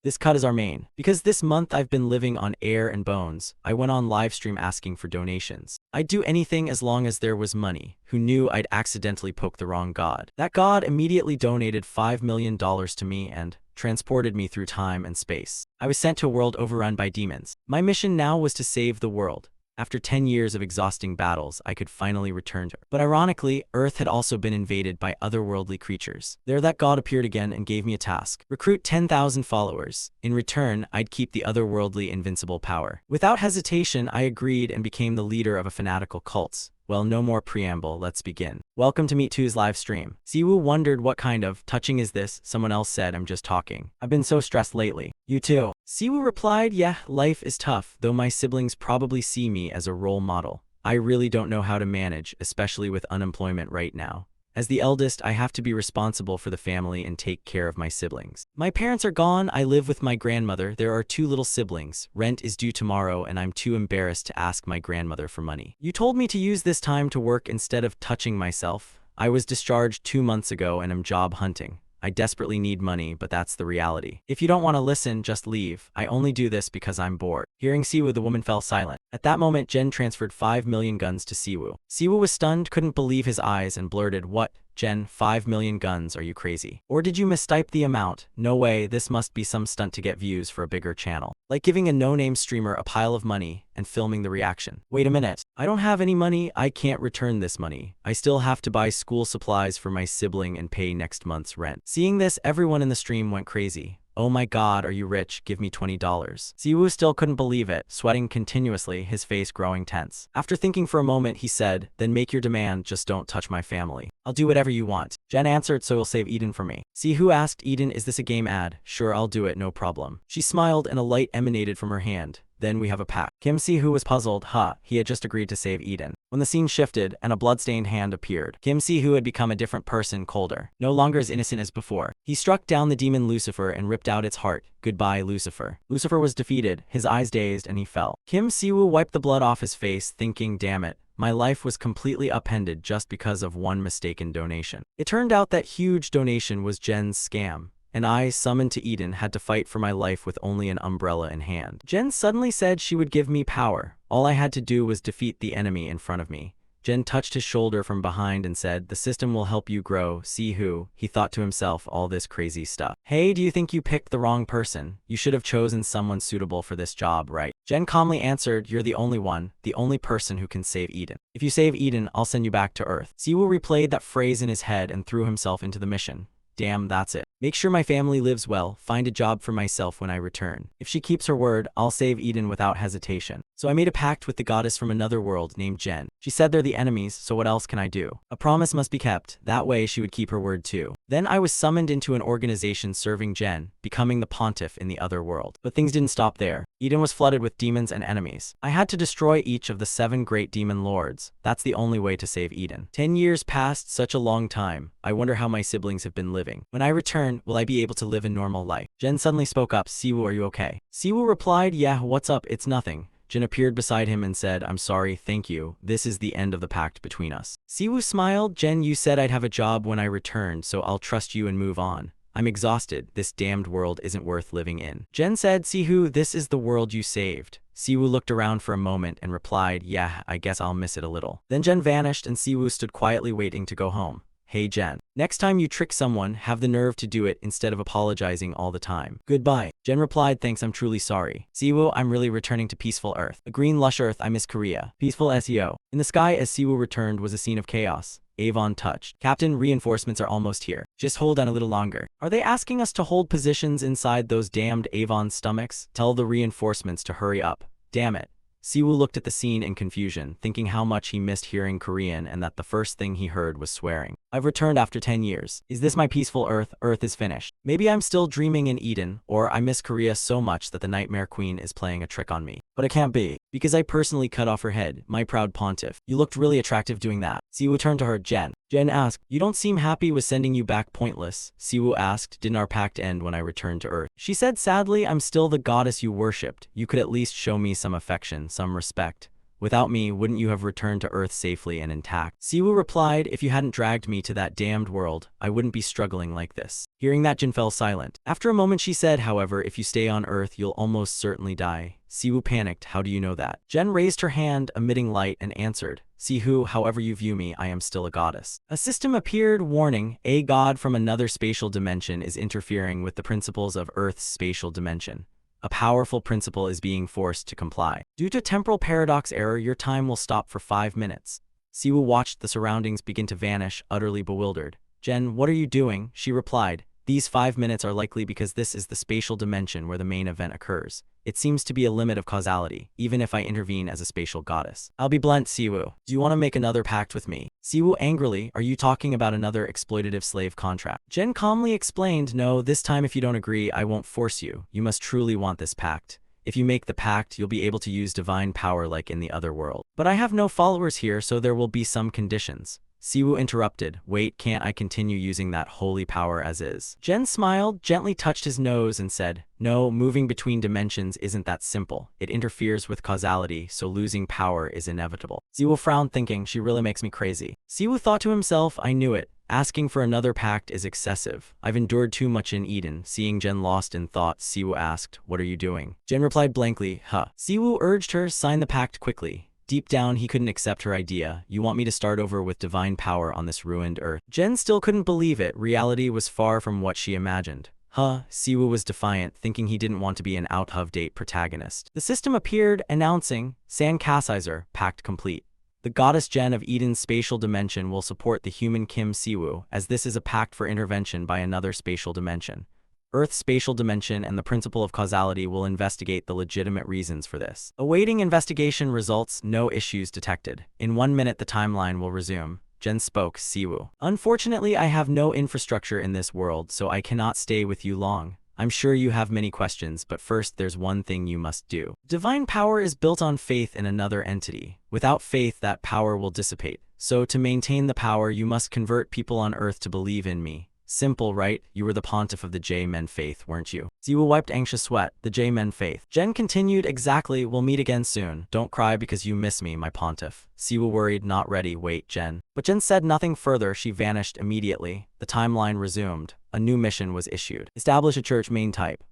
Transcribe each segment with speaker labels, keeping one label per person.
Speaker 1: This cut is our main. Because this month I've been living on air and bones, I went on livestream asking for donations. I'd do anything as long as there was money. Who knew I'd accidentally poke the wrong god? That god immediately donated $5 million to me and transported me through time and space. I was sent to a world overrun by demons. My mission now was to save the world. After 10 years of exhausting battles, I could finally return to Earth. But ironically, Earth had also been invaded by otherworldly creatures. There that god appeared again and gave me a task. Recruit 10,000 followers. In return, I'd keep the otherworldly invincible power. Without hesitation, I agreed and became the leader of a fanatical cult. Well, no more preamble, let's begin. Welcome to Meet 2's live stream. Siwoo wondered what kind of touching is this. Someone else said, I'm just talking. I've been so stressed lately. You too. Siwoo replied, yeah, life is tough, though my siblings probably see me as a role model. I really don't know how to manage, especially with unemployment right now. As the eldest, I have to be responsible for the family and take care of my siblings. My parents are gone, I live with my grandmother, there are 2 little siblings, rent is due tomorrow and I'm too embarrassed to ask my grandmother for money. You told me to use this time to work instead of touching myself. I was discharged 2 months ago and am job hunting. I desperately need money, but that's the reality. If you don't want to listen, just leave. I only do this because I'm bored. Hearing Siwoo, the woman fell silent. At that moment, Jen transferred 5 million guns to Siwoo. Siwoo was stunned, couldn't believe his eyes, and blurted, what? Jen, 5 million guns, are you crazy? Or did you mistype the amount? No way, this must be some stunt to get views for a bigger channel. Like giving a no-name streamer a pile of money and filming the reaction. Wait a minute, I don't have any money, I can't return this money. I still have to buy school supplies for my sibling and pay next month's rent. Seeing this, everyone in the stream went crazy. Oh my god, are you rich? Give me $20. Siwoo still couldn't believe it, sweating continuously, his face growing tense. After thinking for a moment, he said, then make your demand, just don't touch my family. I'll do whatever you want. Jen answered, so you'll save Eden for me. Siwoo asked, Eden, is this a game ad? Sure, I'll do it, no problem. She smiled and a light emanated from her hand. Then we have a pact. Kim Si-hoo was puzzled, he had just agreed to save Eden. When the scene shifted and a bloodstained hand appeared, Kim Si-hoo had become a different person, colder, no longer as innocent as before. He struck down the demon Lucifer and ripped out its heart. Goodbye, Lucifer. Lucifer was defeated, his eyes dazed, and he fell. Kim Si-woo wiped the blood off his face, thinking, damn it. My life was completely upended just because of one mistaken donation. It turned out that huge donation was Jen's scam. And I, summoned to Eden, had to fight for my life with only an umbrella in hand. Jen suddenly said she would give me power. All I had to do was defeat the enemy in front of me. Jen touched his shoulder from behind and said, the system will help you grow, Si-hoo. He thought to himself, all this crazy stuff. Hey, do you think you picked the wrong person? You should have chosen someone suitable for this job, right? Jen calmly answered, you're the only person who can save Eden. If you save Eden, I'll send you back to Earth. Siwoo replayed that phrase in his head and threw himself into the mission. Damn, that's it. Make sure my family lives well, find a job for myself when I return. If she keeps her word, I'll save Eden without hesitation. So I made a pact with the goddess from another world named Jen. She said they're the enemies, so what else can I do? A promise must be kept, that way she would keep her word too. Then I was summoned into an organization serving Jen, becoming the pontiff in the other world. But things didn't stop there. Eden was flooded with demons and enemies. I had to destroy each of the 7 great demon lords. That's the only way to save Eden. 10 years passed, such a long time. I wonder how my siblings have been living. When I return, will I be able to live a normal life? Jen suddenly spoke up, Siwoo, are you okay? Siwoo replied, yeah, what's up? It's nothing. Jen appeared beside him and said, I'm sorry, thank you. This is the end of the pact between us. Siwoo smiled, Jen, you said I'd have a job when I returned, so I'll trust you and move on. I'm exhausted. This damned world isn't worth living in. Jen said, Si-hoo, this is the world you saved. Siwoo looked around for a moment and replied, yeah, I guess I'll miss it a little. Then Jen vanished and Siwoo stood quietly waiting to go home. Hey Jen, next time you trick someone, have the nerve to do it instead of apologizing all the time. Goodbye. Jen replied, thanks, I'm truly sorry. Siwoo, I'm really returning to peaceful Earth. A green lush Earth, I miss Korea. Peaceful SEO. In the sky as Siwoo returned was a scene of chaos. Avon touched. Captain, reinforcements are almost here. Just hold on a little longer. Are they asking us to hold positions inside those damned Avon stomachs? Tell the reinforcements to hurry up. Damn it. Siwoo looked at the scene in confusion, thinking how much he missed hearing Korean and that the first thing he heard was swearing. I've returned after 10 years. Is this my peaceful Earth? Earth is finished. Maybe I'm still dreaming in Eden, or I miss Korea so much that the Nightmare Queen is playing a trick on me. But it can't be, because I personally cut off her head, my proud pontiff. You looked really attractive doing that. Siwoo turned to her, Jen. Jen asked, you don't seem happy with sending you back pointless. Siwoo asked, didn't our pact end when I returned to Earth? She said sadly, I'm still the goddess you worshipped. You could at least show me some affection, some respect. Without me, wouldn't you have returned to Earth safely and intact? Siwoo replied, if you hadn't dragged me to that damned world, I wouldn't be struggling like this. Hearing that, Jin fell silent. After a moment she said, however, if you stay on Earth, you'll almost certainly die. Siwoo panicked, how do you know that? Jen raised her hand, emitting light, and answered, Siwoo, however you view me, I am still a goddess. A system appeared, warning, a god from another spatial dimension is interfering with the principles of Earth's spatial dimension. A powerful principle is being forced to comply. Due to temporal paradox error, your time will stop for 5 minutes. Siwoo watched the surroundings begin to vanish, utterly bewildered. Jen, what are you doing? She replied, these 5 minutes are likely because this is the spatial dimension where the main event occurs. It seems to be a limit of causality, even if I intervene as a spatial goddess. I'll be blunt, Siwoo. Do you want to make another pact with me? Siwoo angrily, are you talking about another exploitative slave contract? Jen calmly explained, no, this time if you don't agree, I won't force you. You must truly want this pact. If you make the pact, you'll be able to use divine power like in the other world. But I have no followers here, so there will be some conditions. Siwoo interrupted, wait, can't I continue using that holy power as is? Jen smiled, gently touched his nose and said, no, moving between dimensions isn't that simple. It interferes with causality, so losing power is inevitable. Siwoo frowned, thinking, she really makes me crazy. Siwoo thought to himself, I knew it. Asking for another pact is excessive. I've endured too much in Eden. Seeing Jen lost in thought, Siwoo asked, what are you doing? Jen replied blankly, huh. Siwoo urged her, sign the pact quickly. Deep down, he couldn't accept her idea. You want me to start over with divine power on this ruined Earth? Jen still couldn't believe it. Reality was far from what she imagined. Huh? Siwoo was defiant, thinking he didn't want to be an out-of-date protagonist. The system appeared, announcing, San Kasizer, pact complete. The goddess Jen of Eden's spatial dimension will support the human Kim Siwoo, as this is a pact for intervention by another spatial dimension. Earth's spatial dimension and the principle of causality will investigate the legitimate reasons for this. Awaiting investigation results, no issues detected. In 1 minute the timeline will resume. Jen spoke, Siwoo. Unfortunately, I have no infrastructure in this world, so I cannot stay with you long. I'm sure you have many questions, but first there's one thing you must do. Divine power is built on faith in another entity. Without faith, that power will dissipate. So to maintain the power, you must convert people on Earth to believe in me. Simple, right? You were the pontiff of the J-Men faith, weren't you? Siwoo wiped anxious sweat. The J-Men faith. Jen continued, exactly, we'll meet again soon. Don't cry because you miss me, my pontiff. Siwoo worried, not ready, wait, Jen. But Jen said nothing further, she vanished immediately. The timeline resumed. A new mission was issued. Establish a church main type.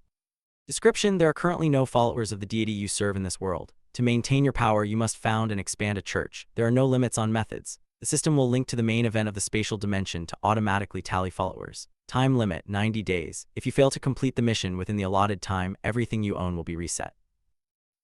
Speaker 1: Description, there are currently no followers of the deity you serve in this world. To maintain your power, you must found and expand a church. There are no limits on methods. The system will link to the main event of the spatial dimension to automatically tally followers. Time limit, 90 days. If you fail to complete the mission within the allotted time, everything you own will be reset.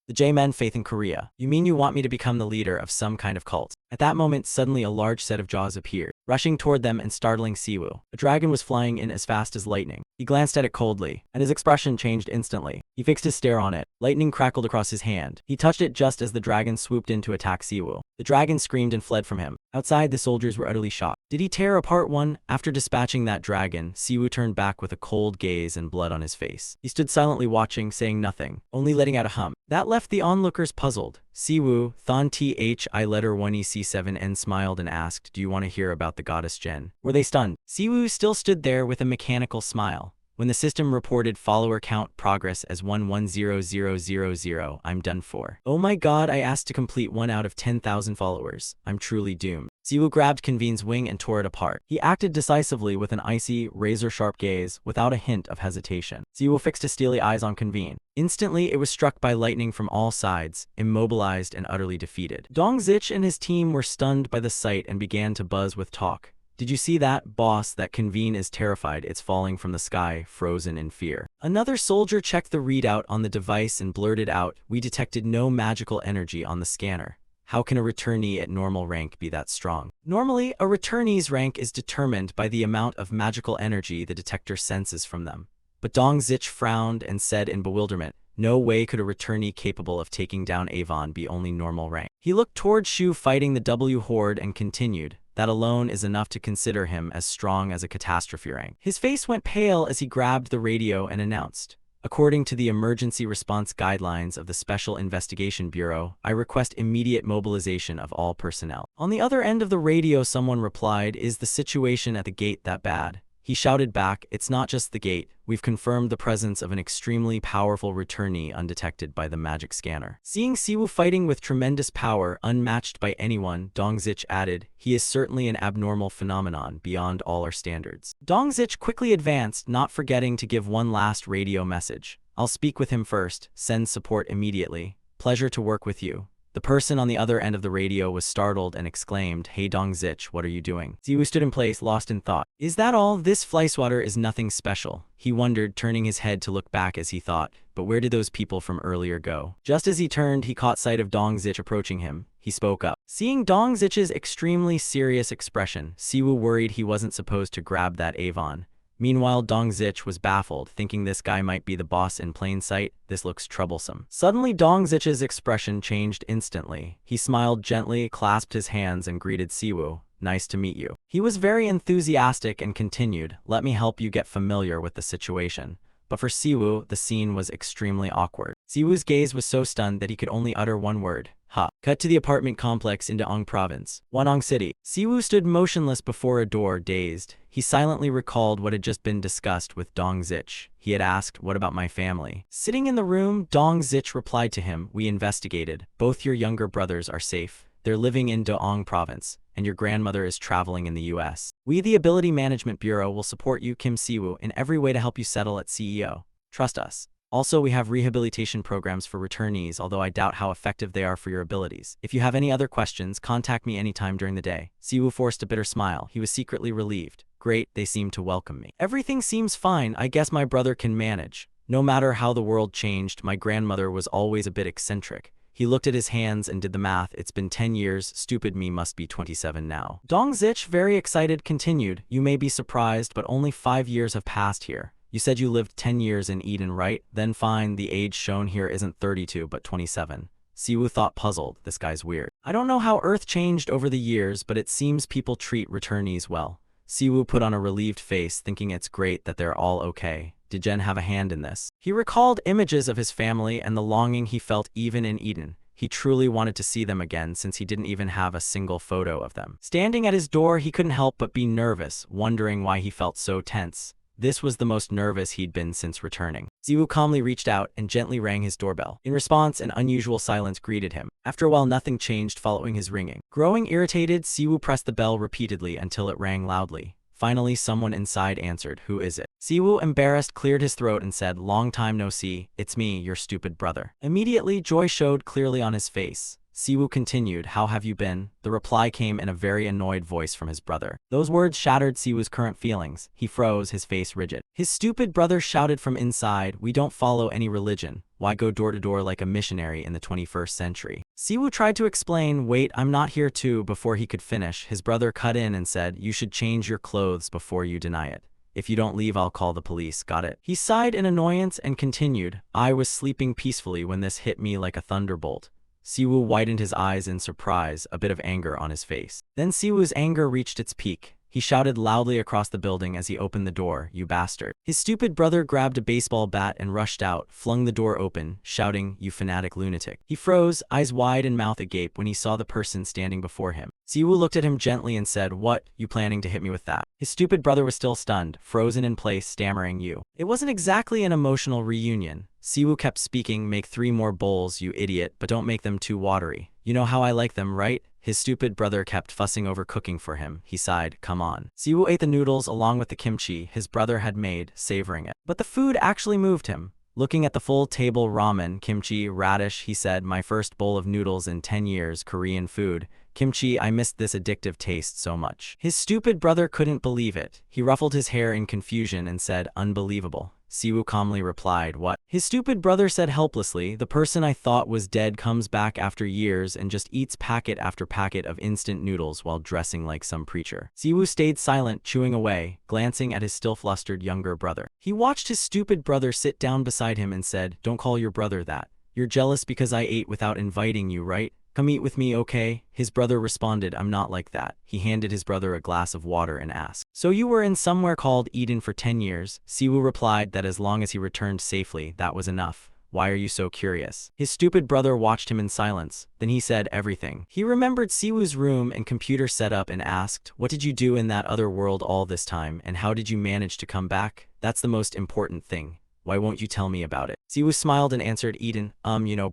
Speaker 1: The J-Men faith in Korea. You mean you want me to become the leader of some kind of cult? At that moment, suddenly a large set of jaws appeared, rushing toward them and startling Siwoo. A dragon was flying in as fast as lightning. He glanced at it coldly, and his expression changed instantly. He fixed his stare on it. Lightning crackled across his hand. He touched it just as the dragon swooped in to attack Siwoo. The dragon screamed and fled from him. Outside, the soldiers were utterly shocked. Did he tear apart one? After dispatching that dragon, Siwoo turned back with a cold gaze and blood on his face. He stood silently watching, saying nothing, only letting out a hum. That left the onlookers puzzled. Siwoo, Thon Thi letter 1EC7N smiled and asked, do you want to hear about the goddess Jen? Were they stunned? Siwoo still stood there with a mechanical smile. When the system reported follower count progress as 110000, I'm done for. Oh my god, I asked to complete 1 out of 10,000 followers. I'm truly doomed. Siwoo grabbed Convene's wing and tore it apart. He acted decisively with an icy, razor-sharp gaze, without a hint of hesitation. Siwoo fixed his steely eyes on Convene. Instantly, it was struck by lightning from all sides, immobilized and utterly defeated. Dongzich and his team were stunned by the sight and began to buzz with talk. Did you see that, boss? That Convene is terrified. It's falling from the sky, frozen in fear. Another soldier checked the readout on the device and blurted out, we detected no magical energy on the scanner. How can a returnee at normal rank be that strong? Normally, a returnee's rank is determined by the amount of magical energy the detector senses from them. But Dongzich frowned and said in bewilderment, no way could a returnee capable of taking down Avon be only normal rank. He looked toward Shu fighting the W Horde and continued, that alone is enough to consider him as strong as a catastrophe rank. His face went pale as he grabbed the radio and announced, according to the emergency response guidelines of the Special Investigation Bureau, I request immediate mobilization of all personnel. On the other end of the radio, someone replied, is the situation at the gate that bad? He shouted back, "It's not just the gate. We've confirmed the presence of an extremely powerful returnee undetected by the magic scanner." Seeing Siwoo fighting with tremendous power unmatched by anyone, Dongzich added, "He is certainly an abnormal phenomenon beyond all our standards." Dongzich quickly advanced, not forgetting to give one last radio message. "I'll speak with him first. Send support immediately. Pleasure to work with you." The person on the other end of the radio was startled and exclaimed, "Hey Dongzich, what are you doing?" Siwoo stood in place, lost in thought. "Is that all? This fleiswater is nothing special," he wondered, turning his head to look back as he thought. But where did those people from earlier go? Just as he turned, he caught sight of Dongzich approaching him. He spoke up. Seeing Dongzich's extremely serious expression, Siwoo worried he wasn't supposed to grab that Avon. Meanwhile, Dongzich was baffled, thinking this guy might be the boss in plain sight. This looks troublesome. Suddenly, Dongzich's expression changed instantly. He smiled gently, clasped his hands, and greeted Siwoo. "Nice to meet you." He was very enthusiastic and continued, "Let me help you get familiar with the situation." But for Siwoo, the scene was extremely awkward. Siwoo's gaze was so stunned that he could only utter one word. "Ha." Cut to the apartment complex in Daeong Province, Wanong City. Siwoo stood motionless before a door, dazed. He silently recalled what had just been discussed with Dongzich. He had asked, "What about my family?" Sitting in the room, Dongzich replied to him, "We investigated. Both your younger brothers are safe. They're living in Daeong Province, and your grandmother is traveling in the US. We, the Ability Management Bureau, will support you, Kim Siwoo, in every way to help you settle at CEO. Trust us. Also, we have rehabilitation programs for returnees, although I doubt how effective they are for your abilities. If you have any other questions, contact me anytime during the day." Siwoo forced a bitter smile. He was secretly relieved. "Great, they seem to welcome me. Everything seems fine. I guess my brother can manage. No matter how the world changed, my grandmother was always a bit eccentric." He looked at his hands and did the math. "It's been 10 years. Stupid me must be 27 now." Dongzich, very excited, continued, "You may be surprised, but only 5 years have passed here. You said you lived 10 years in Eden, right? Then fine, the age shown here isn't 32 but 27. Siwoo thought, puzzled. This guy's weird. "I don't know how Earth changed over the years, but it seems people treat returnees well." Siwoo put on a relieved face, thinking it's great that they're all okay. Did Jen have a hand in this? He recalled images of his family and the longing he felt even in Eden. He truly wanted to see them again since he didn't even have a single photo of them. Standing at his door, he couldn't help but be nervous, wondering why he felt so tense. This was the most nervous he'd been since returning. Siwoo calmly reached out and gently rang his doorbell. In response, an unusual silence greeted him. After a while, nothing changed following his ringing. Growing irritated, Siwoo pressed the bell repeatedly until it rang loudly. Finally, someone inside answered. "Who is it?" Siwoo, embarrassed, cleared his throat and said, "Long time no see. It's me, your stupid brother." Immediately, joy showed clearly on his face. Siwoo continued, "How have you been?" The reply came in a very annoyed voice from his brother. Those words shattered Siwoo's current feelings. He froze, his face rigid. His stupid brother shouted from inside, "We don't follow any religion. Why go door to door like a missionary in the 21st century? Siwoo tried to explain, "Wait, I'm not here too." Before he could finish, his brother cut in and said, "You should change your clothes before you deny it. If you don't leave, I'll call the police. Got it?" He sighed in annoyance and continued, "I was sleeping peacefully when this hit me like a thunderbolt." Siwoo widened his eyes in surprise, a bit of anger on his face. Then Siwoo's anger reached its peak. He shouted loudly across the building as he opened the door, "You bastard." His stupid brother grabbed a baseball bat and rushed out, flung the door open, shouting, "You fanatic lunatic." He froze, eyes wide and mouth agape when he saw the person standing before him. Siwoo looked at him gently and said, "What, you planning to hit me with that?" His stupid brother was still stunned, frozen in place, stammering, "You." It wasn't exactly an emotional reunion. Siwoo kept speaking, "Make 3 more bowls, you idiot, but don't make them too watery. You know how I like them, right?" His stupid brother kept fussing over cooking for him. He sighed, "Come on." Siwoo ate the noodles along with the kimchi his brother had made, savoring it. But the food actually moved him. Looking at the full table ramen, kimchi, radish, he said, "My first bowl of noodles in 10 years, Korean food. Kimchi, I missed this addictive taste so much." His stupid brother couldn't believe it. He ruffled his hair in confusion and said, "Unbelievable." Siwoo calmly replied, "What?" His stupid brother said helplessly, "The person I thought was dead comes back after years and just eats packet after packet of instant noodles while dressing like some preacher." Siwoo stayed silent, chewing away, glancing at his still flustered younger brother. He watched his stupid brother sit down beside him and said, "Don't call your brother that. You're jealous because I ate without inviting you, right? Come eat with me, okay?" His brother responded, "I'm not like that." He handed his brother a glass of water and asked, "So you were in somewhere called Eden for 10 years? Siwoo replied that as long as he returned safely, that was enough. Why are you so curious? His stupid brother watched him in silence. Then he said everything. He remembered Siwoo's room and computer setup and asked, "What did you do in that other world all this time, and how did you manage to come back? That's the most important thing. Why won't you tell me about it?" Siwoo smiled and answered, "Eden,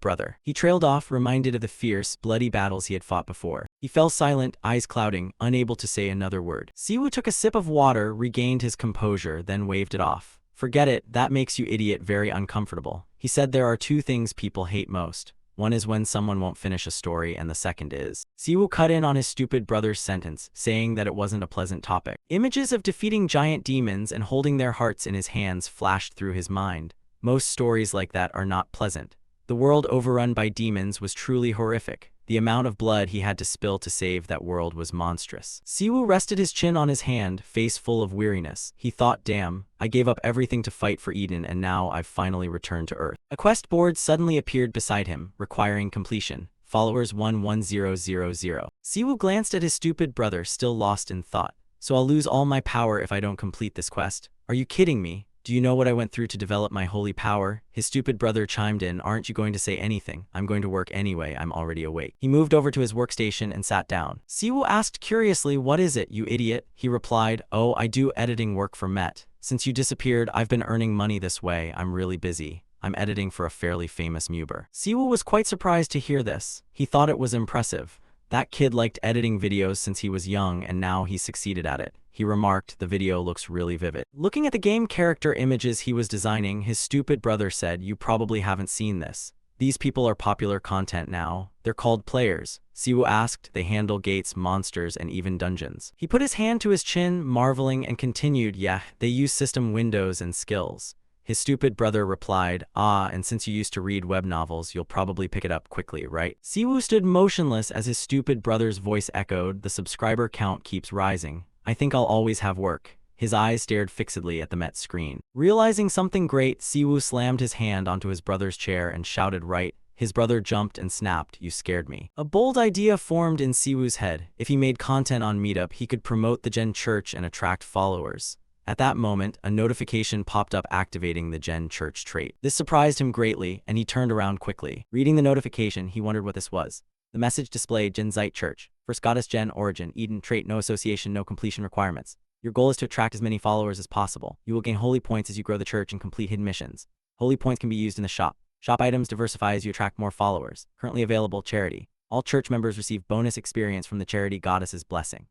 Speaker 1: brother." He trailed off, reminded of the fierce, bloody battles he had fought before. He fell silent, eyes clouding, unable to say another word. Siwoo took a sip of water, regained his composure, then waved it off. "Forget it, that makes you idiot very uncomfortable." He said there are two things people hate most. One is when someone won't finish a story, and the second is. Siwoo cut in on his stupid brother's sentence, saying that it wasn't a pleasant topic. Images of defeating giant demons and holding their hearts in his hands flashed through his mind. Most stories like that are not pleasant. The world overrun by demons was truly horrific. The amount of blood he had to spill to save that world was monstrous. Siwoo rested his chin on his hand, face full of weariness. He thought, damn, I gave up everything to fight for Eden and now I've finally returned to Earth. A quest board suddenly appeared beside him, requiring completion. Followers 11000. Siwoo glanced at his stupid brother, still lost in thought. "So I'll lose all my power if I don't complete this quest? Are you kidding me? Do you know what I went through to develop my holy power?" His stupid brother chimed in, "Aren't you going to say anything? I'm going to work anyway, I'm already awake." He moved over to his workstation and sat down. Siwoo asked curiously, "What is it, you idiot?" He replied, "Oh, I do editing work for Met. Since you disappeared, I've been earning money this way. I'm really busy. I'm editing for a fairly famous YouTuber." Siwoo was quite surprised to hear this. He thought it was impressive. That kid liked editing videos since he was young and now he succeeded at it. He remarked, "The video looks really vivid." Looking at the game character images he was designing, his stupid brother said, "You probably haven't seen this. These people are popular content now. They're called players." Siwoo asked, "They handle gates, monsters, and even dungeons." He put his hand to his chin, marveling, and continued, "Yeah, they use system windows and skills." His stupid brother replied, "Ah, and since you used to read web novels, you'll probably pick it up quickly, right?" Siwoo stood motionless as his stupid brother's voice echoed, "The subscriber count keeps rising. I think I'll always have work." His eyes stared fixedly at the Met screen. Realizing something great, Siwoo slammed his hand onto his brother's chair and shouted, "Right." His brother jumped and snapped, "You scared me." A bold idea formed in Siwoo's head. If he made content on Meetup, he could promote the Gen Church and attract followers. At that moment, a notification popped up activating the Gen Church trait. This surprised him greatly, and he turned around quickly. Reading the notification, he wondered what this was. The message displayed, "Gen Zite Church. First Goddess Gen Origin, Eden, trait, no association, no completion requirements. Your goal is to attract as many followers as possible. You will gain holy points as you grow the church and complete hidden missions. Holy points can be used in the shop. Shop items diversify as you attract more followers. Currently available, charity. All church members receive bonus experience from the charity goddess's blessing.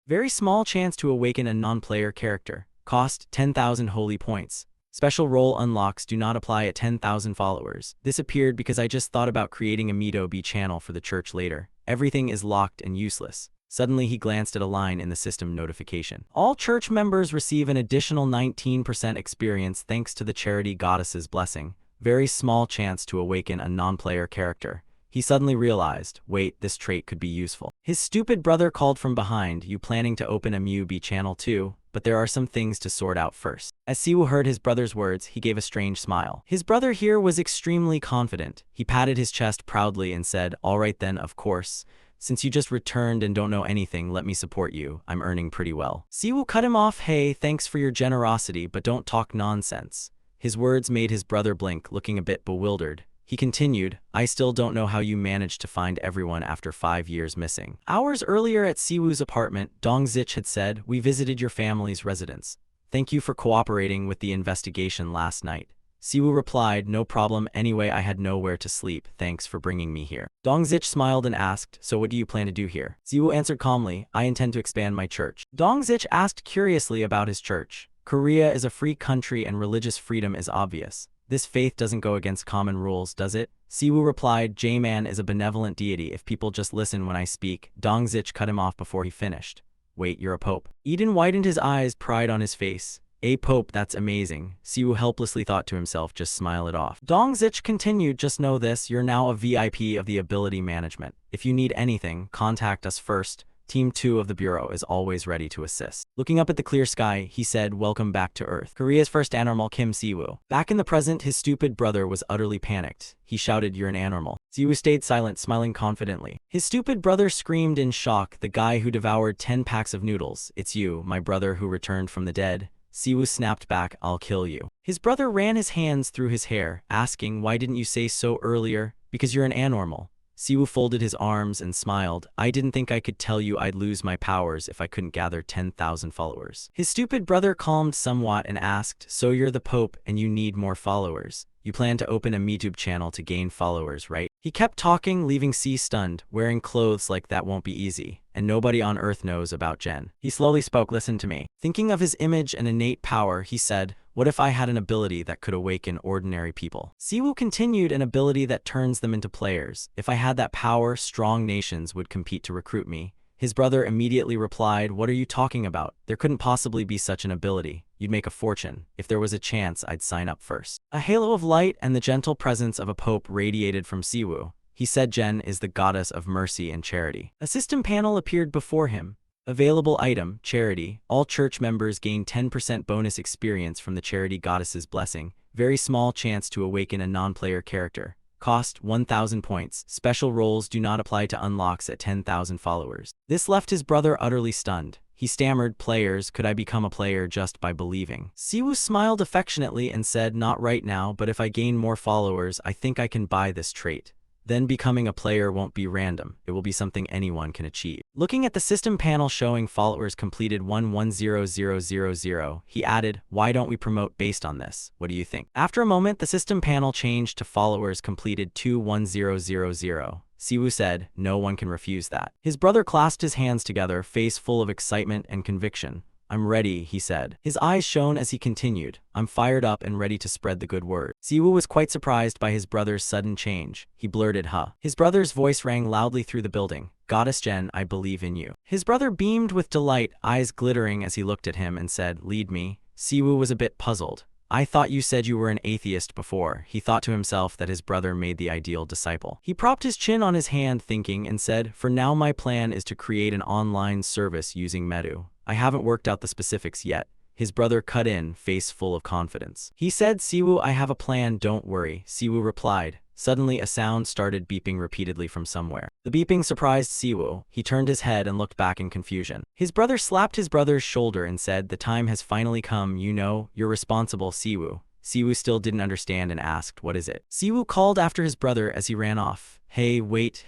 Speaker 1: Very small chance to awaken a non-player character. Cost 10,000 holy points. Special role unlocks do not apply at 10,000 followers. This appeared because I just thought about creating a MeetoB channel for the church later. Everything is locked and useless." Suddenly he glanced at a line in the system notification. "All church members receive an additional 19% experience thanks to the charity goddess's blessing. Very small chance to awaken a non-player character." He suddenly realized, wait, this trait could be useful. His stupid brother called from behind, "You planning to open a MeetoB channel too? But there are some things to sort out first." As Siwoo heard his brother's words, he gave a strange smile. His brother here was extremely confident. He patted his chest proudly and said, "All right then, of course. Since you just returned and don't know anything, let me support you. I'm earning pretty well." Siwoo cut him off, "Hey, thanks for your generosity, but don't talk nonsense." His words made his brother blink, looking a bit bewildered. He continued, "I still don't know how you managed to find everyone after 5 years missing." Hours earlier at Siwoo's apartment, Dongzich had said, "We visited your family's residence. Thank you for cooperating with the investigation last night." Siwoo replied, "No problem, anyway I had nowhere to sleep, thanks for bringing me here." Dongzich smiled and asked, "So what do you plan to do here?" Siwoo answered calmly, "I intend to expand my church." Dongzich asked curiously about his church. Korea is a free country and religious freedom is obvious. This faith doesn't go against common rules, does it? Siwoo replied, "J-Man is a benevolent deity if people just listen when I speak." Dongzich cut him off before he finished. "Wait, you're a pope?" Eden widened his eyes, pride on his face. "A pope, that's amazing." Siwoo helplessly thought to himself, just smile it off. Dongzich continued, "Just know this, you're now a VIP of the ability management. If you need anything, contact us first. Team 2 of the Bureau is always ready to assist." Looking up at the clear sky, he said, "Welcome back to Earth." Korea's first anormal, Kim Siwoo. Back in the present, his stupid brother was utterly panicked. He shouted, "You're an anormal." Siwoo stayed silent, smiling confidently. His stupid brother screamed in shock, "The guy who devoured 10 packs of noodles. It's you, my brother who returned from the dead." Siwoo snapped back, I'll kill you. His brother ran his hands through his hair, asking, why didn't you say so earlier? Because you're an anormal. Siwoo folded his arms and smiled. I didn't think I could tell you I'd lose my powers if I couldn't gather 10,000 followers. His stupid brother calmed somewhat and asked, so you're the Pope and you need more followers. You plan to open a MeTube channel to gain followers, right? He kept talking, leaving C stunned. Wearing clothes like that won't be easy, and nobody on Earth knows about Jen. He slowly spoke, listen to me. Thinking of his image and innate power, he said, what if I had an ability that could awaken ordinary people? Siwoo continued, an ability that turns them into players. If I had that power, strong nations would compete to recruit me. His brother immediately replied, what are you talking about? There couldn't possibly be such an ability. You'd make a fortune. If there was a chance, I'd sign up first. A halo of light and the gentle presence of a pope radiated from Siwoo. He said Jen is the goddess of mercy and charity. A system panel appeared before him. Available item, charity. All church members gain 10% bonus experience from the charity goddess's blessing. Very small chance to awaken a non-player character. Cost 1,000 points. Special roles do not apply to unlocks at 10,000 followers. This left his brother utterly stunned. He stammered, players, could I become a player just by believing? Siwoo smiled affectionately and said, not right now, but if I gain more followers, I think I can buy this trait. Then becoming a player won't be random, it will be something anyone can achieve. Looking at the system panel showing followers completed 110000, he added, why don't we promote based on this? What do you think? After a moment, the system panel changed to followers completed 21000. Siwoo said, no one can refuse that. His brother clasped his hands together, face full of excitement and conviction. I'm ready, he said. His eyes shone as he continued. I'm fired up and ready to spread the good word. Siwoo was quite surprised by his brother's sudden change. He blurted, huh? His brother's voice rang loudly through the building. Goddess Jen, I believe in you. His brother beamed with delight, eyes glittering as he looked at him and said, lead me. Siwoo was a bit puzzled. I thought you said you were an atheist before. He thought to himself that his brother made the ideal disciple. He propped his chin on his hand thinking and said, for now my plan is to create an online service using Medu. I haven't worked out the specifics yet. His brother cut in, face full of confidence. He said, Siwoo, I have a plan, don't worry. Siwoo replied. Suddenly a sound started beeping repeatedly from somewhere. The beeping surprised Siwoo. He turned his head and looked back in confusion. His brother slapped his brother's shoulder and said, the time has finally come, you know, you're responsible, Siwoo. Siwoo still didn't understand and asked, what is it? Siwoo called after his brother as he ran off. Hey, wait.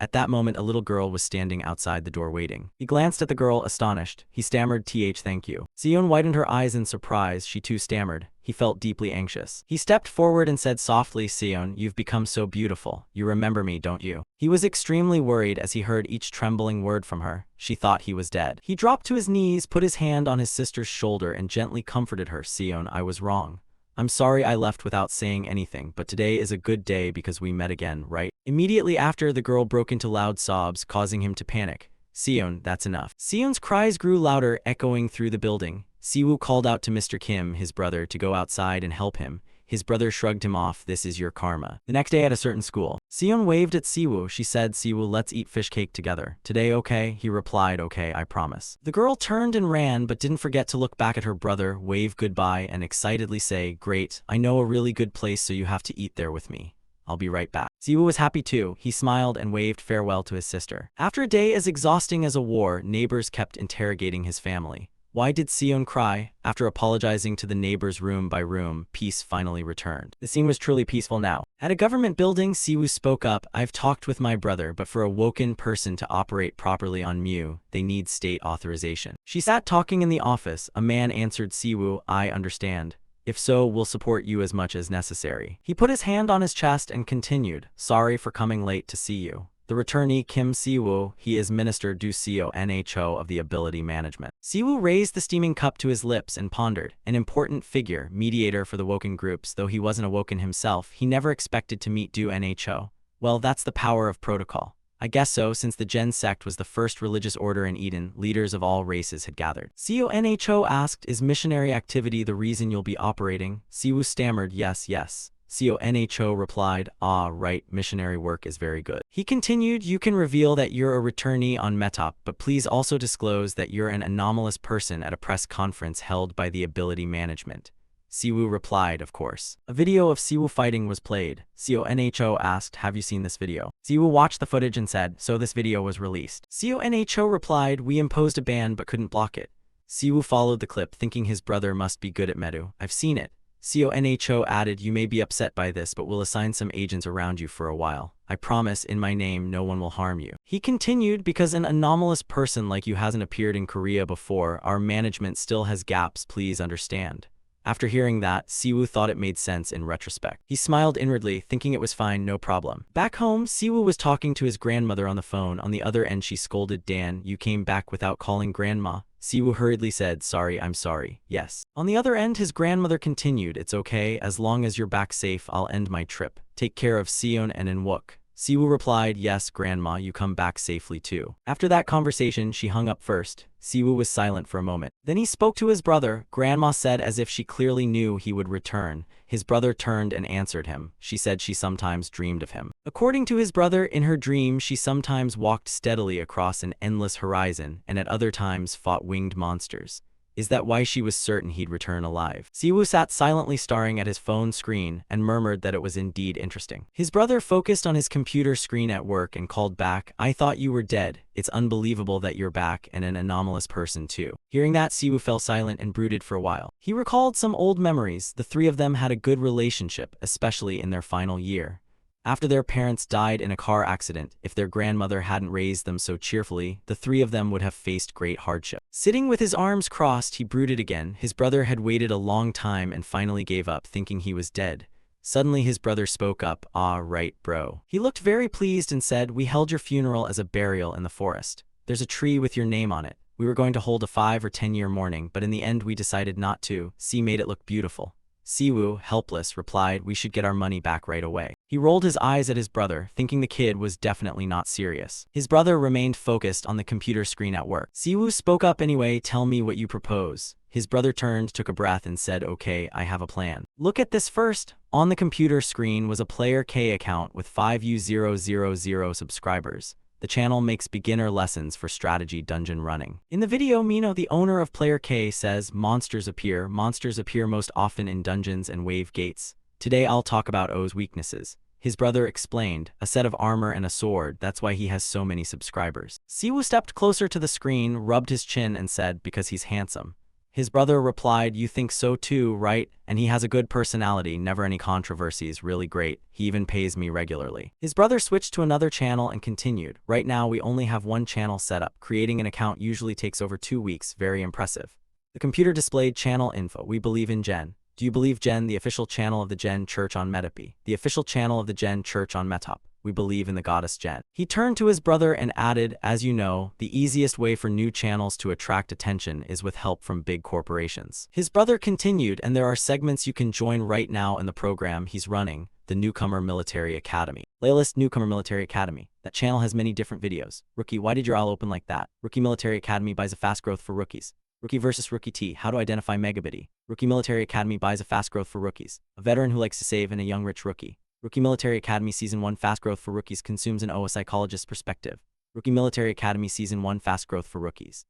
Speaker 1: At that moment, a little girl was standing outside the door waiting. He glanced at the girl, astonished. He stammered, thank you. Seon widened her eyes in surprise. She too stammered. He felt deeply anxious. He stepped forward and said softly, Seon, you've become so beautiful. You remember me, don't you? He was extremely worried as he heard each trembling word from her. She thought he was dead. He dropped to his knees, put his hand on his sister's shoulder, and gently comforted her. Seon, I was wrong. I'm sorry I left without saying anything, but today is a good day because we met again, right? Immediately after, the girl broke into loud sobs, causing him to panic. Seon, that's enough. Seon's cries grew louder, echoing through the building. Siwoo called out to Mr. Kim, his brother, to go outside and help him. His brother shrugged him off, this is your karma. The next day at a certain school, Seon waved at Siwoo. She said, Siwoo, let's eat fish cake together. Today, okay? He replied, okay, I promise. The girl turned and ran, but didn't forget to look back at her brother, wave goodbye, and excitedly say, great, I know a really good place so you have to eat there with me. I'll be right back. Siwoo was happy too. He smiled and waved farewell to his sister. After a day as exhausting as a war, neighbors kept interrogating his family. Why did Seon cry? After apologizing to the neighbors room by room, peace finally returned. The scene was truly peaceful now. At a government building, Siwoo spoke up, I've talked with my brother, but for a woken person to operate properly on Mew, they need state authorization. She sat talking in the office. A man answered Siwoo, I understand. If so, we'll support you as much as necessary. He put his hand on his chest and continued, sorry for coming late to see you. The returnee Kim Siwoo, he is Minister du Conho of the Ability Management. Siwoo raised the steaming cup to his lips and pondered. An important figure, mediator for the woken groups, though he wasn't awoken himself, he never expected to meet du Nho. Well, that's the power of protocol. I guess so, since the Gen sect was the first religious order in Eden, leaders of all races had gathered. Conho asked, is missionary activity the reason you'll be operating? Siwoo stammered, yes. Conho replied, ah, right, missionary work is very good. He continued, you can reveal that you're a returnee on Metop, but please also disclose that you're an anomalous person at a press conference held by the Ability Management. Siwoo replied, of course. A video of Siwoo fighting was played. Conho asked, have you seen this video? Siwoo watched the footage and said, so this video was released. Conho replied, we imposed a ban but couldn't block it. Siwoo followed the clip, thinking his brother must be good at medu. I've seen it. Conho added, you may be upset by this, but we'll assign some agents around you for a while. I promise, in my name, no one will harm you. He continued, because an anomalous person like you hasn't appeared in Korea before, our management still has gaps, please understand. After hearing that, Siwoo thought it made sense in retrospect. He smiled inwardly, thinking it was fine, no problem. Back home, Siwoo was talking to his grandmother on the phone. On the other end, she scolded, Dan, you came back without calling grandma. Siwoo hurriedly said, sorry, I'm sorry, yes. On the other end, his grandmother continued, it's okay, as long as you're back safe, I'll end my trip. Take care of Seon and Inwook. Siwoo replied, yes, grandma, you come back safely too. After that conversation, she hung up first. Siwoo was silent for a moment. Then he spoke to his brother. Grandma said, as if she clearly knew he would return. His brother turned and answered him. She said she sometimes dreamed of him. According to his brother, in her dream, she sometimes walked steadily across an endless horizon and at other times fought winged monsters. Is that why she was certain he'd return alive? Siwoo sat silently staring at his phone screen and murmured that it was indeed interesting. His brother focused on his computer screen at work and called back, I thought you were dead. It's unbelievable that you're back and an anomalous person too. Hearing that, Siwoo fell silent and brooded for a while. He recalled some old memories. The three of them had a good relationship, especially in their final year. After their parents died in a car accident, if their grandmother hadn't raised them so cheerfully, the three of them would have faced great hardship. Sitting with his arms crossed, he brooded again. His brother had waited a long time and finally gave up, thinking he was dead. Suddenly his brother spoke up, ah, right, bro. He looked very pleased and said, we held your funeral as a burial in the forest. There's a tree with your name on it. We were going to hold a 5 or 10 year mourning, but in the end we decided not to. C made it look beautiful. Siwoo, helpless, replied, we should get our money back right away. He rolled his eyes at his brother, thinking the kid was definitely not serious. His brother remained focused on the computer screen at work. Siwoo spoke up anyway, tell me what you propose. His brother turned, took a breath and said, okay, I have a plan. Look at this first. On the computer screen was a Player K account with 5,000 subscribers. The channel makes beginner lessons for strategy dungeon running. In the video, Mino, the owner of Player K, says, monsters appear most often in dungeons and wave gates. Today I'll talk about O's weaknesses. His brother explained, a set of armor and a sword, that's why he has so many subscribers. Siwoo stepped closer to the screen, rubbed his chin and said, because he's handsome. His brother replied, you think so too, right? And he has a good personality, never any controversies, really great. He even pays me regularly. His brother switched to another channel and continued, right now we only have one channel set up. Creating an account usually takes over 2 weeks, very impressive. The computer displayed channel info, we believe in Jen. Do you believe Jen, the official channel of the Jen Church on Metapi? The official channel of the Jen Church on Metop. We believe in the goddess Jen. He turned to his brother and added, as you know, the easiest way for new channels to attract attention is with help from big corporations. His brother continued, and there are segments you can join right now in the program he's running, the Newcomer Military Academy. Playlist Newcomer Military Academy. That channel has many different videos. Rookie, why did your eye open like that? Rookie Military Academy buys a fast growth for rookies. Rookie versus Rookie T. How to identify Megabitty. Rookie Military Academy buys a fast growth for rookies. A veteran who likes to save and a young rich rookie. Rookie Military Academy Season 1 Fast Growth for Rookies consumes an OA psychologist's perspective. Rookie Military Academy Season 1 Fast Growth for Rookies.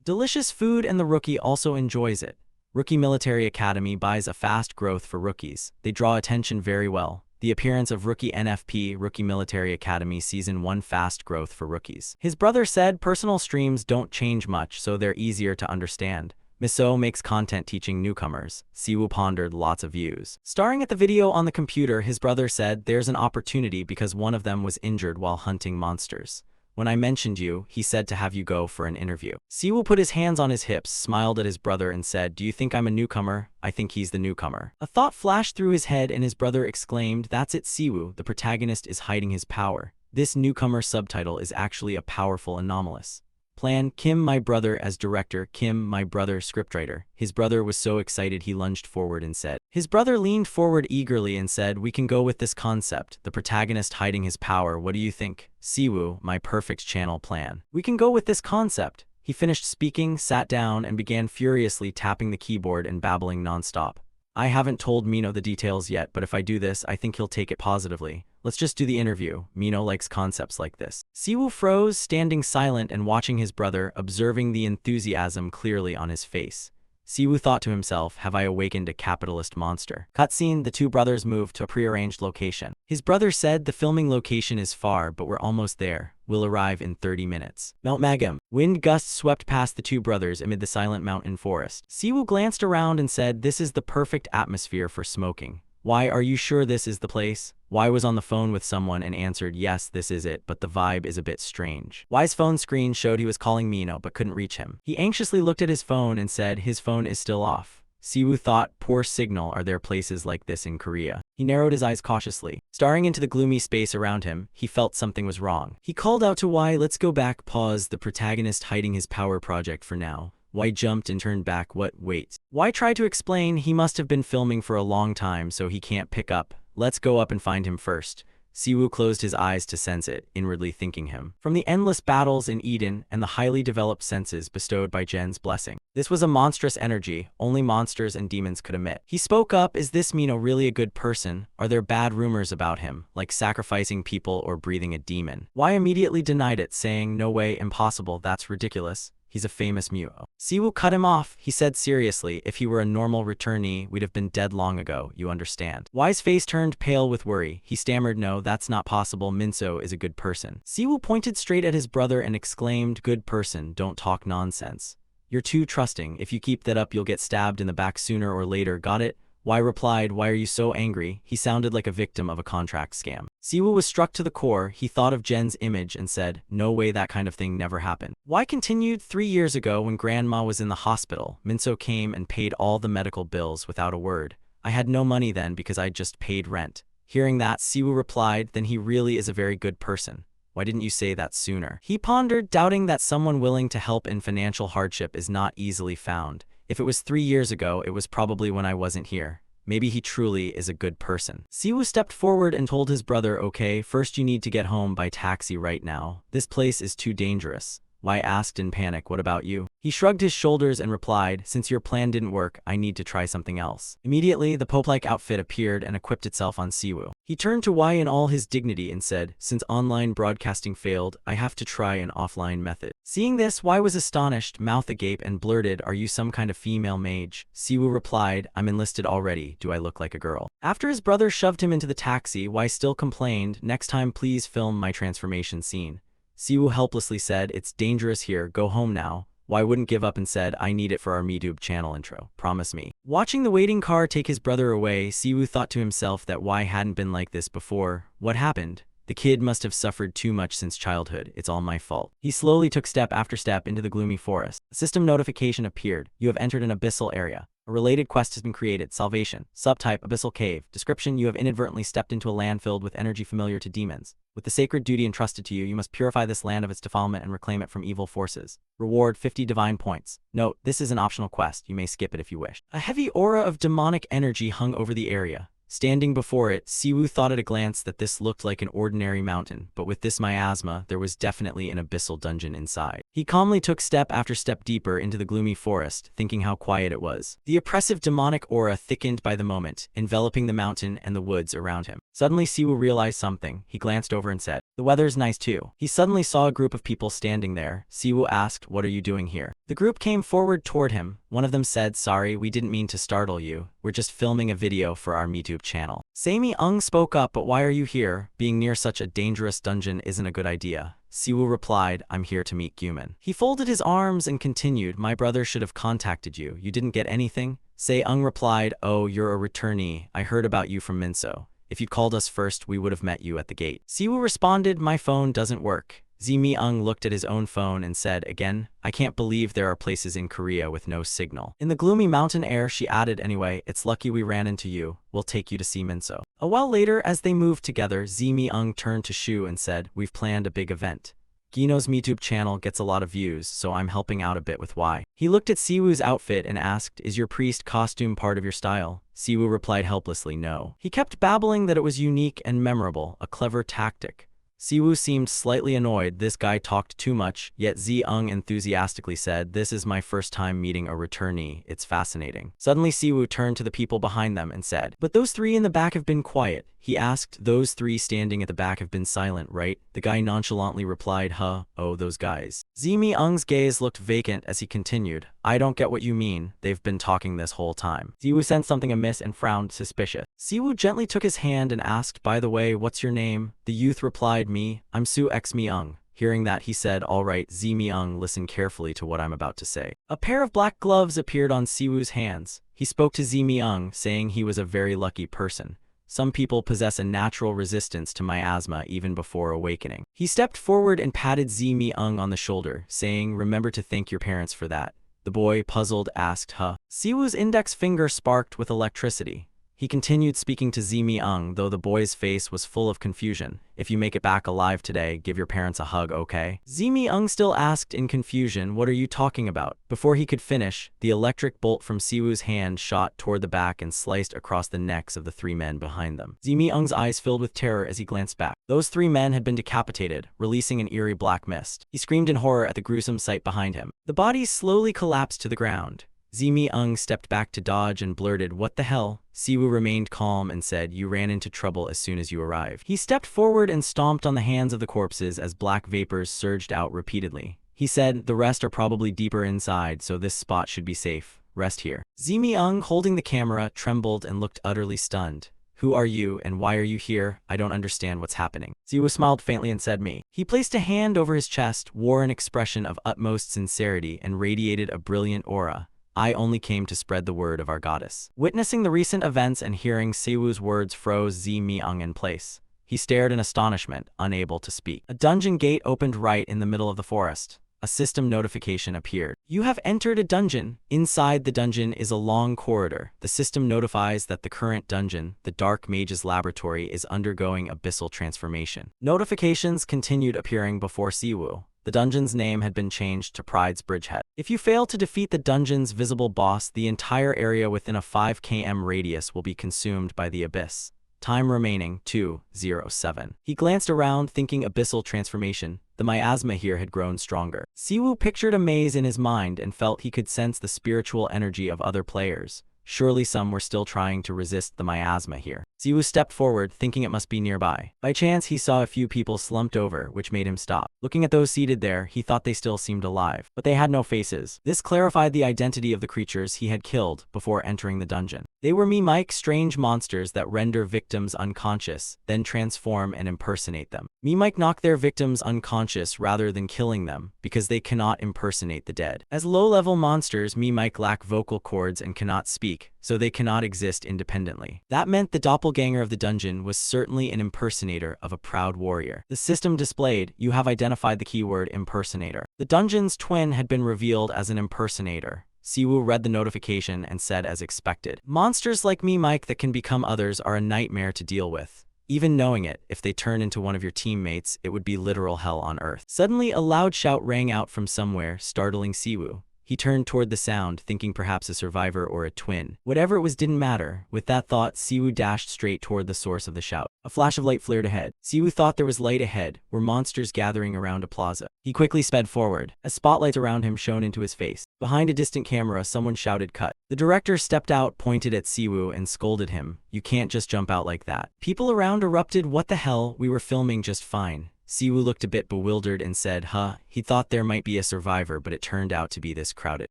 Speaker 1: Delicious food and the rookie also enjoys it. Rookie Military Academy buys a fast growth for rookies. They draw attention very well. The appearance of Rookie NFP Rookie Military Academy Season 1 Fast Growth for Rookies. His brother said personal streams don't change much, so they're easier to understand. Miso makes content teaching newcomers. Siwoo pondered, lots of views. Staring at the video on the computer, his brother said, there's an opportunity because one of them was injured while hunting monsters. When I mentioned you, he said to have you go for an interview. Siwoo put his hands on his hips, smiled at his brother and said, do you think I'm a newcomer? I think he's the newcomer. A thought flashed through his head and his brother exclaimed, that's it Siwoo, the protagonist is hiding his power. This newcomer subtitle is actually a powerful anomalous. Plan, Kim my brother as director, Kim my brother scriptwriter. His brother was so excited he lunged forward and said. His brother leaned forward eagerly and said, we can go with this concept, the protagonist hiding his power, what do you think? Siwoo, my perfect channel plan. We can go with this concept. He finished speaking, sat down and began furiously tapping the keyboard and babbling nonstop. I haven't told Mino the details yet, but if I do this, I think he'll take it positively. Let's just do the interview. Mino likes concepts like this. Siwoo froze, standing silent and watching his brother, observing the enthusiasm clearly on his face. Siwoo thought to himself, have I awakened a capitalist monster? Cutscene, the two brothers moved to a prearranged location. His brother said the filming location is far, but we're almost there. We'll arrive in 30 minutes. Mount Magam. Wind gusts swept past the two brothers amid the silent mountain forest. Siwoo glanced around and said, this is the perfect atmosphere for smoking. Why, are you sure this is the place? Y was on the phone with someone and answered, yes, this is it, but the vibe is a bit strange. Y's phone screen showed he was calling Mino but couldn't reach him. He anxiously looked at his phone and said his phone is still off. Siwoo thought, poor signal, are there places like this in Korea? He narrowed his eyes cautiously. Staring into the gloomy space around him, he felt something was wrong. He called out to Y, let's go back, pause, the protagonist hiding his power project for now. Y jumped and turned back. What? Wait. Y tried to explain he must have been filming for a long time so he can't pick up. Let's go up and find him first. Siwoo closed his eyes to sense it, inwardly thanking him. From the endless battles in Eden and the highly developed senses bestowed by Jen's blessing. This was a monstrous energy, only monsters and demons could emit. He spoke up, is this Mino really a good person? Are there bad rumors about him, like sacrificing people or breathing a demon? Y immediately denied it, saying, no way, impossible, that's ridiculous. He's a famous Muo. Siwoo cut him off. He said seriously, if he were a normal returnee, we'd have been dead long ago, you understand. Y's face turned pale with worry. He stammered, no, that's not possible, Minso is a good person. Siwoo pointed straight at his brother and exclaimed, good person, don't talk nonsense. You're too trusting. If you keep that up, you'll get stabbed in the back sooner or later, got it? Y replied, why are you so angry? He sounded like a victim of a contract scam. Siwoo was struck to the core. He thought of Jen's image and said, no way, that kind of thing never happened. Y continued, 3 years ago when grandma was in the hospital, Minso came and paid all the medical bills without a word. I had no money then because I'd just paid rent. Hearing that, Siwoo replied, then he really is a very good person. Why didn't you say that sooner? He pondered, doubting that someone willing to help in financial hardship is not easily found. If it was 3 years ago, it was probably when I wasn't here. Maybe he truly is a good person. Siwoo stepped forward and told his brother, okay, first you need to get home by taxi right now. This place is too dangerous. Y asked in panic, what about you? He shrugged his shoulders and replied, since your plan didn't work, I need to try something else. Immediately, the Pope-like outfit appeared and equipped itself on Siwoo. He turned to Y in all his dignity and said, since online broadcasting failed, I have to try an offline method. Seeing this, Y was astonished, mouth agape, and blurted, are you some kind of female mage? Siwoo replied, I'm enlisted already, do I look like a girl? After his brother shoved him into the taxi, Y still complained, next time please film my transformation scene. Siwoo helplessly said, it's dangerous here, go home now. Y wouldn't give up and said, I need it for our MeTube channel intro, promise me. Watching the waiting car take his brother away, Siwoo thought to himself that Y hadn't been like this before. What happened? The kid must have suffered too much since childhood, it's all my fault. He slowly took step after step into the gloomy forest. A system notification appeared, you have entered an abyssal area. A related quest has been created, Salvation. Subtype, Abyssal Cave. Description, you have inadvertently stepped into a land filled with energy familiar to demons. With the sacred duty entrusted to you, you must purify this land of its defilement and reclaim it from evil forces. Reward, 50 divine points. Note, this is an optional quest, you may skip it if you wish. A heavy aura of demonic energy hung over the area. Standing before it, Siwoo thought at a glance that this looked like an ordinary mountain, but with this miasma, there was definitely an abyssal dungeon inside. He calmly took step after step deeper into the gloomy forest, thinking how quiet it was. The oppressive demonic aura thickened by the moment, enveloping the mountain and the woods around him. Suddenly, Siwoo realized something. He glanced over and said, the weather's nice too. He suddenly saw a group of people standing there. Siwoo asked, what are you doing here? The group came forward toward him. One of them said, sorry, we didn't mean to startle you. We're just filming a video for our MeTube channel. Sammy spoke up, but why are you here? Being near such a dangerous dungeon isn't a good idea. Siwoo replied, I'm here to meet Guman. He folded his arms and continued, my brother should have contacted you. You didn't get anything? Replied, oh, you're a returnee. I heard about you from Minso. If you'd called us first, we would have met you at the gate. Siwoo responded, my phone doesn't work. Mi-eung looked at his own phone and said, again, I can't believe there are places in Korea with no signal. In the gloomy mountain air, she added, anyway, it's lucky we ran into you. We'll take you to see Minso. A while later, as they moved together, Mi-eung turned to Shu and said, we've planned a big event. Gino's MeTube channel gets a lot of views, so I'm helping out a bit with Y. He looked at Siwoo's outfit and asked, is your priest costume part of your style? Siwoo replied helplessly, no. He kept babbling that it was unique and memorable, a clever tactic. Siwoo seemed slightly annoyed. This guy talked too much, yet Mi-eung enthusiastically said, this is my first time meeting a returnee. It's fascinating. Suddenly Siwoo turned to the people behind them and said, but those three in the back have been quiet. he asked. Those three standing at the back have been silent, right? The guy nonchalantly replied, huh, oh, those guys. Zimi-ung's gaze looked vacant as he continued, I don't get what you mean, they've been talking this whole time. Siwoo sensed something amiss and frowned suspicious. Siwoo gently took his hand and asked, by the way, what's your name? The youth replied, me, I'm Su X Mi-ung. Hearing that, he said, all right, Zimi-ung, listen carefully to what I'm about to say. A pair of black gloves appeared on Siwoo's hands. He spoke to Zimi-ung, saying he was a very lucky person. Some people possess a natural resistance to miasma even before awakening. He stepped forward and patted Zimi-ung on the shoulder, saying, remember to thank your parents for that. The boy, puzzled, asked, huh? Siwoo's index finger sparked with electricity. He continued speaking to Zimi-ung, though the boy's face was full of confusion. If you make it back alive today, give your parents a hug, okay? Zimi-ung still asked in confusion, what are you talking about? Before he could finish, the electric bolt from Siwoo's hand shot toward the back and sliced across the necks of the three men behind them. Zimi-ung's eyes filled with terror as he glanced back. Those three men had been decapitated, releasing an eerie black mist. He screamed in horror at the gruesome sight behind him. The bodies slowly collapsed to the ground. Zimi-ung stepped back to dodge and blurted, what the hell? Siwoo remained calm and said, you ran into trouble as soon as you arrived. He stepped forward and stomped on the hands of the corpses as black vapors surged out repeatedly. He said, the rest are probably deeper inside, so this spot should be safe. Rest here. Zimi-ung, holding the camera, trembled and looked utterly stunned. Who are you and why are you here? I don't understand what's happening. Siwoo smiled faintly and said, me. He placed a hand over his chest, wore an expression of utmost sincerity, and radiated a brilliant aura. I only came to spread the word of our goddess. Witnessing the recent events and hearing Siwoo's words froze Zimi-ung in place. He stared in astonishment, unable to speak. A dungeon gate opened right in the middle of the forest. A system notification appeared. You have entered a dungeon. Inside the dungeon is a long corridor. The system notifies that the current dungeon, the Dark Mage's laboratory, is undergoing abyssal transformation. Notifications continued appearing before Siwoo. The dungeon's name had been changed to Pride's Bridgehead. If you fail to defeat the dungeon's visible boss, the entire area within a 5 km radius will be consumed by the abyss. Time remaining, 2:07. He glanced around, thinking abyssal transformation. The miasma here had grown stronger. Siwoo pictured a maze in his mind and felt he could sense the spiritual energy of other players. Surely some were still trying to resist the miasma here. Siwoo stepped forward, thinking it must be nearby. By chance, he saw a few people slumped over, which made him stop. Looking at those seated there, he thought they still seemed alive, but they had no faces. This clarified the identity of the creatures he had killed before entering the dungeon. They were mimic, strange monsters that render victims unconscious, then transform and impersonate them. Mimic knock their victims unconscious rather than killing them, because they cannot impersonate the dead. As low-level monsters, mimic lack vocal cords and cannot speak, so they cannot exist independently. That meant the doppelganger of the dungeon was certainly an impersonator of a proud warrior. The system displayed, you have identified the keyword impersonator. The dungeon's twin had been revealed as an impersonator. Siwoo read the notification and said as expected, monsters like mimic that can become others are a nightmare to deal with. Even knowing it, if they turn into one of your teammates, it would be literal hell on earth. Suddenly, a loud shout rang out from somewhere, startling Siwoo. He turned toward the sound, thinking perhaps a survivor or a twin. Whatever it was didn't matter. With that thought, Siwoo dashed straight toward the source of the shout. A flash of light flared ahead. Siwoo thought there was light ahead, were monsters gathering around a plaza. He quickly sped forward, as spotlights around him shone into his face. Behind a distant camera, someone shouted, cut. The director stepped out, pointed at Siwoo, and scolded him. You can't just jump out like that. People around erupted, what the hell, we were filming just fine. Siwoo looked a bit bewildered and said, huh, he thought there might be a survivor, but it turned out to be this crowded.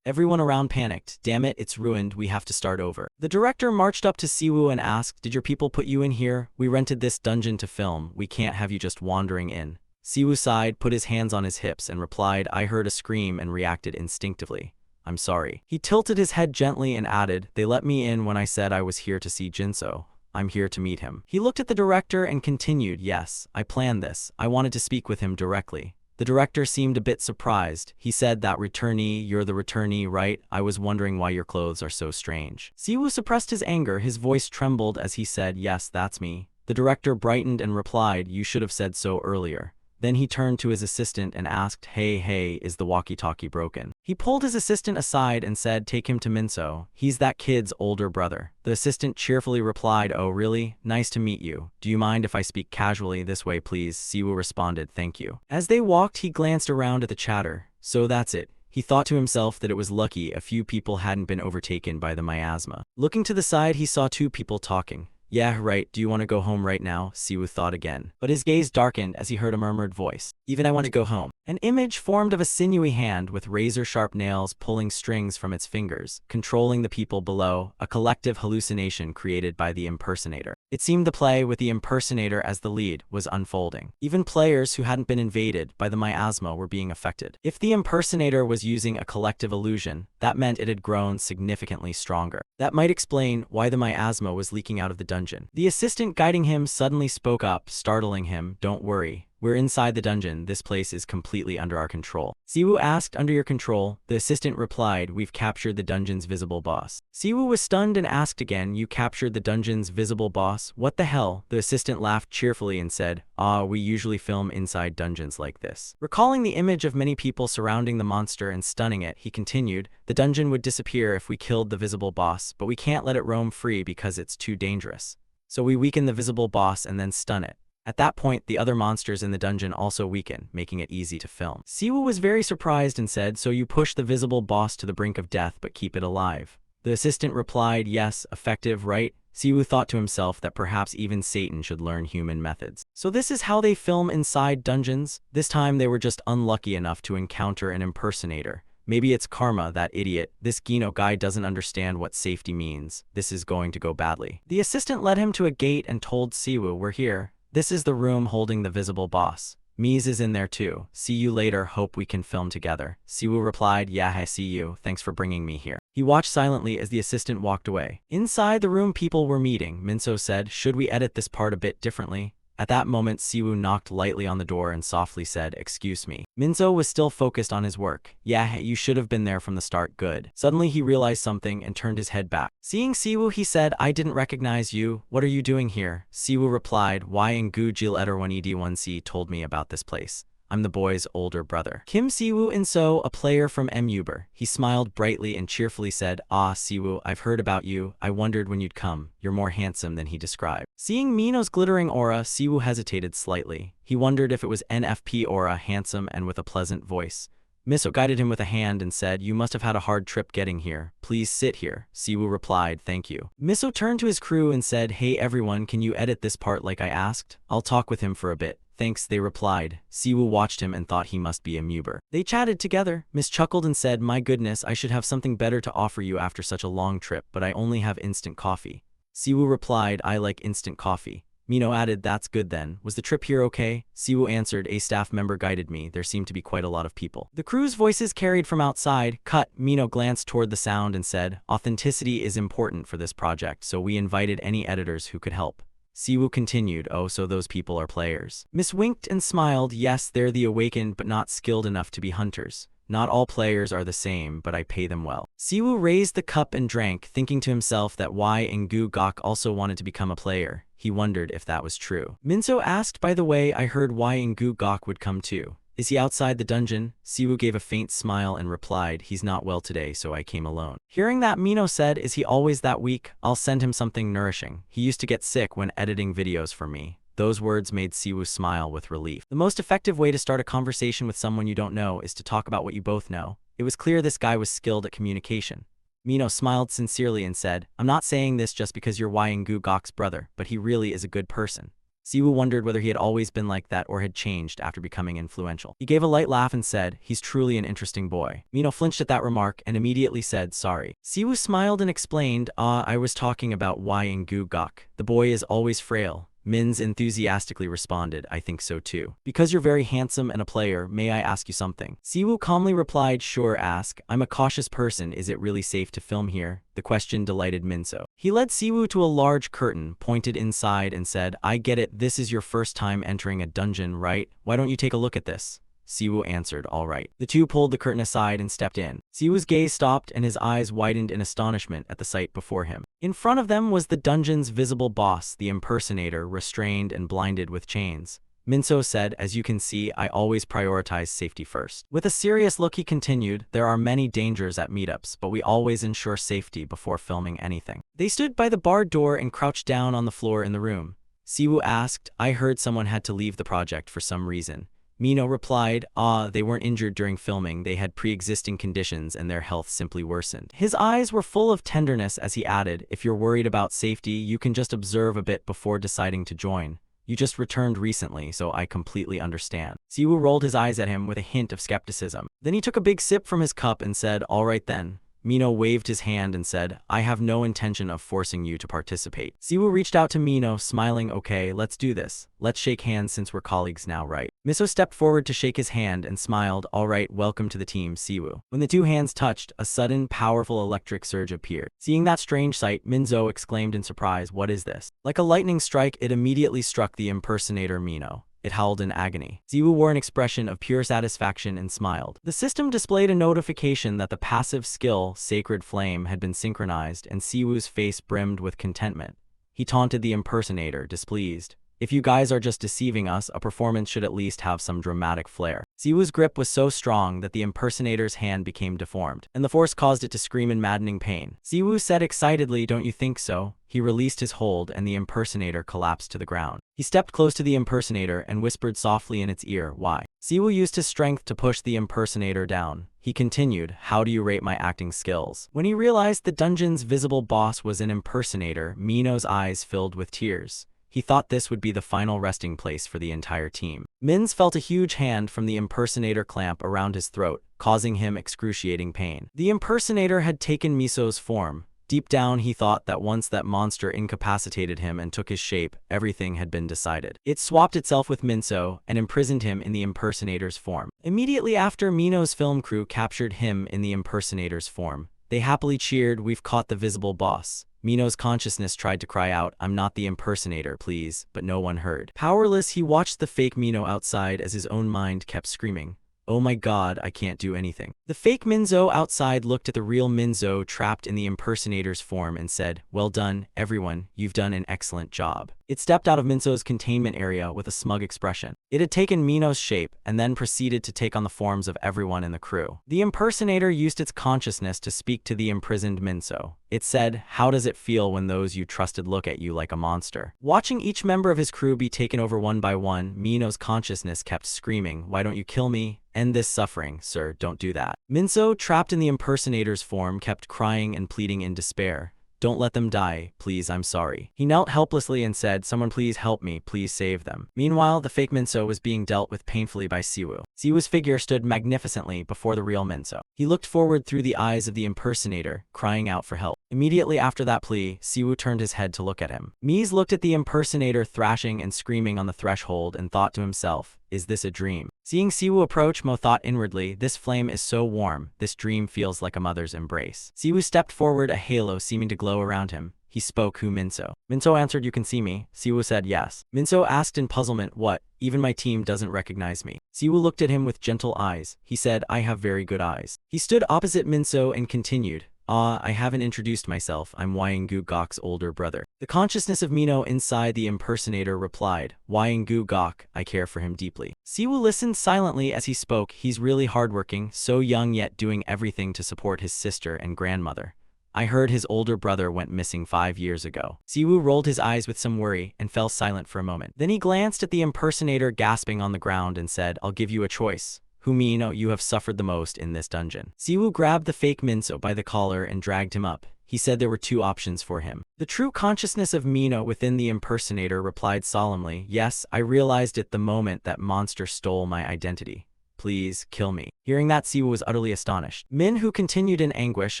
Speaker 1: Everyone around panicked. Damn it, it's ruined, we have to start over. The director marched up to Siwoo and asked, did your people put you in here? We rented this dungeon to film, we can't have you just wandering in. Siwoo sighed, put his hands on his hips, and replied, I heard a scream and reacted instinctively. I'm sorry. He tilted his head gently and added, they let me in when I said I was here to see Jinso. I'm here to meet him. He looked at the director and continued, yes, I planned this. I wanted to speak with him directly. The director seemed a bit surprised. He said, that returnee, you're the returnee, right? I was wondering why your clothes are so strange. Siwoo suppressed his anger. His voice trembled as he said, yes, that's me. The director brightened and replied, you should have said so earlier. Then he turned to his assistant and asked, hey, is the walkie-talkie broken? He pulled his assistant aside and said, take him to Minso. He's that kid's older brother. The assistant cheerfully replied, oh really? Nice to meet you. Do you mind if I speak casually this way, please? Siwoo responded, thank you. As they walked, he glanced around at the chatter. So that's it. He thought to himself that it was lucky a few people hadn't been overtaken by the miasma. Looking to the side, he saw two people talking. Yeah, right, do you want to go home right now? Siwoo thought again. But his gaze darkened as he heard a murmured voice. Even I want to go home. An image formed of a sinewy hand with razor-sharp nails pulling strings from its fingers, controlling the people below, a collective hallucination created by the impersonator. It seemed the play, with the impersonator as the lead, was unfolding. Even players who hadn't been invaded by the miasma were being affected. If the impersonator was using a collective illusion, that meant it had grown significantly stronger. That might explain why the miasma was leaking out of the dungeon. The assistant guiding him suddenly spoke up, startling him. Don't worry. We're inside the dungeon. This place is completely under our control. Siwoo asked, under your control? The assistant replied, we've captured the dungeon's visible boss. Siwoo was stunned and asked again, you captured the dungeon's visible boss? What the hell? The assistant laughed cheerfully and said, we usually film inside dungeons like this. Recalling the image of many people surrounding the monster and stunning it, he continued, the dungeon would disappear if we killed the visible boss, but we can't let it roam free because it's too dangerous. So we weaken the visible boss and then stun it. At that point, the other monsters in the dungeon also weaken, making it easy to film. Siwoo was very surprised and said, so you push the visible boss to the brink of death but keep it alive. The assistant replied, yes, effective, right? Siwoo thought to himself that perhaps even Satan should learn human methods. So this is how they film inside dungeons? This time they were just unlucky enough to encounter an impersonator. Maybe it's karma, that idiot. This Gino guy doesn't understand what safety means. This is going to go badly. The assistant led him to a gate and told Siwoo, we're here. This is the room holding the visible boss. Mies is in there too. See you later, hope we can film together. Siwoo replied, yeah, I see you. Thanks for bringing me here. He watched silently as the assistant walked away. Inside the room people were meeting. Minso said, should we edit this part a bit differently? At that moment, Siwoo knocked lightly on the door and softly said, excuse me. Minso was still focused on his work. Yeah, you should have been there from the start, good. Suddenly he realized something and turned his head back. Seeing Siwoo, he said, I didn't recognize you. What are you doing here? Siwoo replied, why Ngu Jil Eder 1ed1c told me about this place. I'm the boy's older brother. Kim Siwoo Inso, a player from MUber. He smiled brightly and cheerfully said, Siwoo, I've heard about you. I wondered when you'd come. You're more handsome than he described. Seeing Mino's glittering aura, Siwoo hesitated slightly. He wondered if it was NFP aura, handsome and with a pleasant voice. Miso guided him with a hand and said, you must have had a hard trip getting here. Please sit here. Siwoo replied, thank you. Miso turned to his crew and said, hey everyone, can you edit this part like I asked? I'll talk with him for a bit. Thanks, they replied. Siwoo watched him and thought he must be a muber. They chatted together. Miss chuckled and said, my goodness, I should have something better to offer you after such a long trip, but I only have instant coffee. Siwoo replied, I like instant coffee. Mino added, that's good then. Was the trip here okay? Siwoo answered, a staff member guided me. There seemed to be quite a lot of people. The crew's voices carried from outside. Cut. Mino glanced toward the sound and said, authenticity is important for this project, so we invited any editors who could help. Siwoo continued, so those people are players. Miss winked and smiled, yes, they're the awakened but not skilled enough to be hunters. Not all players are the same, but I pay them well. Siwoo raised the cup and drank, thinking to himself that Wai Ngu Gok also wanted to become a player. He wondered if that was true. Minso asked, by the way, I heard Wai Ngu Gok would come too. Is he outside the dungeon? Siwoo gave a faint smile and replied, he's not well today, so I came alone. Hearing that, Mino said, is he always that weak? I'll send him something nourishing. He used to get sick when editing videos for me. Those words made Siwoo smile with relief. The most effective way to start a conversation with someone you don't know is to talk about what you both know. It was clear this guy was skilled at communication. Mino smiled sincerely and said, I'm not saying this just because you're Wai Ngu Gok's brother, but he really is a good person. Siwoo wondered whether he had always been like that or had changed after becoming influential. He gave a light laugh and said, he's truly an interesting boy. Mino flinched at that remark and immediately said, sorry. Siwoo smiled and explained, I was talking about Wai Ngu Gok. The boy is always frail. Mins enthusiastically responded, I think so too. Because you're very handsome and a player, may I ask you something? Siwoo calmly replied, sure, ask. I'm a cautious person, is it really safe to film here? The question delighted Minso. He led Siwoo to a large curtain, pointed inside and said, I get it, this is your first time entering a dungeon, right? Why don't you take a look at this? Siwoo answered, all right. The two pulled the curtain aside and stepped in. Siwoo's gaze stopped and his eyes widened in astonishment at the sight before him. In front of them was the dungeon's visible boss, the impersonator, restrained and blinded with chains. Minso said, as you can see, I always prioritize safety first. With a serious look he continued, there are many dangers at meetups, but we always ensure safety before filming anything. They stood by the barred door and crouched down on the floor in the room. Siwoo asked, I heard someone had to leave the project for some reason. Mino replied, they weren't injured during filming, they had pre-existing conditions and their health simply worsened. His eyes were full of tenderness as he added, if you're worried about safety, you can just observe a bit before deciding to join. You just returned recently, so I completely understand. Siwoo rolled his eyes at him with a hint of skepticism. Then he took a big sip from his cup and said, all right then. Mino waved his hand and said, I have no intention of forcing you to participate. Siwoo reached out to Mino, smiling, okay, let's do this. Let's shake hands since we're colleagues now, right? Miso stepped forward to shake his hand and smiled, all right, welcome to the team, Siwoo. When the two hands touched, a sudden, powerful electric surge appeared. Seeing that strange sight, Minzo exclaimed in surprise, what is this? Like a lightning strike, it immediately struck the impersonator Mino. It howled in agony. Siwoo wore an expression of pure satisfaction and smiled. The system displayed a notification that the passive skill, Sacred Flame, had been synchronized, and Siwoo's face brimmed with contentment. He taunted the impersonator, displeased. If you guys are just deceiving us, a performance should at least have some dramatic flair. Siwoo's grip was so strong that the impersonator's hand became deformed, and the force caused it to scream in maddening pain. Siwoo said excitedly, don't you think so? He released his hold and the impersonator collapsed to the ground. He stepped close to the impersonator and whispered softly in its ear, why? Siwoo used his strength to push the impersonator down. He continued, how do you rate my acting skills? When he realized the dungeon's visible boss was an impersonator, Mino's eyes filled with tears. He thought this would be the final resting place for the entire team. Mins felt a huge hand from the impersonator clamp around his throat, causing him excruciating pain. The impersonator had taken Miso's form. Deep down, he thought that once that monster incapacitated him and took his shape, everything had been decided. It swapped itself with Minso and imprisoned him in the impersonator's form. Immediately after, Mino's film crew captured him in the impersonator's form. They happily cheered, we've caught the visible boss. Mino's consciousness tried to cry out, I'm not the impersonator, please, but no one heard. Powerless, he watched the fake Mino outside as his own mind kept screaming, oh my god, I can't do anything. The fake Minzo outside looked at the real Minzo trapped in the impersonator's form and said, well done, everyone, you've done an excellent job. It stepped out of Minzo's containment area with a smug expression. It had taken Mino's shape and then proceeded to take on the forms of everyone in the crew. The impersonator used its consciousness to speak to the imprisoned Minzo. It said, how does it feel when those you trusted look at you like a monster? Watching each member of his crew be taken over one by one, Mino's consciousness kept screaming, why don't you kill me? End this suffering, sir, don't do that. Minzo, trapped in the impersonator's form, kept crying and pleading in despair. Don't let them die, please, I'm sorry. He knelt helplessly and said, someone please help me, please save them. Meanwhile, the fake Minso was being dealt with painfully by Siwoo. Siwoo's figure stood magnificently before the real Minso. He looked forward through the eyes of the impersonator, crying out for help. Immediately after that plea, Siwoo turned his head to look at him. Mies looked at the impersonator thrashing and screaming on the threshold and thought to himself, is this a dream? Seeing Siwoo approach, Mo thought inwardly, this flame is so warm, this dream feels like a mother's embrace. Siwoo stepped forward, a halo seeming to glow around him. He spoke, who Minso? Minso answered, you can see me. Siwoo said yes. Minso asked in puzzlement, what? Even my team doesn't recognize me. Siwoo looked at him with gentle eyes. He said, I have very good eyes. He stood opposite Minso and continued, I haven't introduced myself, I'm Wyangu Gok's older brother. The consciousness of Mino inside the impersonator replied, Wyangu Gok, I care for him deeply. Siwoo listened silently as he spoke, he's really hardworking, so young yet doing everything to support his sister and grandmother. I heard his older brother went missing 5 years ago. Siwoo rolled his eyes with some worry and fell silent for a moment. Then he glanced at the impersonator gasping on the ground and said, I'll give you a choice. Who Mino, you have suffered the most in this dungeon. Siwoo grabbed the fake Minso by the collar and dragged him up. He said there were 2 options for him. The true consciousness of Mino within the impersonator replied solemnly, yes, I realized it the moment that monster stole my identity. Please, kill me. Hearing that, Siwoo was utterly astonished. Min, who continued in anguish,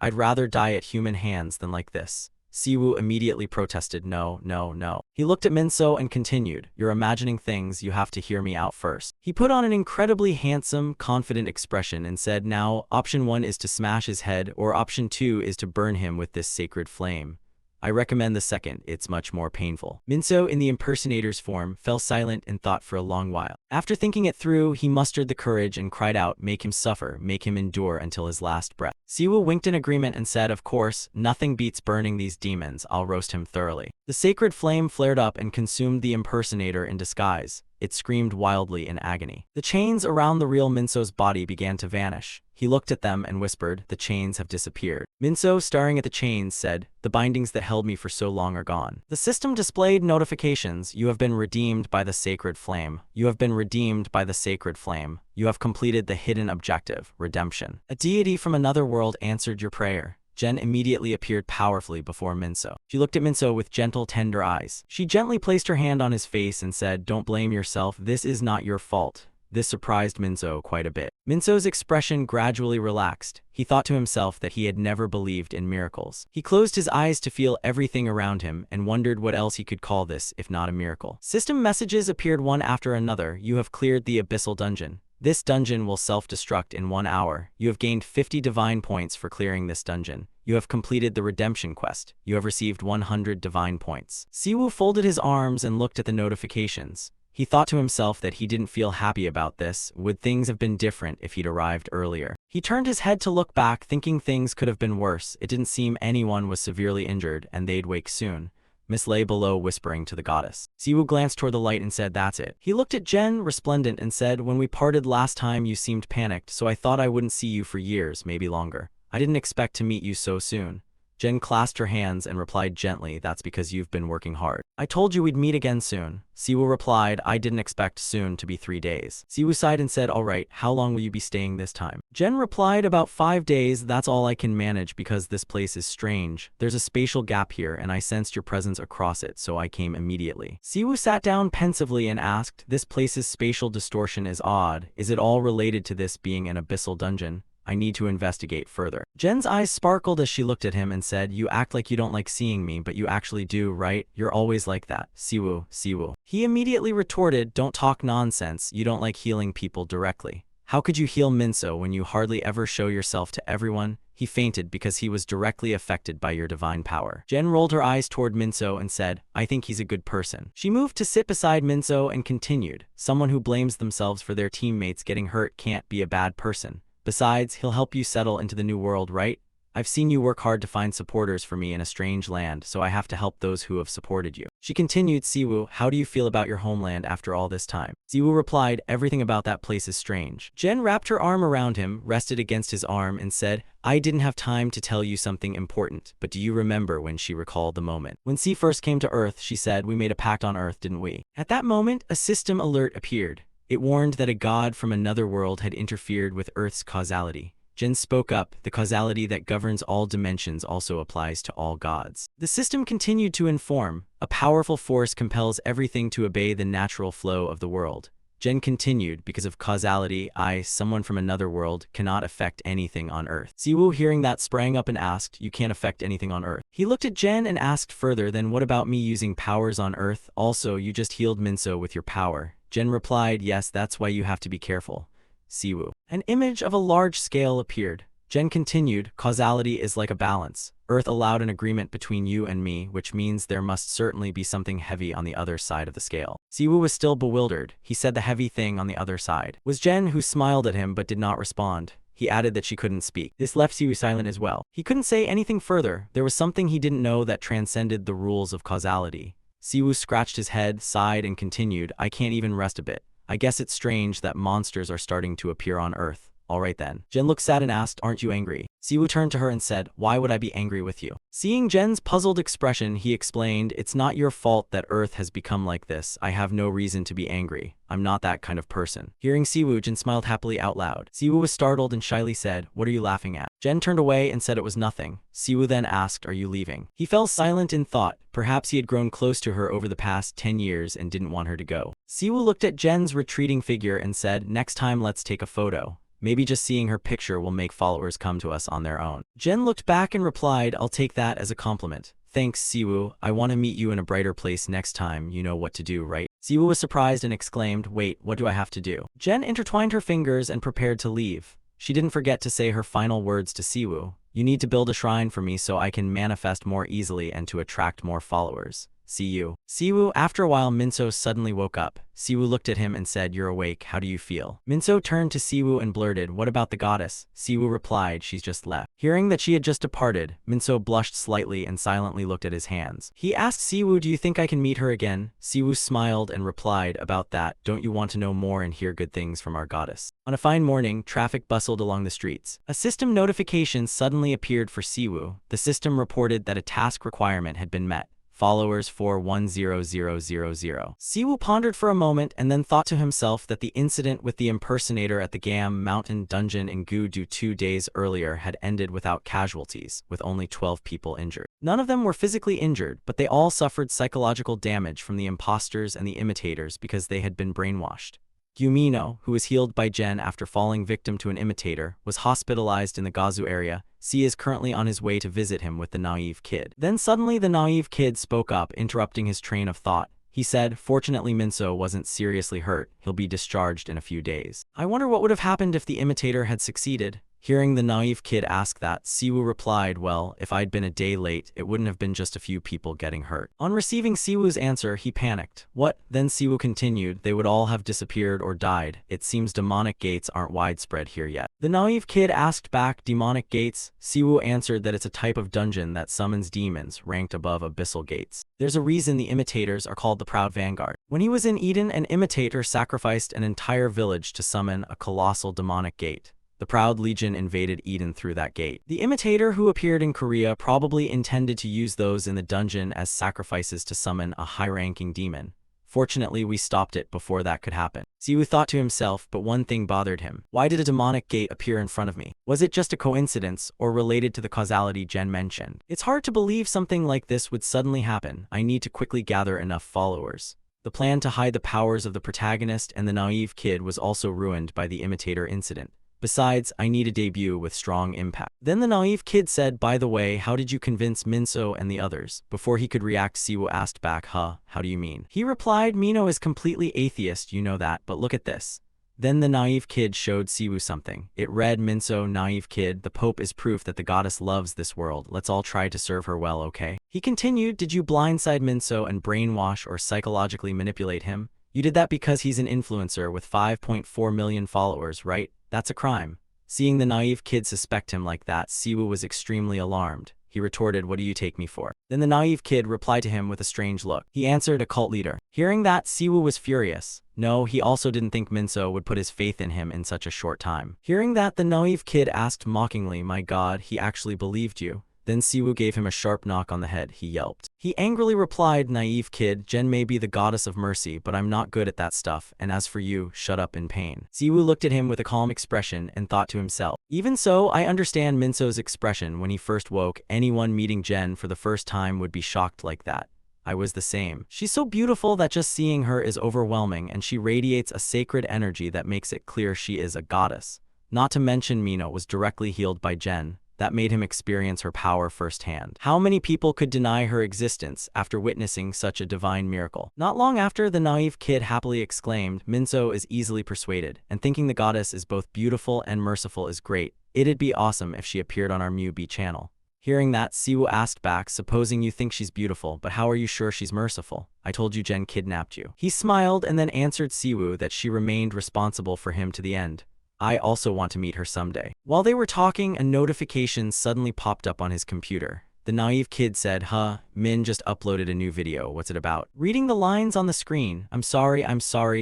Speaker 1: I'd rather die at human hands than like this. Siwoo immediately protested, no, no, no. He looked at Minso and continued, you're imagining things, you have to hear me out first. He put on an incredibly handsome, confident expression and said, now, option 1 is to smash his head, or option 2 is to burn him with this sacred flame. I recommend the second, it's much more painful. Minso, in the impersonator's form, fell silent and thought for a long while. After thinking it through, he mustered the courage and cried out, make him suffer, make him endure until his last breath. Siwoo winked in agreement and said, of course, nothing beats burning these demons, I'll roast him thoroughly. The sacred flame flared up and consumed the impersonator in disguise. It screamed wildly in agony. The chains around the real Minso's body began to vanish. He looked at them and whispered, "The chains have disappeared." Minso, staring at the chains, said, "The bindings that held me for so long are gone." The system displayed notifications. "You have been redeemed by the sacred flame. You have been redeemed by the sacred flame. You have completed the hidden objective, redemption. A deity from another world answered your prayer." Jen immediately appeared powerfully before Minso. She looked at Minso with gentle, tender eyes. She gently placed her hand on his face and said, "Don't blame yourself. This is not your fault." This surprised Minso quite a bit. Minso's expression gradually relaxed. He thought to himself that he had never believed in miracles. He closed his eyes to feel everything around him and wondered what else he could call this if not a miracle. System messages appeared one after another. "You have cleared the abyssal dungeon. This dungeon will self-destruct in 1 hour. You have gained 50 divine points for clearing this dungeon. You have completed the redemption quest. You have received 100 divine points." Siwoo folded his arms and looked at the notifications. He thought to himself that he didn't feel happy about this. Would things have been different if he'd arrived earlier? He turned his head to look back, thinking things could have been worse. It didn't seem anyone was severely injured, and they'd wake soon. Miss lay below, whispering to the goddess. Siwoo glanced toward the light and said, "That's it." He looked at Jen, resplendent, and said, "When we parted last time you seemed panicked, so I thought I wouldn't see you for years, maybe longer. I didn't expect to meet you so soon." Jen clasped her hands and replied gently, "That's because you've been working hard. I told you we'd meet again soon." Siwoo replied, "I didn't expect soon to be 3 days." Siwoo sighed and said, "All right, how long will you be staying this time?" Jen replied, "About 5 days. That's all I can manage because this place is strange. There's a spatial gap here and I sensed your presence across it, so I came immediately." Siwoo sat down pensively and asked, "This place's spatial distortion is odd. Is it all related to this being an abyssal dungeon? I need to investigate further." Jen's eyes sparkled as she looked at him and said, "You act like you don't like seeing me, but you actually do, right? You're always like that. Siwoo, Siwoo." He immediately retorted, "Don't talk nonsense. You don't like healing people directly. How could you heal Minso when you hardly ever show yourself to everyone?" He fainted because he was directly affected by your divine power. Jen rolled her eyes toward Minso and said, "I think he's a good person." She moved to sit beside Minso and continued, "Someone who blames themselves for their teammates getting hurt can't be a bad person. Besides, he'll help you settle into the new world, right? I've seen you work hard to find supporters for me in a strange land, so I have to help those who have supported you." She continued, "Siwoo, how do you feel about your homeland after all this time?" Siwoo replied, "Everything about that place is strange." Jen wrapped her arm around him, rested against his arm, and said, "I didn't have time to tell you something important, but do you remember when?" She recalled the moment. "When C first came to Earth," she said, "we made a pact on Earth, didn't we?" At that moment, a system alert appeared. It warned that a god from another world had interfered with Earth's causality. Jen spoke up, "The causality that governs all dimensions also applies to all gods." The system continued to inform, "A powerful force compels everything to obey the natural flow of the world." Jen continued, "Because of causality, I, someone from another world, cannot affect anything on Earth." Siwoo, hearing that, sprang up and asked, "You can't affect anything on Earth?" He looked at Jen and asked further, "Then what about me using powers on Earth? Also, you just healed Minso with your power." Jen replied, "Yes, that's why you have to be careful." Siwoo. An image of a large scale appeared. Jen continued, "Causality is like a balance. Earth allowed an agreement between you and me, which means there must certainly be something heavy on the other side of the scale." Siwoo was still bewildered. He said the heavy thing on the other side was Jen, who smiled at him but did not respond. He added that she couldn't speak. This left Siwoo silent as well. He couldn't say anything further. There was something he didn't know that transcended the rules of causality. Siwoo scratched his head, sighed, and continued, "I can't even rest a bit. I guess it's strange that monsters are starting to appear on Earth. All right then." Jen looked sad and asked, "Aren't you angry?" Siwoo turned to her and said, "Why would I be angry with you?" Seeing Jen's puzzled expression, he explained, "It's not your fault that Earth has become like this. I have no reason to be angry. I'm not that kind of person." Hearing Siwoo, Jen smiled happily out loud. Siwoo was startled and shyly said, "What are you laughing at?" Jen turned away and said it was nothing. Siwoo then asked, "Are you leaving?" He fell silent in thought. Perhaps he had grown close to her over the past 10 years and didn't want her to go. Siwoo looked at Jen's retreating figure and said, "Next time let's take a photo. Maybe just seeing her picture will make followers come to us on their own." Jen looked back and replied, "I'll take that as a compliment. Thanks, Siwoo. I want to meet you in a brighter place next time. You know what to do, right?" Siwoo was surprised and exclaimed, "Wait, what do I have to do?" Jen intertwined her fingers and prepared to leave. She didn't forget to say her final words to Siwoo. "You need to build a shrine for me so I can manifest more easily and to attract more followers. See you. Siwoo. After a while, Minso suddenly woke up. Siwoo looked at him and said, "You're awake, how do you feel?" Minso turned to Siwoo and blurted, "What about the goddess?" Siwoo replied, "She's just left." Hearing that she had just departed, Minso blushed slightly and silently looked at his hands. He asked Siwoo, "Do you think I can meet her again?" Siwoo smiled and replied, "About that, don't you want to know more and hear good things from our goddess?" On a fine morning, traffic bustled along the streets. A system notification suddenly appeared for Siwoo. The system reported that a task requirement had been met. Followers 410000. Siwoo pondered for a moment and then thought to himself that the incident with the impersonator at the Gam Mountain dungeon in Gudu 2 days earlier had ended without casualties, with only 12 people injured. None of them were physically injured, but they all suffered psychological damage from the imposters and the imitators because they had been brainwashed. Yumino, who was healed by Jen after falling victim to an imitator, was hospitalized in the Gazu area. C is currently on his way to visit him with the naive kid. Then suddenly the naive kid spoke up, interrupting his train of thought. He said, "Fortunately Minso wasn't seriously hurt. He'll be discharged in a few days." I wonder what would have happened if the imitator had succeeded. Hearing the naive kid ask that, Siwoo replied, "Well, if I'd been a day late, it wouldn't have been just a few people getting hurt." On receiving Siwoo's answer, he panicked. What? Then Siwoo continued, "They would all have disappeared or died. It seems demonic gates aren't widespread here yet." The naive kid asked back, "Demonic gates?" Siwoo answered that it's a type of dungeon that summons demons ranked above abyssal gates. There's a reason the imitators are called the Proud Vanguard. When he was in Eden, an imitator sacrificed an entire village to summon a colossal demonic gate. The Proud Legion invaded Eden through that gate. The imitator who appeared in Korea probably intended to use those in the dungeon as sacrifices to summon a high-ranking demon. Fortunately, we stopped it before that could happen. Siwoo thought to himself, but one thing bothered him. Why did a demonic gate appear in front of me? Was it just a coincidence, or related to the causality Jen mentioned? It's hard to believe something like this would suddenly happen. I need to quickly gather enough followers. The plan to hide the powers of the protagonist and the naive kid was also ruined by the imitator incident. Besides, I need a debut with strong impact. Then the naive kid said, "By the way, how did you convince Minso and the others?" Before he could react, Siwoo asked back, "Huh, how do you mean?" He replied, "Mino is completely atheist, you know that, but look at this." Then the naive kid showed Siwoo something. It read, "Minso, naive kid, the Pope is proof that the goddess loves this world. Let's all try to serve her well, okay?" He continued, "Did you blindside Minso and brainwash or psychologically manipulate him? You did that because he's an influencer with 5.4 million followers, right? That's a crime." Seeing the naive kid suspect him like that, Siwoo was extremely alarmed. He retorted, "What do you take me for?" Then the naive kid replied to him with a strange look. He answered, "A cult leader." Hearing that, Siwoo was furious. No, he also didn't think Minso would put his faith in him in such a short time. Hearing that, the naive kid asked mockingly, "My god, he actually believed you." Then Siwoo gave him a sharp knock on the head. He yelped. He angrily replied, "Naive kid, Jen may be the goddess of mercy, but I'm not good at that stuff, and as for you, shut up in pain." Siwoo looked at him with a calm expression and thought to himself, "Even so, I understand Minso's expression when he first woke. Anyone meeting Jen for the first time would be shocked like that. I was the same. She's so beautiful that just seeing her is overwhelming, and she radiates a sacred energy that makes it clear she is a goddess. Not to mention Mino was directly healed by Jen. That made him experience her power firsthand. How many people could deny her existence after witnessing such a divine miracle?" Not long after, the naive kid happily exclaimed, "Minso is easily persuaded, and thinking the goddess is both beautiful and merciful is great. It'd be awesome if she appeared on our MewB channel." Hearing that, Siwoo asked back, "Supposing you think she's beautiful, but how are you sure she's merciful? I told you Jen kidnapped you." He smiled and then answered Siwoo that she remained responsible for him to the end. "I also want to meet her someday." While they were talking, a notification suddenly popped up on his computer. The naive kid said, Min just uploaded a new video. What's it about?" Reading the lines on the screen, I'm sorry,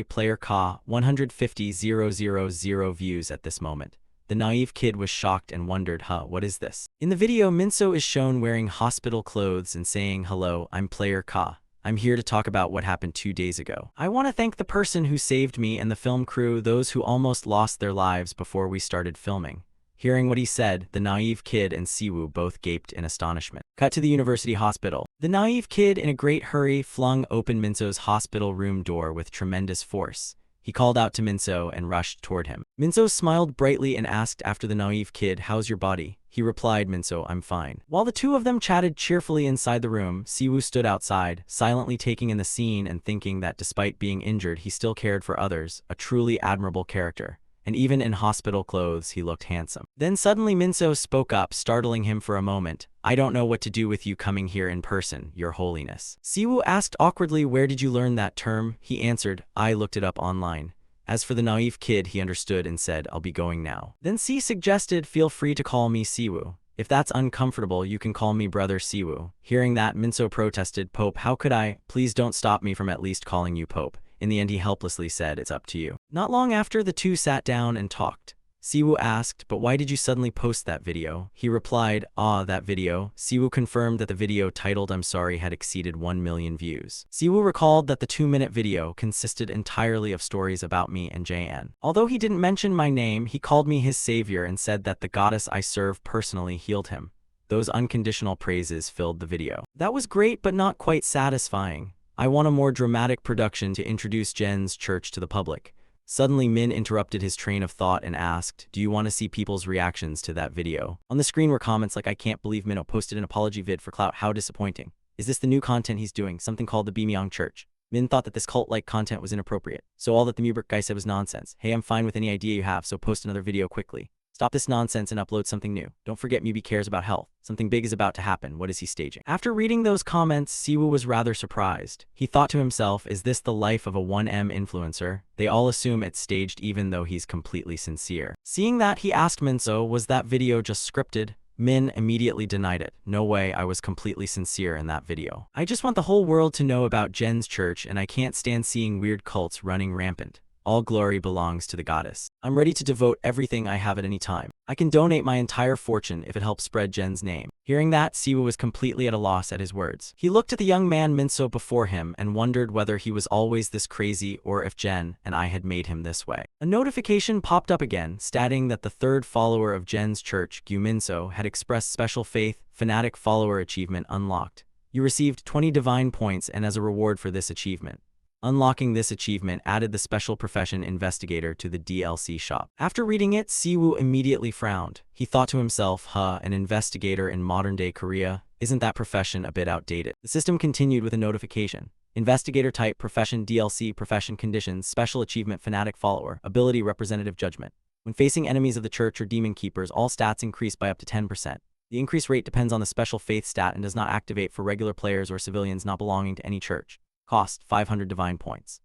Speaker 1: player Ka, 150,000 views at this moment. The naive kid was shocked and wondered, what is this?" In the video, Minso is shown wearing hospital clothes and saying, "Hello, I'm player Ka. I'm here to talk about what happened 2 days ago. I want to thank the person who saved me and the film crew, those who almost lost their lives before we started filming." Hearing what he said, the naive kid and Siwoo both gaped in astonishment. Cut to the university hospital. The naive kid, in a great hurry, flung open Minso's hospital room door with tremendous force. He called out to Minso and rushed toward him. Minso smiled brightly and asked after the naive kid, "How's your body?" He replied, "Minso, I'm fine." While the two of them chatted cheerfully inside the room, Siwoo stood outside, silently taking in the scene and thinking that despite being injured, he still cared for others, a truly admirable character. and even in hospital clothes he looked handsome. Then suddenly Minso spoke up, startling him for a moment. I don't know what to do with you coming here in person, Your Holiness. Siwoo asked awkwardly, where did you learn that term? He answered, I looked it up online. As for the naive kid, he understood and said, I'll be going now. Then Si suggested, feel free to call me Siwoo. If that's uncomfortable, you can call me Brother Siwoo. Hearing that, Minso protested, Pope, how could I? Please don't stop me from at least calling you Pope. In the end, he helplessly said, it's up to you. Not long after, the two sat down and talked. Siwoo asked, but why did you suddenly post that video? He replied, that video. Siwoo confirmed that the video titled I'm Sorry had exceeded 1 million views. Siwoo recalled that the 2-minute video consisted entirely of stories about me and JN. Although he didn't mention my name, he called me his savior and said that the goddess I serve personally healed him. Those unconditional praises filled the video. That was great, but not quite satisfying. I want a more dramatic production to introduce Jen's church to the public. Suddenly, Min interrupted his train of thought and asked, do you want to see people's reactions to that video? On the screen were comments like, I can't believe Minho posted an apology vid for clout, how disappointing. Is this the new content he's doing, something called the Bimyang Church? Min thought that this cult-like content was inappropriate, so all that the Mubrik guy said was nonsense. Hey, I'm fine with any idea you have, so post another video quickly. Stop this nonsense and upload something new. Don't forget Mubi cares about health. Something big is about to happen. What is he staging? After reading those comments, Siwoo was rather surprised. He thought to himself, is this the life of a 1M influencer? They all assume it's staged even though he's completely sincere. Seeing that, he asked Minso, was that video just scripted? Min immediately denied it. No way, I was completely sincere in that video. I just want the whole world to know about Jen's church, and I can't stand seeing weird cults running rampant. All glory belongs to the goddess. I'm ready to devote everything I have at any time. I can donate my entire fortune if it helps spread Jen's name. Hearing that, Siwoo was completely at a loss at his words. He looked at the young man Minso before him and wondered whether he was always this crazy or if Jen and I had made him this way. A notification popped up again, stating that the third follower of Jen's church, Gyu Minso, had expressed special faith, fanatic follower achievement unlocked. You received 20 divine points and as a reward for this achievement. Unlocking this achievement added the special profession investigator to the DLC shop. After reading it, Siwoo immediately frowned. He thought to himself, an investigator in modern-day Korea? Isn't that profession a bit outdated? The system continued with a notification. Investigator type, profession DLC, profession conditions, special achievement, fanatic follower, ability, representative judgment. When facing enemies of the church or demon keepers, all stats increase by up to 10%. The increase rate depends on the special faith stat and does not activate for regular players or civilians not belonging to any church. Cost 500 divine points.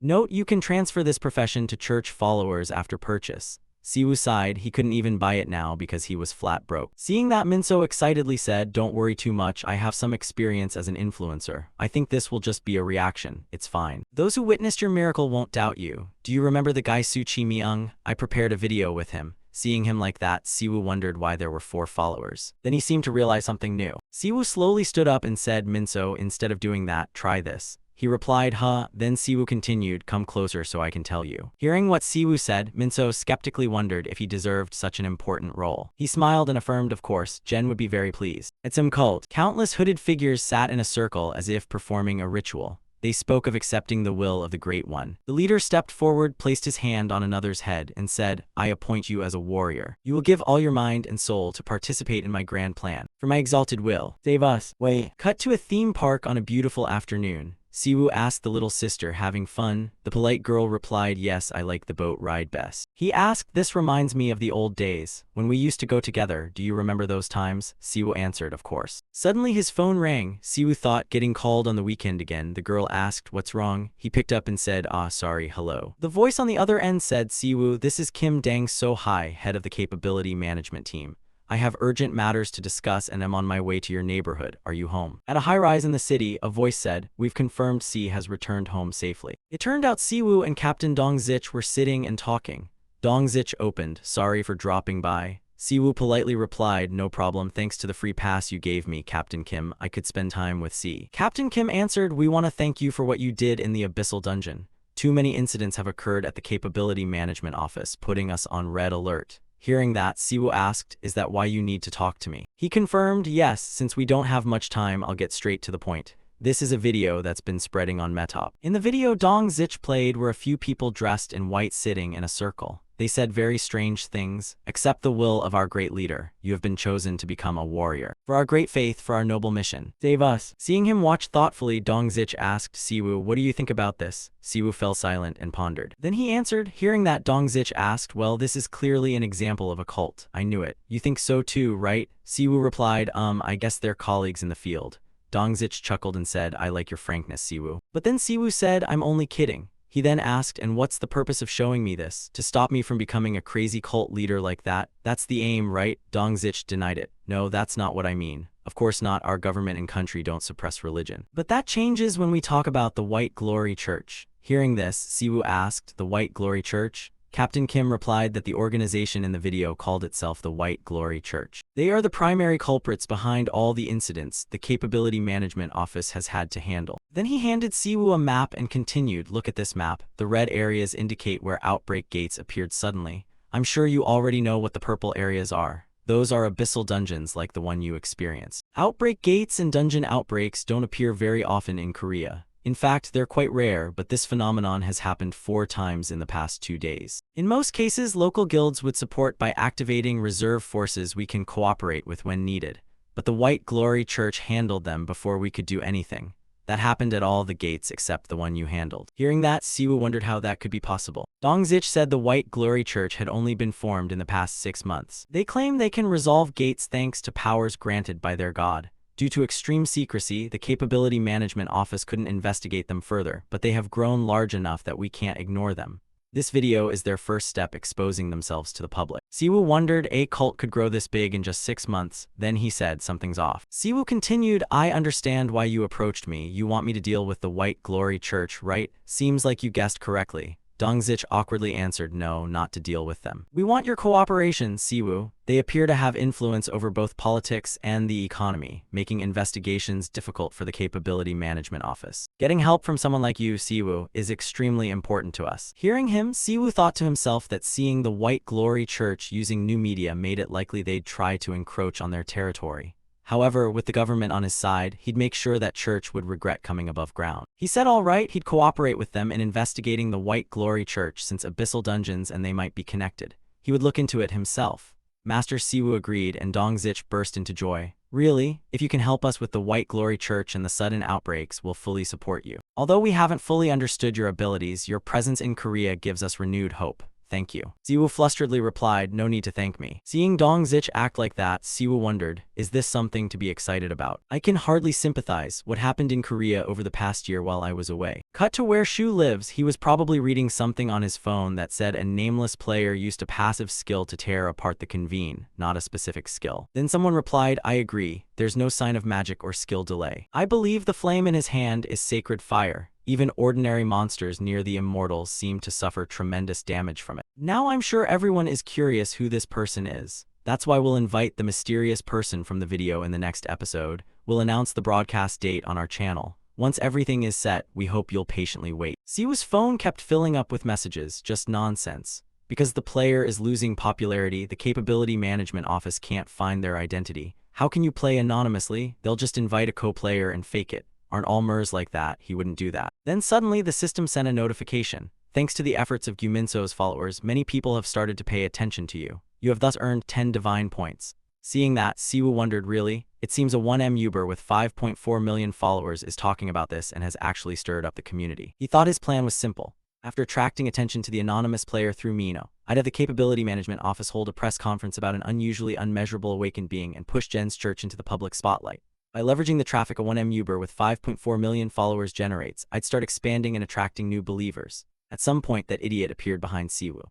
Speaker 1: Note, you can transfer this profession to church followers after purchase. Siwoo sighed, he couldn't even buy it now because he was flat broke. Seeing that, Minso excitedly said, don't worry too much, I have some experience as an influencer. I think this will just be a reaction, it's fine. Those who witnessed your miracle won't doubt you. Do you remember the guy Suchi Myung? I prepared a video with him. Seeing him like that, Siwoo wondered why there were 4 followers. Then he seemed to realize something new. Siwoo slowly stood up and said, Minso, instead of doing that, try this. He replied, Then Siwoo continued, come closer so I can tell you. Hearing what Siwoo said, Minso skeptically wondered if he deserved such an important role. He smiled and affirmed, of course, Jen would be very pleased. At some cult, countless hooded figures sat in a circle as if performing a ritual. They spoke of accepting the will of the Great One. The leader stepped forward, placed his hand on another's head, and said, I appoint you as a warrior. You will give all your mind and soul to participate in my grand plan. For my exalted will, save us. Wait. Cut to a theme park on a beautiful afternoon. Siwoo asked the little sister, having fun? The polite girl replied, yes, I like the boat ride best. He asked, this reminds me of the old days, when we used to go together, do you remember those times? Siwoo answered, of course. Suddenly his phone rang. Siwoo thought, getting called on the weekend again. The girl asked, what's wrong? He picked up and said, sorry, hello. The voice on the other end said, Siwoo, this is Kim Dang-So-Hai, head of the capability management team. I have urgent matters to discuss and am on my way to your neighborhood. Are you home? At a high-rise in the city, a voice said, we've confirmed C has returned home safely. It turned out Siwoo and Captain Dong-Zich were sitting and talking. Dong-Zich opened, sorry for dropping by. Siwoo politely replied, no problem, thanks to the free pass you gave me, Captain Kim, I could spend time with C. Captain Kim answered, we want to thank you for what you did in the Abyssal Dungeon. Too many incidents have occurred at the Capability Management Office, putting us on red alert. Hearing that, Siwoo asked, is that why you need to talk to me? He confirmed, yes, since we don't have much time, I'll get straight to the point. This is a video that's been spreading on Metop. In the video Dong-Zich played were a few people dressed in white sitting in a circle. They said very strange things. Accept the will of our great leader. You have been chosen to become a warrior. For our great faith, for our noble mission. Save us. Seeing him watch thoughtfully, Dongzich asked Siwoo, what do you think about this? Siwoo fell silent and pondered. Then he answered. Hearing that, Dongzich asked, well, this is clearly an example of a cult. I knew it. You think so too, right? Siwoo replied, I guess they're colleagues in the field. Dongzich chuckled and said, I like your frankness, Siwoo. But then Siwoo said, I'm only kidding. He then asked, and what's the purpose of showing me this? To stop me from becoming a crazy cult leader like that? That's the aim, right? Dongzich denied it. No, that's not what I mean. Of course not, our government and country don't suppress religion. But that changes when we talk about the White Glory Church. Hearing this, Siwoo asked, the White Glory Church? Captain Kim replied that the organization in the video called itself the White Glory Church. They are the primary culprits behind all the incidents the Capability Management Office has had to handle. Then he handed Siwoo a map and continued, look at this map. The red areas indicate where outbreak gates appeared suddenly. I'm sure you already know what the purple areas are. Those are abyssal dungeons like the one you experienced. Outbreak gates and dungeon outbreaks don't appear very often in Korea. In fact, they're quite rare, but this phenomenon has happened 4 times in the past 2 days. In most cases, local guilds would support by activating reserve forces we can cooperate with when needed. But the White Glory Church handled them before we could do anything. That happened at all the gates except the one you handled. Hearing that, Siwoo wondered how that could be possible. Dongzich said the White Glory Church had only been formed in the past 6 months. They claim they can resolve gates thanks to powers granted by their god. Due to extreme secrecy, the Capability Management Office couldn't investigate them further, but they have grown large enough that we can't ignore them. This video is their first step exposing themselves to the public. Siwoo wondered a cult could grow this big in just 6 months, then he said something's off. Siwoo continued, I understand why you approached me. You want me to deal with the White Glory Church, right? Seems like you guessed correctly. Dongzich awkwardly answered, no, not to deal with them. We want your cooperation, Siwoo. They appear to have influence over both politics and the economy, making investigations difficult for the Capability Management Office. Getting help from someone like you, Siwoo, is extremely important to us. Hearing him, Siwoo thought to himself that seeing the White Glory Church using new media made it likely they'd try to encroach on their territory. However, with the government on his side, he'd make sure that church would regret coming above ground. He said all right, he'd cooperate with them in investigating the White Glory Church since abyssal dungeons and they might be connected. He would look into it himself. Master Siwoo agreed and Dongzich burst into joy. Really? If you can help us with the White Glory Church and the sudden outbreaks, we'll fully support you. Although we haven't fully understood your abilities, your presence in Korea gives us renewed hope. Thank you. Siwoo flusteredly replied, no need to thank me. Seeing Dongzich act like that, Siwoo wondered, is this something to be excited about? I can hardly sympathize what happened in Korea over the past year while I was away. Cut to where Shu lives. He was probably reading something on his phone that said a nameless player used a passive skill to tear apart the convene, not a specific skill. Then someone replied, I agree. There's no sign of magic or skill delay. I believe the flame in his hand is sacred fire. Even ordinary monsters near the immortals seem to suffer tremendous damage from it. Now I'm sure everyone is curious who this person is. That's why we'll invite the mysterious person from the video in the next episode. We'll announce the broadcast date on our channel. Once everything is set, we hope you'll patiently wait. Siwoo's phone kept filling up with messages, just nonsense. Because the player is losing popularity, the Capability Management Office can't find their identity. How can you play anonymously? They'll just invite a co-player and fake it. Aren't all MERS like that? He wouldn't do that. Then suddenly the system sent a notification. Thanks to the efforts of Guminso's followers, many people have started to pay attention to you. You have thus earned 10 divine points. Seeing that, Siwoo wondered, really? It seems a 1M Uber with 5.4 million followers is talking about this and has actually stirred up the community. He thought his plan was simple. After attracting attention to the anonymous player through Mino, I'd have the Capability Management Office hold a press conference about an unusually unmeasurable awakened being and push Jen's church into the public spotlight. By leveraging the traffic a 1M Uber with 5.4 million followers generates, I'd start expanding and attracting new believers. At some point, that idiot appeared behind Siwoo.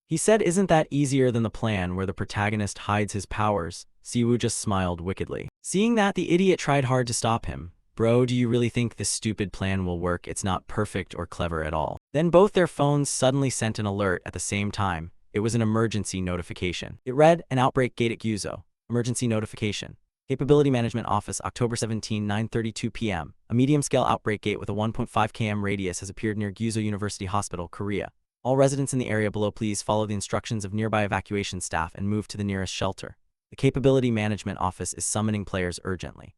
Speaker 1: He said, isn't that easier than the plan where the protagonist hides his powers? Siwoo just smiled wickedly. Seeing that, the idiot tried hard to stop him. Bro, do you really think this stupid plan will work? It's not perfect or clever at all. Then both their phones suddenly sent an alert at the same time. It was an emergency notification. It read, an outbreak gate at Guzo. Emergency notification. Capability Management Office, October 17, 9:32 p.m. A medium-scale outbreak gate with a 1.5 km radius has appeared near Guzo University Hospital, Korea. All residents in the area below please follow the instructions of nearby evacuation staff and move to the nearest shelter. The Capability Management Office is summoning players urgently.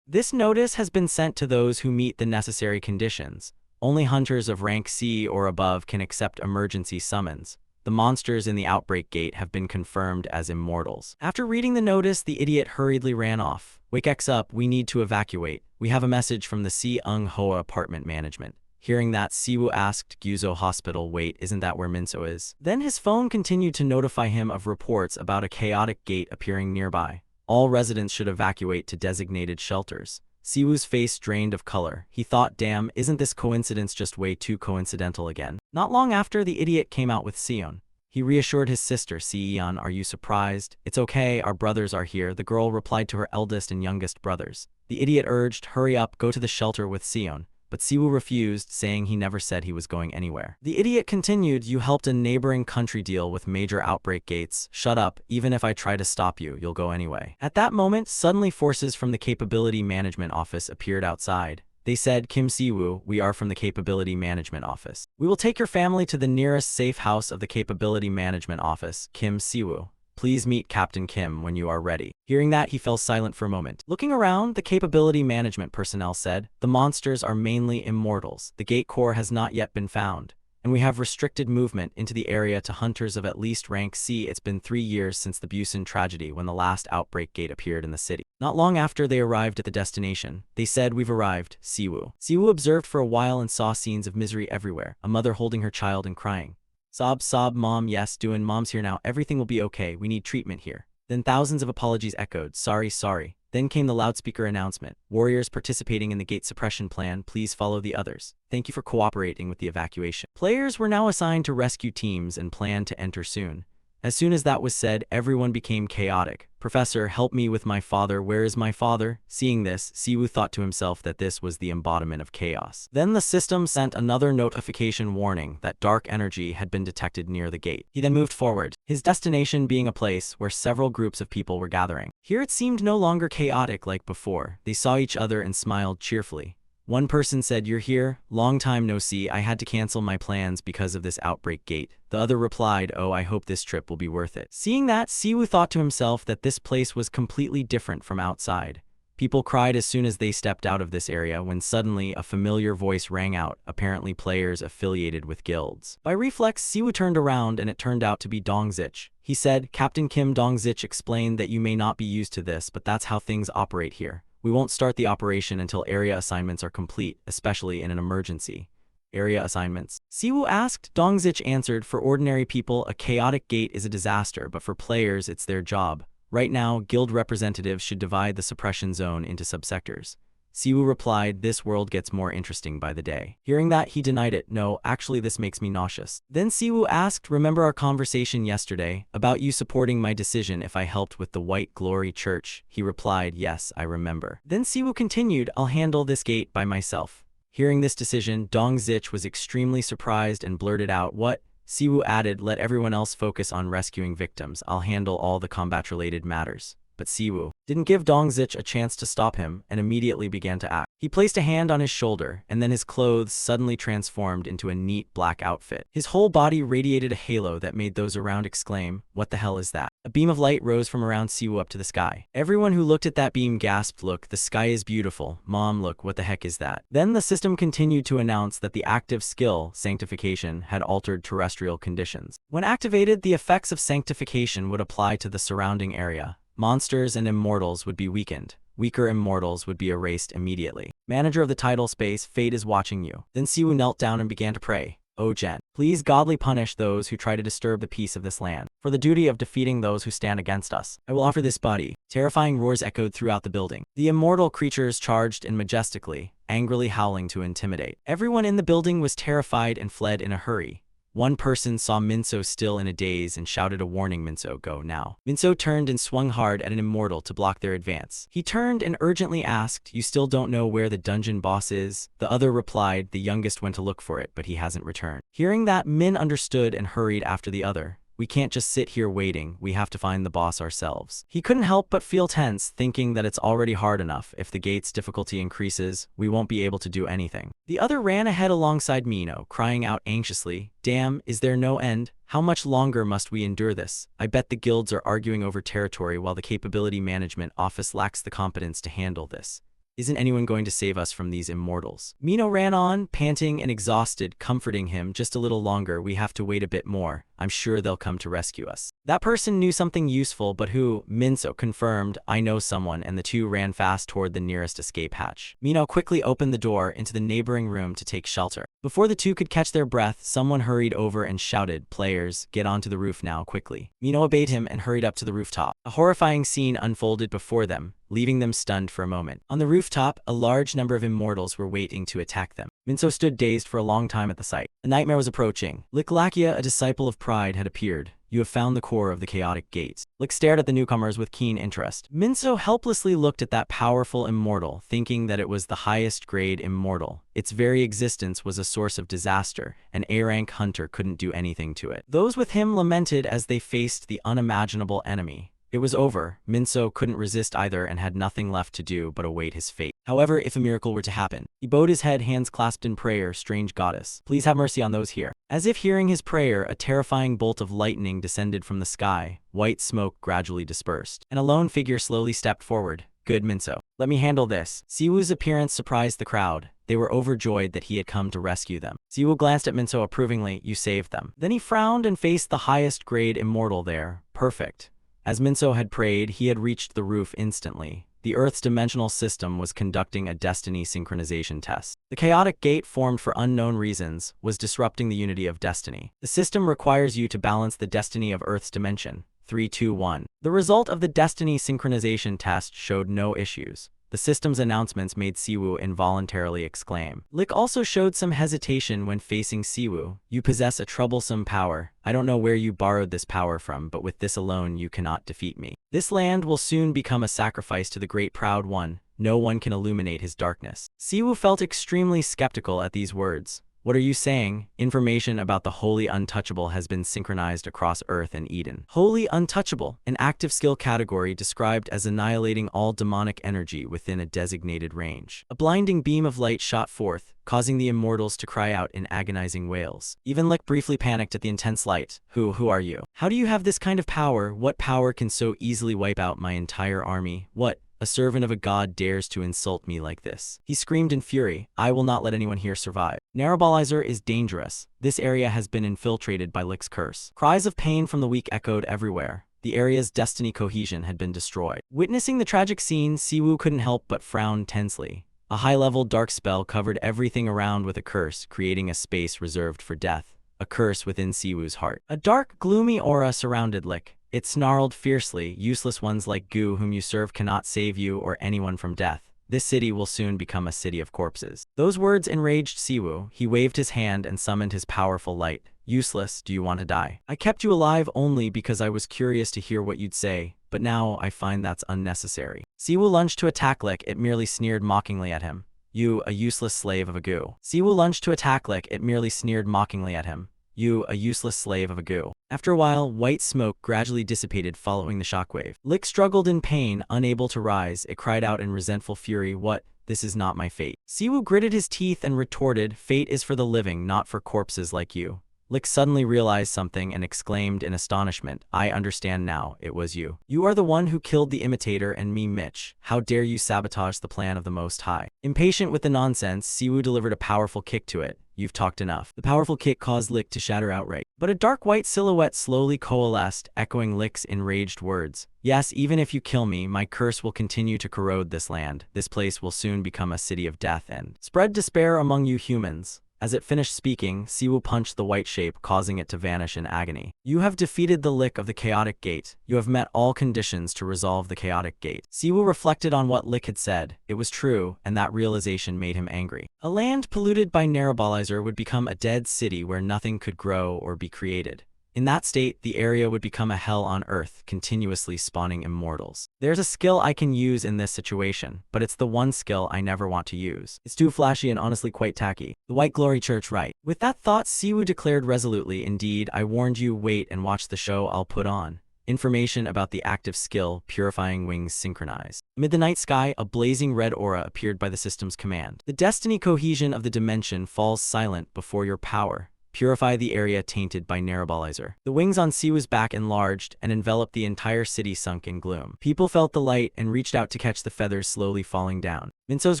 Speaker 1: This notice has been sent to those who meet the necessary conditions. Only hunters of rank C or above can accept emergency summons. The monsters in the outbreak gate have been confirmed as immortals. After reading the notice, the idiot hurriedly ran off. Wake X up, we need to evacuate. We have a message from the Seung-hoa apartment management. Hearing that, Siwoo asked Gyuzo Hospital, wait, isn't that where Minso is? Then his phone continued to notify him of reports about a chaotic gate appearing nearby. All residents should evacuate to designated shelters. Siwoo's face drained of color. He thought, damn, isn't this coincidence just way too coincidental again? Not long after, the idiot came out with Seon. He reassured his sister, Seon, are you surprised? It's okay, our brothers are here, the girl replied to her eldest and youngest brothers. The idiot urged, hurry up, go to the shelter with Seon. But Siwoo refused, saying he never said he was going anywhere. The idiot continued, you helped a neighboring country deal with major outbreak gates. Shut up, even if I try to stop you, you'll go anyway. At that moment, suddenly forces from the Capability Management Office appeared outside. They said, Kim Siwoo, we are from the Capability Management Office. We will take your family to the nearest safe house of the Capability Management Office, Kim Siwoo. Please meet Captain Kim when you are ready. Hearing that, he fell silent for a moment. Looking around, the capability management personnel said, the monsters are mainly immortals. The gate core has not yet been found, and we have restricted movement into the area to hunters of at least rank C. It's been 3 years since the Busan tragedy when the last outbreak gate appeared in the city. Not long after they arrived at the destination, they said, we've arrived, Siwoo. Siwoo observed for a while and saw scenes of misery everywhere, a mother holding her child and crying. Sob, sob, mom, yes, doing, mom's here now, everything will be okay, we need treatment here. Then thousands of apologies echoed, sorry, sorry. Then came the loudspeaker announcement, warriors participating in the gate suppression plan, please follow the others. Thank you for cooperating with the evacuation. Players were now assigned to rescue teams and planned to enter soon. As soon as that was said, everyone became chaotic. Professor, help me with my father, where is my father? Seeing this, Siwoo thought to himself that this was the embodiment of chaos. Then the system sent another notification warning that dark energy had been detected near the gate. He then moved forward, his destination being a place where several groups of people were gathering. Here it seemed no longer chaotic like before. They saw each other and smiled cheerfully. One person said, you're here? Long time no see, I had to cancel my plans because of this outbreak gate. The other replied, oh, I hope this trip will be worth it. Seeing that, Siwoo thought to himself that this place was completely different from outside. People cried as soon as they stepped out of this area when suddenly a familiar voice rang out, apparently players affiliated with guilds. By reflex, Siwoo turned around and it turned out to be Dongzich. He said, Captain Kim, Dongzich explained that you may not be used to this, but that's how things operate here. We won't start the operation until area assignments are complete, especially in an emergency. Area assignments? Siwoo asked. Dongzich answered, for ordinary people, a chaotic gate is a disaster, but for players, it's their job. Right now, guild representatives should divide the suppression zone into subsectors. Siwoo replied, this world gets more interesting by the day. Hearing that, he denied it. No, actually this makes me nauseous. Then Siwoo asked, remember our conversation yesterday about you supporting my decision if I helped with the White Glory Church? He replied, yes, I remember. Then Siwoo continued, I'll handle this gate by myself. Hearing this decision, Dongzich was extremely surprised and blurted out, what? Siwoo added, let everyone else focus on rescuing victims. I'll handle all the combat-related matters. But Siwoo didn't give Dongzich a chance to stop him and immediately began to act. He placed a hand on his shoulder, and then his clothes suddenly transformed into a neat black outfit. His whole body radiated a halo that made those around exclaim, what the hell is that? A beam of light rose from around Siwoo up to the sky. Everyone who looked at that beam gasped, look, the sky is beautiful. Mom, look, what the heck is that? Then the system continued to announce that the active skill, Sanctification, had altered terrestrial conditions. When activated, the effects of Sanctification would apply to the surrounding area. Monsters and immortals would be weakened. Weaker immortals would be erased immediately. Manager of the title space, fate is watching you. Then Siwoo knelt down and began to pray. O Jen, please godly punish those who try to disturb the peace of this land. For the duty of defeating those who stand against us, I will offer this body. Terrifying roars echoed throughout the building. The immortal creatures charged in majestically, angrily howling to intimidate. Everyone in the building was terrified and fled in a hurry. One person saw Minso still in a daze and shouted a warning, Minso, go now. Minso turned and swung hard at an immortal to block their advance. He turned and urgently asked, you still don't know where the dungeon boss is? The other replied, the youngest went to look for it, but he hasn't returned. Hearing that, Min understood and hurried after the other. We can't just sit here waiting, we have to find the boss ourselves. He couldn't help but feel tense, thinking that it's already hard enough. If the gate's difficulty increases, we won't be able to do anything. The other ran ahead alongside Mino, crying out anxiously, damn, is there no end? How much longer must we endure this? I bet the guilds are arguing over territory while the Capability Management Office lacks the competence to handle this. Isn't anyone going to save us from these immortals? Mino ran on, panting and exhausted, comforting him, just a little longer, we have to wait a bit more. I'm sure they'll come to rescue us. That person knew something useful, but who? Minso confirmed, I know someone, and the two ran fast toward the nearest escape hatch. Minho quickly opened the door into the neighboring room to take shelter. Before the two could catch their breath, someone hurried over and shouted, players, get onto the roof now, quickly. Minho obeyed him and hurried up to the rooftop. A horrifying scene unfolded before them, leaving them stunned for a moment. On the rooftop, a large number of immortals were waiting to attack them. Minso stood dazed for a long time at the sight. A nightmare was approaching. Liklakia, a disciple of pride, had appeared. You have found the core of the chaotic gates. Lick stared at the newcomers with keen interest. Minso helplessly looked at that powerful immortal, thinking that it was the highest grade immortal. Its very existence was a source of disaster. An A-rank hunter couldn't do anything to it. Those with him lamented as they faced the unimaginable enemy. It was over. Minso couldn't resist either and had nothing left to do but await his fate. However, if a miracle were to happen, he bowed his head, hands clasped in prayer, strange goddess, please have mercy on those here. As if hearing his prayer, a terrifying bolt of lightning descended from the sky. White smoke gradually dispersed, and a lone figure slowly stepped forward. Good Minso. Let me handle this. Siwoo's appearance surprised the crowd. They were overjoyed that he had come to rescue them. Siwoo glanced at Minso approvingly. You saved them. Then he frowned and faced the highest grade immortal there. Perfect. As Minso had prayed, he had reached the roof instantly. The Earth's dimensional system was conducting a destiny synchronization test. The chaotic gate, formed for unknown reasons, was disrupting the unity of destiny. The system requires you to balance the destiny of Earth's dimension. 3, 2, 1. The result of the destiny synchronization test showed no issues. The system's announcements made Siwoo involuntarily exclaim. Lick also showed some hesitation when facing Siwoo. You possess a troublesome power. I don't know where you borrowed this power from, but with this alone you cannot defeat me. This land will soon become a sacrifice to the great proud one. No one can illuminate his darkness. Siwoo felt extremely skeptical at these words. What are you saying? Information about the Holy Untouchable has been synchronized across Earth and Eden. Holy Untouchable, an active skill category described as annihilating all demonic energy within a designated range. A blinding beam of light shot forth, causing the immortals to cry out in agonizing wails. Even Lick briefly panicked at the intense light. Who are you? How do you have this kind of power? What power can so easily wipe out my entire army? What? A servant of a god dares to insult me like this. He screamed in fury. I will not let anyone here survive. Narrabalizer is dangerous. This area has been infiltrated by Lick's curse. Cries of pain from the weak echoed everywhere. The area's destiny cohesion had been destroyed. Witnessing the tragic scene, Siwoo couldn't help but frown tensely. A high-level dark spell covered everything around with a curse, creating a space reserved for death. A curse within Siwoo's heart. A dark, gloomy aura surrounded Lick. It snarled fiercely, useless ones like Gu whom you serve cannot save you or anyone from death. This city will soon become a city of corpses. Those words enraged Siwoo. He waved his hand and summoned his powerful light. Useless, do you want to die? I kept you alive only because I was curious to hear what you'd say, but now I find that's unnecessary. Siwoo lunged to attack Lick. It merely sneered mockingly at him. You, a useless slave of a Gu. Siwoo lunged to attack Lick. It merely sneered mockingly at him. You, a useless slave of a Gu. After a while, white smoke gradually dissipated following the shockwave. Lick struggled in pain, unable to rise. It cried out in resentful fury, what? This is not my fate. Siwoo gritted his teeth and retorted, fate is for the living, not for corpses like you. Lick suddenly realized something and exclaimed in astonishment, I understand now, it was you. You are the one who killed the imitator and me, Mitch. How dare you sabotage the plan of the Most High? Impatient with the nonsense, Siwoo delivered a powerful kick to it. You've talked enough. The powerful kick caused Lick to shatter outright. But a dark white silhouette slowly coalesced, echoing Lick's enraged words. Yes, even if you kill me, my curse will continue to corrode this land. This place will soon become a city of death and spread despair among you humans. As it finished speaking, Siwoo punched the white shape, causing it to vanish in agony. You have defeated the Lick of the Chaotic Gate. You have met all conditions to resolve the Chaotic Gate. Siwoo reflected on what Lick had said. It was true, and that realization made him angry. A land polluted by Narrabalizer would become a dead city where nothing could grow or be created. In that state, the area would become a hell on Earth, continuously spawning immortals. There's a skill I can use in this situation, but it's the one skill I never want to use. It's too flashy and honestly quite tacky. The White Glory Church, right? With that thought, Siwoo declared resolutely, indeed, I warned you, wait and watch the show I'll put on. Information about the active skill, Purifying Wings Synchronized. Amid the night sky, a blazing red aura appeared by the system's command. The destiny cohesion of the dimension falls silent before your power. Purify the area tainted by Narrabalizer. The wings on Siwoo's back enlarged and enveloped the entire city, sunk in gloom. People felt the light and reached out to catch the feathers slowly falling down. Minso's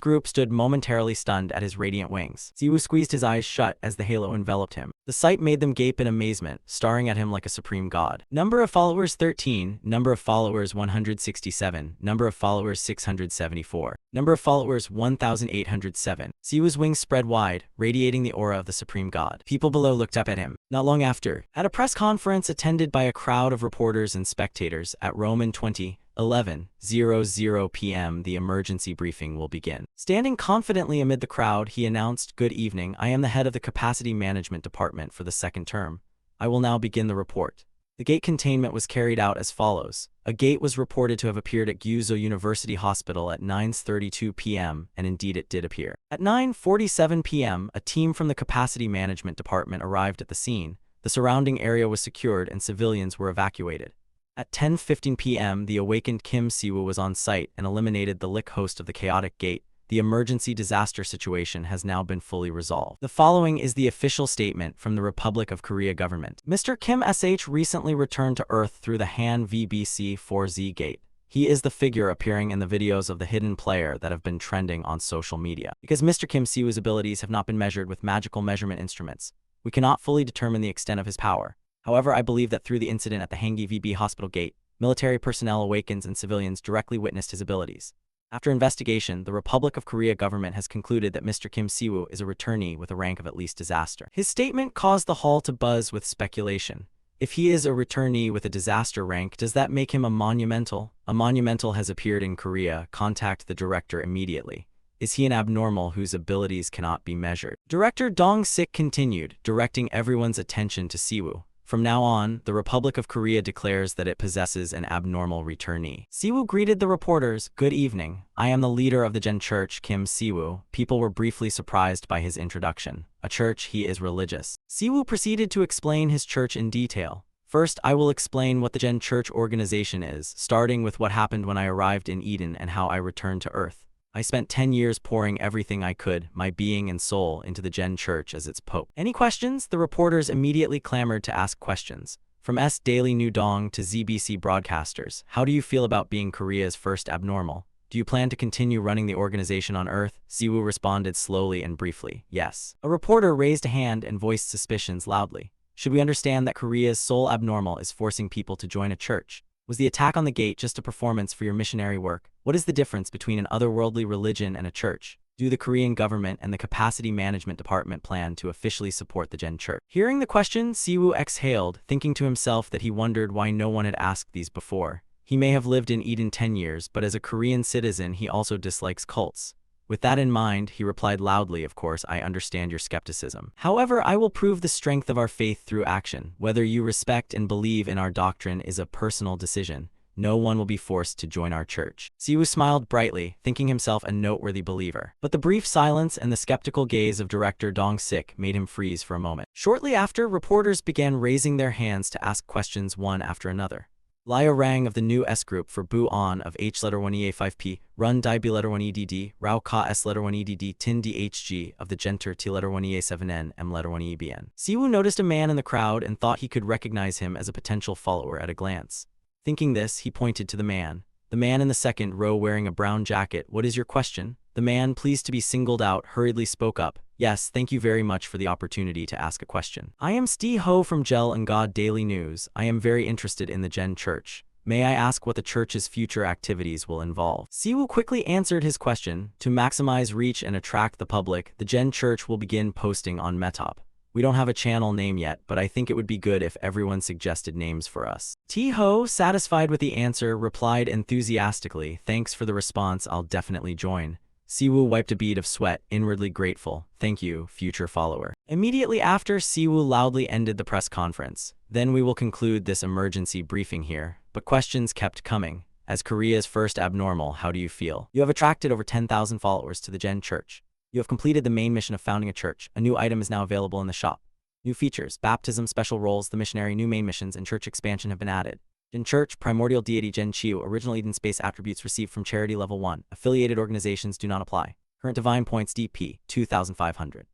Speaker 1: group stood momentarily stunned at his radiant wings. Siwoo squeezed his eyes shut as the halo enveloped him. The sight made them gape in amazement, staring at him like a supreme god. Number of followers 13, number of followers 167, number of followers 674, number of followers 1807. Siwoo's wings spread wide, radiating the aura of the supreme god. People below looked up at him. Not long after, at a press conference attended by a crowd of reporters and spectators at Roman 20:11:00 p.m. the emergency briefing will begin. Standing confidently amid the crowd, he announced, "Good evening, I am the head of the Capacity Management Department for the second term. I will now begin the report." The gate containment was carried out as follows. A gate was reported to have appeared at Gyuzo University Hospital at 9:32 p.m., and indeed it did appear. At 9:47 p.m., a team from the Capacity Management Department arrived at the scene. The surrounding area was secured and civilians were evacuated. At 10:15 p.m., the awakened Kim Siwoo was on site and eliminated the lick host of the chaotic gate. The emergency disaster situation has now been fully resolved. The following is the official statement from the Republic of Korea government. Mr. Kim SH recently returned to Earth through the Han VBC-4Z gate. He is the figure appearing in the videos of the hidden player that have been trending on social media. Because Mr. Kim Siwoo's abilities have not been measured with magical measurement instruments, we cannot fully determine the extent of his power. However, I believe that through the incident at the Hangi VB Hospital Gate, military personnel awakens and civilians directly witnessed his abilities. After investigation, the Republic of Korea government has concluded that Mr. Kim Siwoo is a returnee with a rank of at least disaster. His statement caused the hall to buzz with speculation. If he is a returnee with a disaster rank, does that make him a monumental? A monumental has appeared in Korea. Contact the director immediately. Is he an abnormal whose abilities cannot be measured? Director Dong-sik continued, directing everyone's attention to Siwoo. From now on, the Republic of Korea declares that it possesses an abnormal returnee. Siwoo greeted the reporters. "Good evening. I am the leader of the Gen Church, Kim Siwoo." People were briefly surprised by his introduction. A church, he is religious. Siwoo proceeded to explain his church in detail. First, I will explain what the Gen Church organization is, starting with what happened when I arrived in Eden and how I returned to Earth. I spent 10 years pouring everything I could, my being and soul, into the Gen Church as its pope. Any questions? The reporters immediately clamored to ask questions. From S Daily New Dong to ZBC broadcasters, how do you feel about being Korea's first abnormal? Do you plan to continue running the organization on Earth? Siwoo responded slowly and briefly, yes. A reporter raised a hand and voiced suspicions loudly. Should we understand that Korea's sole abnormal is forcing people to join a church? Was the attack on the gate just a performance for your missionary work? What is the difference between an otherworldly religion and a church? Do the Korean government and the Capacity Management Department plan to officially support the Gen Church? Hearing the question, Siwoo exhaled, thinking to himself that he wondered why no one had asked these before. He may have lived in Eden 10 years, but as a Korean citizen, he also dislikes cults. With that in mind, he replied loudly, "Of course, I understand your skepticism. However, I will prove the strength of our faith through action. Whether you respect and believe in our doctrine is a personal decision. No one will be forced to join our church." Siwoo smiled brightly, thinking himself a noteworthy believer. But the brief silence and the skeptical gaze of director Dong-sik made him freeze for a moment. Shortly after, reporters began raising their hands to ask questions one after another. Lia Rang of the new S group for Bu On of H letter 1EA5P, Run Dai B letter 1EDD, Rao Ka S letter 1EDD, Tin DHG of the Genter T letter 1EA7N, M letter 1EBN. Siwoo noticed a man in the crowd and thought he could recognize him as a potential follower at a glance. Thinking this, he pointed to the man. The man in the second row wearing a brown jacket. "What is your question?" The man, pleased to be singled out, hurriedly spoke up. "Yes, thank you very much for the opportunity to ask a question. I am Stee Ho from Gel and God Daily News. I am very interested in the Gen Church. May I ask what the church's future activities will involve?" Siwoo quickly answered his question. To maximize reach and attract the public, the Gen Church will begin posting on Metop. We don't have a channel name yet, but I think it would be good if everyone suggested names for us. T Ho, satisfied with the answer, replied enthusiastically, "Thanks for the response, I'll definitely join." Siwoo wiped a bead of sweat, inwardly grateful. "Thank you, future follower." Immediately after, Siwoo loudly ended the press conference. "Then we will conclude this emergency briefing here." But questions kept coming. As Korea's first abnormal, how do you feel? You have attracted over 10,000 followers to the Gen Church. You have completed the main mission of founding a church. A new item is now available in the shop. New features, baptism, special roles, the missionary, new main missions, and church expansion have been added. Gen Church, primordial deity Gen Chiu, original Eden space attributes received from charity level 1. Affiliated organizations do not apply. Current divine points DP, 2,500.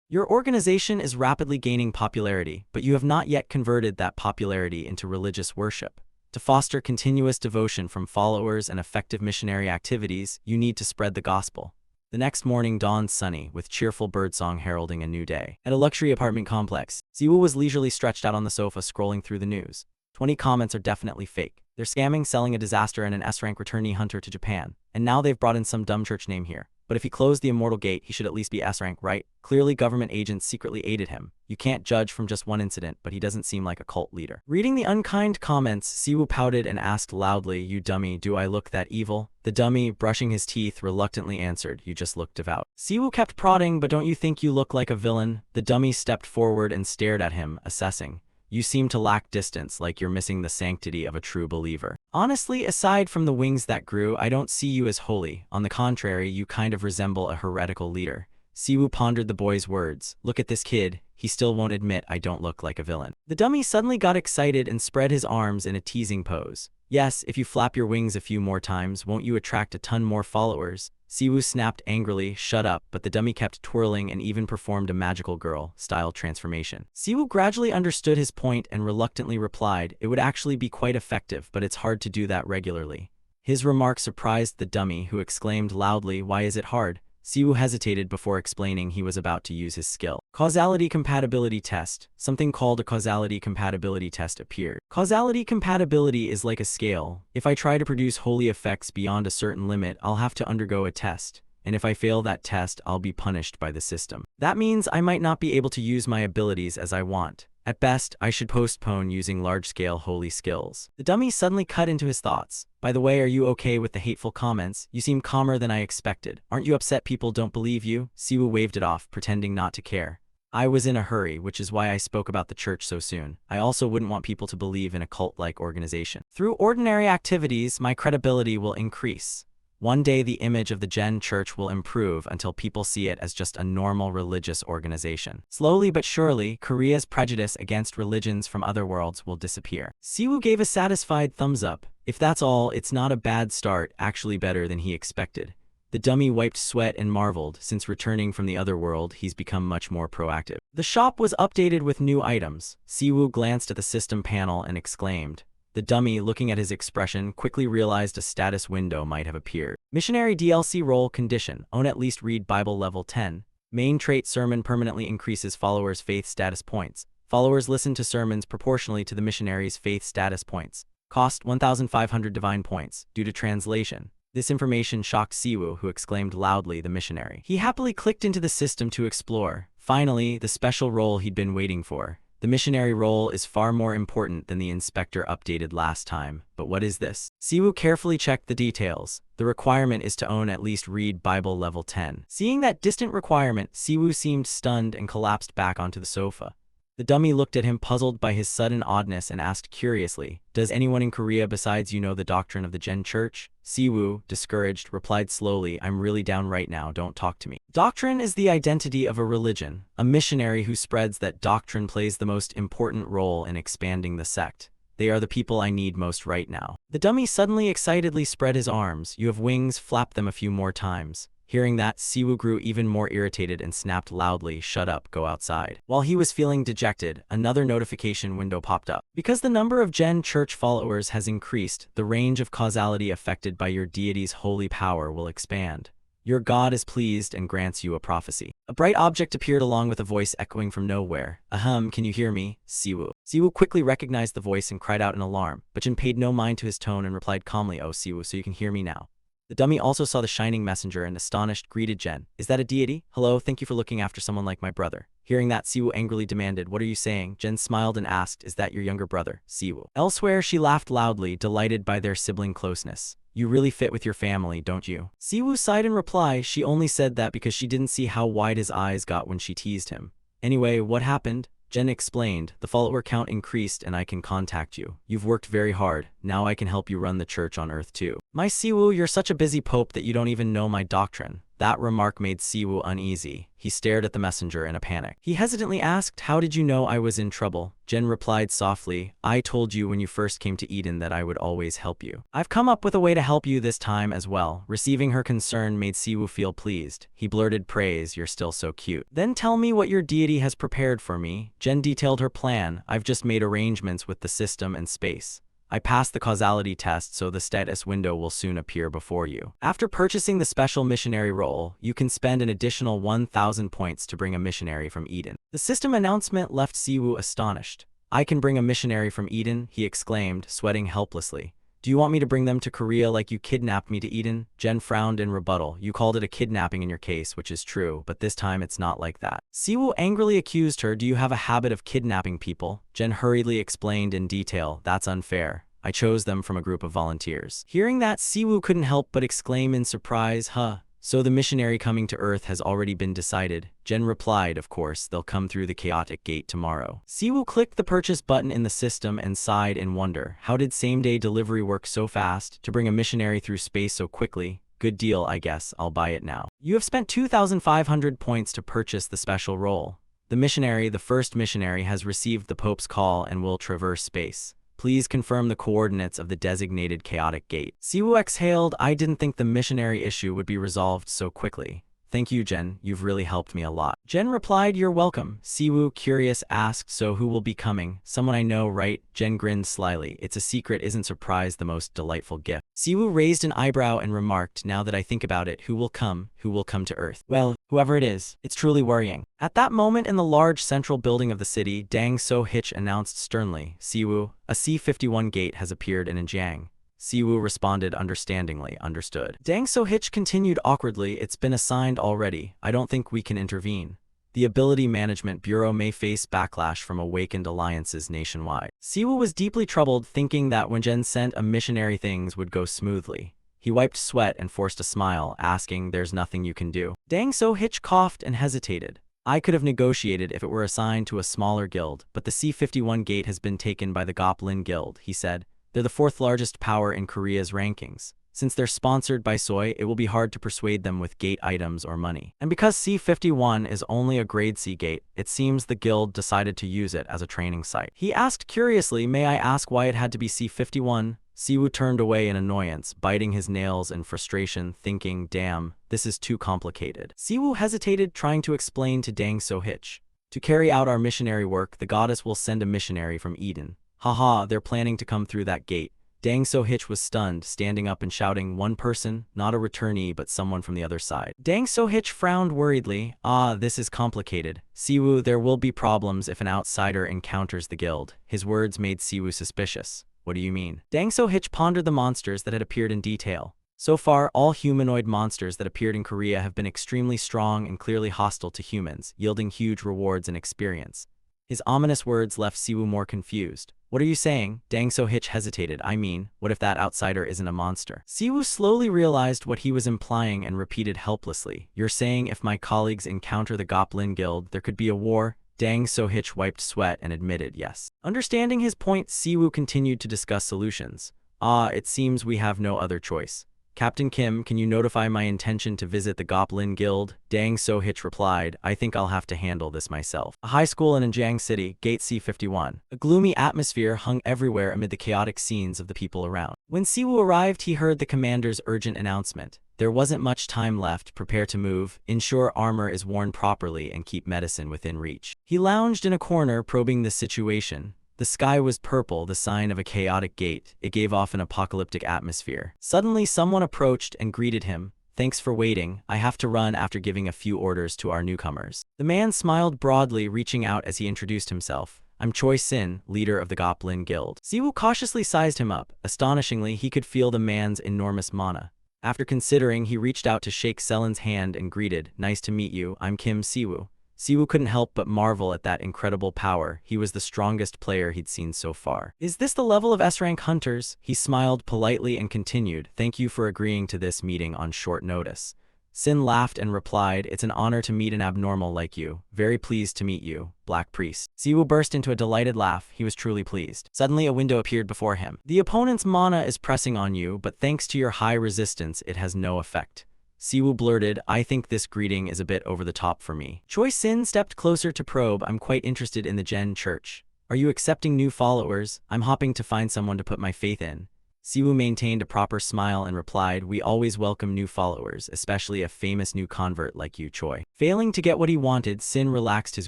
Speaker 1: Your organization is rapidly gaining popularity, but you have not yet converted that popularity into religious worship. To foster continuous devotion from followers and effective missionary activities, you need to spread the gospel. The next morning dawned sunny, with cheerful birdsong heralding a new day. At a luxury apartment complex, Siwoo was leisurely stretched out on the sofa scrolling through the news. 20 comments are definitely fake. They're scamming, selling a disaster and an S-rank returnee hunter to Japan. And now they've brought in some dumb church name here. But if he closed the immortal gate, he should at least be S-rank, right? Clearly government agents secretly aided him. You can't judge from just one incident, but he doesn't seem like a cult leader. Reading the unkind comments, Siwoo pouted and asked loudly, "You dummy, do I look that evil?" The dummy, brushing his teeth, reluctantly answered, "You just look devout." Siwoo kept prodding, "But don't you think you look like a villain?" The dummy stepped forward and stared at him, assessing. "You seem to lack distance, like you're missing the sanctity of a true believer. Honestly, aside from the wings that grew, I don't see you as holy. On the contrary, you kind of resemble a heretical leader." Siwoo pondered the boy's words. "Look at this kid. He still won't admit I don't look like a villain." The dummy suddenly got excited and spread his arms in a teasing pose. "Yes, if you flap your wings a few more times, won't you attract a ton more followers?" Siwoo snapped angrily, "Shut up," but the dummy kept twirling and even performed a magical girl-style transformation. Siwoo gradually understood his point and reluctantly replied, "It would actually be quite effective, but it's hard to do that regularly." His remark surprised the dummy, who exclaimed loudly, "Why is it hard?" Siwoo hesitated before explaining he was about to use his skill. Causality compatibility test. Something called a causality compatibility test appeared. Causality compatibility is like a scale. If I try to produce holy effects beyond a certain limit, I'll have to undergo a test. And if I fail that test, I'll be punished by the system. That means I might not be able to use my abilities as I want. At best, I should postpone using large-scale holy skills. The dummy suddenly cut into his thoughts. "By the way, are you okay with the hateful comments? You seem calmer than I expected. Aren't you upset people don't believe you?" Siwoo waved it off, pretending not to care. "I was in a hurry, which is why I spoke about the church so soon. I also wouldn't want people to believe in a cult-like organization. Through ordinary activities, my credibility will increase. One day the image of the Gen Church will improve until people see it as just a normal religious organization. Slowly but surely, Korea's prejudice against religions from other worlds will disappear." Siwoo gave a satisfied thumbs up. If that's all, it's not a bad start, actually better than he expected. The dummy wiped sweat and marveled. Since returning from the other world, he's become much more proactive. The shop was updated with new items. Siwoo glanced at the system panel and exclaimed. The dummy, looking at his expression, quickly realized a status window might have appeared. Missionary DLC role condition. Own at least read Bible level 10. Main trait sermon permanently increases followers' faith status points. Followers listen to sermons proportionally to the missionary's faith status points. Cost 1,500 divine points. Due to translation. This information shocked Siwoo, who exclaimed loudly, "The missionary." He happily clicked into the system to explore. Finally, the special role he'd been waiting for. The missionary role is far more important than the inspector updated last time. But what is this? Siwoo carefully checked the details. The requirement is to own at least read Bible level 10. Seeing that distant requirement, Siwoo seemed stunned and collapsed back onto the sofa. The dummy looked at him, puzzled by his sudden oddness, and asked curiously, "Does anyone in Korea besides you know the doctrine of the Gen Church?" Siwoo, discouraged, replied slowly, "I'm really down right now, don't talk to me." Doctrine is the identity of a religion. A missionary who spreads that doctrine plays the most important role in expanding the sect. They are the people I need most right now. The dummy suddenly excitedly spread his arms. "You have wings, flap them a few more times." Hearing that, Siwoo grew even more irritated and snapped loudly, "Shut up, go outside." While he was feeling dejected, another notification window popped up. Because the number of Gen Church followers has increased, the range of causality affected by your deity's holy power will expand. Your god is pleased and grants you a prophecy. A bright object appeared along with a voice echoing from nowhere. "Ahem, can you hear me, Siwoo?" Siwoo quickly recognized the voice and cried out in alarm, but Jin paid no mind to his tone and replied calmly, "Oh Siwoo, so you can hear me now." The dummy also saw the shining messenger and astonished greeted Jen. "Is that a deity? Hello, thank you for looking after someone like my brother." Hearing that, Siwoo angrily demanded, "What are you saying?" Jen smiled and asked, "Is that your younger brother, Siwoo?" Elsewhere, she laughed loudly, delighted by their sibling closeness. "You really fit with your family, don't you?" Siwoo sighed in reply. She only said that because she didn't see how wide his eyes got when she teased him. "Anyway, what happened?" Jen explained, "The follower count increased and I can contact you. You've worked very hard. Now I can help you run the church on Earth too." "My Siwoo, you're such a busy pope that you don't even know my doctrine." That remark made Siwoo uneasy. He stared at the messenger in a panic. He hesitantly asked, "How did you know I was in trouble?" Jen replied softly, "I told you when you first came to Eden that I would always help you. I've come up with a way to help you this time as well." Receiving her concern made Siwoo feel pleased. He blurted praise, "You're still so cute." "Then tell me what your deity has prepared for me." Jen detailed her plan. "I've just made arrangements with the system and space. I passed the causality test, so the status window will soon appear before you. After purchasing the special missionary role, you can spend an additional 1,000 points to bring a missionary from Eden. The system announcement left Siwoo astonished. I can bring a missionary from Eden, he exclaimed, sweating helplessly. Do you want me to bring them to Korea like you kidnapped me to Eden? Jen frowned in rebuttal. You called it a kidnapping in your case, which is true, but this time it's not like that. Siwoo angrily accused her. Do you have a habit of kidnapping people? Jen hurriedly explained in detail. That's unfair. I chose them from a group of volunteers. Hearing that, Siwoo couldn't help but exclaim in surprise, huh? So the missionary coming to Earth has already been decided? Jen replied, of course, they'll come through the chaotic gate tomorrow. Siwoo clicked the purchase button in the system and sighed in wonder. How did same-day delivery work so fast? To bring a missionary through space so quickly? Good deal, I guess. I'll buy it now. You have spent 2,500 points to purchase the special role. The missionary, the first missionary, has received the Pope's call and will traverse space. Please confirm the coordinates of the designated chaotic gate. Siwoo exhaled. I didn't think the missionary issue would be resolved so quickly. Thank you, Jen. You've really helped me a lot. Jen replied, you're welcome. Siwoo, curious, asked, so who will be coming? Someone I know, right? Jen grinned slyly. It's a secret. Isn't surprise the most delightful gift? Siwoo raised an eyebrow and remarked, now that I think about it, who will come? Who will come to Earth? Well, whoever it is, it's truly worrying. At that moment in the large central building of the city, Dang So-hitch announced sternly, Siwoo, a C-51 gate has appeared in Anjiang. Siwoo responded understandingly, understood. Dang So-hitch continued awkwardly, it's been assigned already. I don't think we can intervene. The Ability Management Bureau may face backlash from awakened alliances nationwide. Siwoo was deeply troubled, thinking that when Jen sent a missionary things would go smoothly. He wiped sweat and forced a smile, asking, there's nothing you can do. Dang So-hitch coughed and hesitated. I could have negotiated if it were assigned to a smaller guild, but the C-51 gate has been taken by the Goblin Guild, he said. They're the fourth largest power in Korea's rankings. Since they're sponsored by Soy, it will be hard to persuade them with gate items or money. And because C-51 is only a grade C gate, it seems the guild decided to use it as a training site. He asked curiously, may I ask why it had to be C-51? Siwoo turned away in annoyance, biting his nails in frustration, thinking, damn, this is too complicated. Siwoo hesitated, trying to explain to Dang So-hitch. To carry out our missionary work, the goddess will send a missionary from Eden. Haha, they're planning to come through that gate. Dang So-hitch was stunned, standing up and shouting, one person, not a returnee but someone from the other side. Dang So-hitch frowned worriedly. Ah, this is complicated. Siwoo, there will be problems if an outsider encounters the guild. His words made Siwoo suspicious. What do you mean? Dang So-hitch pondered the monsters that had appeared in detail. So far, all humanoid monsters that appeared in Korea have been extremely strong and clearly hostile to humans, yielding huge rewards and experience. His ominous words left Siwoo more confused. What are you saying? Dang So-hitch hesitated. I mean, what if that outsider isn't a monster? Siwoo slowly realized what he was implying and repeated helplessly. You're saying if my colleagues encounter the Goblin Guild, there could be a war? Dang So-hitch wiped sweat and admitted yes. Understanding his point, Siwoo continued to discuss solutions. Ah, it seems we have no other choice. Captain Kim, can you notify my intention to visit the Goblin Guild? Dang So-hitch replied, I think I'll have to handle this myself. A high school in Anjiang City, Gate C-51. A gloomy atmosphere hung everywhere amid the chaotic scenes of the people around. When Siwoo arrived, he heard the commander's urgent announcement. There wasn't much time left, prepare to move, ensure armor is worn properly, and keep medicine within reach. He lounged in a corner, probing the situation. The sky was purple, the sign of a chaotic gate. It gave off an apocalyptic atmosphere. Suddenly, someone approached and greeted him. Thanks for waiting. I have to run after giving a few orders to our newcomers. The man smiled broadly, reaching out as he introduced himself. I'm Choi Sin, leader of the Goblin Guild. Siwoo cautiously sized him up. Astonishingly, he could feel the man's enormous mana. After considering, he reached out to shake Selen's hand and greeted, nice to meet you, I'm Kim Siwoo. Siwoo couldn't help but marvel at that incredible power. He was the strongest player he'd seen so far. Is this the level of S-rank hunters? He smiled politely and continued, thank you for agreeing to this meeting on short notice. Sin laughed and replied, it's an honor to meet an abnormal like you. Very pleased to meet you, Black Priest. Siwoo burst into a delighted laugh. He was truly pleased. Suddenly, a window appeared before him. The opponent's mana is pressing on you, but thanks to your high resistance, it has no effect. Siwoo blurted, I think this greeting is a bit over the top for me. Choi Sin stepped closer to probe, I'm quite interested in the Jen Church. Are you accepting new followers? I'm hoping to find someone to put my faith in. Siwoo maintained a proper smile and replied, we always welcome new followers, especially a famous new convert like you, Choi. Failing to get what he wanted, Sin relaxed his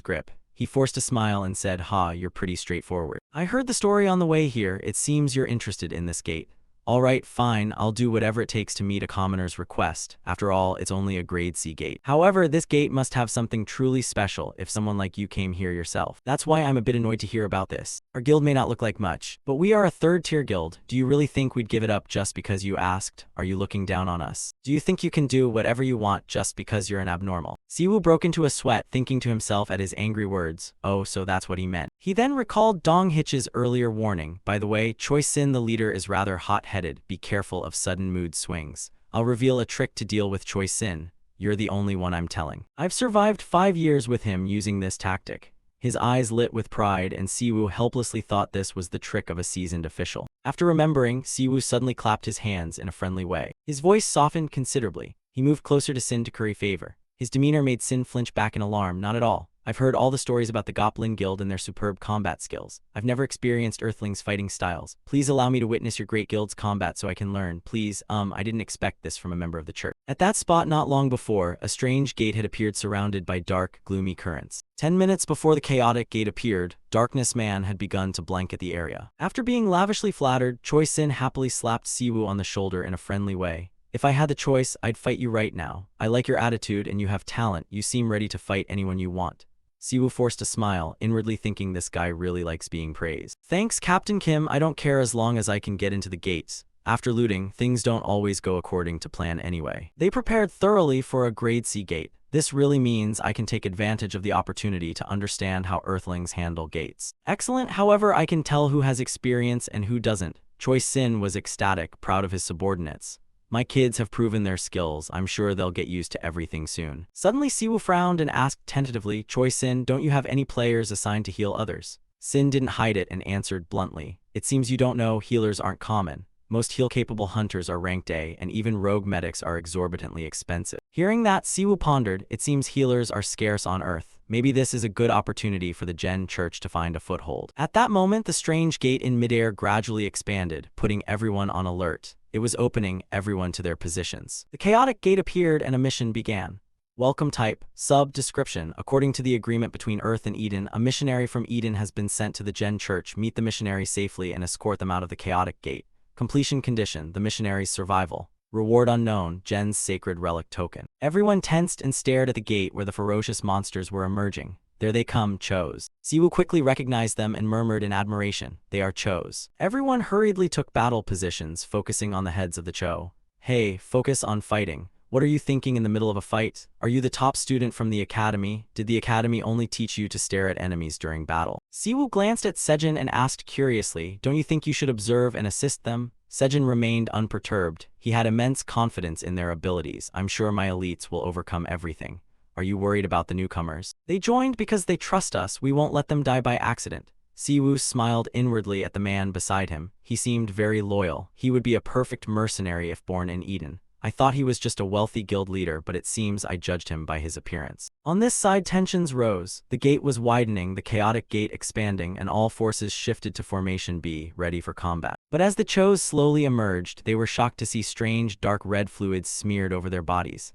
Speaker 1: grip. He forced a smile and said, "Ha, you're pretty straightforward. I heard the story on the way here. It seems you're interested in this gate. All right, fine, I'll do whatever it takes to meet a commoner's request. After all, it's only a grade C gate. However, this gate must have something truly special if someone like you came here yourself. That's why I'm a bit annoyed to hear about this. Our guild may not look like much, but we are a third-tier guild. Do you really think we'd give it up just because you asked? Are you looking down on us? Do you think you can do whatever you want just because you're an abnormal?" Siwoo broke into a sweat, thinking to himself at his angry words, oh, so that's what he meant. He then recalled Dong Hitch's earlier warning. By the way, Choi Sin the leader is rather hot-headed. Be careful of sudden mood swings. I'll reveal a trick to deal with Choi Sin. You're the only one I'm telling. I've survived 5 years with him using this tactic. His eyes lit with pride, and Siwoo helplessly thought this was the trick of a seasoned official. After remembering, Siwoo suddenly clapped his hands in a friendly way. His voice softened considerably. He moved closer to Sin to curry favor. His demeanor made Sin flinch back in alarm. Not at all. I've heard all the stories about the Goblin Guild and their superb combat skills. I've never experienced Earthlings' fighting styles. Please allow me to witness your great guild's combat so I can learn. Please, I didn't expect this from a member of the church. At that spot not long before, a strange gate had appeared surrounded by dark, gloomy currents. 10 minutes before the chaotic gate appeared, Darkness Man had begun to blanket the area. After being lavishly flattered, Choi Sin happily slapped Siwoo on the shoulder in a friendly way. If I had the choice, I'd fight you right now. I like your attitude and you have talent. You seem ready to fight anyone you want. Siwoo forced a smile, inwardly thinking this guy really likes being praised. Thanks, Captain Kim. I don't care as long as I can get into the gates. After looting, things don't always go according to plan anyway. They prepared thoroughly for a grade C gate. This really means I can take advantage of the opportunity to understand how Earthlings handle gates. Excellent, however, I can tell who has experience and who doesn't. Choi Sin was ecstatic, proud of his subordinates. My kids have proven their skills. I'm sure they'll get used to everything soon. Suddenly, Siwoo frowned and asked tentatively, Choi Sin, don't you have any players assigned to heal others? Sin didn't hide it and answered bluntly, it seems you don't know healers aren't common. Most heal-capable hunters are ranked A, and even rogue medics are exorbitantly expensive. Hearing that, Siwoo pondered, it seems healers are scarce on Earth. Maybe this is a good opportunity for the Gen Church to find a foothold. At that moment, the strange gate in midair gradually expanded, putting everyone on alert. It was opening everyone to their positions. The chaotic gate appeared and a mission began. Welcome type, sub description. According to the agreement between Earth and Eden, a missionary from Eden has been sent to the Gen Church. Meet the missionary safely and escort them out of the chaotic gate. Completion condition, the missionary's survival. Reward unknown, Gen's sacred relic token. Everyone tensed and stared at the gate where the ferocious monsters were emerging. There they come, Chos. Siwoo quickly recognized them and murmured in admiration, they are Chos. Everyone hurriedly took battle positions, focusing on the heads of the Cho. Hey, focus on fighting. What are you thinking in the middle of a fight? Are you the top student from the academy? Did the academy only teach you to stare at enemies during battle? Siwoo glanced at Sejin and asked curiously, don't you think you should observe and assist them? Sejin remained unperturbed. He had immense confidence in their abilities. I'm sure my elites will overcome everything. Are you worried about the newcomers? They joined because they trust us. We won't let them die by accident. Siwoo smiled inwardly at the man beside him. He seemed very loyal. He would be a perfect mercenary if born in Eden. I thought he was just a wealthy guild leader, but it seems I judged him by his appearance. On this side, tensions rose. The gate was widening, the chaotic gate expanding, and all forces shifted to Formation B, ready for combat. But as the Chos slowly emerged, they were shocked to see strange, dark red fluids smeared over their bodies.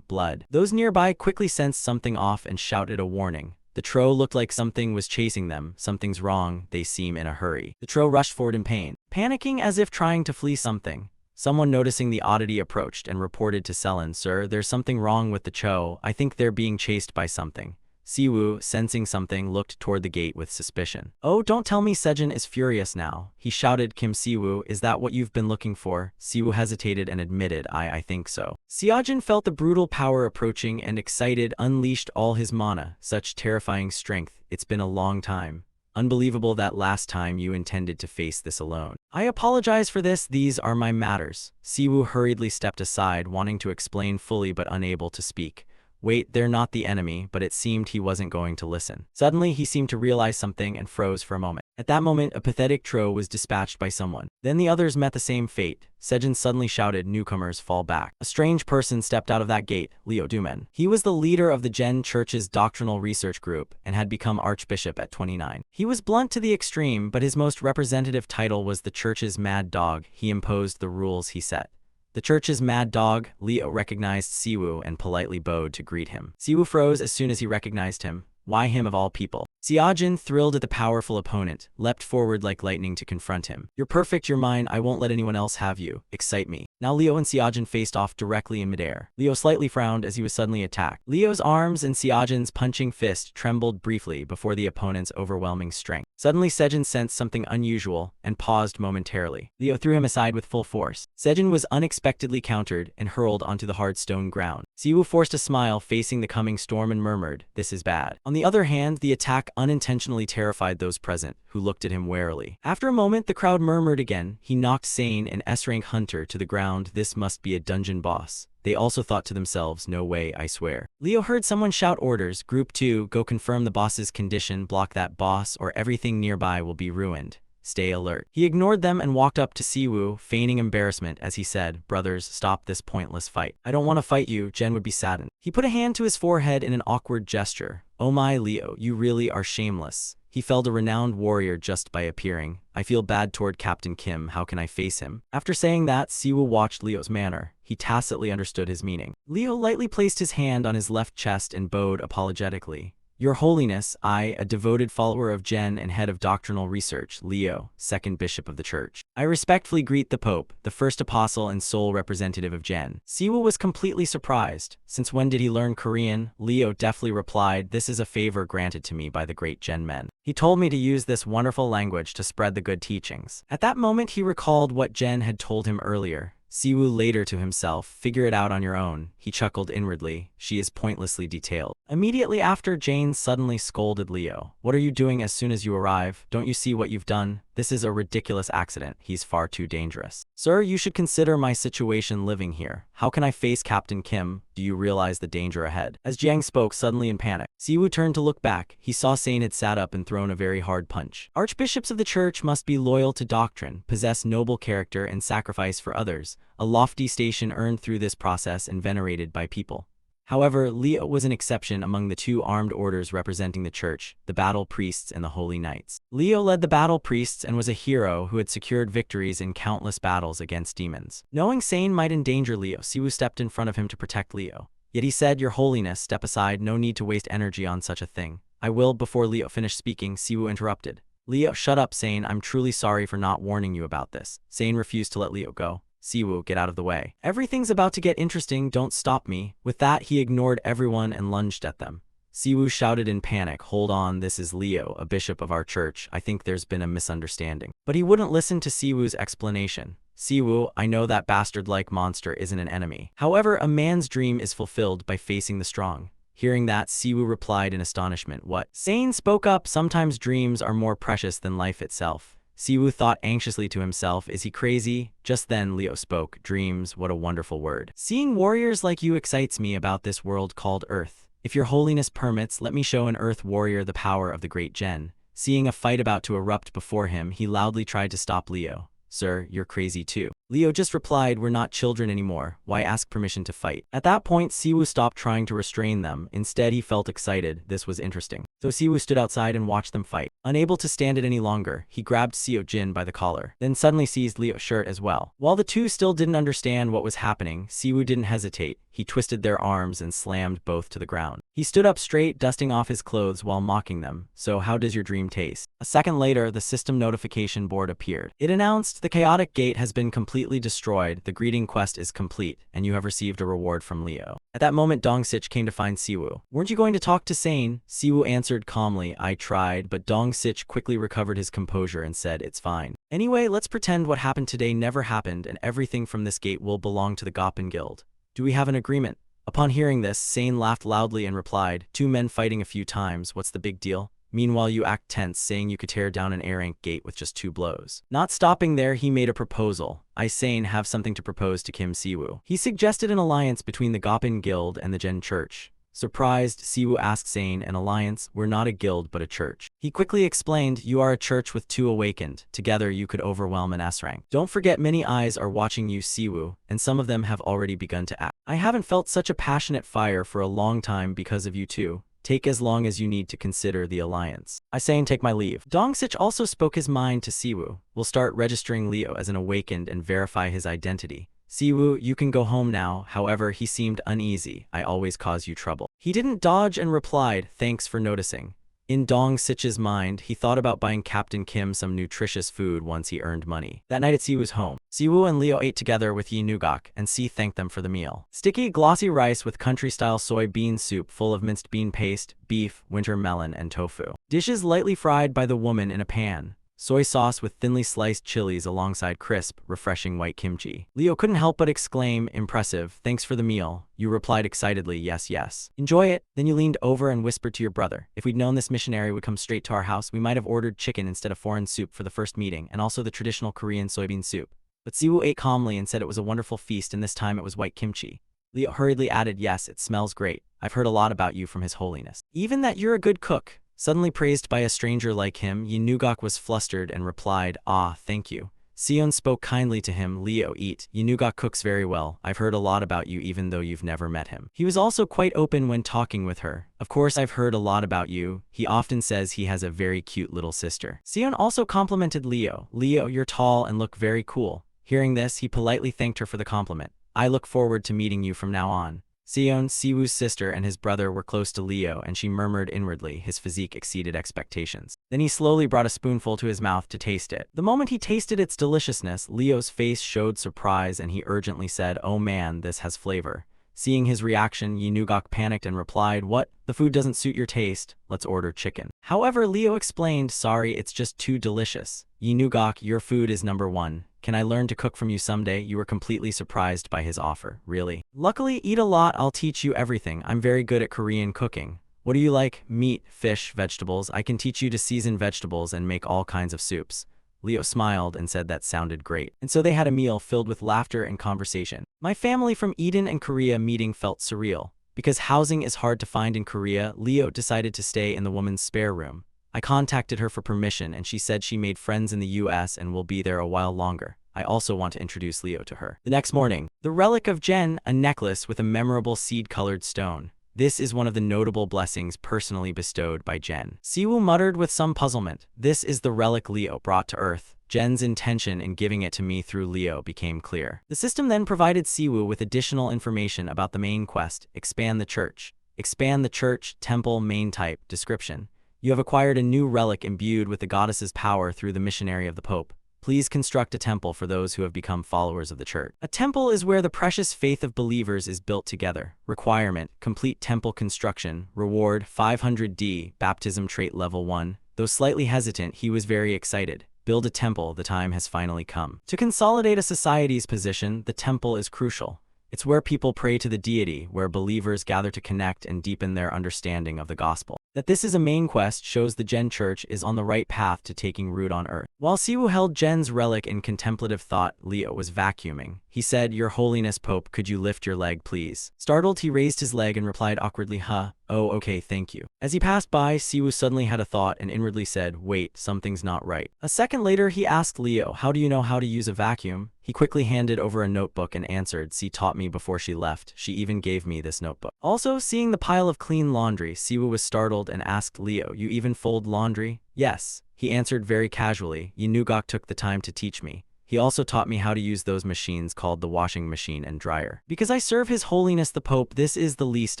Speaker 1: Blood. Those nearby quickly sensed something off and shouted a warning. The Tro looked like something was chasing them. Something's wrong, they seem in a hurry. The Tro rushed forward in pain, panicking as if trying to flee something. Someone noticing the oddity approached and reported to Selen, Sir, there's something wrong with the Cho. I think they're being chased by something. Siwoo, sensing something, looked toward the gate with suspicion. Oh, don't tell me Sejin is furious now. He shouted, Kim Siwoo, is that what you've been looking for? Siwoo hesitated and admitted, I think so. Seojin felt the brutal power approaching and excited unleashed all his mana. Such terrifying strength. It's been a long time. Unbelievable that last time you intended to face this alone. I apologize for this, these are my matters. Siwoo hurriedly stepped aside, wanting to explain fully but unable to speak. Wait, they're not the enemy, but it seemed he wasn't going to listen. Suddenly, he seemed to realize something and froze for a moment. At that moment, a pathetic Tro was dispatched by someone. Then the others met the same fate. Sejin suddenly shouted, newcomers, fall back. A strange person stepped out of that gate, Leo Dumen. He was the leader of the Gen Church's doctrinal research group and had become archbishop at 29. He was blunt to the extreme, but his most representative title was the church's mad dog. He imposed the rules he set. The church's mad dog, Leo recognized Siwoo and politely bowed to greet him. Siwoo froze as soon as he recognized him. Why him of all people? Seojin, thrilled at the powerful opponent, leapt forward like lightning to confront him. You're perfect, you're mine, I won't let anyone else have you. Excite me. Now Leo and Seojin faced off directly in midair. Leo slightly frowned as he was suddenly attacked. Leo's arms and Seojin's punching fist trembled briefly before the opponent's overwhelming strength. Suddenly Sejin sensed something unusual and paused momentarily. Leo threw him aside with full force. Sejin was unexpectedly countered and hurled onto the hard stone ground. Siwoo forced a smile facing the coming storm and murmured, "This is bad." On the other hand, the attack unintentionally terrified those present, who looked at him warily. After a moment, the crowd murmured again. He knocked Sane, an S-rank hunter, to the ground. This must be a dungeon boss. They also thought to themselves, no way, I swear. Leo heard someone shout orders. Group 2, go confirm the boss's condition, block that boss, or everything nearby will be ruined. Stay alert. He ignored them and walked up to Siwoo, feigning embarrassment as he said, brothers, stop this pointless fight. I don't want to fight you, Jen would be saddened. He put a hand to his forehead in an awkward gesture. Oh my, Leo, you really are shameless. He felled a renowned warrior just by appearing. I feel bad toward Captain Kim, how can I face him? After saying that, Siwoo watched Leo's manner. He tacitly understood his meaning. Leo lightly placed his hand on his left chest and bowed apologetically. Your Holiness, I, a devoted follower of Jen and head of doctrinal research, Leo, second bishop of the church. I respectfully greet the Pope, the first apostle and sole representative of Jen. Siwoo was completely surprised. Since when did he learn Korean? Leo deftly replied, this is a favor granted to me by the great Jen men. He told me to use this wonderful language to spread the good teachings. At that moment he recalled what Jen had told him earlier. Siwoo later to himself, figure it out on your own. He chuckled inwardly. She is pointlessly detailed. Immediately after, Jane suddenly scolded Leo. What are you doing as soon as you arrive? Don't you see what you've done? This is a ridiculous accident. He's far too dangerous. Sir, you should consider my situation living here. How can I face Captain Kim? Do you realize the danger ahead? As Jiang spoke suddenly in panic, Siwoo turned to look back. He saw Sane had sat up and thrown a very hard punch. Archbishops of the church must be loyal to doctrine, possess noble character, and sacrifice for others, a lofty station earned through this process and venerated by people. However, Leo was an exception among the two armed orders representing the church, the battle priests and the holy knights. Leo led the battle priests and was a hero who had secured victories in countless battles against demons. Knowing Sane might endanger Leo, Siwoo stepped in front of him to protect Leo. Yet he said, Your Holiness, step aside, no need to waste energy on such a thing. I will. Before Leo finished speaking, Siwoo interrupted. Leo, shut up, Sane, I'm truly sorry for not warning you about this. Sane refused to let Leo go. Siwoo, get out of the way. Everything's about to get interesting, don't stop me. With that, he ignored everyone and lunged at them. Siwoo shouted in panic, hold on, this is Leo, a bishop of our church. I think there's been a misunderstanding. But he wouldn't listen to Siwoo's explanation. Siwoo, I know that bastard-like monster isn't an enemy. However, a man's dream is fulfilled by facing the strong. Hearing that, Siwoo replied in astonishment, what? Sane spoke up, sometimes dreams are more precious than life itself. Siwoo thought anxiously to himself, is he crazy? Just then Leo spoke, dreams, what a wonderful word. Seeing warriors like you excites me about this world called Earth. If your holiness permits, let me show an Earth warrior the power of the great Jen. Seeing a fight about to erupt before him, he loudly tried to stop Leo. Sir, you're crazy too. Leo just replied, we're not children anymore. Why ask permission to fight? At that point, Siwoo stopped trying to restrain them. Instead, he felt excited. This was interesting. So Siwoo stood outside and watched them fight. Unable to stand it any longer, he grabbed Seojin by the collar, then suddenly seized Leo's shirt as well. While the two still didn't understand what was happening, Siwoo didn't hesitate. He twisted their arms and slammed both to the ground. He stood up straight, dusting off his clothes while mocking them. So how does your dream taste? A second later, the system notification board appeared. It announced, the chaotic gate has been completely destroyed, the greeting quest is complete, and you have received a reward from Leo. At that moment, Dongsich came to find Siwoo. Weren't you going to talk to Sane? Siwoo answered calmly, I tried, but Dongsich quickly recovered his composure and said, it's fine. Anyway, let's pretend what happened today never happened and everything from this gate will belong to the Goppin Guild. Do we have an agreement? Upon hearing this, Sane laughed loudly and replied, 2 men fighting a few times, what's the big deal? Meanwhile, you act tense, saying you could tear down an A-rank gate with just 2 blows. Not stopping there, he made a proposal. I, Sane, have something to propose to Kim Siwoo. He suggested an alliance between the Goppin Guild and the Jen Church. Surprised, Siwoo asked Sane, an alliance? We're not a guild but a church. He quickly explained, you are a church with 2 awakened. Together you could overwhelm an S-rank. Don't forget many eyes are watching you, Siwoo, and some of them have already begun to act. I haven't felt such a passionate fire for a long time because of you two. Take as long as you need to consider the alliance. I say and take my leave. Dongsich also spoke his mind to Siwoo. We'll start registering Leo as an awakened and verify his identity. Siwoo, you can go home now. However, he seemed uneasy. I always cause you trouble. He didn't dodge and replied, thanks for noticing. In Dong Sich's mind, he thought about buying Captain Kim some nutritious food once he earned money. That night at Siwoo's home, Siwoo and Leo ate together with Yi Nugok, and Si thanked them for the meal. Sticky, glossy rice with country-style soybean soup full of minced bean paste, beef, winter melon, and tofu. Dishes lightly fried by the woman in a pan. Soy sauce with thinly sliced chilies alongside crisp, refreshing white kimchi. Leo couldn't help but exclaim, impressive, thanks for the meal. You replied excitedly, yes, yes. Enjoy it. Then you leaned over and whispered to your brother, if we'd known this missionary would come straight to our house, we might have ordered chicken instead of foreign soup for the first meeting, and also the traditional Korean soybean soup. But Siwoo ate calmly and said it was a wonderful feast, and this time it was white kimchi. Leo hurriedly added, yes, it smells great. I've heard a lot about you from His Holiness. Even that you're a good cook. Suddenly praised by a stranger like him, Yi Nugok was flustered and replied, ah, thank you. Sion spoke kindly to him, Leo, eat. Yi Nugok cooks very well. I've heard a lot about you even though you've never met him. He was also quite open when talking with her. Of course, I've heard a lot about you. He often says he has a very cute little sister. Sion also complimented Leo. Leo, you're tall and look very cool. Hearing this, he politely thanked her for the compliment. I look forward to meeting you from now on. Sion, Siwoo's sister, and his brother were close to Leo, and she murmured inwardly, his physique exceeded expectations. Then he slowly brought a spoonful to his mouth to taste it. The moment he tasted its deliciousness, Leo's face showed surprise, and he urgently said, oh man, this has flavor. Seeing his reaction, Yi Nugok panicked and replied, what? The food doesn't suit your taste. Let's order chicken. However, Leo explained, sorry, it's just too delicious. Yi Nugok, your food is number one. Can I learn to cook from you someday? You were completely surprised by his offer. Really? Luckily, eat a lot, I'll teach you everything. I'm very good at Korean cooking. What do you like? Meat, fish, vegetables. I can teach you to season vegetables and make all kinds of soups. Leo smiled and said that sounded great. And so they had a meal filled with laughter and conversation. My family from Eden and Korea meeting felt surreal. Because housing is hard to find in Korea, Leo decided to stay in the woman's spare room. I contacted her for permission and she said she made friends in the US and will be there a while longer. I also want to introduce Leo to her. The next morning, the relic of Jen, a necklace with a memorable seed-colored stone. This is one of the notable blessings personally bestowed by Jen. Siwoo muttered with some puzzlement. This is the relic Leo brought to Earth. Jen's intention in giving it to me through Leo became clear. The system then provided Siwoo with additional information about the main quest, expand the church. Expand the church, temple, main type, description. You have acquired a new relic imbued with the goddess's power through the missionary of the Pope. Please construct a temple for those who have become followers of the church. A temple is where the precious faith of believers is built together. Requirement, complete temple construction. Reward, 500D, baptism trait level 1. Though slightly hesitant, he was very excited. Build a temple, the time has finally come. To consolidate a society's position, the temple is crucial. It's where people pray to the deity, where believers gather to connect and deepen their understanding of the gospel. That this is a main quest shows the Jen Church is on the right path to taking root on Earth. While Siwoo held Jen's relic in contemplative thought, Leo was vacuuming. He said, Your Holiness Pope, could you lift your leg, please? Startled, he raised his leg and replied awkwardly, huh? Oh, okay, thank you. As he passed by, Siwoo suddenly had a thought and inwardly said, wait, something's not right. A second later, he asked Leo, how do you know how to use a vacuum? He quickly handed over a notebook and answered, Sie taught me before she left. She even gave me this notebook. Also, seeing the pile of clean laundry, Siwoo was startled and asked Leo, you even fold laundry? Yes. He answered very casually, Yi Nugok took the time to teach me. He also taught me how to use those machines called the washing machine and dryer. Because I serve His Holiness the Pope, this is the least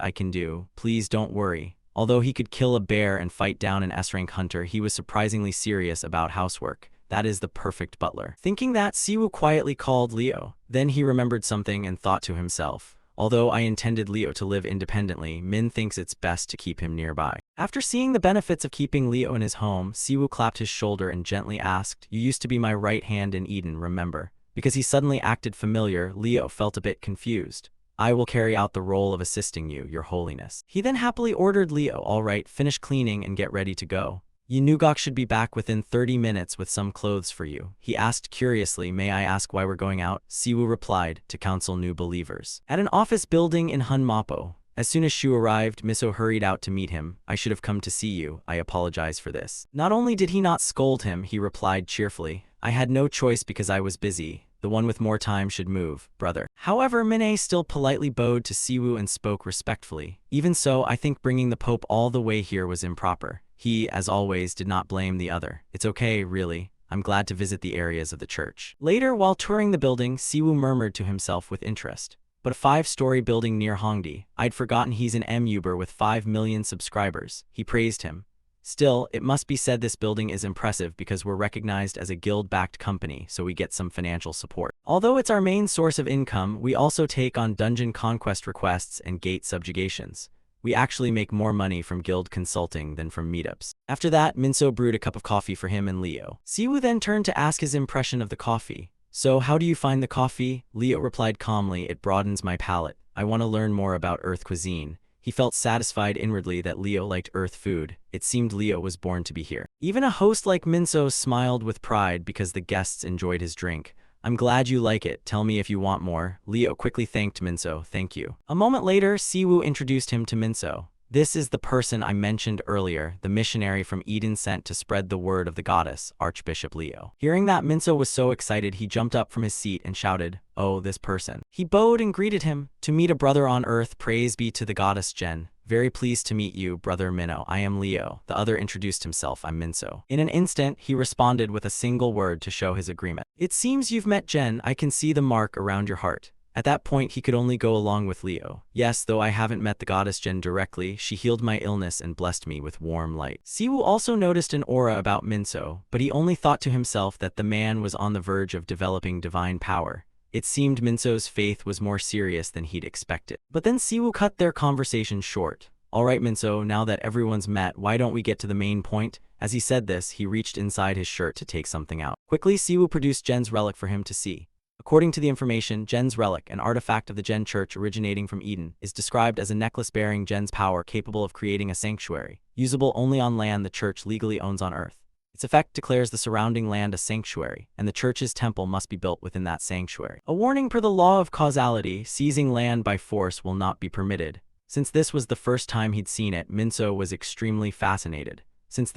Speaker 1: I can do. Please don't worry. Although he could kill a bear and fight down an S-rank hunter, he was surprisingly serious about housework. That is the perfect butler. Thinking that, Siwoo quietly called Leo. Then he remembered something and thought to himself, although I intended Leo to live independently, Min thinks it's best to keep him nearby. After seeing the benefits of keeping Leo in his home, Siwoo clapped his shoulder and gently asked, you used to be my right hand in Eden, remember? Because he suddenly acted familiar, Leo felt a bit confused. I will carry out the role of assisting you, Your Holiness. He then happily ordered Leo, all right, finish cleaning and get ready to go. Yi Nugok should be back within 30 minutes with some clothes for you. He asked curiously, may I ask why we're going out? Siwoo replied, to counsel new believers. At an office building in Hunmapo. As soon as Shu arrived, Miso hurried out to meet him. I should have come to see you. I apologize for this. Not only did he not scold him, he replied cheerfully, I had no choice because I was busy. The one with more time should move, brother. However, Minnie still politely bowed to Siwoo and spoke respectfully. Even so, I think bringing the Pope all the way here was improper. He, as always, did not blame the other. It's okay, really. I'm glad to visit the areas of the church. Later, while touring the building, Siwoo murmured to himself with interest. But a 5-story building near Hongdae, I'd forgotten he's an YouTuber with 5 million subscribers. He praised him. Still, it must be said this building is impressive because we're recognized as a guild-backed company, so we get some financial support. Although it's our main source of income, we also take on dungeon conquest requests and gate subjugations. We actually make more money from guild consulting than from meetups. After that, Minso brewed a cup of coffee for him and Leo. Siwoo then turned to ask his impression of the coffee. So, how do you find the coffee? Leo replied calmly, it broadens my palate. I want to learn more about Earth cuisine. He felt satisfied inwardly that Leo liked Earth food. It seemed Leo was born to be here. Even a host like Minso smiled with pride because the guests enjoyed his drink. I'm glad you like it. Tell me if you want more. Leo quickly thanked Minso. Thank you. A moment later, Siwoo introduced him to Minso. This is the person I mentioned earlier, the missionary from Eden sent to spread the word of the goddess, Archbishop Leo. Hearing that, Minso was so excited he jumped up from his seat and shouted, "Oh, this person." He bowed and greeted him. To meet a brother on earth, praise be to the goddess Jen. Very pleased to meet you, brother Minho. I am Leo. The other introduced himself. I'm Minso. In an instant, he responded with a single word to show his agreement. It seems you've met Jen. I can see the mark around your heart. At that point, he could only go along with Leo. Yes, though I haven't met the goddess Jen directly, she healed my illness and blessed me with warm light. Siwoo also noticed an aura about Minso, but he only thought to himself that the man was on the verge of developing divine power. It seemed Minso's faith was more serious than he'd expected. But then Siwoo cut their conversation short. Alright Minso, now that everyone's met, why don't we get to the main point? As he said this, he reached inside his shirt to take something out. Quickly, Siwoo produced Jen's relic for him to see. According to the information, Jen's relic, an artifact of the Jen Church originating from Eden, is described as a necklace bearing Jen's power capable of creating a sanctuary, usable only on land the church legally owns on Earth. Its effect declares the surrounding land a sanctuary, and the church's temple must be built within that sanctuary. A warning per the law of causality, seizing land by force will not be permitted. Since this was the first time he'd seen it, Minso was extremely fascinated. Minso,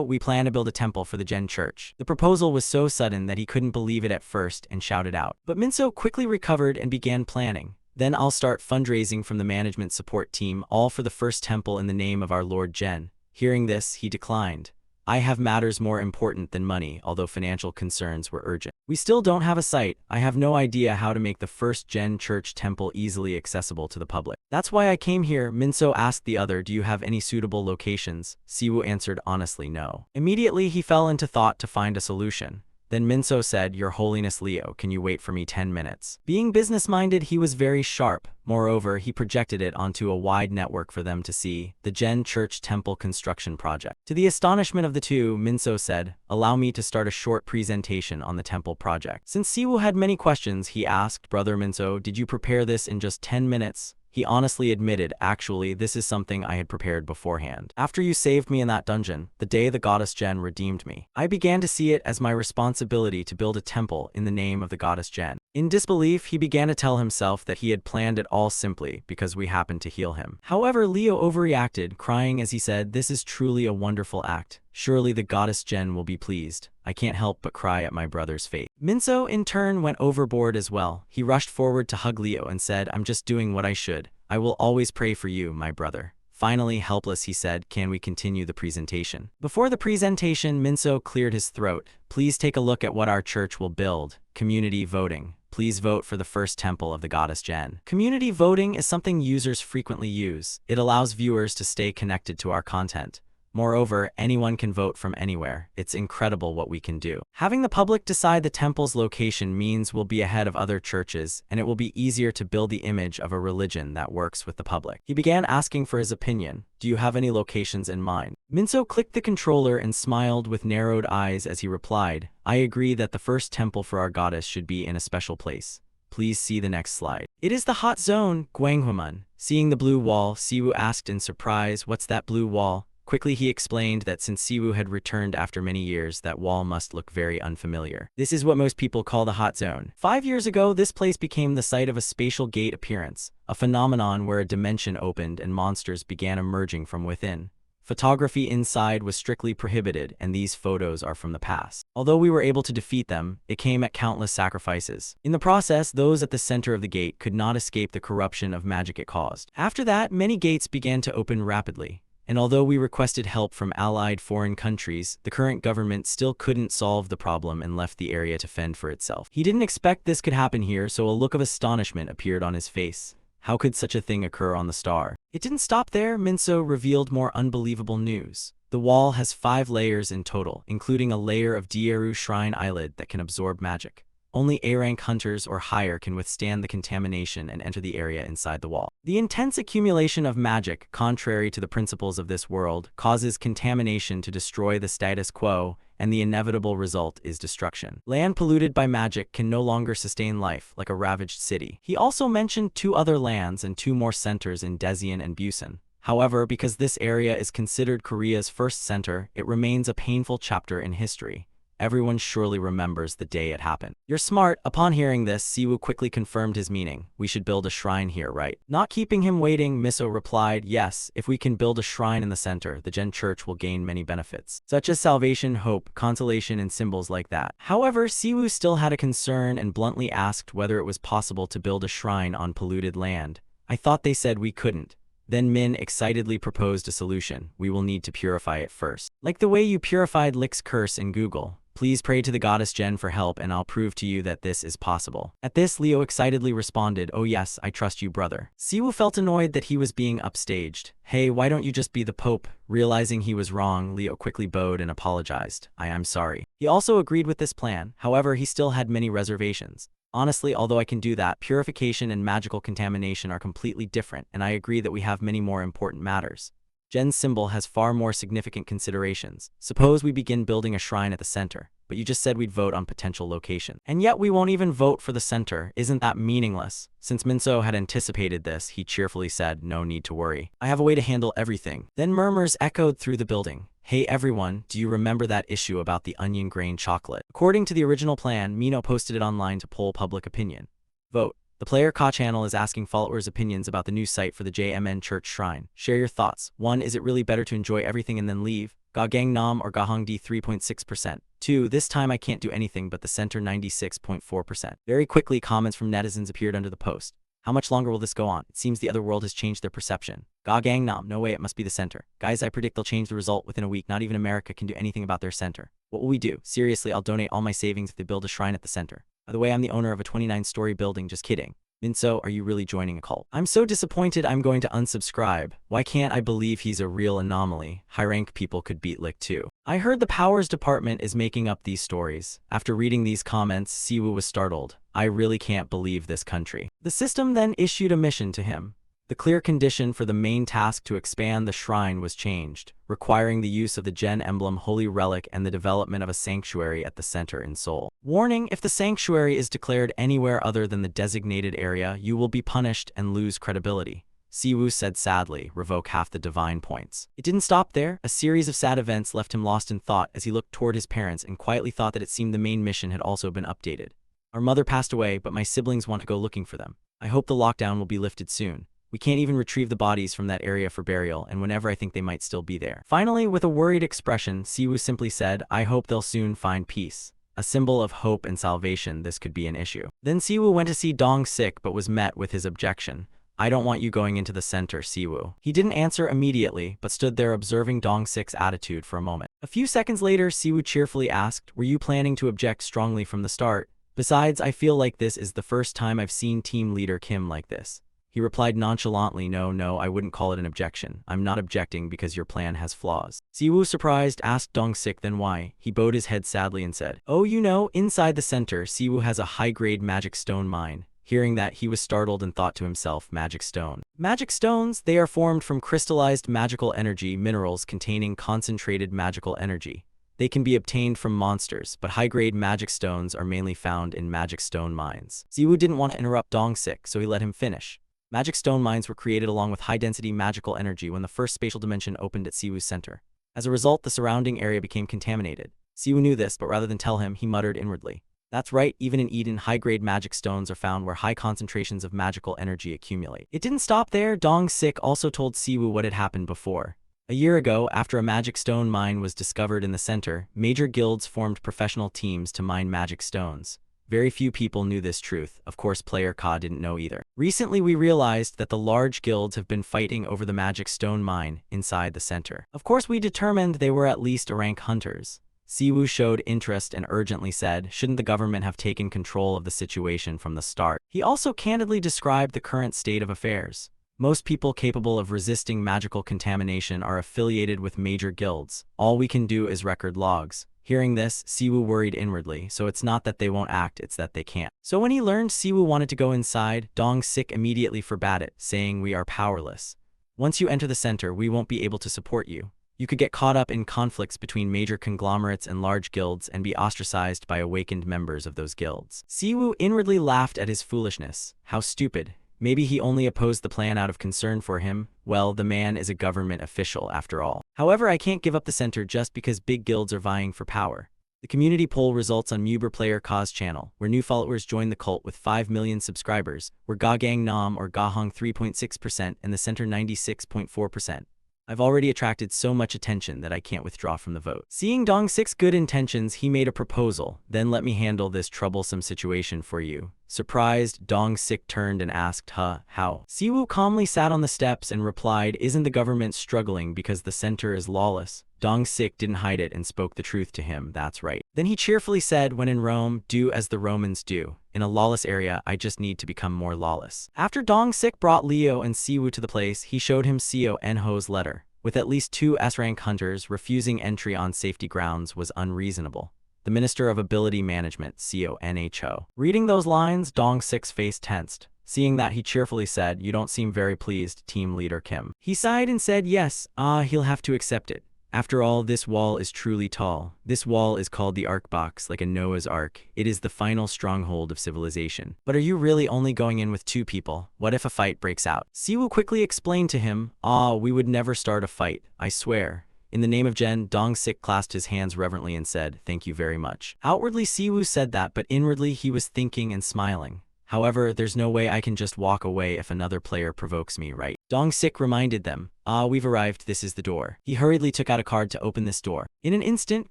Speaker 1: we plan to build a temple for the Jen Church. The proposal was so sudden that he couldn't believe it at first and shouted out. But Minso quickly recovered and began planning. Then I'll start fundraising from the management support team, all for the first temple in the name of our Lord Jen. Hearing this, he declined. I have matters more important than money, although financial concerns were urgent. We still don't have a site. I have no idea how to make the first Jen Church temple easily accessible to the public. That's why I came here. Minso asked the other, do you have any suitable locations? Siwoo answered honestly no. Immediately he fell into thought to find a solution. Then Minso said, Your Holiness Leo, can you wait for me 10 minutes? Being business-minded, he was very sharp. Moreover, he projected it onto a wide network for them to see, the Jen Church Temple construction project. To the astonishment of the two, Minso said, allow me to start a short presentation on the temple project. Since Siwoo had many questions, he asked, Brother Minso, did you prepare this in just 10 minutes? He honestly admitted, actually, this is something I had prepared beforehand. After you saved me in that dungeon, the day the goddess Jen redeemed me, I began to see it as my responsibility to build a temple in the name of the goddess Jen. In disbelief, he began to tell himself that he had planned it all simply because we happened to heal him. However, Leo overreacted, crying as he said, this is truly a wonderful act. Surely the goddess Jen will be pleased. I can't help but cry at my brother's fate. Minso, in turn, went overboard as well. He rushed forward to hug Leo and said, I'm just doing what I should. I will always pray for you, my brother. Finally, helpless, he said, can we continue the presentation? Before the presentation, Minso cleared his throat. Please take a look at what our church will build. Community voting. Please vote for the first temple of the goddess Jen. Community voting is something users frequently use. It allows viewers to stay connected to our content. Moreover, anyone can vote from anywhere. It's incredible what we can do. Having the public decide the temple's location means we'll be ahead of other churches, and it will be easier to build the image of a religion that works with the public. He began asking for his opinion. Do you have any locations in mind? Minso clicked the controller and smiled with narrowed eyes as he replied, I agree that the first temple for our goddess should be in a special place. Please see the next slide. It is the hot zone, Gwanghwamun. Seeing the blue wall, Siwoo asked in surprise, what's that blue wall? Quickly he explained that since Siwoo had returned after many years, that wall must look very unfamiliar. This is what most people call the hot zone. 5 years ago, this place became the site of a spatial gate appearance, a phenomenon where a dimension opened and monsters began emerging from within. Photography inside was strictly prohibited, and these photos are from the past. Although we were able to defeat them, it came at countless sacrifices. In the process, those at the center of the gate could not escape the corruption of magic it caused. After that, many gates began to open rapidly. And although we requested help from allied foreign countries, the current government still couldn't solve the problem and left the area to fend for itself. He didn't expect this could happen here, so a look of astonishment appeared on his face. How could such a thing occur on the star? It didn't stop there. Minso revealed more unbelievable news. The wall has 5 layers in total, including a layer of Dieru Shrine Eyelid that can absorb magic. Only A-rank hunters or higher can withstand the contamination and enter the area inside the wall. The intense accumulation of magic, contrary to the principles of this world, causes contamination to destroy the status quo, and the inevitable result is destruction. Land polluted by magic can no longer sustain life, like a ravaged city. He also mentioned 2 other lands and 2 more centers in Desian and Busan. However, because this area is considered Korea's first center, it remains a painful chapter in history. Everyone surely remembers the day it happened. You're smart. Upon hearing this, Siwoo quickly confirmed his meaning. We should build a shrine here, right? Not keeping him waiting, Miso replied, yes, if we can build a shrine in the center, the Gen Church will gain many benefits, such as salvation, hope, consolation, and symbols like that. However, Siwoo still had a concern and bluntly asked whether it was possible to build a shrine on polluted land. I thought they said we couldn't. Then Min excitedly proposed a solution. We will need to purify it first. Like the way you purified Lick's curse in Google. Please pray to the goddess Jen for help and I'll prove to you that this is possible. At this, Leo excitedly responded, oh yes, I trust you, brother. Siwoo felt annoyed that he was being upstaged. Hey, why don't you just be the Pope? Realizing he was wrong, Leo quickly bowed and apologized. I'm sorry. He also agreed with this plan. However, he still had many reservations. Honestly, although I can do that, purification and magical contamination are completely different, and I agree that we have many more important matters. Jen's symbol has far more significant considerations. Suppose we begin building a shrine at the center, but you just said we'd vote on potential location. And yet we won't even vote for the center. Isn't that meaningless? Since Minso had anticipated this, he cheerfully said, no need to worry. I have a way to handle everything. Then murmurs echoed through the building. Hey everyone, do you remember that issue about the onion grain chocolate? According to the original plan, Mino posted it online to poll public opinion. Vote. The Player Ka channel is asking followers' opinions about the new site for the JMN Church Shrine. Share your thoughts. 1. Is it really better to enjoy everything and then leave? Gagang Nam or Gahongdi 3.6%. 2. This time I can't do anything but the center 96.4%. Very quickly, comments from netizens appeared under the post. How much longer will this go on? It seems the other world has changed their perception. Gagang Nam, no way, it must be the center. Guys, I predict they'll change the result within a week. Not even America can do anything about their center. What will we do? Seriously, I'll donate all my savings if they build a shrine at the center. By the way, I'm the owner of a 29-story building, just kidding. Minso, are you really joining a cult? I'm so disappointed I'm going to unsubscribe. Why can't I believe he's a real anomaly? High-rank people could beat Lick too. I heard the Powers Department is making up these stories. After reading these comments, Siwoo was startled. I really can't believe this country. The system then issued a mission to him. The clear condition for the main task to expand the shrine was changed, requiring the use of the Gen emblem Holy Relic and the development of a sanctuary at the center in Seoul. Warning, if the sanctuary is declared anywhere other than the designated area, you will be punished and lose credibility. Siwoo said sadly, revoke half the divine points. It didn't stop there. A series of sad events left him lost in thought as he looked toward his parents and quietly thought that it seemed the main mission had also been updated. Our mother passed away, but my siblings want to go looking for them. I hope the lockdown will be lifted soon. We can't even retrieve the bodies from that area for burial, and whenever I think they might still be there. Finally, with a worried expression, Siwoo simply said, I hope they'll soon find peace. A symbol of hope and salvation, this could be an issue. Then Siwoo went to see Dong-sik but was met with his objection. I don't want you going into the center, Siwoo. He didn't answer immediately, but stood there observing Dong-sik's attitude for a moment. A few seconds later, Siwoo cheerfully asked, were you planning to object strongly from the start? Besides, I feel like this is the first time I've seen team leader Kim like this. He replied nonchalantly, no, I wouldn't call it an objection. I'm not objecting because your plan has flaws. Siwoo, surprised, asked Dong-sik then why. He bowed his head sadly and said, oh, you know, inside the center, Siwoo has a high-grade magic stone mine. Hearing that, he was startled and thought to himself, magic stone. Magic stones, they are formed from crystallized magical energy minerals containing concentrated magical energy. They can be obtained from monsters, but high-grade magic stones are mainly found in magic stone mines. Siwoo didn't want to interrupt Dong-sik, so he let him finish. Magic stone mines were created along with high-density magical energy when the first spatial dimension opened at Siwoo's center. As a result, the surrounding area became contaminated. Siwoo knew this, but rather than tell him, he muttered inwardly. That's right, even in Eden, high-grade magic stones are found where high concentrations of magical energy accumulate. It didn't stop there. Dong-sik also told Siwoo what had happened before. A year ago, after a magic stone mine was discovered in the center, major guilds formed professional teams to mine magic stones. Very few people knew this truth. Of course, player Ka didn't know either. Recently, we realized that the large guilds have been fighting over the magic stone mine inside the center. Of course, we determined they were at least rank hunters. Siwoo showed interest and urgently said, shouldn't the government have taken control of the situation from the start? He also candidly described the current state of affairs. Most people capable of resisting magical contamination are affiliated with major guilds. All we can do is record logs. Hearing this, Siwoo worried inwardly, so it's not that they won't act, it's that they can't. So when he learned Siwoo wanted to go inside, Dong-sik immediately forbade it, saying, we are powerless. Once you enter the center, we won't be able to support you. You could get caught up in conflicts between major conglomerates and large guilds and be ostracized by awakened members of those guilds. Siwoo inwardly laughed at his foolishness. How stupid. Maybe he only opposed the plan out of concern for him. Well, the man is a government official after all. However, I can't give up the center just because big guilds are vying for power. The community poll results on Muber player Ka's channel, where new followers joined the cult with 5 million subscribers, were Gagang Nam or Gahong 3.6% and the center 96.4%. I've already attracted so much attention that I can't withdraw from the vote. Seeing Dong-sik's good intentions, he made a proposal. Then let me handle this troublesome situation for you. Surprised, Dong-sik turned and asked, how? Siwoo calmly sat on the steps and replied, isn't the government struggling because the center is lawless? Dong-sik didn't hide it and spoke the truth to him, that's right. Then he cheerfully said, when in Rome, do as the Romans do. In a lawless area, I just need to become more lawless. After Dong-sik brought Leo and Siwoo to the place, he showed him Seo Enho's letter. With at least 2 S-rank hunters, refusing entry on safety grounds was unreasonable. The Minister of Ability Management, Seo Nho. Reading those lines, Dong-sik's face tensed. Seeing that, he cheerfully said, you don't seem very pleased, team leader Kim. He sighed and said, yes, he'll have to accept it. After all, this wall is truly tall. This wall is called the Ark Box, like a Noah's Ark. It is the final stronghold of civilization. But are you really only going in with 2 people? What if a fight breaks out? Siwoo quickly explained to him, we would never start a fight, I swear. In the name of Jen, Dong-sik clasped his hands reverently and said, thank you very much. Outwardly, Siwoo said that, but inwardly he was thinking and smiling. However, there's no way I can just walk away if another player provokes me, right? Dong-sik reminded them, we've arrived, this is the door. He hurriedly took out a card to open this door. In an instant,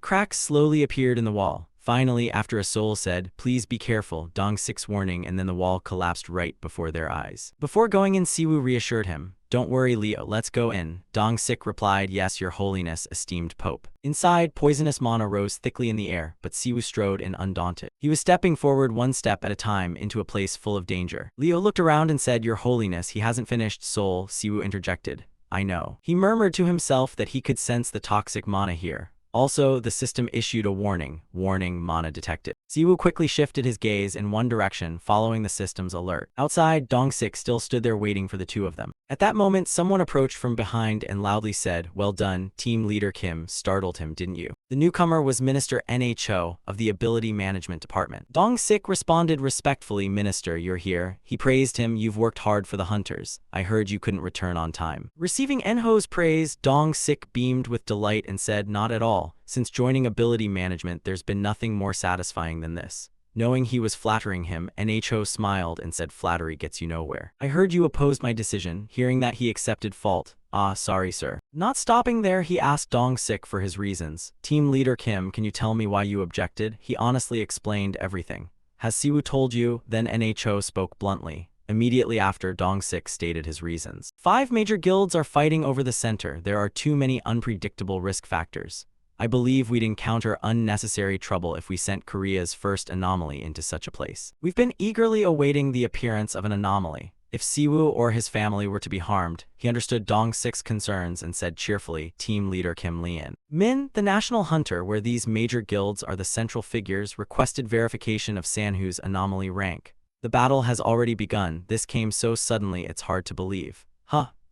Speaker 1: cracks slowly appeared in the wall. Finally, after a soul said, please be careful, Dong-sik's warning, and then the wall collapsed right before their eyes. Before going in, Siwoo reassured him, don't worry, Leo, let's go in. Dong-sik replied, yes, your holiness, esteemed Pope. Inside, poisonous mana rose thickly in the air, but Siwoo strode in undaunted. He was stepping forward 1 step at a time into a place full of danger. Leo looked around and said, your holiness, he hasn't finished. Soul, Siwoo interjected. I know. He murmured to himself that he could sense the toxic mana here. Also, the system issued a warning, mana detected. Siwoo quickly shifted his gaze in one direction, following the system's alert. Outside, Dong-sik still stood there waiting for the 2 of them. At that moment, someone approached from behind and loudly said, well done, team leader Kim, startled him, didn't you? The newcomer was Minister Nho of the Ability Management Department. Dong-sik responded respectfully, Minister, you're here. He praised him, you've worked hard for the hunters. I heard you couldn't return on time. Receiving Nho's praise, Dong-sik beamed with delight and said, not at all. Since joining Ability Management, there's been nothing more satisfying than this. Knowing he was flattering him, Nho smiled and said, flattery gets you nowhere. I heard you opposed my decision. Hearing that, he accepted fault. Sorry, sir. Not stopping there, he asked Dong-sik for his reasons. Team leader Kim, can you tell me why you objected? He honestly explained everything. Has Siwoo told you? Then Nho spoke bluntly. Immediately after, Dong-sik stated his reasons. 5 major guilds are fighting over the center. There are too many unpredictable risk factors. I believe we'd encounter unnecessary trouble if we sent Korea's first anomaly into such a place. We've been eagerly awaiting the appearance of an anomaly. If Siwoo or his family were to be harmed, he understood Dong-sik's concerns and said cheerfully, team leader Kim Lian. Min, the national hunter where these major guilds are the central figures, requested verification of Sanhu's anomaly rank. The battle has already begun. This came so suddenly it's hard to believe.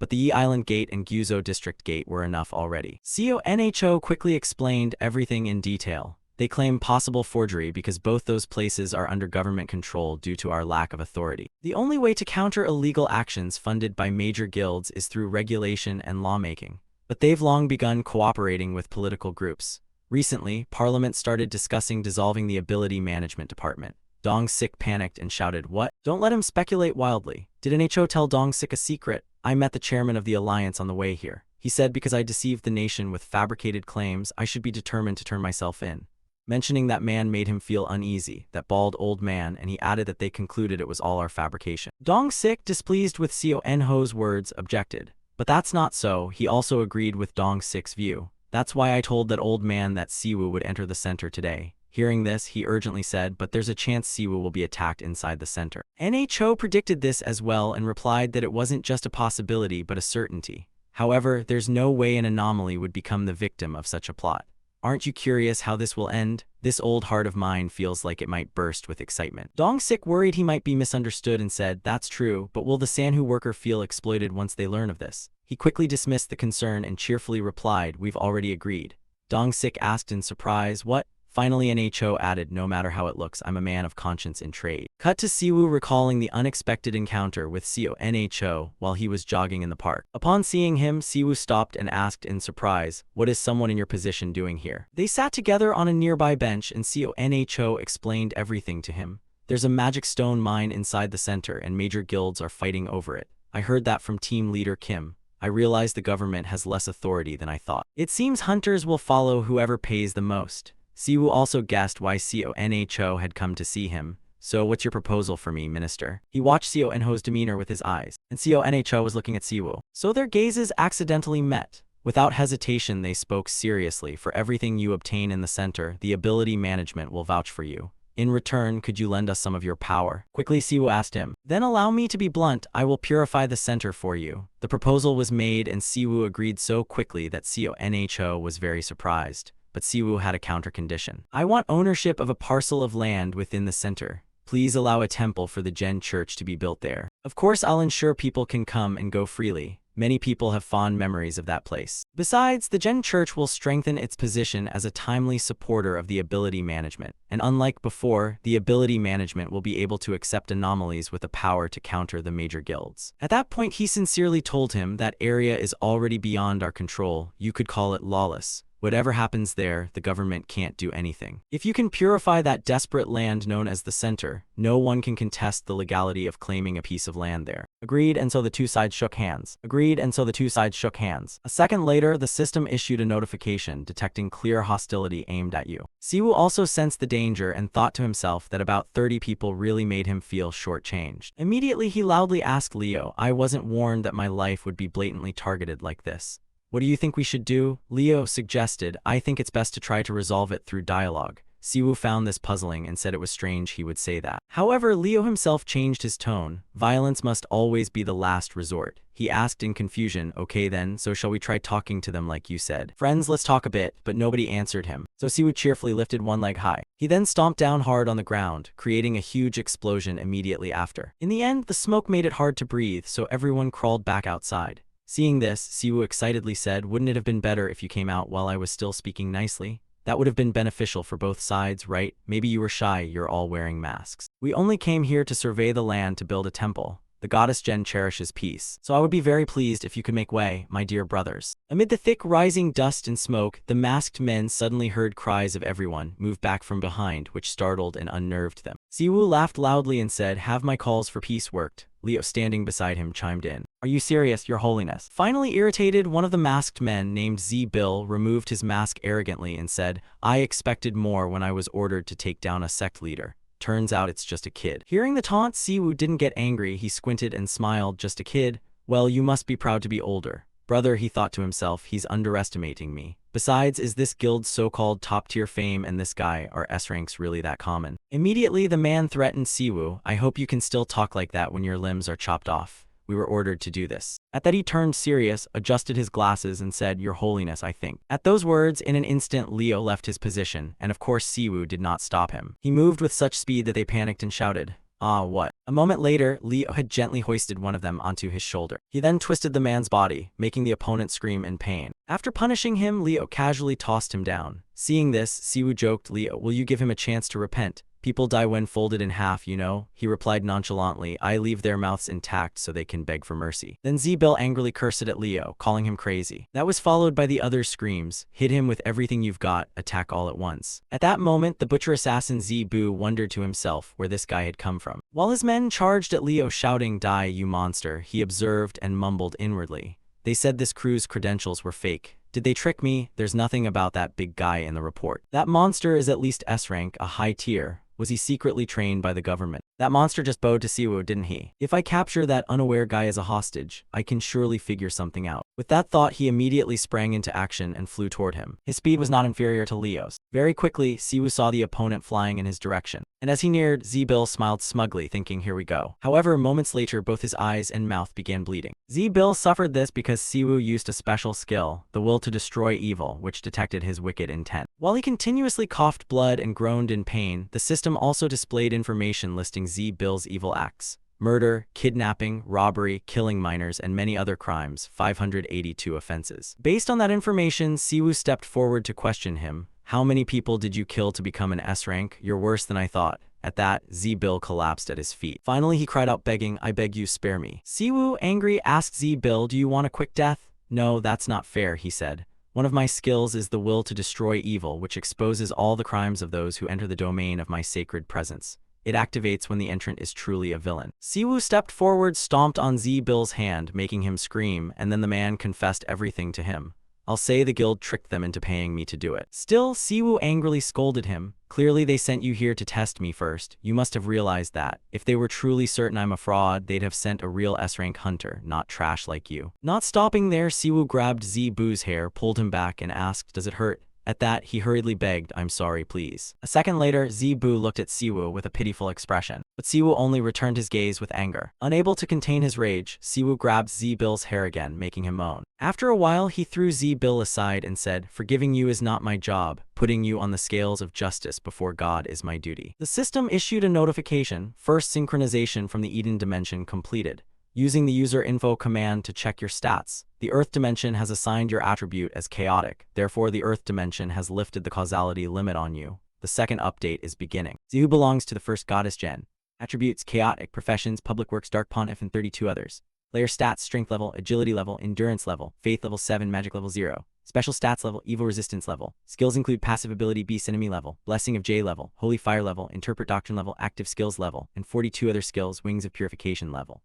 Speaker 1: But the Yi Island Gate and Gyuzo District Gate were enough already. Seo Nho quickly explained everything in detail. They claim possible forgery because both those places are under government control due to our lack of authority. The only way to counter illegal actions funded by major guilds is through regulation and lawmaking. But they've long begun cooperating with political groups. Recently, Parliament started discussing dissolving the Ability Management Department. Dong-sik panicked and shouted, what? Don't let him speculate wildly. Did Nho tell Dong-sik a secret? I met the chairman of the alliance on the way here. He said because I deceived the nation with fabricated claims, I should be determined to turn myself in. mentioning that man made him feel uneasy, that bald old man, and he added that they concluded it was all our fabrication. Dong-sik, displeased with Seo En-ho's words, objected. But that's not so, he also agreed with Dong-sik's view. That's why I told that old man that Siwoo would enter the center today. Hearing this, he urgently said, but there's a chance Siwoo will be attacked inside the center. Nho predicted this as well and replied that it wasn't just a possibility but a certainty. However, there's no way an anomaly would become the victim of such a plot. Aren't you curious how this will end? This old heart of mine feels like it might burst with excitement. Dong-sik worried he might be misunderstood and said, that's true, but will the Sanhu worker feel exploited once they learn of this? He quickly dismissed the concern and cheerfully replied, we've already agreed. Dong-sik asked in surprise, what? Finally Nho added, no matter how it looks, I'm a man of conscience in trade. Cut to Siwoo recalling the unexpected encounter with Seo Nho while he was jogging in the park. Upon seeing him, Siwoo stopped and asked in surprise, what is someone in your position doing here? They sat together on a nearby bench and Seo Nho explained everything to him. There's a magic stone mine inside the center and major guilds are fighting over it. I heard that from team leader Kim. I realized the government has less authority than I thought. It seems hunters will follow whoever pays the most. Siwoo also guessed why Seo Nho had come to see him. So what's your proposal for me, minister? He watched Seo Nho's demeanor with his eyes, and Seo Nho was looking at Siwoo. So their gazes accidentally met. Without hesitation, they spoke seriously. For everything you obtain in the center, the ability management will vouch for you. In return, could you lend us some of your power? Quickly, Siwoo asked him. Then allow me to be blunt, I will purify the center for you. The proposal was made and Siwoo agreed so quickly that Seo Nho was very surprised. But Siwoo had a counter condition. I want ownership of a parcel of land within the center. Please allow a temple for the Gen Church to be built there. Of course, I'll ensure people can come and go freely. Many people have fond memories of that place. Besides, the Gen Church will strengthen its position as a timely supporter of the ability management. And unlike before, the ability management will be able to accept anomalies with the power to counter the major guilds. At that point, he sincerely told him that area is already beyond our control. You could call it lawless. Whatever happens there, the government can't do anything. If you can purify that desperate land known as the center, no one can contest the legality of claiming a piece of land there. Agreed, and so the two sides shook hands. Agreed, and so the two sides shook hands. A second later, the system issued a notification detecting clear hostility aimed at you. Siwoo also sensed the danger and thought to himself that about 30 people really made him feel shortchanged. Immediately, he loudly asked Leo, I wasn't warned that my life would be blatantly targeted like this. What do you think we should do? Leo suggested, I think it's best to try to resolve it through dialogue. Siwoo found this puzzling and said it was strange he would say that. However, Leo himself changed his tone. Violence must always be the last resort. He asked in confusion, okay then, so shall we try talking to them like you said? Friends, let's talk a bit, but nobody answered him. So Siwoo cheerfully lifted one leg high. He then stomped down hard on the ground, creating a huge explosion immediately after. In the end, the smoke made it hard to breathe, so everyone crawled back outside. Seeing this, Siwoo excitedly said, wouldn't it have been better if you came out while I was still speaking nicely? That would have been beneficial for both sides, right? Maybe you were shy, you're all wearing masks. We only came here to survey the land to build a temple. The goddess Gen cherishes peace, so I would be very pleased if you could make way, my dear brothers. Amid the thick rising dust and smoke, the masked men suddenly heard cries of everyone move back from behind, which startled and unnerved them. Siwoo laughed loudly and said, have my calls for peace worked? Leo, standing beside him, chimed in. Are you serious, your holiness? Finally irritated, one of the masked men named Z-Bill removed his mask arrogantly and said, I expected more when I was ordered to take down a sect leader. Turns out it's just a kid. Hearing the taunt, Siwoo didn't get angry. He squinted and smiled. Just a kid? Well, you must be proud to be older. Brother, he thought to himself, he's underestimating me. Besides, is this guild's so-called top-tier fame and this guy, are S-ranks really that common? Immediately, the man threatened Siwoo, I hope you can still talk like that when your limbs are chopped off. We were ordered to do this. At that he turned serious, adjusted his glasses and said, your holiness, I think. At those words, in an instant Leo left his position, and of course Siwoo did not stop him. He moved with such speed that they panicked and shouted, ah, what? A moment later, Leo had gently hoisted one of them onto his shoulder. He then twisted the man's body, making the opponent scream in pain. After punishing him, Leo casually tossed him down. Seeing this, Siwoo joked, Leo, will you give him a chance to repent? People die when folded in half, you know? He replied nonchalantly, I leave their mouths intact so they can beg for mercy. Then Z-Bill angrily cursed at Leo, calling him crazy. That was followed by the other screams, hit him with everything you've got, attack all at once. At that moment, the butcher assassin Z-Boo wondered to himself where this guy had come from. While his men charged at Leo shouting, die, you monster, he observed and mumbled inwardly. They said this crew's credentials were fake. Did they trick me? There's nothing about that big guy in the report. That monster is at least S rank, a high tier. Was he secretly trained by the government? That monster just bowed to Siwoo, didn't he? If I capture that unaware guy as a hostage, I can surely figure something out. With that thought, he immediately sprang into action and flew toward him. His speed was not inferior to Leo's. Very quickly, Siwoo saw the opponent flying in his direction. And as he neared, Z-Bill smiled smugly, thinking, here we go. However, moments later, both his eyes and mouth began bleeding. Z-Bill suffered this because Siwoo used a special skill, the will to destroy evil, which detected his wicked intent. While he continuously coughed blood and groaned in pain, the system also displayed information listing Z-Bill's evil acts. Murder, kidnapping, robbery, killing minors, and many other crimes, 582 offenses. Based on that information, Siwoo stepped forward to question him. How many people did you kill to become an S rank? You're worse than I thought. At that, Z-Bill collapsed at his feet. Finally, he cried out begging, I beg you, spare me. Siwoo, angry, asked Z-Bill, do you want a quick death? No, that's not fair, he said. One of my skills is the will to destroy evil, which exposes all the crimes of those who enter the domain of my sacred presence. It activates when the entrant is truly a villain. Siwoo stepped forward, stomped on Z-Bill's hand, making him scream, and then the man confessed everything to him. I'll say the guild tricked them into paying me to do it. Still, Siwoo angrily scolded him. Clearly they sent you here to test me first. You must have realized that. If they were truly certain I'm a fraud, they'd have sent a real S-rank hunter, not trash like you. Not stopping there, Siwoo grabbed Z-Boo's hair, pulled him back, and asked, does it hurt? At that, he hurriedly begged, I'm sorry, please. A second later, Z-Boo looked at Siwoo with a pitiful expression, but Siwoo only returned his gaze with anger. Unable to contain his rage, Siwoo grabbed Z-Bill's hair again, making him moan. After a while, he threw Z-Bill aside and said, forgiving you is not my job. Putting you on the scales of justice before God is my duty. The system issued a notification, first synchronization from the Eden dimension completed. Using the user info command to check your stats, the Earth dimension has assigned your attribute as chaotic. Therefore, the Earth dimension has lifted the causality limit on you. The second update is beginning. Zihu belongs to the first goddess Jen. Attributes: chaotic, professions, public works, dark pontiff, and 32 others. Player stats: strength level, agility level, endurance level, faith level 7, magic level 0. Special stats level, evil resistance level. Skills include passive ability beast enemy level, blessing of J level, holy fire level, interpret doctrine level, active skills level, and 42 other skills, wings of purification level.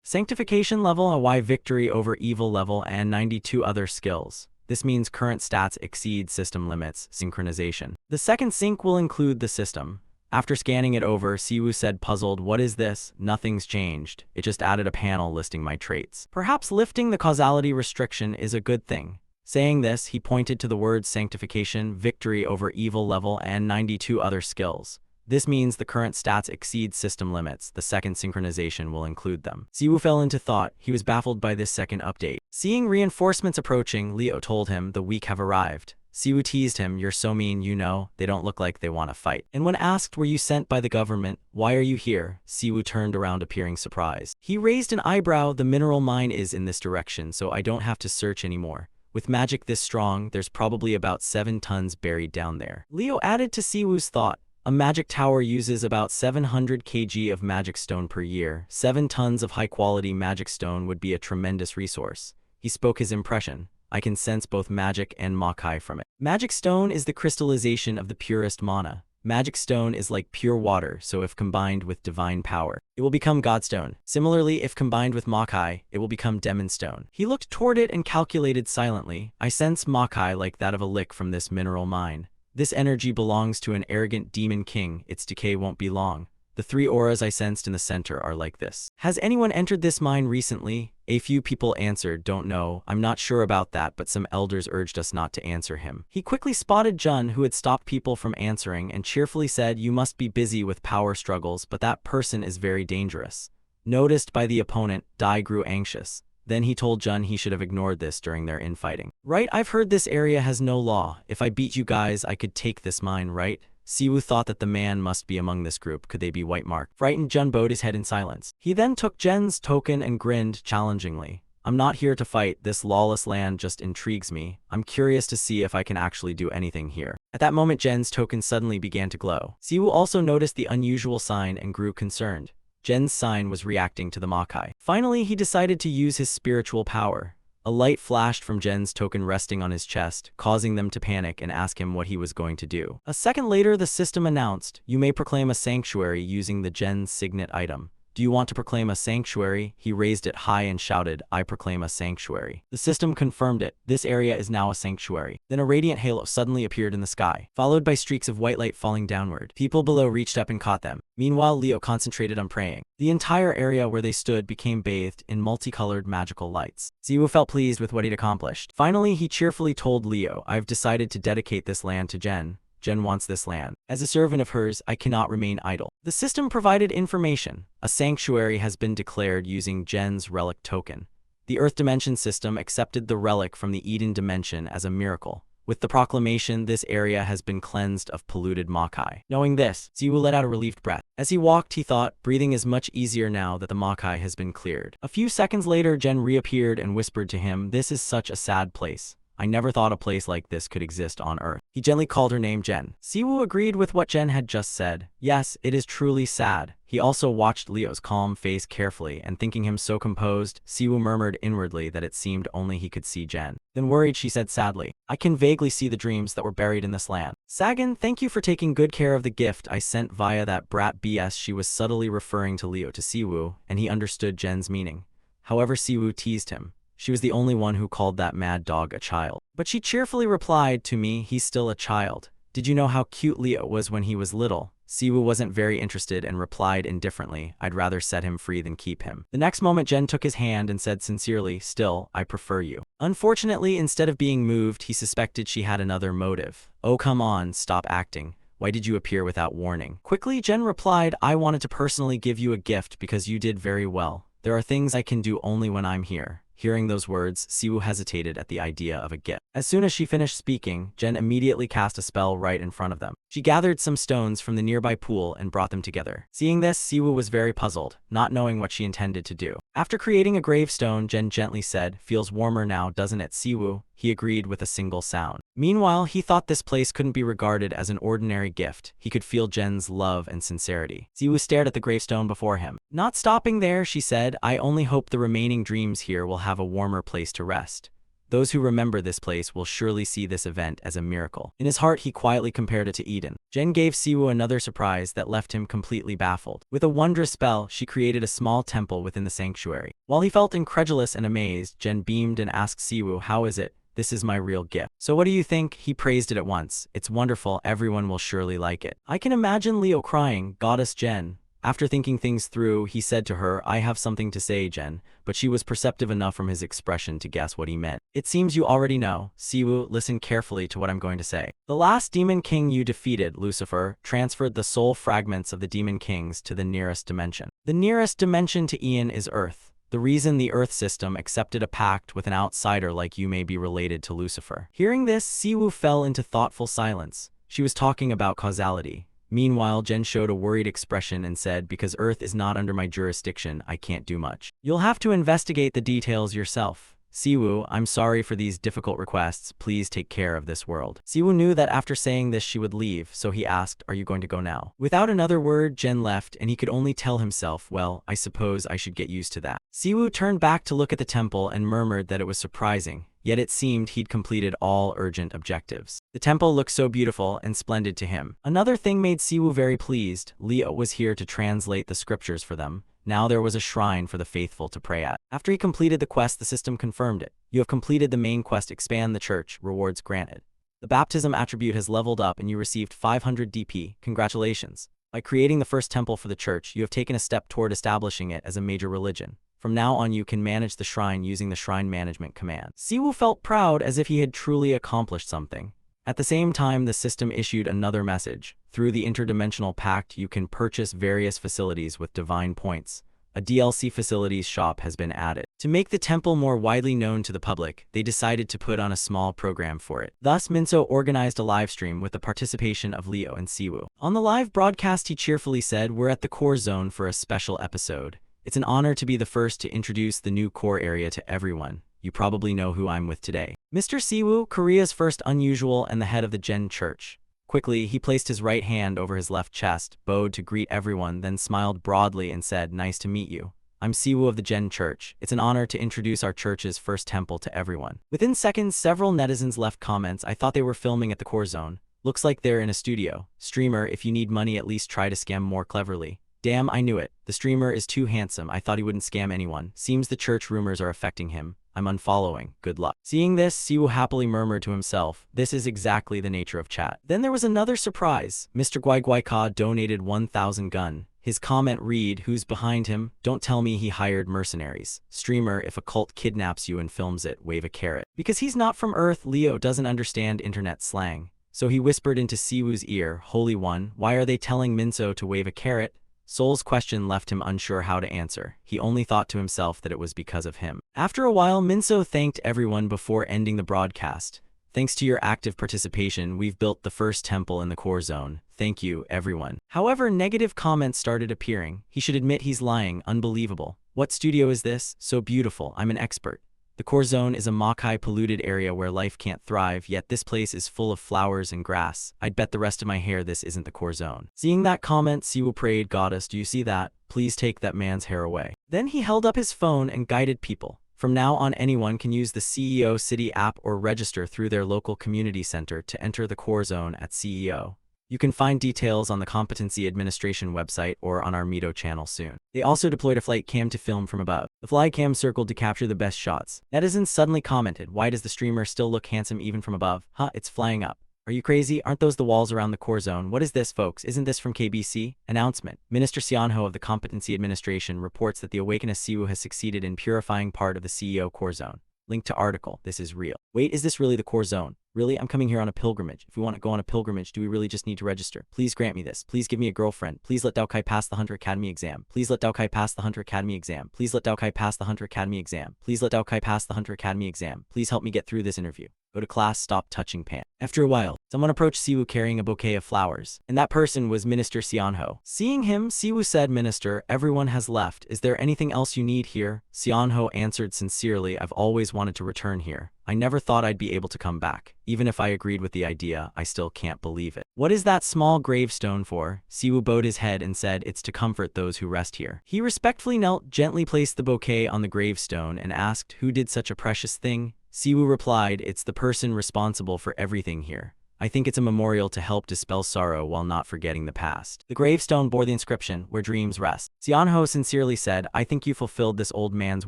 Speaker 1: Sanctification level, a Y victory over evil level, and 92 other skills. This means current stats exceed system limits. Synchronization. The second sync will include the system. After scanning it over, Siwoo said puzzled, what is this? Nothing's changed. It just added a panel listing my traits. Perhaps lifting the causality restriction is a good thing. Saying this, he pointed to the words sanctification, victory over evil level, and 92 other skills. This means the current stats exceed system limits. The second synchronization will include them. Siwoo fell into thought. He was baffled by this second update. Seeing reinforcements approaching, Leo told him the weak have arrived. Siwoo teased him, you're so mean, you know, they don't look like they want to fight. And when asked, were you sent by the government? Why are you here? Siwoo turned around appearing surprised. He raised an eyebrow. The mineral mine is in this direction, so I don't have to search anymore. With magic this strong, there's probably about 7 tons buried down there. Leo added to Siwoo's thought. A magic tower uses about 700 kg of magic stone per year. 7 tons of high-quality magic stone would be a tremendous resource. He spoke his impression. I can sense both magic and makai from it. Magic stone is the crystallization of the purest mana. Magic stone is like pure water, so if combined with divine power, it will become godstone. Similarly, if combined with makai, it will become demon stone. He looked toward it and calculated silently. I sense makai like that of a lick from this mineral mine. This energy belongs to an arrogant demon king. Its decay won't be long. The 3 auras I sensed in the center are like this. Has anyone entered this mine recently? A few people answered, don't know. I'm not sure about that, but some elders urged us not to answer him. He quickly spotted Jun, who had stopped people from answering, and cheerfully said, you must be busy with power struggles, but that person is very dangerous. Noticed by the opponent, Dai grew anxious. Then he told Jun he should have ignored this during their infighting. Right, I've heard this area has no law. If I beat you guys, I could take this mine, right? Siwoo thought that the man must be among this group. Could they be white marked? Frightened, Jun bowed his head in silence. He then took Jen's token and grinned challengingly. I'm not here to fight. This lawless land just intrigues me. I'm curious to see if I can actually do anything here. At that moment, Jen's token suddenly began to glow. Siwoo also noticed the unusual sign and grew concerned. Jen's sign was reacting to the makai. Finally, he decided to use his spiritual power. A light flashed from Jen's token resting on his chest, causing them to panic and ask him what he was going to do. A second later, the system announced, you may proclaim a sanctuary using the Jen's signet item. "Do you want to proclaim a sanctuary?" He raised it high and shouted, "I proclaim a sanctuary." The system confirmed it. This area is now a sanctuary. Then a radiant halo suddenly appeared in the sky, followed by streaks of white light falling downward. People below reached up and caught them. Meanwhile, Leo concentrated on praying. The entire area where they stood became bathed in multicolored magical lights. Siwoo felt pleased with what he'd accomplished. Finally, he cheerfully told Leo, "I've decided to dedicate this land to Jen. Jen wants this land. As a servant of hers, I cannot remain idle." The system provided information. A sanctuary has been declared using Jen's relic token. The Earth Dimension system accepted the relic from the Eden Dimension as a miracle. With the proclamation, this area has been cleansed of polluted Makai. Knowing this, Siwoo let out a relieved breath. As he walked, he thought, breathing is much easier now that the Makai has been cleared. A few seconds later, Jen reappeared and whispered to him, "This is such a sad place. I never thought a place like this could exist on Earth." He gently called her name Jen. Siwoo agreed with what Jen had just said. Yes, it is truly sad. He also watched Leo's calm face carefully, and thinking him so composed, Siwoo murmured inwardly that it seemed only he could see Jen. Then worried, she said sadly, "I can vaguely see the dreams that were buried in this land. Sagan, thank you for taking good care of the gift I sent via that brat BS." She was subtly referring to Leo to Siwoo, and he understood Jen's meaning. However, Siwoo teased him. She was the only one who called that mad dog a child. But she cheerfully replied, "To me, he's still a child. Did you know how cute Leo was when he was little?" Siwoo wasn't very interested and replied indifferently, "I'd rather set him free than keep him." The next moment, Jen took his hand and said sincerely, "Still, I prefer you." Unfortunately, instead of being moved, he suspected she had another motive. "Oh, come on, stop acting. Why did you appear without warning?" Quickly, Jen replied, "I wanted to personally give you a gift because you did very well. There are things I can do only when I'm here." Hearing those words, Siwoo hesitated at the idea of a gift. As soon as she finished speaking, Jen immediately cast a spell right in front of them. She gathered some stones from the nearby pool and brought them together. Seeing this, Siwoo was very puzzled, not knowing what she intended to do. After creating a gravestone, Jen gently said, "Feels warmer now, doesn't it, Siwoo?" He agreed with a single sound. Meanwhile, he thought this place couldn't be regarded as an ordinary gift. He could feel Jen's love and sincerity. Siwoo stared at the gravestone before him. Not stopping there, she said, "I only hope the remaining dreams here will have a warmer place to rest. Those who remember this place will surely see this event as a miracle." In his heart, he quietly compared it to Eden. Jen gave Siwoo another surprise that left him completely baffled. With a wondrous spell, she created a small temple within the sanctuary. While he felt incredulous and amazed, Jen beamed and asked Siwoo, "How is it? This is my real gift." "So what do you think?" He praised it at once. "It's wonderful. Everyone will surely like it." I can imagine Leo crying. Goddess Jen. After thinking things through, he said to her, "I have something to say, Jen," but she was perceptive enough from his expression to guess what he meant. "It seems you already know. Siwoo, listen carefully to what I'm going to say. The last demon king you defeated, Lucifer, transferred the soul fragments of the demon kings to the nearest dimension. The nearest dimension to Ian is Earth. The reason the Earth system accepted a pact with an outsider like you may be related to Lucifer." Hearing this, Siwoo fell into thoughtful silence. She was talking about causality. Meanwhile, Jen showed a worried expression and said, "Because Earth is not under my jurisdiction, I can't do much. You'll have to investigate the details yourself. Siwoo, I'm sorry for these difficult requests. Please take care of this world." Siwoo knew that after saying this she would leave, so he asked, "Are you going to go now?" Without another word, Jen left, and he could only tell himself, "Well, I suppose I should get used to that." Siwoo turned back to look at the temple and murmured that it was surprising. Yet it seemed he'd completed all urgent objectives. The temple looked so beautiful and splendid to him. Another thing made Siwoo very pleased. Leo was here to translate the scriptures for them. Now there was a shrine for the faithful to pray at. After he completed the quest, the system confirmed it. "You have completed the main quest, expand the church, rewards granted. The baptism attribute has leveled up and you received 500 DP. Congratulations. By creating the first temple for the church, you have taken a step toward establishing it as a major religion. From now on, you can manage the shrine using the shrine management command." Siwoo felt proud, as if he had truly accomplished something. At the same time, the system issued another message. "Through the interdimensional pact, you can purchase various facilities with divine points. A DLC facilities shop has been added. To make the temple more widely known to the public, they decided to put on a small program for it. Thus, Minso organized a live stream with the participation of Leo and Siwoo. On the live broadcast, he cheerfully said, "We're at the core zone for a special episode. It's an honor to be the first to introduce the new core area to everyone. You probably know who I'm with today. Mr. Siwoo, Korea's first unusual and the head of the Jen Church." Quickly, he placed his right hand over his left chest, bowed to greet everyone, then smiled broadly and said, "Nice to meet you. I'm Siwoo of the Jen Church. It's an honor to introduce our church's first temple to everyone." Within seconds, several netizens left comments. "I thought they were filming at the core zone. Looks like they're in a studio. Streamer, if you need money, at least try to scam more cleverly. Damn, I knew it. The streamer is too handsome. I thought he wouldn't scam anyone. Seems the church rumors are affecting him. I'm unfollowing. Good luck. Seeing this, Siwoo happily murmured to himself, this is exactly the nature of chat. Then there was another surprise. Mr. Guai donated 1,000 gun. His comment read, who's behind him? Don't tell me he hired mercenaries. Streamer, if a cult kidnaps you and films it, wave a carrot. Because he's not from Earth, Leo doesn't understand internet slang. So he whispered into Siwoo's ear, Holy One, why are they telling Minso to wave a carrot? Soul's question left him unsure how to answer. He only thought to himself that it was because of him. After a while, Minso thanked everyone before ending the broadcast. Thanks to your active participation, we've built the first temple in the core zone. Thank you, everyone. However, negative comments started appearing. He should admit he's lying. Unbelievable. What studio is this? So beautiful. I'm an expert. The core zone is a Makai polluted area where life can't thrive, yet this place is full of flowers and grass. I'd bet the rest of my hair this isn't the core zone. Seeing that comment, Siwoo prayed, Goddess, do you see that? Please take that man's hair away. Then he held up his phone and guided people. From now on, anyone can use the CEO City app or register through their local community center to enter the core zone at CEO. You can find details on the Competency Administration website or on our Mito channel soon. They also deployed a flight cam to film from above. The fly cam circled to capture the best shots. Netizens suddenly commented, why does the streamer still look handsome even from above? Huh, it's flying up. Are you crazy? Aren't those the walls around the core zone? What is this, folks? Isn't this from KBC? Announcement. Minister Seonho of the Competency Administration reports that the awakeness Siwoo has succeeded in purifying part of the CEO core zone. Link to article. This is real. Wait, is this really the core zone? Really? I'm coming here on a pilgrimage. If we want to go on a pilgrimage, do we really just need to register? Please grant me this. Please give me a girlfriend. Please let Daokai pass the Hunter Academy exam. Please let Daokai pass the Hunter Academy exam. Please let Daokai pass the Hunter Academy exam. Please let Daokai pass the Hunter Academy exam. Please help me get through this interview. Go to class, stop touching pants. After a while, someone approached Siwoo carrying a bouquet of flowers, and that person was Minister Seonho. Seeing him, Siwoo said, Minister, everyone has left. Is there anything else you need here? Seonho answered sincerely, I've always wanted to return here. I never thought I'd be able to come back. Even if I agreed with the idea, I still can't believe it. What is that small gravestone for? Siwoo bowed his head and said, it's to comfort those who rest here. He respectfully knelt, gently placed the bouquet on the gravestone, and asked, who did such a precious thing? Siwoo replied, it's the person responsible for everything here. I think it's a memorial to help dispel sorrow while not forgetting the past. The gravestone bore the inscription, where dreams rest. Seonho sincerely said, I think you fulfilled this old man's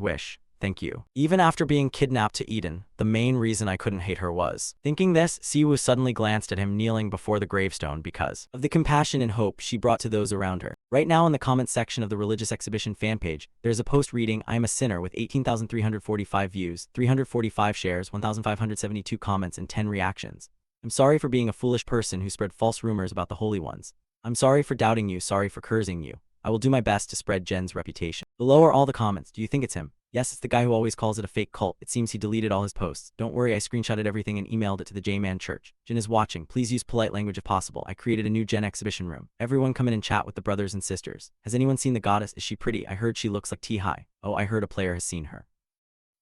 Speaker 1: wish. Thank you. Even after being kidnapped to Eden, the main reason I couldn't hate her was. Thinking this, Siwoo suddenly glanced at him kneeling before the gravestone because of the compassion and hope she brought to those around her. Right now in the comments section of the Religious Exhibition fan page, there's a post reading, I am a sinner with 18,345 views, 345 shares, 1,572 comments, and 10 reactions. I'm sorry for being a foolish person who spread false rumors about the holy ones. I'm sorry for doubting you, sorry for cursing you. I will do my best to spread Jen's reputation. Below are all the comments. Do you think it's him? Yes, it's the guy who always calls it a fake cult. It seems he deleted all his posts. Don't worry, I screenshotted everything and emailed it to the J-Man Church. Jen is watching. Please use polite language if possible. I created a new Jen exhibition room. Everyone come in and chat with the brothers and sisters. Has anyone seen the goddess? Is she pretty? I heard she looks like T-High. Oh, I heard a player has seen her.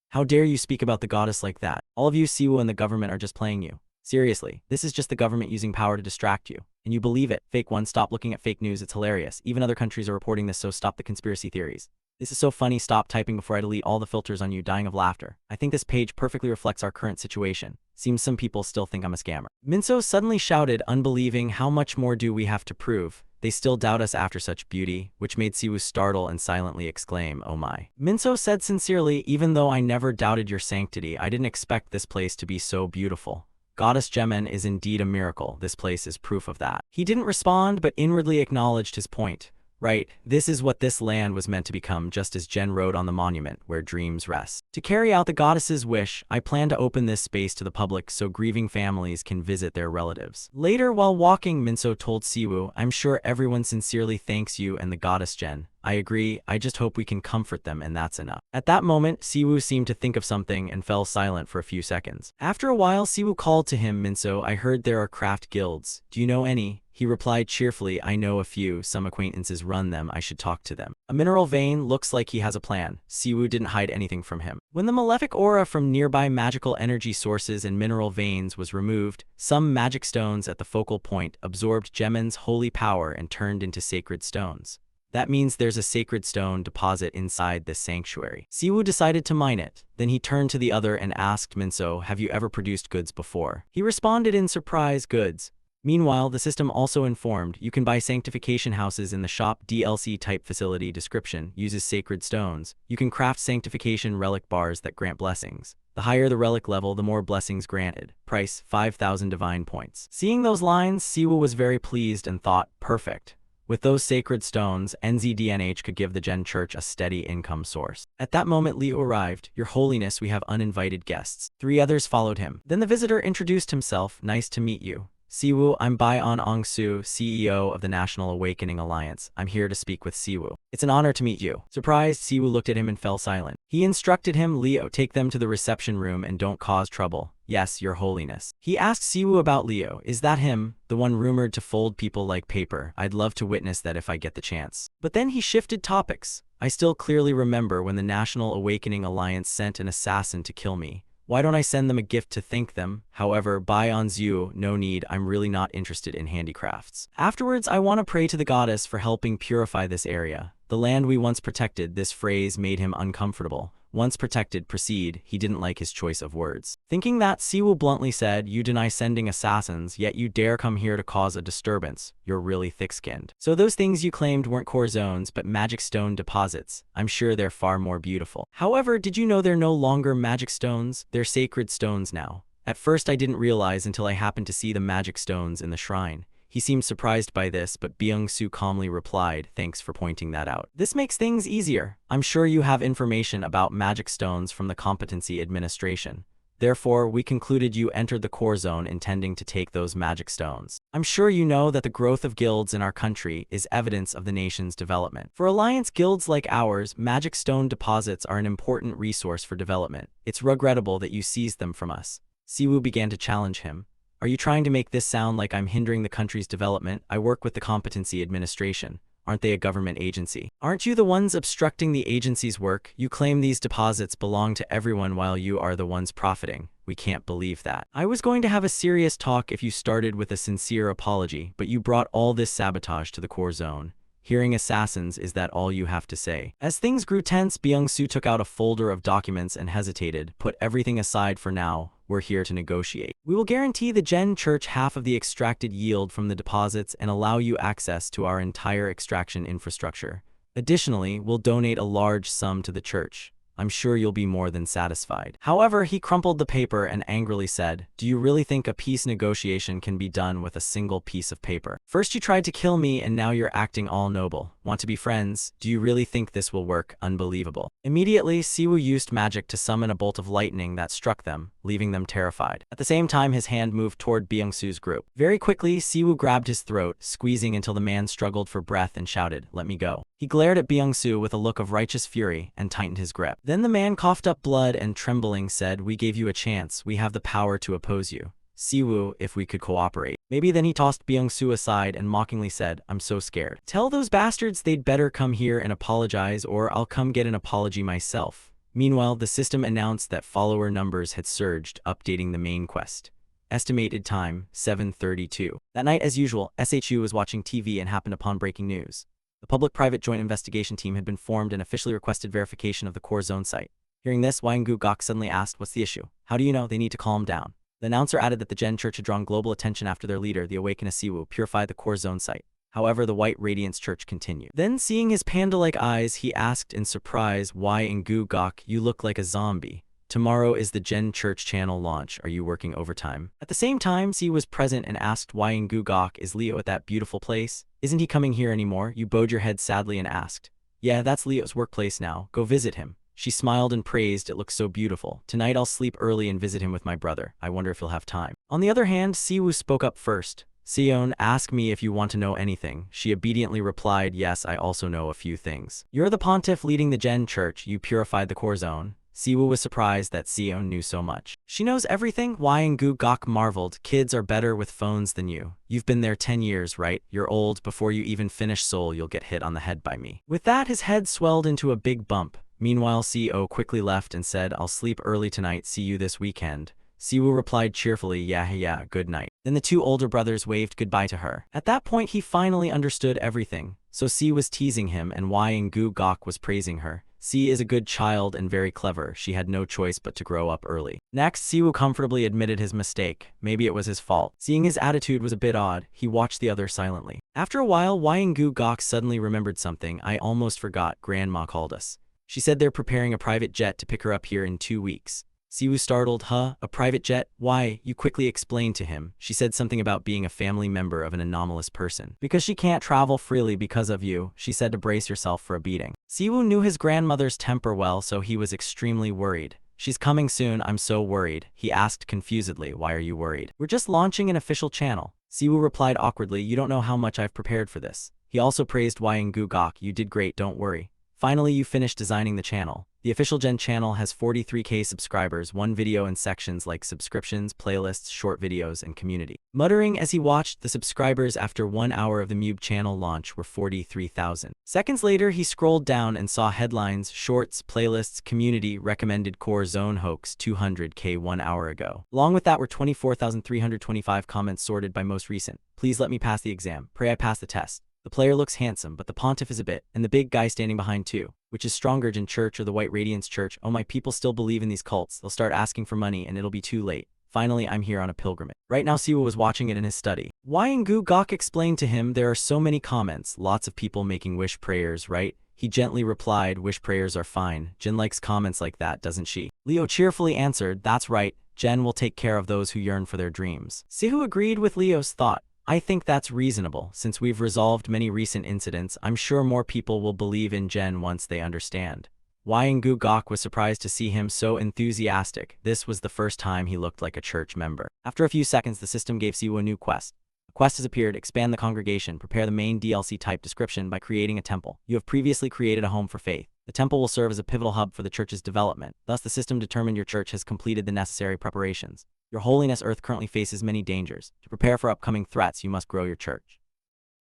Speaker 1: How dare you speak about the goddess like that? All of you, Siwoo and the government are just playing you. Seriously, this is just the government using power to distract you. And you believe it. Fake one, stop looking at fake news. It's hilarious. Even other countries are reporting this, so stop the conspiracy theories. This is so funny, stop typing before I delete all the filters on you, dying of laughter. I think this page perfectly reflects our current situation. Seems some people still think I'm a scammer. Minso suddenly shouted, unbelieving, how much more do we have to prove? They still doubt us after such beauty, which made Siwoo startle and silently exclaim, oh my. Minso said sincerely, even though I never doubted your sanctity, I didn't expect this place to be so beautiful. Goddess Jemen is indeed a miracle. This place is proof of that. He didn't respond, but inwardly acknowledged his point. Right, this is what this land was meant to become, just as Jen wrote on the monument, where dreams rest. To carry out the goddess's wish, I plan to open this space to the public so grieving families can visit their relatives. Later, while walking, Minso told Siwoo, I'm sure everyone sincerely thanks you and the goddess Jen. I agree, I just hope we can comfort them and that's enough. At that moment, Siwoo seemed to think of something and fell silent for a few seconds. After a while, Siwoo called to him, Minso, I heard there are craft guilds. Do you know any? He replied cheerfully, I know a few, some acquaintances run them, I should talk to them. A mineral vein, looks like he has a plan. Siwoo didn't hide anything from him. When the malefic aura from nearby magical energy sources and mineral veins was removed, some magic stones at the focal point absorbed Jemen's holy power and turned into sacred stones. That means there's a sacred stone deposit inside this sanctuary. Siwoo decided to mine it. Then he turned to the other and asked Minso, have you ever produced goods before? He responded in surprise, goods. Meanwhile, the system also informed you can buy sanctification houses in the shop. DLC type facility description uses sacred stones. You can craft sanctification relic bars that grant blessings. The higher the relic level, the more blessings granted. Price, 5,000 divine points. Seeing those lines, Siwoo was very pleased and thought, perfect. With those sacred stones, NZDNH could give the Gen Church a steady income source. At that moment, Leo arrived. Your Holiness, we have uninvited guests. 3 others followed him. Then the visitor introduced himself. Nice to meet you. Siwoo, I'm Baeon Ong-soo, CEO of the National Awakening Alliance. I'm here to speak with Siwoo. It's an honor to meet you. Surprised, Siwoo looked at him and fell silent. He instructed him, Leo, take them to the reception room and don't cause trouble. Yes, Your Holiness. He asked Siwoo about Leo. Is that him? The one rumored to fold people like paper. I'd love to witness that if I get the chance. But then he shifted topics. I still clearly remember when the National Awakening Alliance sent an assassin to kill me. Why don't I send them a gift to thank them? However, Baeon's you, no need, I'm really not interested in handicrafts. Afterwards, I want to pray to the goddess for helping purify this area. The land we once protected, this phrase made him uncomfortable. Once protected, proceed, he didn't like his choice of words. Thinking that, Siwoo bluntly said, you deny sending assassins, yet you dare come here to cause a disturbance. You're really thick-skinned. So those things you claimed weren't core zones, but magic stone deposits. I'm sure they're far more beautiful. However, did you know they're no longer magic stones? They're sacred stones now. At first I didn't realize until I happened to see the magic stones in the shrine. He seemed surprised by this, but Byung-soo calmly replied, thanks for pointing that out. This makes things easier. I'm sure you have information about magic stones from the Competency Administration. Therefore, we concluded you entered the core zone intending to take those magic stones. I'm sure you know that the growth of guilds in our country is evidence of the nation's development. For alliance guilds like ours, magic stone deposits are an important resource for development. It's regrettable that you seized them from us. Siwoo began to challenge him. Are you trying to make this sound like I'm hindering the country's development? I work with the Competency Administration. Aren't they a government agency? Aren't you the ones obstructing the agency's work? You claim these deposits belong to everyone while you are the ones profiting. We can't believe that. I was going to have a serious talk if you started with a sincere apology, but you brought all this sabotage to the core zone. Hearing assassins, is that all you have to say? As things grew tense, Byung-soo took out a folder of documents and hesitated. Put everything aside for now. We're here to negotiate. We will guarantee the Gen Church half of the extracted yield from the deposits and allow you access to our entire extraction infrastructure. Additionally, we'll donate a large sum to the church. I'm sure you'll be more than satisfied. However, he crumpled the paper and angrily said, do you really think a peace negotiation can be done with a single piece of paper? First you tried to kill me and now you're acting all noble. Want to be friends? Do you really think this will work? Unbelievable. Immediately, Siwoo used magic to summon a bolt of lightning that struck them, leaving them terrified. At the same time, his hand moved toward Byung-soo's group. Very quickly, Siwoo grabbed his throat, squeezing until the man struggled for breath and shouted, let me go. He glared at Byung-soo with a look of righteous fury and tightened his grip. Then the man coughed up blood and trembling said, we gave you a chance. We have the power to oppose you. Siwoo, if we could cooperate. Maybe. Then he tossed Byung-soo aside and mockingly said, I'm so scared. Tell those bastards they'd better come here and apologize or I'll come get an apology myself. Meanwhile, the system announced that follower numbers had surged, updating the main quest. Estimated time, 7:32. That night, as usual, SHU was watching TV and happened upon breaking news. The public-private joint investigation team had been formed and officially requested verification of the core zone site. Hearing this, Wang-gu-gok suddenly asked, what's the issue? How do you know? They need to calm down. The announcer added that the Gen Church had drawn global attention after their leader, the Awakened Siwoo, purified the core zone site. However, the White Radiance Church continued. Then, seeing his panda-like eyes, he asked in surprise, Wang-gu-gok, you look like a zombie. Tomorrow is the Gen Church channel launch. Are you working overtime? At the same time, Siwoo was present and asked Wang-gu-gok, is Leo at that beautiful place? Isn't he coming here anymore? You bowed your head sadly and asked. Yeah, that's Leo's workplace now. Go visit him. She smiled and praised, it looks so beautiful. Tonight I'll sleep early and visit him with my brother. I wonder if he'll have time. On the other hand, Siwoo spoke up first. Seon, ask me if you want to know anything. She obediently replied, yes, I also know a few things. You're the pontiff leading the Gen Church. You purified the core zone. Siwoo was surprised that Seon knew so much. She knows everything? Wang-gu-gok marveled. Kids are better with phones than you. You've been there 10 years, right? You're old. Before you even finish Seoul, you'll get hit on the head by me. With that, his head swelled into a big bump. Meanwhile, CEO quickly left and said, I'll sleep early tonight. See you this weekend. Siwoo replied cheerfully, yeah, good night. Then the two older brothers waved goodbye to her. At that point, he finally understood everything. So C was teasing him and Wang-gu-gok was praising her. C is a good child and very clever. She had no choice but to grow up early. Next, Siwoo comfortably admitted his mistake. Maybe it was his fault. Seeing his attitude was a bit odd, he watched the other silently. After a while, Wyangu Gok suddenly remembered something. I almost forgot. Grandma called us. She said they're preparing a private jet to pick her up here in 2 weeks. Siwoo startled. Huh? A private jet? Why? You quickly explained to him. She said something about being a family member of an anomalous person. Because she can't travel freely because of you, she said to brace yourself for a beating. Siwoo knew his grandmother's temper well, so he was extremely worried. She's coming soon, I'm so worried. He asked confusedly, why are you worried? We're just launching an official channel. Siwoo replied awkwardly, you don't know how much I've prepared for this. He also praised Wyangu Gok, you did great, don't worry. Finally, you finished designing the channel. The official Gen channel has 43K subscribers, one video in sections like subscriptions, playlists, short videos, and community. Muttering as he watched, the subscribers after 1 hour of the Mube channel launch were 43,000. Seconds later, he scrolled down and saw headlines, shorts, playlists, community, recommended core zone hoax 200K 1 hour ago. Along with that were 24,325 comments sorted by most recent. Please let me pass the exam. Pray I pass the test. The player looks handsome, but the pontiff is a bit, and the big guy standing behind too. Which is stronger, Jin Church or the White Radiance Church? Oh, my people still believe in these cults. They'll start asking for money and it'll be too late. Finally, I'm here on a pilgrimage. Right now, Siwoo was watching it in his study. Wyangu Gok explained to him, there are so many comments, lots of people making wish prayers, right? He gently replied, wish prayers are fine. Jin likes comments like that, doesn't she? Leo cheerfully answered, that's right. Jen will take care of those who yearn for their dreams. Siwoo agreed with Leo's thought. I think that's reasonable. Since we've resolved many recent incidents, I'm sure more people will believe in Jen once they understand. Wyangu Gok was surprised to see him so enthusiastic. This was the first time he looked like a church member. After a few seconds, the system gave Siwoo a new quest. A quest has appeared, expand the congregation, prepare the main DLC type description by creating a temple. You have previously created a home for faith. The temple will serve as a pivotal hub for the church's development. Thus, the system determined your church has completed the necessary preparations. Your holiness, Earth currently faces many dangers. To prepare for upcoming threats, you must grow your church.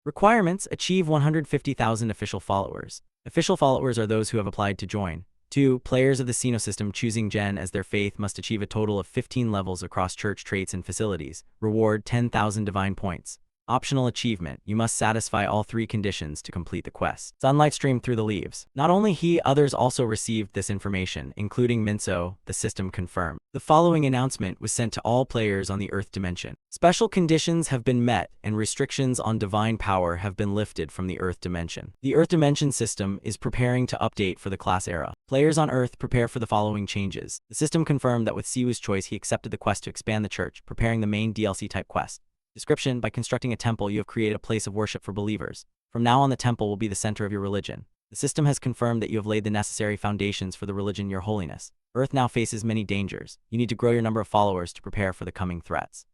Speaker 1: Requirements: achieve 150,000 official followers. Official followers are those who have applied to join. 2. Players of the Sino system choosing Gen as their faith must achieve a total of 15 levels across church traits and facilities. Reward: 10,000 divine points. Optional achievement: you must satisfy all 3 conditions to complete the quest. Sunlight streamed through the leaves. Not only he, others also received this information, including Minso. The system confirmed. The following announcement was sent to all players on the Earth dimension. Special conditions have been met, and restrictions on divine power have been lifted from the Earth dimension. The Earth dimension system is preparing to update for the class era. Players on Earth prepare for the following changes. The system confirmed that with Siwoo's choice, he accepted the quest to expand the church, preparing the main DLC type quest. Description: by constructing a temple, you have created a place of worship for believers. From now on, the temple will be the center of your religion. The system has confirmed that you have laid the necessary foundations for the religion, your holiness. Earth now faces many dangers. You need to grow your number of followers to prepare for the coming threats.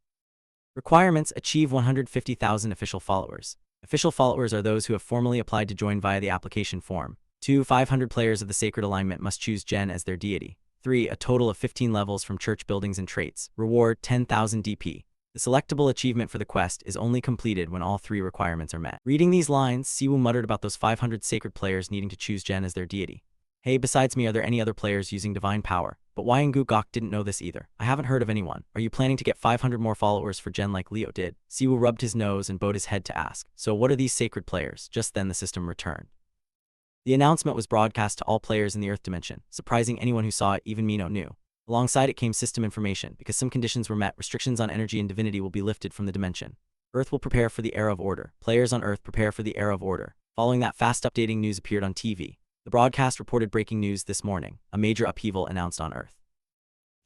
Speaker 1: Requirements: achieve 150,000 official followers. Official followers are those who have formally applied to join via the application form. 2. 500 players of the sacred alignment must choose Gen as their deity. 3. A total of 15 levels from church buildings and traits. Reward: 10,000 DP. The selectable achievement for the quest is only completed when all 3 requirements are met. Reading these lines, Siwoo muttered about those 500 sacred players needing to choose Gen as their deity. Hey, besides me, are there any other players using divine power? But Wyangu Gok didn't know this either. I haven't heard of anyone. Are you planning to get 500 more followers for Gen like Leo did? Siwoo rubbed his nose and bowed his head to ask. So what are these sacred players? Just then the system returned. The announcement was broadcast to all players in the Earth dimension, surprising anyone who saw it. Even Mino knew. Alongside it came system information. Because some conditions were met, restrictions on energy and divinity will be lifted from the dimension. Earth will prepare for the era of order. Players on Earth prepare for the era of order. Following that, fast updating news appeared on TV. The broadcast reported breaking news this morning. A major upheaval announced on Earth.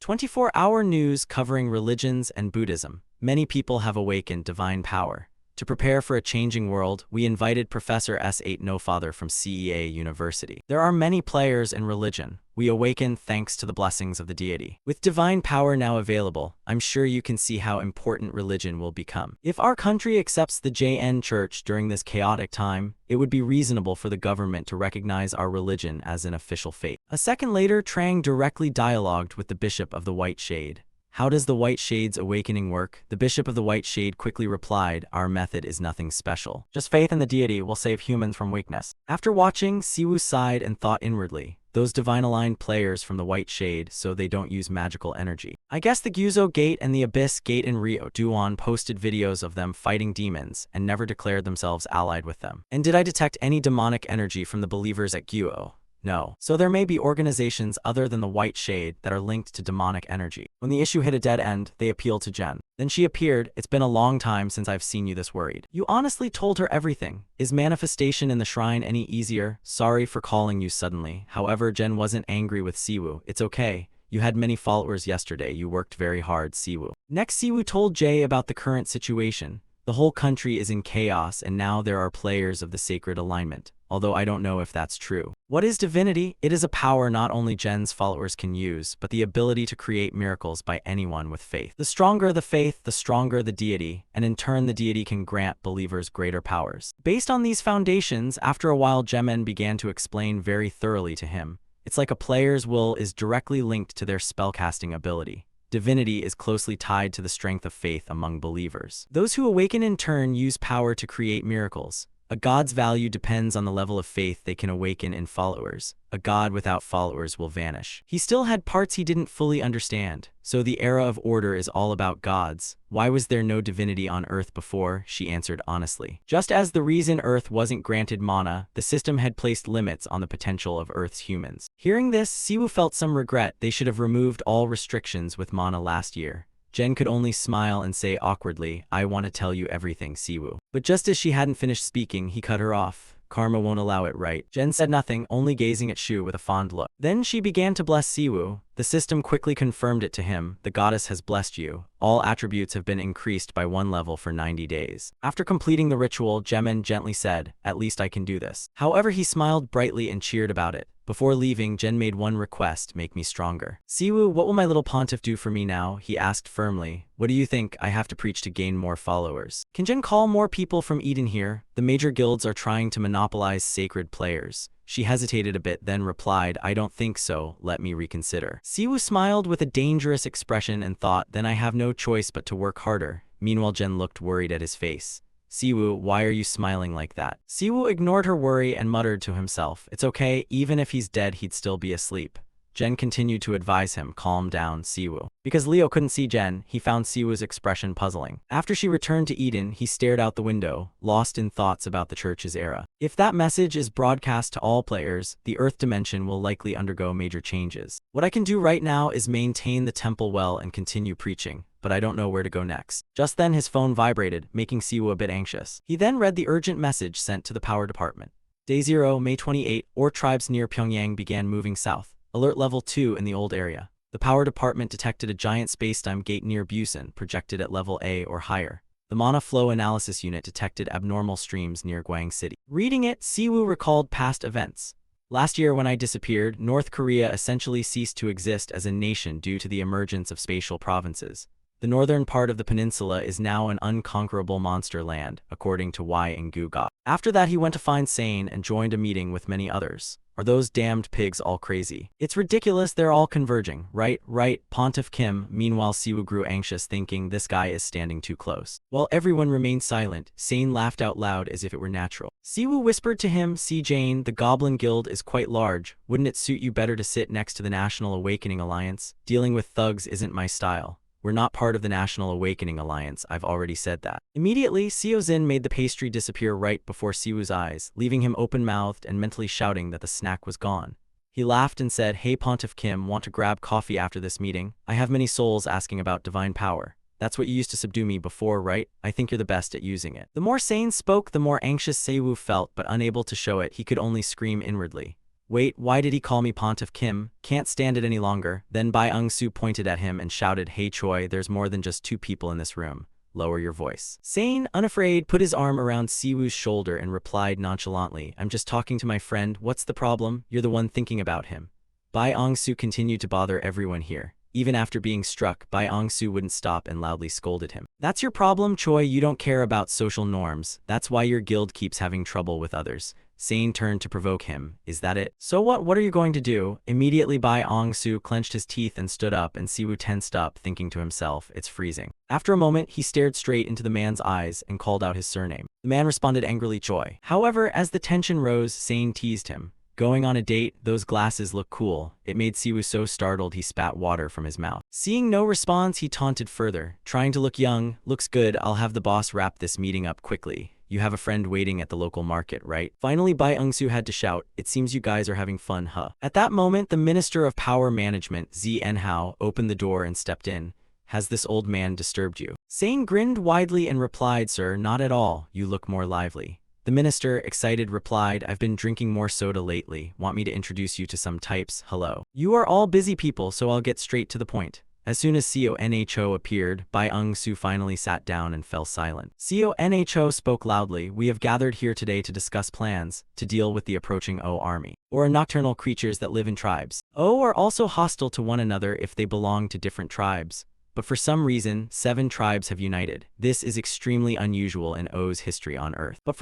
Speaker 1: 24-hour news covering religions and Buddhism. Many people have awakened divine power. To prepare for a changing world, we invited Professor S8 Nofather from CEA University. There are many players in religion. We awaken thanks to the blessings of the deity. With divine power now available, I'm sure you can see how important religion will become. If our country accepts the JN Church during this chaotic time, it would be reasonable for the government to recognize our religion as an official faith. A second later, Trang directly dialogued with the Bishop of the White Shade. How does the White Shade's awakening work? The Bishop of the White Shade quickly replied, our method is nothing special. Just faith in the deity will save humans from weakness. After watching, Siwoo sighed and thought inwardly, those divine-aligned players from the White Shade, so they don't use magical energy. I guess the Gyuzo Gate and the Abyss Gate in Rio Duan posted videos of them fighting demons and never declared themselves allied with them. And did I detect any demonic energy from the believers at Gyuo? No. So there may be organizations other than the White Shade that are linked to demonic energy. When the issue hit a dead end, they appealed to Jen. Then she appeared. It's been a long time since I've seen you this worried. You honestly told her everything. Is manifestation in the shrine any easier? Sorry for calling you suddenly. However, Jen wasn't angry with Siwoo. It's okay. You had many followers yesterday. You worked very hard, Siwoo. Next, Siwoo told Jay about the current situation. The whole country is in chaos and now there are players of the sacred alignment. Although I don't know if that's true. What is divinity? It is a power not only Jen's followers can use, but the ability to create miracles by anyone with faith. The stronger the faith, the stronger the deity, and in turn the deity can grant believers greater powers. Based on these foundations, after a while Jemen began to explain very thoroughly to him. It's like a player's will is directly linked to their spellcasting ability. Divinity is closely tied to the strength of faith among believers. Those who awaken in turn use power to create miracles. A god's value depends on the level of faith they can awaken in followers. A god without followers will vanish. He still had parts he didn't fully understand. So the era of order is all about gods. Why was there no divinity on Earth before? She answered honestly. Just as the reason Earth wasn't granted mana, the system had placed limits on the potential of Earth's humans. Hearing this, Siwoo felt some regret. They should have removed all restrictions with mana last year. Jen could only smile and say awkwardly, I want to tell you everything, Siwoo. But just as she hadn't finished speaking, he cut her off. Karma won't allow it, right? Jen said nothing, only gazing at Shu with a fond look. Then she began to bless Siwoo. The system quickly confirmed it to him. The goddess has blessed you. All attributes have been increased by 1 level for 90 days. After completing the ritual, Jemen gently said, at least I can do this. However, he smiled brightly and cheered about it. Before leaving, Jen made one request, make me stronger. Siwoo, what will my little pontiff do for me now? He asked firmly. What do you think? I have to preach to gain more followers. Can Jen call more people from Eden here? The major guilds are trying to monopolize sacred players. She hesitated a bit, then replied, I don't think so, let me reconsider. Siwoo smiled with a dangerous expression and thought, then I have no choice but to work harder. Meanwhile, Jen looked worried at his face. Siwoo, why are you smiling like that? Siwoo ignored her worry and muttered to himself, it's okay, even if he's dead he'd still be asleep. Jen continued to advise him, calm down, Siwoo. Because Leo couldn't see Jen, he found Siwoo's expression puzzling. After she returned to Eden, he stared out the window, lost in thoughts about the church's era. If that message is broadcast to all players, the Earth dimension will likely undergo major changes. What I can do right now is maintain the temple well and continue preaching. But I don't know where to go next. Just then his phone vibrated, making Siwoo a bit anxious. He then read the urgent message sent to the power department. Day 0, May 28, Or tribes near Pyongyang began moving south. Alert level 2 in the old area. The power department detected a giant spacetime gate near Busan, projected at level A or higher. The mana flow analysis unit detected abnormal streams near Gwang City. Reading it, Siwoo recalled past events. Last year when I disappeared, North Korea essentially ceased to exist as a nation due to the emergence of spatial provinces. The northern part of the peninsula is now an unconquerable monster land, according to Y and Guga. After that he went to find Sane and joined a meeting with many others. Are those damned pigs all crazy? It's ridiculous, they're all converging. Right, Pontiff Kim. Meanwhile Siwoo grew anxious, thinking this guy is standing too close. While everyone remained silent, Sane laughed out loud as if it were natural. Siwoo whispered to him, see Jane, the Goblin Guild is quite large. Wouldn't it suit you better to sit next to the National Awakening Alliance? Dealing with thugs isn't my style. We're not part of the National Awakening Alliance, I've already said that. Immediately, Seozin made the pastry disappear right before Siwoo's eyes, leaving him open-mouthed and mentally shouting that the snack was gone. He laughed and said, hey Pontiff Kim, want to grab coffee after this meeting? I have many souls asking about divine power. That's what you used to subdue me before, right? I think you're the best at using it. The more Sane spoke, the more anxious Siwoo felt, but unable to show it, he could only scream inwardly. Wait, why did he call me Pontiff Kim? Can't stand it any longer. Then Bai Eung-soo pointed at him and shouted, hey Choi, there's more than just 2 people in this room. Lower your voice. Sane, unafraid, put his arm around Siwoo's shoulder and replied nonchalantly, I'm just talking to my friend, what's the problem? You're the one thinking about him. Bai Eung-soo continued to bother everyone here. Even after being struck, Bai Eung-soo wouldn't stop and loudly scolded him. That's your problem, Choi, you don't care about social norms. That's why your guild keeps having trouble with others. Sane turned to provoke him. Is that it? So what are you going to do? Immediately Bai Eung-soo clenched his teeth and stood up, and Siwoo tensed up, thinking to himself, it's freezing. After a moment, he stared straight into the man's eyes and called out his surname. The man responded angrily, Choi. However, as the tension rose, Sane teased him. Going on a date, those glasses look cool. It made Siwoo so startled he spat water from his mouth. Seeing no response, he taunted further, trying to look young. Looks good, I'll have the boss wrap this meeting up quickly. You have a friend waiting at the local market, right? Finally, Bai Eungsu had to shout, it seems you guys are having fun, huh? At that moment, the Minister of Power Management, Z Enhao, opened the door and stepped in. Has this old man disturbed you? Sane grinned widely and replied, sir, not at all. You look more lively. The minister, excited, replied, I've been drinking more soda lately. Want me to introduce you to some types? Hello. You are all busy people, so I'll get straight to the point. As soon as Conho appeared, Bai Eungsu finally sat down and fell silent. Conho spoke loudly, we have gathered here today to discuss plans to deal with the approaching O army, or nocturnal creatures that live in tribes. O are also hostile to one another if they belong to different tribes. But for some reason, 7 tribes have united. This is extremely unusual in O's history on Earth. While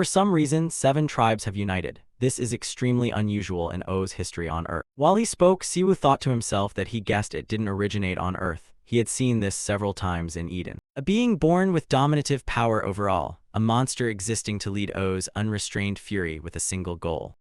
Speaker 1: he spoke, Siwoo thought to himself that he guessed it didn't originate on Earth. He had seen this several times in Eden. A being born with dominative power over all, a monster existing to lead O's unrestrained fury with a single goal.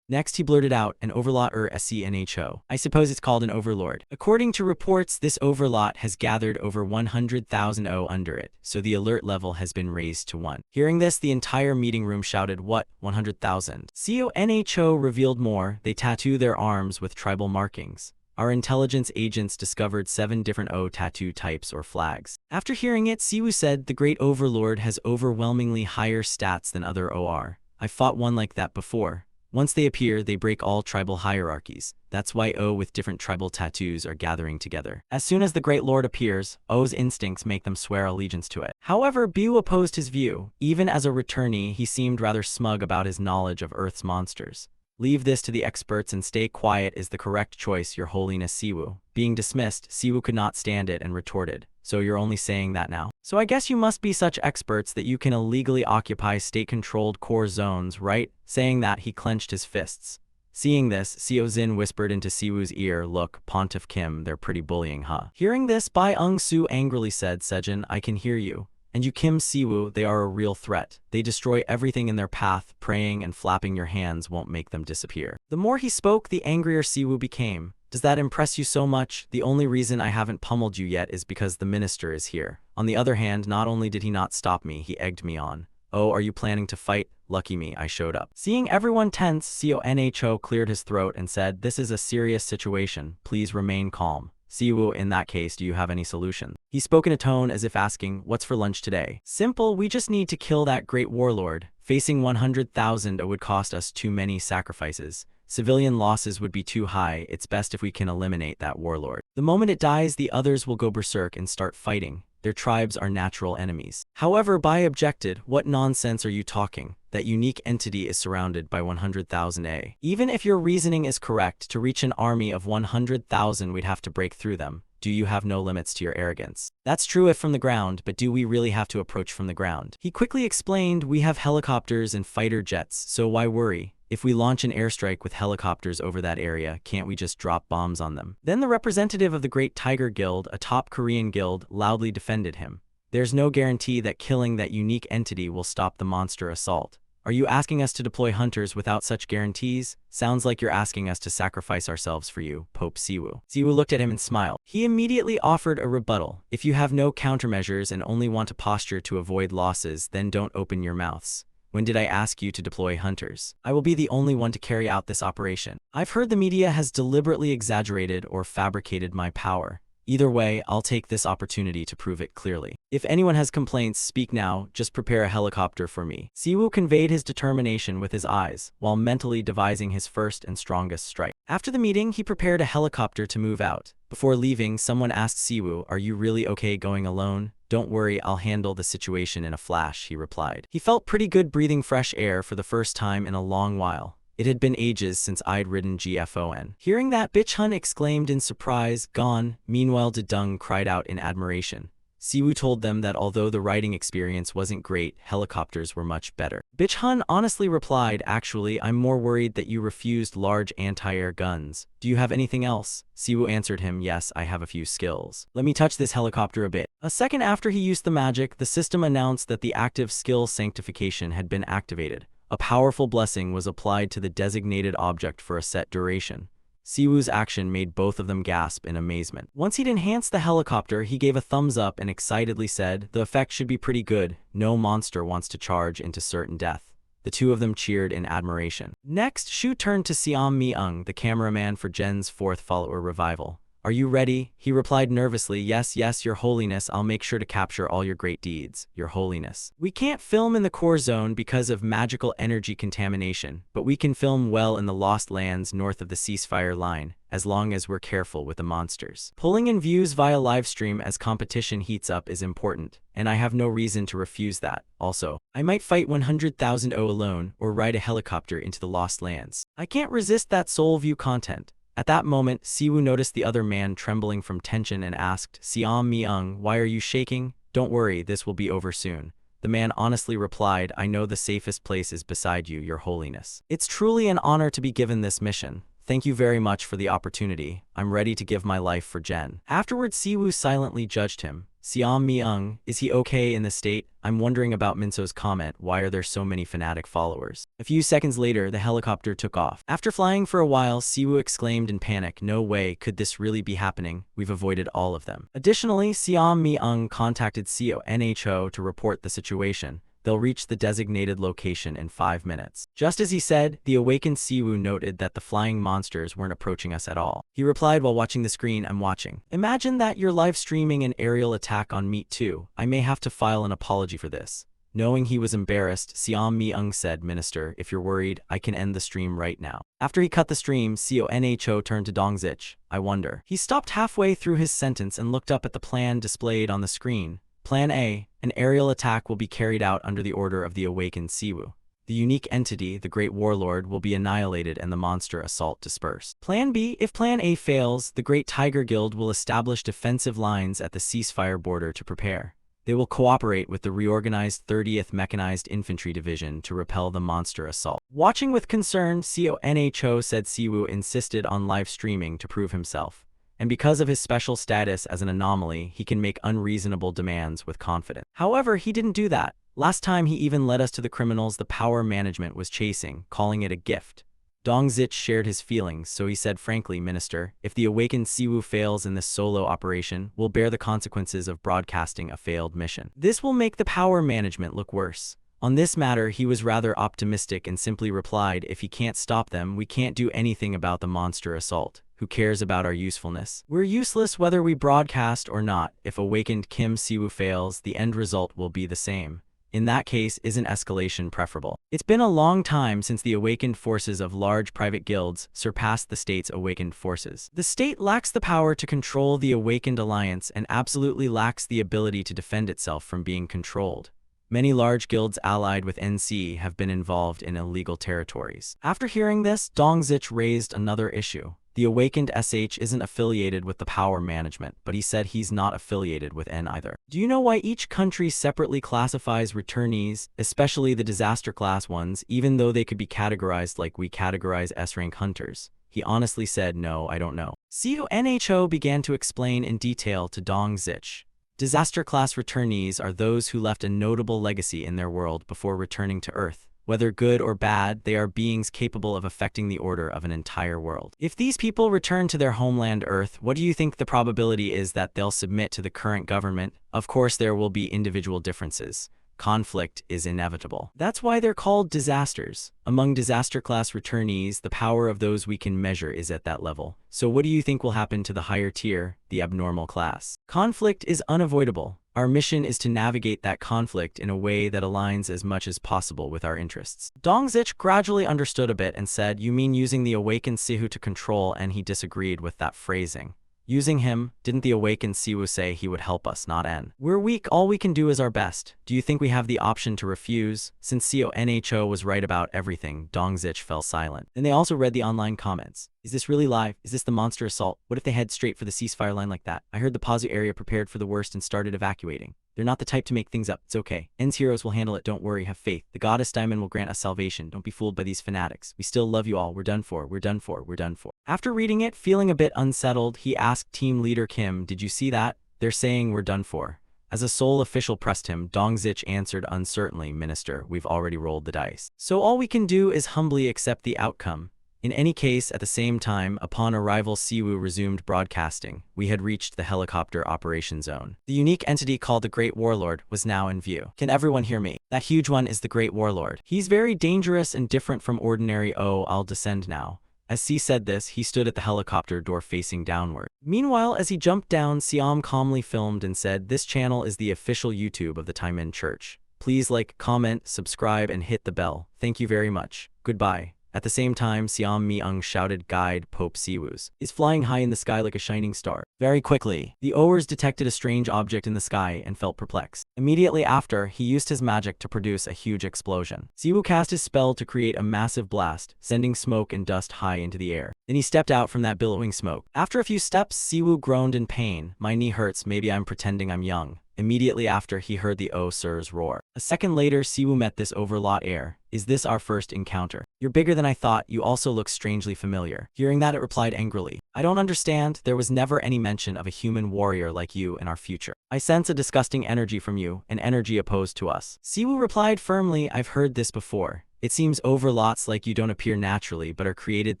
Speaker 1: Next, he blurted out, an overlord SCNHO. I suppose it's called an overlord. According to reports, this overlord has gathered over 100,000 O under it, so the alert level has been raised to 1. Hearing this, the entire meeting room shouted, what, 100,000? CONHO revealed more, they tattoo their arms with tribal markings. Our intelligence agents discovered 7 different O tattoo types or flags. After hearing it, Siwoo said, the Great Overlord has overwhelmingly higher stats than other OR. I fought one like that before. Once they appear, they break all tribal hierarchies. That's why O with different tribal tattoos are gathering together. As soon as the Great Lord appears, O's instincts make them swear allegiance to it. However, Bu opposed his view. Even as a returnee, he seemed rather smug about his knowledge of Earth's monsters. Leave this to the experts and stay quiet is the correct choice, Your Holiness Siwoo. Being dismissed, Siwoo could not stand it and retorted, so you're only saying that now? So I guess you must be such experts that you can illegally occupy state-controlled core zones, right? Saying that, he clenched his fists. Seeing this, Seo Zin whispered into Siwoo's ear, look, Pontiff Kim, they're pretty bullying, huh? Hearing this, Bai Eungsu angrily said, Sejin, I can hear you. And you Kim Siwoo, they are a real threat. They destroy everything in their path, praying and flapping your hands won't make them disappear. The more he spoke, the angrier Siwoo became. Does that impress you so much? The only reason I haven't pummeled you yet is because the minister is here. On the other hand, not only did he not stop me, he egged me on. Oh, are you planning to fight? Lucky me, I showed up. Seeing everyone tense, CONHO cleared his throat and said, this is a serious situation. Please remain calm. Siwoo, in that case, do you have any solution? He spoke in a tone as if asking, what's for lunch today? Simple, we just need to kill that great warlord. Facing 100,000 would cost us too many sacrifices. Civilian losses would be too high, it's best if we can eliminate that warlord. The moment it dies, the others will go berserk and start fighting. Their tribes are natural enemies. However, Bai objected, what nonsense are you talking? That unique entity is surrounded by 100,000 A. Even if your reasoning is correct, to reach an army of 100,000 we'd have to break through them. Do you have no limits to your arrogance? That's true if from the ground, but do we really have to approach from the ground? He quickly explained, we have helicopters and fighter jets, so why worry? If we launch an airstrike with helicopters over that area, can't we just drop bombs on them? Then the representative of the Great Tiger Guild, a top Korean guild, loudly defended him. There's no guarantee that killing that unique entity will stop the monster assault. Are you asking us to deploy hunters without such guarantees? Sounds like you're asking us to sacrifice ourselves for you, Pope Siwoo. Siwoo looked at him and smiled. He immediately offered a rebuttal. If you have no countermeasures and only want to posture to avoid losses, then don't open your mouths. When did I ask you to deploy hunters? I will be the only one to carry out this operation. I've heard the media has deliberately exaggerated or fabricated my power. Either way, I'll take this opportunity to prove it clearly. If anyone has complaints, speak now, just prepare a helicopter for me. Siwoo conveyed his determination with his eyes, while mentally devising his first and strongest strike. After the meeting, he prepared a helicopter to move out. Before leaving, someone asked Siwoo, are you really okay going alone? Don't worry, I'll handle the situation in a flash, he replied. He felt pretty good breathing fresh air for the first time in a long while. It had been ages since I'd ridden GFON. Hearing that, Bitch Hun exclaimed in surprise, gone. Meanwhile, Dedung cried out in admiration. Siwoo told them that although the riding experience wasn't great, helicopters were much better. Bitch Hun honestly replied, actually, I'm more worried that you refused large anti-air guns. Do you have anything else? Siwoo answered him, yes, I have a few skills. Let me touch this helicopter a bit. A second after he used the magic, the system announced that the active skill sanctification had been activated. A powerful blessing was applied to the designated object for a set duration. Siwoo's action made both of them gasp in amazement. Once he'd enhanced the helicopter, he gave a thumbs up and excitedly said, "The effect should be pretty good. No monster wants to charge into certain death." The two of them cheered in admiration. Next, Shu turned to Siam Mi-eung, the cameraman for Jen's fourth follower revival. "Are you ready?" He replied nervously, "Yes, yes, Your Holiness. I'll make sure to capture all your great deeds, Your Holiness. We can't film in the core zone because of magical energy contamination, but we can film well in the Lost Lands north of the ceasefire line, as long as we're careful with the monsters. Pulling in views via livestream as competition heats up is important, and I have no reason to refuse that. Also, I might fight 100,000 alone or ride a helicopter into the Lost Lands. I can't resist that soul view content." At that moment, Siwoo noticed the other man trembling from tension and asked, "Siam Mi-eung, why are you shaking? Don't worry, this will be over soon." The man honestly replied, "I know the safest place is beside you, Your Holiness. It's truly an honor to be given this mission. Thank you very much for the opportunity. I'm ready to give my life for Jen." Afterward, Siwoo silently judged him. "Siam Mi-eung, is he okay in this state? I'm wondering about Minso's comment, why are there so many fanatic followers?" A few seconds later, the helicopter took off. After flying for a while, Siwoo exclaimed in panic, "No way, could this really be happening? We've avoided all of them." Additionally, Siam Mi-eung contacted CONHO to report the situation. They'll reach the designated location in 5 minutes. Just as he said, the awakened Siwoo noted that the flying monsters weren't approaching us at all. He replied while watching the screen, "I'm watching. Imagine that you're live streaming an aerial attack on Meet 2. I may have to file an apology for this." Knowing he was embarrassed, Siam Mi-eung said, "Minister, if you're worried, I can end the stream right now." After he cut the stream, CONHO turned to Dongzich. "I wonder." He stopped halfway through his sentence and looked up at the plan displayed on the screen. Plan A, an aerial attack will be carried out under the order of the awakened Siwoo. The unique entity, the Great Warlord, will be annihilated and the monster assault dispersed. Plan B, if Plan A fails, the Great Tiger Guild will establish defensive lines at the ceasefire border to prepare. They will cooperate with the reorganized 30th Mechanized Infantry Division to repel the monster assault. Watching with concern, CONHO said Siwoo insisted on live streaming to prove himself. And because of his special status as an anomaly, he can make unreasonable demands with confidence. However, he didn't do that. Last time he even led us to the criminals the power management was chasing, calling it a gift. Dongzich shared his feelings, so he said frankly, "Minister, if the awakened Siwoo fails in this solo operation, we'll bear the consequences of broadcasting a failed mission. This will make the power management look worse." On this matter, he was rather optimistic and simply replied, "If he can't stop them, we can't do anything about the monster assault. Who cares about our usefulness? We're useless whether we broadcast or not. If awakened Kim Siwoo fails, the end result will be the same. In that case, isn't escalation preferable? It's been a long time since the awakened forces of large private guilds surpassed the state's awakened forces. The state lacks the power to control the awakened alliance and absolutely lacks the ability to defend itself from being controlled. Many large guilds allied with NC have been involved in illegal territories." After hearing this, Dongzich raised another issue. The awakened SH isn't affiliated with the power management, but he said he's not affiliated with N either. "Do you know why each country separately classifies returnees, especially the disaster class ones, even though they could be categorized like we categorize S-rank hunters?" He honestly said, "No, I don't know." CONHO began to explain in detail to Dongzich. Disaster class returnees are those who left a notable legacy in their world before returning to Earth. Whether good or bad, they are beings capable of affecting the order of an entire world. If these people return to their homeland Earth, what do you think the probability is that they'll submit to the current government? Of course, there will be individual differences. Conflict is inevitable. That's why they're called disasters. Among disaster class returnees, the power of those we can measure is at that level. So what do you think will happen to the higher tier, the abnormal class? Conflict is unavoidable. Our mission is to navigate that conflict in a way that aligns as much as possible with our interests. Dongzich gradually understood a bit and said, "You mean using the awakened Siwoo to control?" And he disagreed with that phrasing. Using him, didn't the awakened Siwoo say he would help us, not N? We're weak, all we can do is our best. Do you think we have the option to refuse? Since CONHO was right about everything, Dongzich fell silent. Then they also read the online comments. "Is this really live? Is this the monster assault? What if they head straight for the ceasefire line like that? I heard the Pazu area prepared for the worst and started evacuating. They're not the type to make things up. It's okay. N's heroes will handle it. Don't worry. Have faith. The goddess Diamond will grant us salvation. Don't be fooled by these fanatics. We still love you all. We're done for. We're done for. We're done for." After reading it, feeling a bit unsettled, he asked team leader Kim, "Did you see that? They're saying we're done for." As a sole official pressed him, Dongzich answered uncertainly, "Minister, we've already rolled the dice. So all we can do is humbly accept the outcome. In any case, at the same time, upon arrival, Siwoo resumed broadcasting. We had reached the helicopter operation zone. The unique entity called the Great Warlord was now in view. Can everyone hear me? That huge one is the Great Warlord. He's very dangerous and different from ordinary. Oh, I'll descend now. As C said this, he stood at the helicopter door facing downward. Meanwhile, as he jumped down, Siam calmly filmed and said, "This channel is the official YouTube of the Taimin Church. Please like, comment, subscribe, and hit the bell. Thank you very much. Goodbye." At the same time, Siam Mi-ung shouted, "Guide Pope Siwoo's is flying high in the sky like a shining star." Very quickly, the Owers detected a strange object in the sky and felt perplexed. Immediately after, he used his magic to produce a huge explosion. Siwoo cast his spell to create a massive blast, sending smoke and dust high into the air. Then he stepped out from that billowing smoke. After a few steps, Siwoo groaned in pain. "My knee hurts, maybe I'm pretending I'm young." Immediately after, he heard the "Oh sirs" roar. A second later, Siwoo met this overlord heir. "Is this our first encounter? You're bigger than I thought, you also look strangely familiar." Hearing that, it replied angrily, "I don't understand, there was never any mention of a human warrior like you in our future. I sense a disgusting energy from you, an energy opposed to us." Siwoo replied firmly, "I've heard this before. It seems overlots like you don't appear naturally but are created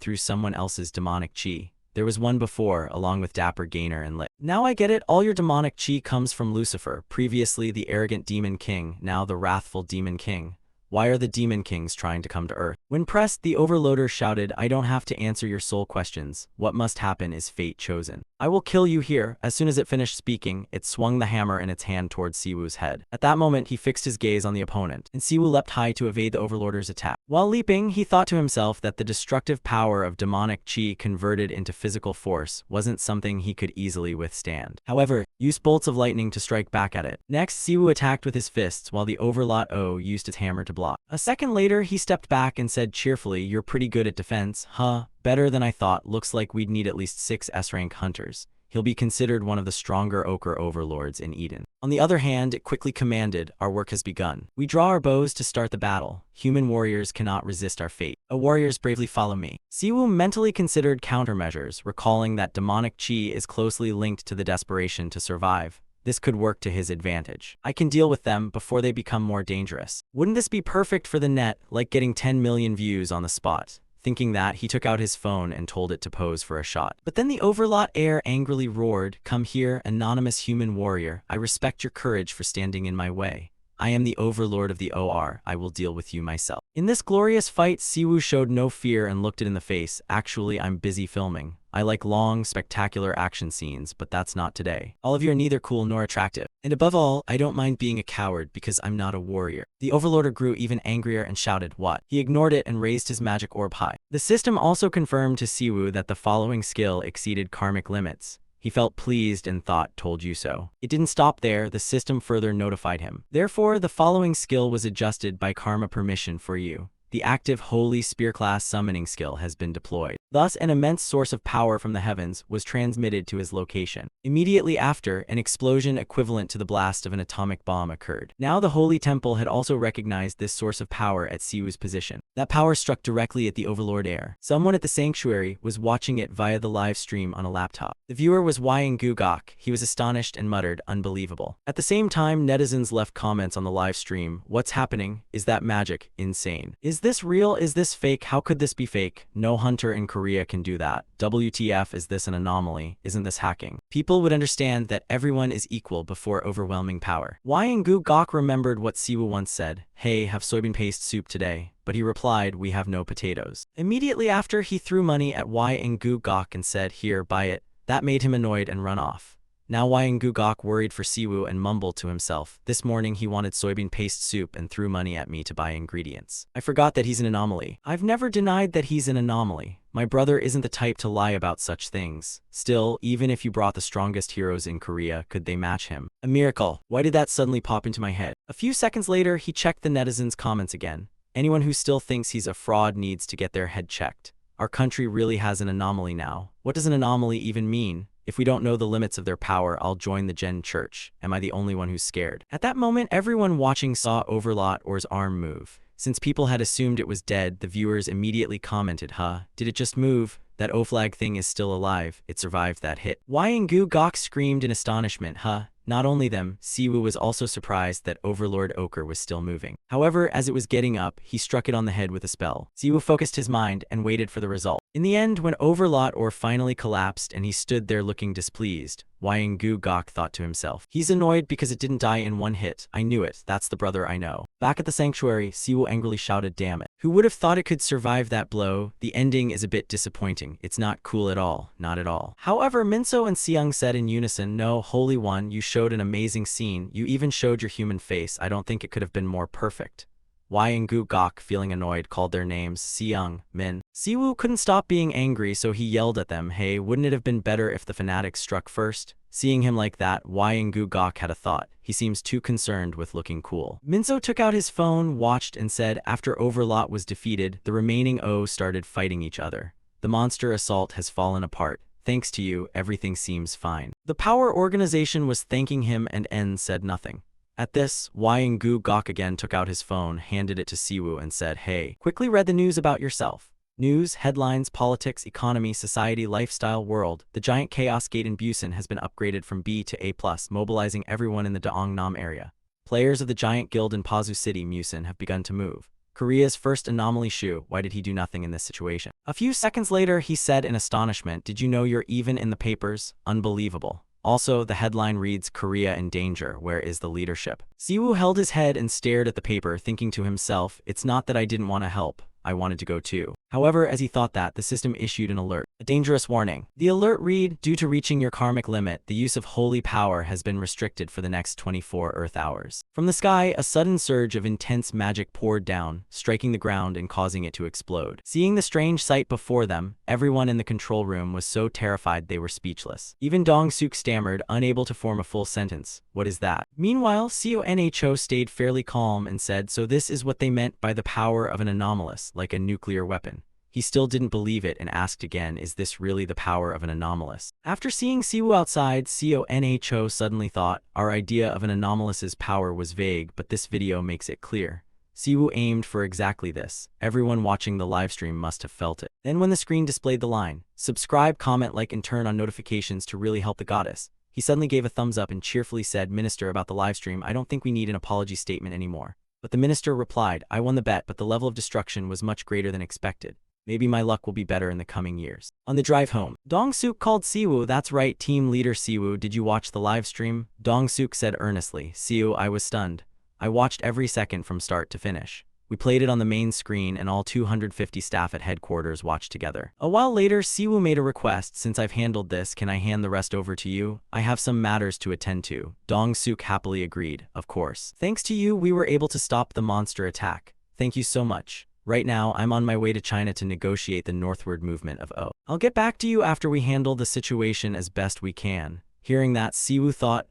Speaker 1: through someone else's demonic chi. There was one before, along with Dapper Gainer and Lit. Now I get it, all your demonic chi comes from Lucifer, previously the arrogant demon king, now the wrathful demon king. Why are the demon kings trying to come to Earth?" When pressed, the overloader shouted, "I don't have to answer your soul questions. What must happen is fate chosen. I will kill you here." As soon as it finished speaking, it swung the hammer in its hand towards Siwoo's head. At that moment, he fixed his gaze on the opponent, and Siwoo leapt high to evade the overloader's attack. While leaping, he thought to himself that the destructive power of demonic chi converted into physical force wasn't something he could easily withstand. However, used bolts of lightning to strike back at it. Next, Siwoo attacked with his fists while the overlord O used his hammer to block. A second later, he stepped back and said cheerfully, "You're pretty good at defense, huh? Better than I thought. Looks like we'd need at least 6 S-rank hunters. He'll be considered one of the stronger ochre overlords in Eden." On the other hand, it quickly commanded, "Our work has begun. We draw our bows to start the battle. Human warriors cannot resist our fate. O warriors, bravely follow me." Siwoo mentally considered countermeasures, recalling that demonic chi is closely linked to the desperation to survive. This could work to his advantage. "I can deal with them before they become more dangerous." Wouldn't this be perfect for the net, like getting 10 million views on the spot? Thinking that, he took out his phone and told it to pose for a shot. But then the overlord heir angrily roared, "Come here, anonymous human warrior. I respect your courage for standing in my way. I am the overlord of the OR. I will deal with you myself." In this glorious fight, Siwoo showed no fear and looked it in the face. "Actually, I'm busy filming. I like long, spectacular action scenes, but that's not today. All of you are neither cool nor attractive. And above all, I don't mind being a coward because I'm not a warrior." The overlord grew even angrier and shouted, "What?" He ignored it and raised his magic orb high. The system also confirmed to Siwoo that the following skill exceeded karmic limits. He felt pleased and thought, "Told you so." It didn't stop there, the system further notified him. "Therefore, the following skill was adjusted by karma permission for you. The active Holy Spear class summoning skill has been deployed." Thus, an immense source of power from the heavens was transmitted to his location. Immediately after, an explosion equivalent to the blast of an atomic bomb occurred. Now the Holy Temple had also recognized this source of power at Siwoo's position. That power struck directly at the overlord heir. Someone at the sanctuary was watching it via the live stream on a laptop. The viewer was Wang Gugok. He was astonished and muttered, "Unbelievable." At the same time, netizens left comments on the live stream. "What's happening? Is that magic? Insane. Is this real? Is this fake? How could this be fake? No hunter in Korea can do that. WTF, is this an anomaly? Isn't this hacking?" People would understand that everyone is equal before overwhelming power. Wang Gugok remembered what Siwoo once said, "Hey, have soybean paste soup today." But he replied, "We have no potatoes." Immediately after, he threw money at Wang Gugok and said, "Here, buy it." That made him annoyed and run off. Now Wang Gugok worried for Siwoo and mumbled to himself, "This morning he wanted soybean paste soup and threw money at me to buy ingredients. I forgot that he's an anomaly." I've never denied that he's an anomaly. My brother isn't the type to lie about such things. Still, even if you brought the strongest heroes in Korea, could they match him? A miracle. Why did that suddenly pop into my head? A few seconds later, he checked the netizens' comments again. Anyone who still thinks he's a fraud needs to get their head checked. Our country really has an anomaly now. What does an anomaly even mean? If we don't know the limits of their power, I'll join the Gen Church. Am I the only one who's scared? At that moment, everyone watching saw Overlord Or's arm move. Since people had assumed it was dead, the viewers immediately commented, "Huh, did it just move? That O-flag thing is still alive. It survived that hit." Wang Gugok screamed in astonishment, "Huh? Not only them, Siwoo was also surprised that Overlord Ochre was still moving. However, as it was getting up, he struck it on the head with a spell. Siwoo focused his mind and waited for the result. In the end, when Overlord Ochre finally collapsed and he stood there looking displeased, Wyangu Gok thought to himself, he's annoyed because it didn't die in one hit. I knew it. That's the brother I know. Back at the sanctuary, Siwoo angrily shouted, damn it. Who would have thought it could survive that blow? The ending is a bit disappointing. It's not cool at all. Not at all. However, Minso and Seung said in unison, no, Holy One, you showed an amazing scene. You even showed your human face. I don't think it could have been more perfect. Wyangu Gok, feeling annoyed, called their names, Seung, Min. Siwoo couldn't stop being angry, so he yelled at them, hey, wouldn't it have been better if the fanatics struck first? Seeing him like that, Wyangu Gok had a thought. He seems too concerned with looking cool. Minso took out his phone, watched, and said, after Overlord was defeated, the remaining O started fighting each other. The monster assault has fallen apart. Thanks to you, everything seems fine. The power organization was thanking him and N said nothing. At this, Wyangu Gok again took out his phone, handed it to Siwoo and said, hey, quickly read the news about yourself. News, headlines, politics, economy, society, lifestyle, world. The giant chaos gate in Busan has been upgraded from B to A+, mobilizing everyone in the Daeongnam area. Players of the giant guild in Pazu City, Musan, have begun to move. Korea's first anomaly Shu, why did he do nothing in this situation? A few seconds later, he said in astonishment, did you know you're even in the papers? Unbelievable. Also, the headline reads, Korea in danger, where is the leadership? Siwoo held his head and stared at the paper, thinking to himself, it's not that I didn't want to help. I wanted to go too. However, as he thought that, the system issued an alert. A dangerous warning. The alert read, due to reaching your karmic limit, the use of holy power has been restricted for the next 24 Earth hours. From the sky, a sudden surge of intense magic poured down, striking the ground and causing it to explode. Seeing the strange sight before them, everyone in the control room was so terrified they were speechless. Even Dong-suk stammered, unable to form a full sentence. What is that? Meanwhile, Conho stayed fairly calm and said, so this is what they meant by the power of an anomalous, like a nuclear weapon. He still didn't believe it and asked again, is this really the power of an anomalous? After seeing Siwoo outside, Conho suddenly thought, our idea of an anomalous's power was vague, but this video makes it clear. Siwoo aimed for exactly this. Everyone watching the livestream must have felt it. Then when the screen displayed the line, subscribe, comment, like, and turn on notifications to really help the goddess, he suddenly gave a thumbs up and cheerfully said, Minister, about the livestream, I don't think we need an apology statement anymore. But the minister replied, I won the bet, but the level of destruction was much greater than expected. Maybe my luck will be better in the coming years. On the drive home, Dong-suk called Siwoo. That's right, team leader Siwoo, did you watch the live stream? Dong-suk said earnestly. Siwoo, I was stunned. I watched every second from start to finish. We played it on the main screen and all 250 staff at headquarters watched together. A while later, Siwoo made a request. Since I've handled this, can I hand the rest over to you? I have some matters to attend to. Dong-suk happily agreed. Of course. Thanks to you, we were able to stop the monster attack. Thank you so much. Right now, I'm on my way to China to negotiate the northward movement of O. I'll get back to you after we handle the situation as best we can. Hearing that, Siwoo thought,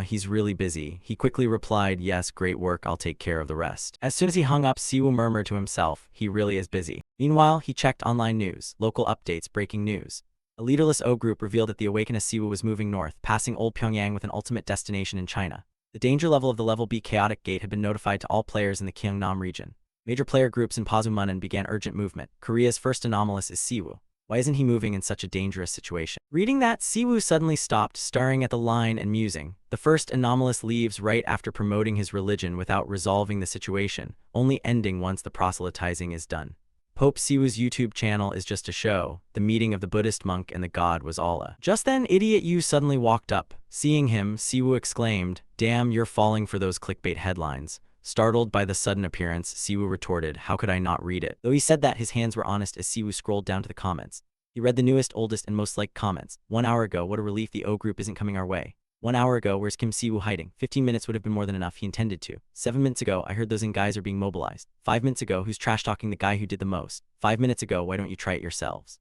Speaker 1: he's really busy. He quickly replied, yes, great work, I'll take care of the rest. As soon as he hung up, Siwoo murmured to himself, he really is busy. Meanwhile, he checked online news, local updates, breaking news. A leaderless O group revealed that the awakened Siwoo was moving north, passing Old Pyongyang with an ultimate destination in China. The danger level of the level B chaotic gate had been notified to all players in the Gyeongnam region. Major player groups in Pazumunnan began urgent movement. Korea's first anomalous is Siwoo. Why isn't he moving in such a dangerous situation? Reading that, Siwoo suddenly stopped, staring at the line and musing. The first anomalous leaves right after promoting his religion without resolving the situation, only ending once the proselytizing is done. Pope Siwoo's YouTube channel is just a show. The meeting of the Buddhist monk and the god was Allah. Just then, Idiot Yu suddenly walked up. Seeing him, Siwoo exclaimed, damn, you're falling for those clickbait headlines. Startled by the sudden appearance, Siwoo retorted, how could I not read it? Though he said that, his hands were honest as Siwoo scrolled down to the comments. He read the newest, oldest, and most liked comments. 1 hour ago, what a relief, the O group isn't coming our way. 1 hour ago, where's Kim Siwoo hiding? 15 minutes would have been more than enough, he intended to. 7 minutes ago, I heard those in guys are being mobilized. 5 minutes ago, who's trash-talking the guy who did the most? 5 minutes ago, why don't you try it yourselves?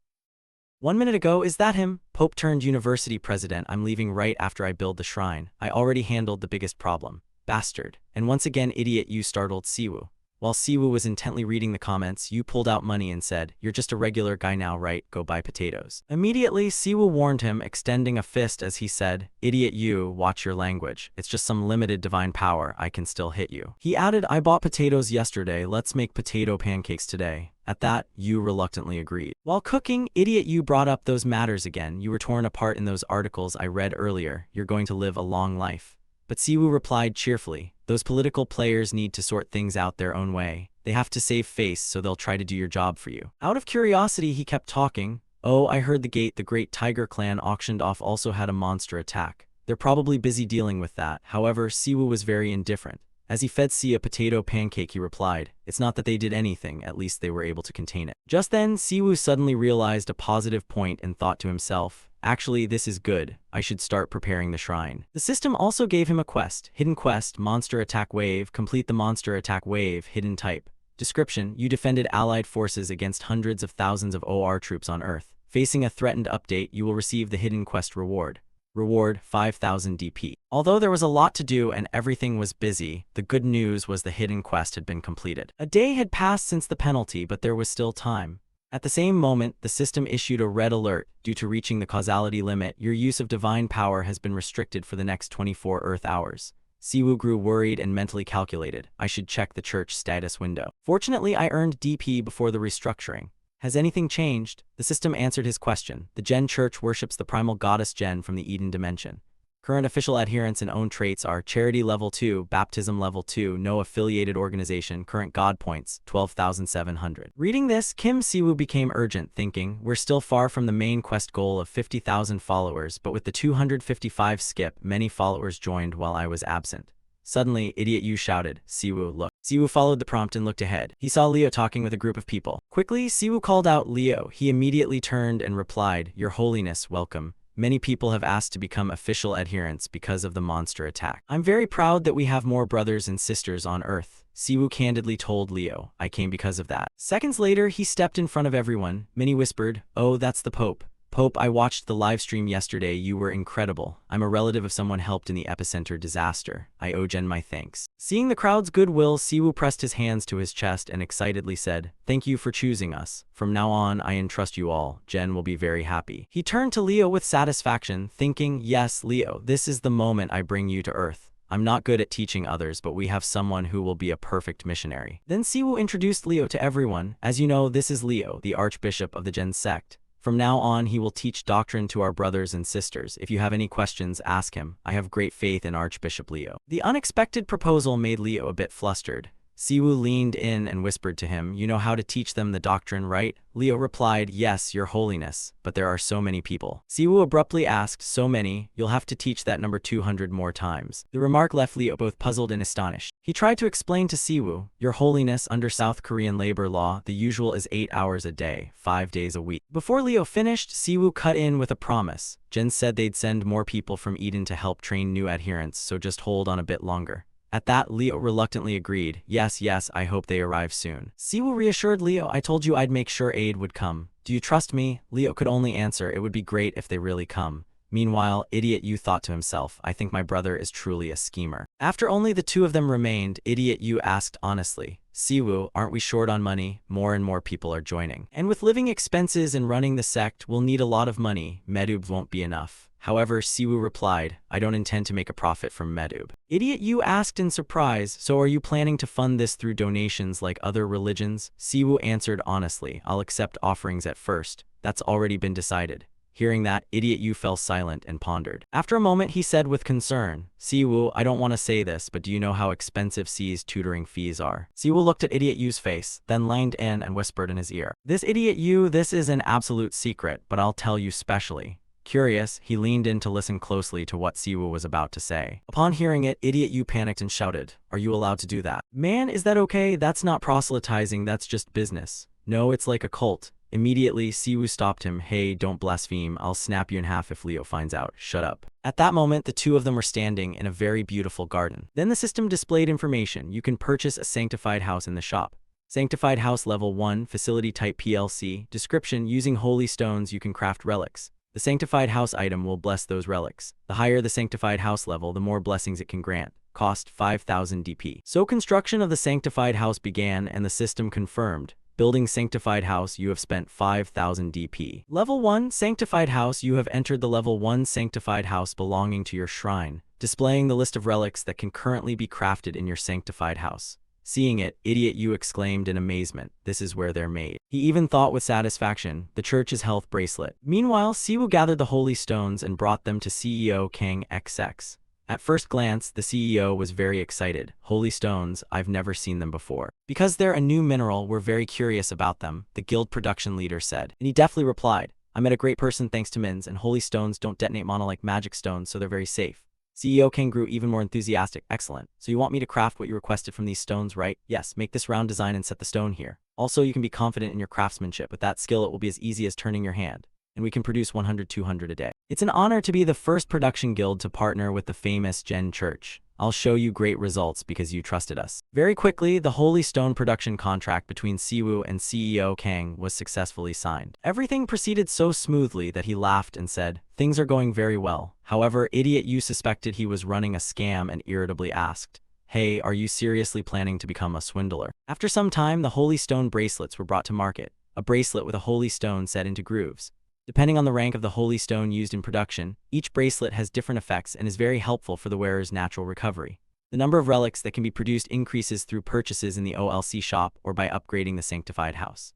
Speaker 1: 1 minute ago, is that him? Pope turned university president, I'm leaving right after I build the shrine. I already handled the biggest problem. Bastard. And once again, Idiot Yu startled Siwoo. While Siwoo was intently reading the comments, Yu pulled out money and said, you're just a regular guy now, right? Go buy potatoes. Immediately, Siwoo warned him, extending a fist as he said, Idiot Yu, watch your language. It's just some limited divine power, I can still hit you. He added, I bought potatoes yesterday, let's make potato pancakes today. At that, Yu reluctantly agreed. While cooking, Idiot Yu brought up those matters again. You were torn apart in those articles I read earlier. You're going to live a long life. But Siwoo replied cheerfully, those political players need to sort things out their own way. They have to save face, so they'll try to do your job for you. Out of curiosity, he kept talking. Oh, I heard the Great Tiger Clan auctioned off also had a monster attack. They're probably busy dealing with that. However, Siwoo was very indifferent. As he fed C a potato pancake, he replied, it's not that they did anything, at least they were able to contain it. Just then, Siwoo suddenly realized a positive point and thought to himself, actually, this is good. I should start preparing the shrine. The system also gave him a quest. Hidden quest, monster attack wave. Complete the monster attack wave, hidden type. Description, you defended allied forces against hundreds of thousands of OR troops on Earth. Facing a threatened update, you will receive the hidden quest reward. Reward 5,000 DP. Although there was a lot to do and everything was busy, the good news was the hidden quest had been completed. A day had passed since the penalty, but there was still time. At the same moment, the system issued a red alert. Due to reaching the causality limit, your use of divine power has been restricted for the next 24 Earth hours. Siwoo grew worried and mentally calculated. I should check the church status window. Fortunately, I earned DP before the restructuring. Has anything changed? The system answered his question. The Gen Church worships the primal goddess Gen from the Eden dimension. Current official adherents and own traits are Charity Level 2, Baptism Level 2, no affiliated organization, current God points, 12,700. Reading this, Kim Siwoo became urgent, thinking, we're still far from the main quest goal of 50,000 followers, but with the 255 skip, many followers joined while I was absent. Suddenly, Idiot Yu shouted, Siwoo, look. Siwoo followed the prompt and looked ahead. He saw Leo talking with a group of people. Quickly, Siwoo called out Leo. He immediately turned and replied, Your Holiness, welcome. Many people have asked to become official adherents because of the monster attack. I'm very proud that we have more brothers and sisters on Earth. Siwoo candidly told Leo, I came because of that. Seconds later, he stepped in front of everyone. Many whispered, oh, that's the Pope. Pope, I watched the live stream yesterday. You were incredible. I'm a relative of someone helped in the epicenter disaster. I owe Gen my thanks. Seeing the crowd's goodwill, Siwoo pressed his hands to his chest and excitedly said, thank you for choosing us. From now on, I entrust you all. Gen will be very happy. He turned to Leo with satisfaction, thinking, yes, Leo, this is the moment I bring you to Earth. I'm not good at teaching others, but we have someone who will be a perfect missionary. Then Siwoo introduced Leo to everyone. As you know, this is Leo, the Archbishop of the Gen sect. From now on, he will teach doctrine to our brothers and sisters. If you have any questions, ask him. I have great faith in Archbishop Leo. The unexpected proposal made Leo a bit flustered. Siwoo leaned in and whispered to him, you know how to teach them the doctrine, right? Leo replied, yes, Your Holiness, but there are so many people. Siwoo abruptly asked, so many, you'll have to teach that number 200 more times. The remark left Leo both puzzled and astonished. He tried to explain to Siwoo, Your Holiness, under South Korean labor law, the usual is 8 hours a day, 5 days a week. Before Leo finished, Siwoo cut in with a promise. Gen said they'd send more people from Eden to help train new adherents, so just hold on a bit longer. At that, Leo reluctantly agreed. Yes, I hope they arrive soon. Siwoo reassured Leo, I told you I'd make sure aid would come. Do you trust me? Leo could only answer, it would be great if they really come. Meanwhile, Idiot Yu thought to himself, I think my brother is truly a schemer. After only the two of them remained, Idiot Yu asked honestly, Siwoo, aren't we short on money? More and more people are joining. And with living expenses and running the sect, we'll need a lot of money. Medub won't be enough. However, Siwoo replied, I don't intend to make a profit from Medub. Idiot Yu asked in surprise, so are you planning to fund this through donations like other religions? Siwoo answered honestly, I'll accept offerings at first. That's already been decided. Hearing that, Idiot Yu fell silent and pondered. After a moment, he said with concern, Siwoo, I don't want to say this, but do you know how expensive C's tutoring fees are? Siwoo looked at Idiot Yu's face, then leaned in and whispered in his ear. This Idiot Yu, this is an absolute secret, but I'll tell you specially. Curious, he leaned in to listen closely to what Siwoo was about to say. Upon hearing it, Idiot Yu panicked and shouted, Are you allowed to do that? Man, is that okay? That's not proselytizing, that's just business. No, it's like a cult. Immediately, Siwoo stopped him. Hey, don't blaspheme. I'll snap you in half if Leo finds out. Shut up. At that moment, the two of them were standing in a very beautiful garden. Then the system displayed information. You can purchase a sanctified house in the shop. Sanctified house level 1, facility type PLC. Description, using holy stones you can craft relics. The sanctified house item will bless those relics. The higher the sanctified house level, the more blessings it can grant. Cost 5,000 DP. So construction of the sanctified house began and the system confirmed. Building sanctified house, you have spent 5,000 DP. Level 1 sanctified house, you have entered the level 1 sanctified house belonging to your shrine, displaying the list of relics that can currently be crafted in your sanctified house. Seeing it, Idiot Yu exclaimed in amazement, this is where they're made. He even thought with satisfaction, the church's health bracelet. Meanwhile, Siwoo gathered the holy stones and brought them to CEO Kang XX. At first glance, the CEO was very excited. Holy stones, I've never seen them before. Because they're a new mineral, we're very curious about them, the guild production leader said. And he deftly replied, I met a great person thanks to Mins, and holy stones don't detonate mana like magic stones, so they're very safe. CEO King grew even more enthusiastic. Excellent. So you want me to craft what you requested from these stones, right? Yes, make this round design and set the stone here. Also, you can be confident in your craftsmanship. With that skill, it will be as easy as turning your hand. And we can produce 100-200 a day. It's an honor to be the first production guild to partner with the famous Gen Church. I'll show you great results because you trusted us. Very quickly, the Holy Stone production contract between Siwoo and CEO Kang was successfully signed. Everything proceeded so smoothly that he laughed and said, things are going very well. However, Idiot Yu suspected he was running a scam and irritably asked, hey, are you seriously planning to become a swindler? After some time, the Holy Stone bracelets were brought to market. A bracelet with a holy stone set into grooves. Depending on the rank of the holy stone used in production, each bracelet has different effects and is very helpful for the wearer's natural recovery. The number of relics that can be produced increases through purchases in the OLC shop or by upgrading the sanctified house.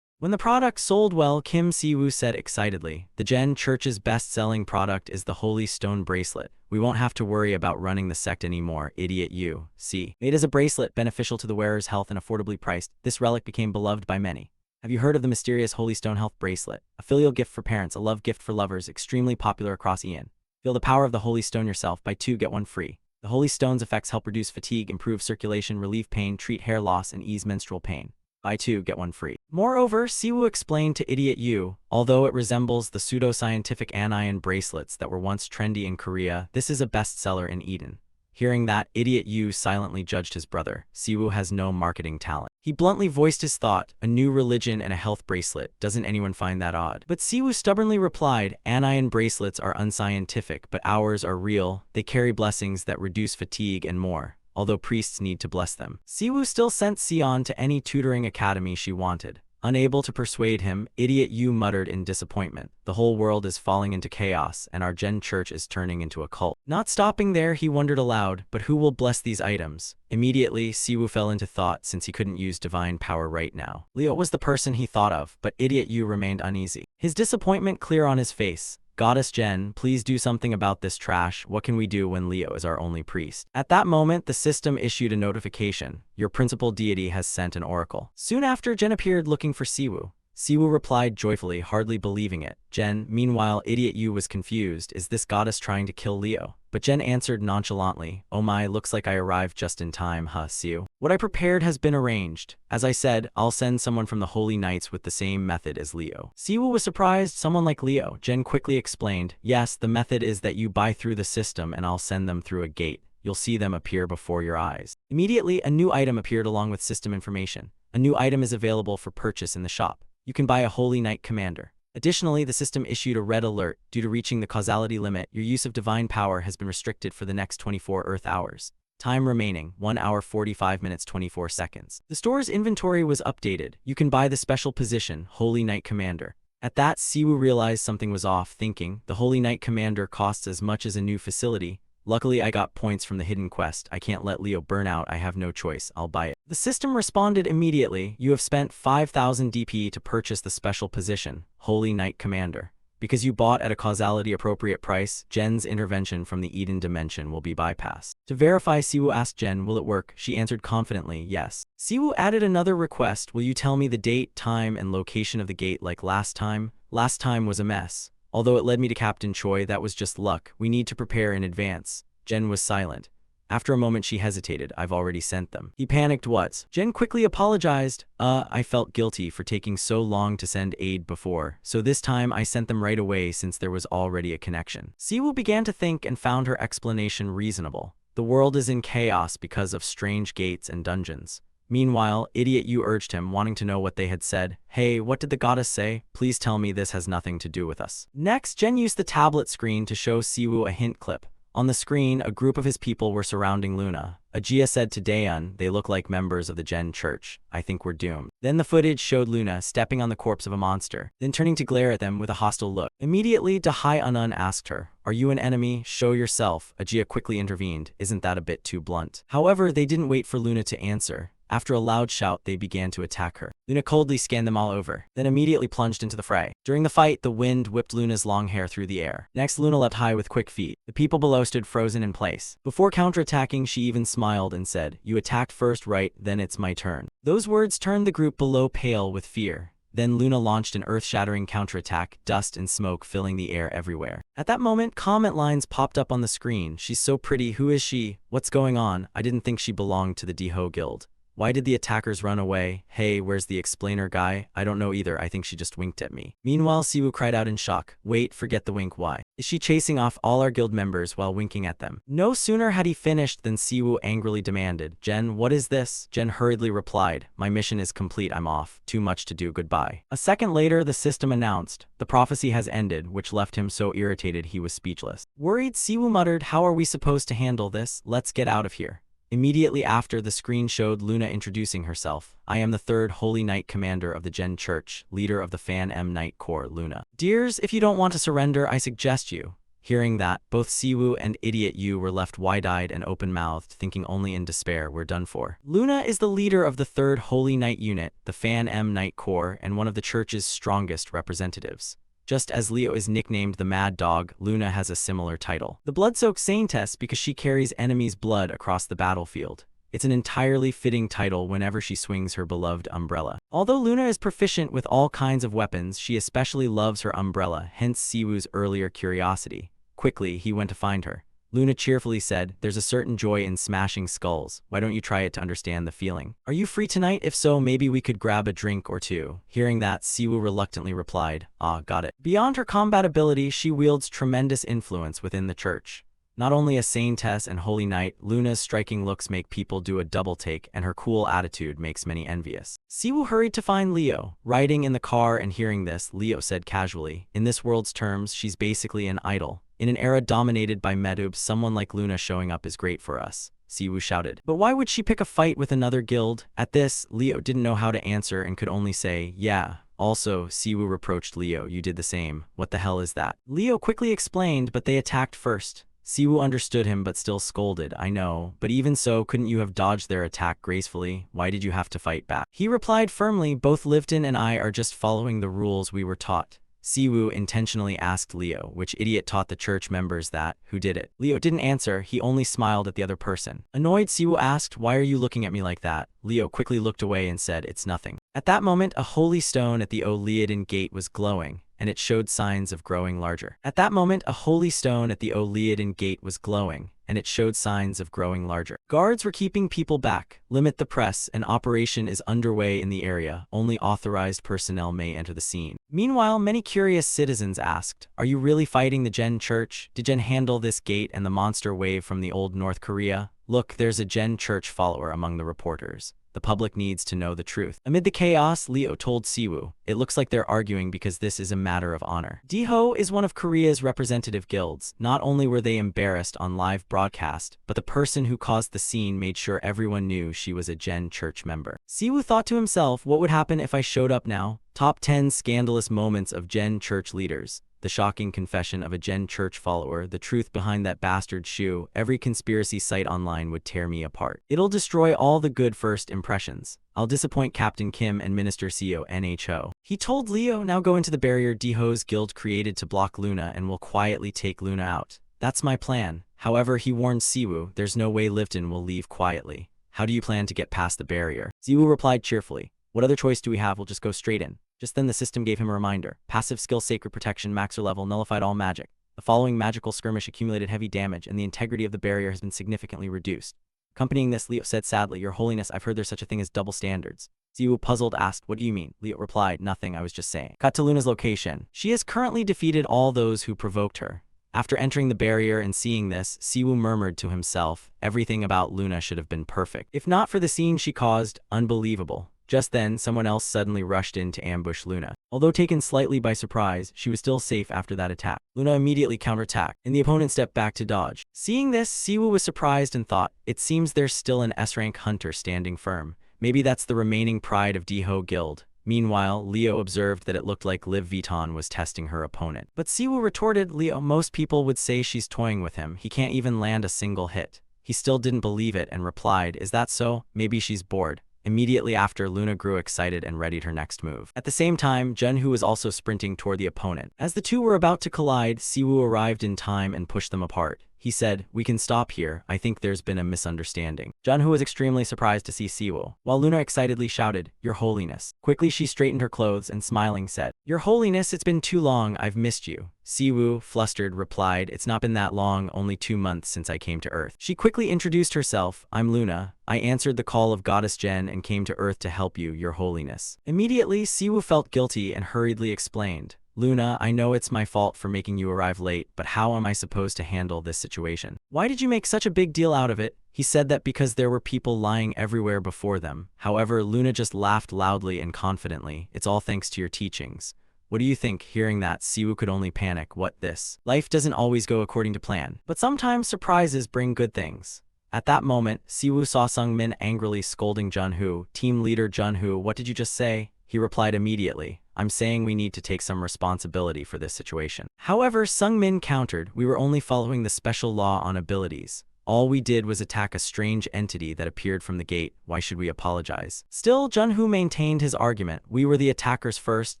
Speaker 1: When the product sold well, Kim Si-woo said excitedly, the Gen Church's best-selling product is the Holy Stone bracelet. We won't have to worry about running the sect anymore, Idiot Yu. See, made as a bracelet beneficial to the wearer's health and affordably priced, this relic became beloved by many. Have you heard of the mysterious Holy Stone Health Bracelet? A filial gift for parents, a love gift for lovers, extremely popular across Ian. Feel the power of the Holy Stone yourself. Buy 2 get 1 free. The Holy Stone's effects help reduce fatigue, improve circulation, relieve pain, treat hair loss, and ease menstrual pain. Buy 2 get 1 free. Moreover, Siwoo explained to Idiot Yu, although it resembles the pseudo-scientific anion bracelets that were once trendy in Korea, this is a bestseller in Eden. Hearing that, Idiot Yu silently judged his brother. Siwoo has no marketing talent. He bluntly voiced his thought, a new religion and a health bracelet. Doesn't anyone find that odd? But Siwoo stubbornly replied, anion bracelets are unscientific, but ours are real. They carry blessings that reduce fatigue and more, although priests need to bless them. Siwoo still sent Sion to any tutoring academy she wanted. Unable to persuade him, Idiot Yu muttered in disappointment. The whole world is falling into chaos, and our Gen Church is turning into a cult. Not stopping there, he wondered aloud, but who will bless these items? Immediately, Siwoo fell into thought since he couldn't use divine power right now. Leo was the person he thought of, but Idiot Yu remained uneasy. His disappointment clear on his face. Goddess Jen, please do something about this trash. What can we do when Leo is our only priest? At that moment, the system issued a notification. Your principal deity has sent an oracle. Soon after, Jen appeared looking for Siwoo. Siwoo replied joyfully, hardly believing it. Jen, meanwhile, Idiot Yu was confused. Is this goddess trying to kill Leo? But Jen answered nonchalantly, oh my, looks like I arrived just in time, huh, Siwoo? What I prepared has been arranged. As I said, I'll send someone from the Holy Knights with the same method as Leo. Siwoo was surprised, someone like Leo. Jen quickly explained, yes, the method is that you buy through the system and I'll send them through a gate. You'll see them appear before your eyes. Immediately, a new item appeared along with system information. A new item is available for purchase in the shop. You can buy a Holy Knight Commander. Additionally, the system issued a red alert. Due to reaching the causality limit, your use of divine power has been restricted for the next 24 Earth hours. Time remaining, 1 hour 45 minutes 24 seconds. The store's inventory was updated. You can buy the special position, Holy Knight Commander. At that, Siwoo realized something was off, thinking, the Holy Knight Commander costs as much as a new facility. Luckily, I got points from the hidden quest. I can't let Leo burn out. I have no choice. I'll buy it. The system responded immediately. You have spent 5,000 DP to purchase the special position, Holy Knight Commander. Because you bought at a causality appropriate price, Jen's intervention from the Eden dimension will be bypassed. To verify, Siwoo asked Jen, will it work? She answered confidently, yes. Siwoo added another request. Will you tell me the date, time, and location of the gate like last time? Last time was a mess. Although it led me to Captain Choi, that was just luck. We need to prepare in advance. Jen was silent. After a moment she hesitated. I've already sent them. He panicked. What? Jen quickly apologized. I felt guilty for taking so long to send aid before, so this time I sent them right away since there was already a connection. Siwoo began to think and found her explanation reasonable. The world is in chaos because of strange gates and dungeons. Meanwhile, Idiot Yu urged him, wanting to know what they had said. Hey, what did the goddess say? Please tell me this has nothing to do with us. Next, Jen used the tablet screen to show Siwoo a hint clip. On the screen, a group of his people were surrounding Luna. Ajia said to Daeun, they look like members of the Gen Church. I think we're doomed. Then the footage showed Luna stepping on the corpse of a monster, then turning to glare at them with a hostile look. Immediately, Dahai Unun asked her, are you an enemy? Show yourself. Ajia quickly intervened. Isn't that a bit too blunt? However, they didn't wait for Luna to answer. After a loud shout, they began to attack her. Luna coldly scanned them all over, then immediately plunged into the fray. During the fight, the wind whipped Luna's long hair through the air. Next, Luna leapt high with quick feet. The people below stood frozen in place. Before counterattacking, she even smiled and said, "You attacked first, right? Then it's my turn." Those words turned the group below pale with fear. Then Luna launched an earth-shattering counterattack, dust and smoke filling the air everywhere. At that moment, comment lines popped up on the screen. "She's so pretty. Who is she? What's going on? I didn't think she belonged to the Diho Guild. Why did the attackers run away? Hey, where's the explainer guy? I don't know either. I think she just winked at me." Meanwhile, Siwoo cried out in shock. "Wait, forget the wink. Why is she chasing off all our guild members while winking at them?" No sooner had he finished than Siwoo angrily demanded, "Jen, what is this?" Jen hurriedly replied, "My mission is complete. I'm off. Too much to do. Goodbye." A second later, the system announced, "The prophecy has ended," which left him so irritated he was speechless. Worried, Siwoo muttered, "How are we supposed to handle this? Let's get out of here." Immediately after, the screen showed Luna introducing herself. "I am the third Holy Knight Commander of the Gen Church, leader of the Fan M Knight Corps, Luna. Dears, if you don't want to surrender, I suggest you." Hearing that, both Siwoo and Idiot Yu were left wide-eyed and open-mouthed, thinking only in despair, "We're done for." Luna is the leader of the third Holy Knight unit, the Fan M Knight Corps, and one of the church's strongest representatives. Just as Leo is nicknamed the Mad Dog, Luna has a similar title. The Blood-Soaked Saintess because she carries enemies' blood across the battlefield. It's an entirely fitting title whenever she swings her beloved umbrella. Although Luna is proficient with all kinds of weapons, she especially loves her umbrella, hence Siwoo's earlier curiosity. Quickly, he went to find her. Luna cheerfully said, "There's a certain joy in smashing skulls. Why don't you try it to understand the feeling? Are you free tonight? If so, maybe we could grab a drink or two." Hearing that, Siwoo reluctantly replied, "Ah, got it." Beyond her combat ability, she wields tremendous influence within the church. Not only a saintess and holy knight, Luna's striking looks make people do a double take, and her cool attitude makes many envious. Siwoo hurried to find Leo. Riding in the car and hearing this, Leo said casually, "In this world's terms, she's basically an idol. In an era dominated by medubs, someone like Luna showing up is great for us." Siwoo shouted. "But why would she pick a fight with another guild?" At this, Leo didn't know how to answer and could only say, "Yeah." Also, Siwoo reproached Leo, "You did the same. What the hell is that?" Leo quickly explained, "But they attacked first." Siwoo understood him but still scolded, "I know, but even so, couldn't you have dodged their attack gracefully? Why did you have to fight back?" He replied firmly, "Both Lifton and I are just following the rules we were taught." Siwoo intentionally asked Leo, which idiot taught the church members that, who did it? Leo didn't answer, he only smiled at the other person. Annoyed, Siwoo asked, "Why are you looking at me like that?" Leo quickly looked away and said, "It's nothing." At that moment, a holy stone at the Oleaden gate was glowing, and it showed signs of growing larger. At that moment, a holy stone at the Oleaden gate was glowing, and it showed signs of growing larger. Guards were keeping people back. Limit the press. An operation is underway in the area. Only authorized personnel may enter the scene. Meanwhile, many curious citizens asked, "Are you really fighting the Gen Church? Did Gen handle this gate and the monster wave from the old North Korea? Look, there's a Gen Church follower among the reporters. The public needs to know the truth." Amid the chaos, Leo told Siwoo, "It looks like they're arguing because this is a matter of honor." Diho is one of Korea's representative guilds. Not only were they embarrassed on live broadcast, but the person who caused the scene made sure everyone knew she was a Gen Church member. Siwoo thought to himself, what would happen if I showed up now? Top 10 scandalous moments of Gen Church leaders. The shocking confession of a Gen Church follower, the truth behind that bastard shoe. Every conspiracy site online would tear me apart. It'll destroy all the good first impressions. I'll disappoint Captain Kim and Minister Seo Nho. He told Leo, "Now go into the barrier Diho's guild created to block Luna and we'll quietly take Luna out. That's my plan." However, he warned Siwoo, "There's no way Lifton will leave quietly. How do you plan to get past the barrier?" Siwoo replied cheerfully, "What other choice do we have? We'll just go straight in." Just then the system gave him a reminder. Passive skill Sacred Protection maxer level nullified all magic. The following magical skirmish accumulated heavy damage and the integrity of the barrier has been significantly reduced. Accompanying this, Leo said sadly, "Your Holiness, I've heard there's such a thing as double standards." Siwoo, puzzled, asked, "What do you mean?" Leo replied, "Nothing, I was just saying." Cut to Luna's location. She has currently defeated all those who provoked her. After entering the barrier and seeing this, Siwoo murmured to himself, everything about Luna should have been perfect. If not for the scene she caused, unbelievable. Just then, someone else suddenly rushed in to ambush Luna. Although taken slightly by surprise, she was still safe after that attack. Luna immediately counterattacked, and the opponent stepped back to dodge. Seeing this, Siwoo was surprised and thought, it seems there's still an S-rank hunter standing firm. Maybe that's the remaining pride of Diho Guild. Meanwhile, Leo observed that it looked like Liv Vuitton was testing her opponent. But Siwoo retorted, "Leo, most people would say she's toying with him. He can't even land a single hit." He still didn't believe it and replied, "Is that so? Maybe she's bored. Immediately after, Luna grew excited and readied her next move. At the same time, Junhoo was also sprinting toward the opponent. As the two were about to collide, Siwoo arrived in time and pushed them apart. He said, "We can stop here. I think there's been a misunderstanding." Junhoo was extremely surprised to see Siwoo, while Luna excitedly shouted, "Your Holiness." Quickly she straightened her clothes and smiling said, "Your Holiness, it's been too long. I've missed you." Siwoo, flustered, replied, "It's not been that long, only 2 months since I came to Earth." She quickly introduced herself, "I'm Luna. I answered the call of Goddess Jen and came to Earth to help you, Your Holiness." Immediately, Siwoo felt guilty and hurriedly explained, "Luna, I know it's my fault for making you arrive late, but how am I supposed to handle this situation?" "Why did you make such a big deal out of it?" He said that because there were people lying everywhere before them. However, Luna just laughed loudly and confidently. "It's all thanks to your teachings." What do you think? Hearing that, Siwoo could only panic. What this? Life doesn't always go according to plan, but sometimes surprises bring good things. At that moment, Siwoo saw Sungmin angrily scolding Junhoo. "Team leader Junhoo, what did you just say?" He replied immediately, "I'm saying we need to take some responsibility for this situation." However, Sungmin countered, "We were only following the special law on abilities. All we did was attack a strange entity that appeared from the gate. Why should we apologize?" Still, Junhoo maintained his argument. "We were the attackers first,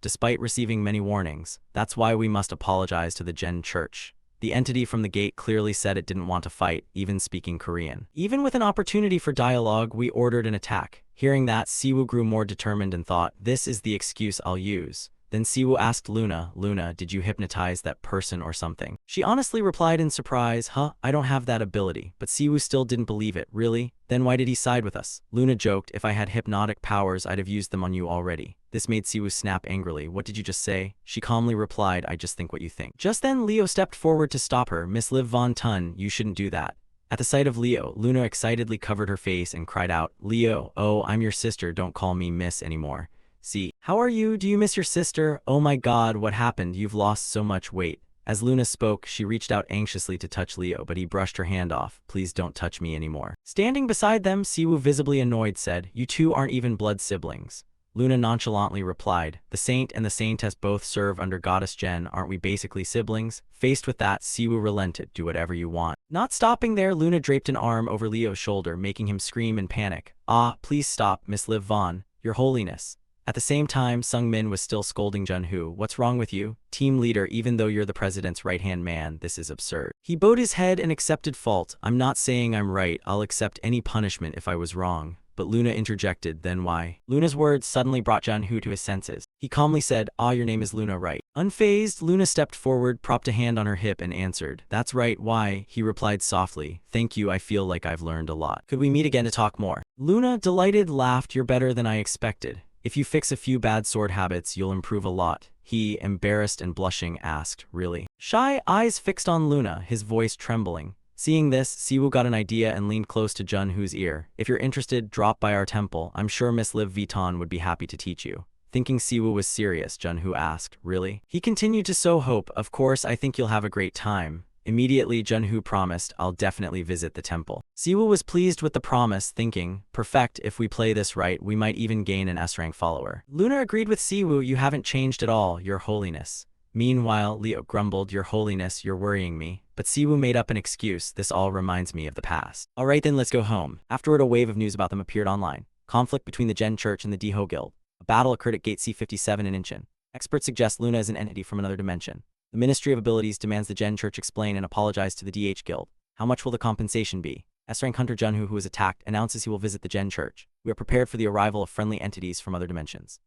Speaker 1: despite receiving many warnings. That's why we must apologize to the Jen Church. The entity from the gate clearly said it didn't want to fight, even speaking Korean. Even with an opportunity for dialogue, we ordered an attack." Hearing that, Siwoo grew more determined and thought, "This is the excuse I'll use." Then Siwoo asked Luna, "Luna, did you hypnotize that person or something?" She honestly replied in surprise, I don't have that ability." But Siwoo still didn't believe it. "Really? Then why did he side with us?" Luna joked, "If I had hypnotic powers, I'd have used them on you already." This made Siwoo snap angrily. "What did you just say?" She calmly replied, "I just think what you think." Just then, Leo stepped forward to stop her. "Miss Liv Von Tun, you shouldn't do that." At the sight of Leo, Luna excitedly covered her face and cried out, "Leo, oh, I'm your sister, don't call me miss anymore." "See, how are you? Do you miss your sister? Oh my god, what happened? You've lost so much weight." As Luna spoke, she reached out anxiously to touch Leo, but he brushed her hand off. "Please don't touch me anymore." Standing beside them, Siwoo, visibly annoyed, said, "You two aren't even blood siblings." Luna nonchalantly replied, "The saint and the saintess both serve under Goddess Jen, aren't we basically siblings?" Faced with that, Siwoo relented, "Do whatever you want." Not stopping there, Luna draped an arm over Leo's shoulder, making him scream in panic. "Ah, please stop, Miss Liv Von, Your Holiness." At the same time, Sungmin was still scolding Junhoo. "What's wrong with you? Team leader, even though you're the president's right-hand man, this is absurd." He bowed his head and accepted fault. "I'm not saying I'm right. I'll accept any punishment if I was wrong." But Luna interjected, "Then why?" Luna's words suddenly brought Junhoo to his senses. He calmly said, "Ah, your name is Luna, right?" Unfazed, Luna stepped forward, propped a hand on her hip, and answered, "That's right, why?" He replied softly, "Thank you, I feel like I've learned a lot. Could we meet again to talk more?" Luna, delighted, laughed, "You're better than I expected. If you fix a few bad sword habits, you'll improve a lot." He, embarrassed and blushing, asked, "Really?" Shy eyes fixed on Luna, his voice trembling. Seeing this, Siwoo got an idea and leaned close to Junhoo's ear. "If you're interested, drop by our temple. I'm sure Miss Liv Vuitton would be happy to teach you." Thinking Siwoo was serious, Junhoo asked, "Really?" He continued to sow hope. "Of course, I think you'll have a great time." Immediately, Junhoo promised, "I'll definitely visit the temple." Siwoo was pleased with the promise, thinking, "Perfect, if we play this right, we might even gain an S-rank follower." Luna agreed with Siwoo, "You haven't changed at all, Your Holiness." Meanwhile, Leo grumbled, "Your Holiness, you're worrying me." But Siwoo made up an excuse, "This all reminds me of the past." "Alright then, let's go home." Afterward, a wave of news about them appeared online. Conflict between the Jen Church and the Deho Guild. A battle occurred at Gate C57 in Incheon. Experts suggest Luna is an entity from another dimension. The Ministry of Abilities demands the Jen Church explain and apologize to the DH Guild. How much will the compensation be? S-rank Hunter Junhoo, who was attacked, announces he will visit the Jen Church. We are prepared for the arrival of friendly entities from other dimensions.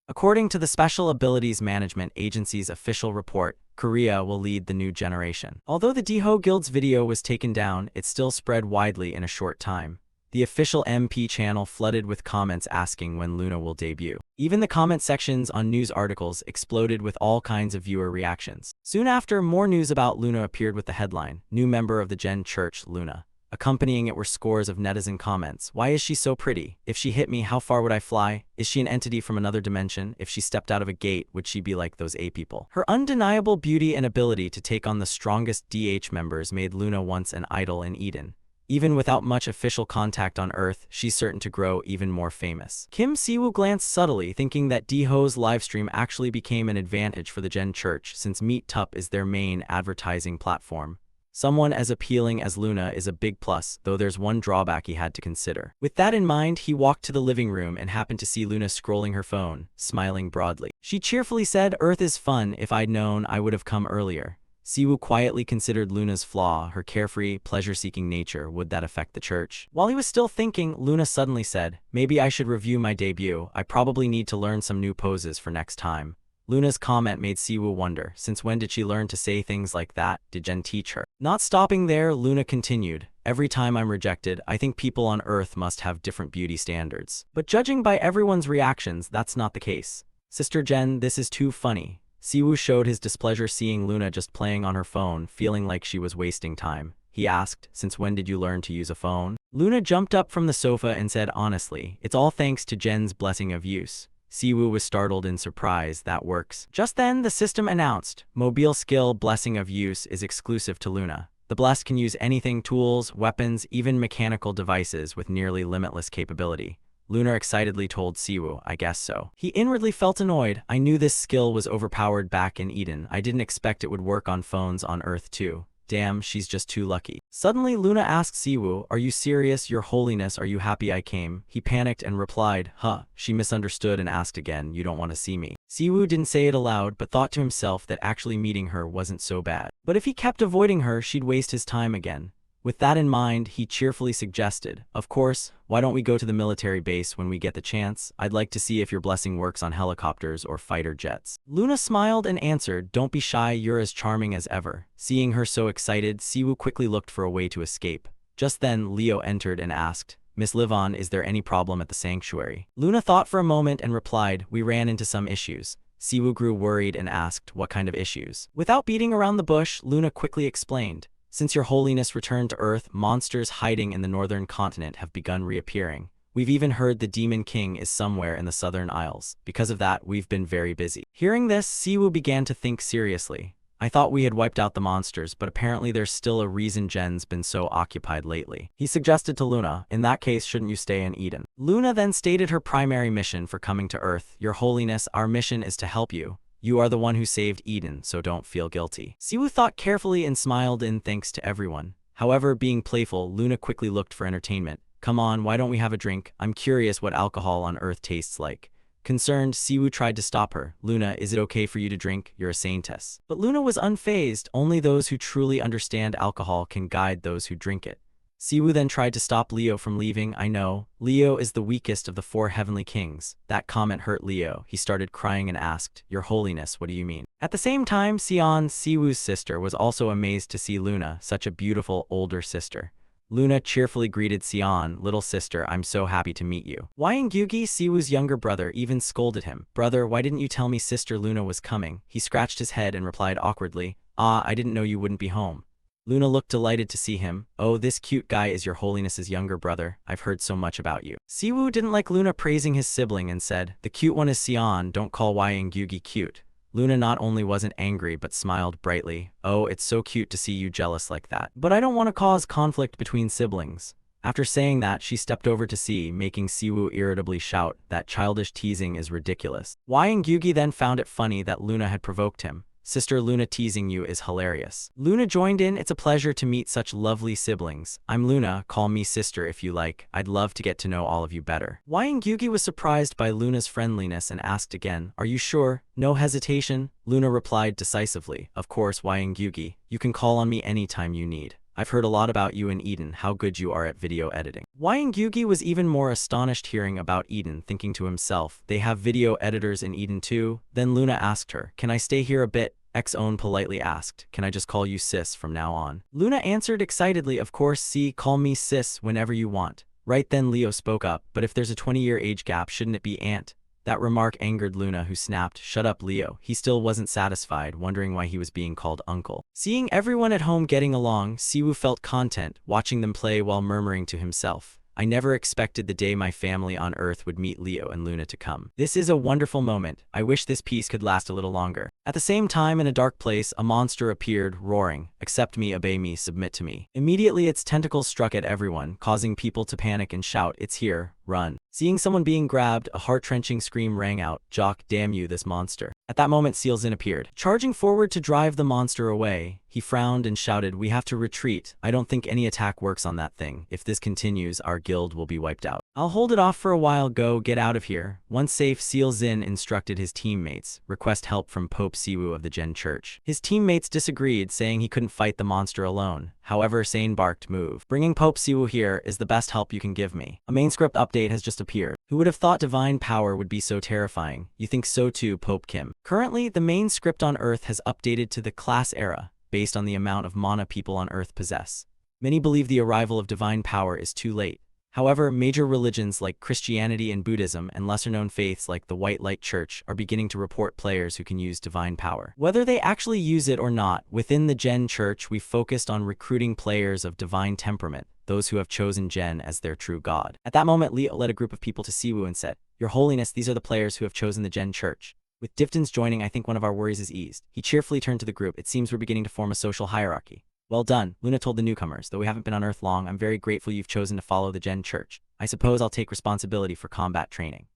Speaker 1: According to the Special Abilities Management Agency's official report, Korea will lead the new generation. Although the Deho Guild's video was taken down, it still spread widely in a short time. The official MP channel flooded with comments asking when Luna will debut. Even the comment sections on news articles exploded with all kinds of viewer reactions. Soon after, more news about Luna appeared with the headline, "New member of the Jen Church, Luna." Accompanying it were scores of netizen comments. "Why is she so pretty? If she hit me, how far would I fly? Is she an entity from another dimension? If she stepped out of a gate, would she be like those A people?" Her undeniable beauty and ability to take on the strongest DH members made Luna once an idol in Eden. Even without much official contact on Earth, she's certain to grow even more famous. Kim Siwoo glanced subtly, thinking that Deho's livestream actually became an advantage for the Jen Church since Meetup is their main advertising platform. Someone as appealing as Luna is a big plus, though there's one drawback he had to consider. With that in mind, he walked to the living room and happened to see Luna scrolling her phone, smiling broadly. She cheerfully said, "Earth is fun. If I'd known, I would have come earlier." Siwoo quietly considered Luna's flaw, her carefree, pleasure-seeking nature. Would that affect the church? While he was still thinking, Luna suddenly said, "Maybe I should review my debut. I probably need to learn some new poses for next time." Luna's comment made Siwoo wonder, since when did she learn to say things like that? Did Jen teach her? Not stopping there, Luna continued, "Every time I'm rejected, I think people on Earth must have different beauty standards. But judging by everyone's reactions, that's not the case. Sister Jen, this is too funny." Siwoo showed his displeasure seeing Luna just playing on her phone, feeling like she was wasting time. He asked, "Since when did you learn to use a phone?" Luna jumped up from the sofa and said honestly, "It's all thanks to Jen's blessing of use." Siwoo was startled in surprise. "That works." Just then, the system announced, "Mobile skill blessing of use is exclusive to Luna. The blessed can use anything, tools, weapons, even mechanical devices with nearly limitless capability." Luna excitedly told Siwoo, "I guess so." He inwardly felt annoyed. "I knew this skill was overpowered back in Eden. I didn't expect it would work on phones on Earth too. Damn, she's just too lucky." Suddenly, Luna asked Siwoo, "Are you serious, Your Holiness? Are you happy I came?" He panicked and replied, "Huh." She misunderstood and asked again, "You don't want to see me?" Siwoo didn't say it aloud, but thought to himself that actually meeting her wasn't so bad. But if he kept avoiding her, she'd waste his time again. With that in mind, he cheerfully suggested, "Of course, why don't we go to the military base when we get the chance? I'd like to see if your blessing works on helicopters or fighter jets." Luna smiled and answered, "Don't be shy, you're as charming as ever." Seeing her so excited, Siwoo quickly looked for a way to escape. Just then, Leo entered and asked, "Miss Livon, is there any problem at the sanctuary?" Luna thought for a moment and replied, "We ran into some issues." Siwoo grew worried and asked, "What kind of issues?" Without beating around the bush, Luna quickly explained, "Since Your Holiness returned to Earth, monsters hiding in the northern continent have begun reappearing. We've even heard the Demon King is somewhere in the southern isles. Because of that, we've been very busy." Hearing this, Siwoo began to think seriously. "I thought we had wiped out the monsters, but apparently there's still a reason Jen's been so occupied lately." He suggested to Luna, "In that case, shouldn't you stay in Eden?" Luna then stated her primary mission for coming to Earth. "Your Holiness, our mission is to help you. You are the one who saved Eden, so don't feel guilty." Siwoo thought carefully and smiled in thanks to everyone. However, being playful, Luna quickly looked for entertainment. "Come on, why don't we have a drink? I'm curious what alcohol on Earth tastes like." Concerned, Siwoo tried to stop her. "Luna, is it okay for you to drink? You're a saintess." But Luna was unfazed. Only those who truly understand alcohol can guide those who drink it. Siwoo then tried to stop Leo from leaving. "I know, Leo is the weakest of the 4 heavenly kings." That comment hurt Leo. He started crying and asked, "Your Holiness, what do you mean?" At the same time, Sion, Siwoo's sister, was also amazed to see Luna, such a beautiful older sister. Luna cheerfully greeted Sion, "Little sister, I'm so happy to meet you." Wyangyugi, Siwoo's younger brother, even scolded him. "Brother, why didn't you tell me sister Luna was coming?" He scratched his head and replied awkwardly, "Ah, I didn't know you wouldn't be home." Luna looked delighted to see him. "Oh, this cute guy is Your Holiness's younger brother. I've heard so much about you." Siwoo didn't like Luna praising his sibling and said, "The cute one is Sion, don't call Wyangyugi cute." Luna not only wasn't angry but smiled brightly. "Oh, it's so cute to see you jealous like that. But I don't want to cause conflict between siblings." After saying that, she stepped over to see, making Siwoo irritably shout, "That childish teasing is ridiculous." Wyangyugi then found it funny that Luna had provoked him. "Sister, Luna teasing you is hilarious." Luna joined in. "It's a pleasure to meet such lovely siblings. I'm Luna, call me sister if you like. I'd love to get to know all of you better." Wyangyugi was surprised by Luna's friendliness and asked again, "Are you sure? No hesitation?" Luna replied decisively, "Of course, Wyangyugi. You can call on me anytime you need. I've heard a lot about you in Eden, how good you are at video editing." Wyangyugi was even more astonished hearing about Eden, thinking to himself, "They have video editors in Eden too?" Then Luna asked her, "Can I stay here a bit?" X-Own politely asked, "Can I just call you sis from now on?" Luna answered excitedly, "Of course, see, call me sis whenever you want." Right then Leo spoke up, "But if there's a 20-year age gap, shouldn't it be aunt?" That remark angered Luna, who snapped, "Shut up, Leo." He still wasn't satisfied, wondering why he was being called uncle. Seeing everyone at home getting along, Siwoo felt content, watching them play while murmuring to himself, "I never expected the day my family on Earth would meet Leo and Luna to come. This is a wonderful moment. I wish this peace could last a little longer." At the same time, in a dark place, a monster appeared, roaring, "Accept me, obey me, submit to me." Immediately, its tentacles struck at everyone, causing people to panic and shout, "It's here, run." Seeing someone being grabbed, a heart-wrenching scream rang out, "Jock, damn you, this monster." At that moment, Sealzin appeared. Charging forward to drive the monster away, he frowned and shouted, "We have to retreat. I don't think any attack works on that thing. If this continues, our guild will be wiped out. I'll hold it off for a while. Go, get out of here." Once safe, Sealzin instructed his teammates, "Request help from Pope Siwu of the Gen Church." His teammates disagreed, saying he couldn't fight the monster alone. However, Sane barked, "Move. Bringing Pope Siwu here is the best help you can give me." A main script update has just appeared. Who would have thought divine power would be so terrifying? You think so too, Pope Kim. Currently, the main script on Earth has updated to the class era, based on the amount of mana people on Earth possess. Many believe the arrival of divine power is too late. However, major religions like Christianity and Buddhism and lesser-known faiths like the White Light Church are beginning to report players who can use divine power. Whether they actually use it or not, within the Gen Church we focused on recruiting players of divine temperament, those who have chosen Gen as their true god. At that moment, Leo led a group of people to Siwu and said, "Your Holiness, these are the players who have chosen the Gen Church. With Difton's joining, I think one of our worries is eased." He cheerfully turned to the group. "It seems we're beginning to form a social hierarchy." "Well done," Luna told the newcomers. "Though we haven't been on Earth long, I'm very grateful you've chosen to follow the Gen Church. I suppose I'll take responsibility for combat training."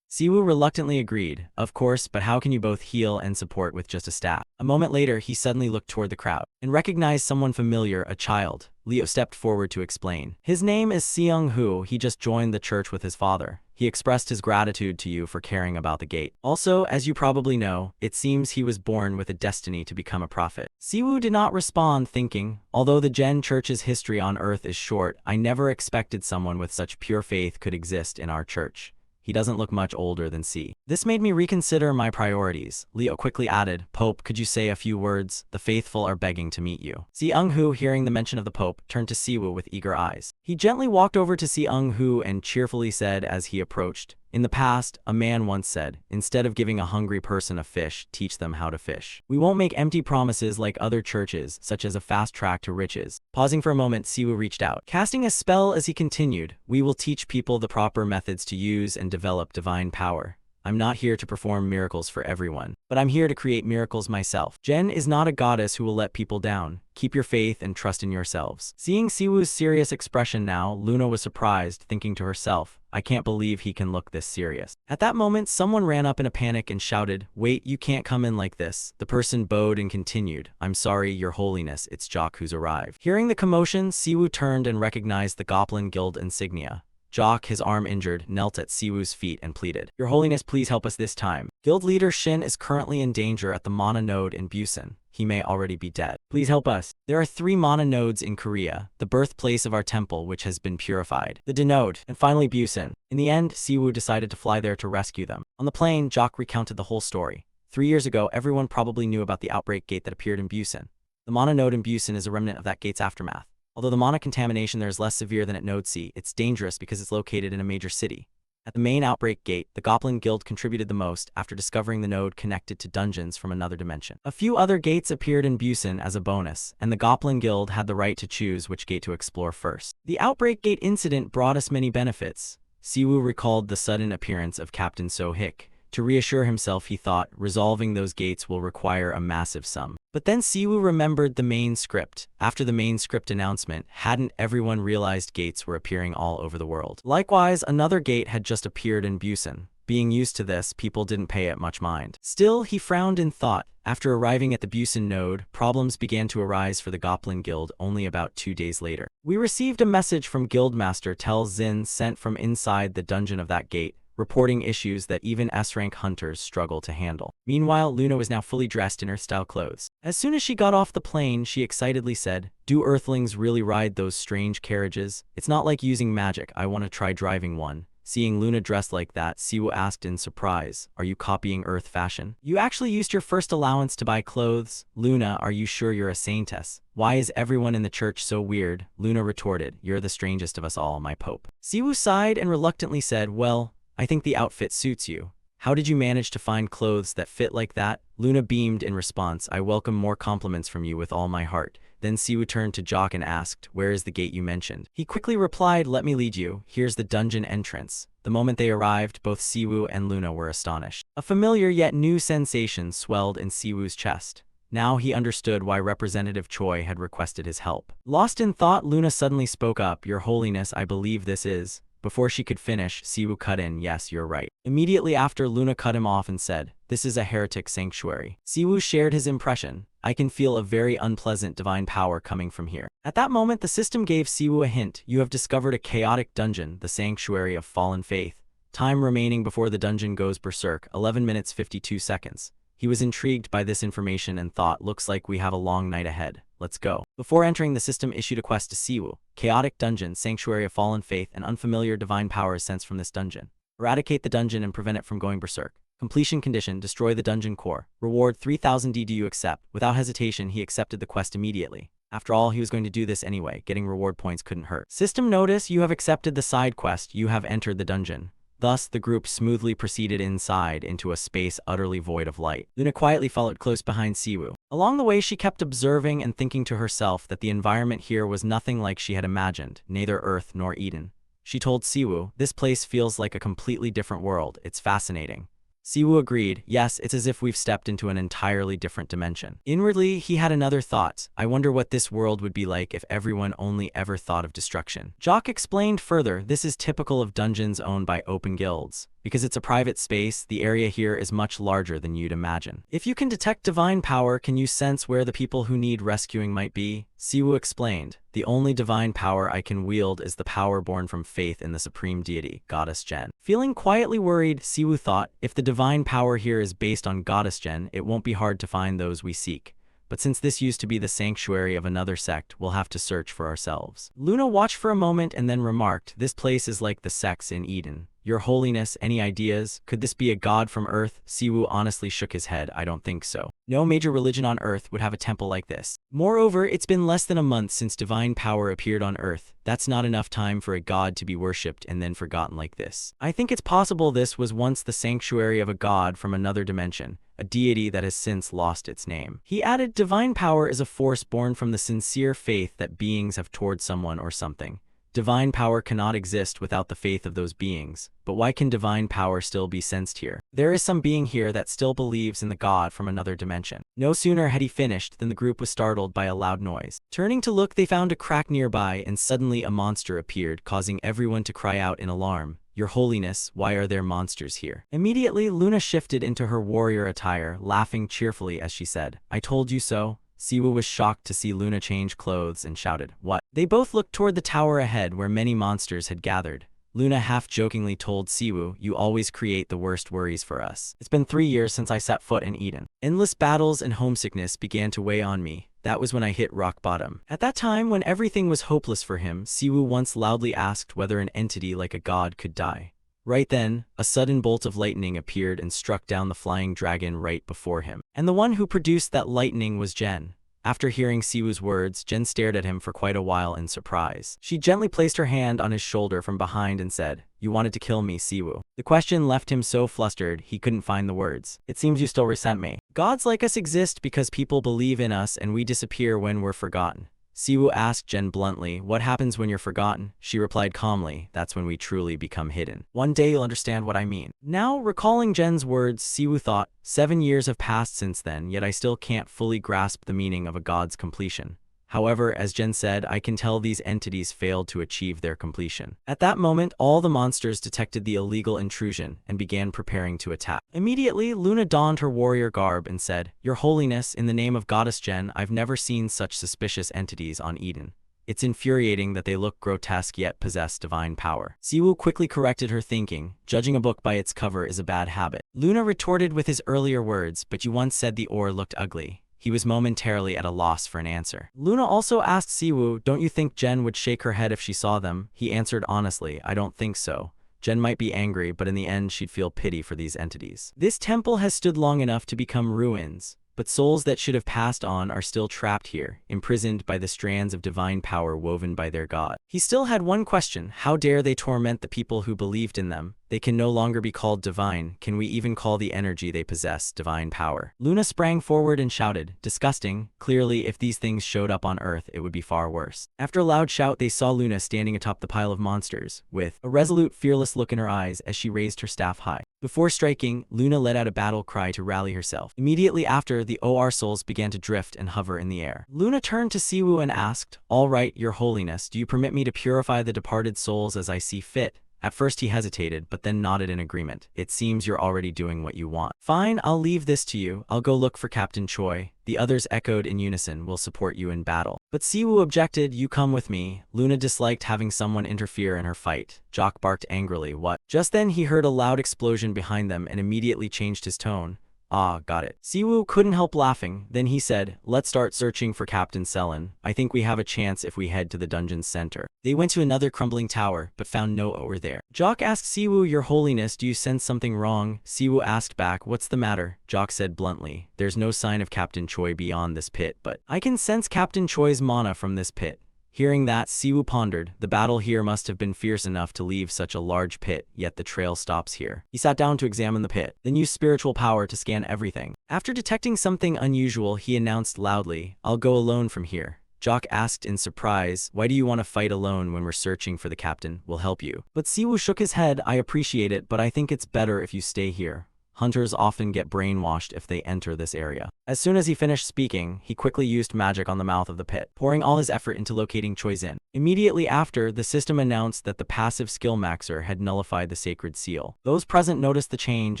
Speaker 1: Siwu reluctantly agreed. "Of course, but how can you both heal and support with just a staff?" A moment later, he suddenly looked toward the crowd and recognized someone familiar, a child. Leo stepped forward to explain. "His name is Seung Hu. He just joined the church with his father. He expressed his gratitude to you for caring about the gate. Also, as you probably know, it seems he was born with a destiny to become a prophet." Siwu did not respond, thinking, although the Gen Church's history on Earth is short, I never expected someone with such pure faith could exist in our church. He doesn't look much older than C. This made me reconsider my priorities. Leo quickly added, "Pope, could you say a few words? The faithful are begging to meet you." Seung-hu, hearing the mention of the Pope, turned to Siwu with eager eyes. He gently walked over to Seung-hu and cheerfully said as he approached, "In the past, a man once said, instead of giving a hungry person a fish, teach them how to fish. We won't make empty promises like other churches, such as a fast track to riches." Pausing for a moment, Siwu reached out, casting a spell as he continued, "We will teach people the proper methods to use and develop divine power. I'm not here to perform miracles for everyone, but I'm here to create miracles myself. Gen is not a goddess who will let people down. Keep your faith and trust in yourselves." Seeing Siwu's serious expression now, Luna was surprised, thinking to herself, "I can't believe he can look this serious." At that moment, someone ran up in a panic and shouted, "Wait, you can't come in like this." The person bowed and continued, "I'm sorry, Your Holiness, it's Jock who's arrived." Hearing the commotion, Siwu turned and recognized the Goblin Guild insignia. Jock, his arm injured, knelt at Siwu's feet and pleaded, "Your Holiness, please help us this time. Guild leader Shin is currently in danger at the Mana node in Busan. He may already be dead. Please help us." There are 3 Mana nodes in Korea, the birthplace of our temple which has been purified, the Denode, and finally Busan. In the end, Siwu decided to fly there to rescue them. On the plane, Jock recounted the whole story. 3 years ago, everyone probably knew about the outbreak gate that appeared in Busan. The Mana node in Busan is a remnant of that gate's aftermath. Although the mana contamination there is less severe than at Node C, it's dangerous because it's located in a major city. At the main outbreak gate, the Goblin Guild contributed the most after discovering the node connected to dungeons from another dimension. A few other gates appeared in Busan as a bonus, and the Goblin Guild had the right to choose which gate to explore first. The outbreak gate incident brought us many benefits. Siwu recalled the sudden appearance of Captain So-hik. To reassure himself, he thought, resolving those gates will require a massive sum. But then Siwu remembered the main script. After the main script announcement, hadn't everyone realized gates were appearing all over the world? Likewise, another gate had just appeared in Busan. Being used to this, people didn't pay it much mind. Still, he frowned in thought. After arriving at the Busan node, problems began to arise for the Goblin Guild only about 2 days later. We received a message from Guildmaster Tel Zin sent from inside the dungeon of that gate, reporting issues that even S-rank hunters struggle to handle. Meanwhile, Luna was now fully dressed in Earth-style clothes. As soon as she got off the plane, she excitedly said, "Do Earthlings really ride those strange carriages? It's not like using magic. I want to try driving one." Seeing Luna dressed like that, Siwu asked in surprise, "Are you copying Earth fashion? You actually used your first allowance to buy clothes? Luna, are you sure you're a saintess? Why is everyone in the church so weird?" Luna retorted, "You're the strangest of us all, my Pope." Siwu sighed and reluctantly said, "Well, I think the outfit suits you. How did you manage to find clothes that fit like that?" Luna beamed in response, "I welcome more compliments from you with all my heart." Then Siwu turned to Jock and asked, "Where is the gate you mentioned?" He quickly replied, "Let me lead you. Here's the dungeon entrance." The moment they arrived, both Siwu and Luna were astonished. A familiar yet new sensation swelled in Siwu's chest. Now he understood why Representative Choi had requested his help. Lost in thought, Luna suddenly spoke up, "Your Holiness, I believe this is..." Before she could finish, Siwu cut in, "Yes, you're right." Immediately after, Luna cut him off and said, this is a heretic sanctuary. Siwoo shared his impression. I can feel a very unpleasant divine power coming from here. At that moment, the system gave Siwoo a hint. You have discovered a chaotic dungeon, the sanctuary of fallen faith. Time remaining before the dungeon goes berserk, 11 minutes 52 seconds. He was intrigued by this information and thought, looks like we have a long night ahead. Let's go. Before entering, the system issued a quest to Siwoo. Chaotic dungeon, sanctuary of fallen faith, and unfamiliar divine power is sensed from this dungeon. Eradicate the dungeon and prevent it from going berserk. Completion condition, destroy the dungeon core. Reward 3000 D. Do you accept? Without hesitation, he accepted the quest immediately. After all, he was going to do this anyway. Getting reward points couldn't hurt. System notice, you have accepted the side quest. You have entered the dungeon. Thus, the group smoothly proceeded inside into a space utterly void of light. Luna quietly followed close behind Siwoo. Along the way, she kept observing and thinking to herself that the environment here was nothing like she had imagined, neither Earth nor Eden. She told Siwoo, this place feels like a completely different world. It's fascinating. Siwoo agreed, yes, it's as if we've stepped into an entirely different dimension. Inwardly, he had another thought. I wonder what this world would be like if everyone only ever thought of destruction. Jock explained further, this is typical of dungeons owned by open guilds. Because it's a private space, the area here is much larger than you'd imagine. If you can detect divine power, can you sense where the people who need rescuing might be? Siwoo explained, the only divine power I can wield is the power born from faith in the supreme deity, Goddess Jen. Feeling quietly worried, Siwoo thought, if the divine power here is based on Goddess Jen, it won't be hard to find those we seek. But since this used to be the sanctuary of another sect, we'll have to search for ourselves. Luna watched for a moment and then remarked, this place is like the sects in Eden. Your Holiness, any ideas? Could this be a god from Earth? Siwoo honestly shook his head. I don't think so. No major religion on Earth would have a temple like this. Moreover, it's been less than a month since divine power appeared on Earth. That's not enough time for a god to be worshipped and then forgotten like this. I think it's possible this was once the sanctuary of a god from another dimension, a deity that has since lost its name. He added, divine power is a force born from the sincere faith that beings have toward someone or something. Divine power cannot exist without the faith of those beings, but why can divine power still be sensed here? There is some being here that still believes in the god from another dimension. No sooner had he finished than the group was startled by a loud noise. Turning to look, they found a crack nearby, and suddenly a monster appeared, causing everyone to cry out in alarm. Your Holiness, why are there monsters here? Immediately, Luna shifted into her warrior attire, laughing cheerfully as she said, I told you so. Siwoo was shocked to see Luna change clothes and shouted, what? They both looked toward the tower ahead where many monsters had gathered. Luna half-jokingly told Siwoo, you always create the worst worries for us. It's been 3 years since I set foot in Eden. Endless battles and homesickness began to weigh on me. That was when I hit rock bottom. At that time, when everything was hopeless for him, Siwoo once loudly asked whether an entity like a god could die. Right then, a sudden bolt of lightning appeared and struck down the flying dragon right before him. And the one who produced that lightning was Jen. After hearing Siwoo's words, Jen stared at him for quite a while in surprise. She gently placed her hand on his shoulder from behind and said, you wanted to kill me, Siwoo. The question left him so flustered he couldn't find the words. It seems you still resent me. Gods like us exist because people believe in us and we disappear when we're forgotten. Siwoo asked Jen bluntly, what happens when you're forgotten? She replied calmly, that's when we truly become hidden. One day you'll understand what I mean. Now, recalling Jen's words, Siwoo thought, 7 years have passed since then, yet I still can't fully grasp the meaning of a god's completion. However, as Jen said, I can tell these entities failed to achieve their completion. At that moment, all the monsters detected the illegal intrusion and began preparing to attack. Immediately, Luna donned her warrior garb and said, Your Holiness, in the name of Goddess Jen, I've never seen such suspicious entities on Eden. It's infuriating that they look grotesque yet possess divine power. Siwoo quickly corrected her thinking, judging a book by its cover is a bad habit. Luna retorted with his earlier words, but you once said the ore looked ugly. He was momentarily at a loss for an answer. Luna also asked Siwoo, don't you think Jen would shake her head if she saw them? He answered honestly, I don't think so. Jen might be angry, but in the end she'd feel pity for these entities. This temple has stood long enough to become ruins, but souls that should have passed on are still trapped here, imprisoned by the strands of divine power woven by their god. He still had one question, how dare they torment the people who believed in them? They can no longer be called divine. Can we even call the energy they possess divine power? Luna sprang forward and shouted, disgusting. Clearly, if these things showed up on Earth, it would be far worse. After a loud shout, they saw Luna standing atop the pile of monsters, with a resolute, fearless look in her eyes as she raised her staff high. Before striking, Luna let out a battle cry to rally herself. Immediately after, the OR souls began to drift and hover in the air. Luna turned to Siwoo and asked, all right, Your Holiness, do you permit me to purify the departed souls as I see fit? At first he hesitated, but then nodded in agreement. It seems you're already doing what you want. Fine, I'll leave this to you. I'll go look for Captain Choi. The others echoed in unison, we'll support you in battle. But Siwoo objected, you come with me. Luna disliked having someone interfere in her fight. Jock barked angrily, what? Just then he heard a loud explosion behind them and immediately changed his tone. Ah, got it. Siwoo couldn't help laughing. Then he said, let's start searching for Captain Selen. I think we have a chance if we head to the dungeon's center. They went to another crumbling tower, but found no Ower there. Jock asked Siwoo, your holiness, do you sense something wrong? Siwoo asked back, what's the matter? Jock said bluntly, there's no sign of Captain Choi beyond this pit, but I can sense Captain Choi's mana from this pit. Hearing that, Siwoo pondered, the battle here must have been fierce enough to leave such a large pit, yet the trail stops here. He sat down to examine the pit, then used spiritual power to scan everything. After detecting something unusual, he announced loudly, I'll go alone from here. Jock asked in surprise, why do you want to fight alone when we're searching for the captain? We'll help you. But Siwoo shook his head, I appreciate it, but I think it's better if you stay here. Hunters often get brainwashed if they enter this area. As soon as he finished speaking, he quickly used magic on the mouth of the pit, pouring all his effort into locating Choi's inn. Immediately after, the system announced that the passive skill maxer had nullified the sacred seal. Those present noticed the change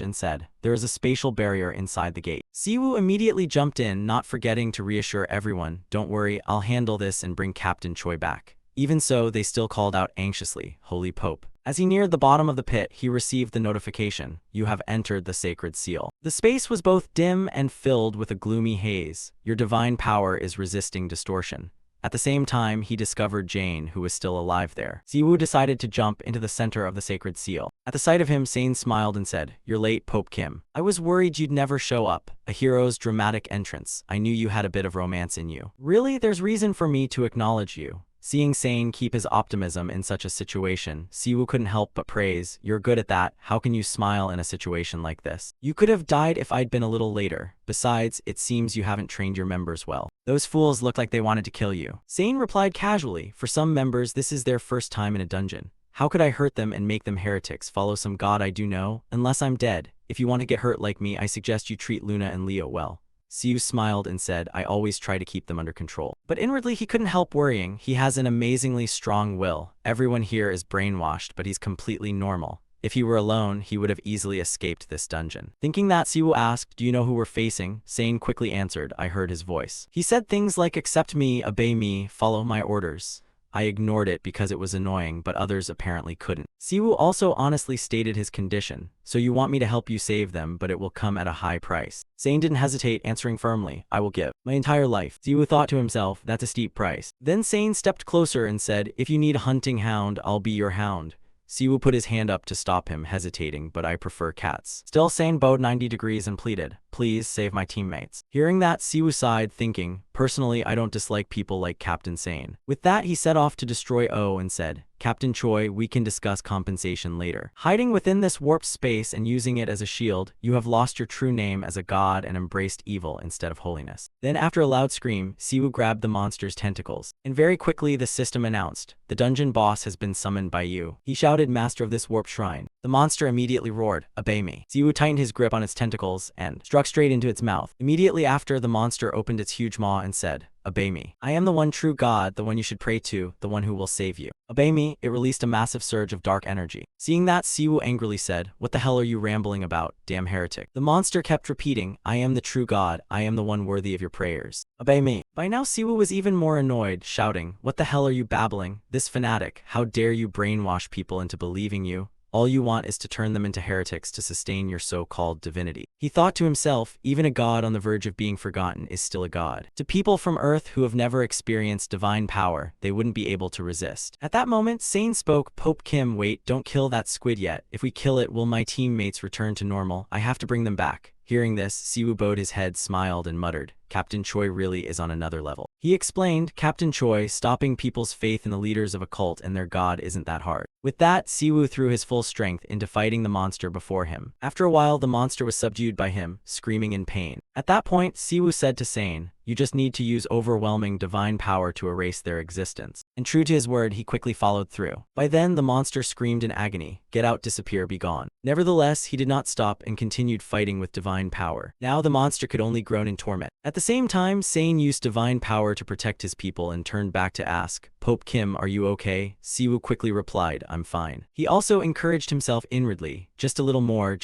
Speaker 1: and said, there is a spatial barrier inside the gate. Siwoo immediately jumped in, not forgetting to reassure everyone, don't worry, I'll handle this and bring Captain Choi back. Even so, they still called out anxiously, Holy Pope. As he neared the bottom of the pit, he received the notification, you have entered the sacred seal. The space was both dim and filled with a gloomy haze. Your divine power is resisting distortion. At the same time, he discovered Jane, who was still alive there. Siwoo decided to jump into the center of the sacred seal. At the sight of him, Sane smiled and said, you're late, Pope Kim. I was worried you'd never show up. A hero's dramatic entrance. I knew you had a bit of romance in you. Really, there's reason for me to acknowledge you. Seeing Sane keep his optimism in such a situation, Siwoo couldn't help but praise, you're good at that, how can you smile in a situation like this? You could have died if I'd been a little later. Besides, it seems you haven't trained your members well. Those fools looked like they wanted to kill you. Sane replied casually, for some members this is their first time in a dungeon. How could I hurt them and make them heretics, follow some god I do know? Unless I'm dead. If you want to get hurt like me, I suggest you treat Luna and Leo well. Siwoo smiled and said, I always try to keep them under control. But inwardly he couldn't help worrying. He has an amazingly strong will. Everyone here is brainwashed, but he's completely normal. If he were alone, he would have easily escaped this dungeon. Thinking that, Siwoo asked, do you know who we're facing? Sane quickly answered, I heard his voice. He said things like, accept me, obey me, follow my orders. I ignored it because it was annoying, but others apparently couldn't. Siwoo also honestly stated his condition. So you want me to help you save them, but it will come at a high price. Sane didn't hesitate, answering firmly, I will give my entire life. Siwoo thought to himself, that's a steep price. Then Sane stepped closer and said, if you need a hunting hound, I'll be your hound. Siwoo put his hand up to stop him, hesitating, but I prefer cats. Still, Sane bowed 90 degrees and pleaded, please save my teammates. Hearing that, Siwoo sighed, thinking, personally, I don't dislike people like Captain Sane. With that, he set off to destroy O and said, Captain Choi, we can discuss compensation later. Hiding within this warped space and using it as a shield, you have lost your true name as a god and embraced evil instead of holiness. Then after a loud scream, Siwoo grabbed the monster's tentacles. And very quickly the system announced, the dungeon boss has been summoned by you. He shouted, master of this warped shrine. The monster immediately roared, obey me. Siwoo tightened his grip on its tentacles and struck straight into its mouth. Immediately after, the monster opened its huge maw and said, obey me. I am the one true god, the one you should pray to, the one who will save you. Obey me. It released a massive surge of dark energy. Seeing that, Siwoo angrily said, what the hell are you rambling about, damn heretic? The monster kept repeating, I am the true god, I am the one worthy of your prayers. Obey me. By now Siwoo was even more annoyed, shouting, what the hell are you babbling? This fanatic, how dare you brainwash people into believing you? All you want is to turn them into heretics to sustain your so-called divinity. He thought to himself, even a god on the verge of being forgotten is still a god. To people from Earth who have never experienced divine power, they wouldn't be able to resist. At that moment, Sane spoke, Pope Kim, wait, don't kill that squid yet. If we kill it, will my teammates return to normal? I have to bring them back. Hearing this, Siwoo bowed his head, smiled, and muttered, Captain Choi really is on another level. He explained, Captain Choi, stopping people's faith in the leaders of a cult and their god isn't that hard. With that, Siwoo threw his full strength into fighting the monster before him. After a while, the monster was subdued by him, screaming in pain. At that point, Siwoo said to Sane, You just need to use overwhelming divine power to erase their existence. And true to his word, he quickly followed through. By then, the monster screamed in agony, "Get out, disappear, be gone." Nevertheless, he did not stop and continued fighting with divine power. Now the monster could only groan in torment. At the same time, Sane used divine power to protect his people and turned back to ask, "Pope Kim, are you okay?" Siwoo quickly replied, "I'm fine." He also encouraged himself inwardly, just a little more,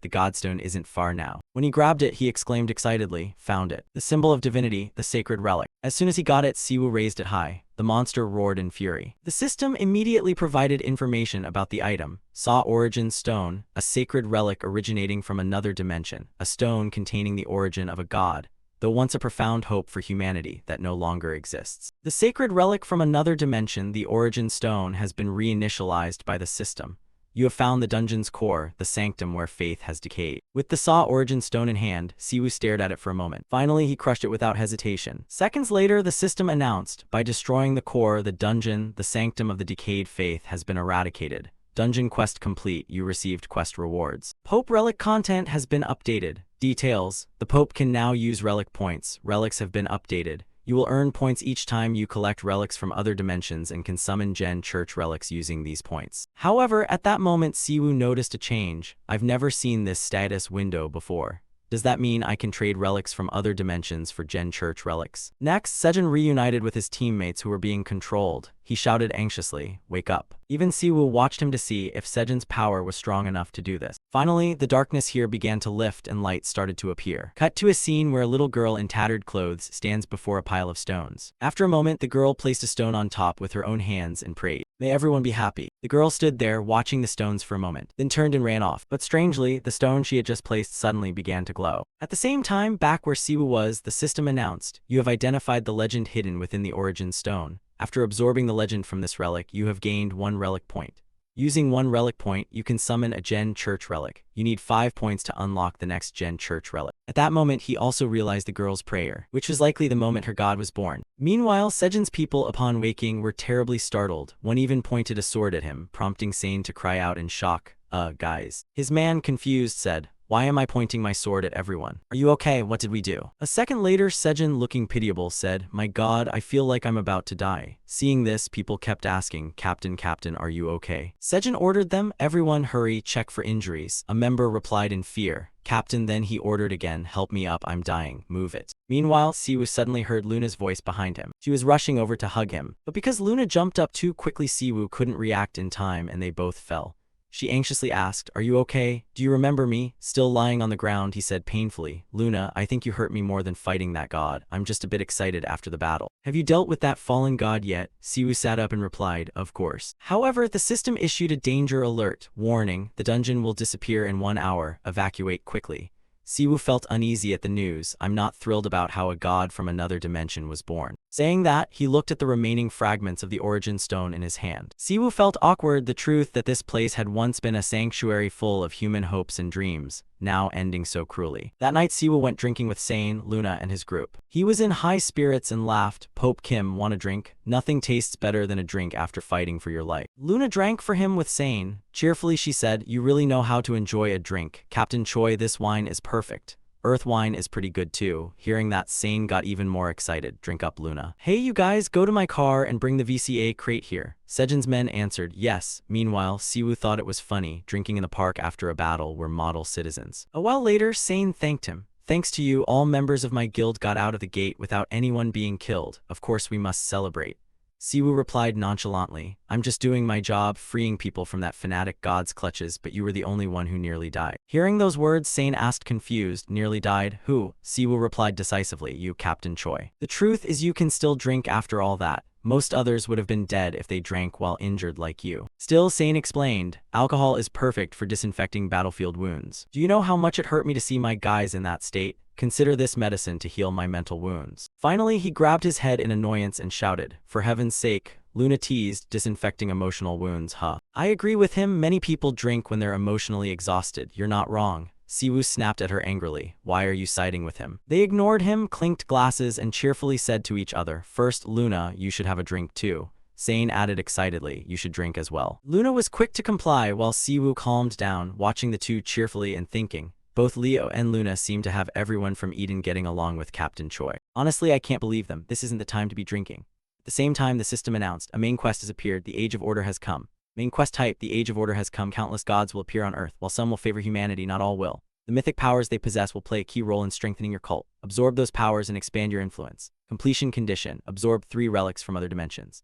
Speaker 1: the Godstone isn't far now. When he grabbed it, he exclaimed excitedly, "Found it. The symbol of divinity, the sacred relic." As soon as he got it, Siwoo raised it high. The monster roared in fury. The system immediately provided information about the item. Saw origin stone, a sacred relic originating from another dimension, a stone containing the origin of a god, though once a profound hope for humanity that no longer exists. The sacred relic from another dimension, the origin stone, has been reinitialized by the system. You have found the dungeon's core, the sanctum where faith has decayed. With the Saw origin stone in hand, Siwoo stared at it for a moment. Finally, he crushed it without hesitation. Seconds later, the system announced, by destroying the core, the dungeon, the sanctum of the decayed faith has been eradicated. Dungeon quest complete, you received quest rewards. Pope relic content has been updated. Details: the Pope can now use relic points. Relics have been updated. You will earn points each time you collect relics from other dimensions and can summon Gen Church relics using these points. However, at that moment, Siwoo noticed a change. I've never seen this status window before. Does that mean I can trade relics from other dimensions for Gen Church relics? Next, Sejin reunited with his teammates who were being controlled. He shouted anxiously, "Wake up." Even Siwoo watched him to see if Sejin's power was strong enough to do this. Finally, the darkness here began to lift and light started to appear. Cut to a scene where a little girl in tattered clothes stands before a pile of stones. After a moment, the girl placed a stone on top with her own hands and prayed, "May everyone be happy." The girl stood there watching the stones for a moment, then turned and ran off. But strangely, the stone she had just placed suddenly began to glow. At the same time, back where Siwoo was, the system announced, "You have identified the legend hidden within the origin stone. After absorbing the legend from this relic, you have gained 1 relic point. Using 1 relic point, you can summon a Gen Church relic. You need 5 points to unlock the next Gen Church relic." At that moment, he also realized the girl's prayer, which was likely the moment her god was born. Meanwhile, Sejin's people, upon waking, were terribly startled. One even pointed a sword at him, prompting Sane to cry out in shock, guys." His man, confused, said, "Why am I pointing my sword at everyone? Are you okay? What did we do?" A second later, Sejin, looking pitiable, said, "My god, I feel like I'm about to die." Seeing this, people kept asking, Captain, are you okay?" Sejin ordered them, "Everyone hurry, check for injuries." A member replied in fear, "Captain." Then he ordered again, "Help me up, I'm dying, move it." Meanwhile, Siwoo suddenly heard Luna's voice behind him. She was rushing over to hug him, but because Luna jumped up too quickly, Siwoo couldn't react in time and they both fell. She anxiously asked, "Are you okay? Do you remember me?" Still lying on the ground, he said painfully, "Luna, I think you hurt me more than fighting that god. I'm just a bit excited after the battle." "Have you dealt with that fallen god yet?" Siwoo sat up and replied, "Of course." However, the system issued a danger alert. Warning, the dungeon will disappear in 1 hour. Evacuate quickly. Siwoo felt uneasy at the news. "I'm not thrilled about how a god from another dimension was born." Saying that, he looked at the remaining fragments of the origin stone in his hand. Siwoo felt awkward. The truth that this place had once been a sanctuary full of human hopes and dreams, now ending so cruelly. That night, Siwoo went drinking with Sane, Luna, and his group. He was in high spirits and laughed. "Pope Kim, want a drink? Nothing tastes better than a drink after fighting for your life." Luna drank for him with Sane. Cheerfully, she said, "You really know how to enjoy a drink. Captain Choi, this wine is perfect. Earth wine is pretty good too." Hearing that, Sane got even more excited. "Drink up, Luna." "Hey, you guys, go to my car and bring the VCA crate here." Sejin's men answered, "Yes." Meanwhile, Siwoo thought it was funny. Drinking in the park after a battle were model citizens. A while later, Sane thanked him. "Thanks to you, all members of my guild got out of the gate without anyone being killed. Of course, we must celebrate." Siwoo replied nonchalantly, "I'm just doing my job, freeing people from that fanatic god's clutches, but you were the only one who nearly died." Hearing those words, Sane asked confused, "Nearly died? Who?" Siwoo replied decisively, "You, Captain Choi. The truth is you can still drink after all that. Most others would have been dead if they drank while injured like you." Still, Sane explained, "Alcohol is perfect for disinfecting battlefield wounds. Do you know how much it hurt me to see my guys in that state? Consider this medicine to heal my mental wounds." Finally, he grabbed his head in annoyance and shouted, "For heaven's sake." Luna teased, "Disinfecting emotional wounds, huh?" "I agree with him. Many people drink when they're emotionally exhausted. You're not wrong." Siwoo snapped at her angrily. "Why are you siding with him?" They ignored him, clinked glasses, and cheerfully said to each other, "First, Luna, you should have a drink too." Sane added excitedly, "You should drink as well." Luna was quick to comply while Siwoo calmed down, watching the two cheerfully and thinking, Both Leo and Luna seem to have everyone from Eden getting along with Captain Choi. Honestly, I can't believe them. This isn't the time to be drinking. At the same time, the system announced, a main quest has appeared, the Age of Order has come. Main quest type, the Age of Order has come, countless gods will appear on Earth, while some will favor humanity, not all will. The mythic powers they possess will play a key role in strengthening your cult. Absorb those powers and expand your influence. Completion condition, absorb 3 relics from other dimensions.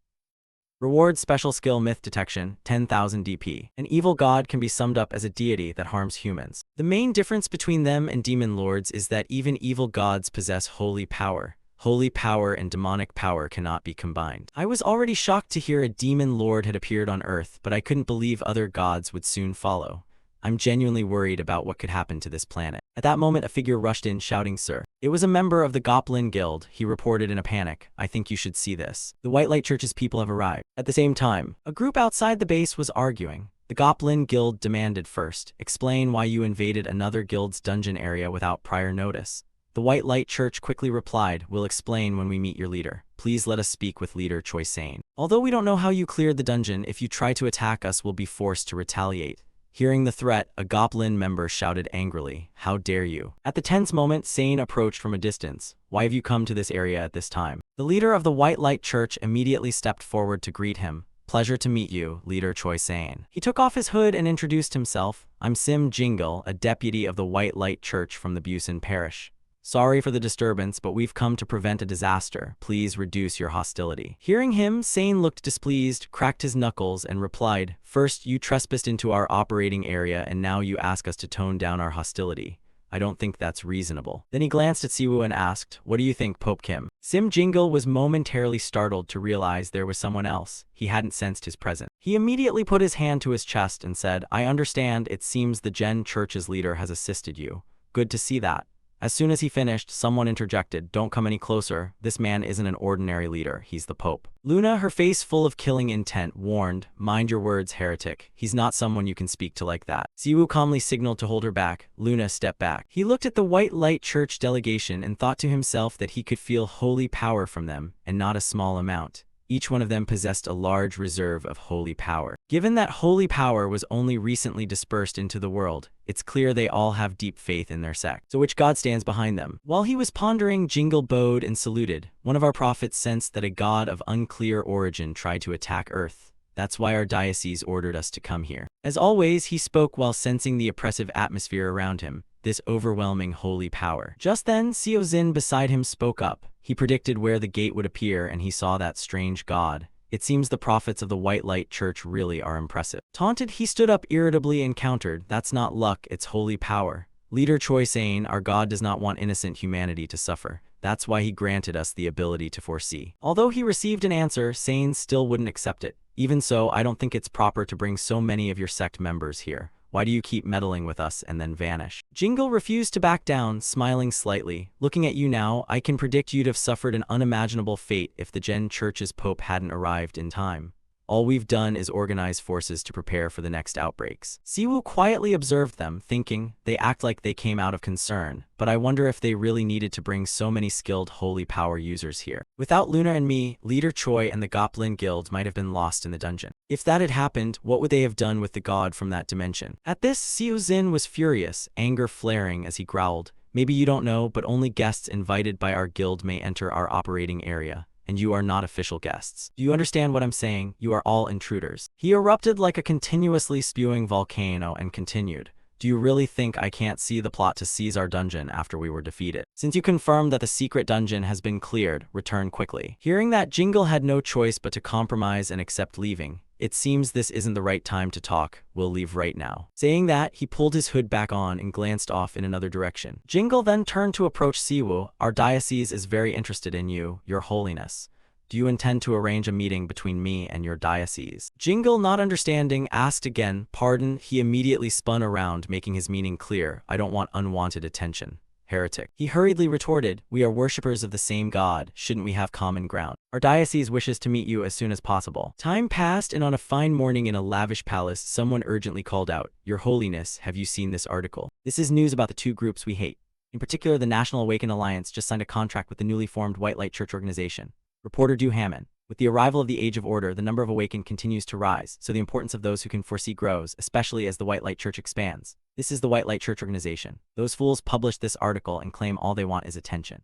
Speaker 1: Reward special skill myth detection, 10,000 DP. An evil god can be summed up as a deity that harms humans. The main difference between them and demon lords is that even evil gods possess holy power. Holy power and demonic power cannot be combined. I was already shocked to hear a demon lord had appeared on Earth, but I couldn't believe other gods would soon follow. I'm genuinely worried about what could happen to this planet. At that moment, a figure rushed in shouting, "Sir." It was a member of the Goblin Guild. He reported in a panic, "I think you should see this. The White Light Church's people have arrived." At the same time, a group outside the base was arguing. The Goblin Guild demanded, "First, explain why you invaded another guild's dungeon area without prior notice." The White Light Church quickly replied, "We'll explain when we meet your leader. Please let us speak with leader Choi Sane. Although we don't know how you cleared the dungeon, if you try to attack us, we'll be forced to retaliate." Hearing the threat, a Goblin member shouted angrily, "How dare you?" At the tense moment, Sane approached from a distance. "Why have you come to this area at this time?" The leader of the White Light Church immediately stepped forward to greet him. "Pleasure to meet you, leader Choi Sane." He took off his hood and introduced himself. "I'm Sim Jingle, a deputy of the White Light Church from the Busan Parish. Sorry for the disturbance, but we've come to prevent a disaster. Please reduce your hostility." Hearing him, Sane looked displeased, cracked his knuckles, and replied, "First, you trespassed into our operating area, and now you ask us to tone down our hostility. I don't think that's reasonable." Then he glanced at Siwoo and asked, "What do you think, Pope Kim?" Sim Jingle was momentarily startled to realize there was someone else. He hadn't sensed his presence. He immediately put his hand to his chest and said, "I understand. It seems the Gen Church's leader has assisted you. Good to see that." As soon as he finished, someone interjected, "Don't come any closer. This man isn't an ordinary leader. He's the Pope." Luna, her face full of killing intent, warned, "Mind your words, heretic. He's not someone you can speak to like that." Siwoo calmly signaled to hold her back. Luna stepped back. He looked at the White Light Church delegation and thought to himself that he could feel holy power from them, and not a small amount. Each one of them possessed a large reserve of holy power. Given that holy power was only recently dispersed into the world, it's clear they all have deep faith in their sect. So which god stands behind them? While he was pondering, Jingle bowed and saluted. "One of our prophets sensed that a god of unclear origin tried to attack Earth. That's why our diocese ordered us to come here." As always, he spoke while sensing the oppressive atmosphere around him, this overwhelming holy power. Just then, Seo Zin beside him spoke up. He predicted where the gate would appear, and he saw that strange god. "It seems the prophets of the White Light Church really are impressive." Taunted, he stood up irritably and countered, "That's not luck, it's holy power. Leader Choi Sane, our god does not want innocent humanity to suffer. That's why he granted us the ability to foresee." Although he received an answer, Sane still wouldn't accept it. "Even so, I don't think it's proper to bring so many of your sect members here. Why do you keep meddling with us and then vanish?" Jingle refused to back down, smiling slightly. "Looking at you now, I can predict you'd have suffered an unimaginable fate if the Gen Church's Pope hadn't arrived in time. All we've done is organize forces to prepare for the next outbreaks." Siwoo quietly observed them, thinking, "They act like they came out of concern, but I wonder if they really needed to bring so many skilled holy power users here. Without Luna and me, Leader Choi and the Goblin Guild might have been lost in the dungeon. If that had happened, what would they have done with the god from that dimension?" At this, Seo Zin was furious, anger flaring as he growled, "Maybe you don't know, but only guests invited by our guild may enter our operating area. And you are not official guests. Do you understand what I'm saying? You are all intruders." He erupted like a continuously spewing volcano and continued, "Do you really think I can't see the plot to seize our dungeon after we were defeated? Since you confirmed that the secret dungeon has been cleared, return quickly." Hearing that, Jingle had no choice but to compromise and accept leaving. "It seems this isn't the right time to talk. We'll leave right now." Saying that, he pulled his hood back on and glanced off in another direction. Jingle then turned to approach Siwoo. "Our diocese is very interested in you, your holiness. Do you intend to arrange a meeting between me and your diocese?" Jingle, not understanding, asked again, "Pardon?" He immediately spun around, making his meaning clear. "I don't want unwanted attention. Heretic." He hurriedly retorted, "We are worshippers of the same god. Shouldn't we have common ground? Our diocese wishes to meet you as soon as possible." Time passed, and on a fine morning in a lavish palace, someone urgently called out, "Your Holiness, have you seen this article? This is news about the two groups we hate. In particular, the National Awaken Alliance just signed a contract with the newly formed White Light Church organization." Reporter Du Hammond. With the arrival of the Age of Order, the number of Awakened continues to rise, so the importance of those who can foresee grows, especially as the White Light Church expands. This is the White Light Church organization. Those fools published this article and claim all they want is attention.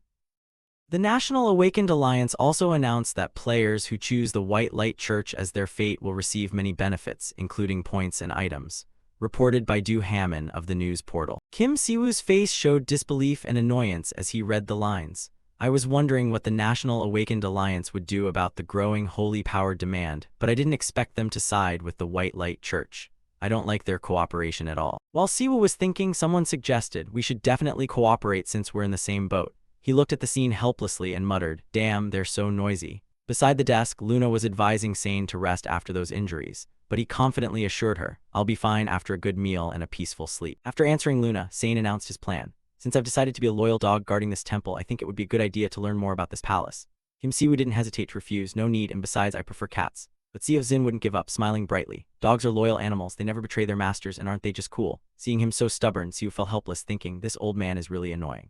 Speaker 1: The National Awakened Alliance also announced that players who choose the White Light Church as their fate will receive many benefits, including points and items, reported by Du Hammon of the news portal. Kim Siwoo's face showed disbelief and annoyance as he read the lines. I was wondering what the National Awakened Alliance would do about the growing holy power demand, but I didn't expect them to side with the White Light Church. I don't like their cooperation at all. While Siwoo was thinking, someone suggested, we should definitely cooperate since we're in the same boat. He looked at the scene helplessly and muttered, damn, they're so noisy. Beside the desk, Luna was advising Sane to rest after those injuries, but he confidently assured her, I'll be fine after a good meal and a peaceful sleep. After answering Luna, Sane announced his plan. Since I've decided to be a loyal dog guarding this temple, I think it would be a good idea to learn more about this palace. Kim Siwoo didn't hesitate to refuse, no need, and besides I prefer cats. But Seo Zin wouldn't give up, smiling brightly. Dogs are loyal animals, they never betray their masters, and aren't they just cool? Seeing him so stubborn, Siwoo felt helpless, thinking, this old man is really annoying.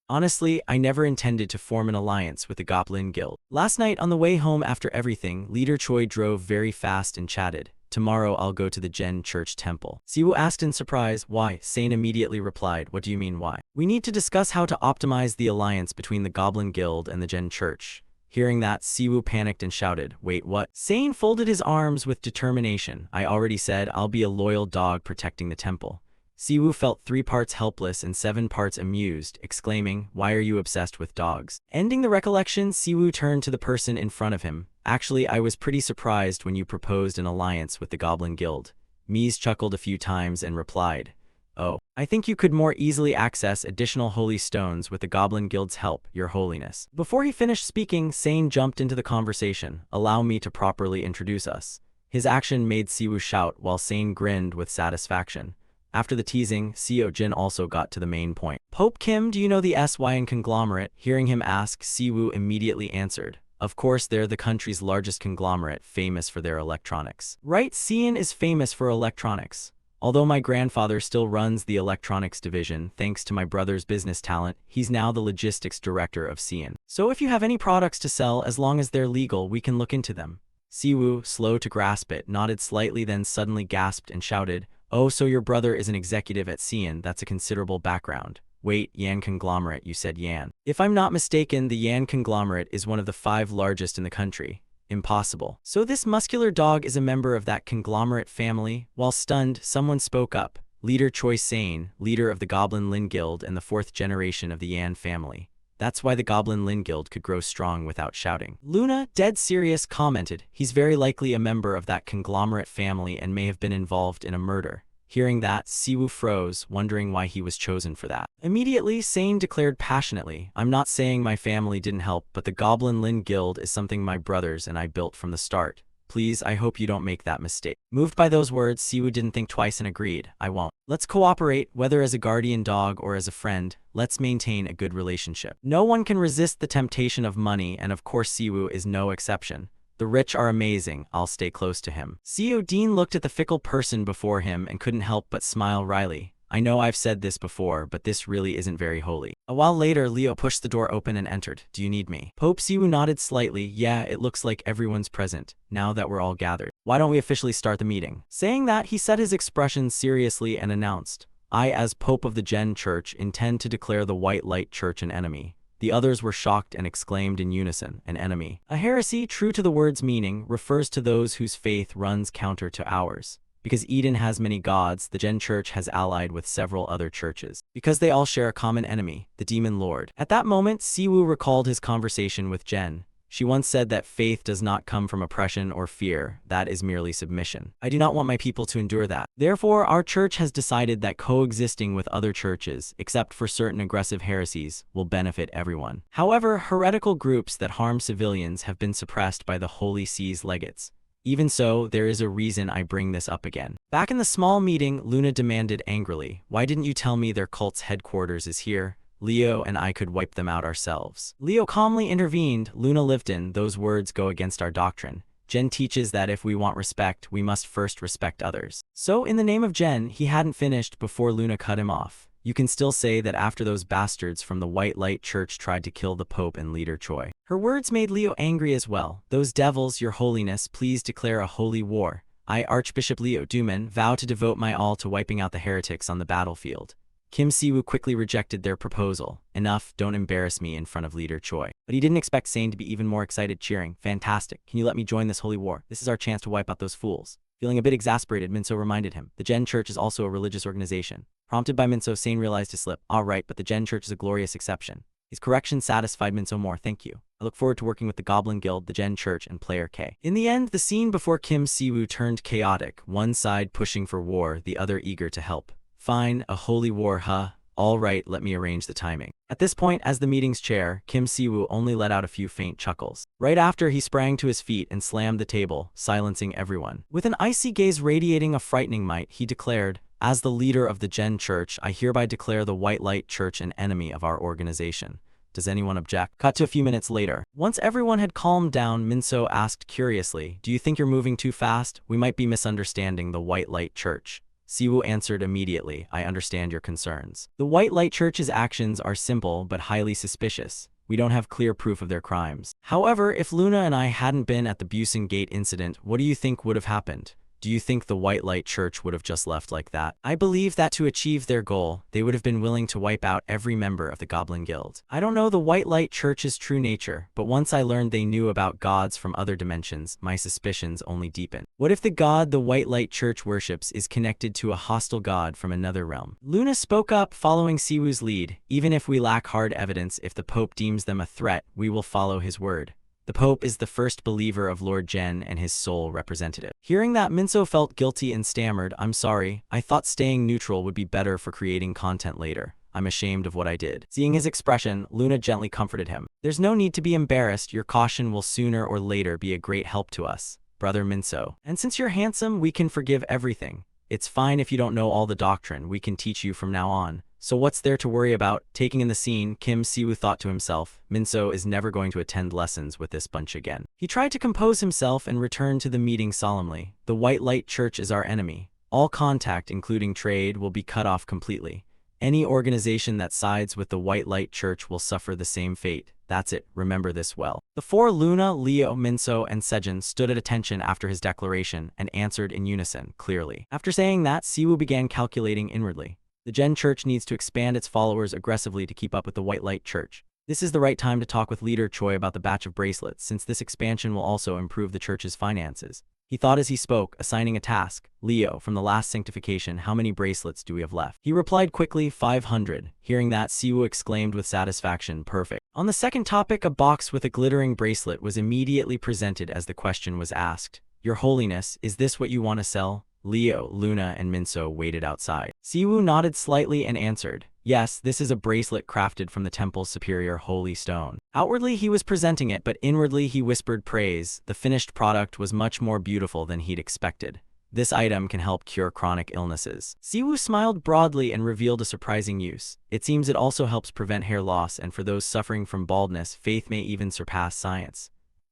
Speaker 1: Honestly, I never intended to form an alliance with the Goblin Guild. Last night on the way home after everything, Leader Choi drove very fast and chatted. Tomorrow I'll go to the Gen Church Temple. Siwoo asked in surprise, why? Sane immediately replied, what do you mean why? We need to discuss how to optimize the alliance between the Goblin Guild and the Gen Church. Hearing that, Siwoo panicked and shouted, wait, what? Sane folded his arms with determination. I already said I'll be a loyal dog protecting the temple. Siwoo felt 3 parts helpless and 7 parts amused, exclaiming, why are you obsessed with dogs? Ending the recollection, Siwoo turned to the person in front of him. Actually, I was pretty surprised when you proposed an alliance with the Goblin Guild. Mies chuckled a few times and replied, oh, I think you could more easily access additional holy stones with the Goblin Guild's help, Your Holiness. Before he finished speaking, Sane jumped into the conversation. Allow me to properly introduce us. His action made Siwoo shout while Sane grinned with satisfaction. After the teasing, Seo Jin also got to the main point. Pope Kim, do you know the SYN conglomerate? Hearing him ask, Siwoo immediately answered. Of course, they're the country's largest conglomerate, famous for their electronics. Right, SYN is famous for electronics. Although my grandfather still runs the electronics division, thanks to my brother's business talent, he's now the logistics director of SYN. So if you have any products to sell, as long as they're legal, we can look into them. Siwoo, slow to grasp it, nodded slightly, then suddenly gasped and shouted, oh, so your brother is an executive at SYN, that's a considerable background. Wait, Yan conglomerate, you said Yan. If I'm not mistaken, the Yan conglomerate is one of the 5 largest in the country. Impossible. So this muscular dog is a member of that conglomerate family? While stunned, someone spoke up. Leader Choi Sane, leader of the Goblin Lin Guild and the 4th generation of the Yan family. That's why the Goblin Lin Guild could grow strong without shouting. Luna, dead serious, commented, he's very likely a member of that conglomerate family and may have been involved in a murder. Hearing that, Siwoo froze, wondering why he was chosen for that. Immediately, Sane declared passionately, I'm not saying my family didn't help, but the Goblin Lin Guild is something my brothers and I built from the start. Please, I hope you don't make that mistake. Moved by those words, Siwoo didn't think twice and agreed, I won't. Let's cooperate, whether as a guardian dog or as a friend. Let's maintain a good relationship. No one can resist the temptation of money, and of course Siwoo is no exception. The rich are amazing, I'll stay close to him. Seo Dean looked at the fickle person before him and couldn't help but smile wryly. I know I've said this before, but this really isn't very holy. A while later, Leo pushed the door open and entered. Do you need me? Pope Siwoo nodded slightly. Yeah, it looks like everyone's present, now that we're all gathered. Why don't we officially start the meeting? Saying that, he set his expression seriously and announced, I, as Pope of the Gen Church, intend to declare the White Light Church an enemy. The others were shocked and exclaimed in unison, an enemy. A heresy, true to the word's meaning, refers to those whose faith runs counter to ours. Because Eden has many gods, the Gen Church has allied with several other churches. Because they all share a common enemy, the Demon Lord. At that moment, Siwoo recalled his conversation with Jen. She once said that faith does not come from oppression or fear, that is merely submission. I do not want my people to endure that. Therefore, our church has decided that coexisting with other churches, except for certain aggressive heresies, will benefit everyone. However, heretical groups that harm civilians have been suppressed by the Holy See's legates. Even so, there is a reason I bring this up again. Back in the small meeting, Luna demanded angrily, why didn't you tell me their cult's headquarters is here? Leo and I could wipe them out ourselves. Leo calmly intervened. Luna Lifton, those words go against our doctrine. Jen teaches that if we want respect, we must first respect others. So in the name of Jen, he hadn't finished before Luna cut him off. You can still say that after those bastards from the White Light Church tried to kill the Pope and Leader Choi. Her words made Leo angry as well. Those devils, Your Holiness, please declare a holy war. I, Archbishop Leo Duman, vow to devote my all to wiping out the heretics on the battlefield. Kim Siwoo quickly rejected their proposal. Enough, don't embarrass me in front of Leader Choi. But he didn't expect Sane to be even more excited, cheering, fantastic, can you let me join this holy war? This is our chance to wipe out those fools. Feeling a bit exasperated, Minso reminded him, the Gen Church is also a religious organization. Prompted by Minso, Sane realized his slip. All right, but the Gen Church is a glorious exception. His correction satisfied Minso more, thank you. I look forward to working with the Goblin Guild, the Gen Church, and Player K. In the end, the scene before Kim Siwoo turned chaotic, one side pushing for war, the other eager to help. Fine, a holy war, huh? All right, let me arrange the timing. At this point, as the meeting's chair, Kim Siwoo only let out a few faint chuckles. Right after, he sprang to his feet and slammed the table, silencing everyone. With an icy gaze radiating a frightening might, he declared, as the leader of the Gen Church, I hereby declare the White Light Church an enemy of our organization. Does anyone object? Cut to a few minutes later. Once everyone had calmed down, Minso asked curiously, do you think you're moving too fast? We might be misunderstanding the White Light Church. Siwoo answered immediately, I understand your concerns. The White Light Church's actions are simple but highly suspicious. We don't have clear proof of their crimes. However, if Luna and I hadn't been at the Busing Gate incident, what do you think would have happened? Do you think the White Light Church would have just left like that? I believe that to achieve their goal, they would have been willing to wipe out every member of the Goblin Guild. I don't know the White Light Church's true nature, but once I learned they knew about gods from other dimensions, my suspicions only deepened. What if the god the White Light Church worships is connected to a hostile god from another realm? Luna spoke up, following Siwoo's lead. Even if we lack hard evidence, if the Pope deems them a threat, we will follow his word. The Pope is the first believer of Lord Gen and his sole representative. Hearing that, Minso felt guilty and stammered, I'm sorry, I thought staying neutral would be better for creating content later. I'm ashamed of what I did. Seeing his expression, Luna gently comforted him. There's no need to be embarrassed, your caution will sooner or later be a great help to us, brother Minso. And since you're handsome, we can forgive everything. It's fine if you don't know all the doctrine, we can teach you from now on. So what's there to worry about? Taking in the scene, Kim Siwoo thought to himself, Minso is never going to attend lessons with this bunch again. He tried to compose himself and returned to the meeting solemnly. The White Light Church is our enemy. All contact, including trade, will be cut off completely. Any organization that sides with the White Light Church will suffer the same fate. That's it, remember this well. The four, Luna, Leo, Minso, and Sejin, stood at attention after his declaration and answered in unison, clearly. After saying that, Siwoo began calculating inwardly. The Gen Church needs to expand its followers aggressively to keep up with the White Light Church. This is the right time to talk with Leader Choi about the batch of bracelets, since this expansion will also improve the church's finances. He thought as he spoke, assigning a task. Leo, from the last sanctification, how many bracelets do we have left? He replied quickly, 500. Hearing that, Siwoo exclaimed with satisfaction, perfect. On the second topic, a box with a glittering bracelet was immediately presented as the question was asked. Your Holiness, is this what you want to sell? Leo, Luna, and Minso waited outside. Siwoo nodded slightly and answered, yes, this is a bracelet crafted from the temple's superior holy stone. Outwardly, he was presenting it, but inwardly he whispered praise. The finished product was much more beautiful than he'd expected. This item can help cure chronic illnesses. Siwoo smiled broadly and revealed a surprising use. It seems it also helps prevent hair loss, and for those suffering from baldness, faith may even surpass science.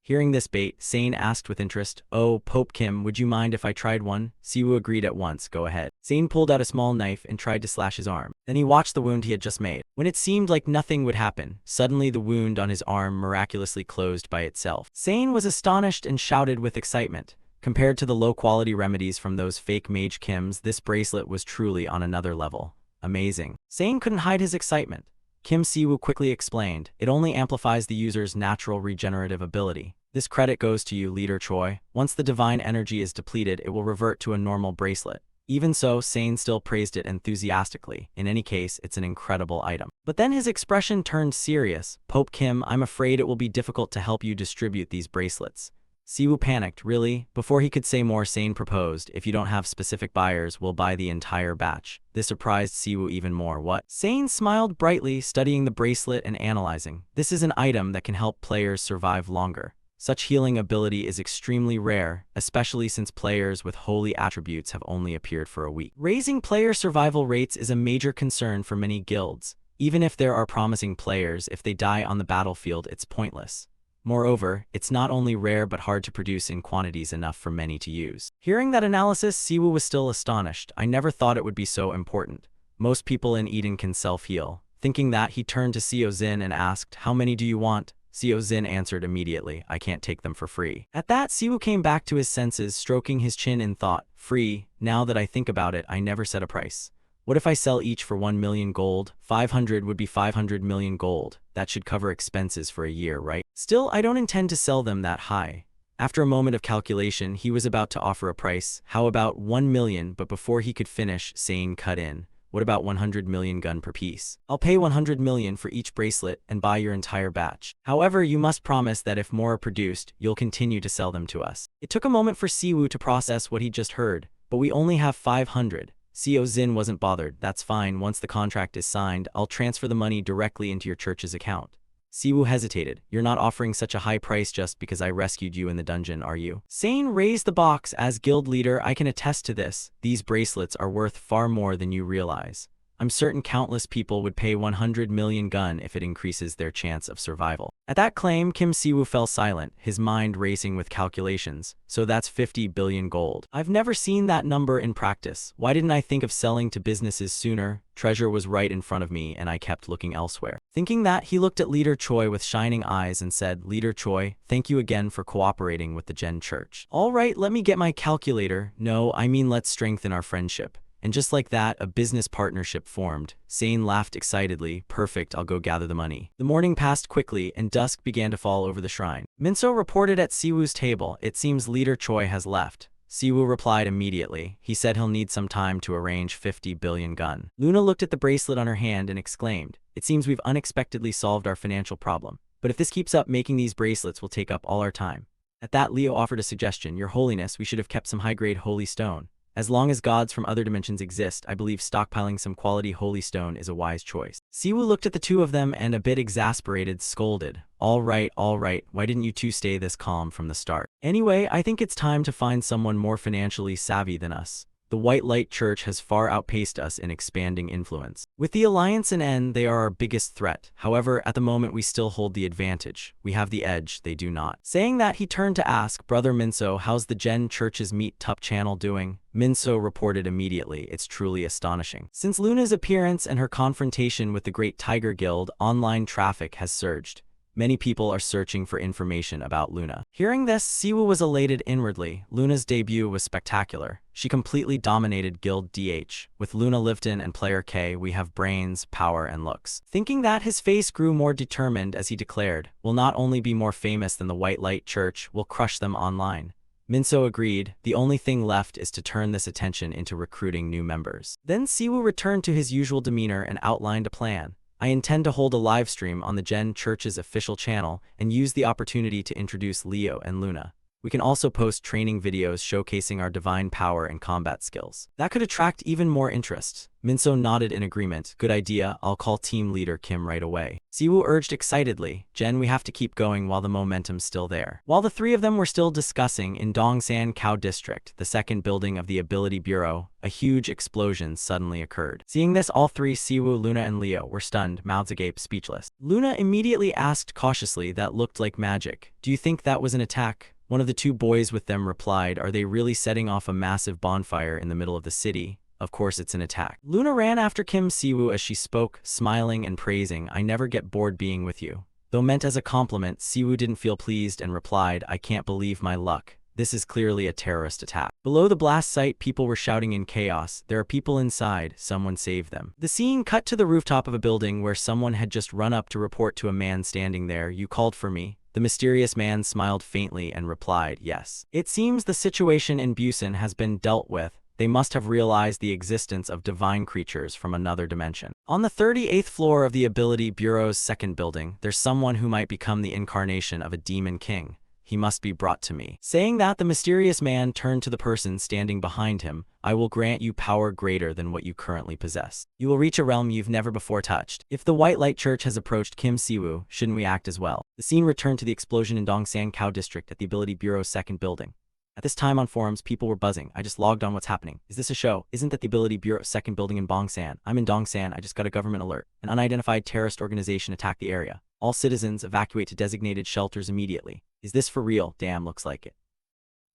Speaker 1: Hearing this bait, Sane asked with interest, oh, Pope Kim, would you mind if I tried one? Siwoo agreed at once, go ahead. Sane pulled out a small knife and tried to slash his arm. Then he watched the wound he had just made. When it seemed like nothing would happen, suddenly the wound on his arm miraculously closed by itself. Sane was astonished and shouted with excitement. Compared to the low-quality remedies from those fake Mage Kims, this bracelet was truly on another level. Amazing. Sane couldn't hide his excitement. Kim Siwoo quickly explained, it only amplifies the user's natural regenerative ability. This credit goes to you, Leader Choi. Once the divine energy is depleted, it will revert to a normal bracelet. Even so, Sane still praised it enthusiastically. In any case, it's an incredible item. But then his expression turned serious. Pope Kim, I'm afraid it will be difficult to help you distribute these bracelets. Siwoo panicked, really? Before he could say more, Sane proposed, if you don't have specific buyers, we'll buy the entire batch. This surprised Siwoo even more. What? Sane smiled brightly, studying the bracelet and analyzing. This is an item that can help players survive longer. Such healing ability is extremely rare, especially since players with holy attributes have only appeared for a week. Raising player survival rates is a major concern for many guilds. Even if there are promising players, if they die on the battlefield, it's pointless. Moreover, it's not only rare but hard to produce in quantities enough for many to use. Hearing that analysis, Siwoo was still astonished. I never thought it would be so important. Most people in Eden can self-heal. Thinking that, he turned to Seo Zin and asked, how many do you want? Seo Zin answered immediately, I can't take them for free. At that, Siwoo came back to his senses, stroking his chin in thought. Free? Now that I think about it, I never set a price. What if I sell each for 1 million gold? 500 would be 500 million gold. That should cover expenses for a year, right? Still, I don't intend to sell them that high. After a moment of calculation, he was about to offer a price. How about 1 million? But before he could finish, Sane cut in. What about 100 million gun per piece? I'll pay 100 million for each bracelet and buy your entire batch. However, you must promise that if more are produced, you'll continue to sell them to us. It took a moment for Siwoo to process what he just heard, but we only have 500. Seo Zin wasn't bothered. That's fine. Once the contract is signed, I'll transfer the money directly into your church's account. Siwoo hesitated. You're not offering such a high price just because I rescued you in the dungeon, are you? Sane raised the box. As guild leader, I can attest to this. These bracelets are worth far more than you realize. I'm certain countless people would pay 100 million gun if it increases their chance of survival. At that claim, Kim Siwoo fell silent, his mind racing with calculations. So that's 50 billion gold. I've never seen that number in practice. Why didn't I think of selling to businesses sooner? Treasure was right in front of me and I kept looking elsewhere. Thinking that, he looked at Leader Choi with shining eyes and said, Leader Choi, thank you again for cooperating with the Gen Church. All right, let me get my calculator. No, I mean let's strengthen our friendship. And just like that, a business partnership formed. Sane laughed excitedly. Perfect, I'll go gather the money. The morning passed quickly, and dusk began to fall over the shrine. Minso reported at Siwoo's table. It seems Leader Choi has left. Siwoo replied immediately. He said he'll need some time to arrange 50 billion gun. Luna looked at the bracelet on her hand and exclaimed, it seems we've unexpectedly solved our financial problem. But if this keeps up, making these bracelets will take up all our time. At that, Leo offered a suggestion. Your Holiness, we should have kept some high-grade holy stone. As long as gods from other dimensions exist, I believe stockpiling some quality holy stone is a wise choice. Siwoo looked at the two of them and, a bit exasperated, scolded. All right, why didn't you two stay this calm from the start? Anyway, I think it's time to find someone more financially savvy than us. The White Light Church has far outpaced us in expanding influence. With the Alliance and N, they are our biggest threat. However, at the moment we still hold the advantage. We have the edge, they do not. Saying that, he turned to ask, Brother Minso, how's the Gen Church's Meet Tup channel doing? Minso reported immediately, it's truly astonishing. Since Luna's appearance and her confrontation with the Great Tiger Guild, online traffic has surged. Many people are searching for information about Luna. Hearing this, Siwoo was elated inwardly. Luna's debut was spectacular. She completely dominated Guild DH. With Luna Lifton and Player K, we have brains, power, and looks. Thinking that, his face grew more determined as he declared, we'll not only be more famous than the White Light Church, we'll crush them online. Minso agreed. The only thing left is to turn this attention into recruiting new members. Then Siwoo returned to his usual demeanor and outlined a plan. I intend to hold a live stream on the Gen Church's official channel and use the opportunity to introduce Leo and Luna. We can also post training videos showcasing our divine power and combat skills. That could attract even more interest. Minso nodded in agreement. Good idea, I'll call team leader Kim right away. Siwoo urged excitedly, Jen, we have to keep going while the momentum's still there. While the three of them were still discussing, in Dongsan Cow District, the second building of the Ability Bureau, a huge explosion suddenly occurred. Seeing this, all three, Siwoo, Luna, and Leo, were stunned, mouths agape, speechless. Luna immediately asked cautiously, that looked like magic. Do you think that was an attack? One of the two boys with them replied, are they really setting off a massive bonfire in the middle of the city? Of course it's an attack. Luna ran after Kim Siwoo as she spoke, smiling and praising, I never get bored being with you. Though meant as a compliment, Siwoo didn't feel pleased and replied, I can't believe my luck. This is clearly a terrorist attack. Below the blast site, people were shouting in chaos, there are people inside, someone save them. The scene cut to the rooftop of a building where someone had just run up to report to a man standing there, you called for me? The mysterious man smiled faintly and replied, yes. It seems the situation in Busan has been dealt with. They must have realized the existence of divine creatures from another dimension. On the 38th floor of the Ability Bureau's second building, there's someone who might become the incarnation of a demon king. He must be brought to me. Saying that, the mysterious man turned to the person standing behind him. I will grant you power greater than what you currently possess. You will reach a realm you've never before touched. If the White Light Church has approached Kim Siwoo, shouldn't we act as well? The scene returned to the explosion in Dongsan Cow District at the Ability Bureau's second building. At this time on forums, people were buzzing. I just logged on, what's happening? Is this a show? Isn't that the Ability Bureau's second building in Bongsan? I'm in Dongsan, I just got a government alert. An unidentified terrorist organization attacked the area. All citizens evacuate to designated shelters immediately. Is this for real? Damn, looks like it.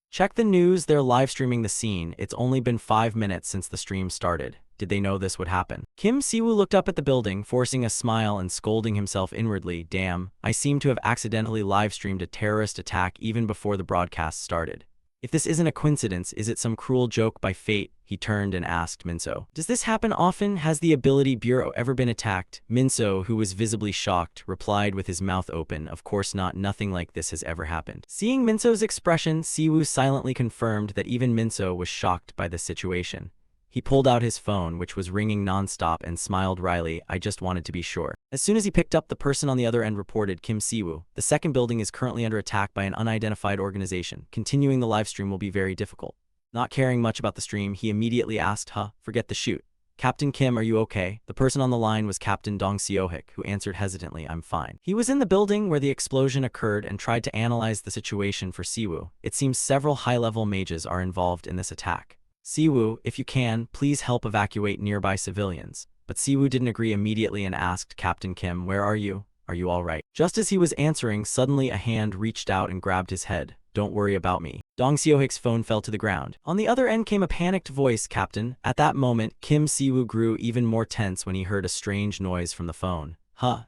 Speaker 1: Check the news, they're live streaming the scene. It's only been 5 minutes since the stream started. Did they know this would happen? Kim Si-woo looked up at the building, forcing a smile and scolding himself inwardly. Damn, I seem to have accidentally live-streamed a terrorist attack even before the broadcast started. If this isn't a coincidence, is it some cruel joke by fate? He turned and asked Minso. Does this happen often? Has the Ability Bureau ever been attacked? Minso, who was visibly shocked, replied with his mouth open, of course not, nothing like this has ever happened. Seeing Minso's expression, Si-woo silently confirmed that even Minso was shocked by the situation. He pulled out his phone, which was ringing non-stop, and smiled wryly. I just wanted to be sure. As soon as he picked up, the person on the other end reported, Kim Si-woo, the second building is currently under attack by an unidentified organization. Continuing the livestream will be very difficult. Not caring much about the stream, he immediately asked, forget the shoot. Captain Kim, are you okay? The person on the line was Captain Dong Seohik, who answered hesitantly, I'm fine. He was in the building where the explosion occurred and tried to analyze the situation for Si-woo. It seems several high-level mages are involved in this attack. Si-woo, if you can, please help evacuate nearby civilians. But Si-woo didn't agree immediately and asked, Captain Kim, where are you? Are you all right? Just as he was answering, suddenly a hand reached out and grabbed his head. Don't worry about me. Dong Seohik's phone fell to the ground. On the other end came a panicked voice, Captain. At that moment, Kim Si-woo grew even more tense when he heard a strange noise from the phone.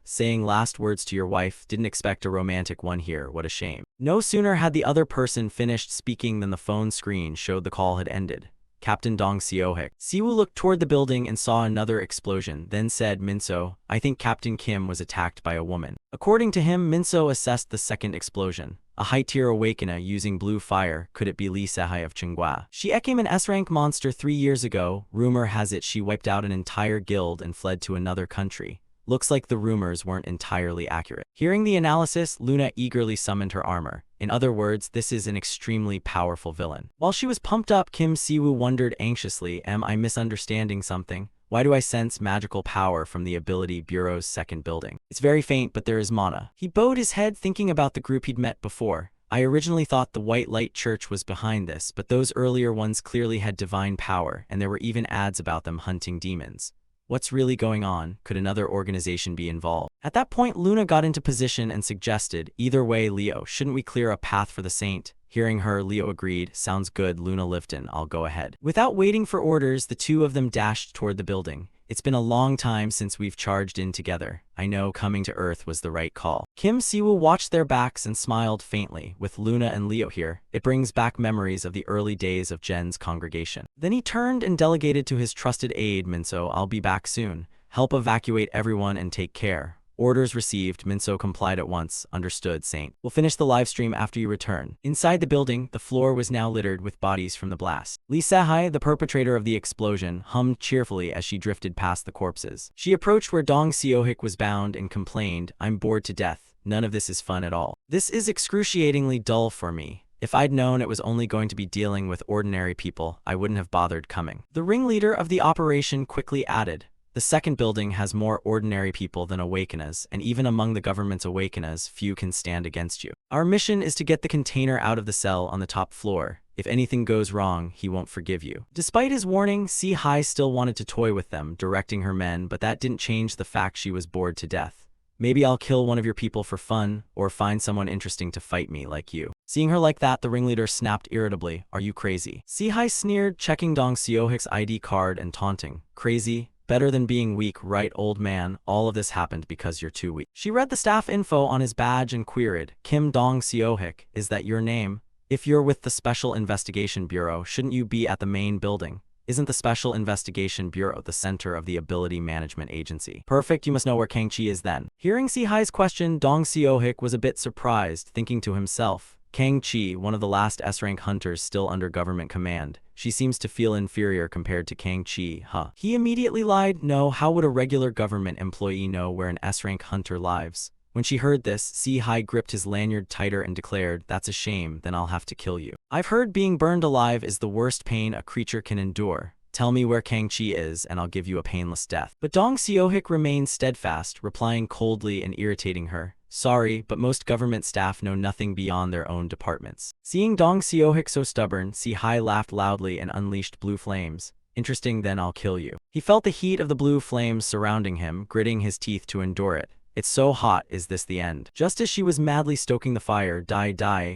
Speaker 1: Saying last words to your wife, didn't expect a romantic one here, what a shame. No sooner had the other person finished speaking than the phone screen showed the call had ended. Captain Dong Seohik. Si-woo looked toward the building and saw another explosion, then said, Minso, I think Captain Kim was attacked by a woman. According to him, Minso assessed the second explosion. A high-tier awakener using blue fire. Could it be Lee Sehai of Tsinghua? She became an S-rank monster 3 years ago. Rumor has it she wiped out an entire guild and fled to another country. Looks like the rumors weren't entirely accurate. Hearing the analysis, Luna eagerly summoned her armor. In other words, this is an extremely powerful villain. While she was pumped up, Kim Si-woo wondered anxiously, am I misunderstanding something? Why do I sense magical power from the Ability Bureau's second building? It's very faint, but there is mana. He bowed his head, thinking about the group he'd met before. I originally thought the White Light Church was behind this, but those earlier ones clearly had divine power, and there were even ads about them hunting demons. What's really going on? Could another organization be involved? At that point, Luna got into position and suggested, either way, Leo, shouldn't we clear a path for the saint? Hearing her, Leo agreed, sounds good, Luna Lifton, I'll go ahead. Without waiting for orders, the two of them dashed toward the building. It's been a long time since we've charged in together. I know coming to Earth was the right call. Kim Si-woo watched their backs and smiled faintly. With Luna and Leo here, it brings back memories of the early days of Jen's congregation. Then he turned and delegated to his trusted aide, Minso, I'll be back soon. Help evacuate everyone and take care. Orders received. Minso complied at once. Understood, Saint. We'll finish the live stream after you return. Inside the building, the floor was now littered with bodies from the blast. Lee Sehai, the perpetrator of the explosion, hummed cheerfully as she drifted past the corpses. She approached where Dong Seohik was bound and complained, I'm bored to death. None of this is fun at all. This is excruciatingly dull for me. If I'd known it was only going to be dealing with ordinary people, I wouldn't have bothered coming. The ringleader of the operation quickly added, the second building has more ordinary people than awakeners, and even among the government's awakeners, few can stand against you. Our mission is to get the container out of the cell on the top floor. If anything goes wrong, he won't forgive you. Despite his warning, Si-hai still wanted to toy with them, directing her men, but that didn't change the fact she was bored to death. Maybe I'll kill one of your people for fun, or find someone interesting to fight me like you. Seeing her like that, the ringleader snapped irritably, are you crazy? Si-hai sneered, checking Dong Seohik's ID card and taunting, crazy? Better than being weak, right, old man? All of this happened because you're too weak. She read the staff info on his badge and queried, Kim Dong Seohik, is that your name? If you're with the Special Investigation Bureau, shouldn't you be at the main building? Isn't the Special Investigation Bureau the center of the Ability Management Agency? Perfect, you must know where Kang-chi is then. Hearing Si-hai's question, Dong Seohik was a bit surprised, thinking to himself, Kang-chi, one of the last S-rank hunters still under government command. She seems to feel inferior compared to Kang-chi, He immediately lied, no, how would a regular government employee know where an S-rank hunter lives? When she heard this, Si-hai gripped his lanyard tighter and declared, that's a shame, then I'll have to kill you. I've heard being burned alive is the worst pain a creature can endure. Tell me where Kang-chi is, and I'll give you a painless death. But Dong Seohik remained steadfast, replying coldly and irritating her. Sorry, but most government staff know nothing beyond their own departments. Seeing Dong Seohik so stubborn, Si-hai laughed loudly and unleashed blue flames. Interesting, then I'll kill you. He felt the heat of the blue flames surrounding him, gritting his teeth to endure it. It's so hot, is this the end? Just as she was madly stoking the fire,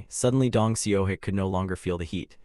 Speaker 1: suddenly Dong Seohik could no longer feel the heat.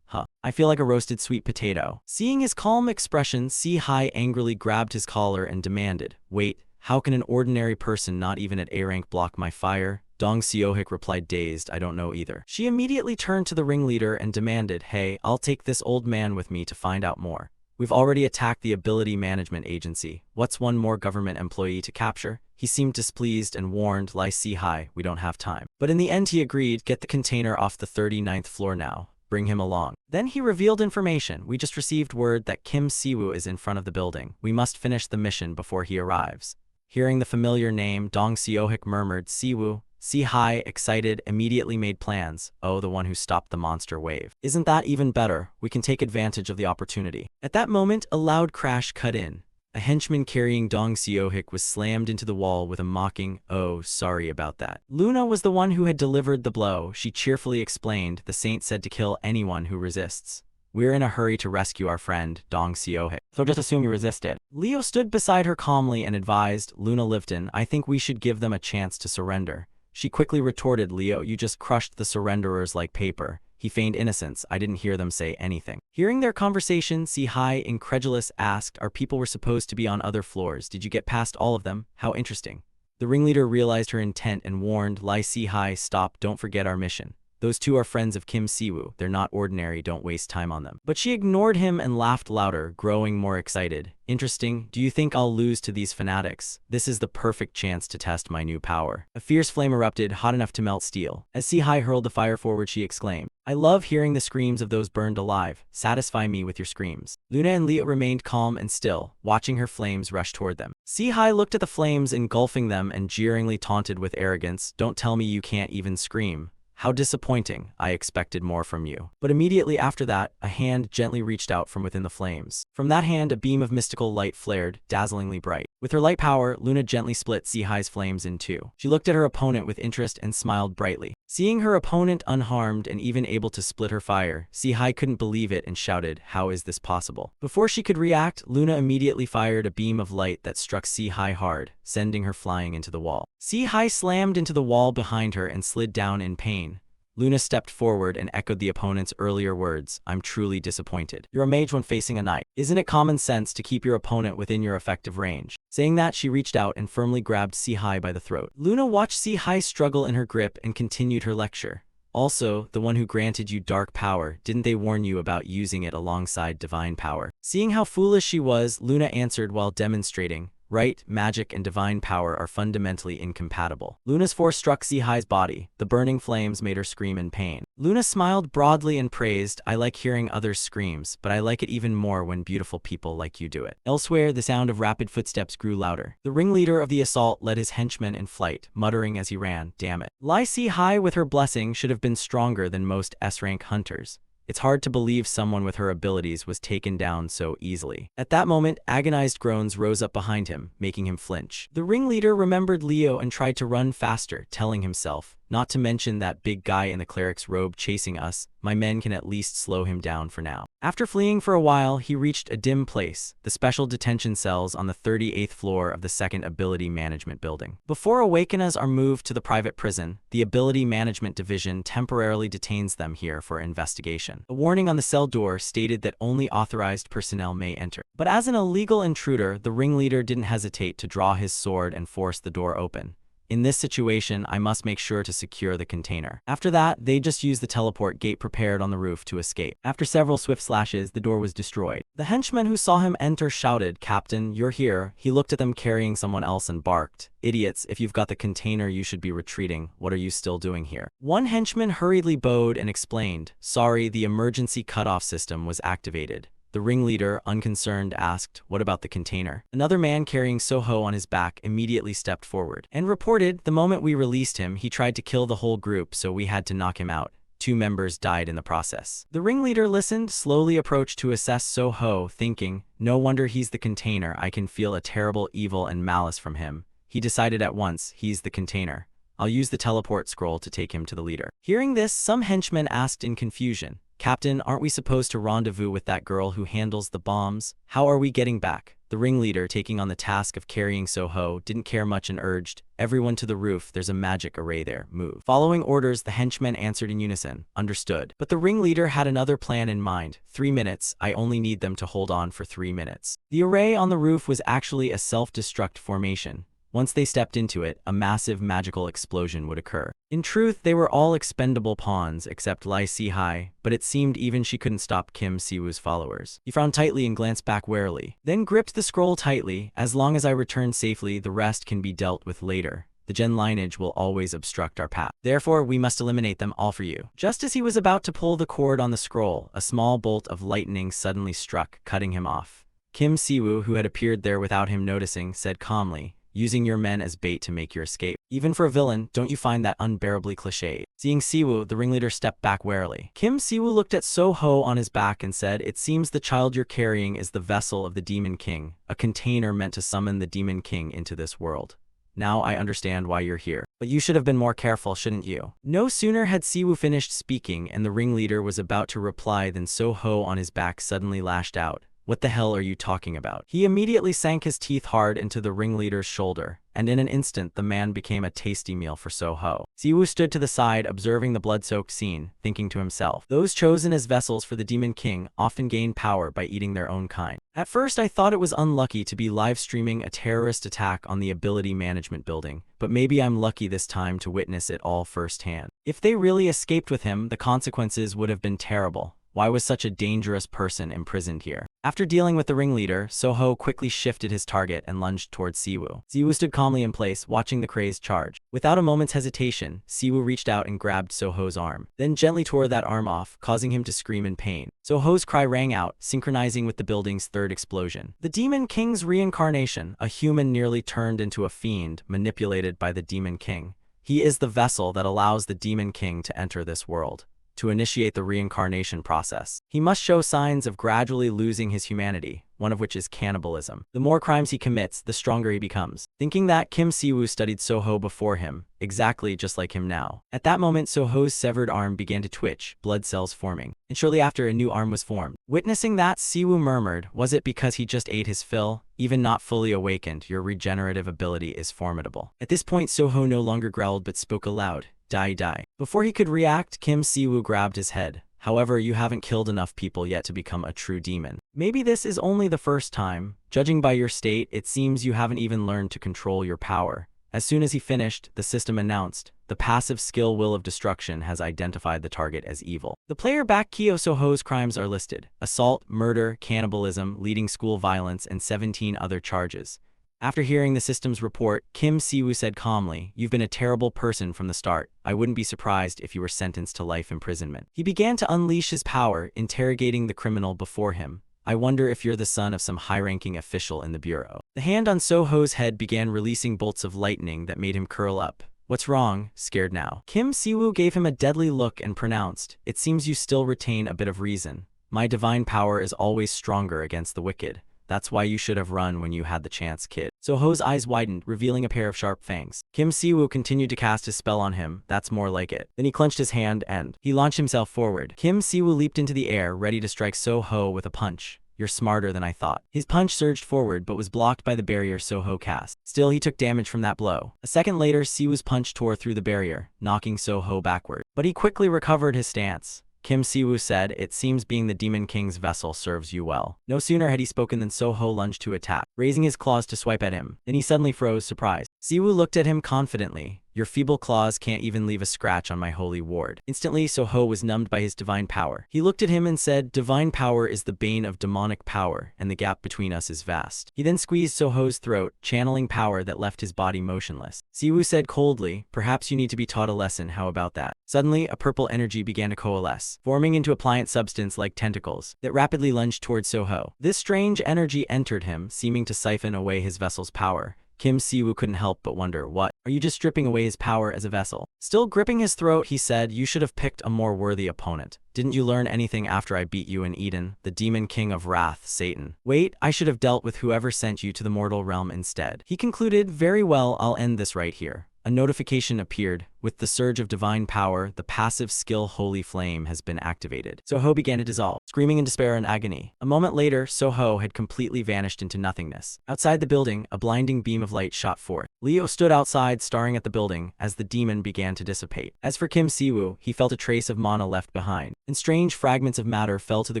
Speaker 1: I feel like a roasted sweet potato. Seeing his calm expression, Si-hai angrily grabbed his collar and demanded, "Wait, how can an ordinary person not even at A rank block my fire?" Dong Seohik replied dazed, "I don't know either." She immediately turned to the ringleader and demanded, "Hey, I'll take this old man with me to find out more. We've already attacked the Ability Management Agency. What's one more government employee to capture?" He seemed displeased and warned Lai Si-hai, "We don't have time." But in the end he agreed, "Get the container off the 39th floor now. Bring him along." Then he revealed information. "We just received word that Kim Siwoo is in front of the building. We must finish the mission before he arrives." Hearing the familiar name, Dong Seohik murmured, "Siwoo." Si-hai, excited, immediately made plans. "Oh, the one who stopped the monster wave. Isn't that even better? We can take advantage of the opportunity." At that moment, a loud crash cut in. A henchman carrying Dong Seohik was slammed into the wall with a mocking, "Oh, sorry about that." Luna was the one who had delivered the blow. She cheerfully explained, "The saint said to kill anyone who resists. We're in a hurry to rescue our friend, Dong Seohik. So just assume you resisted." Leo stood beside her calmly and advised, "Luna Lifton, I think we should give them a chance to surrender." She quickly retorted, "Leo, you just crushed the surrenderers like paper." He feigned innocence. "I didn't hear them say anything." Hearing their conversation, Si-hai, incredulous, asked, "Our people were supposed to be on other floors. Did you get past all of them? How interesting." The ringleader realized her intent and warned, Lai Si-hai, "Stop, don't forget our mission. Those two are friends of Kim Siwoo. They're not ordinary, don't waste time on them." But she ignored him and laughed louder, growing more excited. "Interesting. Do you think I'll lose to these fanatics? This is the perfect chance to test my new power." A fierce flame erupted, hot enough to melt steel. As Si-hai hurled the fire forward, she exclaimed, "I love hearing the screams of those burned alive. Satisfy me with your screams." Luna and Leo remained calm and still, watching her flames rush toward them. Si-hai looked at the flames engulfing them and jeeringly taunted with arrogance, "Don't tell me you can't even scream. How disappointing. I expected more from you." But immediately after that, a hand gently reached out from within the flames. From that hand, a beam of mystical light flared, dazzlingly bright. With her light power, Luna gently split Si-hai's flames in two. She looked at her opponent with interest and smiled brightly. Seeing her opponent unharmed and even able to split her fire, Si-hai couldn't believe it and shouted, "How is this possible?" Before she could react, Luna immediately fired a beam of light that struck Si-hai hard, sending her flying into the wall. Si-hai slammed into the wall behind her and slid down in pain. Luna stepped forward and echoed the opponent's earlier words, "I'm truly disappointed. You're a mage when facing a knight. Isn't it common sense to keep your opponent within your effective range?" Saying that, she reached out and firmly grabbed Si-hai by the throat. Luna watched Si-hai struggle in her grip and continued her lecture. "Also, the one who granted you dark power, didn't they warn you about using it alongside divine power?" Seeing how foolish she was, Luna answered while demonstrating, "Right, magic and divine power are fundamentally incompatible." Luna's force struck Si-hai's body. The burning flames made her scream in pain. Luna smiled broadly and praised, "I like hearing others' screams, but I like it even more when beautiful people like you do it." Elsewhere, the sound of rapid footsteps grew louder. The ringleader of the assault led his henchmen in flight, muttering as he ran, "Damn it. Lai Si-hai with her blessing should have been stronger than most S-rank hunters. It's hard to believe someone with her abilities was taken down so easily." At that moment, agonized groans rose up behind him, making him flinch. The ringleader remembered Leo and tried to run faster, telling himself, "Not to mention that big guy in the cleric's robe chasing us, my men can at least slow him down for now." After fleeing for a while, he reached a dim place, the special detention cells on the 38th floor of the 2nd Ability Management Building. Before Awakeners are moved to the private prison, the Ability Management Division temporarily detains them here for investigation. A warning on the cell door stated that only authorized personnel may enter. But as an illegal intruder, the ringleader didn't hesitate to draw his sword and force the door open. "In this situation, I must make sure to secure the container." After that, they just used the teleport gate prepared on the roof to escape. After several swift slashes, the door was destroyed. The henchman who saw him enter shouted, "Captain, you're here." He looked at them carrying someone else and barked, "Idiots, if you've got the container you should be retreating. What are you still doing here?" One henchman hurriedly bowed and explained, "Sorry, the emergency cutoff system was activated." The ringleader, unconcerned, asked, "What about the container?" Another man carrying Soho on his back immediately stepped forward and reported, "The moment we released him, he tried to kill the whole group, so we had to knock him out. 2 members died in the process." The ringleader listened, slowly approached to assess Soho, thinking, "No wonder he's the container. I can feel a terrible evil and malice from him." He decided at once, he's the container. I'll use the teleport scroll to take him to the leader. Hearing this, some henchmen asked in confusion, "Captain, aren't we supposed to rendezvous with that girl who handles the bombs? How are we getting back?" The ringleader, taking on the task of carrying Soho, didn't care much and urged, "Everyone to the roof, there's a magic array there, move." Following orders, the henchmen answered in unison, "Understood." But the ringleader had another plan in mind. 3 minutes, I only need them to hold on for 3 minutes. The array on the roof was actually a self-destruct formation. Once they stepped into it, a massive magical explosion would occur. In truth, they were all expendable pawns except Lai Si-hai, but it seemed even she couldn't stop Kim Si-woo's followers. He frowned tightly and glanced back warily, then gripped the scroll tightly. "As long as I return safely, the rest can be dealt with later. The Gen lineage will always obstruct our path. Therefore, we must eliminate them all for you." Just as he was about to pull the cord on the scroll, a small bolt of lightning suddenly struck, cutting him off. Kim Si-woo, who had appeared there without him noticing, said calmly, "Using your men as bait to make your escape. Even for a villain, don't you find that unbearably cliché?" Seeing Si-woo, the ringleader stepped back warily. Kim Si-woo looked at Soho on his back and said, "It seems the child you're carrying is the vessel of the Demon King, a container meant to summon the Demon King into this world. Now I understand why you're here. But you should have been more careful, shouldn't you?" No sooner had Si-woo finished speaking and the ringleader was about to reply than Soho on his back suddenly lashed out. "What the hell are you talking about?" He immediately sank his teeth hard into the ringleader's shoulder, and in an instant the man became a tasty meal for Soho. Si-woo stood to the side, observing the blood-soaked scene, thinking to himself, "Those chosen as vessels for the Demon King often gain power by eating their own kind. At first I thought it was unlucky to be live-streaming a terrorist attack on the ability management building, but maybe I'm lucky this time to witness it all firsthand. If they really escaped with him, the consequences would have been terrible. Why was such a dangerous person imprisoned here?" After dealing with the ringleader, Soho quickly shifted his target and lunged towards Si-woo. Si-woo stood calmly in place, watching the crazed charge. Without a moment's hesitation, Si-woo reached out and grabbed Soho's arm, then gently tore that arm off, causing him to scream in pain. Soho's cry rang out, synchronizing with the building's third explosion. The Demon King's reincarnation, a human nearly turned into a fiend, manipulated by the Demon King. He is the vessel that allows the Demon King to enter this world. To initiate the reincarnation process, he must show signs of gradually losing his humanity, one of which is cannibalism. The more crimes he commits, the stronger he becomes. Thinking that, Kim Si-woo studied Soho before him, exactly just like him now. At that moment, Soho's severed arm began to twitch, blood cells forming, and shortly after a new arm was formed. Witnessing that, Si-woo murmured, "Was it because he just ate his fill? Even not fully awakened, your regenerative ability is formidable." At this point, Soho no longer growled but spoke aloud. "Die, die." Before he could react, Kim Si-woo grabbed his head. "However, you haven't killed enough people yet to become a true demon. Maybe this is only the first time. Judging by your state, it seems you haven't even learned to control your power." As soon as he finished, the system announced, "The passive skill Will of Destruction has identified the target as evil." The player back Kyo Soho's crimes are listed: assault, murder, cannibalism, leading school violence, and 17 other charges. After hearing the system's report, Kim Si-woo said calmly, "You've been a terrible person from the start. I wouldn't be surprised if you were sentenced to life imprisonment." He began to unleash his power, interrogating the criminal before him. "I wonder if you're the son of some high-ranking official in the bureau." The hand on Soho's head began releasing bolts of lightning that made him curl up. "What's wrong? Scared now?" Kim Si-woo gave him a deadly look and pronounced, "It seems you still retain a bit of reason. My divine power is always stronger against the wicked. That's why you should have run when you had the chance, kid." Soho's eyes widened, revealing a pair of sharp fangs. Kim Si-woo continued to cast his spell on him. "That's more like it." Then he clenched his hand and he launched himself forward. Kim Si-woo leaped into the air, ready to strike Soho with a punch. "You're smarter than I thought." His punch surged forward but was blocked by the barrier Soho cast. Still, he took damage from that blow. A second later, Si-woo's punch tore through the barrier, knocking Soho backward. But he quickly recovered his stance. Kim Si-woo said, "It seems being the Demon King's vessel serves you well." No sooner had he spoken than Soho lunged to attack, raising his claws to swipe at him. Then he suddenly froze, surprised. Si-woo looked at him confidently. "Your feeble claws can't even leave a scratch on my holy ward." Instantly, Soho was numbed by his divine power. He looked at him and said, "Divine power is the bane of demonic power, and the gap between us is vast." He then squeezed Soho's throat, channeling power that left his body motionless. Si-woo said coldly, "Perhaps you need to be taught a lesson, how about that?" Suddenly, a purple energy began to coalesce, forming into a pliant substance like tentacles that rapidly lunged towards Soho. This strange energy entered him, seeming to siphon away his vessel's power. Kim Si-woo couldn't help but wonder, "What? Are you just stripping away his power as a vessel?" Still gripping his throat, he said, "You should have picked a more worthy opponent. Didn't you learn anything after I beat you in Eden, the demon king of wrath, Satan? Wait, I should have dealt with whoever sent you to the mortal realm instead." He concluded, "Very well, I'll end this right here. A notification appeared. With the surge of divine power, the passive skill Holy Flame has been activated. Soho began to dissolve, screaming in despair and agony. A moment later, Soho had completely vanished into nothingness. Outside the building, a blinding beam of light shot forth. Leo stood outside, staring at the building, as the demon began to dissipate. As for Kim Siwoo, he felt a trace of mana left behind, and strange fragments of matter fell to the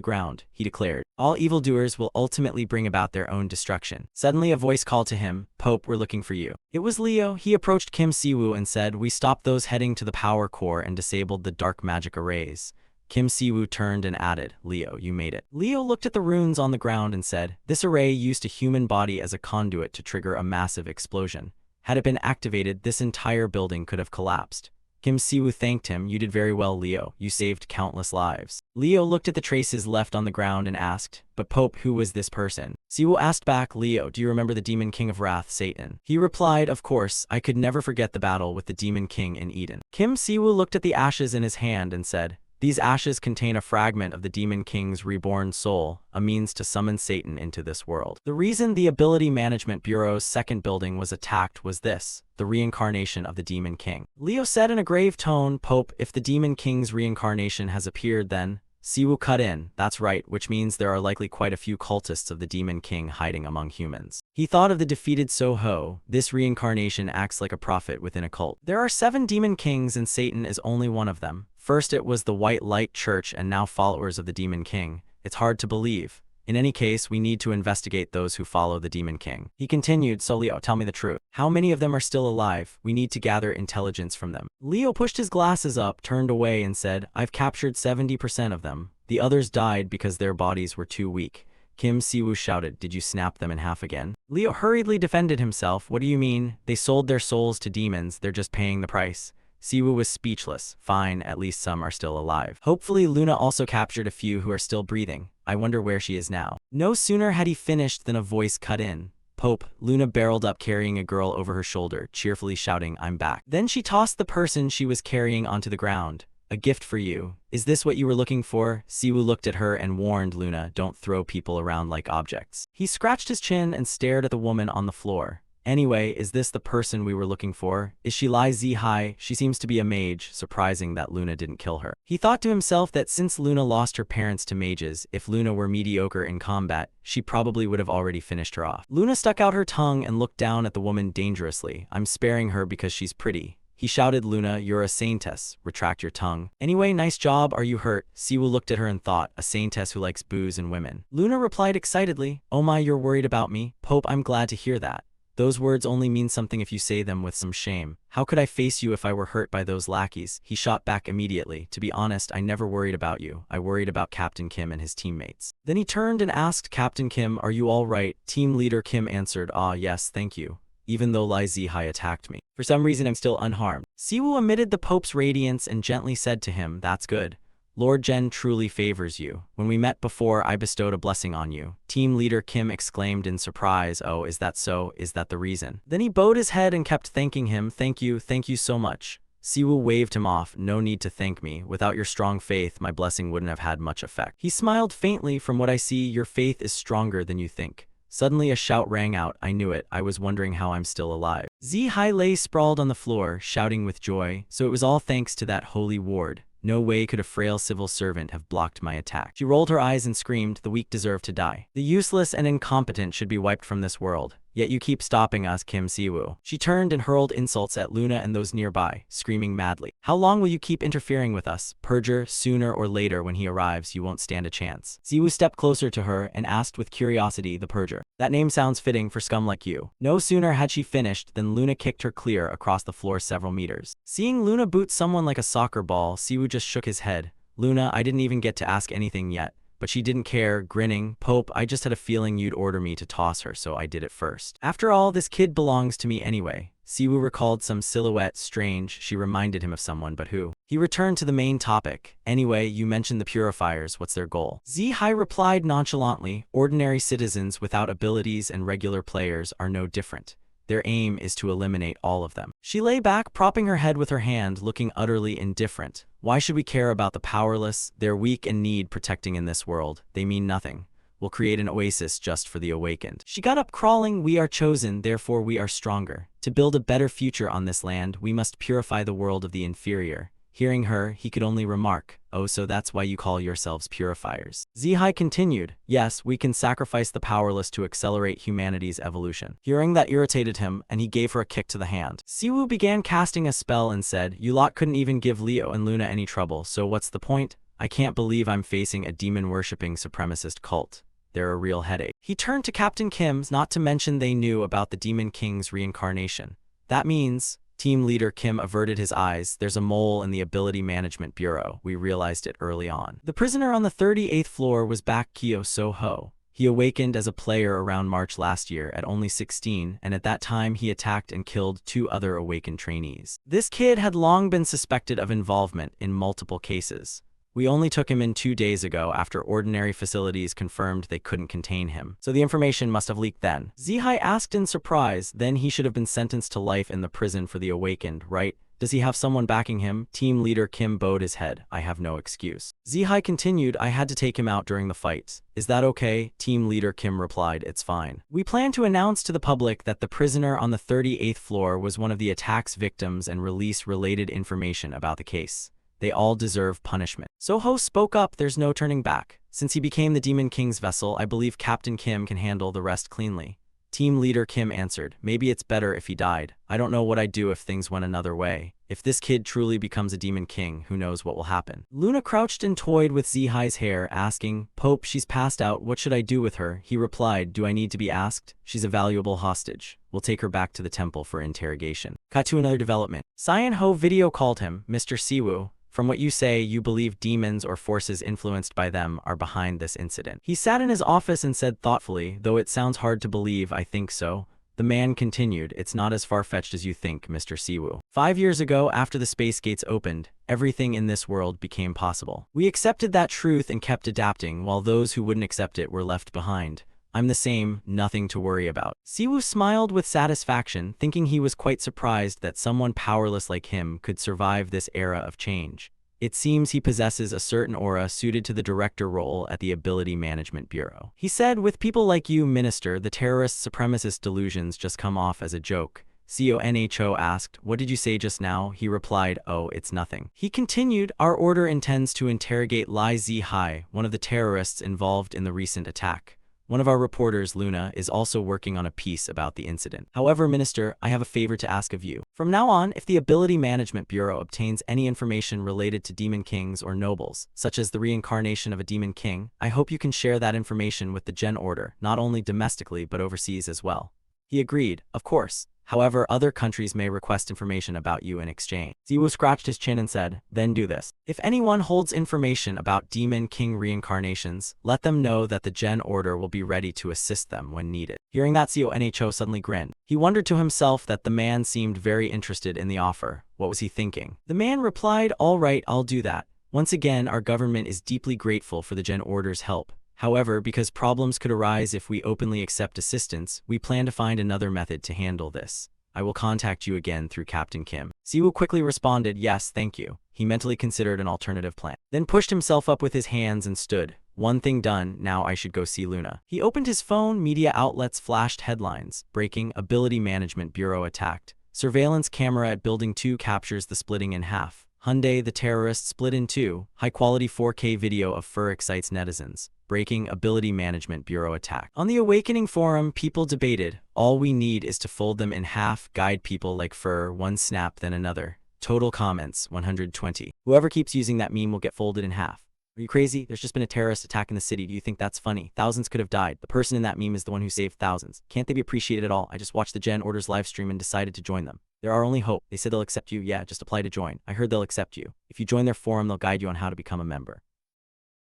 Speaker 1: ground. He declared, "All evildoers will ultimately bring about their own destruction." Suddenly a voice called to him, "Pope, we're looking for you." It was Leo. He approached Kim Siwoo and said, "We stopped those heading to the power core and disabled the dark magic arrays." Kim Siwoo turned and added, "Leo, you made it." Leo looked at the runes on the ground and said, "This array used a human body as a conduit to trigger a massive explosion. Had it been activated, this entire building could have collapsed." Kim Siwoo thanked him. "You did very well, Leo. You saved countless lives." Leo looked at the traces left on the ground and asked, "But Pope, who was this person?" Siwoo asked back, "Leo, do you remember the demon king of wrath, Satan?" He replied, "Of course, I could never forget the battle with the demon king in Eden." Kim Siwoo looked at the ashes in his hand and said, "These ashes contain a fragment of the Demon King's reborn soul, a means to summon Satan into this world." The reason the Ability Management Bureau's second building was attacked was this: the reincarnation of the Demon King. Leo said in a grave tone, "Pope, if the Demon King's reincarnation has appeared, then..." Siwoo cut in, "That's right, which means there are likely quite a few cultists of the Demon King hiding among humans." He thought of the defeated Soho. This reincarnation acts like a prophet within a cult. There are 7 Demon Kings and Satan is only one of them. First it was the White Light Church and now followers of the Demon King. It's hard to believe. In any case, we need to investigate those who follow the Demon King. He continued, "So Leo, tell me the truth. How many of them are still alive? We need to gather intelligence from them." Leo pushed his glasses up, turned away and said, "I've captured 70% of them. The others died because their bodies were too weak." Kim Siwoo shouted, "Did you snap them in half again?" Leo hurriedly defended himself. "What do you mean? They sold their souls to demons. They're just paying the price." Siwoo was speechless. "Fine, at least some are still alive. Hopefully Luna also captured a few who are still breathing. I wonder where she is now." No sooner had he finished than a voice cut in. "Pope." Luna barreled up carrying a girl over her shoulder, cheerfully shouting, "I'm back." Then she tossed the person she was carrying onto the ground. "A gift for you. Is this what you were looking for?" Siwoo looked at her and warned Luna, "Don't throw people around like objects." He scratched his chin and stared at the woman on the floor. "Anyway, is this the person we were looking for? Is she Lai Zihai? She seems to be a mage." Surprising that Luna didn't kill her. He thought to himself that since Luna lost her parents to mages, if Luna were mediocre in combat, she probably would have already finished her off. Luna stuck out her tongue and looked down at the woman dangerously. "I'm sparing her because she's pretty." He shouted, "Luna, you're a saintess. Retract your tongue." "Anyway, nice job. Are you hurt?" Siwoo looked at her and thought, a saintess who likes booze and women. Luna replied excitedly, "Oh my, you're worried about me? Pope, I'm glad to hear that. Those words only mean something if you say them with some shame. How could I face you if I were hurt by those lackeys?" He shot back immediately. "To be honest, I never worried about you. I worried about Captain Kim and his teammates." Then he turned and asked Captain Kim, "Are you all right?" Team leader Kim answered, "Ah, yes, thank you. Even though Lai Zihai attacked me, for some reason I'm still unharmed." Siwoo emitted the Pope's radiance and gently said to him, "That's good. Lord Jen truly favors you. When we met before, I bestowed a blessing on you." Team leader Kim exclaimed in surprise, "Oh, is that so? Is that the reason?" Then he bowed his head and kept thanking him. Thank you so much." Siwoo waved him off. "No need to thank me. Without your strong faith, my blessing wouldn't have had much effect." He smiled faintly. "From what I see, your faith is stronger than you think." Suddenly a shout rang out. "I knew it. I was wondering how I'm still alive." Zihai lay sprawled on the floor, shouting with joy. "So it was all thanks to that holy ward. No way could a frail civil servant have blocked my attack." She rolled her eyes and screamed, "The weak deserve to die. The useless and incompetent should be wiped from this world. Yet you keep stopping us, Kim Siwoo." She turned and hurled insults at Luna and those nearby, screaming madly, "How long will you keep interfering with us? Purger, sooner or later when he arrives, you won't stand a chance." Siwoo stepped closer to her and asked with curiosity, "The Purger? That name sounds fitting for scum like you." No sooner had she finished than Luna kicked her clear across the floor several meters. Seeing Luna boot someone like a soccer ball, Siwoo just shook his head. "Luna, I didn't even get to ask anything yet." But she didn't care, grinning. "Pope, I just had a feeling you'd order me to toss her, so I did it first. After all, this kid belongs to me anyway." Siwoo recalled some silhouette. Strange, she reminded him of someone, but who? He returned to the main topic. "Anyway, you mentioned the purifiers. What's their goal?" Zihai replied nonchalantly, "Ordinary citizens without abilities and regular players are no different. Their aim is to eliminate all of them." She lay back, propping her head with her hand, looking utterly indifferent. "Why should we care about the powerless? They're weak and need protecting in this world. They mean nothing. We'll create an oasis just for the awakened." She got up, crawling. "We are chosen, therefore we are stronger. To build a better future on this land, we must purify the world of the inferior. Hearing her, he could only remark, "Oh, so that's why you call yourselves purifiers." Zihai continued, "Yes, we can sacrifice the powerless to accelerate humanity's evolution." Hearing that irritated him, and he gave her a kick to the hand. Siwoo began casting a spell and said, "You lot couldn't even give Leo and Luna any trouble, so what's the point? I can't believe I'm facing a demon-worshipping supremacist cult. They're a real headache." He turned to Captain Kim's, not to mention they knew about the Demon King's reincarnation. "That means," Team Leader Kim averted his eyes, "there's a mole in the Ability Management Bureau. We realized it early on." The prisoner on the 38th floor was Bak Kyo So-ho. He awakened as a player around March last year at only 16, and at that time he attacked and killed 2 other awakened trainees. This kid had long been suspected of involvement in multiple cases. We only took him in 2 days ago after ordinary facilities confirmed they couldn't contain him. So the information must have leaked then. Zihai asked in surprise, "Then he should have been sentenced to life in the prison for the awakened, right? Does he have someone backing him?" Team Leader Kim bowed his head. "I have no excuse." Zihai continued, "I had to take him out during the fights. Is that okay?" Team Leader Kim replied, "It's fine. We plan to announce to the public that the prisoner on the 38th floor was one of the attack's victims and release related information about the case. They all deserve punishment." So-ho spoke up, "There's no turning back. Since he became the Demon King's vessel, I believe Captain Kim can handle the rest cleanly." Team Leader Kim answered, "Maybe it's better if he died. I don't know what I'd do if things went another way. If this kid truly becomes a Demon King, who knows what will happen." Luna crouched and toyed with Zihai's hair, asking, "Pope, she's passed out. What should I do with her?" He replied, "Do I need to be asked? She's a valuable hostage. We'll take her back to the temple for interrogation." Cut to another development. Cyan Ho video called him, "Mr. Siwoo, from what you say, you believe demons or forces influenced by them are behind this incident." He sat in his office and said thoughtfully, "Though it sounds hard to believe, I think so." The man continued, "It's not as far-fetched as you think, Mr. Siwoo. 5 years ago, after the space gates opened, everything in this world became possible. We accepted that truth and kept adapting, while those who wouldn't accept it were left behind. I'm the same, nothing to worry about." Siwoo smiled with satisfaction, thinking he was quite surprised that someone powerless like him could survive this era of change. It seems he possesses a certain aura suited to the director role at the Ability Management Bureau. He said, "With people like you, Minister, the terrorist supremacist delusions just come off as a joke." CONHO asked, "What did you say just now?" He replied, "Oh, it's nothing." He continued, "Our order intends to interrogate Lai Zihai, one of the terrorists involved in the recent attack. One of our reporters, Luna, is also working on a piece about the incident. However, Minister, I have a favor to ask of you. From now on, if the Ability Management Bureau obtains any information related to demon kings or nobles, such as the reincarnation of a demon king, I hope you can share that information with the Gen Order, not only domestically but overseas as well." He agreed, "Of course. However, other countries may request information about you in exchange." Siwoo scratched his chin and said, "Then do this. If anyone holds information about Demon King reincarnations, let them know that the Gen Order will be ready to assist them when needed." Hearing that, CONHO suddenly grinned. He wondered to himself that the man seemed very interested in the offer. What was he thinking? The man replied, "All right, I'll do that. Once again, our government is deeply grateful for the Gen Order's help. However, because problems could arise if we openly accept assistance, we plan to find another method to handle this. I will contact you again through Captain Kim." Siwoo quickly responded, "Yes, thank you." He mentally considered an alternative plan, then pushed himself up with his hands and stood. "One thing done, now I should go see Luna." He opened his phone, media outlets flashed headlines. Breaking, Ability Management Bureau attacked. Surveillance camera at Building 2 captures the splitting in half. Hyundai, the terrorist split in two. High-quality 4K video of fur excites netizens. Breaking, Ability Management Bureau attack. On the Awakening forum, people debated, "All we need is to fold them in half, guide people like fur, one snap then another." Total comments, 120. "Whoever keeps using that meme will get folded in half." "Are you crazy? There's just been a terrorist attack in the city. Do you think that's funny? Thousands could have died. The person in that meme is the one who saved thousands. Can't they be appreciated at all? I just watched the Gen Order's live stream and decided to join them. They're our only hope. They said they'll accept you. Yeah, just apply to join. I heard they'll accept you. If you join their forum, they'll guide you on how to become a member."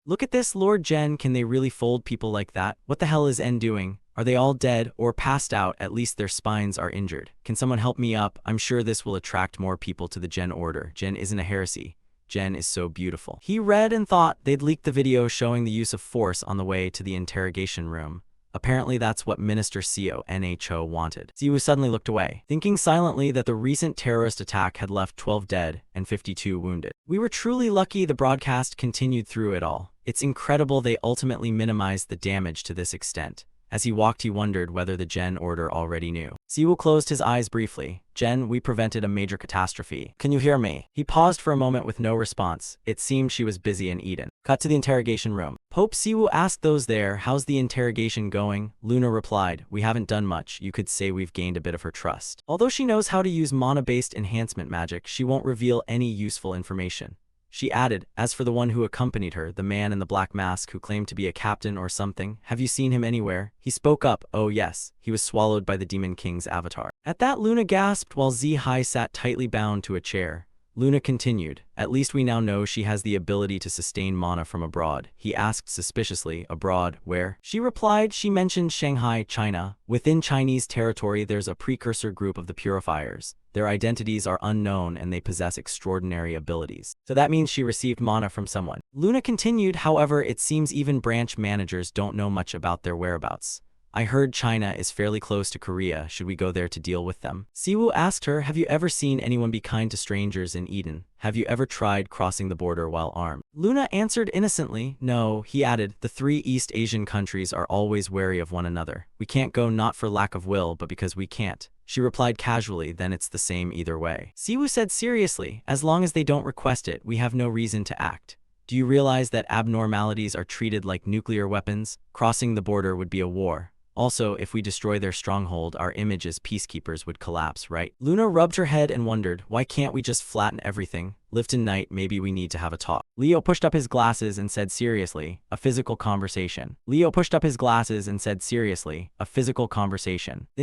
Speaker 1: Look at this, Lord Gen, can they really fold people like that? What the hell is N doing? Are they all dead or passed out? At least their spines are injured. Can someone help me up? I'm sure this will attract more people to the Gen Order. Gen isn't a heresy. Gen is so beautiful. He read and thought they'd leaked the video showing the use of force on the way to the interrogation room. Apparently that's what Minister CONHO wanted. Siwoo suddenly looked away, thinking silently that the recent terrorist attack had left 12 dead and 52 wounded. "We were truly lucky," the broadcast continued through it all. "It's incredible they ultimately minimized the damage to this extent. As he walked, he wondered whether the Gen Order already knew. Siwoo closed his eyes briefly. Jen, we prevented a major catastrophe. Can you hear me? He paused for a moment with no response. It seemed she was busy in Eden. Cut to the interrogation room. Pope Siwoo asked those there, how's the interrogation going? Luna replied, we haven't done much. You could say we've gained a bit of her trust. Although she knows how to use mana-based enhancement magic, she won't reveal any useful information. She added, as for the one who accompanied her, the man in the black mask who claimed to be a captain or something, have you seen him anywhere? He spoke up, oh yes, he was swallowed by the Demon King's avatar. At that, Luna gasped while Zihai sat tightly bound to a chair. Luna continued, at least we now know she has the ability to sustain mana from abroad. He asked suspiciously, abroad, where? She replied she mentioned Shanghai, China. Within Chinese territory there's a precursor group of the Purifiers. Their identities are unknown and they possess extraordinary abilities. So that means she received mana from someone. Luna continued, however, it seems even branch managers don't know much about their whereabouts. I heard China is fairly close to Korea. Should we go there to deal with them? Siwoo asked her, have you ever seen anyone be kind to strangers in Eden? Have you ever tried crossing the border while armed? Luna answered innocently, no. He added, the 3 East Asian countries are always wary of one another. We can't go not for lack of will, but because we can't. She replied casually, then it's the same either way. Siwoo said seriously, as long as they don't request it, we have no reason to act. Do you realize that abnormalities are treated like nuclear weapons? Crossing the border would be a war. Also, if we destroy their stronghold, our image as peacekeepers would collapse, right? Luna rubbed her head and wondered, why can't we just flatten everything? Live night, maybe we need to have a talk. Leo pushed up his glasses and said seriously, a physical conversation. Then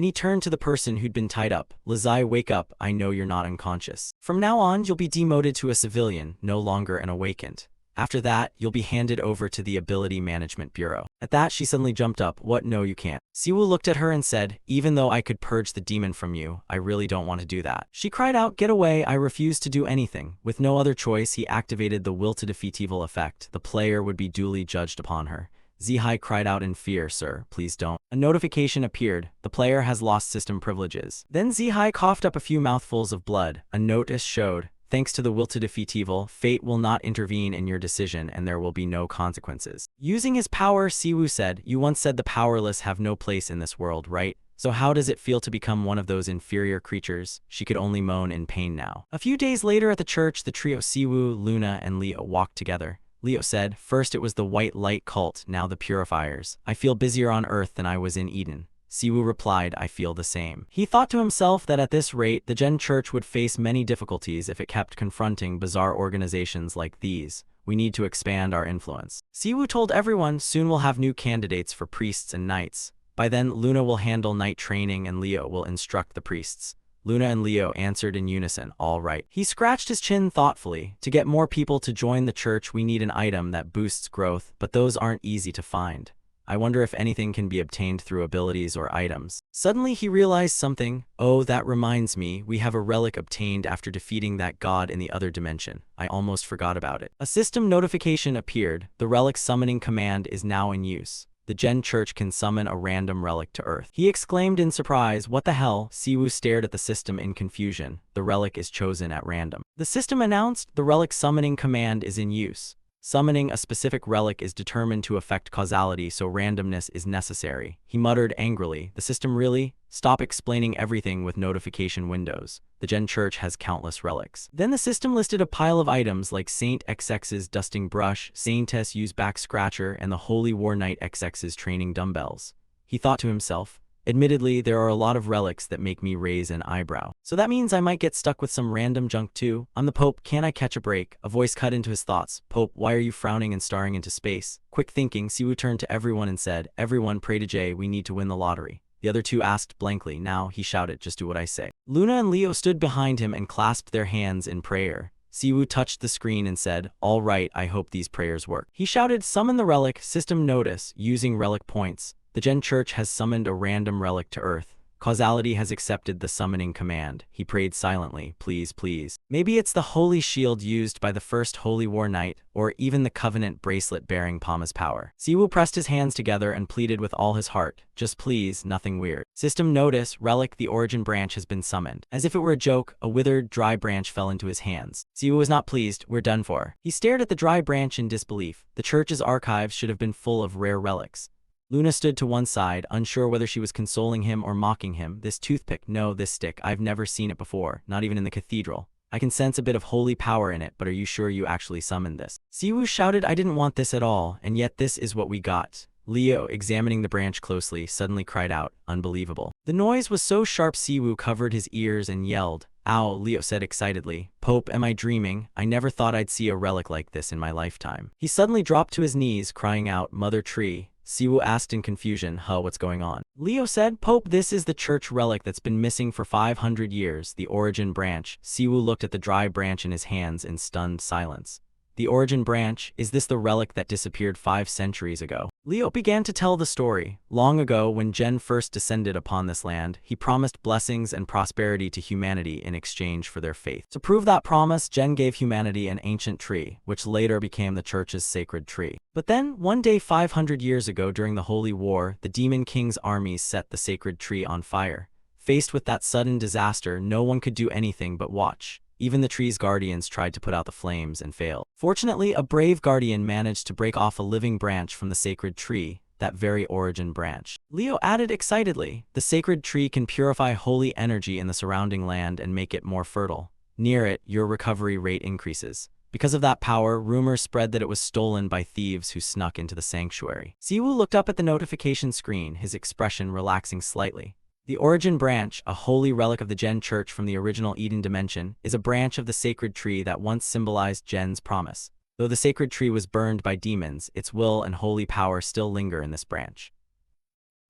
Speaker 1: he turned to the person who'd been tied up. Lazai, wake up, I know you're not unconscious. From now on, you'll be demoted to a civilian, no longer an awakened. After that, you'll be handed over to the Ability Management Bureau. At that, she suddenly jumped up. What? No, you can't. Siwoo looked at her and said, even though I could purge the demon from you, I really don't want to do that. She cried out, get away, I refuse to do anything. With no other choice, he activated the will to defeat evil effect. The player would be duly judged upon her. Zihai cried out in fear, sir, please don't. A notification appeared. The player has lost system privileges. Then Zihai coughed up a few mouthfuls of blood. A notice showed, thanks to the will to defeat evil, fate will not intervene in your decision and there will be no consequences. Using his power, Siwoo said, you once said the powerless have no place in this world, right? So how does it feel to become one of those inferior creatures? She could only moan in pain now. A few days later at the church, the trio Siwoo, Luna, and Leo walked together. Leo said, first it was the white light cult, now the purifiers. I feel busier on Earth than I was in Eden. Siwoo replied, I feel the same. He thought to himself that at this rate, the Gen Church would face many difficulties if it kept confronting bizarre organizations like these. We need to expand our influence. Siwoo told everyone, soon we'll have new candidates for priests and knights. By then, Luna will handle knight training and Leo will instruct the priests. Luna and Leo answered in unison, all right. He scratched his chin thoughtfully. To get more people to join the church, we need an item that boosts growth, but those aren't easy to find. I wonder if anything can be obtained through abilities or items. Suddenly he realized something. Oh, that reminds me, we have a relic obtained after defeating that god in the other dimension. I almost forgot about it. A system notification appeared. The relic summoning command is now in use. The Gen Church can summon a random relic to Earth. He exclaimed in surprise, what the hell? Siwoo stared at the system in confusion. The relic is chosen at random. The system announced, the relic summoning command is in use. Summoning a specific relic is determined to affect causality, so randomness is necessary. He muttered angrily, the system really? Stop explaining everything with notification windows. The Gen Church has countless relics. Then the system listed a pile of items like Saint XX's dusting brush, Saintess use back scratcher, and the Holy War Knight XX's training dumbbells. He thought to himself, admittedly, there are a lot of relics that make me raise an eyebrow. So that means I might get stuck with some random junk too. I'm the Pope, can't I catch a break? A voice cut into his thoughts. Pope, why are you frowning and staring into space? Quick thinking, Siwoo turned to everyone and said, everyone pray to Jay, we need to win the lottery. The other two asked blankly. Now, he shouted, just do what I say. Luna and Leo stood behind him and clasped their hands in prayer. Siwoo touched the screen and said, all right, I hope these prayers work. He shouted, summon the relic, system notice, using relic points. The Gen Church has summoned a random relic to Earth. Causality has accepted the summoning command. He prayed silently, please, please. Maybe it's the holy shield used by the first Holy War Knight, or even the Covenant bracelet bearing Pama's power. Siwoo pressed his hands together and pleaded with all his heart, just please, nothing weird. System notice, relic, the origin branch has been summoned. As if it were a joke, a withered, dry branch fell into his hands. Siwoo was not pleased, we're done for. He stared at the dry branch in disbelief. The church's archives should have been full of rare relics. Luna stood to one side, unsure whether she was consoling him or mocking him. This toothpick, no, this stick, I've never seen it before, not even in the cathedral. I can sense a bit of holy power in it, but are you sure you actually summoned this? Siwoo shouted, I didn't want this at all, and yet this is what we got. Leo, examining the branch closely, suddenly cried out, unbelievable. The noise was so sharp Siwoo covered his ears and yelled. Ow, Leo said excitedly. Pope, am I dreaming? I never thought I'd see a relic like this in my lifetime. He suddenly dropped to his knees, crying out, Mother Tree. Siwoo asked in confusion, what's going on? Leo said, Pope, this is the church relic that's been missing for 500 years, the origin branch. Siwoo looked at the dry branch in his hands in stunned silence. The origin branch, is this the relic that disappeared 5 centuries ago? Leo began to tell the story. Long ago, when Gen first descended upon this land, he promised blessings and prosperity to humanity in exchange for their faith. To prove that promise, Gen gave humanity an ancient tree, which later became the church's sacred tree. But then, one day 500 years ago during the Holy War, the Demon King's armies set the sacred tree on fire. Faced with that sudden disaster, no one could do anything but watch. Even the tree's guardians tried to put out the flames and failed. Fortunately, a brave guardian managed to break off a living branch from the sacred tree, that very origin branch. Leo added excitedly, the sacred tree can purify holy energy in the surrounding land and make it more fertile. Near it, your recovery rate increases. Because of that power, rumors spread that it was stolen by thieves who snuck into the sanctuary. Siwoo looked up at the notification screen, his expression relaxing slightly. The origin branch, a holy relic of the Gen Church from the original Eden dimension, is a branch of the sacred tree that once symbolized Gen's promise. Though the sacred tree was burned by demons, its will and holy power still linger in this branch.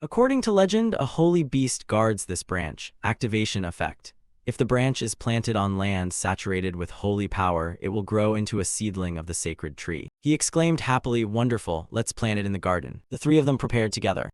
Speaker 1: According to legend, a holy beast guards this branch. Activation effect. If the branch is planted on land saturated with holy power, it will grow into a seedling of the sacred tree. He exclaimed happily, wonderful, let's plant it in the garden. The three of them prepared together.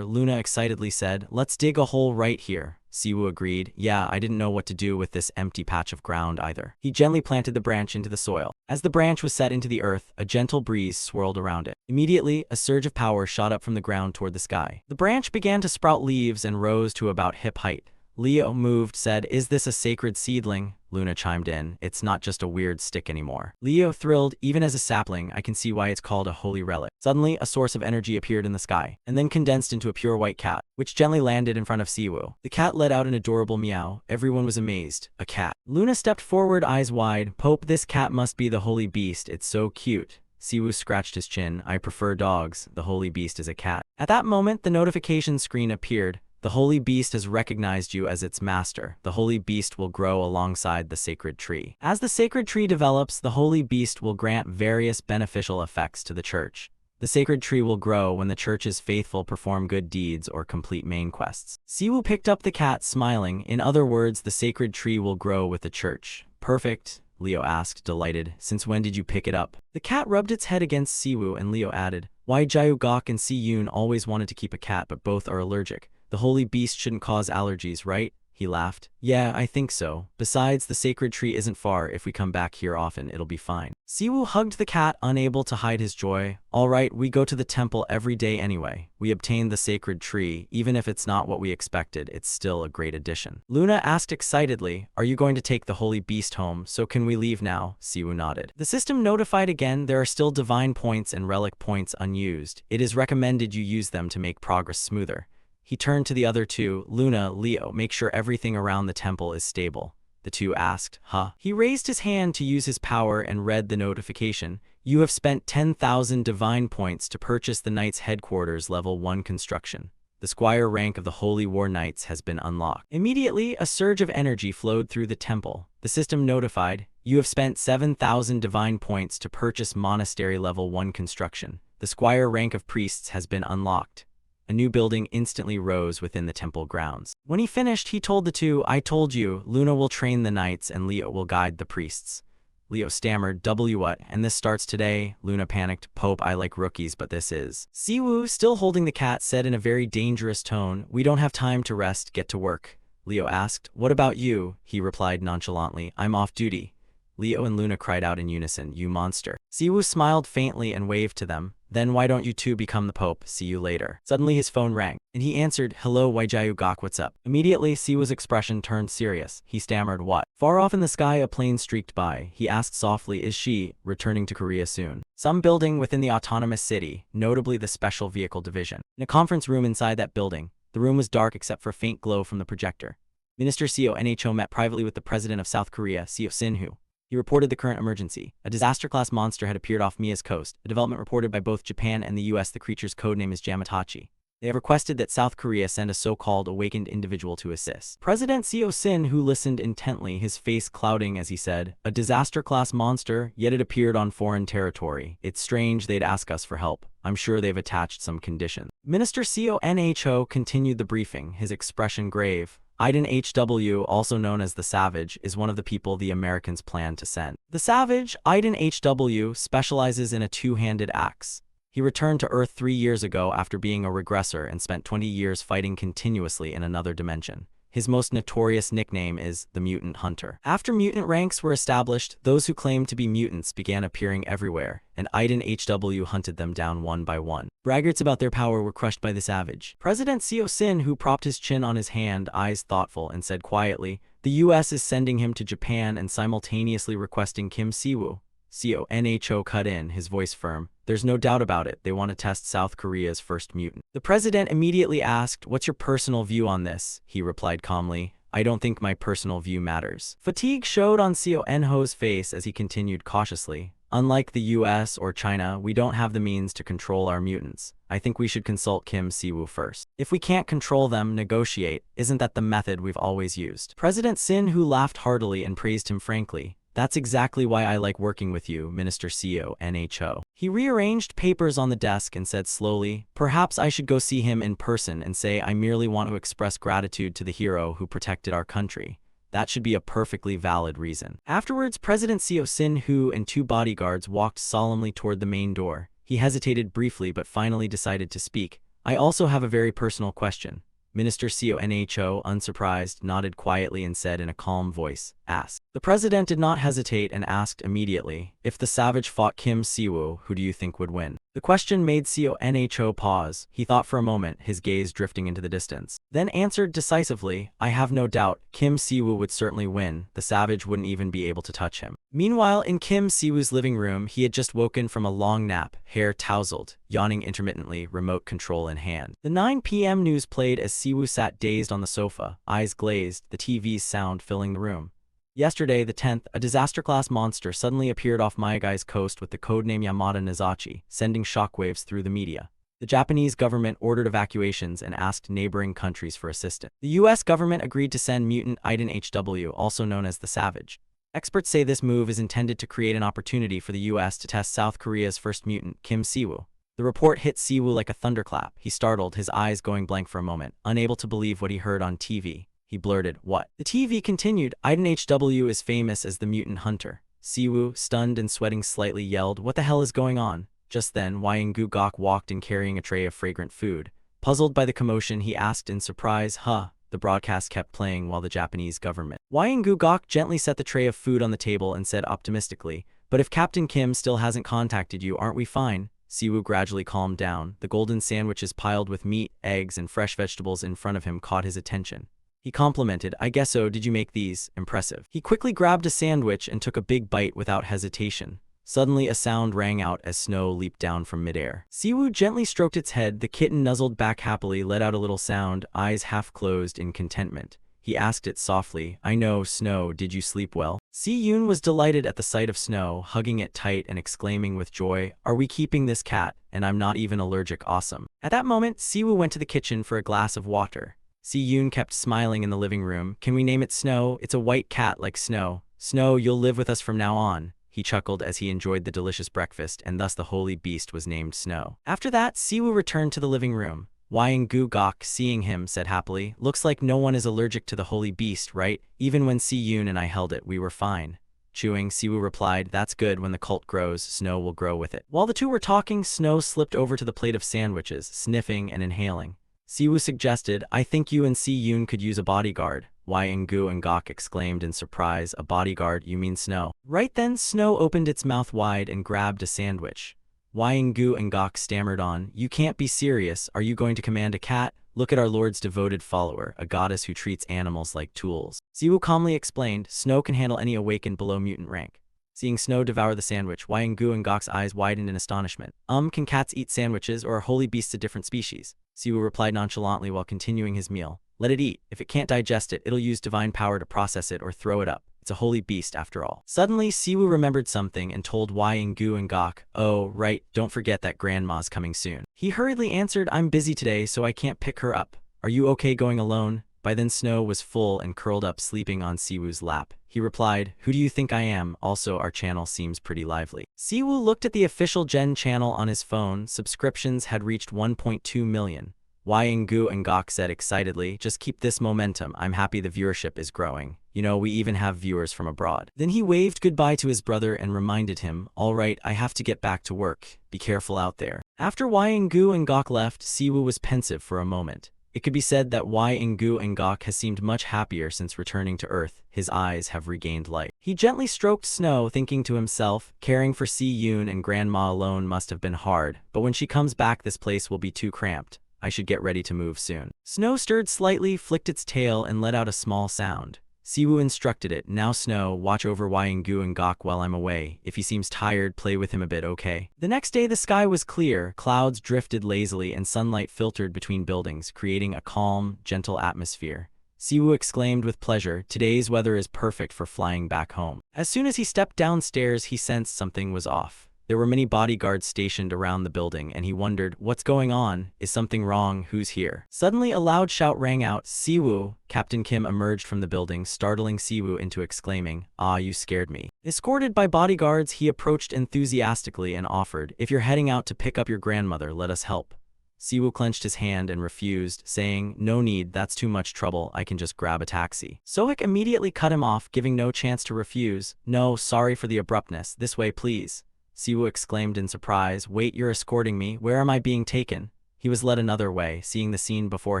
Speaker 1: Luna excitedly said, let's dig a hole right here. Siwoo agreed, yeah, I didn't know what to do with this empty patch of ground either. He gently planted the branch into the soil. As the branch was set into the earth, a gentle breeze swirled around it. Immediately, a surge of power shot up from the ground toward the sky. The branch began to sprout leaves and rose to about hip height. Leo, moved, said, is this a sacred seedling? Luna chimed in, it's not just a weird stick anymore. Leo thrilled, even as a sapling, I can see why it's called a holy relic. Suddenly, a source of energy appeared in the sky, and then condensed into a pure white cat, which gently landed in front of Siwoo. The cat let out an adorable meow. Everyone was amazed. A cat. Luna stepped forward, eyes wide. Pope, this cat must be the holy beast, it's so cute. Siwoo scratched his chin. I prefer dogs. The holy beast is a cat. At that moment, the notification screen appeared. The holy beast has recognized you as its master. The holy beast will grow alongside the sacred tree. As the sacred tree develops, the holy beast will grant various beneficial effects to the church. The sacred tree will grow when the church's faithful perform good deeds or complete main quests. Siwoo picked up the cat, smiling. In other words, the sacred tree will grow with the church. Perfect, Leo asked, delighted. Since when did you pick it up? The cat rubbed its head against Siwoo, and Leo added, why Jiu Gok and Si Yoon always wanted to keep a cat, but both are allergic. The holy beast shouldn't cause allergies, right? He laughed. Yeah, I think so. Besides, the sacred tree isn't far. If we come back here often, it'll be fine. Siwoo hugged the cat, unable to hide his joy. All right, we go to the temple every day anyway. We obtained the sacred tree. Even if it's not what we expected, it's still a great addition. Luna asked excitedly, are you going to take the holy beast home? So can we leave now? Siwoo nodded. The system notified again, there are still divine points and relic points unused. It is recommended you use them to make progress smoother. He turned to the other two. Luna, Leo, make sure everything around the temple is stable. The two asked, huh? He raised his hand to use his power and read the notification. You have spent 10,000 divine points to purchase the Knights Headquarters Level 1 construction. The Squire rank of the Holy War Knights has been unlocked. Immediately, a surge of energy flowed through the temple. The system notified, you have spent 7,000 divine points to purchase Monastery Level 1 construction. The Squire rank of Priests has been unlocked. A new building instantly rose within the temple grounds. When he finished, he told the two, I told you, Luna will train the knights and Leo will guide the priests. Leo stammered, what? And this starts today? Luna panicked, Pope, I like rookies, but this is. Siwoo, still holding the cat, said in a very dangerous tone, we don't have time to rest, get to work. Leo asked, what about you? He replied nonchalantly, I'm off duty. Leo and Luna cried out in unison, "You monster." Siwoo smiled faintly and waved to them. "Then why don't you two become the Pope? See you later." Suddenly his phone rang, and he answered, "Hello Waijiu Gok, what's up?" Immediately, Siwoo's expression turned serious. He stammered, "What?" Far off in the sky a plane streaked by. He asked softly, "Is she returning to Korea soon?" Some building within the autonomous city, notably the Special Vehicle Division. In a conference room inside that building, the room was dark except for a faint glow from the projector. Minister Seo Nho met privately with the president of South Korea, Seo Sin-hu. He reported the current emergency. A disaster-class monster had appeared off Mia's coast, a development reported by both Japan and the US. The creature's codename is Jamatachi. They have requested that South Korea send a so-called awakened individual to assist. President Seo Sin-hu listened intently, his face clouding as he said, "A disaster-class monster, yet it appeared on foreign territory. It's strange they'd ask us for help. I'm sure they've attached some conditions." Minister Seo Nho continued the briefing, his expression grave. Aiden HW, also known as the Savage, is one of the people the Americans plan to send. The Savage, Aiden HW, specializes in a two-handed axe. He returned to Earth 3 years ago after being a regressor and spent 20 years fighting continuously in another dimension. His most notorious nickname is the Mutant Hunter. After mutant ranks were established, those who claimed to be mutants began appearing everywhere, and Aiden HW hunted them down one by one. Braggarts about their power were crushed by the Savage. President Seo Sin-hu propped his chin on his hand, eyes thoughtful, and said quietly, "The US is sending him to Japan and simultaneously requesting Kim Siwoo." Seo Nho cut in, his voice firm. "There's no doubt about it, they want to test South Korea's first mutant." The president immediately asked, "What's your personal view on this?" He replied calmly, "I don't think my personal view matters." Fatigue showed on Seo Nho's face as he continued cautiously, "Unlike the US or China, we don't have the means to control our mutants. I think we should consult Kim Siwoo first. If we can't control them, negotiate. Isn't that the method we've always used?" President Sin-hu laughed heartily and praised him frankly. "That's exactly why I like working with you, Minister Seo Nho." He rearranged papers on the desk and said slowly, "Perhaps I should go see him in person and say I merely want to express gratitude to the hero who protected our country. That should be a perfectly valid reason." Afterwards, President Seo Sin-hu and 2 bodyguards walked solemnly toward the main door. He hesitated briefly but finally decided to speak. "I also have a very personal question." Minister Seo Nho, unsurprised, nodded quietly and said in a calm voice, "Ask." The president did not hesitate and asked immediately, "If the Savage fought Kim Siwoo, who do you think would win?" The question made Seo Nho pause. He thought for a moment, his gaze drifting into the distance. Then answered decisively, "I have no doubt, Kim Siwoo would certainly win. The Savage wouldn't even be able to touch him." Meanwhile, in Kim Siwoo's living room, he had just woken from a long nap, hair tousled, yawning intermittently, remote control in hand. The 9 p.m. news played as Siwoo sat dazed on the sofa, eyes glazed, the TV's sound filling the room. Yesterday, the 10th, a disaster-class monster suddenly appeared off Miyagai's coast with the codename Yamada Nazachi, sending shockwaves through the media. The Japanese government ordered evacuations and asked neighboring countries for assistance. The US government agreed to send mutant Aiden HW, also known as the Savage. Experts say this move is intended to create an opportunity for the US to test South Korea's first mutant, Kim Siwoo. The report hit Siwoo like a thunderclap. He startled, his eyes going blank for a moment, unable to believe what he heard on TV. He blurted, "What?" The TV continued, "Aiden HW is famous as the mutant hunter." Siwoo, stunned and sweating slightly, yelled, "What the hell is going on?" Just then, Wyangu Gok walked in carrying a tray of fragrant food. Puzzled by the commotion, he asked in surprise, "Huh?" The broadcast kept playing while the Japanese government. Wyangu Gok gently set the tray of food on the table and said optimistically, "But if Captain Kim still hasn't contacted you, aren't we fine?" Siwoo gradually calmed down. The golden sandwiches piled with meat, eggs, and fresh vegetables in front of him caught his attention. He complimented, "I guess so, did you make these? Impressive." He quickly grabbed a sandwich and took a big bite without hesitation. Suddenly a sound rang out as Snow leaped down from midair. Siwoo gently stroked its head, the kitten nuzzled back happily, let out a little sound, eyes half closed in contentment. He asked it softly, "I know, Snow, did you sleep well?" Si-yoon was delighted at the sight of Snow, hugging it tight and exclaiming with joy, "Are we keeping this cat? And I'm not even allergic, awesome." At that moment, Siwoo went to the kitchen for a glass of water. Si-yoon kept smiling in the living room. "Can we name it Snow? It's a white cat like Snow. Snow, you'll live with us from now on." He chuckled as he enjoyed the delicious breakfast, and thus the holy beast was named Snow. After that, Siwoo returned to the living room. Wyangu Gok, seeing him, said happily, "Looks like no one is allergic to the holy beast, right? Even when Si-yoon and I held it, we were fine." Chewing, Siwoo replied, "That's good. When the cult grows, Snow will grow with it." While the two were talking, Snow slipped over to the plate of sandwiches, sniffing and inhaling. Siwoo suggested, "I think you and Si-yoon could use a bodyguard." Gu and Gok exclaimed in surprise. A bodyguard, you mean Snow? Right then, Snow opened its mouth wide and grabbed a sandwich. Gu and Gok stammered on, you can't be serious, are you going to command a cat? Look at our lord's devoted follower, a goddess who treats animals like tools. Siwoo calmly explained, Snow can handle any awakened below mutant rank. Seeing Snow devour the sandwich, Gu and Gok's eyes widened in astonishment. Can cats eat sandwiches, or are holy beasts a different species? Siwoo replied nonchalantly while continuing his meal. Let it eat. If it can't digest it, it'll use divine power to process it or throw it up. It's a holy beast after all. Suddenly, Siwoo remembered something and told Gu and Gok, oh, right, don't forget that grandma's coming soon. He hurriedly answered, I'm busy today, so I can't pick her up. Are you okay going alone? By then Snow was full and curled up sleeping on Siwoo's lap. He replied, who do you think I am? Also, our channel seems pretty lively. Siwoo looked at the official Gen channel on his phone. Subscriptions had reached 1.2 million. Gu and Gok said excitedly, just keep this momentum. I'm happy the viewership is growing. You know, we even have viewers from abroad. Then he waved goodbye to his brother and reminded him, all right, I have to get back to work. Be careful out there. After Gu and Gok left, Siwoo was pensive for a moment. It could be said that Gu and Gok has seemed much happier since returning to Earth. His eyes have regained light. He gently stroked Snow, thinking to himself, caring for Si-yoon and Grandma alone must have been hard, but when she comes back this place will be too cramped. I should get ready to move soon. Snow stirred slightly, flicked its tail, and let out a small sound. Siwoo instructed it, now Snow, watch over Gu and Gok while I'm away. If he seems tired, play with him a bit, okay? The next day the sky was clear, clouds drifted lazily and sunlight filtered between buildings, creating a calm, gentle atmosphere. Siwoo exclaimed with pleasure, today's weather is perfect for flying back home. As soon as he stepped downstairs, he sensed something was off. There were many bodyguards stationed around the building, and he wondered, what's going on? Is something wrong? Who's here? Suddenly, a loud shout rang out. Siwoo! Captain Kim emerged from the building, startling Siwoo into exclaiming, ah, you scared me. Escorted by bodyguards, he approached enthusiastically and offered, if you're heading out to pick up your grandmother, let us help. Siwoo clenched his hand and refused, saying, no need, that's too much trouble, I can just grab a taxi. Sohik immediately cut him off, giving no chance to refuse. No, sorry for the abruptness, this way please. Siwoo exclaimed in surprise, wait, you're escorting me, where am I being taken? He was led another way. Seeing the scene before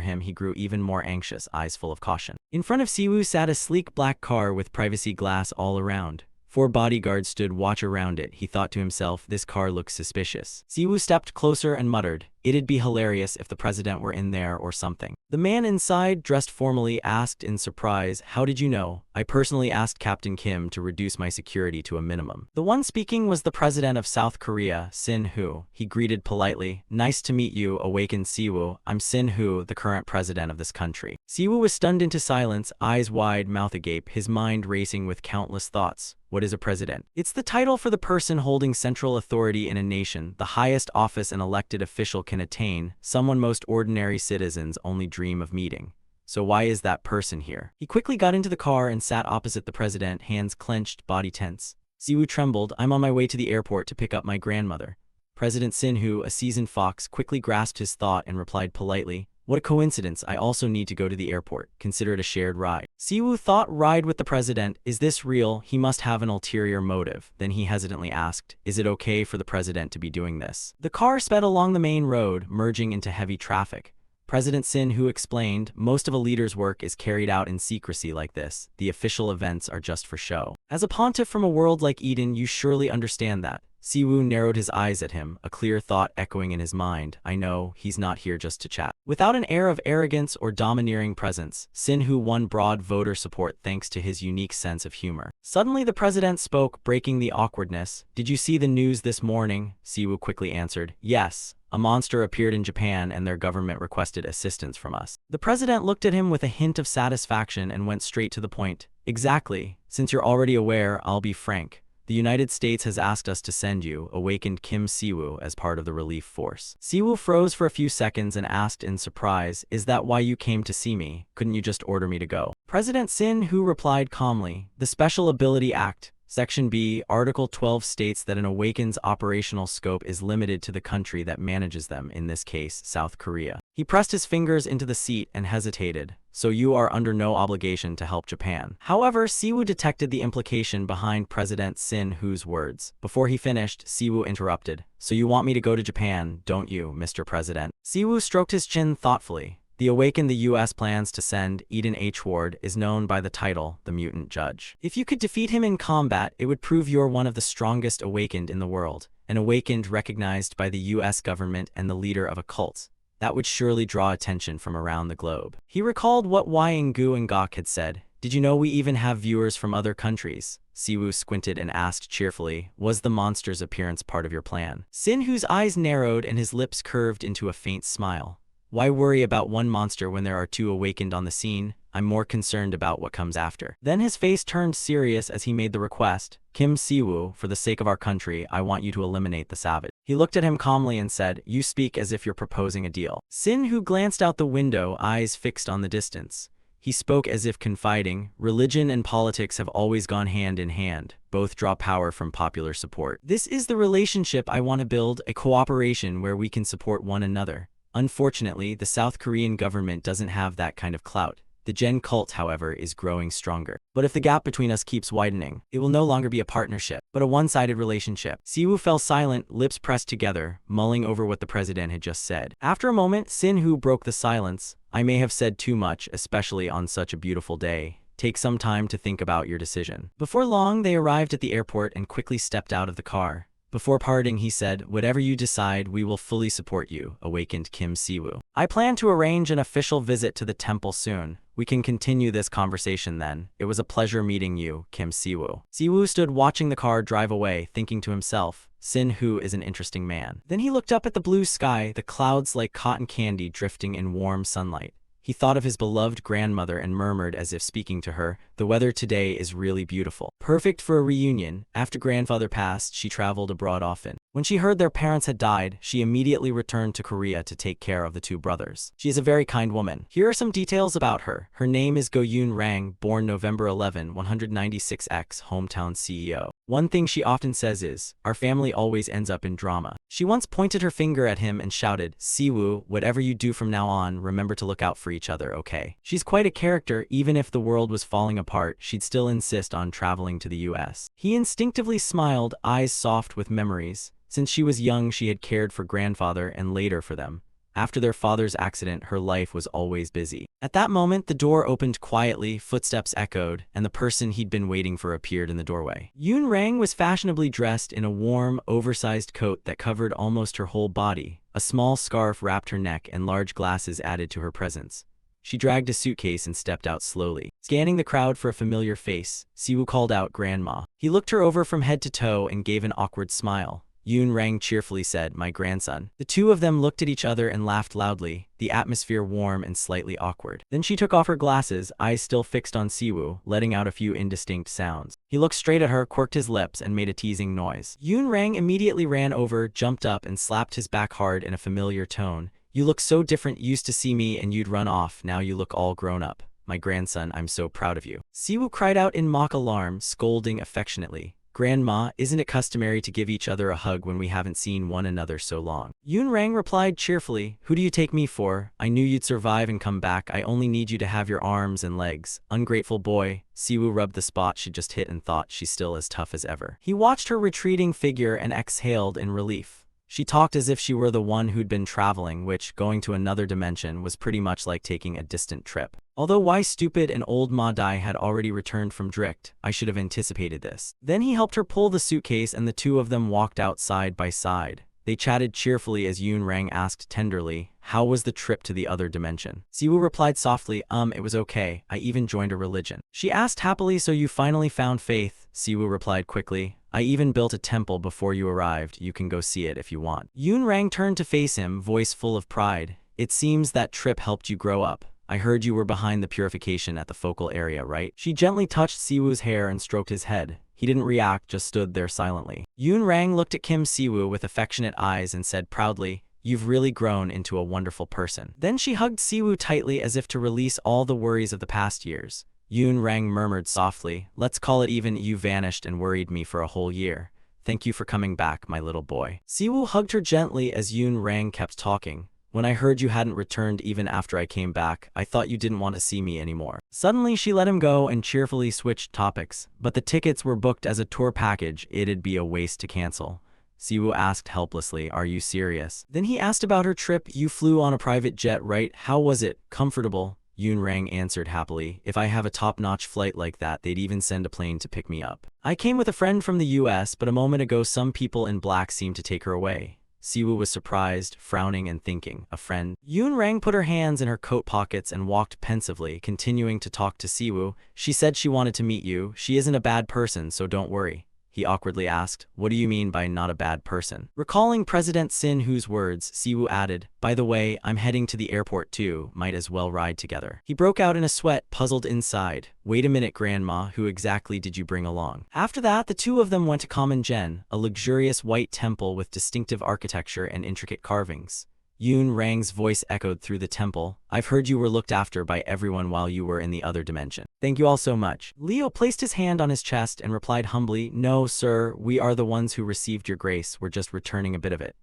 Speaker 1: him, he grew even more anxious, eyes full of caution. In front of Siwoo sat a sleek black car with privacy glass all around. 4 bodyguards stood watch around it. He thought to himself, this car looks suspicious. Siwoo stepped closer and muttered, it'd be hilarious if the president were in there or something. The man inside, dressed formally, asked in surprise, how did you know? I personally asked Captain Kim to reduce my security to a minimum. The one speaking was the president of South Korea, Sin-hoo. He greeted politely, nice to meet you, awakened Siwoo. I'm Sin-hoo, the current president of this country. Siwoo was stunned into silence, eyes wide, mouth agape, his mind racing with countless thoughts. What is a president? It's the title for the person holding central authority in a nation, the highest office an elected official can attain, someone most ordinary citizens only dream of meeting. So why is that person here? He quickly got into the car and sat opposite the president, hands clenched, body tense. Siwoo trembled, I'm on my way to the airport to pick up my grandmother. President Sin-hoo, a seasoned fox, quickly grasped his thought and replied politely, what a coincidence, I also need to go to the airport. Consider it a shared ride. Siwoo thought, ride with the president? Is this real? He must have an ulterior motive. Then he hesitantly asked, is it okay for the president to be doing this? The car sped along the main road, merging into heavy traffic. President Sin-hoo explained, most of a leader's work is carried out in secrecy like this. The official events are just for show. As a pontiff from a world like Eden, you surely understand that. Siwoo narrowed his eyes at him, a clear thought echoing in his mind. I know, he's not here just to chat. Without an air of arrogance or domineering presence, Sin-hoo won broad voter support thanks to his unique sense of humor. Suddenly the president spoke, breaking the awkwardness. Did you see the news this morning? Siwoo quickly answered, yes. A monster appeared in Japan and their government requested assistance from us. The president looked at him with a hint of satisfaction and went straight to the point. Exactly. Since you're already aware, I'll be frank. The United States has asked us to send you, awakened Kim Siwoo, as part of the relief force. Siwoo froze for a few seconds and asked in surprise, is that why you came to see me? Couldn't you just order me to go? President Sin-hoo replied calmly, the Special Ability Act, Section B, Article 12 states that an awakened's operational scope is limited to the country that manages them, in this case, South Korea. He pressed his fingers into the seat and hesitated. So you are under no obligation to help Japan. However, Siwoo detected the implication behind President Sin-hoo's words. Before he finished, Siwoo interrupted. So you want me to go to Japan, don't you, Mr. President? Siwoo stroked his chin thoughtfully. The awakened the U.S. plans to send Eden H. Ward is known by the title, the Mutant Judge. If you could defeat him in combat, it would prove you're one of the strongest awakened in the world, an awakened recognized by the U.S. government and the leader of a cult. That would surely draw attention from around the globe. He recalled what Yngu and Gok had said. Did you know we even have viewers from other countries? Siwoo squinted and asked cheerfully, was the monster's appearance part of your plan? Sin, whose eyes narrowed and his lips curved into a faint smile. Why worry about one monster when there are two awakened on the scene? I'm more concerned about what comes after. Then his face turned serious as he made the request. Kim Siwoo, for the sake of our country, I want you to eliminate the savage. He looked at him calmly and said, you speak as if you're proposing a deal. Sin, who glanced out the window, eyes fixed on the distance. He spoke as if confiding, religion and politics have always gone hand in hand. Both draw power from popular support. This is the relationship I want to build, a cooperation where we can support one another. Unfortunately, the South Korean government doesn't have that kind of clout. The Gen cult, however, is growing stronger. But if the gap between us keeps widening, it will no longer be a partnership, but a one-sided relationship. Siwoo fell silent, lips pressed together, mulling over what the president had just said. After a moment, Sin-Hoo broke the silence. I may have said too much, especially on such a beautiful day. Take some time to think about your decision. Before long, they arrived at the airport and quickly stepped out of the car. Before parting, he said, whatever you decide, we will fully support you, awakened Kim Siwoo. I plan to arrange an official visit to the temple soon. We can continue this conversation then. It was a pleasure meeting you, Kim Siwoo. Siwoo stood watching the car drive away, thinking to himself, Sin-Hoo is an interesting man. Then he looked up at the blue sky, the clouds like cotton candy drifting in warm sunlight. He thought of his beloved grandmother and murmured as if speaking to her, the weather today is really beautiful. Perfect for a reunion. After grandfather passed, she traveled abroad often. When she heard their parents had died, she immediately returned to Korea to take care of the two brothers. She is a very kind woman. Here are some details about her. Her name is Go-Yoon Rang, born November 11, 196X, hometown CEO. One thing she often says is, our family always ends up in drama. She once pointed her finger at him and shouted, Siwoo, whatever you do from now on, remember to look out for each other, okay? She's quite a character. Even if the world was falling apart, she'd still insist on traveling to the US. He instinctively smiled, eyes soft with memories. Since she was young, she had cared for grandfather and later for them. After their father's accident, her life was always busy. At that moment, the door opened quietly, footsteps echoed, and the person he'd been waiting for appeared in the doorway. Yoon Rang was fashionably dressed in a warm, oversized coat that covered almost her whole body. A small scarf wrapped her neck and large glasses added to her presence. She dragged a suitcase and stepped out slowly. Scanning the crowd for a familiar face, Siwoo called out Grandma. He looked her over from head to toe and gave an awkward smile. Yoon Rang cheerfully said, my grandson. The two of them looked at each other and laughed loudly, the atmosphere warm and slightly awkward. Then she took off her glasses, eyes still fixed on Siwoo, letting out a few indistinct sounds. He looked straight at her, quirked his lips, and made a teasing noise. Yoon Rang immediately ran over, jumped up, and slapped his back hard in a familiar tone. You look so different. Used to see me and you'd run off. Now you look all grown up. My grandson, I'm so proud of you. Siwoo cried out in mock alarm, scolding affectionately. Grandma, isn't it customary to give each other a hug when we haven't seen one another so long? Yoon Rang replied cheerfully, who do you take me for? I knew you'd survive and come back. I only need you to have your arms and legs. Ungrateful boy. Siwoo rubbed the spot she just hit and thought she's still as tough as ever. He watched her retreating figure and exhaled in relief. She talked as if she were the one who'd been traveling, which, going to another dimension, was pretty much like taking a distant trip. Although why stupid and old Ma Dai had already returned from Drift, I should have anticipated this. Then he helped her pull the suitcase and the two of them walked out side by side. They chatted cheerfully as Yoon Rang asked tenderly, how was the trip to the other dimension? Siwoo replied softly, it was okay. I even joined a religion. She asked happily, so you finally found faith? Siwoo replied quickly, I even built a temple before you arrived. You can go see it if you want. Yoon Rang turned to face him, voice full of pride. It seems that trip helped you grow up. I heard you were behind the purification at the focal area, right? She gently touched Siwoo's hair and stroked his head. He didn't react, just stood there silently. Yoon Rang looked at Kim Siwoo with affectionate eyes and said proudly, you've really grown into a wonderful person. Then she hugged Siwoo tightly as if to release all the worries of the past years. Yoon Rang murmured softly, let's call it even. You vanished and worried me for a whole year. Thank you for coming back, my little boy. Siwoo hugged her gently as Yoon Rang kept talking. When I heard you hadn't returned even after I came back, I thought you didn't want to see me anymore. Suddenly she let him go and cheerfully switched topics, but the tickets were booked as a tour package. It'd be a waste to cancel. Siwoo asked helplessly, are you serious? Then he asked about her trip. You flew on a private jet, right? How was it? Comfortable? Yoon Rang answered happily. If I have a top-notch flight like that, they'd even send a plane to pick me up. I came with a friend from the US, but a moment ago some people in black seemed to take her away. Siwoo was surprised, frowning and thinking, a friend? Yoon Rang put her hands in her coat pockets and walked pensively, continuing to talk to Siwoo. She said she wanted to meet you. She isn't a bad person, so don't worry. He awkwardly asked, what do you mean by not a bad person? Recalling President Sin Hu's words, Siwoo added, by the way, I'm heading to the airport too, might as well ride together. He broke out in a sweat, puzzled inside. Wait a minute, Grandma, who exactly did you bring along? After that, the two of them went to Common, a luxurious white temple with distinctive architecture and intricate carvings. Yoon Rang's voice echoed through the temple. I've heard you were looked after by everyone while you were in the other dimension. Thank you all so much. Leo placed his hand on his chest and replied humbly, no, sir, we are the ones who received your grace. We're just returning a bit of it.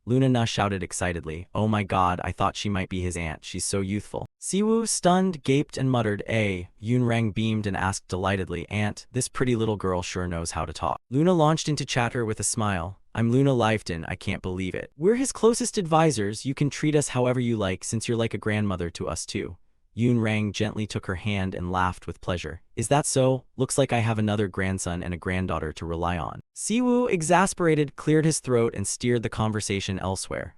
Speaker 1: Luna shouted excitedly, oh my god, I thought she might be his aunt. She's so youthful. Siwoo, stunned, gaped and muttered, Yoon Rang beamed and asked delightedly, Aunt, this pretty little girl sure knows how to talk. Luna launched into chatter with a smile. I'm Luna Lifton, I can't believe it. We're his closest advisors. You can treat us however you like since you're like a grandmother to us too. Yoon Rang gently took her hand and laughed with pleasure. Is that so? Looks like I have another grandson and a granddaughter to rely on. Siwoo, exasperated, cleared his throat and steered the conversation elsewhere.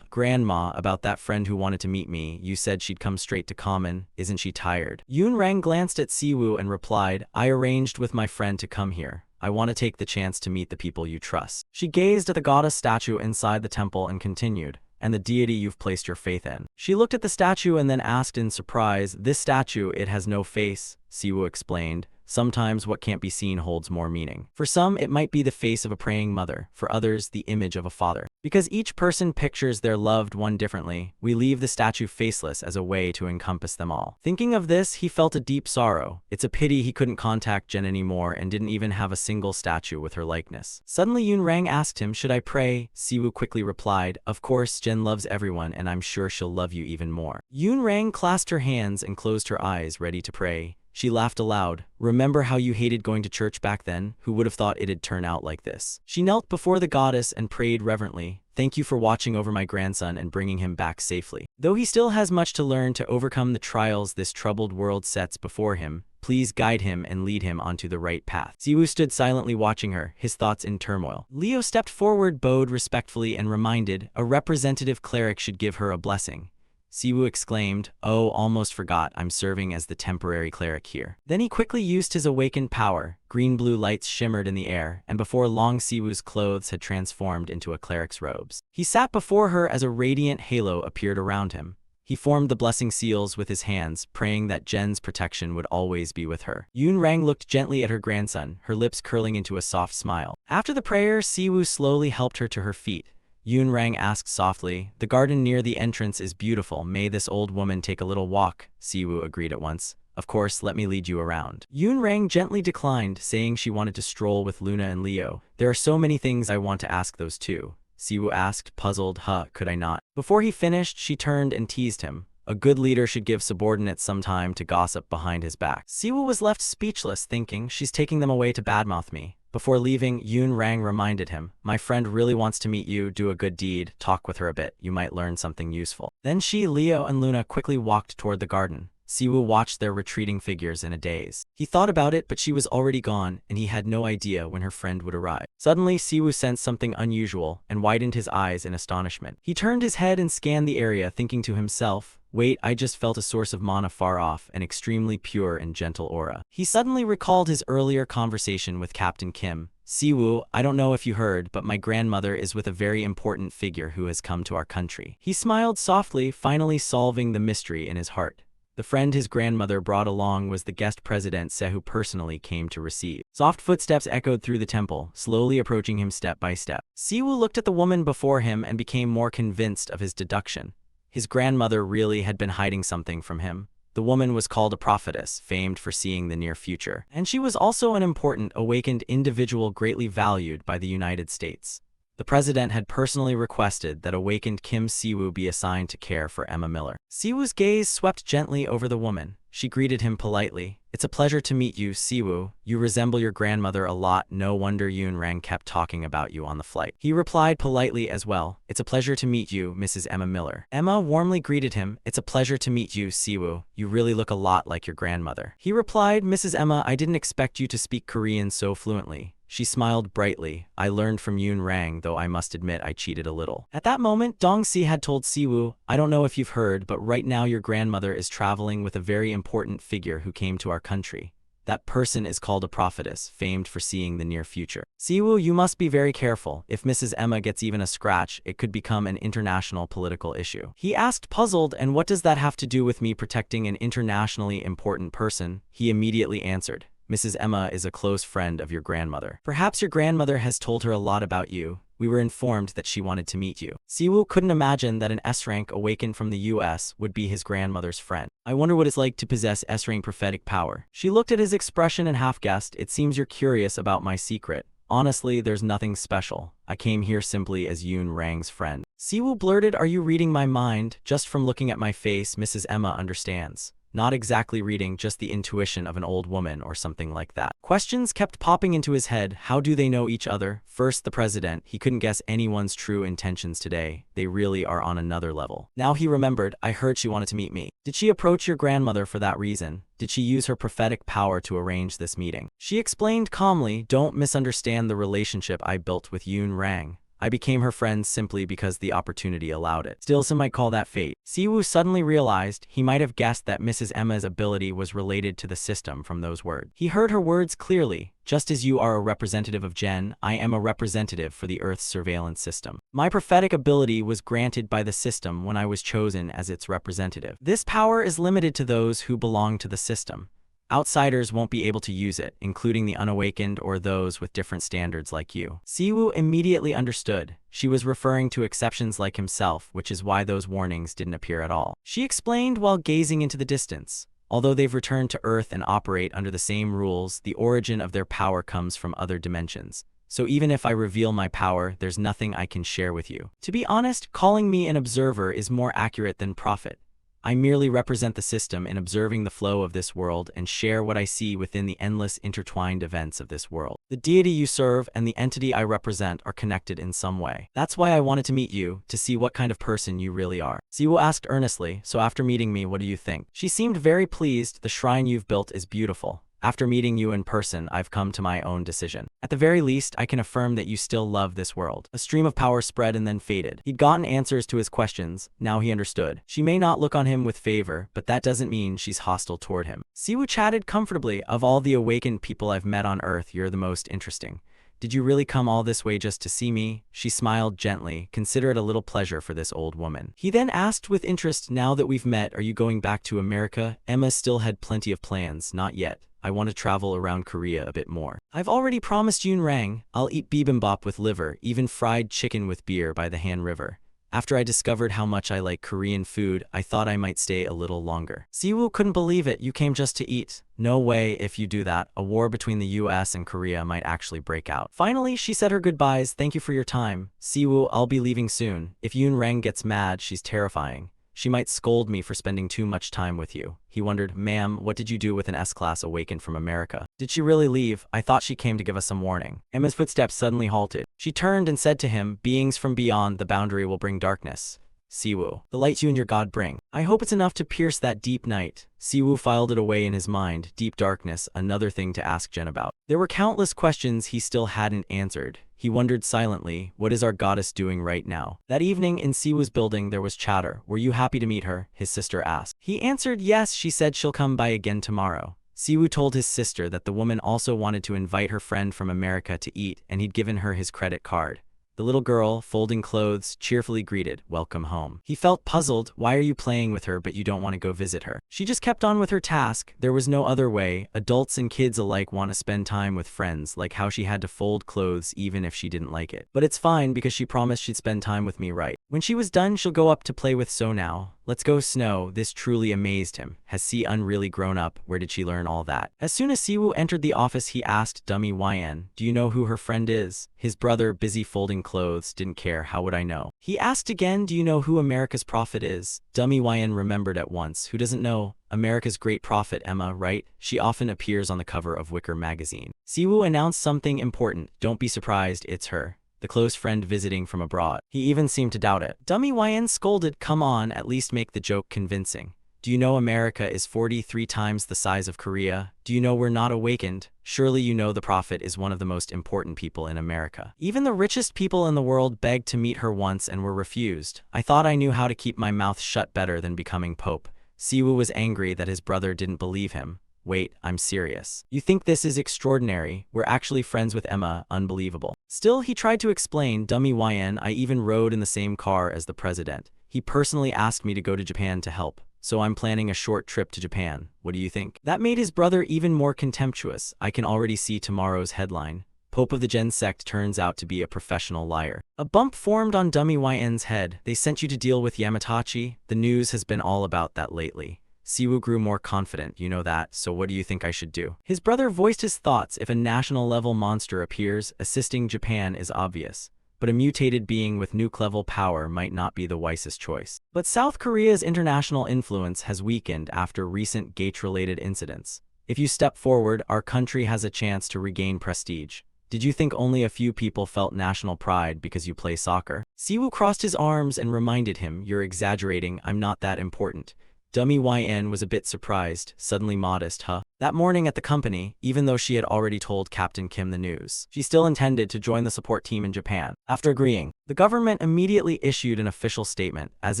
Speaker 1: Grandma, about that friend who wanted to meet me, you said she'd come straight to Common. Isn't she tired? Yoon Rang glanced at Siwoo and replied, I arranged with my friend to come here. I want to take the chance to meet the people you trust. She gazed at the goddess statue inside the temple and continued, and the deity you've placed your faith in. She looked at the statue and then asked in surprise, this statue, it has no face, Siwoo explained. Sometimes what can't be seen holds more meaning. For some, it might be the face of a praying mother, for others, the image of a father. Because each person pictures their loved one differently, we leave the statue faceless as a way to encompass them all. Thinking of this, he felt a deep sorrow. It's a pity he couldn't contact Jen anymore and didn't even have a single statue with her likeness. Suddenly Yoon Rang asked him, should I pray? Siwoo quickly replied, of course, Jen loves everyone and I'm sure she'll love you even more. Yoon Rang clasped her hands and closed her eyes, ready to pray. She laughed aloud. Remember how you hated going to church back then? Who would have thought it'd turn out like this? She knelt before the goddess and prayed reverently. Thank you for watching over my grandson and bringing him back safely. Though he still has much to learn to overcome the trials this troubled world sets before him, please guide him and lead him onto the right path. Siwoo stood silently watching her, his thoughts in turmoil. Leo stepped forward, bowed respectfully and reminded, a representative cleric should give her a blessing. Siwoo exclaimed, oh, almost forgot, I'm serving as the temporary cleric here. Then he quickly used his awakened power. Green-blue lights shimmered in the air, and before long Siwoo's clothes had transformed into a cleric's robes. He sat before her as a radiant halo appeared around him. He formed the blessing seals with his hands, praying that Jen's protection would always be with her. Yoon Rang looked gently at her grandson, her lips curling into a soft smile. After the prayer, Siwoo slowly helped her to her feet. Yoon Rang asked softly, the garden near the entrance is beautiful. May this old woman take a little walk? Siwoo agreed at once. Of course, let me lead you around. Yoon Rang gently declined, saying she wanted to stroll with Luna and Leo. There are so many things I want to ask those two. Siwoo asked, puzzled, could I not? Before he finished, she turned and teased him. A good leader should give subordinates some time to gossip behind his back. Siwoo was left speechless, thinking, she's taking them away to badmouth me. Before leaving, Yoon Rang reminded him, my friend really wants to meet you, do a good deed, talk with her a bit, you might learn something useful. Then she, Leo and Luna quickly walked toward the garden. Siwoo watched their retreating figures in a daze. He thought about it, but she was already gone, and he had no idea when her friend would arrive. Suddenly, Siwoo sensed something unusual, and widened his eyes in astonishment. He turned his head and scanned the area, thinking to himself, wait, I just felt a source of mana far off, an extremely pure and gentle aura. He suddenly recalled his earlier conversation with Captain Kim. Siwoo, I don't know if you heard, but my grandmother is with a very important figure who has come to our country. He smiled softly, finally solving the mystery in his heart. The friend his grandmother brought along was the guest President Se, who personally came to receive. Soft footsteps echoed through the temple, slowly approaching him step by step. Siwoo looked at the woman before him and became more convinced of his deduction. His grandmother really had been hiding something from him. The woman was called a prophetess, famed for seeing the near future. And she was also an important, awakened individual greatly valued by the United States. The president had personally requested that awakened Kim Siwoo be assigned to care for Emma Miller. Siwoo's gaze swept gently over the woman. She greeted him politely. It's a pleasure to meet you, Siwoo. You resemble your grandmother a lot. No wonder Yoon Rang kept talking about you on the flight. He replied politely as well. It's a pleasure to meet you, Mrs. Emma Miller. Emma warmly greeted him. It's a pleasure to meet you, Siwoo. You really look a lot like your grandmother. He replied, Mrs. Emma, I didn't expect you to speak Korean so fluently. She smiled brightly. I learned from Yoon Rang, though I must admit I cheated a little. At that moment, Dong Si had told Siwoo, I don't know if you've heard, but right now your grandmother is traveling with a very important figure who came to our country. That person is called a prophetess, famed for seeing the near future. Siwoo, you must be very careful. If Mrs. Emma gets even a scratch, it could become an international political issue. He asked, puzzled, and what does that have to do with me protecting an internationally important person? He immediately answered, Mrs. Emma is a close friend of your grandmother. Perhaps your grandmother has told her a lot about you. We were informed that she wanted to meet you. Siwoo couldn't imagine that an S-rank awakened from the US would be his grandmother's friend. I wonder what it's like to possess S-rank prophetic power. She looked at his expression and half-guessed, it seems you're curious about my secret. Honestly, there's nothing special. I came here simply as Yoon Rang's friend. Siwoo blurted, are you reading my mind? Just from looking at my face, Mrs. Emma understands. Not exactly reading, just the intuition of an old woman or something like that. Questions kept popping into his head. How do they know each other? First, the president. He couldn't guess anyone's true intentions today. They really are on another level. Now he remembered, I heard she wanted to meet me. Did she approach your grandmother for that reason? Did she use her prophetic power to arrange this meeting? She explained calmly, don't misunderstand the relationship I built with Yoon Rang. I became her friend simply because the opportunity allowed it. Still, some might call that fate. Siwoo suddenly realized he might have guessed that Mrs. Emma's ability was related to the system from those words. He heard her words clearly. Just as you are a representative of Gen, I am a representative for the Earth's surveillance system. My prophetic ability was granted by the system when I was chosen as its representative. This power is limited to those who belong to the system. Outsiders won't be able to use it, including the unawakened or those with different standards like you. Siwoo immediately understood. She was referring to exceptions like himself, which is why those warnings didn't appear at all. She explained while gazing into the distance. Although they've returned to Earth and operate under the same rules, the origin of their power comes from other dimensions. So even if I reveal my power, there's nothing I can share with you. To be honest, calling me an observer is more accurate than prophet. I merely represent the system in observing the flow of this world and share what I see within the endless intertwined events of this world. The deity you serve and the entity I represent are connected in some way. That's why I wanted to meet you, to see what kind of person you really are. Siwoo asked earnestly, so after meeting me, what do you think? She seemed very pleased. The shrine you've built is beautiful. After meeting you in person, I've come to my own decision. At the very least, I can affirm that you still love this world. A stream of power spread and then faded. He'd gotten answers to his questions. Now he understood. She may not look on him with favor, but that doesn't mean she's hostile toward him. Siwoo chatted comfortably. Of all the awakened people I've met on Earth, you're the most interesting. Did you really come all this way just to see me? She smiled gently. Consider it a little pleasure for this old woman. He then asked with interest, now that we've met, are you going back to America? Emma still had plenty of plans. Not yet. I want to travel around Korea a bit more. I've already promised Yoon Rang I'll eat bibimbap with liver, even fried chicken with beer by the Han River. After I discovered how much I like Korean food, I thought I might stay a little longer. Siwoo couldn't believe it. You came just to eat. No way. If you do that, a war between the US and Korea might actually break out. Finally, she said her goodbyes. Thank you for your time. Siwoo, I'll be leaving soon. If Yoon Rang gets mad, she's terrifying. She might scold me for spending too much time with you. He wondered, ma'am, what did you do with an S-class awakened from America? Did she really leave? I thought she came to give us some warning. Emma's footsteps suddenly halted. She turned and said to him, beings from beyond the boundary will bring darkness. Siwoo, the light you and your God bring. I hope it's enough to pierce that deep night. Siwoo filed it away in his mind. Deep darkness, another thing to ask Jen about. There were countless questions he still hadn't answered. He wondered silently, what is our goddess doing right now? That evening in Siwoo's building there was chatter. Were you happy to meet her? His sister asked. He answered yes, she said she'll come by again tomorrow. Siwoo told his sister that the woman also wanted to invite her friend from America to eat and he'd given her his credit card. The little girl, folding clothes, cheerfully greeted, welcome home. He felt puzzled. Why are you playing with her but you don't want to go visit her? She just kept on with her task. There was no other way. Adults and kids alike want to spend time with friends, like how she had to fold clothes even if she didn't like it. But it's fine because she promised she'd spend time with me, right? When she was done, she'll go up to play with So now. Let's go Snow. This truly amazed him. Has Si-eun really grown up? Where did she learn all that? As soon as Siwoo entered the office, he asked dummy Yn, do you know who her friend is? His brother, busy folding clothes, didn't care. How would I know? He asked again, do you know who America's prophet is? Dummy Yn remembered at once. Who doesn't know? America's great prophet, Emma, right? She often appears on the cover of Wicker magazine. Siwoo announced something important. Don't be surprised, it's her. The close friend visiting from abroad. He even seemed to doubt it. Dummy Yn scolded, come on, at least make the joke convincing. Do you know America is 43 times the size of Korea? Do you know we're not awakened? Surely you know the prophet is one of the most important people in America. Even the richest people in the world begged to meet her once and were refused. I thought I knew how to keep my mouth shut better than becoming Pope. Siwoo was angry that his brother didn't believe him. Wait, I'm serious. You think this is extraordinary? We're actually friends with Emma. Unbelievable. Still, he tried to explain, dummy Yn, I even rode in the same car as the president. He personally asked me to go to Japan to help. So I'm planning a short trip to Japan. What do you think? That made his brother even more contemptuous. I can already see tomorrow's headline. Pope of the Gen sect turns out to be a professional liar. A bump formed on dummyYn's head. They sent you to deal with Yamatachi? The news has been all about that lately. Siwoo grew more confident, you know that, so what do you think I should do? His brother voiced his thoughts. If a national-level monster appears, assisting Japan is obvious. But a mutated being with nuke-level power might not be the wisest choice. But South Korea's international influence has weakened after recent Gate-related incidents. If you step forward, our country has a chance to regain prestige. Did you think only a few people felt national pride because you play soccer? Siwoo crossed his arms and reminded him, you're exaggerating, I'm not that important. Dummy Yn was a bit surprised, suddenly modest, huh? That morning at the company, even though she had already told Captain Kim the news, she still intended to join the support team in Japan. After agreeing, the government immediately issued an official statement, as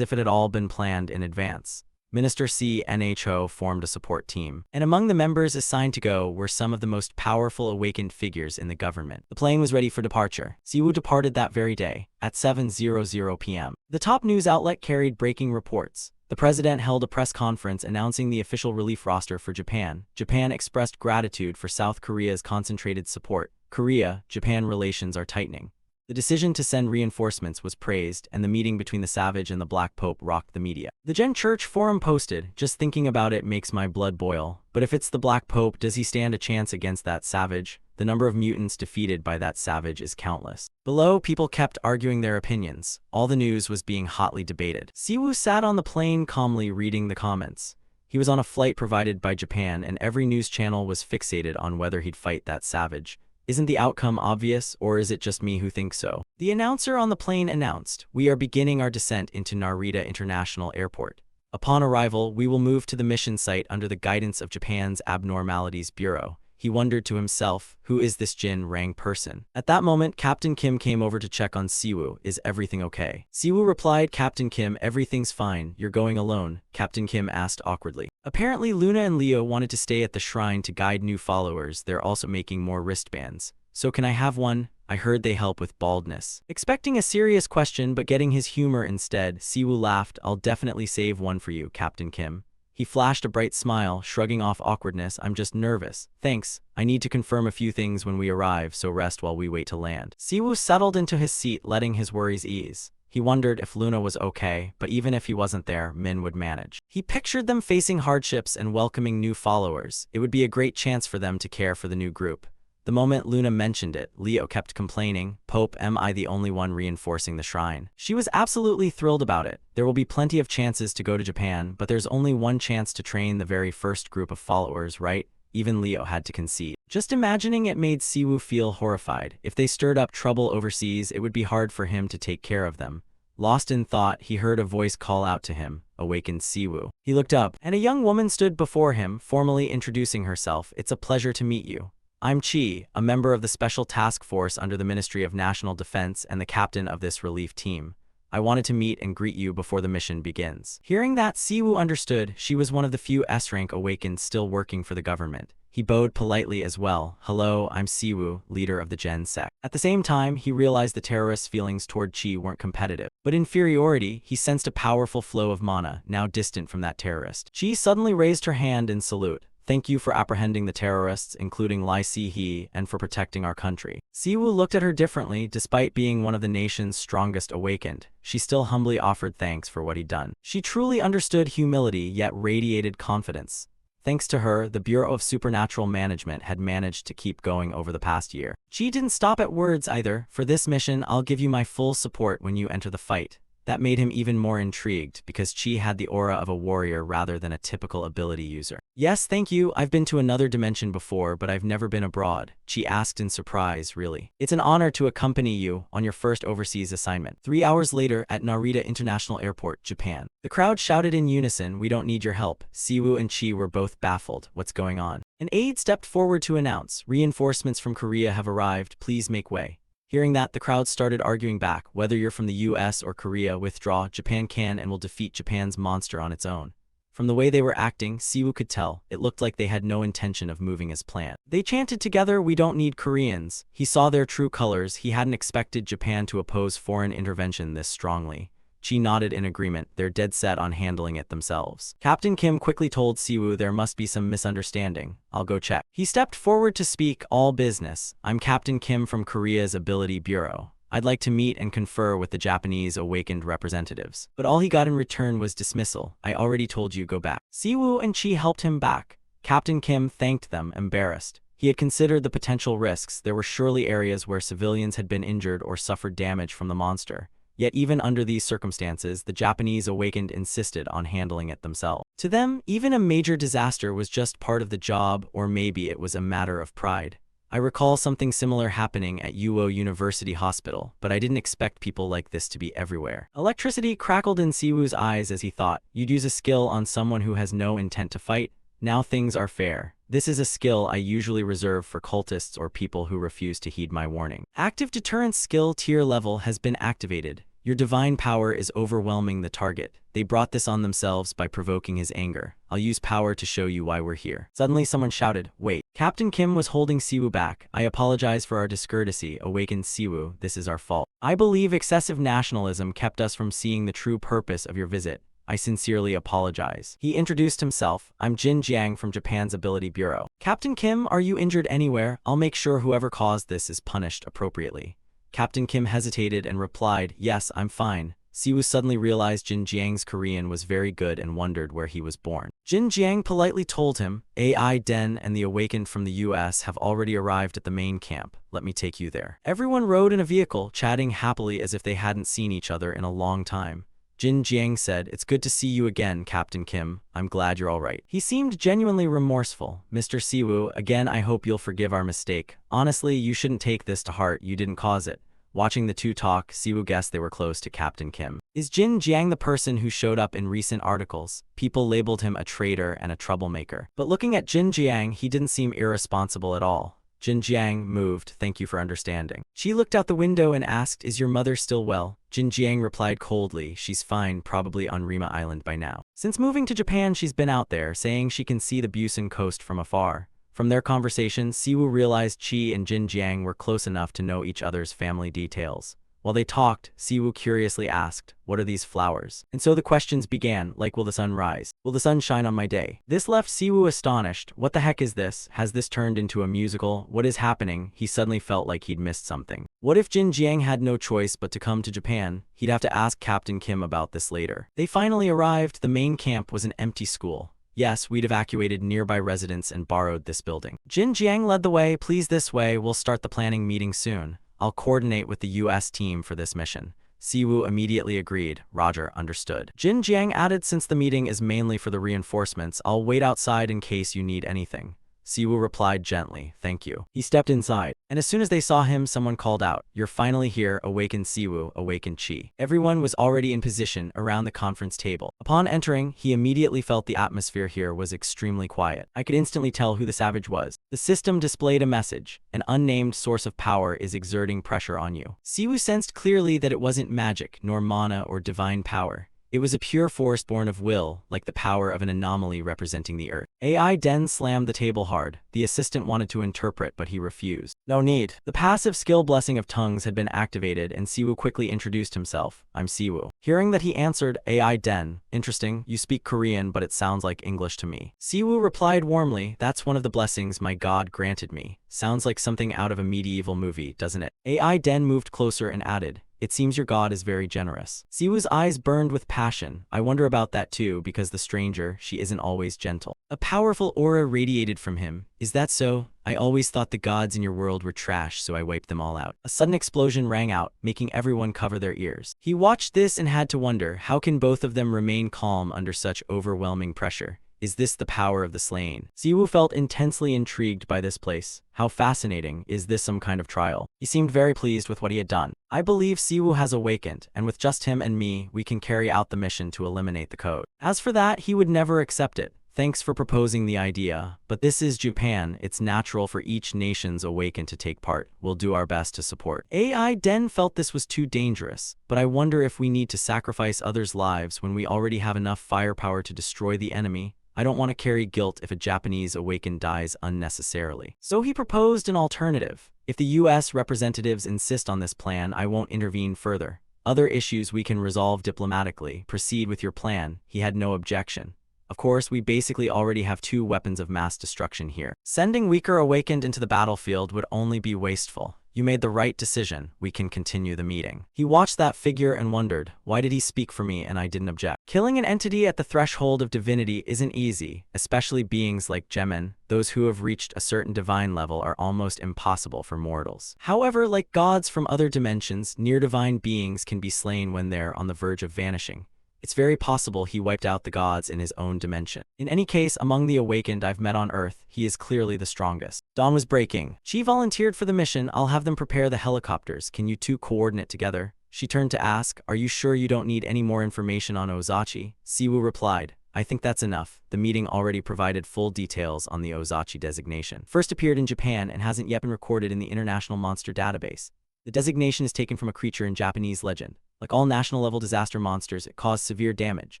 Speaker 1: if it had all been planned in advance. Minister CNHO formed a support team, and among the members assigned to go were some of the most powerful awakened figures in the government. The plane was ready for departure. Siwoo departed that very day, at 7:00 p.m. The top news outlet carried breaking reports. The president held a press conference announcing the official relief roster for Japan. Japan expressed gratitude for South Korea's concentrated support. Korea-Japan relations are tightening. The decision to send reinforcements was praised, and the meeting between the Savage and the Black Pope rocked the media. The Gen Church forum posted, just thinking about it makes my blood boil. But if it's the Black Pope, does he stand a chance against that Savage? The number of mutants defeated by that Savage is countless. Below, people kept arguing their opinions. All the news was being hotly debated. Siwoo sat on the plane calmly reading the comments. He was on a flight provided by Japan, and every news channel was fixated on whether he'd fight that Savage. Isn't the outcome obvious, or is it just me who thinks so? The announcer on the plane announced, we are beginning our descent into Narita International Airport. Upon arrival, we will move to the mission site under the guidance of Japan's Abnormalities Bureau. He wondered to himself, who is this Jin Rang person? At that moment, Captain Kim came over to check on Siwoo. Is everything okay? Siwoo replied, Captain Kim, everything's fine. You're going alone? Captain Kim asked awkwardly. Apparently, Luna and Leo wanted to stay at the shrine to guide new followers. They're also making more wristbands. So can I have one? I heard they help with baldness. Expecting a serious question, but getting his humor instead, Siwoo laughed. I'll definitely save one for you, Captain Kim. He flashed a bright smile, shrugging off awkwardness. I'm just nervous. Thanks. I need to confirm a few things when we arrive, so rest while we wait to land. Siwoo settled into his seat, letting his worries ease. He wondered if Luna was okay, but even if he wasn't there, Min would manage. He pictured them facing hardships and welcoming new followers. It would be a great chance for them to care for the new group. The moment Luna mentioned it, Leo kept complaining, Pope, am I the only one reinforcing the shrine? She was absolutely thrilled about it. There will be plenty of chances to go to Japan, but there's only one chance to train the very first group of followers, right? Even Leo had to concede. Just imagining it made Siwoo feel horrified. If they stirred up trouble overseas, it would be hard for him to take care of them. Lost in thought, he heard a voice call out to him, awakened Siwoo. He looked up, and a young woman stood before him, formally introducing herself. It's a pleasure to meet you. I'm Chi, a member of the Special Task Force under the Ministry of National Defense and the captain of this relief team. I wanted to meet and greet you before the mission begins. Hearing that, Siwoo understood she was one of the few S-rank awakened still working for the government. He bowed politely as well. Hello, I'm Siwoo, leader of the Gen sect. At the same time, he realized the terrorist's feelings toward Chi weren't competitive, but inferiority. He sensed a powerful flow of mana, now distant from that terrorist. Chi suddenly raised her hand in salute. Thank you for apprehending the terrorists, including Lai Si-hee, and for protecting our country. Siwoo looked at her differently. Despite being one of the nation's strongest awakened, she still humbly offered thanks for what he'd done. She truly understood humility, yet radiated confidence. Thanks to her, the Bureau of Supernatural Management had managed to keep going over the past year. She didn't stop at words either. For this mission, I'll give you my full support when you enter the fight. That made him even more intrigued, because Chi had the aura of a warrior rather than a typical ability user. Yes, thank you. I've been to another dimension before, but I've never been abroad. Chi asked in surprise, really. It's an honor to accompany you on your first overseas assignment. 3 hours later at Narita International Airport, Japan. The crowd shouted in unison, we don't need your help. Siwoo and Chi were both baffled. What's going on? An aide stepped forward to announce, reinforcements from Korea have arrived, please make way. Hearing that, the crowd started arguing back. Whether you're from the US or Korea, withdraw. Japan can and will defeat Japan's monster on its own. From the way they were acting, Siwoo could tell. It looked like they had no intention of moving as planned. They chanted together, we don't need Koreans. He saw their true colors. He hadn't expected Japan to oppose foreign intervention this strongly. Chi nodded in agreement. They're dead set on handling it themselves. Captain Kim quickly told Siwoo there must be some misunderstanding. I'll go check. He stepped forward to speak. All business. I'm Captain Kim from Korea's Ability Bureau. I'd like to meet and confer with the Japanese awakened representatives. But all he got in return was dismissal. I already told you, go back. Siwoo and Chi helped him back. Captain Kim thanked them, embarrassed. He had considered the potential risks. There were surely areas where civilians had been injured or suffered damage from the monster. Yet even under these circumstances, the Japanese awakened insisted on handling it themselves. To them, even a major disaster was just part of the job, or maybe it was a matter of pride. I recall something similar happening at Uo University Hospital, but I didn't expect people like this to be everywhere. Electricity crackled in Siwoo's eyes as he thought, you'd use a skill on someone who has no intent to fight? Now things are fair. This is a skill I usually reserve for cultists or people who refuse to heed my warning. Active deterrence skill tier level has been activated. Your divine power is overwhelming the target. They brought this on themselves by provoking his anger. I'll use power to show you why we're here. Suddenly someone shouted, wait. Captain Kim was holding Siwoo back. I apologize for our discourtesy. Awakened Siwoo, this is our fault. I believe excessive nationalism kept us from seeing the true purpose of your visit. I sincerely apologize. He introduced himself. I'm Jin Jiang from Japan's Ability Bureau. Captain Kim, are you injured anywhere? I'll make sure whoever caused this is punished appropriately. Captain Kim hesitated and replied, yes, I'm fine. Siwoo suddenly realized Jin Jiang's Korean was very good and wondered where he was born. Jin Jiang politely told him, AI Den and the awakened from the US have already arrived at the main camp. Let me take you there. Everyone rode in a vehicle, chatting happily as if they hadn't seen each other in a long time. Jin Jiang said, it's good to see you again, Captain Kim. I'm glad you're all right. He seemed genuinely remorseful. Mr. Siwoo, again I hope you'll forgive our mistake. Honestly, you shouldn't take this to heart, you didn't cause it. Watching the two talk, Siwoo guessed they were close to Captain Kim. Is Jin Jiang the person who showed up in recent articles? People labeled him a traitor and a troublemaker. But looking at Jin Jiang, he didn't seem irresponsible at all. Jin Jiang moved, thank you for understanding. She looked out the window and asked, is your mother still well? Jin Jiang replied coldly, she's fine, probably on Rima Island by now. Since moving to Japan, she's been out there, saying she can see the Busan coast from afar. From their conversation, Siwoo realized Chi and Jin Jiang were close enough to know each other's family details. While they talked, Siwoo curiously asked, what are these flowers? And so the questions began, like will the sun rise? Will the sun shine on my day? This left Siwoo astonished. What the heck is this? Has this turned into a musical? What is happening? He suddenly felt like he'd missed something. What if Jin Jiang had no choice but to come to Japan? He'd have to ask Captain Kim about this later. They finally arrived. The main camp was an empty school. Yes, we'd evacuated nearby residents and borrowed this building. Jin Jiang led the way. Please this way, we'll start the planning meeting soon. I'll coordinate with the US team for this mission. Siwoo immediately agreed. Roger, understood. Jin Jiang added, since the meeting is mainly for the reinforcements, I'll wait outside in case you need anything. Siwoo replied gently, thank you. He stepped inside, and as soon as they saw him, someone called out, you're finally here, awakened Siwoo, awakened Chi. Everyone was already in position around the conference table. Upon entering, he immediately felt the atmosphere here was extremely quiet. I could instantly tell who the savage was. The system displayed a message. An unnamed source of power is exerting pressure on you. Siwoo sensed clearly that it wasn't magic, nor mana or divine power. It was a pure force born of will, like the power of an anomaly representing the Earth. AI Den slammed the table hard. The assistant wanted to interpret, but he refused. No need. The passive skill blessing of tongues had been activated, and Siwoo quickly introduced himself. I'm Siwoo. Hearing that he answered, AI Den, interesting, you speak Korean, but it sounds like English to me. Siwoo replied warmly, that's one of the blessings my god granted me. Sounds like something out of a medieval movie, doesn't it? AI Den moved closer and added, it seems your god is very generous. Siwoo's eyes burned with passion. I wonder about that too, because the stranger, she isn't always gentle. A powerful aura radiated from him. Is that so? I always thought the gods in your world were trash, so I wiped them all out. A sudden explosion rang out, making everyone cover their ears. He watched this and had to wonder, how can both of them remain calm under such overwhelming pressure? Is this the power of the slain? Siwoo felt intensely intrigued by this place. How fascinating. Is this some kind of trial? He seemed very pleased with what he had done. I believe Siwoo has awakened, and with just him and me, we can carry out the mission to eliminate the code. As for that, he would never accept it. Thanks for proposing the idea, but this is Japan. It's natural for each nation's awakened to take part. We'll do our best to support. AI Den felt this was too dangerous, but I wonder if we need to sacrifice others' lives when we already have enough firepower to destroy the enemy. I don't want to carry guilt if a Japanese awakened dies unnecessarily. So he proposed an alternative. If the US representatives insist on this plan, I won't intervene further. Other issues we can resolve diplomatically. Proceed with your plan. He had no objection. Of course, we basically already have 2 weapons of mass destruction here. Sending weaker awakened into the battlefield would only be wasteful. You made the right decision. We can continue the meeting. He watched that figure and wondered, why did he speak for me and I didn't object? Killing an entity at the threshold of divinity isn't easy, especially beings like Gemin. Those who have reached a certain divine level are almost impossible for mortals. However, like gods from other dimensions, near-divine beings can be slain when they're on the verge of vanishing. It's very possible he wiped out the gods in his own dimension. In any case, among the awakened I've met on Earth, he is clearly the strongest. Dawn was breaking. She volunteered for the mission. I'll have them prepare the helicopters. Can you 2 coordinate together? She turned to ask, are you sure you don't need any more information on Ozachi? Siwoo replied, I think that's enough. The meeting already provided full details on the Ozachi designation. First appeared in Japan and hasn't yet been recorded in the International Monster Database. The designation is taken from a creature in Japanese legend. Like all national-level disaster monsters, it caused severe damage.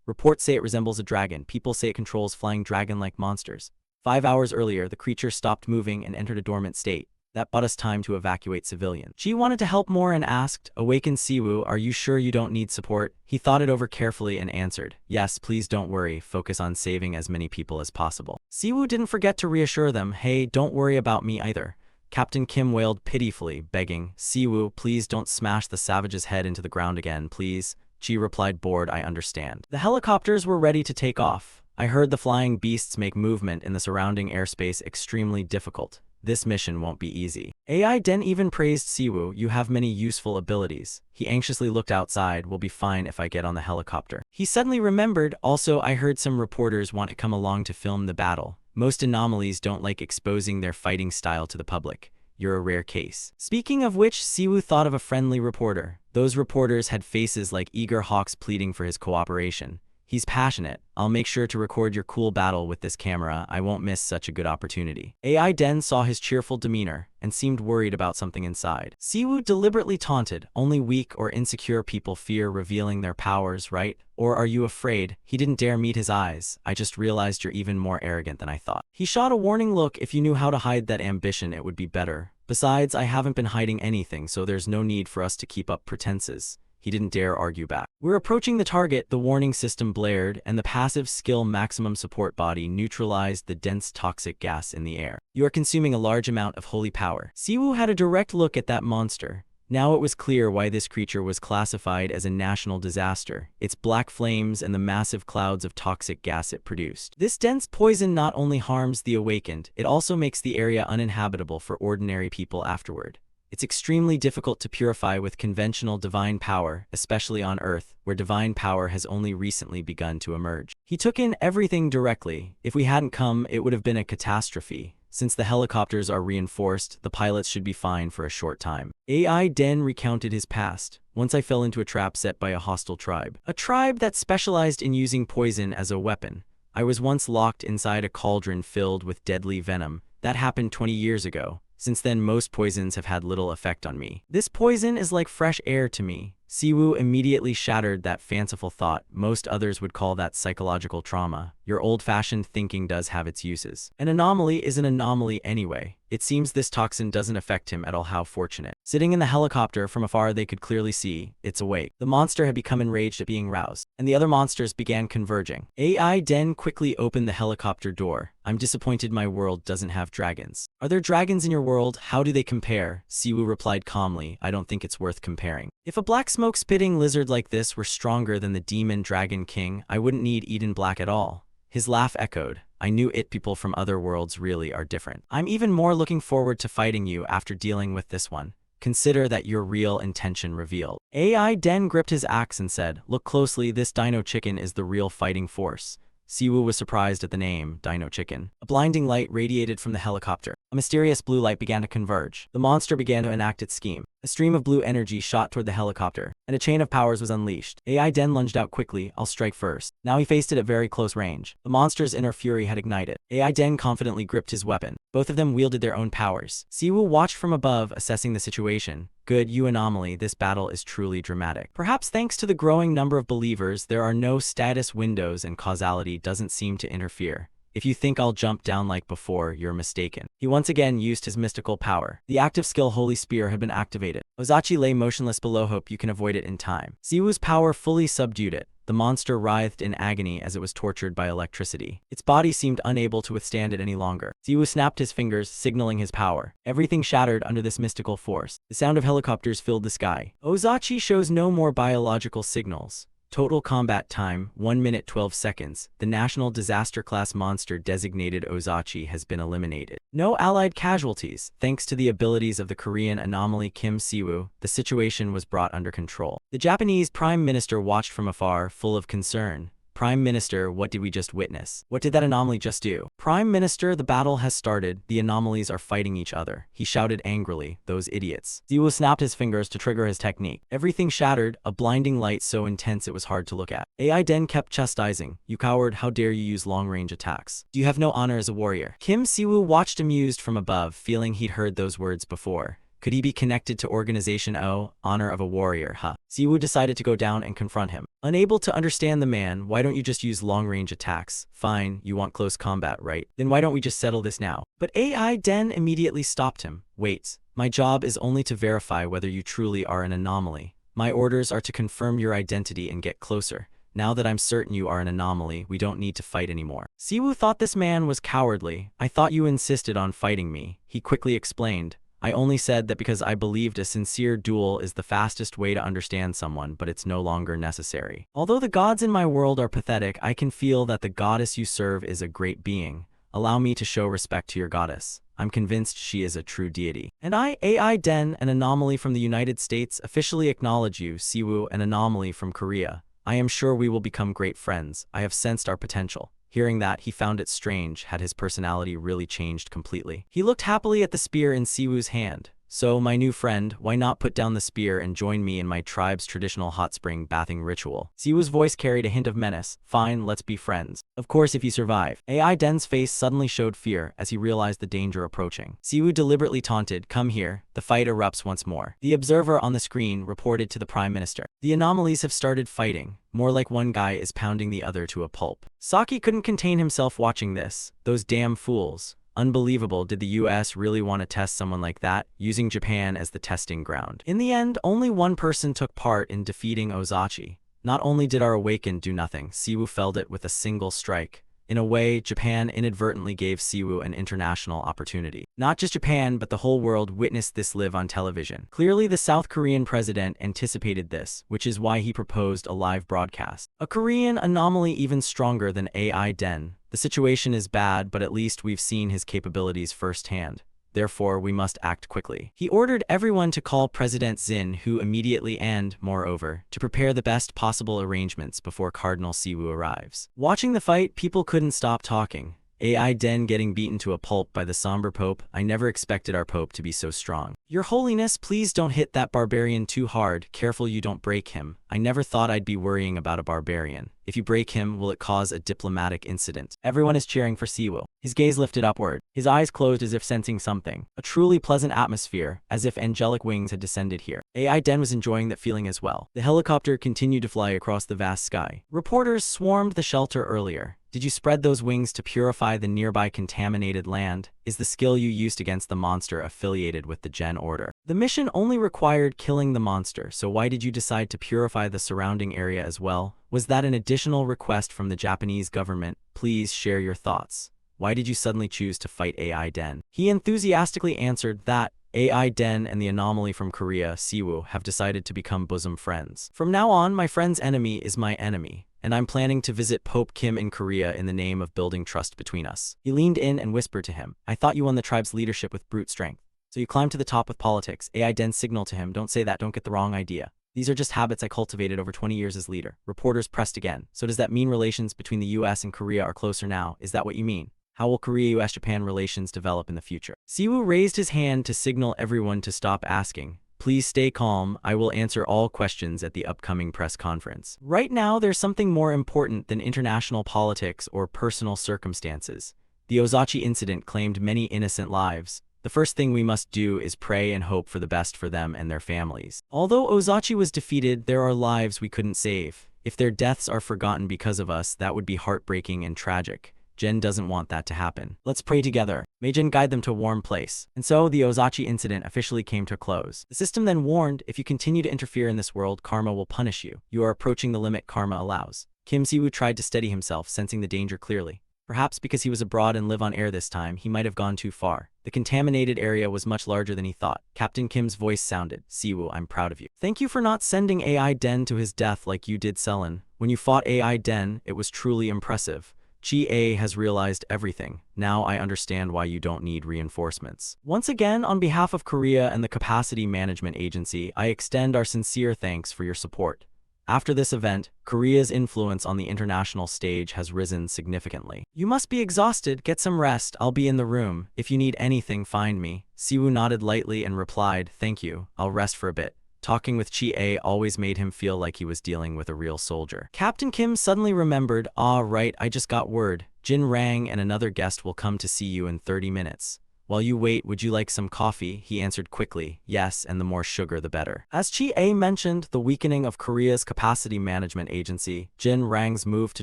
Speaker 1: Reports say it resembles a dragon. People say it controls flying dragon-like monsters. 5 hours earlier, the creature stopped moving and entered a dormant state. That bought us time to evacuate civilians. She wanted to help more and asked, awakened Siwoo, are you sure you don't need support? He thought it over carefully and answered, yes, please don't worry. Focus on saving as many people as possible. Siwoo didn't forget to reassure them, hey, don't worry about me either. Captain Kim wailed pitifully, begging, Siwoo, please don't smash the savage's head into the ground again, please. Chi replied, bored, I understand. The helicopters were ready to take off. I heard the flying beasts make movement in the surrounding airspace extremely difficult. This mission won't be easy. AI Den even praised Siwoo, you have many useful abilities. He anxiously looked outside, we'll be fine if I get on the helicopter. He suddenly remembered, also I heard some reporters want to come along to film the battle. Most anomalies don't like exposing their fighting style to the public. You're a rare case. Speaking of which, Siwoo thought of a friendly reporter. Those reporters had faces like eager hawks pleading for his cooperation. He's passionate. I'll make sure to record your cool battle with this camera. I won't miss such a good opportunity. AI Den saw his cheerful demeanor and seemed worried about something inside. Siwoo deliberately taunted, only weak or insecure people fear revealing their powers, right? Or are you afraid? He didn't dare meet his eyes. I just realized you're even more arrogant than I thought. He shot a warning look. If you knew how to hide that ambition, it would be better. Besides, I haven't been hiding anything, so there's no need for us to keep up pretenses. He didn't dare argue back. We're approaching the target, the warning system blared, and the passive skill maximum support body neutralized the dense toxic gas in the air. You are consuming a large amount of holy power. Siwoo had a direct look at that monster. Now it was clear why this creature was classified as a national disaster. Its black flames and the massive clouds of toxic gas it produced. This dense poison not only harms the awakened, it also makes the area uninhabitable for ordinary people afterward. It's extremely difficult to purify with conventional divine power, especially on Earth, where divine power has only recently begun to emerge. He took in everything directly. If we hadn't come, it would have been a catastrophe. Since the helicopters are reinforced, the pilots should be fine for a short time. AI Den recounted his past. Once I fell into a trap set by a hostile tribe. A tribe that specialized in using poison as a weapon. I was once locked inside a cauldron filled with deadly venom. That happened 20 years ago. Since then, most poisons have had little effect on me. This poison is like fresh air to me. Siwoo immediately shattered that fanciful thought. Most others would call that psychological trauma. Your old-fashioned thinking does have its uses. An anomaly is an anomaly anyway. It seems this toxin doesn't affect him at all. How fortunate. Sitting in the helicopter from afar, they could clearly see it's awake. The monster had become enraged at being roused, and the other monsters began converging. AI Den quickly opened the helicopter door. I'm disappointed my world doesn't have dragons. Are there dragons in your world? How do they compare? Siwoo replied calmly, I don't think it's worth comparing. If a black smoke-spitting lizard like this were stronger than the demon dragon king, I wouldn't need Eden Black at all. His laugh echoed. I knew it. People from other worlds really are different. I'm even more looking forward to fighting you after dealing with this one. Consider that your real intention revealed. AI Den gripped his axe and said, look closely, this dino chicken is the real fighting force. Siwoo was surprised at the name, Dino Chicken. A blinding light radiated from the helicopter. A mysterious blue light began to converge. The monster began to enact its scheme. A stream of blue energy shot toward the helicopter, and a chain of powers was unleashed. AI Den lunged out quickly. I'll strike first. Now he faced it at very close range. The monster's inner fury had ignited. AI Den confidently gripped his weapon. Both of them wielded their own powers. Siwoo watched from above, assessing the situation. Good, you anomaly, this battle is truly dramatic. Perhaps thanks to the growing number of believers, there are no status windows and causality doesn't seem to interfere. If you think I'll jump down like before, you're mistaken. He once again used his mystical power. The active skill Holy Spear had been activated. Ozachi lay motionless below. Hope you can avoid it in time. Siwoo's power fully subdued it. The monster writhed in agony as it was tortured by electricity. Its body seemed unable to withstand it any longer. Siwoo snapped his fingers, signaling his power. Everything shattered under this mystical force. The sound of helicopters filled the sky. Ozachi shows no more biological signals. Total combat time, 1 minute 12 seconds. The national disaster class monster designated Ozachi has been eliminated. No allied casualties. Thanks to the abilities of the Korean anomaly Kim Siwoo, the situation was brought under control. The Japanese Prime Minister watched from afar, full of concern. Prime Minister, what did we just witness? What did that anomaly just do? Prime Minister, the battle has started. The anomalies are fighting each other. He shouted angrily, those idiots. Siwoo snapped his fingers to trigger his technique. Everything shattered, a blinding light so intense it was hard to look at. AI Den kept chastising. You coward, how dare you use long-range attacks? Do you have no honor as a warrior? Kim Siwoo watched amused from above, feeling he'd heard those words before. Could he be connected to Organization O, honor of a warrior, huh? Siwoo decided to go down and confront him. Unable to understand the man, why don't you just use long-range attacks? Fine, you want close combat, right? Then why don't we just settle this now? But AI Den immediately stopped him. Wait, my job is only to verify whether you truly are an anomaly. My orders are to confirm your identity and get closer. Now that I'm certain you are an anomaly, we don't need to fight anymore. Siwoo thought this man was cowardly. I thought you insisted on fighting me, he quickly explained. I only said that because I believed a sincere duel is the fastest way to understand someone, but it's no longer necessary. Although the gods in my world are pathetic, I can feel that the goddess you serve is a great being. Allow me to show respect to your goddess. I'm convinced she is a true deity. And I, AI Den, an anomaly from the United States, officially acknowledge you, Siwoo, an anomaly from Korea. I am sure we will become great friends. I have sensed our potential. Hearing that, he found it strange. Had his personality really changed completely? He looked happily at the spear in Siwoo's hand. So, my new friend, why not put down the spear and join me in my tribe's traditional hot spring bathing ritual? Siwoo's voice carried a hint of menace. Fine, let's be friends. Of course, if you survive. AI Den's face suddenly showed fear as he realized the danger approaching. Siwoo deliberately taunted, come here. The fight erupts once more. The observer on the screen reported to the Prime Minister. The anomalies have started fighting. More like one guy is pounding the other to a pulp. Saki couldn't contain himself watching this. Those damn fools. Unbelievable, did the US really want to test someone like that, using Japan as the testing ground? In the end, only one person took part in defeating Ozachi. Not only did our Awaken do nothing, Siwoo felled it with a single strike. In a way, Japan inadvertently gave Siwoo an international opportunity. Not just Japan, but the whole world witnessed this live on television. Clearly, the South Korean president anticipated this, which is why he proposed a live broadcast. A Korean anomaly even stronger than AI Den. The situation is bad, but at least we've seen his capabilities firsthand. Therefore, we must act quickly. He ordered everyone to call President Zin, who immediately and, moreover, to prepare the best possible arrangements before Cardinal Siwoo arrives. Watching the fight, people couldn't stop talking. AI Den getting beaten to a pulp by the somber Pope. I never expected our Pope to be so strong. Your Holiness, please don't hit that barbarian too hard. Careful you don't break him. I never thought I'd be worrying about a barbarian. If you break him, will it cause a diplomatic incident? Everyone is cheering for Siwoo. His gaze lifted upward, his eyes closed as if sensing something. A truly pleasant atmosphere, as if angelic wings had descended here. AI Den was enjoying that feeling as well. The helicopter continued to fly across the vast sky. Reporters swarmed the shelter earlier. Did you spread those wings to purify the nearby contaminated land? Is the skill you used against the monster affiliated with the Gen Order? The mission only required killing the monster, so why did you decide to purify the surrounding area as well? Was that an additional request from the Japanese government? Please share your thoughts. Why did you suddenly choose to fight AI Den? He enthusiastically answered that AI Den and the anomaly from Korea, Siwoo, have decided to become bosom friends. From now on, my friend's enemy is my enemy, and I'm planning to visit Pope Kim in Korea in the name of building trust between us. He leaned in and whispered to him, I thought you won the tribe's leadership with brute strength. So you climbed to the top with politics. AI Den signaled to him, don't say that, don't get the wrong idea. These are just habits I cultivated over 20 years as leader. Reporters pressed again. So does that mean relations between the US and Korea are closer now? Is that what you mean? How will Korea-US-Japan relations develop in the future? Siwoo raised his hand to signal everyone to stop asking. Please stay calm. I will answer all questions at the upcoming press conference. Right now, there's something more important than international politics or personal circumstances. The Ozachi incident claimed many innocent lives. The first thing we must do is pray and hope for the best for them and their families. Although Ozachi was defeated, there are lives we couldn't save. If their deaths are forgotten because of us, that would be heartbreaking and tragic. Jen doesn't want that to happen. Let's pray together. May Jen guide them to a warm place. And so, the Ozachi incident officially came to a close. The system then warned, if you continue to interfere in this world, karma will punish you. You are approaching the limit karma allows. Kim Siwoo tried to steady himself, sensing the danger clearly. Perhaps because he was abroad and live on air this time, he might have gone too far. The contaminated area was much larger than he thought. Captain Kim's voice sounded, Siwoo, I'm proud of you. Thank you for not sending AI Den to his death like you did Selen. When you fought AI Den, it was truly impressive. Chi-A has realized everything. Now I understand why you don't need reinforcements. Once again, on behalf of Korea and the Capacity Management Agency, I extend our sincere thanks for your support. After this event, Korea's influence on the international stage has risen significantly. You must be exhausted. Get some rest. I'll be in the room. If you need anything, find me. Siwoo nodded lightly and replied, thank you. I'll rest for a bit. Talking with Chi-A always made him feel like he was dealing with a real soldier. Captain Kim suddenly remembered, right, I just got word. Jin Rang and another guest will come to see you in 30 minutes. While you wait, would you like some coffee? He answered quickly, yes, and the more sugar the better. As Chi-A mentioned, the weakening of Korea's Capacity Management Agency, Jin Rang's move to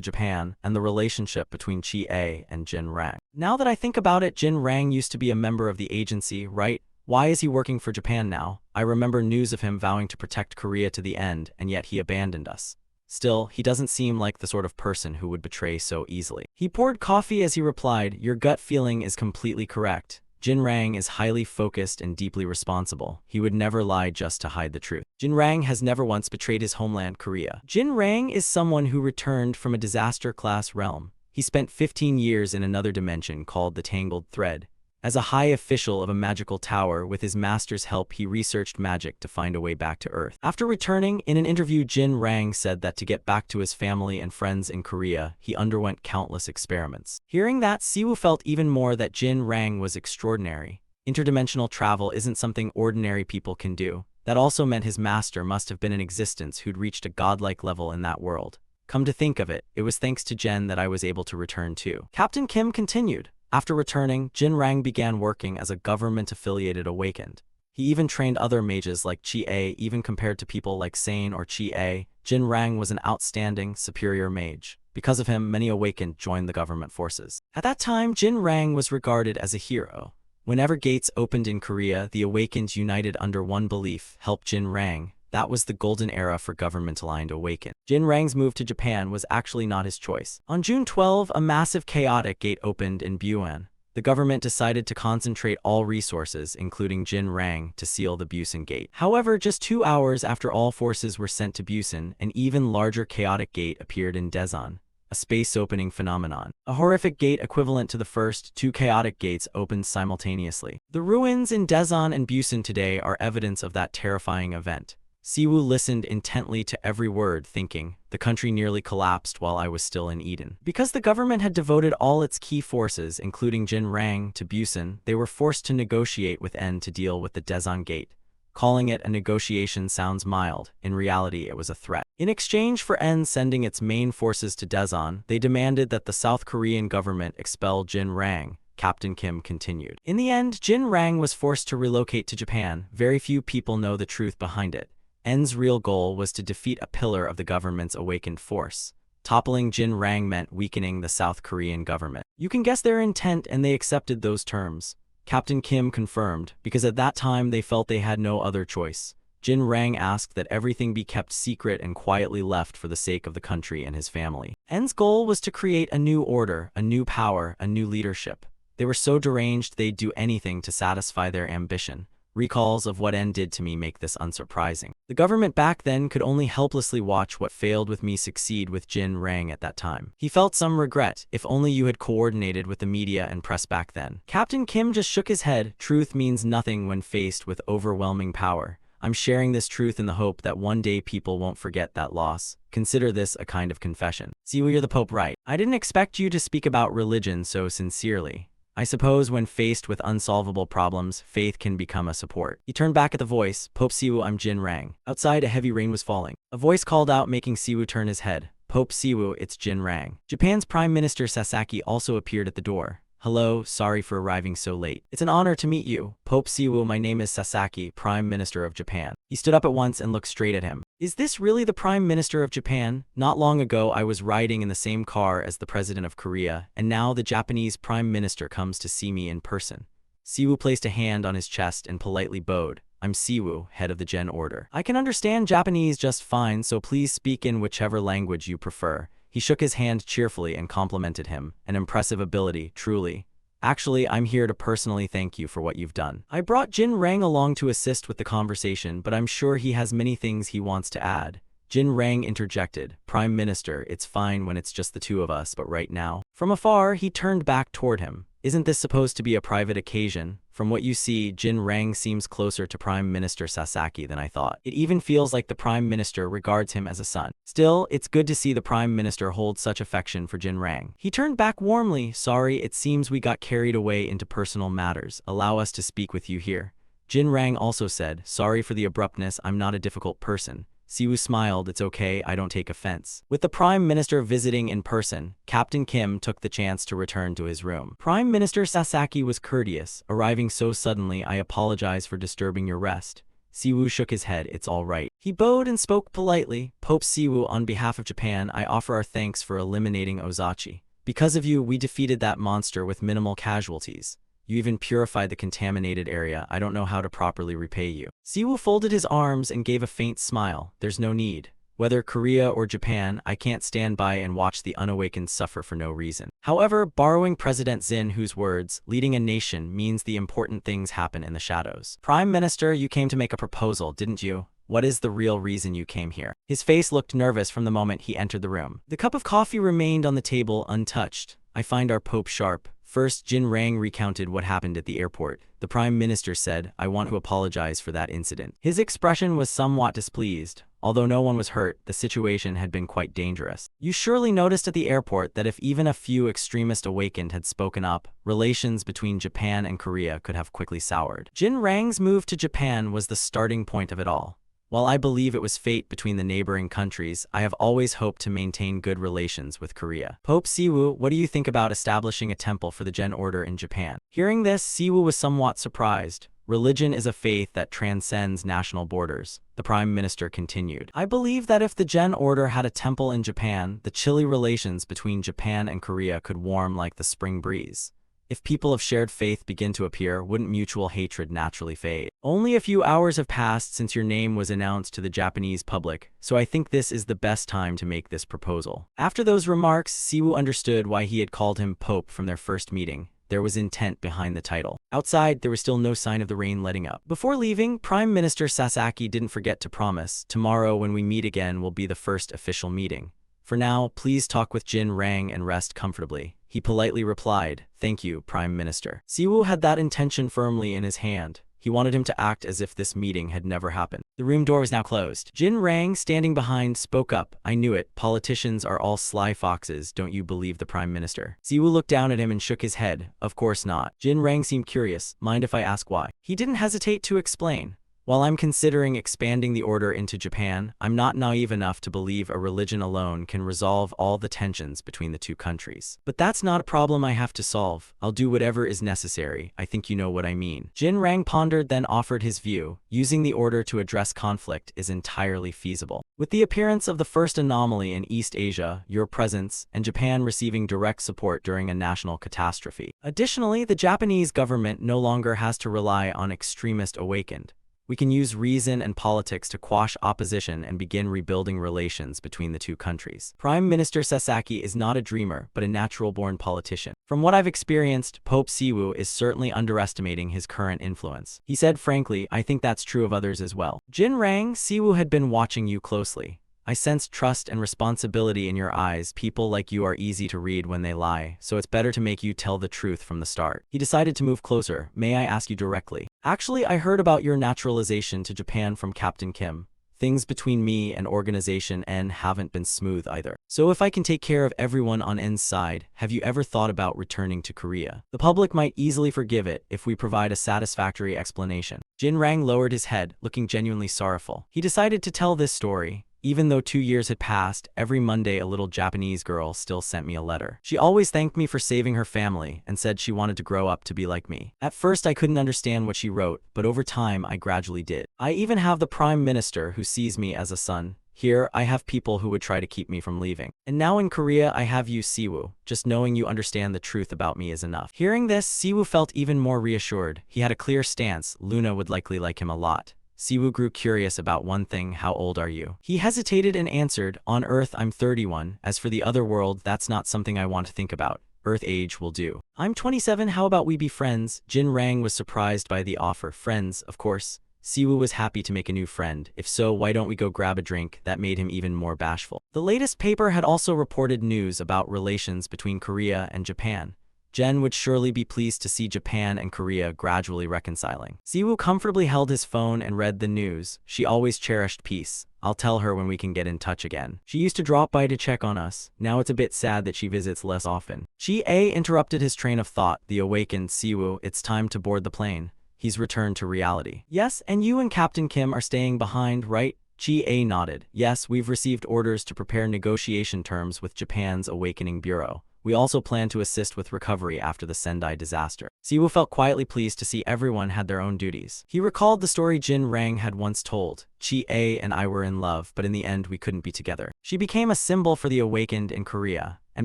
Speaker 1: Japan, and the relationship between Chi-A and Jin Rang. Now that I think about it, Jin Rang used to be a member of the agency, right? Why is he working for Japan now? I remember news of him vowing to protect Korea to the end, and yet he abandoned us. Still, he doesn't seem like the sort of person who would betray so easily. He poured coffee as he replied, your gut feeling is completely correct. Jin Rang is highly focused and deeply responsible. He would never lie just to hide the truth. Jin Rang has never once betrayed his homeland, Korea. Jin Rang is someone who returned from a disaster-class realm. He spent 15 years in another dimension called the Tangled Thread. As a high official of a magical tower, with his master's help, he researched magic to find a way back to Earth. After returning, in an interview, Jin Rang said that to get back to his family and friends in Korea, he underwent countless experiments. Hearing that, Siwoo felt even more that Jin Rang was extraordinary. Interdimensional travel isn't something ordinary people can do. That also meant his master must have been in existence who'd reached a godlike level in that world. Come to think of it, it was thanks to Jen that I was able to return too. Captain Kim continued. After returning, Jin Rang began working as a government-affiliated awakened. He even trained other mages like Chi-A. Even compared to people like Sane or Chi-A, Jin Rang was an outstanding, superior mage. Because of him, many awakened joined the government forces. At that time, Jin Rang was regarded as a hero. Whenever gates opened in Korea, the awakened united under one belief, help Jin Rang. That was the golden era for government-aligned awakened. Jin Rang's move to Japan was actually not his choice. On June 12, a massive chaotic gate opened in Busan. The government decided to concentrate all resources, including Jin Rang, to seal the Busan gate. However, just 2 hours after all forces were sent to Busan, an even larger chaotic gate appeared in Daesan, a space-opening phenomenon. A horrific gate equivalent to the first 2 chaotic gates opened simultaneously. The ruins in Daesan and Busan today are evidence of that terrifying event. Siwoo listened intently to every word, thinking, the country nearly collapsed while I was still in Eden. Because the government had devoted all its key forces, including Jin Rang, to Busan, they were forced to negotiate with N to deal with the Daesan Gate. Calling it a negotiation sounds mild. In reality, it was a threat. In exchange for N sending its main forces to Daesan, they demanded that the South Korean government expel Jin Rang. Captain Kim continued. In the end, Jin Rang was forced to relocate to Japan. Very few people know the truth behind it. N's real goal was to defeat a pillar of the government's awakened force. Toppling Jin Rang meant weakening the South Korean government. You can guess their intent, and they accepted those terms. Captain Kim confirmed, because at that time they felt they had no other choice. Jin Rang asked that everything be kept secret and quietly left for the sake of the country and his family. N's goal was to create a new order, a new power, a new leadership. They were so deranged they'd do anything to satisfy their ambition. Recalls of what N did to me make this unsurprising. The government back then could only helplessly watch what failed with me succeed with Jin Rang at that time. He felt some regret. If only you had coordinated with the media and press back then. Captain Kim just shook his head. Truth means nothing when faced with overwhelming power. I'm sharing this truth in the hope that one day people won't forget that loss. Consider this a kind of confession. Siwoo, you're the Pope, right? I didn't expect you to speak about religion so sincerely. I suppose when faced with unsolvable problems, faith can become a support. He turned back at the voice. Pope Siwoo, I'm Jin Rang. Outside, a heavy rain was falling. A voice called out, making Siwoo turn his head. Pope Siwoo, it's Jin Rang. Japan's Prime Minister Sasaki also appeared at the door. Hello, sorry for arriving so late. It's an honor to meet you. Pope Siwoo, my name is Sasaki, Prime Minister of Japan. He stood up at once and looked straight at him. Is this really the Prime Minister of Japan? Not long ago I was riding in the same car as the President of Korea, and now the Japanese Prime Minister comes to see me in person. Siwoo placed a hand on his chest and politely bowed. I'm Siwoo, head of the Gen Order. I can understand Japanese just fine, so please speak in whichever language you prefer. He shook his hand cheerfully and complimented him. An impressive ability, truly. Actually, I'm here to personally thank you for what you've done. I brought Jin Rang along to assist with the conversation, but I'm sure he has many things he wants to add. Jin Rang interjected. Prime Minister, it's fine when it's just the two of us, but right now. From afar, he turned back toward him. Isn't this supposed to be a private occasion? From what you see, Jin Rang seems closer to Prime Minister Sasaki than I thought. It even feels like the Prime Minister regards him as a son. Still, it's good to see the Prime Minister hold such affection for Jin Rang. He turned back warmly. Sorry, it seems we got carried away into personal matters. Allow us to speak with you here. Jin Rang also said, sorry for the abruptness, I'm not a difficult person. Siwoo smiled. It's okay, I don't take offense. With the Prime Minister visiting in person, Captain Kim took the chance to return to his room. Prime Minister Sasaki was courteous. Arriving so suddenly, I apologize for disturbing your rest. Siwoo shook his head. It's all right. He bowed and spoke politely. Pope Siwoo, on behalf of Japan, I offer our thanks for eliminating Ozachi. Because of you, we defeated that monster with minimal casualties. You even purified the contaminated area. I don't know how to properly repay you. Siwoo folded his arms and gave a faint smile. There's no need. Whether Korea or Japan, I can't stand by and watch the unawakened suffer for no reason. However, borrowing President Zinhu's words, leading a nation means the important things happen in the shadows. Prime Minister, you came to make a proposal, didn't you? What is the real reason you came here? His face looked nervous from the moment he entered the room. The cup of coffee remained on the table untouched. I find our Pope sharp. First, Jin Rang recounted what happened at the airport. The Prime Minister said, I want to apologize for that incident. His expression was somewhat displeased. Although no one was hurt, the situation had been quite dangerous. You surely noticed at the airport that if even a few extremists awakened had spoken up, relations between Japan and Korea could have quickly soured. Jin Rang's move to Japan was the starting point of it all. While I believe it was fate between the neighboring countries, I have always hoped to maintain good relations with Korea. Pope Siwoo, what do you think about establishing a temple for the Gen Order in Japan? Hearing this, Siwoo was somewhat surprised. Religion is a faith that transcends national borders. The Prime Minister continued. I believe that if the Gen Order had a temple in Japan, the chilly relations between Japan and Korea could warm like the spring breeze. If people of shared faith begin to appear, wouldn't mutual hatred naturally fade? Only a few hours have passed since your name was announced to the Japanese public, so I think this is the best time to make this proposal. After those remarks, Siwoo understood why he had called him Pope from their first meeting. There was intent behind the title. Outside, there was still no sign of the rain letting up. Before leaving, Prime Minister Sasaki didn't forget to promise, tomorrow when we meet again will be the first official meeting. For now, please talk with Jin Rang and rest comfortably. He politely replied, thank you, Prime Minister. Siwoo had that intention firmly in his hand. He wanted him to act as if this meeting had never happened. The room door was now closed. Jin Rang, standing behind, spoke up. I knew it. Politicians are all sly foxes, don't you believe the Prime Minister? Siwoo looked down at him and shook his head. Of course not. Jin Rang seemed curious. Mind if I ask why? He didn't hesitate to explain. While I'm considering expanding the order into Japan, I'm not naive enough to believe a religion alone can resolve all the tensions between the two countries. But that's not a problem I have to solve. I'll do whatever is necessary. I think you know what I mean. Jin Rang pondered, then offered his view. Using the order to address conflict is entirely feasible. With the appearance of the first anomaly in East Asia, your presence, and Japan receiving direct support during a national catastrophe. Additionally, the Japanese government no longer has to rely on extremist awakened. We can use reason and politics to quash opposition and begin rebuilding relations between the two countries. Prime Minister Sasaki is not a dreamer, but a natural-born politician. From what I've experienced, Pope Siwoo is certainly underestimating his current influence. He said frankly, I think that's true of others as well. Jin Rang, Siwoo had been watching you closely. I sense trust and responsibility in your eyes. People like you are easy to read when they lie, so it's better to make you tell the truth from the start. He decided to move closer. May I ask you directly? Actually, I heard about your naturalization to Japan from Captain Kim. Things between me and Organization N haven't been smooth either. So if I can take care of everyone on N's side, have you ever thought about returning to Korea? The public might easily forgive it if we provide a satisfactory explanation. Jin Rang lowered his head, looking genuinely sorrowful. He decided to tell this story. Even though 2 years had passed, every Monday a little Japanese girl still sent me a letter. She always thanked me for saving her family and said she wanted to grow up to be like me. At first I couldn't understand what she wrote, but over time I gradually did. I even have the Prime Minister who sees me as a son. Here, I have people who would try to keep me from leaving. And now in Korea I have you, Siwoo. Just knowing you understand the truth about me is enough. Hearing this, Siwoo felt even more reassured. He had a clear stance. Luna would likely like him a lot. Siwoo grew curious about one thing. How old are you? He hesitated and answered, on Earth I'm 31. As for the other world, that's not something I want to think about. Earth age will do. I'm 27. How about we be friends? Jin Rang was surprised by the offer. Friends, of course. Siwoo was happy to make a new friend. If so, why don't we go grab a drink? That made him even more bashful. The latest paper had also reported news about relations between Korea and Japan. Jen would surely be pleased to see Japan and Korea gradually reconciling. Siwoo comfortably held his phone and read the news. She always cherished peace. I'll tell her when we can get in touch again. She used to drop by to check on us. Now it's a bit sad that she visits less often. Chi-A interrupted his train of thought. The awakened Siwoo, it's time to board the plane. He's returned to reality. Yes, and you and Captain Kim are staying behind, right? Chi-A nodded. Yes, we've received orders to prepare negotiation terms with Japan's Awakening Bureau. We also plan to assist with recovery after the Sendai disaster. Siwoo felt quietly pleased to see everyone had their own duties. He recalled the story Jin Rang had once told. Chi-A and I were in love, but in the end we couldn't be together. She became a symbol for the awakened in Korea, and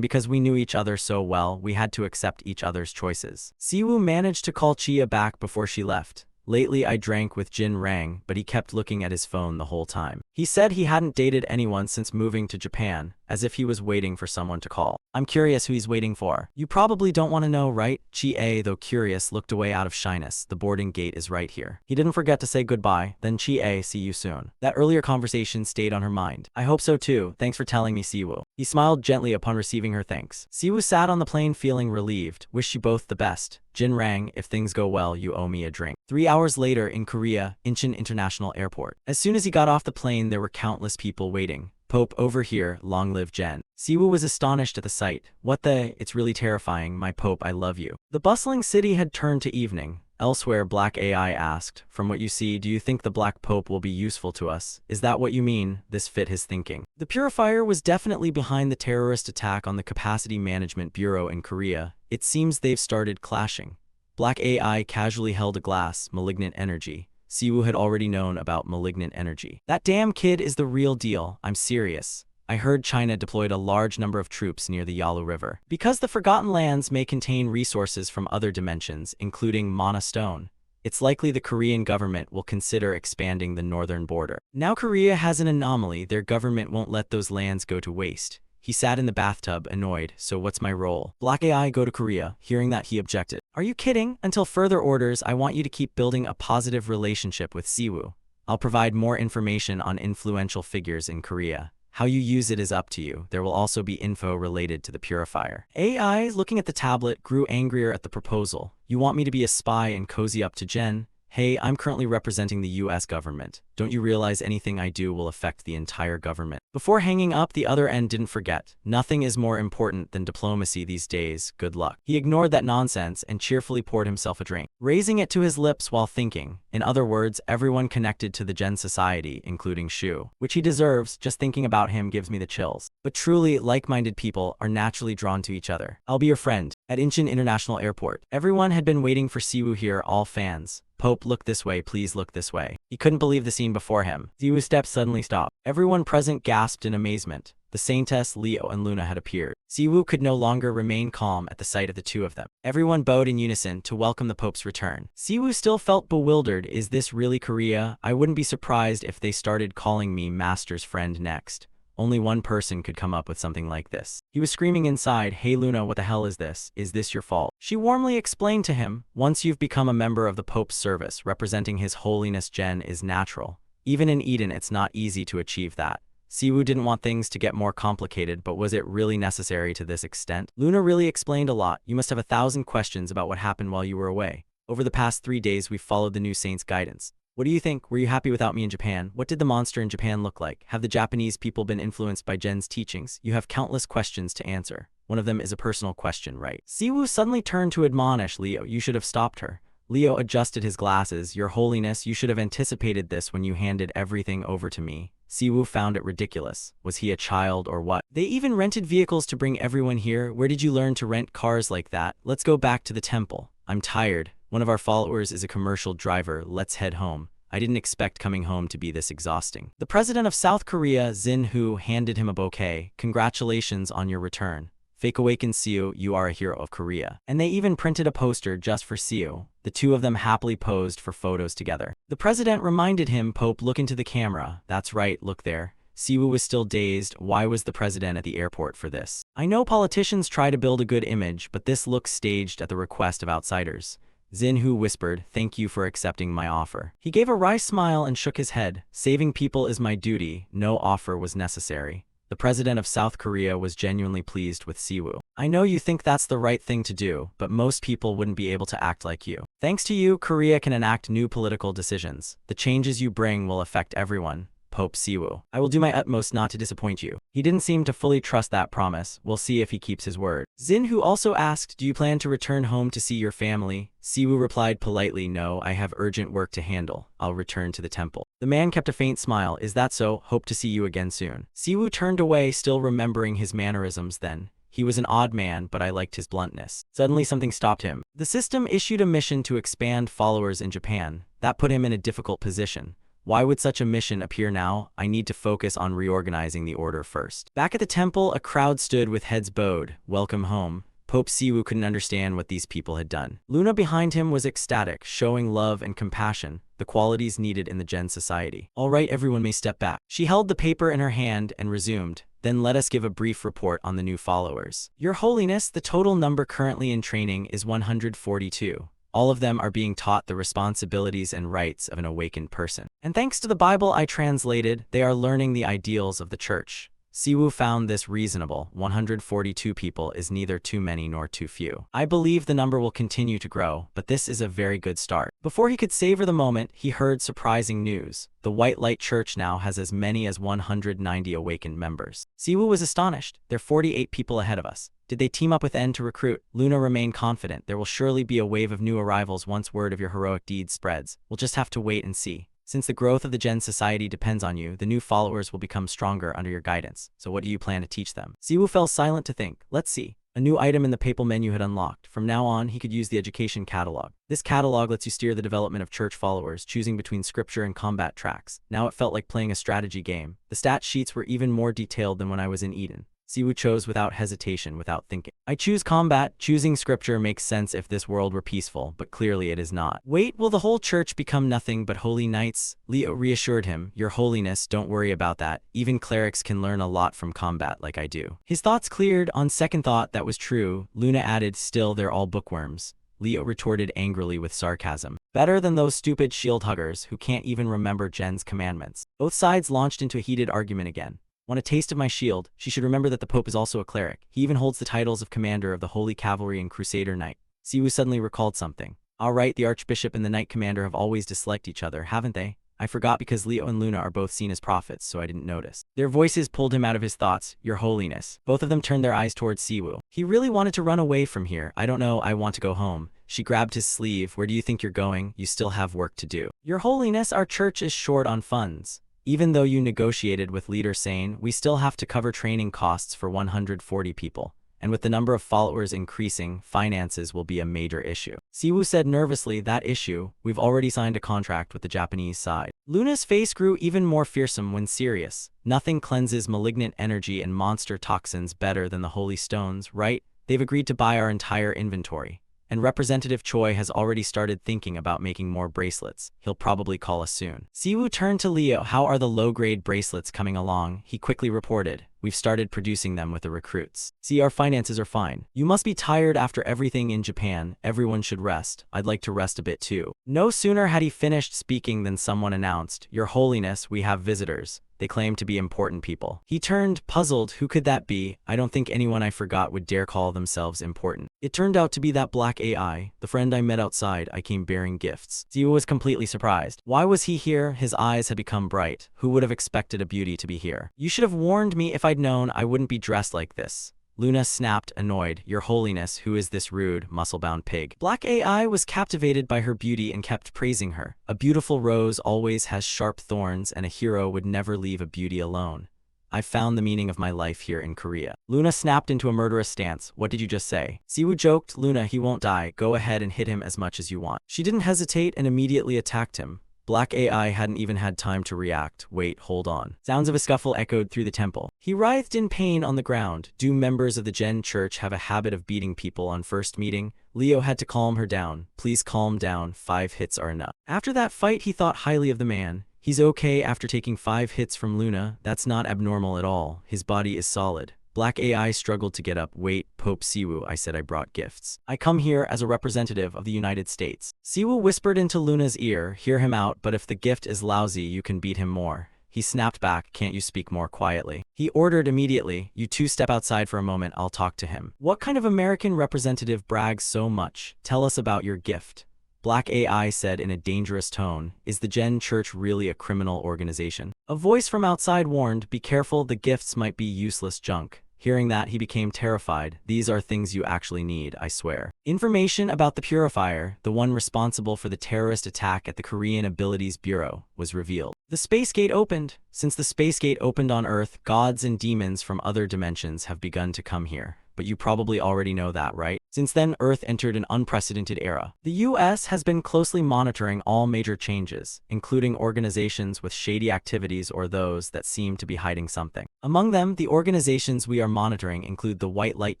Speaker 1: because we knew each other so well, we had to accept each other's choices. Siwoo managed to call Chia back before she left. Lately I drank with Jin Rang, but he kept looking at his phone the whole time. He said he hadn't dated anyone since moving to Japan, as if he was waiting for someone to call. I'm curious who he's waiting for. You probably don't want to know, right? Chi-A, though curious, looked away out of shyness. The boarding gate is right here. He didn't forget to say goodbye. Then Chi-A, see you soon. That earlier conversation stayed on her mind. I hope so too. Thanks for telling me, Siwoo. He smiled gently upon receiving her thanks. Siwoo sat on the plane feeling relieved. Wish you both the best. Jin Rang, if things go well, you owe me a drink. 3 hours later in Korea, Incheon International Airport. As soon as he got off the plane, there were countless people waiting. Pope, over here, long live Jen. Siwoo was astonished at the sight. What the? It's really terrifying, my Pope, I love you. The bustling city had turned to evening. Elsewhere, Black AI asked, from what you see, do you think the Black Pope will be useful to us? Is that what you mean? This fit his thinking. The Purifier was definitely behind the terrorist attack on the Capacity Management Bureau in Korea. It seems they've started clashing. Black AI casually held a glass, malignant energy. Siwoo had already known about malignant energy. That damn kid is the real deal. I'm serious. I heard China deployed a large number of troops near the Yalu River. Because the Forgotten Lands may contain resources from other dimensions, including Mana Stone, it's likely the Korean government will consider expanding the northern border. Now Korea has an anomaly. Their government won't let those lands go to waste. He sat in the bathtub, annoyed. So what's my role? Black AI go to Korea. Hearing that, he objected. Are you kidding? Until further orders, I want you to keep building a positive relationship with Siwoo. I'll provide more information on influential figures in Korea. How you use it is up to you. There will also be info related to the Purifier. AI, looking at the tablet, grew angrier at the proposal. You want me to be a spy and cozy up to Jen? Hey, I'm currently representing the US government. Don't you realize anything I do will affect the entire government? Before hanging up, the other end didn't forget. Nothing is more important than diplomacy these days. Good luck. He ignored that nonsense and cheerfully poured himself a drink, raising it to his lips while thinking. In other words, everyone connected to the Gen Society, including Shu, which he deserves. Just thinking about him gives me the chills. But truly, like-minded people are naturally drawn to each other. I'll be your friend. At Incheon International Airport, everyone had been waiting for Siwoo here, all fans. Pope, look this way, please look this way. He couldn't believe the scene before him. Siwoo's steps suddenly stopped. Everyone present gasped in amazement. The Saintess, Leo, and Luna had appeared. Siwoo could no longer remain calm at the sight of the two of them. Everyone bowed in unison to welcome the Pope's return. Siwoo still felt bewildered. Is this really Korea? I wouldn't be surprised if they started calling me Master's friend next. Only one person could come up with something like this. He was screaming inside, "Hey Luna, what the hell is this? Is this your fault?" She warmly explained to him, "Once you've become a member of the Pope's service, representing His Holiness Gen is natural. Even in Eden, it's not easy to achieve that." Siwoo didn't want things to get more complicated, but was it really necessary to this extent? Luna really explained a lot. You must have 1,000 questions about what happened while you were away. Over the past 3 days, we've followed the new saint's guidance. What do you think? Were you happy without me in Japan? What did the monster in Japan look like? Have the Japanese people been influenced by Gen's teachings? You have countless questions to answer. One of them is a personal question, right? Siwoo suddenly turned to admonish Leo. You should have stopped her. Leo adjusted his glasses. Your Holiness, you should have anticipated this when you handed everything over to me. Siwoo found it ridiculous. Was he a child or what? They even rented vehicles to bring everyone here. Where did you learn to rent cars like that? Let's go back to the temple. I'm tired. One of our followers is a commercial driver. Let's head home. I didn't expect coming home to be this exhausting. The president of South Korea, Jin-Hoo, handed him a bouquet. Congratulations on your return. Fake awakened Siwoo, you are a hero of Korea. And they even printed a poster just for Siwoo. The two of them happily posed for photos together. The president reminded him, Pope, look into the camera. That's right, look there. Siwoo was still dazed. Why was the president at the airport for this? I know politicians try to build a good image, but this looks staged at the request of outsiders. Jin-Hoo whispered, thank you for accepting my offer. He gave a wry smile and shook his head. Saving people is my duty. No offer was necessary. The president of South Korea was genuinely pleased with Siwoo. I know you think that's the right thing to do, but most people wouldn't be able to act like you. Thanks to you, Korea can enact new political decisions. The changes you bring will affect everyone. Pope Siwoo. I will do my utmost not to disappoint you. He didn't seem to fully trust that promise. We'll see if he keeps his word. Jin-Hoo also asked, do you plan to return home to see your family? Siwoo replied politely, no, I have urgent work to handle. I'll return to the temple. The man kept a faint smile. Is that so? Hope to see you again soon. Siwoo turned away, still remembering his mannerisms then. He was an odd man, but I liked his bluntness. Suddenly something stopped him. The system issued a mission to expand followers in Japan. That put him in a difficult position. Why would such a mission appear now? I need to focus on reorganizing the order first. Back at the temple, a crowd stood with heads bowed. Welcome home. Pope Siwoo couldn't understand what these people had done. Luna behind him was ecstatic, showing love and compassion, the qualities needed in the Gen Society. All right, everyone may step back. She held the paper in her hand and resumed. Then let us give a brief report on the new followers. Your Holiness, the total number currently in training is 142. All of them are being taught the responsibilities and rights of an awakened person. And thanks to the Bible I translated, they are learning the ideals of the church. Siwoo found this reasonable. 142 people is neither too many nor too few. I believe the number will continue to grow, but this is a very good start. Before he could savor the moment, he heard surprising news. The White Light Church now has as many as 190 awakened members. Siwoo was astonished. There are 48 people ahead of us. Did they team up with N to recruit? Luna remained confident. There will surely be a wave of new arrivals once word of your heroic deeds spreads. We'll just have to wait and see. Since the growth of the Gen Society depends on you, the new followers will become stronger under your guidance. So what do you plan to teach them? Siwoo fell silent to think. Let's see. A new item in the papal menu had unlocked. From now on, he could use the education catalog. This catalog lets you steer the development of church followers, choosing between scripture and combat tracks. Now it felt like playing a strategy game. The stat sheets were even more detailed than when I was in Eden. Siwoo chose without hesitation, without thinking. I choose combat. Choosing scripture makes sense if this world were peaceful, but clearly it is not. Wait, will the whole church become nothing but holy knights? Leo reassured him, Your Holiness, don't worry about that. Even clerics can learn a lot from combat like I do. His thoughts cleared. On second thought, that was true. Luna added, still they're all bookworms. Leo retorted angrily with sarcasm. Better than those stupid shield huggers who can't even remember Gen's commandments. Both sides launched into a heated argument again. Want a taste of my shield? She should remember that the Pope is also a cleric. He even holds the titles of Commander of the Holy Cavalry and Crusader Knight. Siwoo suddenly recalled something. Alright, the Archbishop and the Knight Commander have always disliked each other, haven't they? I forgot because Leo and Luna are both seen as prophets, so I didn't notice. Their voices pulled him out of his thoughts. Your Holiness. Both of them turned their eyes towards Siwoo. He really wanted to run away from here. I don't know, I want to go home. She grabbed his sleeve. Where do you think you're going? You still have work to do. Your Holiness, our church is short on funds. Even though you negotiated with Leader Sane, we still have to cover training costs for 140 people. And with the number of followers increasing, finances will be a major issue. Siwoo said nervously, that issue, we've already signed a contract with the Japanese side. Luna's face grew even more fearsome when serious. Nothing cleanses malignant energy and monster toxins better than the holy stones, right? They've agreed to buy our entire inventory. And Representative Choi has already started thinking about making more bracelets. He'll probably call us soon. Siwoo turned to Leo. How are the low-grade bracelets coming along? He quickly reported. We've started producing them with the recruits. See, our finances are fine. You must be tired after everything in Japan. Everyone should rest. I'd like to rest a bit too. No sooner had he finished speaking than someone announced, Your Holiness, we have visitors. They claim to be important people. He turned, puzzled. Who could that be? I don't think anyone I forgot would dare call themselves important. It turned out to be that black AI, the friend I met outside. I came bearing gifts. Siwoo was completely surprised. Why was he here? His eyes had become bright. Who would have expected a beauty to be here? You should have warned me. If I'd known, I wouldn't be dressed like this. Luna snapped, annoyed. Your Holiness, who is this rude, muscle-bound pig? Black AI was captivated by her beauty and kept praising her. A beautiful rose always has sharp thorns, and a hero would never leave a beauty alone. I've found the meaning of my life here in Korea. Luna snapped into a murderous stance. What did you just say? Siwoo joked. Luna, he won't die. Go ahead and hit him as much as you want. She didn't hesitate and immediately attacked him. Black AI hadn't even had time to react. Wait, hold on. Sounds of a scuffle echoed through the temple. He writhed in pain on the ground. Do members of the Gen Church have a habit of beating people on first meeting? Leo had to calm her down. Please calm down. 5 hits are enough. After that fight, he thought highly of the man. He's okay after taking 5 hits from Luna. That's not abnormal at all. His body is solid. Black AI struggled to get up. Wait, Pope Siwoo, I said I brought gifts. I come here as a representative of the United States. Siwoo whispered into Luna's ear, hear him out, but if the gift is lousy, you can beat him more. He snapped back, can't you speak more quietly? He ordered immediately, you two step outside for a moment, I'll talk to him. What kind of American representative brags so much? Tell us about your gift. Black AI said in a dangerous tone, is the Gen Church really a criminal organization? A voice from outside warned, be careful, the gifts might be useless junk. Hearing that, he became terrified. These are things you actually need, I swear. Information about the Purifier, the one responsible for the terrorist attack at the Korean Abilities Bureau, was revealed. The space gate opened. Since the space gate opened on Earth, gods and demons from other dimensions have begun to come here. But you probably already know that, right? Since then, Earth entered an unprecedented era. The US has been closely monitoring all major changes, including organizations with shady activities or those that seem to be hiding something. Among them, the organizations we are monitoring include the White Light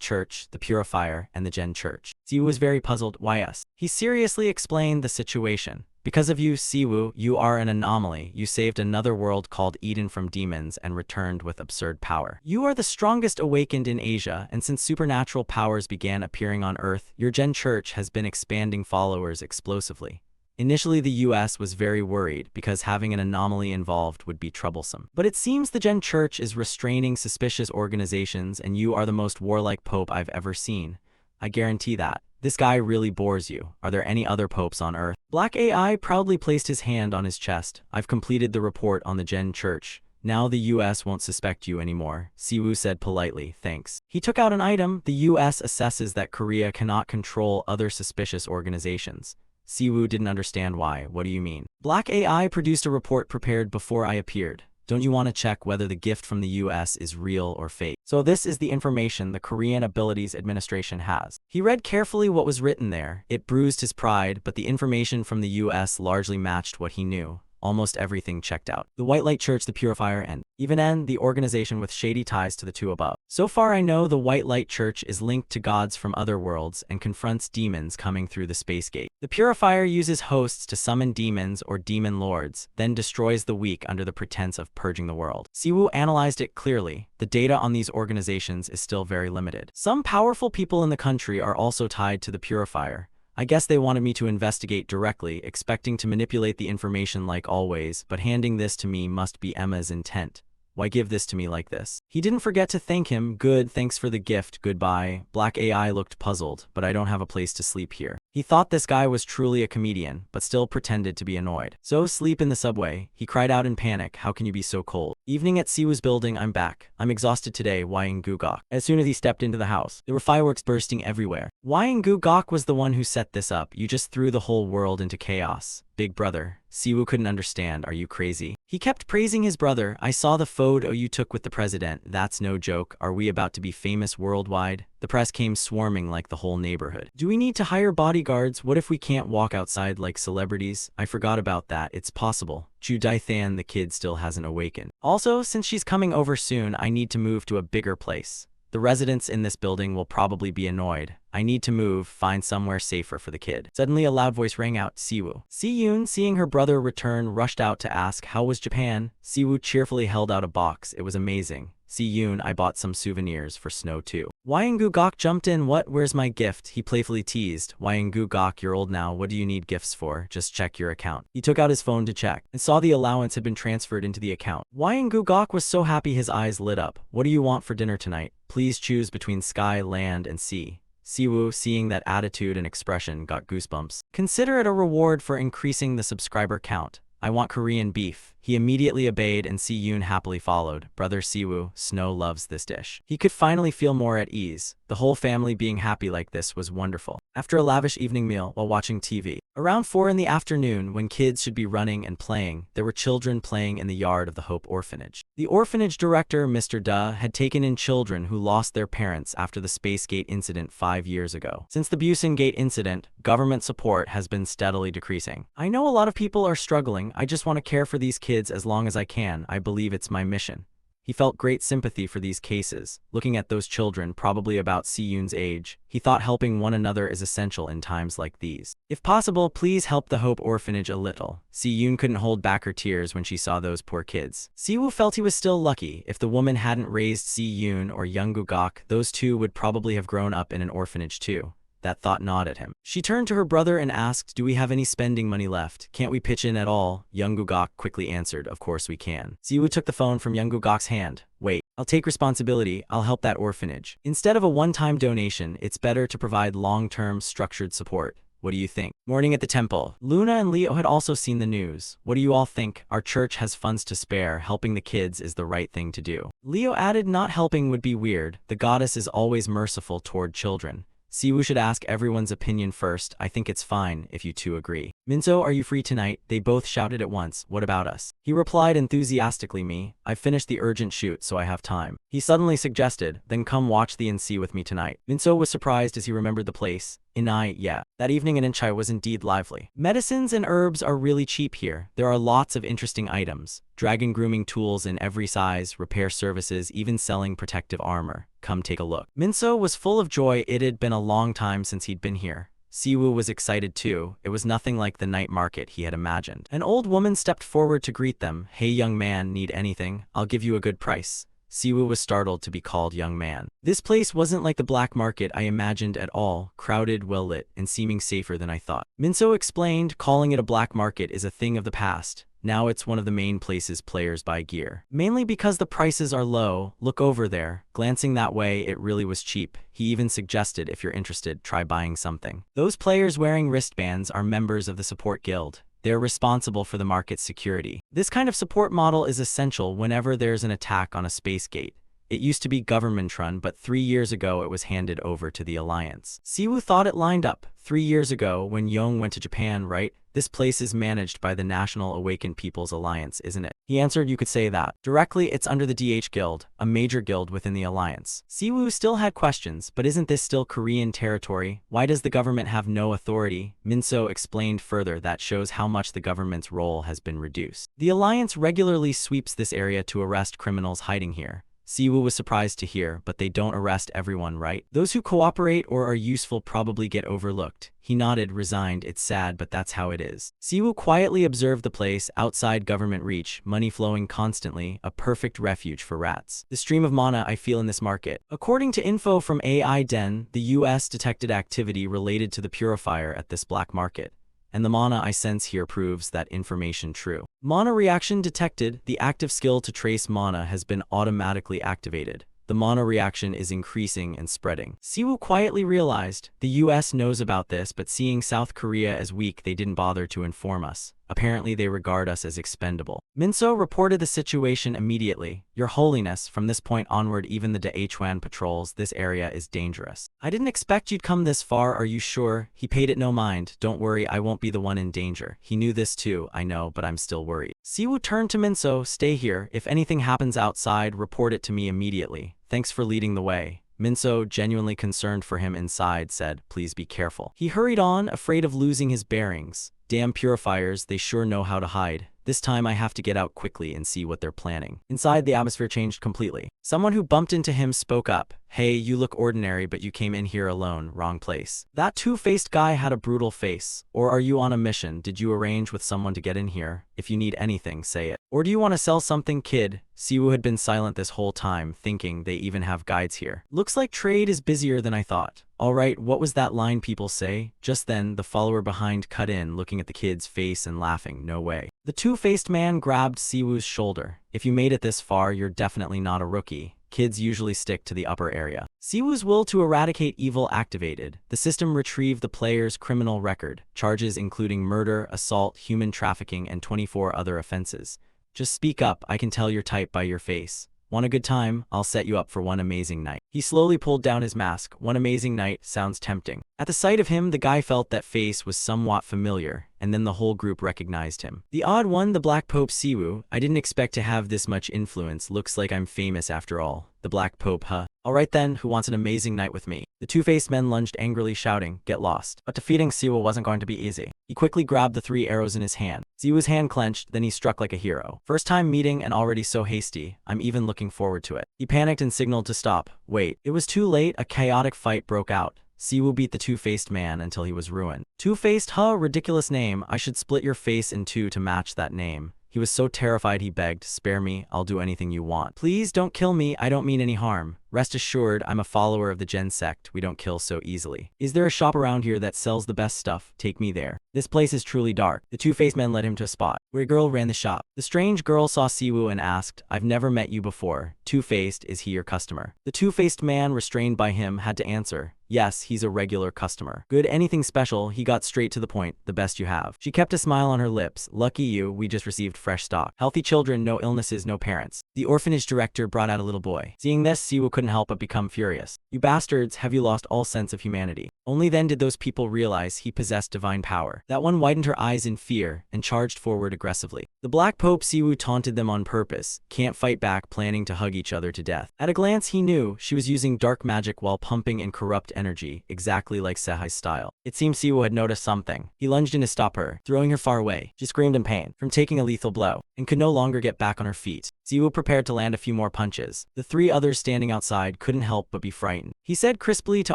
Speaker 1: Church, the Purifier, and the Gen Church. Siwoo was very puzzled. Why us? He seriously explained the situation. Because of you, Siwoo, you are an anomaly. You saved another world called Eden from demons and returned with absurd power. You are the strongest awakened in Asia, and since supernatural powers began appearing on Earth, your Gen Church has been expanding followers explosively. Initially, the US was very worried because having an anomaly involved would be troublesome. But it seems the Gen Church is restraining suspicious organizations, and you are the most warlike pope I've ever seen. I guarantee that. This guy really bores you. Are there any other popes on Earth? Black AI proudly placed his hand on his chest. I've completed the report on the Gen Church. Now the US won't suspect you anymore. Siwoo said politely, thanks. He took out an item. The US assesses that Korea cannot control other suspicious organizations. Siwoo didn't understand why. What do you mean? Black AI produced a report prepared before I appeared. Don't you want to check whether the gift from the US is real or fake? So this is the information the Korean Abilities Administration has. He read carefully what was written there. It bruised his pride, but the information from the US largely matched what he knew. Almost everything checked out. The White Light Church, the Purifier, and even N, the organization with shady ties to the two above. So far I know the White Light Church is linked to gods from other worlds and confronts demons coming through the space gate. The Purifier uses hosts to summon demons or demon lords, then destroys the weak under the pretense of purging the world. Siwoo analyzed it clearly. The data on these organizations is still very limited. Some powerful people in the country are also tied to the Purifier. I guess they wanted me to investigate directly, expecting to manipulate the information like always, but handing this to me must be Emma's intent. Why give this to me like this? He didn't forget to thank him. Good, thanks for the gift, goodbye. Black AI looked puzzled, but I don't have a place to sleep here. He thought this guy was truly a comedian, but still pretended to be annoyed. So sleep in the subway, he cried out in panic, how can you be so cold? Evening at Siwoo's building, I'm back. I'm exhausted today, Gugok. As soon as he stepped into the house, there were fireworks bursting everywhere. Gugok was the one who set this up, you just threw the whole world into chaos. Big brother. Siwoo couldn't understand, are you crazy? He kept praising his brother, I saw the photo you took with the president, that's no joke, are we about to be famous worldwide? The press came swarming like the whole neighborhood. Do we need to hire bodyguards? What if we can't walk outside like celebrities? I forgot about that, it's possible. Ju Daithan, the kid still hasn't awakened. Also, since she's coming over soon, I need to move to a bigger place. The residents in this building will probably be annoyed. I need to move, find somewhere safer for the kid. Suddenly a loud voice rang out, Siwoo. Si-yoon, seeing her brother return, rushed out to ask, how was Japan? Siwoo cheerfully held out a box, it was amazing. Si-yoon, I bought some souvenirs for snow too. Gugok jumped in, what, where's my gift? He playfully teased. Gugok, you're old now, what do you need gifts for? Just check your account. He took out his phone to check, and saw the allowance had been transferred into the account. Gugok was so happy his eyes lit up. What do you want for dinner tonight? Please choose between sky, land, and sea. Siwoo, seeing that attitude and expression, got goosebumps. Consider it a reward for increasing the subscriber count. I want Korean beef. He immediately obeyed and Si-yoon happily followed. Brother Siwoo, Snow loves this dish. He could finally feel more at ease. The whole family being happy like this was wonderful. After a lavish evening meal while watching TV, around 4 in the afternoon when kids should be running and playing, there were children playing in the yard of the Hope Orphanage. The orphanage director, Mr. Da, had taken in children who lost their parents after the Spacegate incident 5 years ago. Since the Busengate incident, government support has been steadily decreasing. I know a lot of people are struggling, I just want to care for these kids as long as I can, I believe it's my mission. He felt great sympathy for these cases. Looking at those children, probably about Si-yoon's age, he thought helping one another is essential in times like these. If possible, please help the Hope Orphanage a little. Si-yoon couldn't hold back her tears when she saw those poor kids. Siwoo felt he was still lucky. If the woman hadn't raised Si-yoon or Gugok, those two would probably have grown up in an orphanage too. That thought gnawed at him. She turned to her brother and asked, do we have any spending money left? Can't we pitch in at all? Gugok quickly answered, of course we can. Siwoo took the phone from Gugok's hand. Wait, I'll take responsibility, I'll help that orphanage. Instead of a one-time donation, it's better to provide long-term structured support. What do you think? Morning at the temple. Luna and Leo had also seen the news. What do you all think? Our church has funds to spare. Helping the kids is the right thing to do. Leo added, not helping would be weird. The goddess is always merciful toward children. Siwoo should ask everyone's opinion first. I think it's fine if you two agree. Minso, are you free tonight? They both shouted at once. What about us? He replied enthusiastically, me. I've finished the urgent shoot, so I have time. He suddenly suggested, then come watch the NC with me tonight. Minso was surprised as he remembered the place. Inai, yeah. That evening in Inchai was indeed lively. Medicines and herbs are really cheap here. There are lots of interesting items. Dragon grooming tools in every size, repair services, even selling protective armor. Come take a look. Minso was full of joy. It had been a long time since he'd been here. Siwoo was excited too. It was nothing like the night market he had imagined. An old woman stepped forward to greet them. Hey young man, need anything? I'll give you a good price. Siwoo was startled to be called young man. This place wasn't like the black market I imagined at all, crowded, well lit, and seeming safer than I thought. Minso explained, calling it a black market is a thing of the past. Now it's one of the main places players buy gear. Mainly because the prices are low. Look over there. Glancing that way, it really was cheap. He even suggested if you're interested, try buying something. Those players wearing wristbands are members of the support guild. They're responsible for the market's security. This kind of support model is essential whenever there's an attack on a space gate. It used to be government-run, but 3 years ago it was handed over to the Alliance. Siwoo thought it lined up. 3 years ago, when Yong went to Japan, right? This place is managed by the National Awakened People's Alliance, isn't it? He answered, you could say that. Directly, it's under the DH Guild, a major guild within the Alliance. Siwoo still had questions, but isn't this still Korean territory? Why does the government have no authority? Minso explained further that shows how much the government's role has been reduced. The Alliance regularly sweeps this area to arrest criminals hiding here. Siwoo was surprised to hear, but they don't arrest everyone, right? Those who cooperate or are useful probably get overlooked. He nodded, resigned. It's sad, but that's how it is. Siwoo quietly observed the place, outside government reach, money flowing constantly, a perfect refuge for rats. The stream of mana I feel in this market. According to info from AI Den, the US detected activity related to the purifier at this black market. And the mana I sense here proves that information true. Mana reaction detected. The active skill to trace mana has been automatically activated. The mono reaction is increasing and spreading. Siwoo quietly realized, the US knows about this, but seeing South Korea as weak, they didn't bother to inform us. Apparently they regard us as expendable. Minso reported the situation immediately. Your Holiness, from this point onward even the Daechuan patrols this area is dangerous. I didn't expect you'd come this far, are you sure? He paid it no mind. Don't worry, I won't be the one in danger. He knew this too, I know, but I'm still worried. Siwoo turned to Minso, stay here. If anything happens outside, report it to me immediately. Thanks for leading the way. Minso, genuinely concerned for him inside, said, please be careful. He hurried on, afraid of losing his bearings. Damn purifiers, they sure know how to hide. This time I have to get out quickly and see what they're planning. Inside, the atmosphere changed completely. Someone who bumped into him spoke up. Hey, you look ordinary, but you came in here alone. Wrong place. That two-faced guy had a brutal face. Or are you on a mission? Did you arrange with someone to get in here? If you need anything, say it. Or do you want to sell something, kid? Siwoo had been silent this whole time, thinking they even have guides here. Looks like trade is busier than I thought. Alright, what was that line people say? Just then, the follower behind cut in, looking at the kid's face and laughing, no way. The two-faced man grabbed Siwoo's shoulder. If you made it this far, you're definitely not a rookie. Kids usually stick to the upper area. Siwoo's will to eradicate evil activated. The system retrieved the player's criminal record, charges including murder, assault, human trafficking, and 24 other offenses. Just speak up, I can tell your type by your face. Want a good time? I'll set you up for one amazing night. He slowly pulled down his mask. One amazing night sounds tempting. At the sight of him, the guy felt that face was somewhat familiar, and then the whole group recognized him. The odd one, the Black Pope Siwoo. I didn't expect to have this much influence. Looks like I'm famous after all. The Black Pope, huh? Alright then, who wants an amazing night with me? The two-faced men lunged angrily, shouting, get lost. But defeating Siwoo wasn't going to be easy. He quickly grabbed the 3 arrows in his hand. Siwoo's hand clenched, then he struck like a hero. First time meeting and already so hasty. I'm even looking forward to it. He panicked and signaled to stop. Wait, it was too late. A chaotic fight broke out. Siwoo beat the two-faced man until he was ruined. Two-faced, huh? Ridiculous name. I should split your face in 2 to match that name. He was so terrified he begged, spare me, I'll do anything you want. Please don't kill me, I don't mean any harm. Rest assured, I'm a follower of the Gen sect, we don't kill so easily. Is there a shop around here that sells the best stuff? Take me there. This place is truly dark. The two-faced men led him to a spot where a girl ran the shop. The strange girl saw Siwoo and asked, I've never met you before. Two-faced, is he your customer? The two-faced man, restrained by him, had to answer. Yes, he's a regular customer. Good, anything special? He got straight to the point, the best you have. She kept a smile on her lips. Lucky you, we just received fresh stock. Healthy children, no illnesses, no parents. The orphanage director brought out a little boy. Seeing this, Siwoo couldn't help but become furious. You bastards, have you lost all sense of humanity? Only then did those people realize he possessed divine power. That one widened her eyes in fear and charged forward aggressively. The Black Pope Siwoo taunted them on purpose, can't fight back, planning to hug each other to death. At a glance he knew she was using dark magic while pumping in corrupt energy, exactly like Sehai's style. It seemed Siwoo had noticed something. He lunged in to stop her, throwing her far away. She screamed in pain from taking a lethal blow, and could no longer get back on her feet. Siwoo prepared to land a few more punches. The 3 others standing outside couldn't help but be frightened. He said crisply to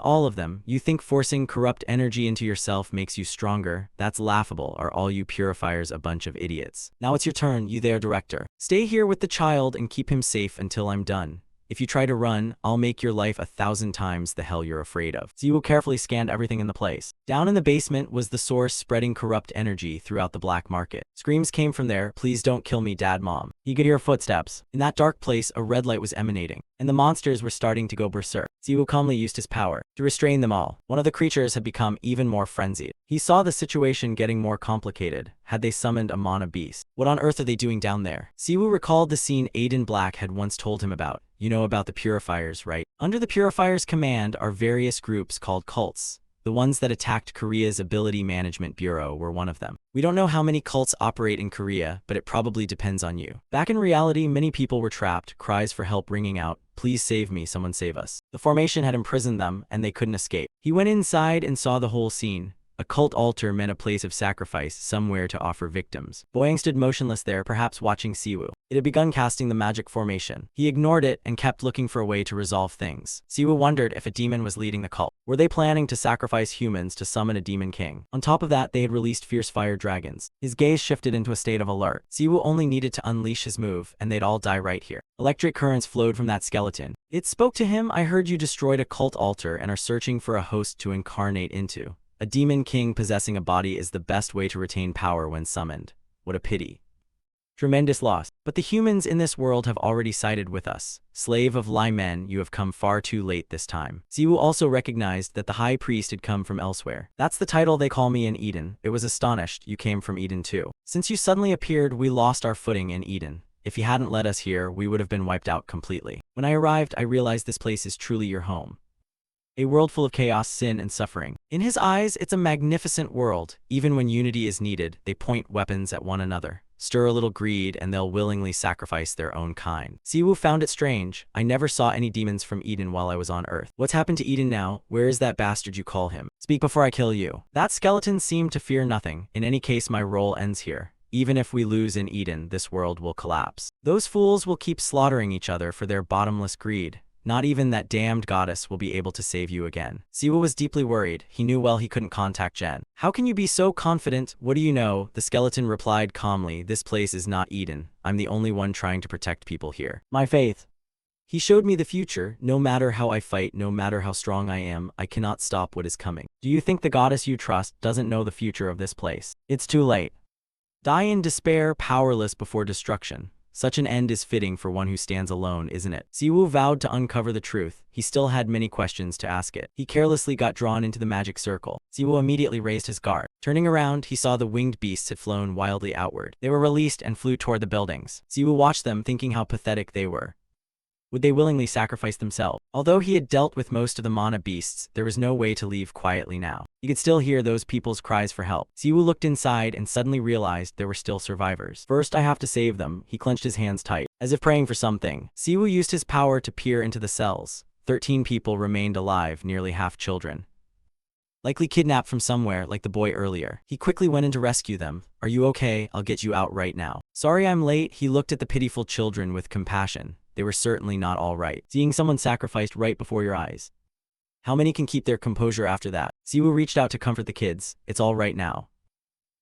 Speaker 1: all of them, you think forcing corrupt energy into yourself makes you stronger? That's laughable. Are all you purifiers a bunch of idiots? Now it's your turn, you there, director. Stay here with the child and keep him safe until I'm done. If you try to run, I'll make your life 1,000 times the hell you're afraid of. Siwoo carefully scanned everything in the place. Down in the basement was the source spreading corrupt energy throughout the black market. Screams came from there, please don't kill me, dad, mom. He could hear footsteps. In that dark place, a red light was emanating, and the monsters were starting to go berserk. Siwoo calmly used his power to restrain them all. One of the creatures had become even more frenzied. He saw the situation getting more complicated. Had they summoned a mana beast? What on earth are they doing down there? Siwoo recalled the scene Aiden Black had once told him about. You know about the Purifiers, right? Under the Purifiers' command are various groups called cults. The ones that attacked Korea's Ability Management Bureau were one of them. We don't know how many cults operate in Korea, but it probably depends on you. Back in reality, many people were trapped, cries for help ringing out, please save me, someone save us. The formation had imprisoned them, and they couldn't escape. He went inside and saw the whole scene. A cult altar meant a place of sacrifice, somewhere to offer victims. Boyang stood motionless there, perhaps watching Siwoo. It had begun casting the magic formation. He ignored it and kept looking for a way to resolve things. Siwoo wondered if a demon was leading the cult. Were they planning to sacrifice humans to summon a demon king? On top of that, they had released fierce fire dragons. His gaze shifted into a state of alert. Siwoo only needed to unleash his move, and they'd all die right here. Electric currents flowed from that skeleton. It spoke to him, I heard you destroyed a cult altar and are searching for a host to incarnate into. A demon king possessing a body is the best way to retain power when summoned. What a pity. Tremendous loss. But the humans in this world have already sided with us. Slave of Lai Men, you have come far too late this time. Siwoo also recognized that the high priest had come from elsewhere. That's the title they call me in Eden. It was astonished you came from Eden too. Since you suddenly appeared, we lost our footing in Eden. If you hadn't led us here, we would have been wiped out completely. When I arrived, I realized this place is truly your home. A world full of chaos, sin, and suffering. In his eyes, it's a magnificent world. Even when unity is needed, they point weapons at one another. Stir a little greed, and they'll willingly sacrifice their own kind. Siwoo found it strange. I never saw any demons from Eden while I was on Earth. What's happened to Eden now? Where is that bastard you call him? Speak before I kill you. That skeleton seemed to fear nothing. In any case, my role ends here. Even if we lose in Eden, this world will collapse. Those fools will keep slaughtering each other for their bottomless greed. Not even that damned goddess will be able to save you again. Siwoo was deeply worried. He knew well he couldn't contact Jen. How can you be so confident? What do you know? The skeleton replied calmly, this place is not Eden. I'm the only one trying to protect people here. My faith. He showed me the future. No matter how I fight, no matter how strong I am, I cannot stop what is coming. Do you think the goddess you trust doesn't know the future of this place? It's too late. Die in despair, powerless before destruction. Such an end is fitting for one who stands alone, isn't it? Siwoo vowed to uncover the truth. He still had many questions to ask it. He carelessly got drawn into the magic circle. Siwoo immediately raised his guard. Turning around, he saw the winged beasts had flown wildly outward. They were released and flew toward the buildings. Siwoo watched them, thinking how pathetic they were. Would they willingly sacrifice themselves? Although he had dealt with most of the mana beasts, there was no way to leave quietly now. He could still hear those people's cries for help. Siwoo looked inside and suddenly realized there were still survivors. First, I have to save them. He clenched his hands tight, as if praying for something. Siwoo used his power to peer into the cells. 13 people remained alive, nearly half children. Likely kidnapped from somewhere, like the boy earlier. He quickly went in to rescue them. Are you okay? I'll get you out right now. Sorry I'm late. He looked at the pitiful children with compassion. They were certainly not all right. Seeing someone sacrificed right before your eyes. How many can keep their composure after that? Siwoo reached out to comfort the kids. It's all right now.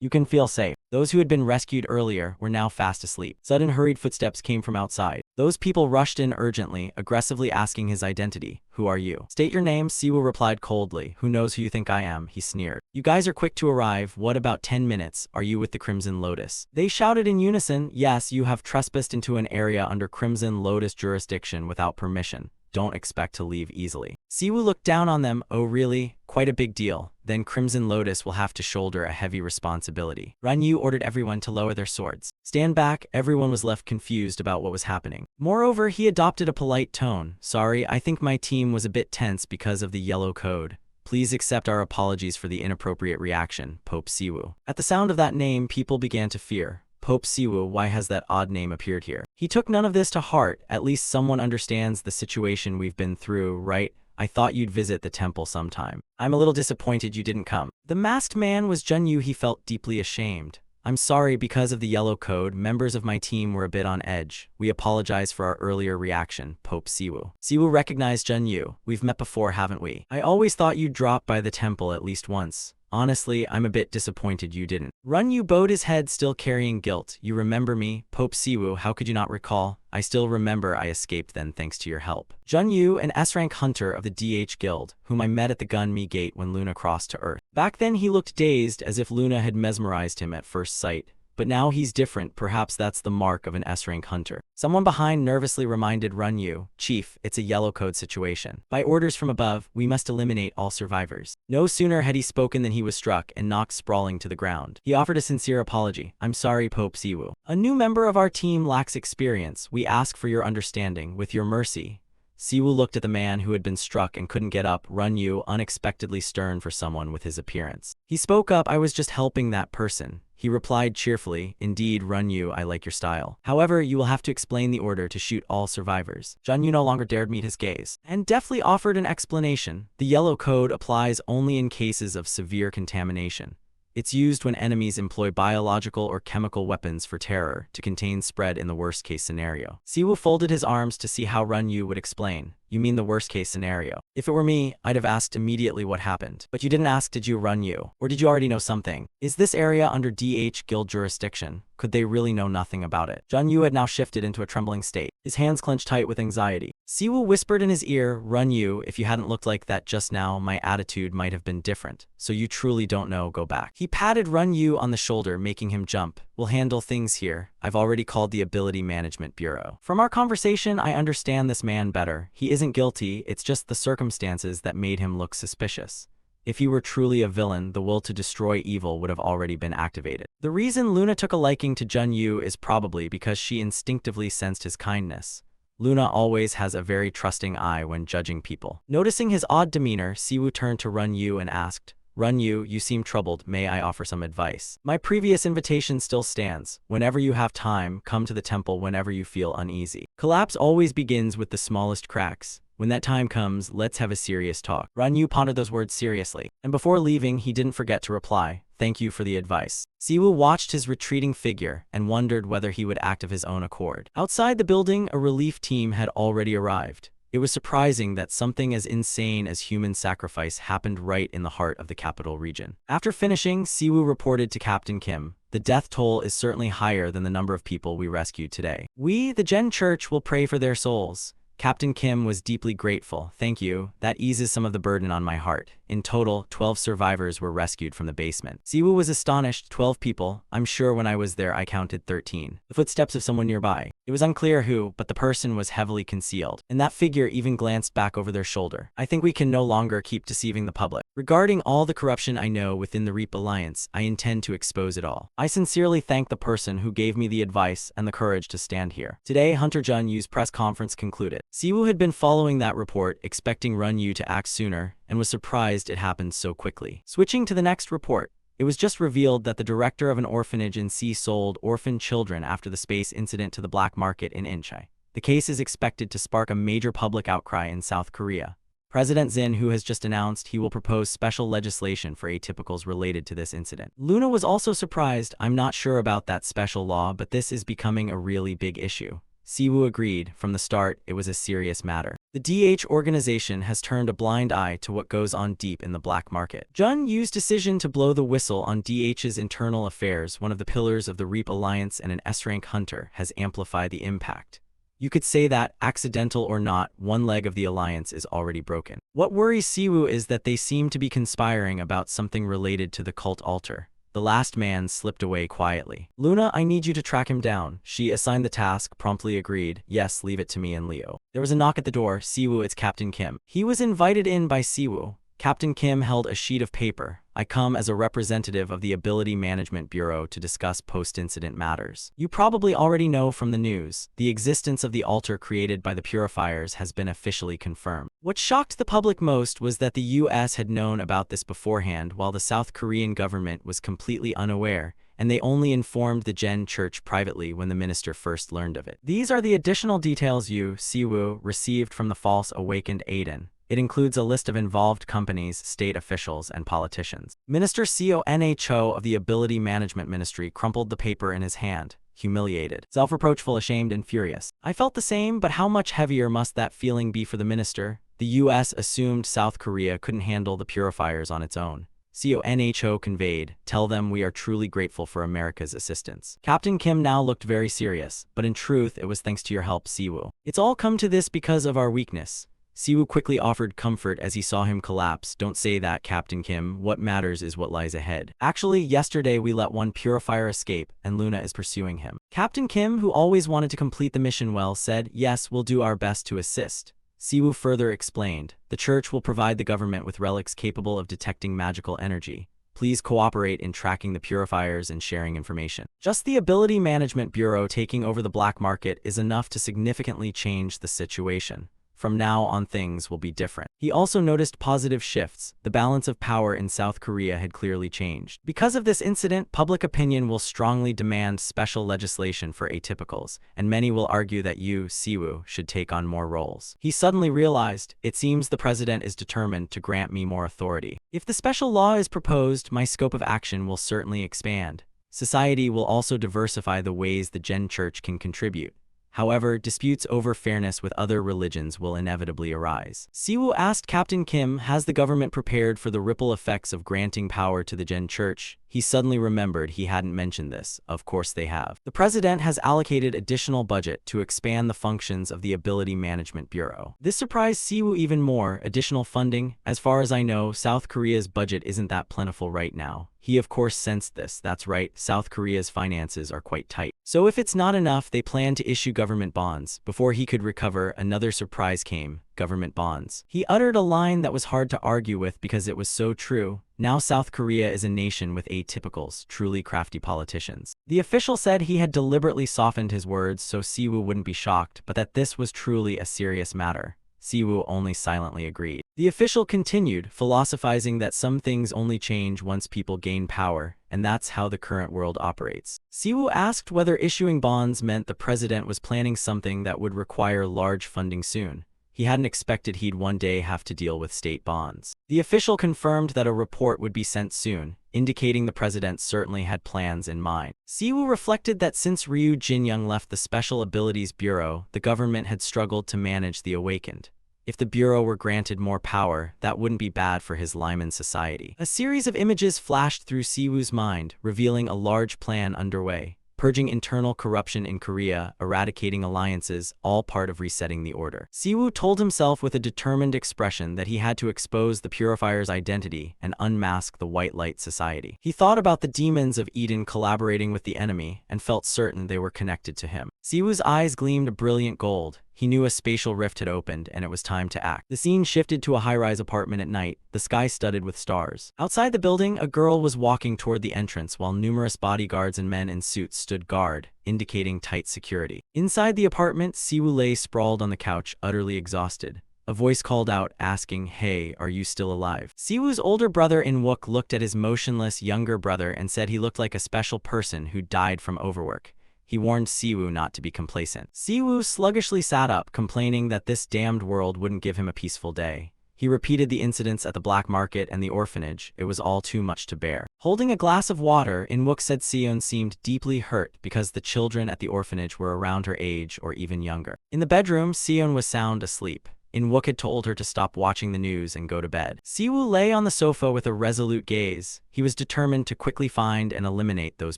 Speaker 1: You can feel safe. Those who had been rescued earlier were now fast asleep. Sudden hurried footsteps came from outside. Those people rushed in urgently, aggressively asking his identity. Who are you? State your name, Siwoo replied coldly. Who knows who you think I am? He sneered. You guys are quick to arrive. What about 10 minutes? Are you with the Crimson Lotus? They shouted in unison. Yes, you have trespassed into an area under Crimson Lotus jurisdiction without permission. Don't expect to leave easily. Siwoo looked down on them. Oh really? Quite a big deal. Then Crimson Lotus will have to shoulder a heavy responsibility. Ranyu ordered everyone to lower their swords. Stand back. Everyone was left confused about what was happening. Moreover, he adopted a polite tone. Sorry, I think my team was a bit tense because of the yellow code. Please accept our apologies for the inappropriate reaction, Pope Siwoo. At the sound of that name, people began to fear. Pope Siwoo, why has that odd name appeared here? He took none of this to heart. At least someone understands the situation we've been through, right? I thought you'd visit the temple sometime. I'm a little disappointed you didn't come. The masked man was Junyu. He felt deeply ashamed. I'm sorry, because of the yellow code, members of my team were a bit on edge. We apologize for our earlier reaction, Pope Siwoo. Siwoo recognized Junyu. We've met before, haven't we? I always thought you'd drop by the temple at least once. Honestly, I'm a bit disappointed you didn't. Runyu bowed his head, still carrying guilt. You remember me, Pope Siwoo? How could you not recall? I still remember. I escaped then thanks to your help. Junyu, an S-rank hunter of the DH Guild, whom I met at the Gunmi Gate when Luna crossed to Earth. Back then he looked dazed, as if Luna had mesmerized him at first sight. But now he's different. Perhaps that's the mark of an S-rank hunter. Someone behind nervously reminded Runyu, Chief, it's a yellow code situation. By orders from above, we must eliminate all survivors. No sooner had he spoken than he was struck and knocked sprawling to the ground. He offered a sincere apology. I'm sorry, Pope Siwoo. A new member of our team lacks experience. We ask for your understanding. With your mercy. Siwoo looked at the man who had been struck and couldn't get up. Runyu, unexpectedly stern for someone with his appearance. He spoke up. I was just helping that person. He replied cheerfully, Indeed, Runyu, I like your style. However, you will have to explain the order to shoot all survivors. Junyu no longer dared meet his gaze, and deftly offered an explanation. The yellow code applies only in cases of severe contamination. It's used when enemies employ biological or chemical weapons for terror to contain spread in the worst-case scenario. Siwoo folded his arms to see how Runyu would explain. You mean the worst-case scenario? If it were me, I'd have asked immediately what happened. But you didn't ask, did you, Runyu? Or did you already know something? Is this area under DH Guild jurisdiction? Could they really know nothing about it? Junyu had now shifted into a trembling state. His hands clenched tight with anxiety. Siwoo whispered in his ear, Runyu, if you hadn't looked like that just now, my attitude might have been different. So you truly don't know, go back. He patted Runyu on the shoulder, making him jump. We'll handle things here. I've already called the Ability Management Bureau. From our conversation, I understand this man better. He isn't guilty, it's just the circumstances that made him look suspicious. If he were truly a villain, the will to destroy evil would have already been activated. The reason Luna took a liking to Jun Yu is probably because she instinctively sensed his kindness. Luna always has a very trusting eye when judging people. Noticing his odd demeanor, Siwoo turned to Run Yu and asked, "Run Yu, you seem troubled. May I offer some advice?" "My previous invitation still stands. Whenever you have time, come to the temple whenever you feel uneasy. Collapse always begins with the smallest cracks. When that time comes, let's have a serious talk." Run Yu pondered those words seriously, and before leaving, he didn't forget to reply, "Thank you for the advice." Siwoo watched his retreating figure and wondered whether he would act of his own accord. Outside the building, a relief team had already arrived. It was surprising that something as insane as human sacrifice happened right in the heart of the capital region. After finishing, Siwoo reported to Captain Kim, "The death toll is certainly higher than the number of people we rescued today. We, the Gen Church, will pray for their souls." Captain Kim was deeply grateful. "Thank you. That eases some of the burden on my heart." In total, 12 survivors were rescued from the basement. Siwoo was astonished. 12 people? I'm sure when I was there I counted 13. The footsteps of someone nearby. It was unclear who, but the person was heavily concealed, and that figure even glanced back over their shoulder. "I think we can no longer keep deceiving the public. Regarding all the corruption I know within the Reap Alliance, I intend to expose it all. I sincerely thank the person who gave me the advice and the courage to stand here." Today, Hunter Jun Yu's press conference concluded. Siwoo had been following that report, expecting Run Yu to act sooner, and was surprised it happened so quickly. Switching to the next report, it was just revealed that the director of an orphanage in Sea sold orphan children after the space incident to the black market in Incheon. The case is expected to spark a major public outcry in South Korea. President Jin, who has just announced he will propose special legislation for atypicals related to this incident. Luna was also surprised. "I'm not sure about that special law, but this is becoming a really big issue." Siwoo agreed. From the start, it was a serious matter. The DH organization has turned a blind eye to what goes on deep in the black market. Jun Yu's decision to blow the whistle on DH's internal affairs, one of the pillars of the Reap Alliance and an S-rank hunter, has amplified the impact. You could say that, accidental or not, one leg of the alliance is already broken. What worries Siwoo is that they seem to be conspiring about something related to the cult altar. The last man slipped away quietly. "Luna, I need you to track him down." She, assigned the task, promptly agreed. "Yes, leave it to me and Leo." There was a knock at the door. "Siwoo, it's Captain Kim." He was invited in by Siwoo. Captain Kim held a sheet of paper. "I come as a representative of the Ability Management Bureau to discuss post-incident matters. You probably already know from the news, the existence of the altar created by the purifiers has been officially confirmed." What shocked the public most was that the US had known about this beforehand while the South Korean government was completely unaware, and they only informed the Gen Church privately when the minister first learned of it. These are the additional details you, Siwoo, received from the false awakened Aiden. It includes a list of involved companies, state officials, and politicians. Minister Conho of the Ability Management Ministry crumpled the paper in his hand, humiliated, self-reproachful, ashamed, and furious. "I felt the same, but how much heavier must that feeling be for the minister?" The US assumed South Korea couldn't handle the purifiers on its own. Conho conveyed, "Tell them we are truly grateful for America's assistance." Captain Kim now looked very serious, but in truth it was thanks to your help, Siwoo. "It's all come to this because of our weakness." Siwoo quickly offered comfort as he saw him collapse. "Don't say that, Captain Kim. What matters is what lies ahead. Actually, yesterday we let one purifier escape, and Luna is pursuing him." Captain Kim, who always wanted to complete the mission well, said, "Yes, we'll do our best to assist." Siwoo further explained, "The church will provide the government with relics capable of detecting magical energy. Please cooperate in tracking the purifiers and sharing information." Just the Ability Management Bureau taking over the black market is enough to significantly change the situation. From now on, things will be different. He also noticed positive shifts. The balance of power in South Korea had clearly changed. Because of this incident, public opinion will strongly demand special legislation for atypicals, and many will argue that you, Siwoo, should take on more roles. He suddenly realized, "It seems the president is determined to grant me more authority. If the special law is proposed, my scope of action will certainly expand. Society will also diversify the ways the Gen Church can contribute. However, disputes over fairness with other religions will inevitably arise. Siwoo asked Captain Kim, has the government prepared for the ripple effects of granting power to the Gen Church? He suddenly remembered he hadn't mentioned this. Of course they have. The president has allocated additional budget to expand the functions of the Ability Management Bureau. This surprised Siwoo even more. Additional funding? As far as I know, South Korea's budget isn't that plentiful right now. He of course sensed this. That's right, South Korea's finances are quite tight. So if it's not enough, they plan to issue government bonds. Before he could recover, another surprise came. Government bonds. He uttered a line that was hard to argue with because it was so true. Now South Korea is a nation with atypicals, truly crafty politicians. The official said he had deliberately softened his words so Siwoo wouldn't be shocked, but that this was truly a serious matter. Siwoo only silently agreed. The official continued, philosophizing that some things only change once people gain power, and that's how the current world operates. Siwoo asked whether issuing bonds meant the president was planning something that would require large funding soon. He hadn't expected he'd one day have to deal with state bonds. The official confirmed that a report would be sent soon, indicating the president certainly had plans in mind. Siwoo reflected that since Ryu Jinyoung left the Special Abilities Bureau, the government had struggled to manage the Awakened. If the Bureau were granted more power, that wouldn't be bad for his Lyman society. A series of images flashed through Siwoo's mind, revealing a large plan underway. Purging internal corruption in Korea, eradicating alliances, all part of resetting the order. Siwoo told himself with a determined expression that he had to expose the Purifier's identity and unmask the White Light Society. He thought about the demons of Eden collaborating with the enemy and felt certain they were connected to him. Siwoo's eyes gleamed a brilliant gold. He knew a spatial rift had opened and it was time to act. The scene shifted to a high-rise apartment at night, the sky studded with stars. Outside the building, a girl was walking toward the entrance while numerous bodyguards and men in suits stood guard, indicating tight security. Inside the apartment, Siwoo lay sprawled on the couch, utterly exhausted. A voice called out, asking, "Hey, are you still alive?" Siwoo's older brother In-wook looked at his motionless younger brother and said he looked like a special person who died from overwork. He warned Siwoo not to be complacent. Siwoo sluggishly sat up, complaining that this damned world wouldn't give him a peaceful day. He repeated the incidents at the black market and the orphanage. It was all too much to bear. Holding a glass of water, In-wook said Seon seemed deeply hurt because the children at the orphanage were around her age or even younger. In the bedroom, Seon was sound asleep. In-wook had told her to stop watching the news and go to bed. Siwoo lay on the sofa with a resolute gaze. He was determined to quickly find and eliminate those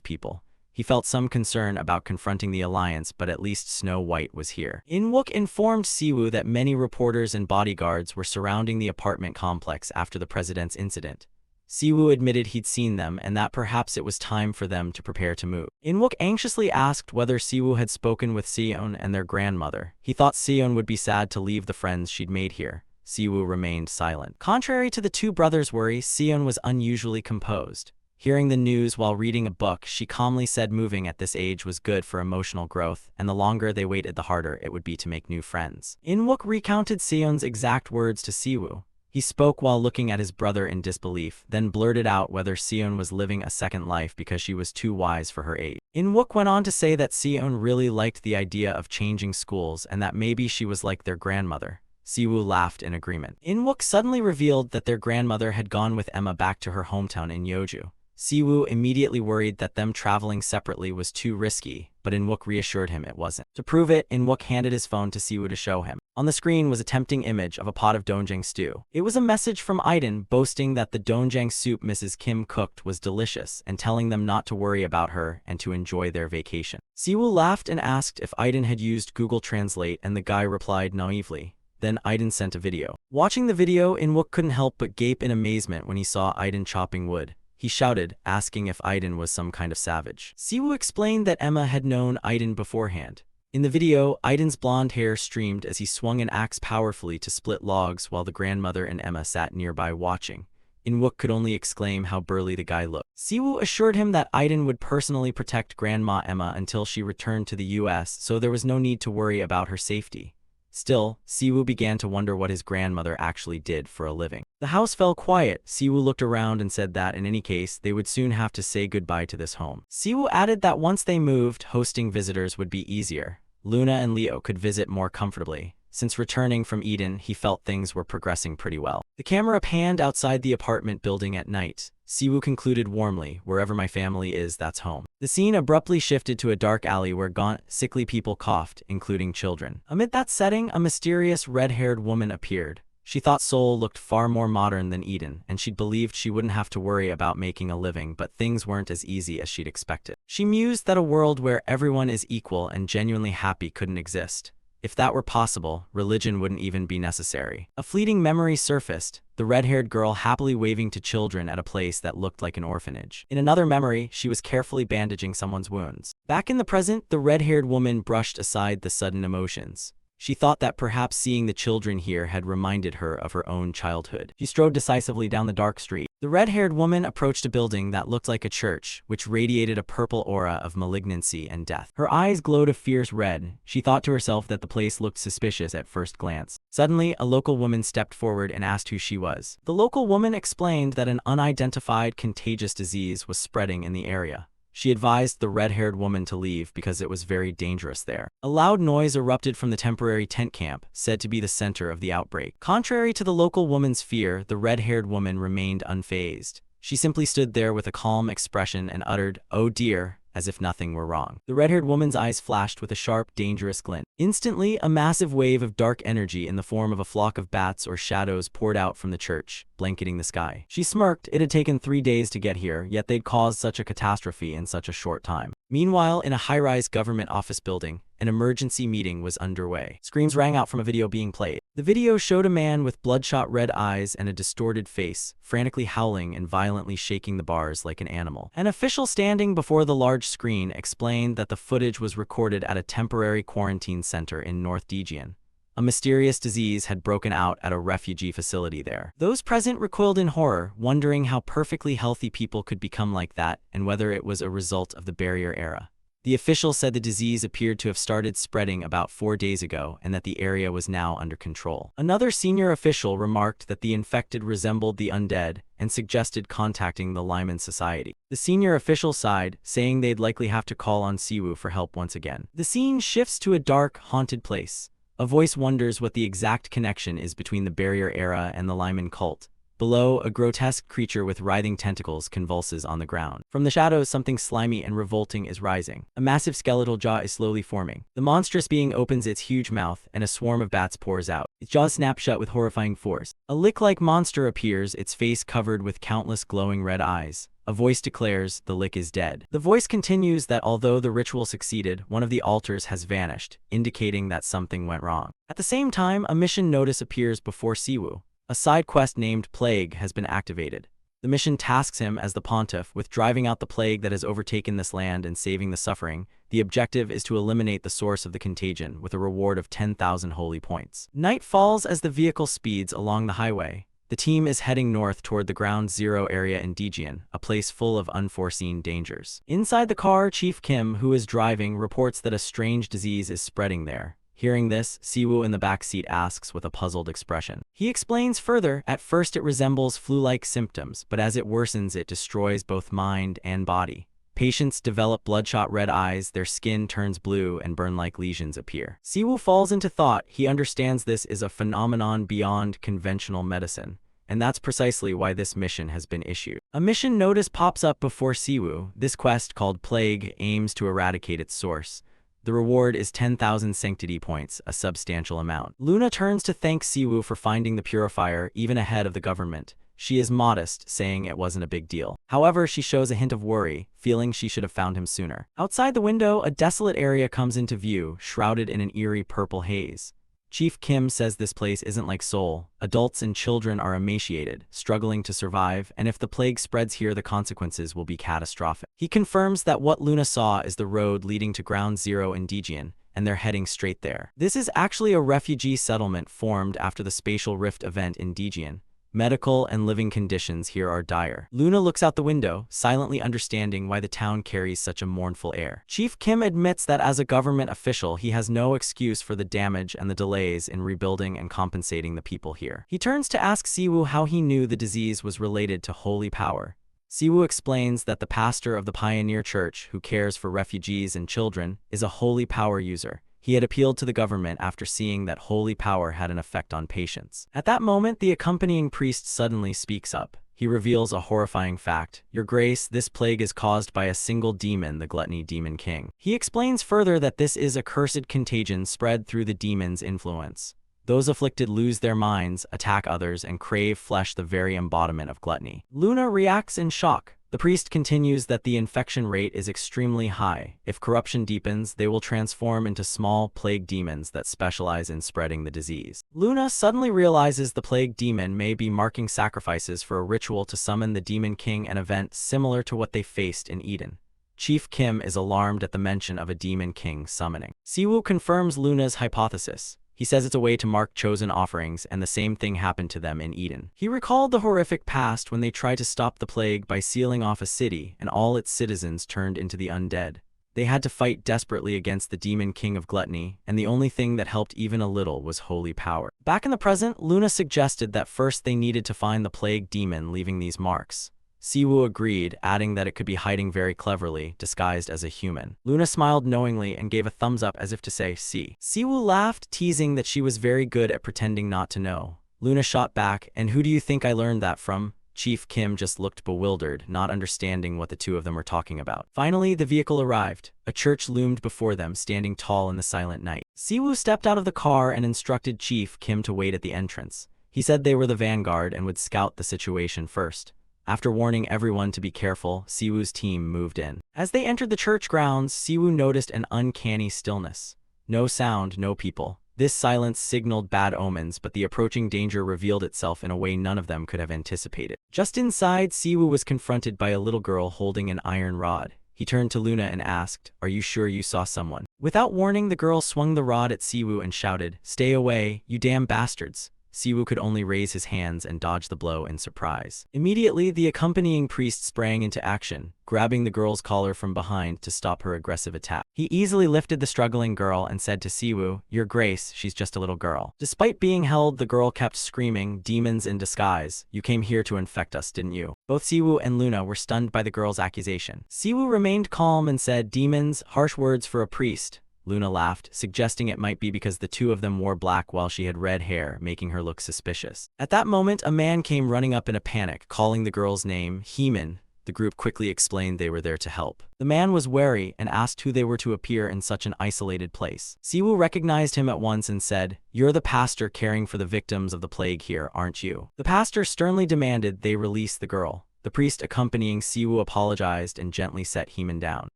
Speaker 1: people. He felt some concern about confronting the alliance, but at least Snow White was here. In-wook informed Siwoo that many reporters and bodyguards were surrounding the apartment complex after the president's incident. Siwoo admitted he'd seen them and that perhaps it was time for them to prepare to move. In-wook anxiously asked whether Siwoo had spoken with Seon and their grandmother. He thought Seon would be sad to leave the friends she'd made here. Siwoo remained silent. Contrary to the two brothers' worry, Seon was unusually composed. Hearing the news while reading a book, she calmly said moving at this age was good for emotional growth, and the longer they waited the harder it would be to make new friends. In-wook recounted Seon's exact words to Siwoo. He spoke while looking at his brother in disbelief, then blurted out whether Seon was living a second life because she was too wise for her age. In-wook went on to say that Seon really liked the idea of changing schools and that maybe she was like their grandmother. Siwoo laughed in agreement. In-wook suddenly revealed that their grandmother had gone with Emma back to her hometown in Yeoju. Siwoo immediately worried that them traveling separately was too risky, but In-wook reassured him it wasn't. To prove it, In-wook handed his phone to Siwoo to show him. On the screen was a tempting image of a pot of doenjang stew. It was a message from Iden boasting that the doenjang soup Mrs. Kim cooked was delicious and telling them not to worry about her and to enjoy their vacation. Siwoo laughed and asked if Iden had used Google Translate and the guy replied naively. Then Iden sent a video. Watching the video, In-wook couldn't help but gape in amazement when he saw Iden chopping wood. He shouted, asking if Iden was some kind of savage. Siwoo explained that Emma had known Iden beforehand. In the video, Iden's blonde hair streamed as he swung an axe powerfully to split logs while the grandmother and Emma sat nearby watching. In-wook could only exclaim how burly the guy looked. Siwoo assured him that Iden would personally protect Grandma Emma until she returned to the US, so there was no need to worry about her safety. Still, Siwoo began to wonder what his grandmother actually did for a living. The house fell quiet. Siwoo looked around and said that, in any case, they would soon have to say goodbye to this home. Siwoo added that once they moved, hosting visitors would be easier. Luna and Leo could visit more comfortably. Since returning from Eden, he felt things were progressing pretty well. The camera panned outside the apartment building at night. Siwoo concluded warmly, "Wherever my family is, that's home." The scene abruptly shifted to a dark alley where gaunt, sickly people coughed, including children. Amid that setting, a mysterious red-haired woman appeared. She thought Seoul looked far more modern than Eden, and she'd believed she wouldn't have to worry about making a living, but things weren't as easy as she'd expected. She mused that a world where everyone is equal and genuinely happy couldn't exist. If that were possible, religion wouldn't even be necessary. A fleeting memory surfaced, the red-haired girl happily waving to children at a place that looked like an orphanage. In another memory, she was carefully bandaging someone's wounds. Back in the present, the red-haired woman brushed aside the sudden emotions. She thought that perhaps seeing the children here had reminded her of her own childhood. She strode decisively down the dark street. The red-haired woman approached a building that looked like a church, which radiated a purple aura of malignancy and death. Her eyes glowed a fierce red. She thought to herself that the place looked suspicious at first glance. Suddenly, a local woman stepped forward and asked who she was. The local woman explained that an unidentified contagious disease was spreading in the area. She advised the red-haired woman to leave because it was very dangerous there. A loud noise erupted from the temporary tent camp, said to be the center of the outbreak. Contrary to the local woman's fear, the red-haired woman remained unfazed. She simply stood there with a calm expression and uttered, "Oh dear," as if nothing were wrong. The red-haired woman's eyes flashed with a sharp, dangerous glint. Instantly, a massive wave of dark energy in the form of a flock of bats or shadows poured out from the church, blanketing the sky. She smirked. It had taken 3 days to get here, yet they'd caused such a catastrophe in such a short time. Meanwhile, in a high-rise government office building, an emergency meeting was underway. Screams rang out from a video being played. The video showed a man with bloodshot red eyes and a distorted face, frantically howling and violently shaking the bars like an animal. An official standing before the large screen explained that the footage was recorded at a temporary quarantine center in North Daejeon. A mysterious disease had broken out at a refugee facility there. Those present recoiled in horror, wondering how perfectly healthy people could become like that and whether it was a result of the barrier era. The official said the disease appeared to have started spreading about 4 days ago and that the area was now under control. Another senior official remarked that the infected resembled the undead and suggested contacting the Lyman Society. The senior official sighed, saying they'd likely have to call on Siwoo for help once again. The scene shifts to a dark, haunted place. A voice wonders what the exact connection is between the barrier era and the Lyman cult. Below, a grotesque creature with writhing tentacles convulses on the ground. From the shadows, something slimy and revolting is rising. A massive skeletal jaw is slowly forming. The monstrous being opens its huge mouth, and a swarm of bats pours out. Its jaws snap shut with horrifying force. A lick-like monster appears, its face covered with countless glowing red eyes. A voice declares, "The lick is dead." The voice continues that although the ritual succeeded, one of the altars has vanished, indicating that something went wrong. At the same time, a mission notice appears before Siwoo. A side quest named Plague has been activated. The mission tasks him as the pontiff with driving out the plague that has overtaken this land and saving the suffering. The objective is to eliminate the source of the contagion with a reward of 10,000 holy points. Night falls as the vehicle speeds along the highway. The team is heading north toward the Ground Zero area in Daejeon, a place full of unforeseen dangers. Inside the car, Chief Kim, who is driving, reports that a strange disease is spreading there. Hearing this, Siwoo in the back seat asks with a puzzled expression. He explains further, at first it resembles flu-like symptoms, but as it worsens it destroys both mind and body. Patients develop bloodshot red eyes, their skin turns blue, and burn-like lesions appear. Siwoo falls into thought. He understands this is a phenomenon beyond conventional medicine, and that's precisely why this mission has been issued. A mission notice pops up before Siwoo. This quest, called Plague, aims to eradicate its source. The reward is 10,000 sanctity points, a substantial amount. Luna turns to thank Siwoo for finding the purifier, even ahead of the government. She is modest, saying it wasn't a big deal. However, she shows a hint of worry, feeling she should have found him sooner. Outside the window, a desolate area comes into view, shrouded in an eerie purple haze. Chief Kim says this place isn't like Seoul. Adults and children are emaciated, struggling to survive, and if the plague spreads here, the consequences will be catastrophic. He confirms that what Luna saw is the road leading to Ground Zero in Daejeon, and they're heading straight there. This is actually a refugee settlement formed after the Spatial Rift event in Daejeon. Medical and living conditions here are dire. Luna looks out the window, silently understanding why the town carries such a mournful air. Chief Kim admits that as a government official, he has no excuse for the damage and the delays in rebuilding and compensating the people here. He turns to ask Siwoo how he knew the disease was related to holy power. Siwoo explains that the pastor of the Pioneer Church, who cares for refugees and children, is a holy power user. He had appealed to the government after seeing that holy power had an effect on patients. At that moment, the accompanying priest suddenly speaks up. he reveals a horrifying fact. Your Grace, this plague is caused by a single demon, the Gluttony Demon King. He explains further that this is a cursed contagion spread through the demon's influence. Those afflicted lose their minds, attack others, and crave flesh, the very embodiment of gluttony. Luna reacts in shock. The priest continues that the infection rate is extremely high. If corruption deepens, they will transform into small plague demons that specialize in spreading the disease. Luna suddenly realizes the plague demon may be marking sacrifices for a ritual to summon the Demon King, an event similar to what they faced in Eden. Chief Kim is alarmed at the mention of a Demon King summoning. Siwoo confirms Luna's hypothesis. He says it's a way to mark chosen offerings, and the same thing happened to them in Eden. He recalled the horrific past when they tried to stop the plague by sealing off a city, and all its citizens turned into the undead. They had to fight desperately against the Demon King of Gluttony, and the only thing that helped even a little was holy power. Back in the present, Luna suggested that first they needed to find the plague demon leaving these marks. Siwoo agreed, adding that it could be hiding very cleverly, disguised as a human. Luna smiled knowingly and gave a thumbs up as if to say, see. Siwoo laughed, teasing that she was very good at pretending not to know. Luna shot back, and who do you think I learned that from? Chief Kim just looked bewildered, not understanding what the two of them were talking about. Finally, the vehicle arrived. A church loomed before them, standing tall in the silent night. Siwoo stepped out of the car and instructed Chief Kim to wait at the entrance. He said they were the vanguard and would scout the situation first. After warning everyone to be careful, Siwoo's team moved in. As they entered the church grounds, Siwoo noticed an uncanny stillness. No sound, no people. This silence signaled bad omens, but the approaching danger revealed itself in a way none of them could have anticipated. Just inside, Siwoo was confronted by a little girl holding an iron rod. He turned to Luna and asked, "Are you sure you saw someone?" Without warning, the girl swung the rod at Siwoo and shouted, "Stay away, you damn bastards." Siwoo could only raise his hands and dodge the blow in surprise. Immediately, the accompanying priest sprang into action, grabbing the girl's collar from behind to stop her aggressive attack. He easily lifted the struggling girl and said to Siwoo, "Your Grace, she's just a little girl." Despite being held, the girl kept screaming, "Demons in disguise, you came here to infect us, didn't you?" Both Siwoo and Luna were stunned by the girl's accusation. Siwoo remained calm and said, "Demons, harsh words for a priest." Luna laughed, suggesting it might be because the two of them wore black while she had red hair, making her look suspicious. At that moment, a man came running up in a panic, calling the girl's name, Heeman. The group quickly explained they were there to help. The man was wary and asked who they were to appear in such an isolated place. Siwoo recognized him at once and said, "You're the pastor caring for the victims of the plague here, aren't you?" The pastor sternly demanded they release the girl. The priest accompanying Siwoo apologized and gently set Heeman down.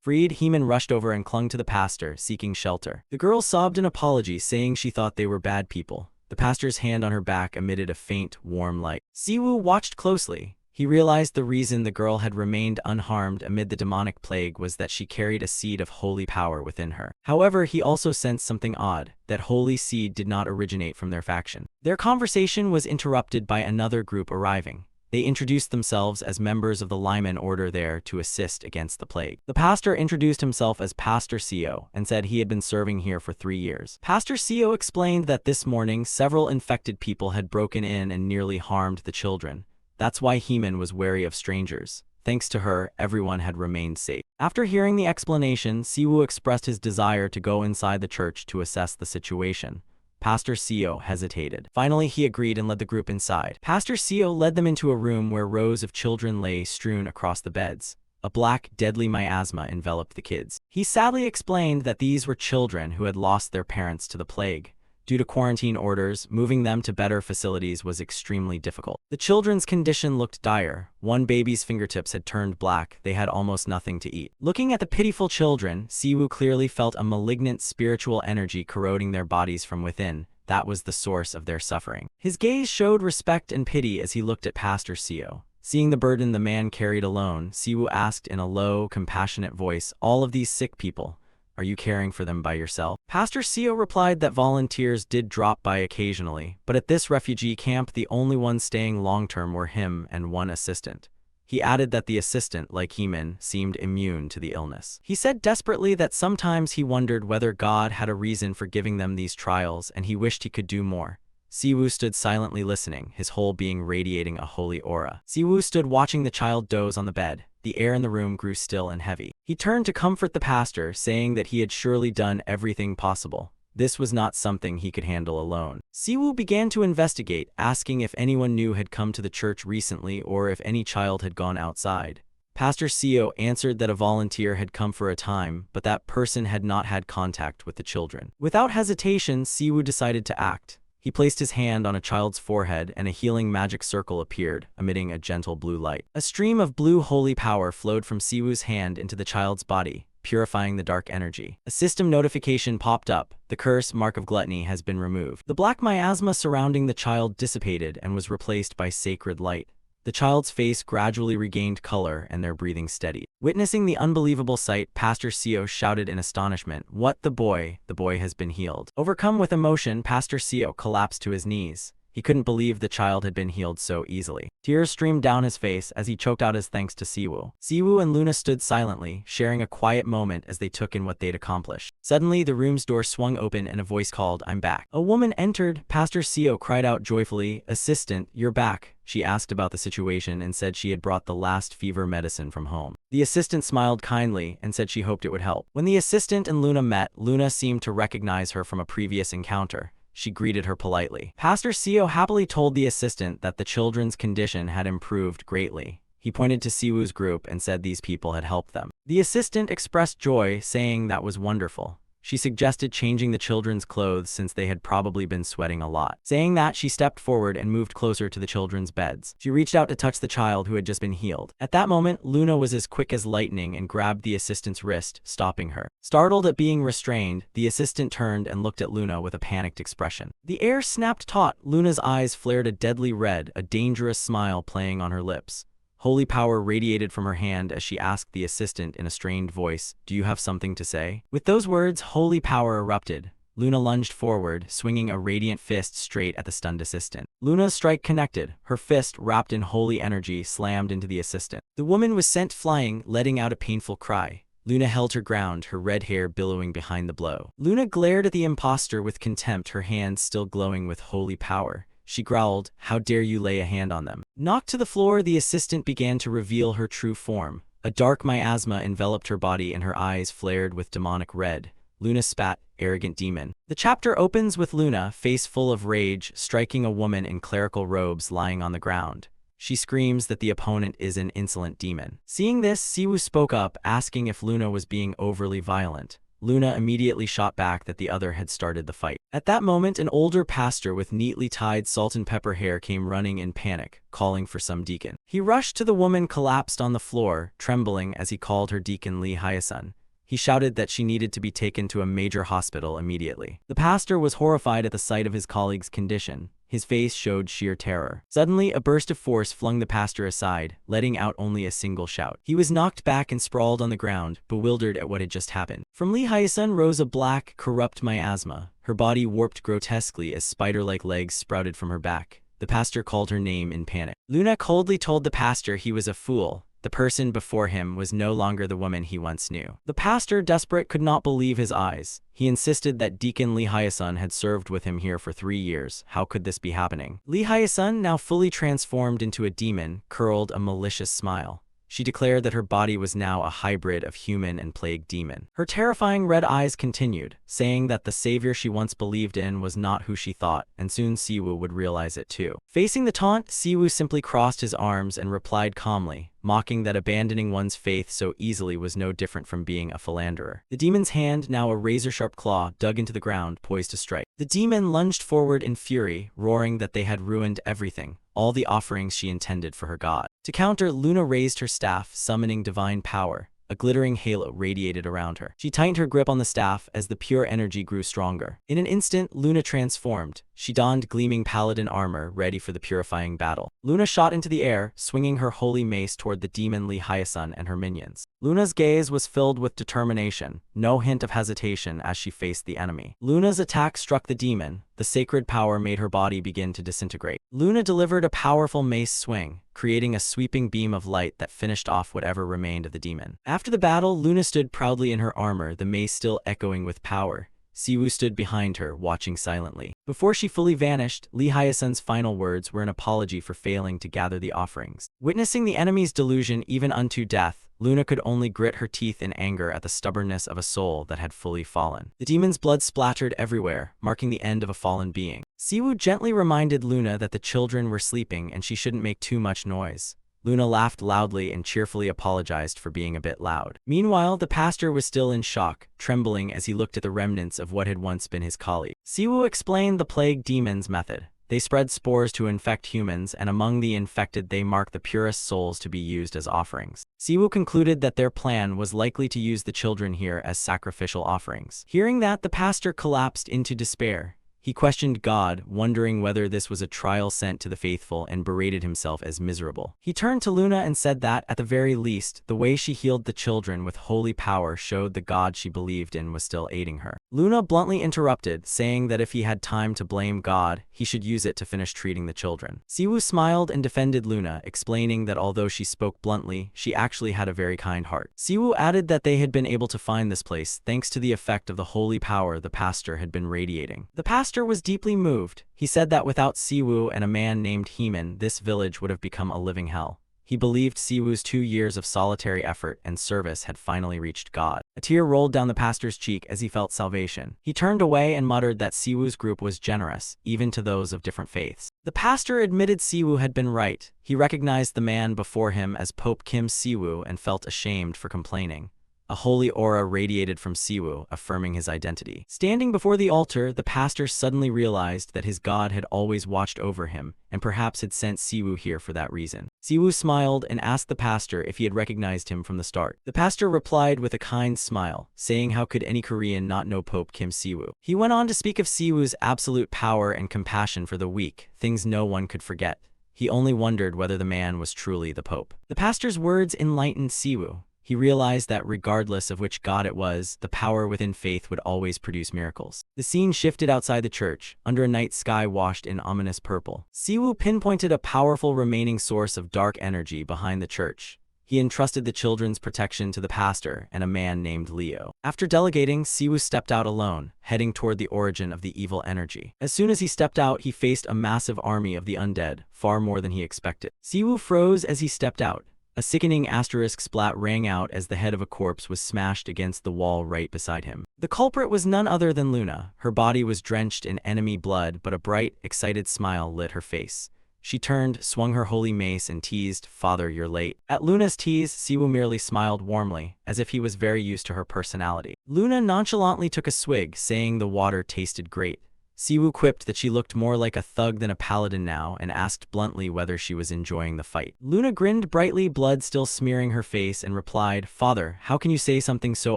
Speaker 1: Freed, Heeman rushed over and clung to the pastor, seeking shelter. The girl sobbed an apology, saying she thought they were bad people. The pastor's hand on her back emitted a faint, warm light. Siwoo watched closely. He realized the reason the girl had remained unharmed amid the demonic plague was that she carried a seed of holy power within her. However, he also sensed something odd, that holy seed did not originate from their faction. Their conversation was interrupted by another group arriving. They introduced themselves as members of the Lyman order there to assist against the plague. The pastor introduced himself as Pastor Seo and said he had been serving here for 3 years. Pastor Seo explained that this morning several infected people had broken in and nearly harmed the children. That's why Heeman was wary of strangers. Thanks to her, everyone had remained safe. After hearing the explanation, Siwoo expressed his desire to go inside the church to assess the situation. Pastor Seo hesitated. Finally, he agreed and led the group inside. Pastor Seo led them into a room where rows of children lay strewn across the beds. A black, deadly miasma enveloped the kids. He sadly explained that these were children who had lost their parents to the plague. Due to quarantine orders, moving them to better facilities was extremely difficult. The children's condition looked dire. One baby's fingertips had turned black. They had almost nothing to eat. Looking at the pitiful children, Siwoo clearly felt a malignant spiritual energy corroding their bodies from within. That was the source of their suffering. His gaze showed respect and pity as he looked at Pastor Seo. Seeing the burden the man carried alone, Siwoo asked in a low, compassionate voice, "All of these sick people, are you caring for them by yourself?" Pastor Seo replied that volunteers did drop by occasionally, but at this refugee camp the only ones staying long-term were him and one assistant. He added that the assistant, like Heeman, seemed immune to the illness. He said desperately that sometimes he wondered whether God had a reason for giving them these trials and he wished he could do more. Siwoo stood silently listening, his whole being radiating a holy aura. Siwoo stood watching the child doze on the bed. The air in the room grew still and heavy. He turned to comfort the pastor, saying that he had surely done everything possible. This was not something he could handle alone. Siwoo began to investigate, asking if anyone new had come to the church recently or if any child had gone outside. Pastor Seo answered that a volunteer had come for a time, but that person had not had contact with the children. Without hesitation, Siwoo decided to act. He placed his hand on a child's forehead and a healing magic circle appeared, emitting a gentle blue light. A stream of blue holy power flowed from Siwoo's hand into the child's body, purifying the dark energy. A system notification popped up. The curse, mark of gluttony, has been removed. The black miasma surrounding the child dissipated and was replaced by sacred light. The child's face gradually regained color and their breathing steadied. Witnessing the unbelievable sight, Pastor Seo shouted in astonishment, "What, the boy? The boy has been healed." Overcome with emotion, Pastor Seo collapsed to his knees. He couldn't believe the child had been healed so easily. Tears streamed down his face as he choked out his thanks to Siwoo. Siwoo and Luna stood silently, sharing a quiet moment as they took in what they'd accomplished. Suddenly, the room's door swung open and a voice called, "I'm back." A woman entered. Pastor Seo cried out joyfully, "Assistant, you're back." She asked about the situation and said she had brought the last fever medicine from home. The assistant smiled kindly and said she hoped it would help. When the assistant and Luna met, Luna seemed to recognize her from a previous encounter. She greeted her politely. Pastor Seo happily told the assistant that the children's condition had improved greatly. He pointed to Siwoo's group and said these people had helped them. The assistant expressed joy, saying that was wonderful. She suggested changing the children's clothes since they had probably been sweating a lot. Saying that, she stepped forward and moved closer to the children's beds. She reached out to touch the child who had just been healed. At that moment, Luna was as quick as lightning and grabbed the assistant's wrist, stopping her. Startled at being restrained, the assistant turned and looked at Luna with a panicked expression. The air snapped taut. Luna's eyes flared a deadly red, a dangerous smile playing on her lips. Holy power radiated from her hand as she asked the assistant in a strained voice, "Do you have something to say?" With those words, holy power erupted. Luna lunged forward, swinging a radiant fist straight at the stunned assistant. Luna's strike connected. Her fist, wrapped in holy energy, slammed into the assistant. The woman was sent flying, letting out a painful cry. Luna held her ground, her red hair billowing behind the blow. Luna glared at the impostor with contempt, her hands still glowing with holy power. She growled, "How dare you lay a hand on them?" Knocked to the floor, the assistant began to reveal her true form. A dark miasma enveloped her body and her eyes flared with demonic red. Luna spat, "Arrogant demon." The chapter opens with Luna, face full of rage, striking a woman in clerical robes lying on the ground. She screams that the opponent is an insolent demon. Seeing this, Siwoo spoke up, asking if Luna was being overly violent. Luna immediately shot back that the other had started the fight. At that moment, an older pastor with neatly tied salt and pepper hair came running in panic, calling for some deacon. He rushed to the woman collapsed on the floor, trembling as he called her Deacon Lee Hyasun. He shouted that she needed to be taken to a major hospital immediately. The pastor was horrified at the sight of his colleague's condition. His face showed sheer terror. Suddenly, a burst of force flung the pastor aside, letting out only a single shout. He was knocked back and sprawled on the ground, bewildered at what had just happened. From Lee Hyasun rose a black, corrupt miasma. Her body warped grotesquely as spider-like legs sprouted from her back. The pastor called her name in panic. Luna coldly told the pastor he was a fool. The person before him was no longer the woman he once knew. The pastor, desperate, could not believe his eyes. He insisted that Deacon Lee Hyasun had served with him here for 3 years. How could this be happening? Lee Hyasun, now fully transformed into a demon, curled a malicious smile. She declared that her body was now a hybrid of human and plague demon. Her terrifying red eyes continued, saying that the savior she once believed in was not who she thought, and soon Siwoo would realize it too. Facing the taunt, Siwoo simply crossed his arms and replied calmly, mocking that abandoning one's faith so easily was no different from being a philanderer. The demon's hand, now a razor-sharp claw, dug into the ground, poised to strike. The demon lunged forward in fury, roaring that they had ruined everything, all the offerings she intended for her god. To counter, Luna raised her staff, summoning divine power. A glittering halo radiated around her. She tightened her grip on the staff as the pure energy grew stronger. In an instant, Luna transformed. She donned gleaming paladin armor, ready for the purifying battle. Luna shot into the air, swinging her holy mace toward the demon Lee Hyasun and her minions. Luna's gaze was filled with determination, no hint of hesitation as she faced the enemy. Luna's attack struck the demon. The sacred power made her body begin to disintegrate. Luna delivered a powerful mace swing, creating a sweeping beam of light that finished off whatever remained of the demon. After the battle, Luna stood proudly in her armor, the mace still echoing with power. Siwoo stood behind her, watching silently. Before she fully vanished, Lee Hyasun's final words were an apology for failing to gather the offerings. Witnessing the enemy's delusion even unto death, Luna could only grit her teeth in anger at the stubbornness of a soul that had fully fallen. The demon's blood splattered everywhere, marking the end of a fallen being. Siwoo gently reminded Luna that the children were sleeping and she shouldn't make too much noise. Luna laughed loudly and cheerfully apologized for being a bit loud. Meanwhile, the pastor was still in shock, trembling as he looked at the remnants of what had once been his colleague. Siwoo explained the plague demon's method. They spread spores to infect humans, and among the infected they mark the purest souls to be used as offerings. Siwoo concluded that their plan was likely to use the children here as sacrificial offerings. Hearing that, the pastor collapsed into despair. He questioned God, wondering whether this was a trial sent to the faithful, and berated himself as miserable. He turned to Luna and said that, at the very least, the way she healed the children with holy power showed the God she believed in was still aiding her. Luna bluntly interrupted, saying that if he had time to blame God, he should use it to finish treating the children. Siwoo smiled and defended Luna, explaining that although she spoke bluntly, she actually had a very kind heart. Siwoo added that they had been able to find this place thanks to the effect of the holy power the pastor had been radiating. The pastor was deeply moved. He said that without Siwoo and a man named Heeman, this village would have become a living hell. He believed Siwoo's 2 years of solitary effort and service had finally reached God. A tear rolled down the pastor's cheek as he felt salvation. He turned away and muttered that Siwoo's group was generous, even to those of different faiths. The pastor admitted Siwoo had been right. He recognized the man before him as Pope Kim Siwoo and felt ashamed for complaining. A holy aura radiated from Siwoo, affirming his identity. Standing before the altar, the pastor suddenly realized that his God had always watched over him, and perhaps had sent Siwoo here for that reason. Siwoo smiled and asked the pastor if he had recognized him from the start. The pastor replied with a kind smile, saying how could any Korean not know Pope Kim Siwoo. He went on to speak of Siwoo's absolute power and compassion for the weak, things no one could forget. He only wondered whether the man was truly the Pope. The pastor's words enlightened Siwoo. He realized that regardless of which god it was, the power within faith would always produce miracles. The scene shifted outside the church, under a night sky washed in ominous purple. Siwoo pinpointed a powerful remaining source of dark energy behind the church. He entrusted the children's protection to the pastor and a man named Leo. After delegating, Siwoo stepped out alone, heading toward the origin of the evil energy. As soon as he stepped out, he faced a massive army of the undead, far more than he expected. Siwoo froze as he stepped out. A sickening asterisk splat rang out as the head of a corpse was smashed against the wall right beside him. The culprit was none other than Luna. Her body was drenched in enemy blood, but a bright, excited smile lit her face. She turned, swung her holy mace, and teased, "Father, you're late." At Luna's tease, Siwoo merely smiled warmly, as if he was very used to her personality. Luna nonchalantly took a swig, saying the water tasted great. Siwoo quipped that she looked more like a thug than a paladin now, and asked bluntly whether she was enjoying the fight. Luna grinned brightly, blood still smearing her face, and replied, "Father, how can you say something so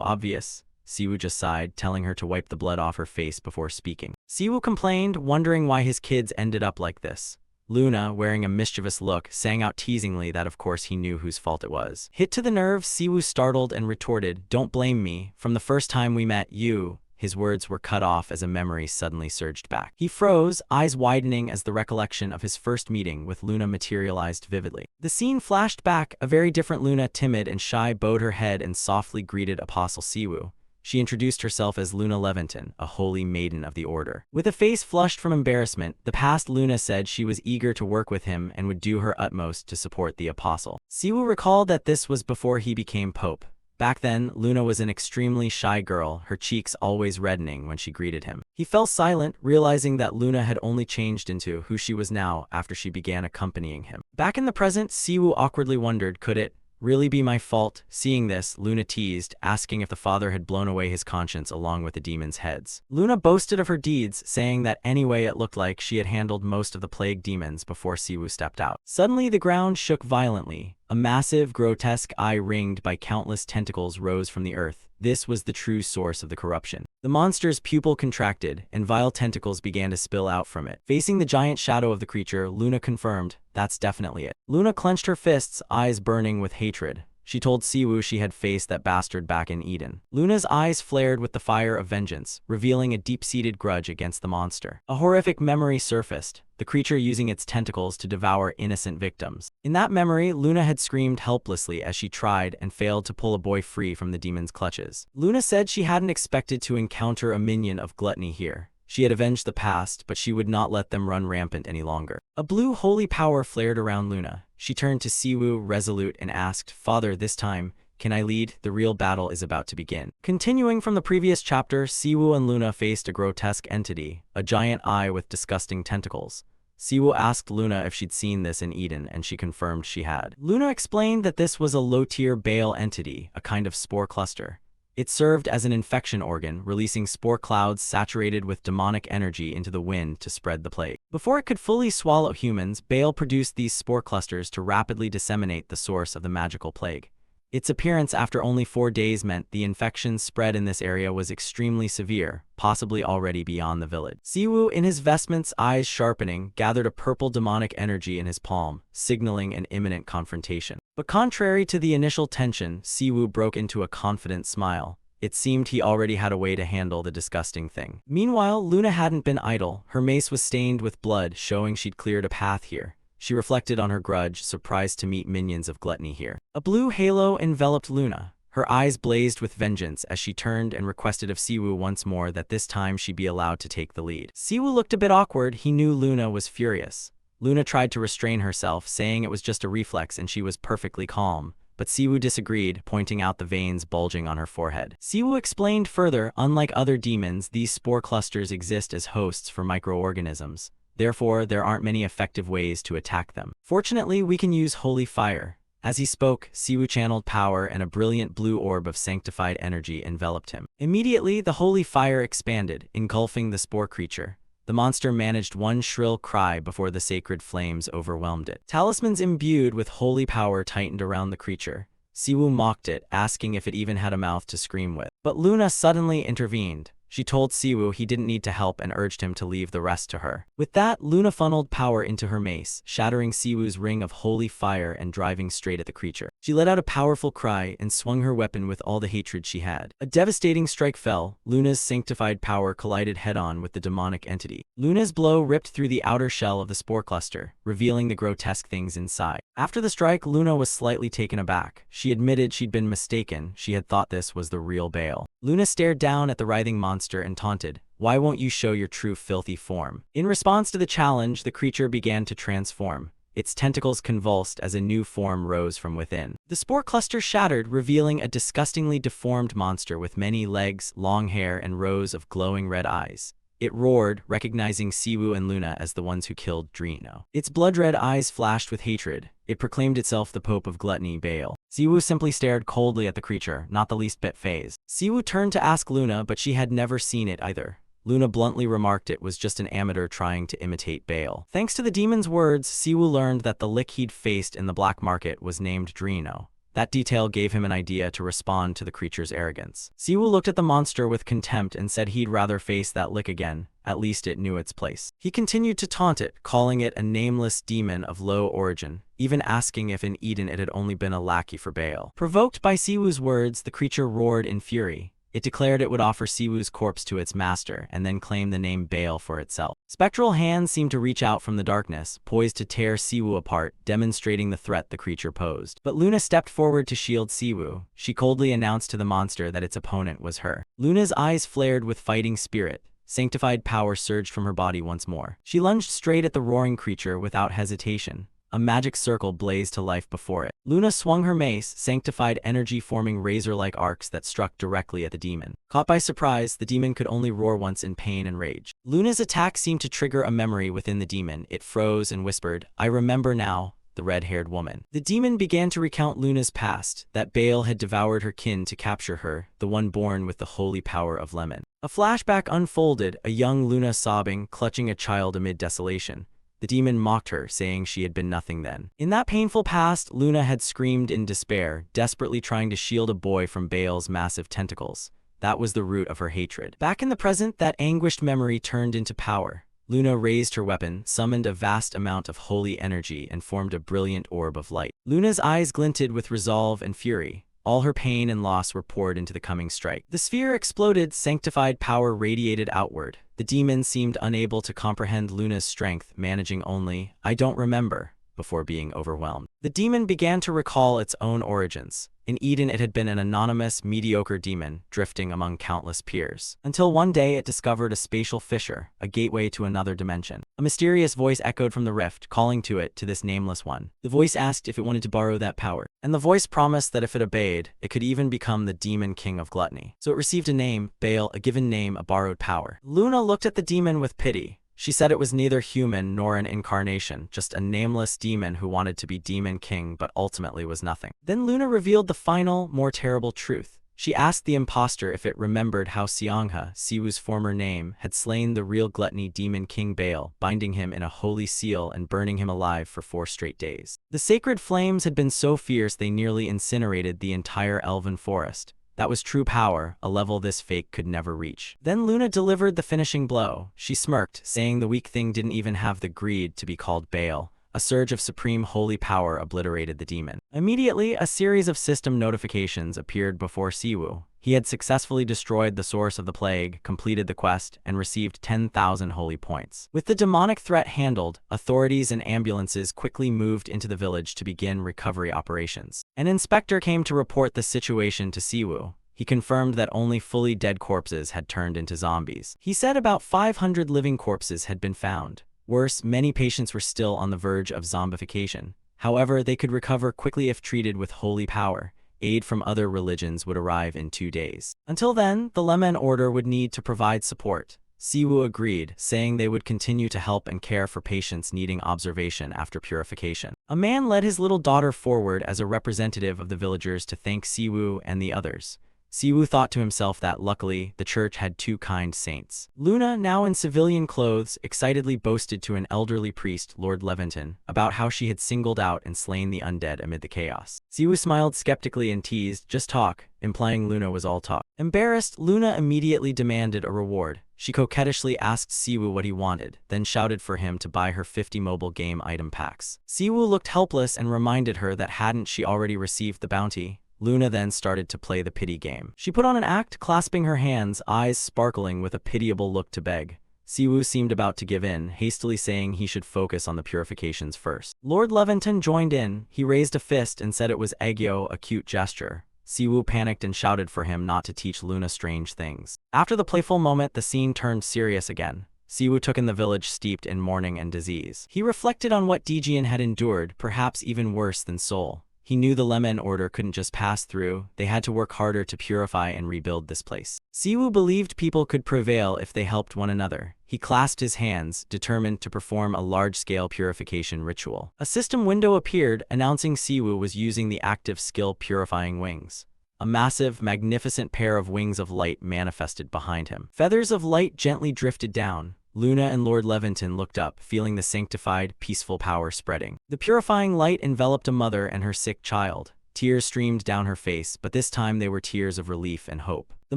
Speaker 1: obvious?" Siwoo just sighed, telling her to wipe the blood off her face before speaking. Siwoo complained, wondering why his kids ended up like this. Luna, wearing a mischievous look, sang out teasingly that of course he knew whose fault it was. Hit to the nerve, Siwoo startled and retorted, "Don't blame me. From the first time we met, you..." His words were cut off as a memory suddenly surged back. He froze, eyes widening as the recollection of his first meeting with Luna materialized vividly. The scene flashed back. A very different Luna, timid and shy, bowed her head and softly greeted Apostle Siwoo. She introduced herself as Luna Leventon, a holy maiden of the order. With a face flushed from embarrassment, the past Luna said she was eager to work with him and would do her utmost to support the apostle. Siwoo recalled that this was before he became pope. Back then, Luna was an extremely shy girl, her cheeks always reddening when she greeted him. He fell silent, realizing that Luna had only changed into who she was now after she began accompanying him. Back in the present, Siwoo awkwardly wondered, could it really be my fault? Seeing this, Luna teased, asking if the father had blown away his conscience along with the demons' heads. Luna boasted of her deeds, saying that anyway it looked like she had handled most of the plague demons before Siwoo stepped out. Suddenly the ground shook violently. A massive, grotesque eye ringed by countless tentacles rose from the earth. This was the true source of the corruption. The monster's pupil contracted, and vile tentacles began to spill out from it. Facing the giant shadow of the creature, Luna confirmed, "That's definitely it." Luna clenched her fists, eyes burning with hatred. She told Siwoo she had faced that bastard back in Eden. Luna's eyes flared with the fire of vengeance, revealing a deep-seated grudge against the monster. A horrific memory surfaced, the creature using its tentacles to devour innocent victims. In that memory, Luna had screamed helplessly as she tried and failed to pull a boy free from the demon's clutches. Luna said she hadn't expected to encounter a minion of gluttony here. She had avenged the past, but she would not let them run rampant any longer. A blue holy power flared around Luna. She turned to Siwoo, resolute, and asked, "Father, this time, Can I lead? The real battle is about to begin. Continuing from the previous chapter, Siwoo and Luna faced a grotesque entity, a giant eye with disgusting tentacles. Siwoo asked Luna if she'd seen this in Eden, and she confirmed she had. Luna explained that this was a low-tier Bale entity, a kind of spore cluster. It served as an infection organ, releasing spore clouds saturated with demonic energy into the wind to spread the plague. Before it could fully swallow humans, Bale produced these spore clusters to rapidly disseminate the source of the magical plague. Its appearance after only 4 days meant the infection spread in this area was extremely severe, possibly already beyond the village. Siwoo, in his vestments, eyes sharpening, gathered a purple demonic energy in his palm, signaling an imminent confrontation. But contrary to the initial tension, Siwoo broke into a confident smile. It seemed he already had a way to handle the disgusting thing. Meanwhile, Luna hadn't been idle. Her mace was stained with blood, showing she'd cleared a path here. She reflected on her grudge, surprised to meet minions of gluttony here. A blue halo enveloped Luna. Her eyes blazed with vengeance as she turned and requested of Siwoo once more that this time she be allowed to take the lead. Siwoo looked a bit awkward. He knew Luna was furious. Luna tried to restrain herself, saying it was just a reflex and she was perfectly calm. But Siwoo disagreed, pointing out the veins bulging on her forehead. Siwoo explained further, unlike other demons, these spore clusters exist as hosts for microorganisms. Therefore, there aren't many effective ways to attack them. Fortunately, we can use holy fire. As he spoke, Siwoo channeled power and a brilliant blue orb of sanctified energy enveloped him. Immediately, the holy fire expanded, engulfing the spore creature. The monster managed one shrill cry before the sacred flames overwhelmed it. Talismans imbued with holy power tightened around the creature. Siwoo mocked it, asking if it even had a mouth to scream with. But Luna suddenly intervened. She told Siwoo he didn't need to help and urged him to leave the rest to her. With that, Luna funneled power into her mace, shattering Siwoo's ring of holy fire and driving straight at the creature. She let out a powerful cry and swung her weapon with all the hatred she had. A devastating strike fell. Luna's sanctified power collided head-on with the demonic entity. Luna's blow ripped through the outer shell of the spore cluster, revealing the grotesque things inside. After the strike, Luna was slightly taken aback. She admitted she'd been mistaken. She had thought this was the real Bale. Luna stared down at the writhing monster and taunted, "Why won't you show your true filthy form?" In response to the challenge, the creature began to transform. Its tentacles convulsed as a new form rose from within. The spore cluster shattered, revealing a disgustingly deformed monster with many legs, long hair, and rows of glowing red eyes. It roared, recognizing Siwoo and Luna as the ones who killed Drino. Its blood-red eyes flashed with hatred. It proclaimed itself the Pope of Gluttony, Bale. Siwoo simply stared coldly at the creature, not the least bit fazed. Siwoo turned to ask Luna, but she had never seen it either. Luna bluntly remarked it was just an amateur trying to imitate Bale. Thanks to the demon's words, Siwoo learned that the lick he'd faced in the black market was named Drino. That detail gave him an idea to respond to the creature's arrogance. Siwoo looked at the monster with contempt and said he'd rather face that lick again. At least it knew its place. He continued to taunt it, calling it a nameless demon of low origin, even asking if in Eden it had only been a lackey for Bale. Provoked by Siwoo's words, the creature roared in fury. It declared it would offer Siwoo's corpse to its master, and then claim the name Bale for itself. Spectral hands seemed to reach out from the darkness, poised to tear Siwoo apart, demonstrating the threat the creature posed. But Luna stepped forward to shield Siwoo. She coldly announced to the monster that its opponent was her. Luna's eyes flared with fighting spirit. Sanctified power surged from her body once more. She lunged straight at the roaring creature without hesitation. A magic circle blazed to life before it. Luna swung her mace, sanctified energy forming razor-like arcs that struck directly at the demon. Caught by surprise, the demon could only roar once in pain and rage. Luna's attack seemed to trigger a memory within the demon. It froze and whispered, "I remember now," the red-haired woman. The demon began to recount Luna's past, that Bale had devoured her kin to capture her, the one born with the holy power of lemon. A flashback unfolded, a young Luna sobbing, clutching a child amid desolation. The demon mocked her, saying she had been nothing then. In that painful past, Luna had screamed in despair, desperately trying to shield a boy from Bale's massive tentacles. That was the root of her hatred. Back in the present, that anguished memory turned into power. Luna raised her weapon, summoned a vast amount of holy energy, and formed a brilliant orb of light. Luna's eyes glinted with resolve and fury. All her pain and loss were poured into the coming strike. The sphere exploded, sanctified power radiated outward. The demon seemed unable to comprehend Luna's strength, managing only, "I don't remember." before being overwhelmed. The demon began to recall its own origins. In Eden, it had been an anonymous, mediocre demon drifting among countless peers. Until one day it discovered a spatial fissure, a gateway to another dimension. A mysterious voice echoed from the rift, calling to it to this nameless one. The voice asked if it wanted to borrow that power, and the voice promised that if it obeyed, it could even become the demon king of gluttony. So it received a name, Baal, a given name, a borrowed power. Luna looked at the demon with pity. She said it was neither human nor an incarnation, just a nameless demon who wanted to be demon king but ultimately was nothing. Then Luna revealed the final, more terrible truth. She asked the impostor if it remembered how Seongha, Siwoo's former name, had slain the real gluttony demon king Baal, binding him in a holy seal and burning him alive for 4 straight days. The sacred flames had been so fierce they nearly incinerated the entire elven forest. That was true power, a level this fake could never reach. Then Luna delivered the finishing blow. She smirked, saying the weak thing didn't even have the greed to be called Baal. A surge of supreme holy power obliterated the demon. Immediately, a series of system notifications appeared before Siwoo. He had successfully destroyed the source of the plague, completed the quest, and received 10,000 holy points. With the demonic threat handled, authorities and ambulances quickly moved into the village to begin recovery operations. An inspector came to report the situation to Siwoo. He confirmed that only fully dead corpses had turned into zombies. He said about 500 living corpses had been found. Worse, many patients were still on the verge of zombification. However, they could recover quickly if treated with holy power. Aid from other religions would arrive in 2 days. Until then, the Leman Order would need to provide support. Siwoo agreed, saying they would continue to help and care for patients needing observation after purification. A man led his little daughter forward as a representative of the villagers to thank Siwoo and the others. Siwoo thought to himself that, luckily, the church had 2 kind saints. Luna, now in civilian clothes, excitedly boasted to an elderly priest, Lord Leventon, about how she had singled out and slain the undead amid the chaos. Siwoo smiled skeptically and teased, "Just talk," implying Luna was all talk. Embarrassed, Luna immediately demanded a reward. She coquettishly asked Siwoo what he wanted, then shouted for him to buy her 50 mobile game item packs. Siwoo looked helpless and reminded her that hadn't she already received the bounty. Luna then started to play the pity game. She put on an act, clasping her hands, eyes sparkling with a pitiable look to beg. Siwoo seemed about to give in, hastily saying he should focus on the purifications first. Lord Leventon joined in. He raised a fist and said it was Aegyo, a cute gesture. Siwoo panicked and shouted for him not to teach Luna strange things. After the playful moment, the scene turned serious again. Siwoo took in the village steeped in mourning and disease. He reflected on what Dejian had endured, perhaps even worse than Seoul. He knew the Leman Order couldn't just pass through, they had to work harder to purify and rebuild this place. Siwoo believed people could prevail if they helped one another. He clasped his hands, determined to perform a large-scale purification ritual. A system window appeared, announcing Siwoo was using the active skill Purifying Wings. A massive, magnificent pair of wings of light manifested behind him. Feathers of light gently drifted down. Luna and Lord Leventon looked up, feeling the sanctified, peaceful power spreading. The purifying light enveloped a mother and her sick child. Tears streamed down her face, but this time they were tears of relief and hope. The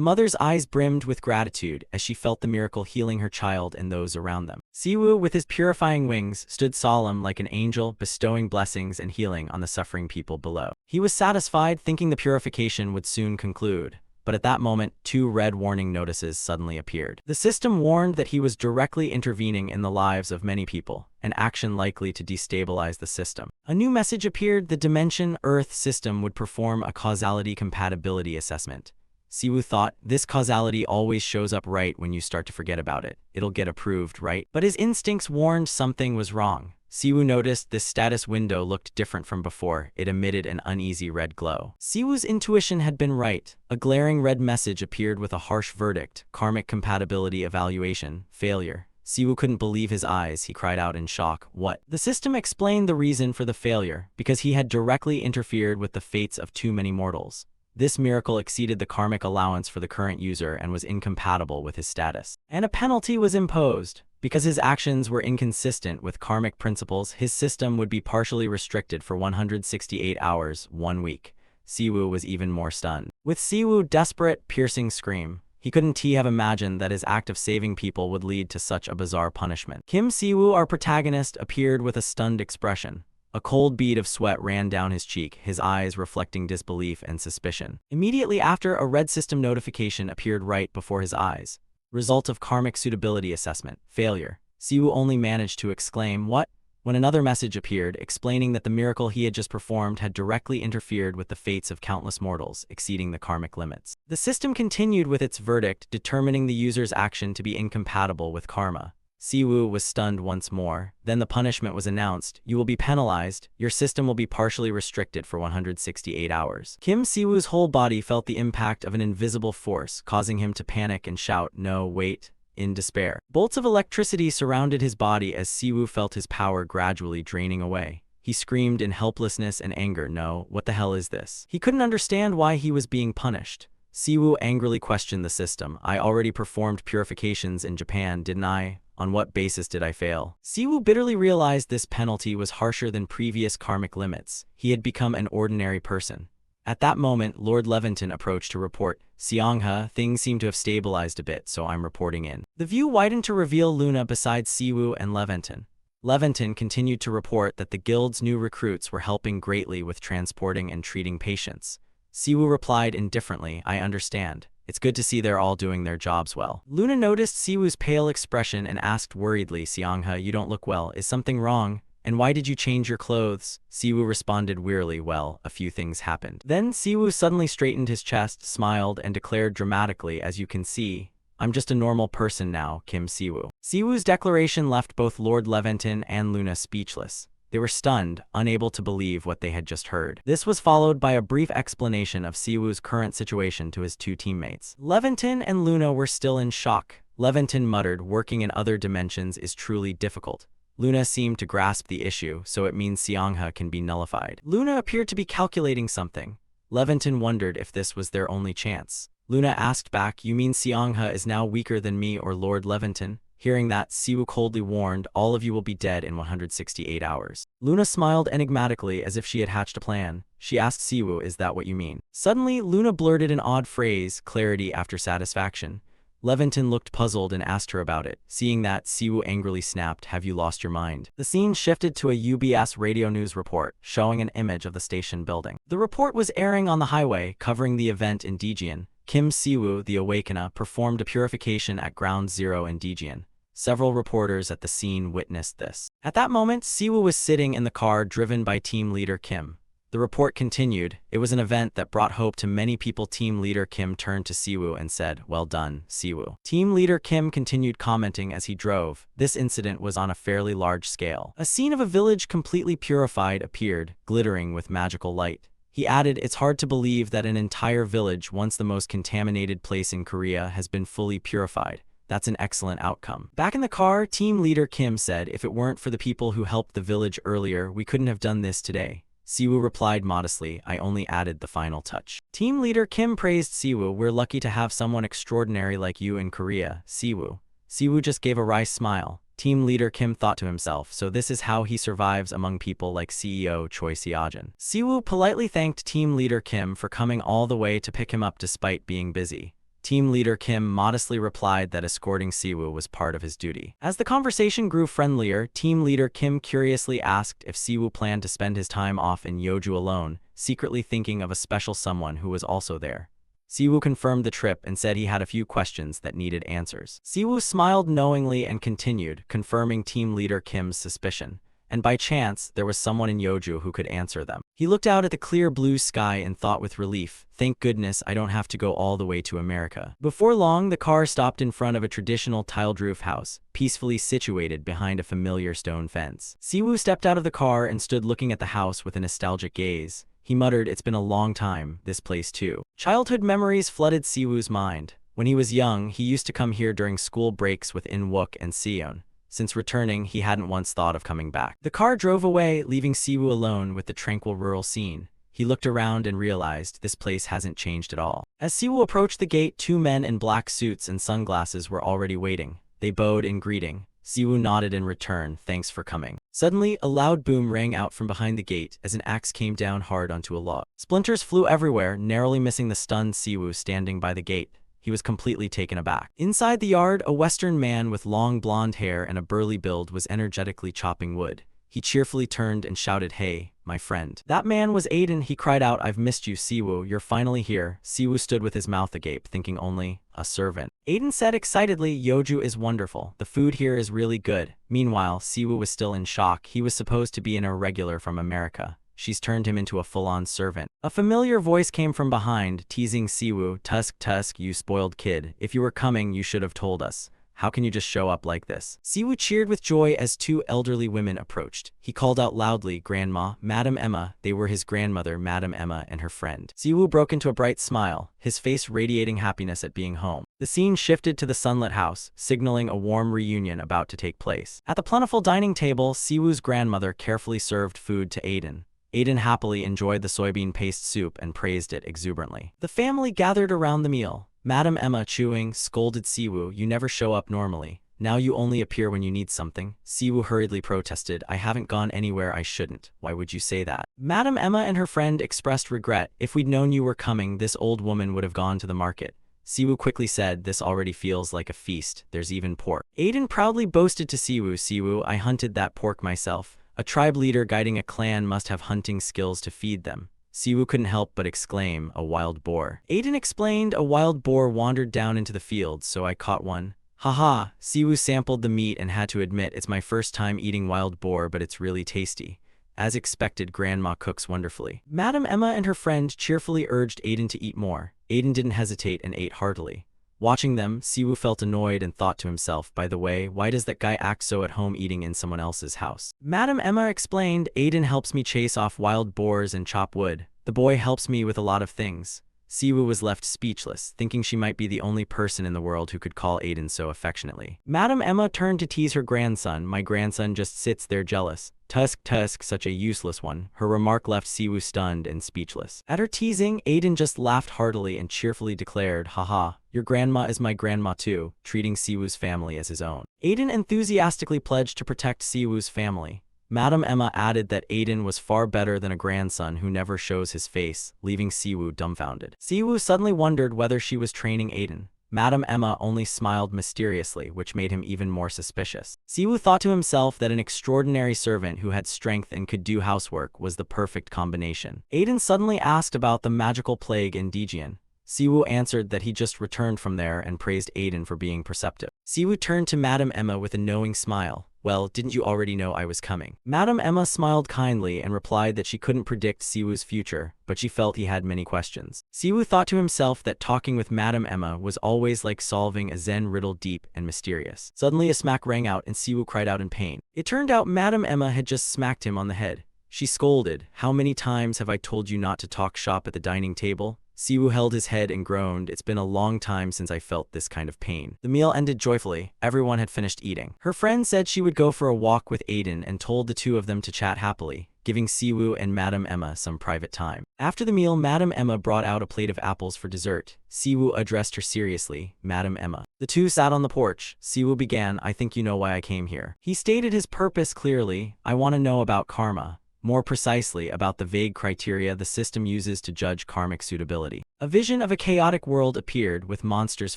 Speaker 1: mother's eyes brimmed with gratitude as she felt the miracle healing her child and those around them. Siwoo, with his purifying wings, stood solemn like an angel, bestowing blessings and healing on the suffering people below. He was satisfied, thinking the purification would soon conclude. But at that moment, 2 red warning notices suddenly appeared. The system warned that he was directly intervening in the lives of many people, an action likely to destabilize the system. A new message appeared: the Dimension Earth system would perform a causality compatibility assessment. Siwoo thought, this causality always shows up right when you start to forget about it. It'll get approved, right? But his instincts warned something was wrong. Siwoo noticed this status window looked different from before. It emitted an uneasy red glow. Siwoo's intuition had been right. A glaring red message appeared with a harsh verdict: karmic compatibility evaluation, failure. Siwoo couldn't believe his eyes. He cried out in shock, "What?" The system explained the reason for the failure: because he had directly interfered with the fates of too many mortals. This miracle exceeded the karmic allowance for the current user and was incompatible with his status. And a penalty was imposed. Because his actions were inconsistent with karmic principles, his system would be partially restricted for 168 hours, 1 week. Siwoo was even more stunned. With Siwoo's desperate, piercing scream, he couldn't have imagined that his act of saving people would lead to such a bizarre punishment. Kim Siwoo, our protagonist, appeared with a stunned expression. A cold bead of sweat ran down his cheek, his eyes reflecting disbelief and suspicion. Immediately after, a red system notification appeared right before his eyes. Result of karmic suitability assessment, failure. Siwoo only managed to exclaim, "What?" when another message appeared explaining that the miracle he had just performed had directly interfered with the fates of countless mortals, exceeding the karmic limits. The system continued with its verdict, determining the user's action to be incompatible with karma. Siwoo was stunned once more. Then the punishment was announced. You will be penalized. Your system will be partially restricted for 168 hours. Kim Siwoo's whole body felt the impact of an invisible force, causing him to panic and shout, "No, wait," in despair. Bolts of electricity surrounded his body as Siwoo felt his power gradually draining away. He screamed in helplessness and anger, "No, what the hell is this?" He couldn't understand why he was being punished. Siwoo angrily questioned the system. "I already performed purifications in Japan, didn't I? On what basis did I fail?" Siwoo bitterly realized this penalty was harsher than previous karmic limits. He had become an ordinary person. At that moment, Lord Levinton approached to report, "Seongha, things seem to have stabilized a bit, so I'm reporting in." The view widened to reveal Luna beside Siwoo and Levinton. Levinton continued to report that the guild's new recruits were helping greatly with transporting and treating patients. Siwoo replied indifferently, "I understand. It's good to see they're all doing their jobs well." Luna noticed Siwoo's pale expression and asked worriedly, "Seongha, you don't look well. Is something wrong? And why did you change your clothes?" Siwoo responded wearily, "Well, a few things happened." Then Siwoo suddenly straightened his chest, smiled, and declared dramatically, "As you can see, I'm just a normal person now, Kim Siwoo." Siwoo's declaration left both Lord Levinton and Luna speechless. They were stunned, unable to believe what they had just heard. This was followed by a brief explanation of Siwoo's current situation to his two teammates. Levinton and Luna were still in shock. Levinton muttered, "Working in other dimensions is truly difficult." Luna seemed to grasp the issue, "So it means Seongha can be nullified." Luna appeared to be calculating something. Levinton wondered if this was their only chance. Luna asked back, "You mean Seongha is now weaker than me or Lord Levinton?" Hearing that, Siwoo coldly warned, "All of you will be dead in 168 hours. Luna smiled enigmatically as if she had hatched a plan. She asked Siwoo, "Is that what you mean?" Suddenly, Luna blurted an odd phrase, clarity after satisfaction. Levinton looked puzzled and asked her about it. Seeing that, Siwoo angrily snapped, "Have you lost your mind?" The scene shifted to a UBS radio news report, showing an image of the station building. The report was airing on the highway, covering the event in Daejeon. Kim Siwoo, the Awakener, performed a purification at Ground Zero in Daejeon. Several reporters at the scene witnessed this. At that moment, Siwoo was sitting in the car driven by team leader Kim. The report continued, "It was an event that brought hope to many people." Team leader Kim turned to Siwoo and said, "Well done, Siwoo." Team leader Kim continued commenting as he drove. This incident was on a fairly large scale. A scene of a village completely purified appeared, glittering with magical light. He added, "It's hard to believe that an entire village, once the most contaminated place in Korea, has been fully purified. That's an excellent outcome." Back in the car, team leader Kim said, "If it weren't for the people who helped the village earlier, we couldn't have done this today." Siwoo replied modestly, "I only added the final touch." Team leader Kim praised Siwoo, "We're lucky to have someone extraordinary like you in Korea, Siwoo." Siwoo just gave a wry smile. Team leader Kim thought to himself, so this is how he survives among people like CEO Choi Seojin. Siwoo politely thanked team leader Kim for coming all the way to pick him up despite being busy. Team leader Kim modestly replied that escorting Siwoo was part of his duty. As the conversation grew friendlier, team leader Kim curiously asked if Siwoo planned to spend his time off in Yeoju alone, secretly thinking of a special someone who was also there. Siwoo confirmed the trip and said he had a few questions that needed answers. Siwoo smiled knowingly and continued, confirming team leader Kim's suspicion. And by chance, there was someone in Yeoju who could answer them. He looked out at the clear blue sky and thought with relief, "Thank goodness I don't have to go all the way to America." Before long, the car stopped in front of a traditional tiled roof house, peacefully situated behind a familiar stone fence. Siwoo stepped out of the car and stood looking at the house with a nostalgic gaze. He muttered, "It's been a long time, this place too." Childhood memories flooded Siwoo's mind. When he was young, he used to come here during school breaks with In-wook and Seon. Since returning, he hadn't once thought of coming back. The car drove away, leaving Siwoo alone with the tranquil rural scene. He looked around and realized this place hasn't changed at all. As Siwoo approached the gate, two men in black suits and sunglasses were already waiting. They bowed in greeting. Siwoo nodded in return, "Thanks for coming." Suddenly, a loud boom rang out from behind the gate as an axe came down hard onto a log. Splinters flew everywhere, narrowly missing the stunned Siwoo standing by the gate. He was completely taken aback. Inside the yard, a Western man with long blonde hair and a burly build was energetically chopping wood. He cheerfully turned and shouted, "Hey, my friend." That man was Aiden. He cried out, "I've missed you, Siwoo. You're finally here." Siwoo stood with his mouth agape, thinking only, a servant. Aiden said excitedly, Yeoju is wonderful. The food here is really good. Meanwhile, Siwoo was still in shock. He was supposed to be an irregular from America. She's turned him into a full-on servant. A familiar voice came from behind, teasing Siwoo, Tusk, you spoiled kid. If you were coming, you should have told us. How can you just show up like this? Siwoo cheered with joy as two elderly women approached. He called out loudly, Grandma, Madam Emma. They were his grandmother, Madam Emma, and her friend. Siwoo broke into a bright smile, his face radiating happiness at being home. The scene shifted to the sunlit house, signaling a warm reunion about to take place. At the plentiful dining table, Siwoo's grandmother carefully served food to Aiden. Aiden happily enjoyed the soybean paste soup and praised it exuberantly. The family gathered around the meal. Madam Emma, chewing, scolded Siwoo, you never show up normally. Now you only appear when you need something. Siwoo hurriedly protested, I haven't gone anywhere I shouldn't. Why would you say that? Madam Emma and her friend expressed regret. If we'd known you were coming, this old woman would have gone to the market. Siwoo quickly said, this already feels like a feast. There's even pork. Aiden proudly boasted to Siwoo, I hunted that pork myself. A tribe leader guiding a clan must have hunting skills to feed them. Siwoo couldn't help but exclaim, a wild boar. Aiden explained, a wild boar wandered down into the field, so I caught one. Haha, Siwoo sampled the meat and had to admit it's my first time eating wild boar, but it's really tasty. As expected, Grandma cooks wonderfully. Madam Emma and her friend cheerfully urged Aiden to eat more. Aiden didn't hesitate and ate heartily. Watching them, Siwoo felt annoyed and thought to himself, by the way, why does that guy act so at home eating in someone else's house? Madam Emma explained, Aiden helps me chase off wild boars and chop wood. The boy helps me with a lot of things. Siwoo was left speechless, thinking she might be the only person in the world who could call Aiden so affectionately. Madam Emma turned to tease her grandson. My grandson just sits there jealous. Tusk, such a useless one. Her remark left Siwoo stunned and speechless. At her teasing, Aiden just laughed heartily and cheerfully declared, haha, your grandma is my grandma too, treating Siwoo's family as his own. Aiden enthusiastically pledged to protect Siwoo's family. Madam Emma added that Aiden was far better than a grandson who never shows his face, leaving Siwoo dumbfounded. Siwoo suddenly wondered whether she was training Aiden. Madam Emma only smiled mysteriously, which made him even more suspicious. Siwoo thought to himself that an extraordinary servant who had strength and could do housework was the perfect combination. Aiden suddenly asked about the magical plague in Daejeon. Siwoo answered that he just returned from there and praised Aiden for being perceptive. Siwoo turned to Madam Emma with a knowing smile. Well, didn't you already know I was coming? Madam Emma smiled kindly and replied that she couldn't predict Siwoo's future, but she felt he had many questions. Siwoo thought to himself that talking with Madam Emma was always like solving a Zen riddle, deep and mysterious. Suddenly a smack rang out and Siwoo cried out in pain. It turned out Madam Emma had just smacked him on the head. She scolded, how many times have I told you not to talk shop at the dining table? Siwoo held his head and groaned, it's been a long time since I felt this kind of pain. The meal ended joyfully. Everyone had finished eating. Her friend said she would go for a walk with Aiden and told the two of them to chat happily, giving Siwoo and Madam Emma some private time. After the meal, Madam Emma brought out a plate of apples for dessert. Siwoo addressed her seriously, Madam Emma. The two sat on the porch. Siwoo began, I think you know why I came here. He stated his purpose clearly, I want to know about karma. More precisely, about the vague criteria the system uses to judge karmic suitability. A vision of a chaotic world appeared, with monsters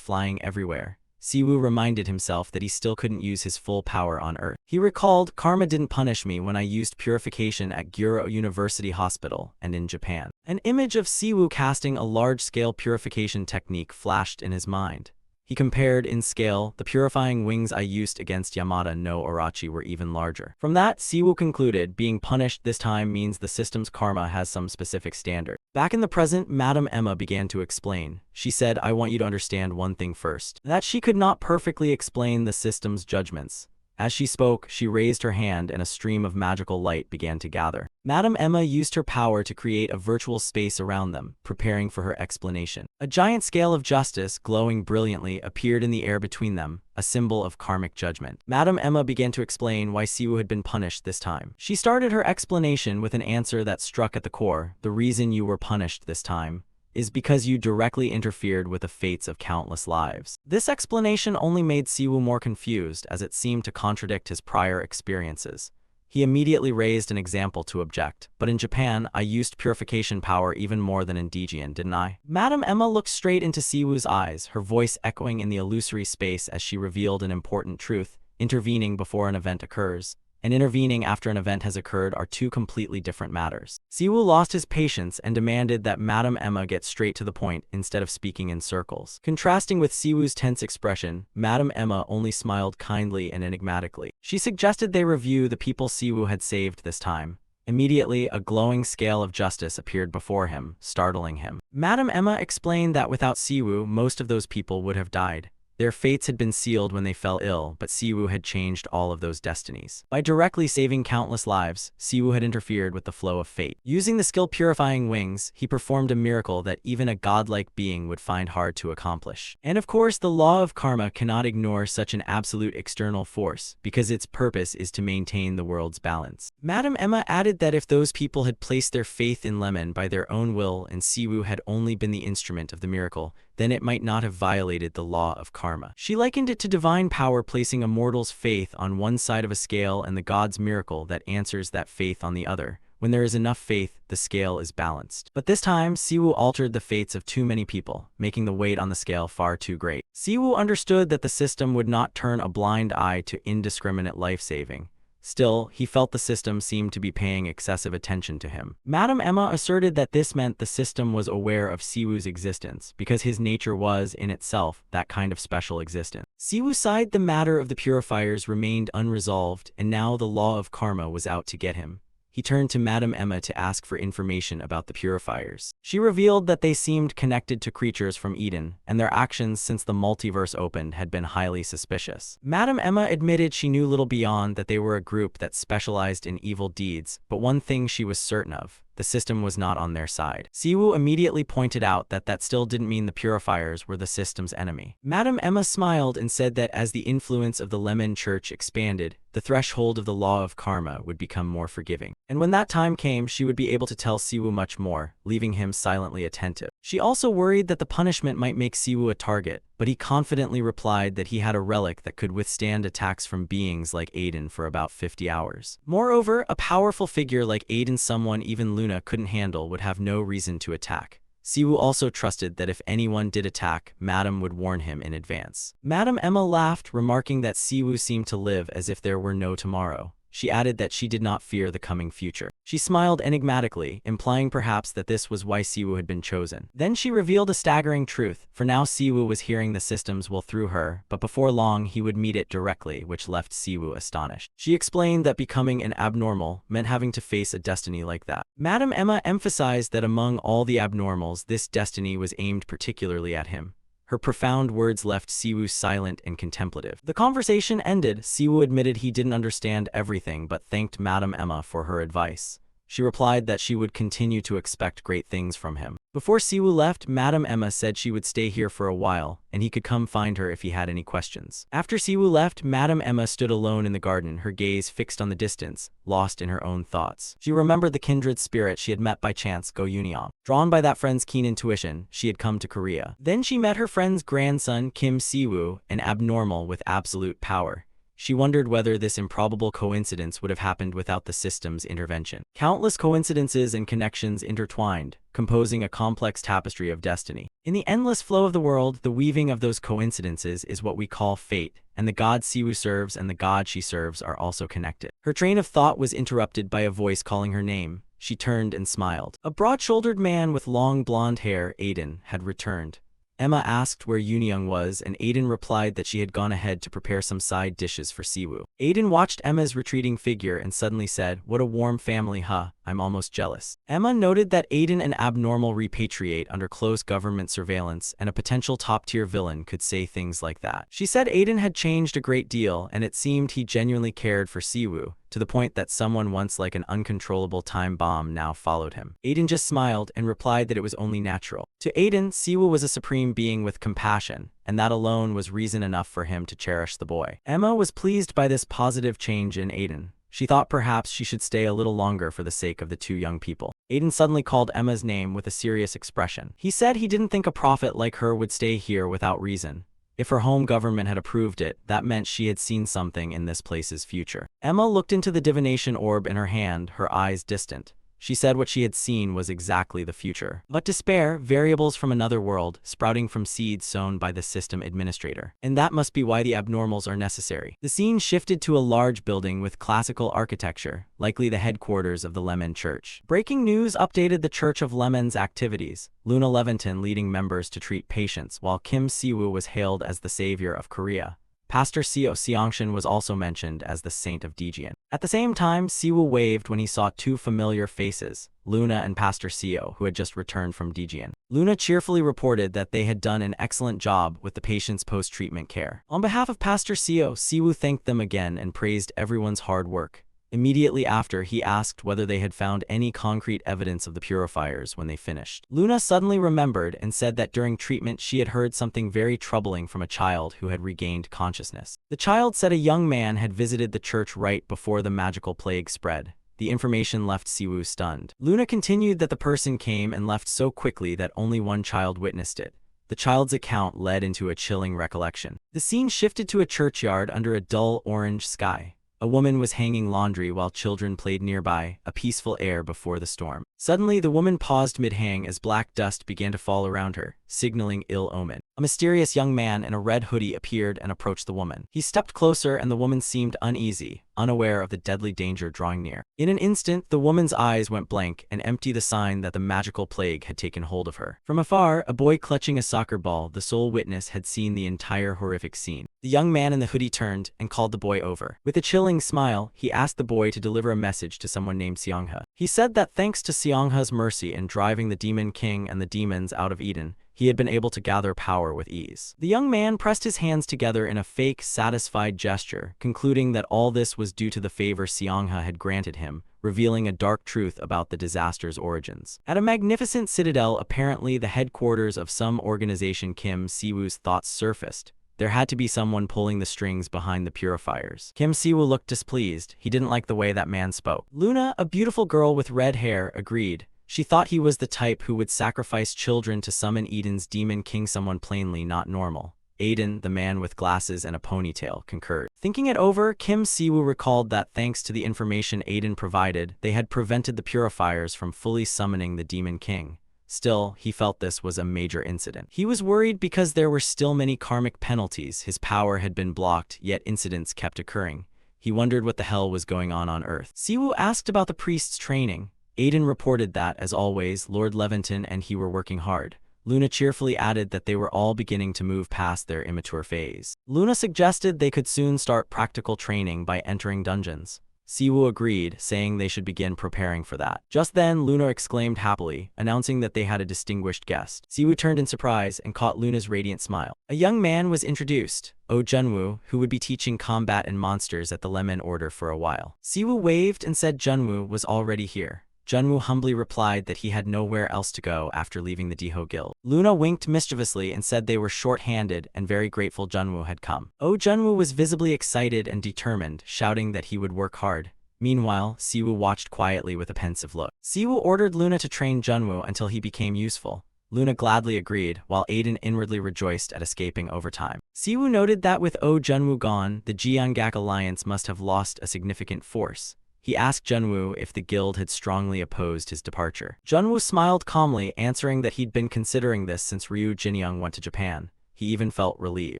Speaker 1: flying everywhere. Siwoo reminded himself that he still couldn't use his full power on Earth. He recalled, karma didn't punish me when I used purification at Gyuro University Hospital and in Japan. An image of Siwoo casting a large-scale purification technique flashed in his mind. He compared, in scale, the purifying wings I used against Yamada no Orochi were even larger. From that, Siwoo concluded, being punished this time means the system's karma has some specific standard. Back in the present, Madam Emma began to explain. She said, I want you to understand one thing first. That she could not perfectly explain the system's judgments. As she spoke, she raised her hand and a stream of magical light began to gather. Madam Emma used her power to create a virtual space around them, preparing for her explanation. A giant scale of justice, glowing brilliantly, appeared in the air between them, a symbol of karmic judgment. Madam Emma began to explain why Siwoo had been punished this time. She started her explanation with an answer that struck at the core. The reason you were punished this time is because you directly interfered with the fates of countless lives. This explanation only made Siwoo more confused, as it seemed to contradict his prior experiences. He immediately raised an example to object. But in Japan, I used purification power even more than in Daejeon, didn't I? Madam Emma looked straight into Siwoo's eyes, her voice echoing in the illusory space as she revealed an important truth, intervening before an event occurs. and intervening after an event has occurred are two completely different matters. Siwoo lost his patience and demanded that Madame Emma get straight to the point instead of speaking in circles. Contrasting with Siwoo's tense expression, Madame Emma only smiled kindly and enigmatically. She suggested they review the people Siwoo had saved this time. Immediately, a glowing scale of justice appeared before him, startling him. Madame Emma explained that without Siwoo, most of those people would have died. Their fates had been sealed when they fell ill, but Siwoo had changed all of those destinies. By directly saving countless lives, Siwoo had interfered with the flow of fate. Using the skill Purifying Wings, he performed a miracle that even a godlike being would find hard to accomplish. And of course, the law of karma cannot ignore such an absolute external force, because its purpose is to maintain the world's balance. Madame Emma added that if those people had placed their faith in Lemon by their own will and Siwoo had only been the instrument of the miracle, then it might not have violated the law of karma. She likened it to divine power placing a mortal's faith on one side of a scale and the god's miracle that answers that faith on the other. When there is enough faith, the scale is balanced. But this time, Siwoo altered the fates of too many people, making the weight on the scale far too great. Siwoo understood that the system would not turn a blind eye to indiscriminate life-saving. Still, he felt the system seemed to be paying excessive attention to him. Madame Emma asserted that this meant the system was aware of Siwoo's existence, because his nature was, in itself, that kind of special existence. Siwoo sighed. The matter of the purifiers remained unresolved, and now the law of karma was out to get him. He turned to Madame Emma to ask for information about the purifiers. She revealed that they seemed connected to creatures from Eden, and their actions since the multiverse opened had been highly suspicious. Madame Emma admitted she knew little beyond that they were a group that specialized in evil deeds, but one thing she was certain of: the system was not on their side. Siwoo immediately pointed out that that still didn't mean the purifiers were the system's enemy. Madame Emma smiled and said that as the influence of the Lemon Church expanded, the threshold of the law of karma would become more forgiving. And when that time came, she would be able to tell Siwoo much more, leaving him silently attentive. She also worried that the punishment might make Siwoo a target, but he confidently replied that he had a relic that could withstand attacks from beings like Aiden for about 50 hours. Moreover, a powerful figure like Aiden, someone even Luna couldn't handle, would have no reason to attack. Siwoo also trusted that if anyone did attack, Madame would warn him in advance. Madame Emma laughed, remarking that Siwoo seemed to live as if there were no tomorrow. She added that she did not fear the coming future. She smiled enigmatically, implying perhaps that this was why Siwoo had been chosen. Then she revealed a staggering truth. For now, Siwoo was hearing the system's will through her, but before long he would meet it directly, which left Siwoo astonished. She explained that becoming an abnormal meant having to face a destiny like that. Madame Emma emphasized that among all the abnormals, this destiny was aimed particularly at him. Her profound words left Siwoo silent and contemplative. The conversation ended. Siwoo admitted he didn't understand everything but thanked Madame Emma for her advice. She replied that she would continue to expect great things from him. Before Siwoo left, Madame Emma said she would stay here for a while, and he could come find her if he had any questions. After Siwoo left, Madame Emma stood alone in the garden, her gaze fixed on the distance, lost in her own thoughts. She remembered the kindred spirit she had met by chance, Go Eunyoung. Drawn by that friend's keen intuition, she had come to Korea. Then she met her friend's grandson, Kim Siwoo, an abnormal with absolute power. She wondered whether this improbable coincidence would have happened without the system's intervention. Countless coincidences and connections intertwined, composing a complex tapestry of destiny. In the endless flow of the world, the weaving of those coincidences is what we call fate, and the god Siwoo serves and the god she serves are also connected. Her train of thought was interrupted by a voice calling her name. She turned and smiled. A broad-shouldered man with long blonde hair, Aiden, had returned. Emma asked where Eunyoung was, and Aiden replied that she had gone ahead to prepare some side dishes for Siwoo. Aiden watched Emma's retreating figure and suddenly said, "What a warm family, huh? I'm almost jealous." Emma noted that Aiden, an abnormal repatriate under close government surveillance, and a potential top-tier villain, could say things like that. She said Aiden had changed a great deal, and it seemed he genuinely cared for Siwoo, to the point that someone once like an uncontrollable time bomb now followed him. Aiden just smiled and replied that it was only natural. To Aiden, Siwoo was a supreme being with compassion, and that alone was reason enough for him to cherish the boy. Emma was pleased by this positive change in Aiden. She thought perhaps she should stay a little longer for the sake of the two young people. Aiden suddenly called Emma's name with a serious expression. He said he didn't think a prophet like her would stay here without reason. If her home government had approved it, that meant she had seen something in this place's future. Emma looked into the divination orb in her hand, her eyes distant. She said what she had seen was exactly the future. But despair, variables from another world, sprouting from seeds sown by the system administrator. And that must be why the abnormals are necessary. The scene shifted to a large building with classical architecture, likely the headquarters of the Lemon Church. Breaking news updated the Church of Lemon's activities. Luna Levinton leading members to treat patients, while Kim Si-woo was hailed as the savior of Korea. Pastor Seo Seongshin was also mentioned as the saint of Daejeon. At the same time, Si-woo waved when he saw two familiar faces, Luna and Pastor Seo, who had just returned from Daejeon. Luna cheerfully reported that they had done an excellent job with the patient's post-treatment care. On behalf of Pastor Seo, Si-woo thanked them again and praised everyone's hard work. Immediately after, he asked whether they had found any concrete evidence of the purifiers when they finished. Luna suddenly remembered and said that during treatment she had heard something very troubling from a child who had regained consciousness. The child said a young man had visited the church right before the magical plague spread. The information left Si-woo stunned. Luna continued that the person came and left so quickly that only one child witnessed it. The child's account led into a chilling recollection. The scene shifted to a churchyard under a dull orange sky. A woman was hanging laundry while children played nearby, a peaceful air before the storm. Suddenly, the woman paused mid-hang as black dust began to fall around her, signaling ill omen. A mysterious young man in a red hoodie appeared and approached the woman. He stepped closer and the woman seemed uneasy, unaware of the deadly danger drawing near. In an instant, the woman's eyes went blank, an empty sign that the magical plague had taken hold of her. From afar, a boy clutching a soccer ball, the sole witness, had seen the entire horrific scene. The young man in the hoodie turned and called the boy over. With a chilling smile, he asked the boy to deliver a message to someone named Seongha. He said that thanks to Seongha's mercy in driving the Demon King and the demons out of Eden, he had been able to gather power with ease. The young man pressed his hands together in a fake, satisfied gesture, concluding that all this was due to the favor Seongha had granted him, revealing a dark truth about the disaster's origins. At a magnificent citadel, apparently the headquarters of some organization, Kim Si-woo's thoughts surfaced. There had to be someone pulling the strings behind the purifiers. Kim Si-woo looked displeased. He didn't like the way that man spoke. Luna, a beautiful girl with red hair, agreed. She thought he was the type who would sacrifice children to summon Eden's demon king, someone plainly not normal. Aiden, the man with glasses and a ponytail, concurred. Thinking it over, Kim Si-woo recalled that thanks to the information Aiden provided, they had prevented the purifiers from fully summoning the demon king. Still, he felt this was a major incident. He was worried because there were still many karmic penalties. His power had been blocked, yet incidents kept occurring. He wondered what the hell was going on Earth. Si-woo asked about the priest's training. Aiden reported that, as always, Lord Levinton and he were working hard. Luna cheerfully added that they were all beginning to move past their immature phase. Luna suggested they could soon start practical training by entering dungeons. Si-woo agreed, saying they should begin preparing for that. Just then, Luna exclaimed happily, announcing that they had a distinguished guest. Si-woo turned in surprise and caught Luna's radiant smile. A young man was introduced, Oh Junwoo, who would be teaching combat and monsters at the Lemon Order for a while. Si-woo waved and said Junwoo was already here. Junwoo humbly replied that he had nowhere else to go after leaving the Deho Guild. Luna winked mischievously and said they were short-handed and very grateful Junwoo had come. Oh Junwoo was visibly excited and determined, shouting that he would work hard. Meanwhile, Si-woo watched quietly with a pensive look. Si-woo ordered Luna to train Junwoo until he became useful. Luna gladly agreed, while Aiden inwardly rejoiced at escaping overtime. Si-woo noted that with Oh Junwoo gone, the Jeongak Alliance must have lost a significant force. He asked Junwoo if the guild had strongly opposed his departure. Junwoo smiled calmly, answering that he'd been considering this since Ryu Jinyoung went to Japan. He even felt relieved.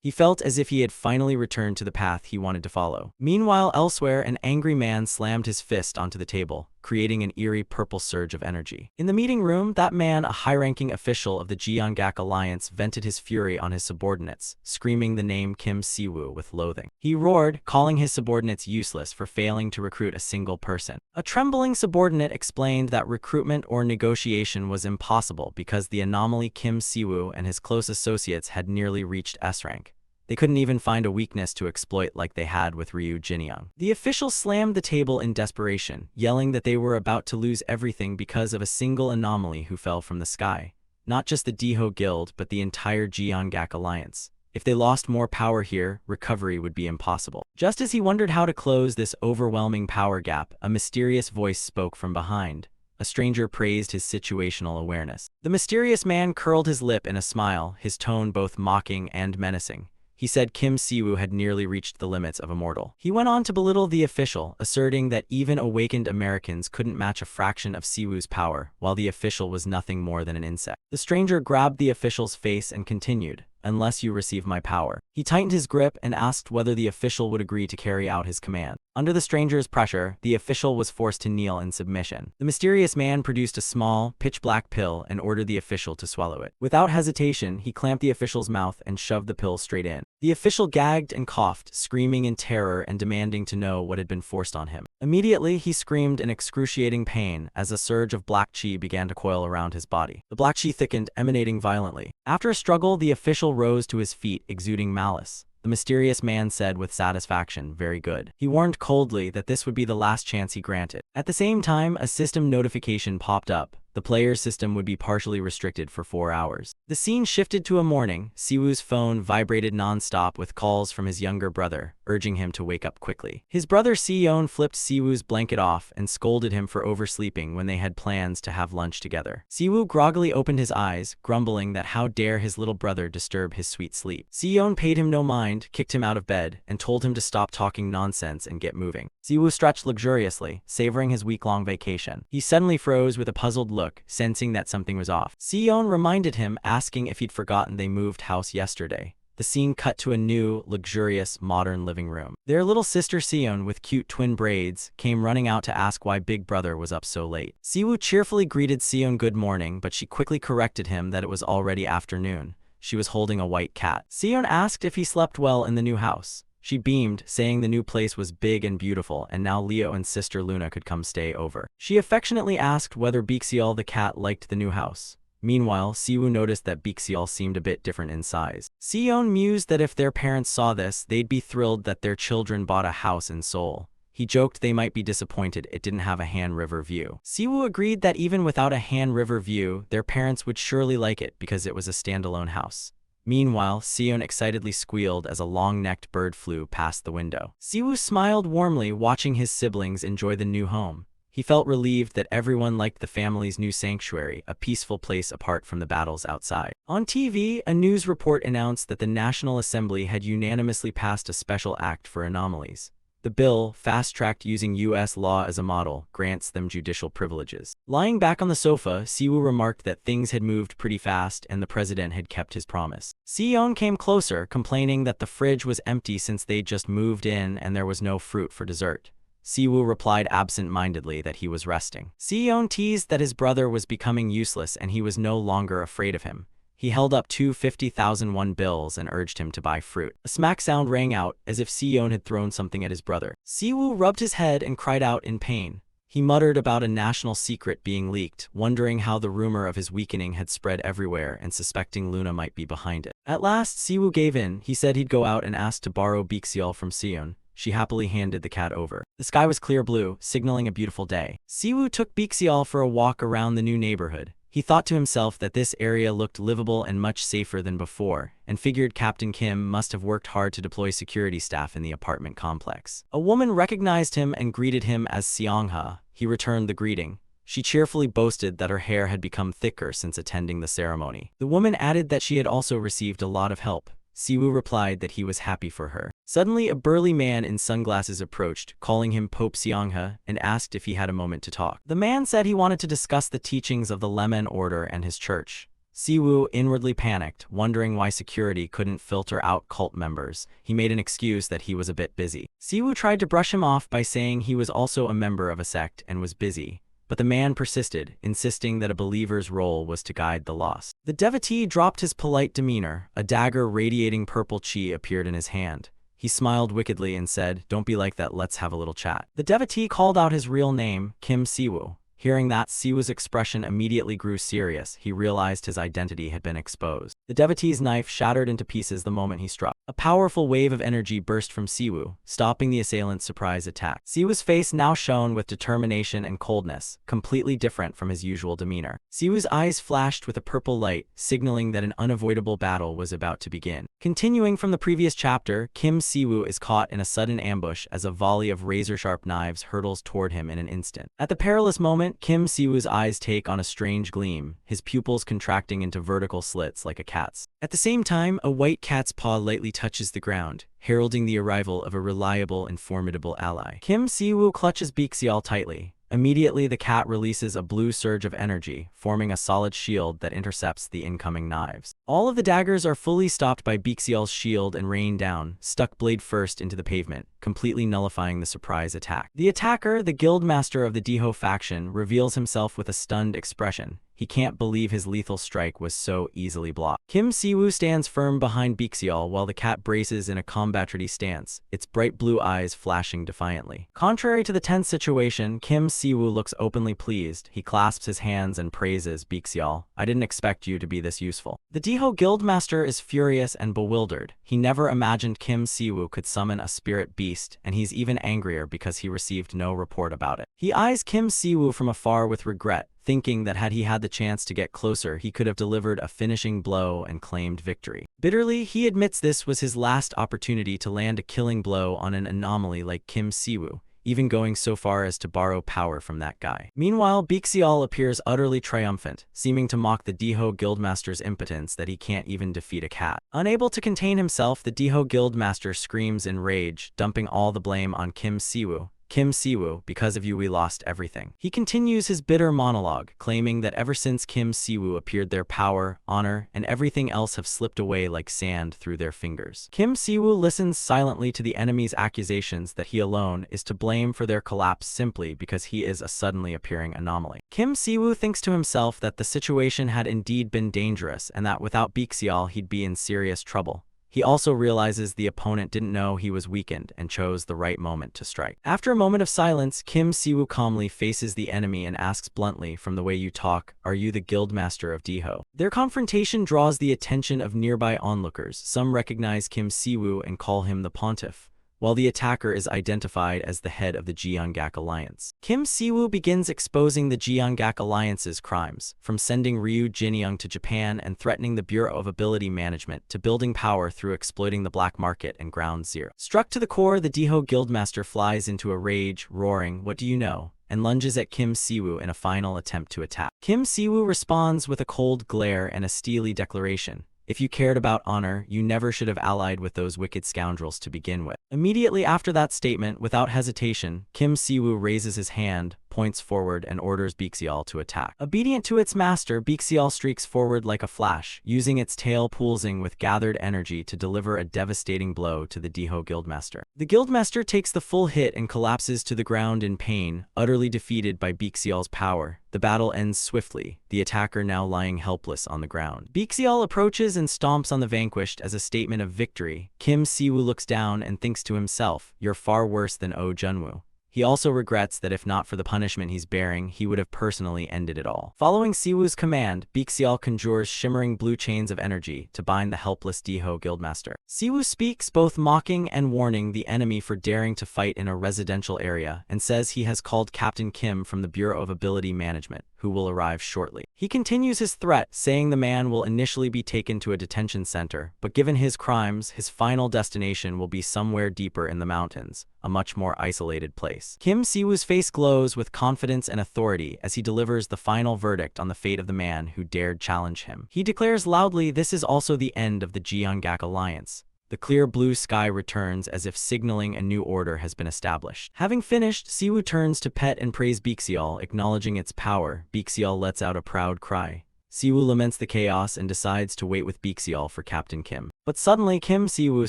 Speaker 1: He felt as if he had finally returned to the path he wanted to follow. Meanwhile, elsewhere, an angry man slammed his fist onto the table, creating an eerie purple surge of energy. In the meeting room, that man, a high-ranking official of the Jeongak Alliance, vented his fury on his subordinates, screaming the name Kim Si-woo with loathing. He roared, calling his subordinates useless for failing to recruit a single person. A trembling subordinate explained that recruitment or negotiation was impossible because the anomaly Kim Si-woo and his close associates had nearly reached S rank. They couldn't even find a weakness to exploit like they had with Ryu Jinyoung. The official slammed the table in desperation, yelling that they were about to lose everything because of a single anomaly who fell from the sky. Not just the Deho Guild, but the entire Jeongak Alliance. If they lost more power here, recovery would be impossible. Just as he wondered how to close this overwhelming power gap, a mysterious voice spoke from behind. A stranger praised his situational awareness. The mysterious man curled his lip in a smile, his tone both mocking and menacing. He said Kim Si-woo had nearly reached the limits of a mortal. He went on to belittle the official, asserting that even awakened Americans couldn't match a fraction of Si-woo's power, while the official was nothing more than an insect. The stranger grabbed the official's face and continued, "Unless you receive my power." He tightened his grip and asked whether the official would agree to carry out his command. Under the stranger's pressure, the official was forced to kneel in submission. The mysterious man produced a small, pitch-black pill and ordered the official to swallow it. Without hesitation, he clamped the official's mouth and shoved the pill straight in. The official gagged and coughed, screaming in terror and demanding to know what had been forced on him. Immediately, he screamed in excruciating pain as a surge of black chi began to coil around his body. The black chi thickened, emanating violently. After a struggle, the official rose to his feet, exuding malice. The mysterious man said with satisfaction, "Very good." He warned coldly that this would be the last chance he granted. At the same time, a system notification popped up. The player's system would be partially restricted for 4 hours. The scene shifted to a morning. Si-woo's phone vibrated non-stop with calls from his younger brother, urging him to wake up quickly. His brother Si-yeon flipped Si-woo's blanket off and scolded him for oversleeping when they had plans to have lunch together. Si-woo groggily opened his eyes, grumbling that how dare his little brother disturb his sweet sleep. Si-yeon paid him no mind, kicked him out of bed, and told him to stop talking nonsense and get moving. Si-woo stretched luxuriously, savoring his week-long vacation. He suddenly froze with a puzzled look, sensing that something was off. Si-yeon reminded him, asking if he'd forgotten they moved house yesterday. The scene cut to a new, luxurious, modern living room. Their little sister Si-yeon, with cute twin braids, came running out to ask why Big Brother was up so late. Si-woo cheerfully greeted Si-yeon good morning, but she quickly corrected him that it was already afternoon. She was holding a white cat. Si-yeon asked if he slept well in the new house. She beamed, saying the new place was big and beautiful, and now Leo and sister Luna could come stay over. She affectionately asked whether Beexial the cat liked the new house. Meanwhile, Si-woo noticed that Beexial seemed a bit different in size. Si-yeon mused that if their parents saw this, they'd be thrilled that their children bought a house in Seoul. He joked they might be disappointed it didn't have a Han River view. Si-woo agreed that even without a Han River view, their parents would surely like it because it was a standalone house. Meanwhile, Si-yeon excitedly squealed as a long-necked bird flew past the window. Si-woo smiled warmly, watching his siblings enjoy the new home. He felt relieved that everyone liked the family's new sanctuary, a peaceful place apart from the battles outside. On TV, a news report announced that the National Assembly had unanimously passed a special act for anomalies. The bill, fast-tracked using U.S. law as a model, grants them judicial privileges. Lying back on the sofa, Si-woo remarked that things had moved pretty fast and the president had kept his promise. Si-yeon came closer, complaining that the fridge was empty since they'd just moved in and there was no fruit for dessert. Si-woo replied absent-mindedly that he was resting. Si-yeon teased that his brother was becoming useless and he was no longer afraid of him. He held up 2 50,000 won bills and urged him to buy fruit. A smack sound rang out, as if Si-yeon had thrown something at his brother. Si-woo rubbed his head and cried out in pain. He muttered about a national secret being leaked, wondering how the rumor of his weakening had spread everywhere and suspecting Luna might be behind it. At last, Si-woo gave in. He said he'd go out and ask to borrow Beexial from Si-yeon. She happily handed the cat over. The sky was clear blue, signaling a beautiful day. Si-woo took Beexial for a walk around the new neighborhood. He thought to himself that this area looked livable and much safer than before, and figured Captain Kim must have worked hard to deploy security staff in the apartment complex. A woman recognized him and greeted him as Seong-ha. He returned the greeting. She cheerfully boasted that her hair had become thicker since attending the ceremony. The woman added that she had also received a lot of help. Si-woo replied that he was happy for her. Suddenly, a burly man in sunglasses approached, calling him Pope Seong-ha, and asked if he had a moment to talk. The man said he wanted to discuss the teachings of the Lemon Order and his church. Si-woo inwardly panicked, wondering why security couldn't filter out cult members. He made an excuse that he was a bit busy. Si-woo tried to brush him off by saying he was also a member of a sect and was busy. But the man persisted, insisting that a believer's role was to guide the lost. The devotee dropped his polite demeanor. A dagger radiating purple chi appeared in his hand. He smiled wickedly and said, "Don't be like that, let's have a little chat." The devotee called out his real name, Kim Si-woo. Hearing that, Si-woo's expression immediately grew serious. He realized his identity had been exposed. The devotee's knife shattered into pieces the moment he struck. A powerful wave of energy burst from Si-woo, stopping the assailant's surprise attack. Si-woo's face now shone with determination and coldness, completely different from his usual demeanor. Si-woo's eyes flashed with a purple light, signaling that an unavoidable battle was about to begin. Continuing from the previous chapter, Kim Si-woo is caught in a sudden ambush as a volley of razor-sharp knives hurtles toward him in an instant. At the perilous moment, moment, Kim Siwoo's eyes take on a strange gleam, his pupils contracting into vertical slits like a cat's. At the same time, a white cat's paw lightly touches the ground, heralding the arrival of a reliable and formidable ally. Kim Siwoo clutches Bixial tightly. Immediately, the cat releases a blue surge of energy, forming a solid shield that intercepts the incoming knives. All of the daggers are fully stopped by Bixial's shield and rain down, stuck blade first into the pavement, completely nullifying the surprise attack. The attacker, the guildmaster of the Diho faction, reveals himself with a stunned expression. He can't believe his lethal strike was so easily blocked. Kim Siwoo stands firm behind Bixial while the cat braces in a combat-ready stance, its bright blue eyes flashing defiantly. Contrary to the tense situation, Kim Siwoo looks openly pleased. He clasps his hands and praises Bixial. "I didn't expect you to be this useful." The Diho guildmaster is furious and bewildered. He never imagined Kim Siwoo could summon a spirit beast, and he's even angrier because he received no report about it. He eyes Kim Siwoo from afar with regret, thinking that had he had the chance to get closer, he could have delivered a finishing blow and claimed victory. Bitterly, he admits this was his last opportunity to land a killing blow on an anomaly like Kim Siwoo, even going so far as to borrow power from that guy. Meanwhile, Bixial appears utterly triumphant, seeming to mock the Diho guildmaster's impotence that he can't even defeat a cat. Unable to contain himself, the Diho guildmaster screams in rage, dumping all the blame on Kim Siwoo. "Kim Siwoo, because of you we lost everything." He continues his bitter monologue, claiming that ever since Kim Siwoo appeared, their power, honor, and everything else have slipped away like sand through their fingers. Kim Siwoo listens silently to the enemy's accusations that he alone is to blame for their collapse simply because he is a suddenly appearing anomaly. Kim Siwoo thinks to himself that the situation had indeed been dangerous and that without Bixial he'd be in serious trouble. He also realizes the opponent didn't know he was weakened and chose the right moment to strike. After a moment of silence, Kim Siwoo calmly faces the enemy and asks bluntly, "From the way you talk, are you the guildmaster of Diho?" Their confrontation draws the attention of nearby onlookers. Some recognize Kim Siwoo and call him the Pontiff, while the attacker is identified as the head of the Jeongak Alliance. Kim Siwoo begins exposing the Jeongak Alliance's crimes, from sending Ryu Jinyoung to Japan and threatening the Bureau of Ability Management to building power through exploiting the black market and ground zero. Struck to the core, the Diho guildmaster flies into a rage, roaring, "What do you know?" and lunges at Kim Siwoo in a final attempt to attack. Kim Siwoo responds with a cold glare and a steely declaration. "If you cared about honor, you never should have allied with those wicked scoundrels to begin with." Immediately after that statement, without hesitation, Kim Siwoo raises his hand, points forward, and orders Bixial to attack. Obedient to its master, Bixial streaks forward like a flash, using its tail pulsing with gathered energy to deliver a devastating blow to the Diho guildmaster. The guildmaster takes the full hit and collapses to the ground in pain, utterly defeated by Bixial's power. The battle ends swiftly, the attacker now lying helpless on the ground. Bixial approaches and stomps on the vanquished as a statement of victory. Kim Siwoo looks down and thinks to himself, "You're far worse than Oh Junwoo." He also regrets that if not for the punishment he's bearing, he would have personally ended it all. Following Siwoo's command, Bixial conjures shimmering blue chains of energy to bind the helpless Diho guildmaster. Siwoo speaks, both mocking and warning the enemy for daring to fight in a residential area, and says he has called Captain Kim from the Bureau of Ability Management, who will arrive shortly. He continues his threat, saying the man will initially be taken to a detention center, but given his crimes, his final destination will be somewhere deeper in the mountains, a much more isolated place. Kim Siwoo's face glows with confidence and authority as he delivers the final verdict on the fate of the man who dared challenge him. He declares loudly this is also the end of the Jeongak Alliance. The clear blue sky returns as if signaling a new order has been established. Having finished, Siwoo turns to pet and praise Bixial, acknowledging its power. Bixial lets out a proud cry. Siwoo laments the chaos and decides to wait with Bixial for Captain Kim. But suddenly, Kim Siwoo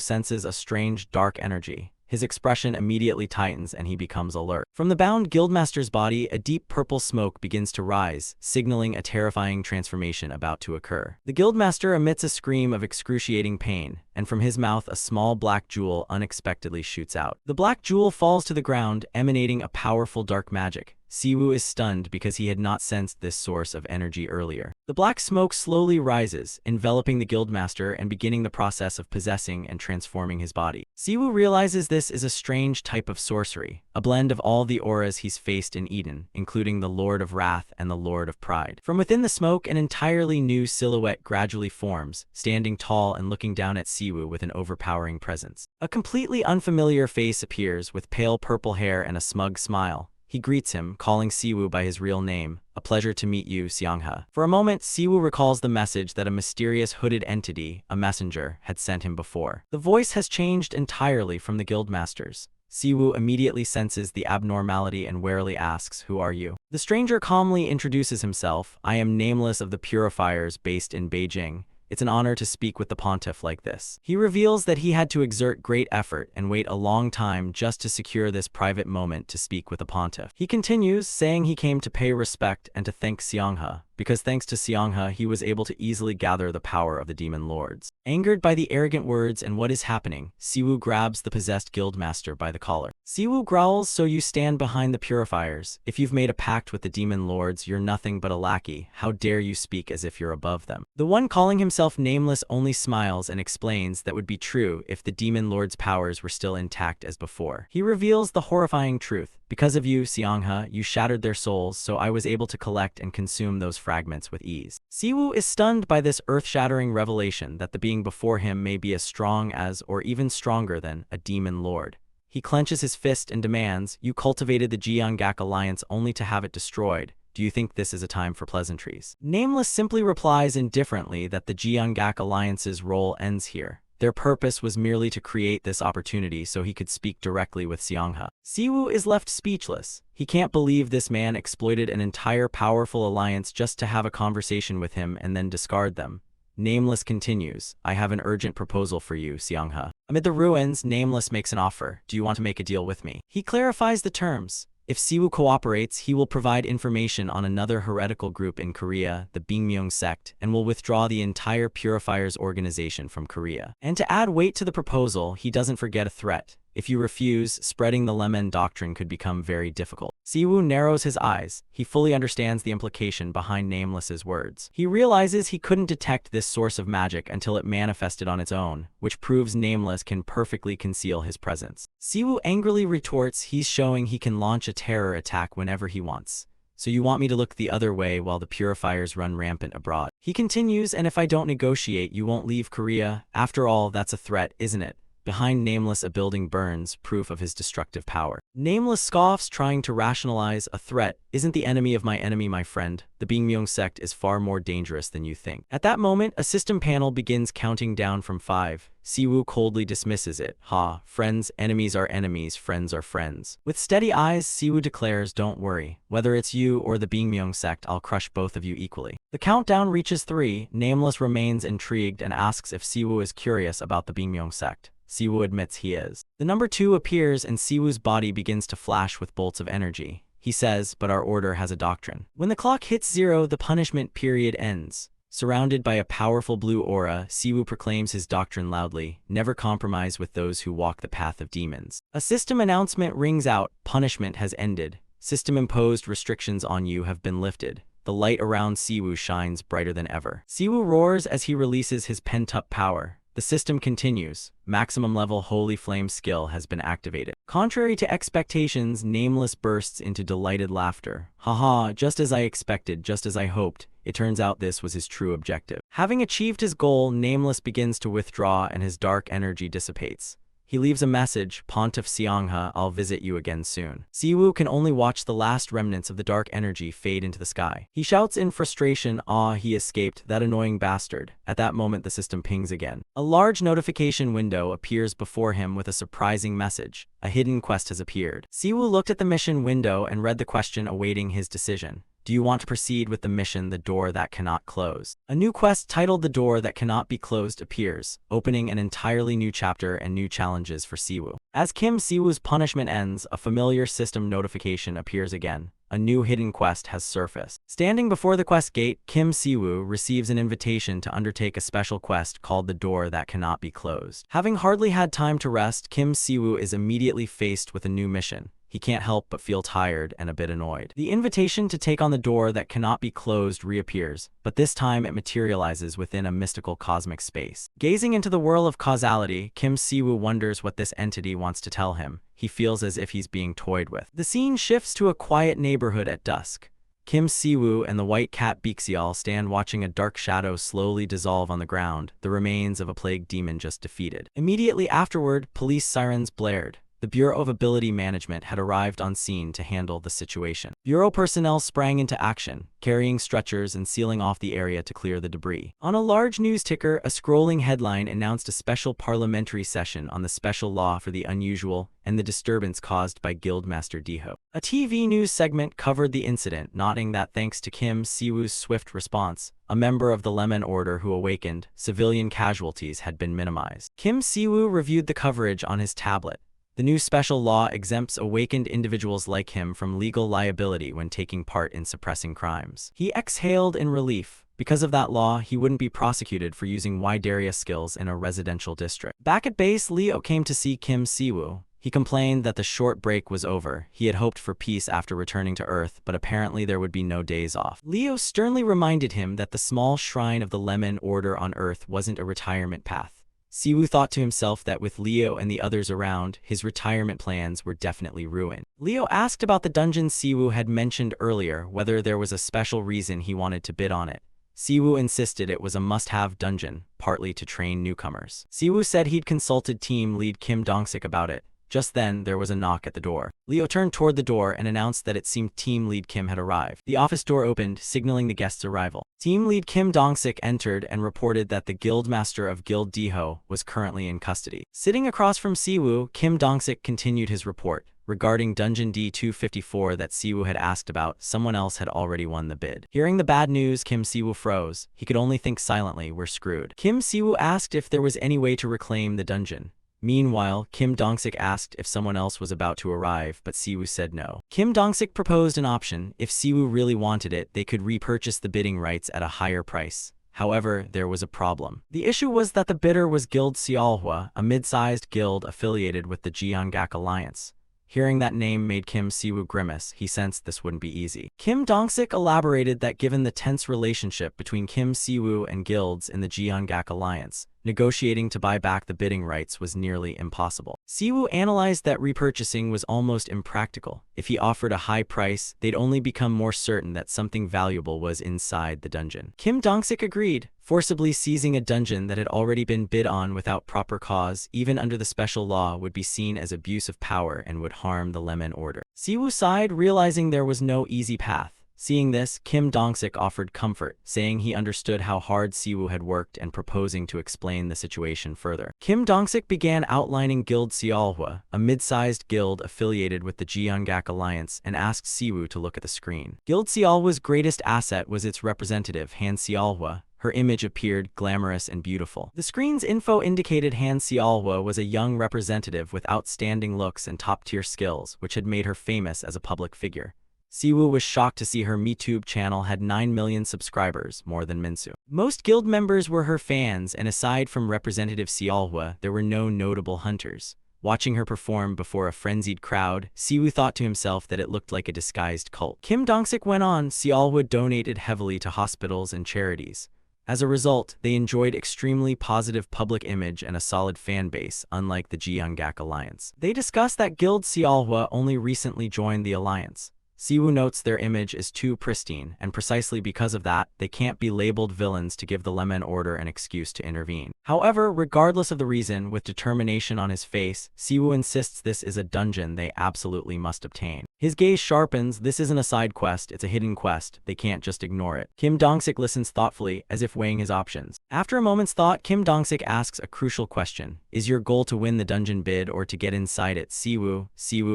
Speaker 1: senses a strange, dark energy. His expression immediately tightens and he becomes alert. From the bound guildmaster's body, a deep purple smoke begins to rise, signaling a terrifying transformation about to occur. The guildmaster emits a scream of excruciating pain, and from his mouth a small black jewel unexpectedly shoots out. The black jewel falls to the ground, emanating a powerful dark magic. Siwoo is stunned because he had not sensed this source of energy earlier. The black smoke slowly rises, enveloping the guildmaster and beginning the process of possessing and transforming his body. Siwoo realizes this is a strange type of sorcery, a blend of all the auras he's faced in Eden, including the Lord of Wrath and the Lord of Pride. From within the smoke, an entirely new silhouette gradually forms, standing tall and looking down at Siwoo with an overpowering presence. A completely unfamiliar face appears with pale purple hair and a smug smile. He greets him, calling Siwoo by his real name. A pleasure to meet you, Seongha. For a moment, Siwoo recalls the message that a mysterious hooded entity, a messenger, had sent him before. The voice has changed entirely from the guildmasters. Siwoo immediately senses the abnormality and warily asks, "Who are you?" The stranger calmly introduces himself. "I am Nameless of the Purifiers based in Beijing. It's an honor to speak with the pontiff like this." He reveals that he had to exert great effort and wait a long time just to secure this private moment to speak with the pontiff. He continues, saying he came to pay respect and to thank Seongha, because thanks to Seongha he was able to easily gather the power of the demon lords. Angered by the arrogant words and what is happening, Siwoo grabs the possessed guildmaster by the collar. Siwoo growls, "So you stand behind the purifiers? If you've made a pact with the demon lords, you're nothing but a lackey. How dare you speak as if you're above them?" The one calling himself Nameless only smiles and explains that would be true if the demon lord's powers were still intact as before. He reveals the horrifying truth. "Because of you, Seongha, you shattered their souls, so I was able to collect and consume those fragments with ease." Siwoo is stunned by this earth-shattering revelation that the being before him may be as strong as, or even stronger than, a demon lord. He clenches his fist and demands, "You cultivated the Jeongak alliance only to have it destroyed. Do you think this is a time for pleasantries?" Nameless simply replies indifferently that the Jeongak alliance's role ends here. Their purpose was merely to create this opportunity so he could speak directly with Seongha. Siwoo is left speechless. He can't believe this man exploited an entire powerful alliance just to have a conversation with him and then discard them. Nameless continues, "I have an urgent proposal for you, Seongha." Amid the ruins, Nameless makes an offer. "Do you want to make a deal with me?" He clarifies the terms. If Siwoo cooperates, he will provide information on another heretical group in Korea, the Bingmyeong sect, and will withdraw the entire Purifiers organization from Korea. And to add weight to the proposal, he doesn't forget a threat. If you refuse, spreading the Lemon doctrine could become very difficult. Siwoo narrows his eyes. He fully understands the implication behind Nameless's words. He realizes he couldn't detect this source of magic until it manifested on its own, which proves Nameless can perfectly conceal his presence. Siwoo angrily retorts, "He's showing he can launch a terror attack whenever he wants. So you want me to look the other way while the purifiers run rampant abroad?" He continues, "And if I don't negotiate, you won't leave Korea? After all, that's a threat, isn't it?" Behind Nameless, a building burns, proof of his destructive power. Nameless scoffs, trying to rationalize, "A threat isn't the enemy of my enemy, my friend. The Bingmyeong sect is far more dangerous than you think." At that moment, a system panel begins counting down from 5. Siwoo coldly dismisses it. "Ha, friends, enemies are enemies, friends are friends." With steady eyes, Siwoo declares, "Don't worry. Whether it's you or the Bingmyeong sect, I'll crush both of you equally." The countdown reaches 3. Nameless remains intrigued and asks if Siwoo is curious about the Bingmyeong sect. Siwoo admits he is. The number 2 appears and Siwoo's body begins to flash with bolts of energy. He says, "But our order has a doctrine." When the clock hits 0, the punishment period ends. Surrounded by a powerful blue aura, Siwoo proclaims his doctrine loudly: "Never compromise with those who walk the path of demons." A system announcement rings out: "Punishment has ended. System-imposed restrictions on you have been lifted." The light around Siwoo shines brighter than ever. Siwoo roars as he releases his pent-up power. The system continues. Maximum level Holy Flame skill has been activated. Contrary to expectations, Nameless bursts into delighted laughter. "Haha, just as I expected, just as I hoped. It turns out this was his true objective." Having achieved his goal, Nameless begins to withdraw and his dark energy dissipates. He leaves a message, "Pontiff Seongha, I'll visit you again soon." Siwoo can only watch the last remnants of the dark energy fade into the sky. He shouts in frustration, "Ah, he escaped, that annoying bastard." At that moment, the system pings again. A large notification window appears before him with a surprising message. A hidden quest has appeared. Siwoo looked at the mission window and read the question awaiting his decision. Do you want to proceed with the mission, The Door That Cannot Close? A new quest titled The Door That Cannot Be Closed appears, opening an entirely new chapter and new challenges for Siwoo. As Siwoo's punishment ends, a familiar system notification appears again. A new hidden quest has surfaced. Standing before the quest gate, Siwoo receives an invitation to undertake a special quest called The Door That Cannot Be Closed. Having hardly had time to rest, Siwoo is immediately faced with a new mission. He can't help but feel tired and a bit annoyed. The invitation to take on the door that cannot be closed reappears, but this time it materializes within a mystical cosmic space. Gazing into the whirl of causality, Siwoo wonders what this entity wants to tell him. He feels as if he's being toyed with. The scene shifts to a quiet neighborhood at dusk. Siwoo and the white cat Bixial stand watching a dark shadow slowly dissolve on the ground, the remains of a plague demon just defeated. Immediately afterward, police sirens blared. the Bureau of Ability Management had arrived on scene to handle the situation. Bureau personnel sprang into action, carrying stretchers and sealing off the area to clear the debris. On a large news ticker, a scrolling headline announced a special parliamentary session on the special law for the unusual and the disturbance caused by Guildmaster Diho. A TV news segment covered the incident, noting that thanks to Kim Si-woo's swift response, a member of the Lemon Order who awakened, civilian casualties had been minimized. Kim Si-woo reviewed the coverage on his tablet. The new special law exempts awakened individuals like him from legal liability when taking part in suppressing crimes. He exhaled in relief. Because of that law, he wouldn't be prosecuted for using wide area skills in a residential district. Back at base, Leo came to see Kim Si-woo. He complained that the short break was over. He had hoped for peace after returning to Earth, but apparently there would be no days off. Leo sternly reminded him that the small shrine of the Lemon Order on Earth wasn't a retirement path. Si-woo thought to himself that with Leo and the others around, his retirement plans were definitely ruined. Leo asked about the dungeon Si-woo had mentioned earlier, whether there was a special reason he wanted to bid on it. Si-woo insisted it was a must-have dungeon, partly to train newcomers. Si-woo said he'd consulted team lead Kim Dong-sik about it. Just then, there was a knock at the door. Leo turned toward the door and announced that it seemed team lead Kim had arrived. The office door opened, signaling the guest's arrival. Team lead Kim Dong-sik entered and reported that the guildmaster of Guild Diho was currently in custody. Sitting across from Si-woo, Kim Dong-sik continued his report. Regarding Dungeon D254 that Si-woo had asked about, someone else had already won the bid. Hearing the bad news, Kim Si-woo froze. He could only think silently, we're screwed. Kim Si-woo asked if there was any way to reclaim the dungeon. Meanwhile, Kim Dong-sik asked if someone else was about to arrive, but Si-woo said no. Kim Dong-sik proposed an option. If Si-woo really wanted it, they could repurchase the bidding rights at a higher price. However, there was a problem. The issue was that the bidder was Guild Seolhwa, a mid-sized guild affiliated with the Jeongak Alliance. Hearing that name made Kim Si-woo grimace. He sensed this wouldn't be easy. Kim Dong-sik elaborated that given the tense relationship between Kim Si-woo and guilds in the Jeongak Alliance, negotiating to buy back the bidding rights was nearly impossible. Si-woo analyzed that repurchasing was almost impractical. If he offered a high price, they'd only become more certain that something valuable was inside the dungeon. Kim Dong-sik agreed. Forcibly seizing a dungeon that had already been bid on without proper cause, even under the special law, would be seen as abuse of power and would harm the Lemon Order. Si-woo sighed, realizing there was no easy path. Seeing this, Kim Dong-sik offered comfort, saying he understood how hard Si-woo had worked and proposing to explain the situation further. Kim Dong-sik began outlining Guild Seolhwa, a mid-sized guild affiliated with the Jeongak Alliance, and asked Si-woo to look at the screen. Guild Seolhwa's greatest asset was its representative, Han Seolhwa. Her image appeared glamorous and beautiful. The screen's info indicated Han Seolhwa was a young representative with outstanding looks and top-tier skills, which had made her famous as a public figure. Si-woo was shocked to see her MeTube channel had 9 million subscribers, more than Minsu. Most guild members were her fans, and aside from Representative Seolhwa, there were no notable hunters. Watching her perform before a frenzied crowd, Si-woo thought to himself that it looked like a disguised cult. Kim Dong-sik went on, Seolhwa donated heavily to hospitals and charities. As a result, they enjoyed extremely positive public image and a solid fan base, unlike the Jeongak Alliance. They discussed that Guild Seolhwa only recently joined the alliance. Si-woo notes their image is too pristine, and precisely because of that, they can't be labeled villains to give the Lemon Order an excuse to intervene. However, regardless of the reason, with determination on his face, Si-woo insists this is a dungeon they absolutely must obtain. His gaze sharpens. This isn't a side quest, it's a hidden quest. They can't just ignore it. Kim Dong-sik listens thoughtfully, as if weighing his options. After a moment's thought, Kim Dong-sik asks a crucial question. Is your goal to win the dungeon bid or to get inside it? Si-woo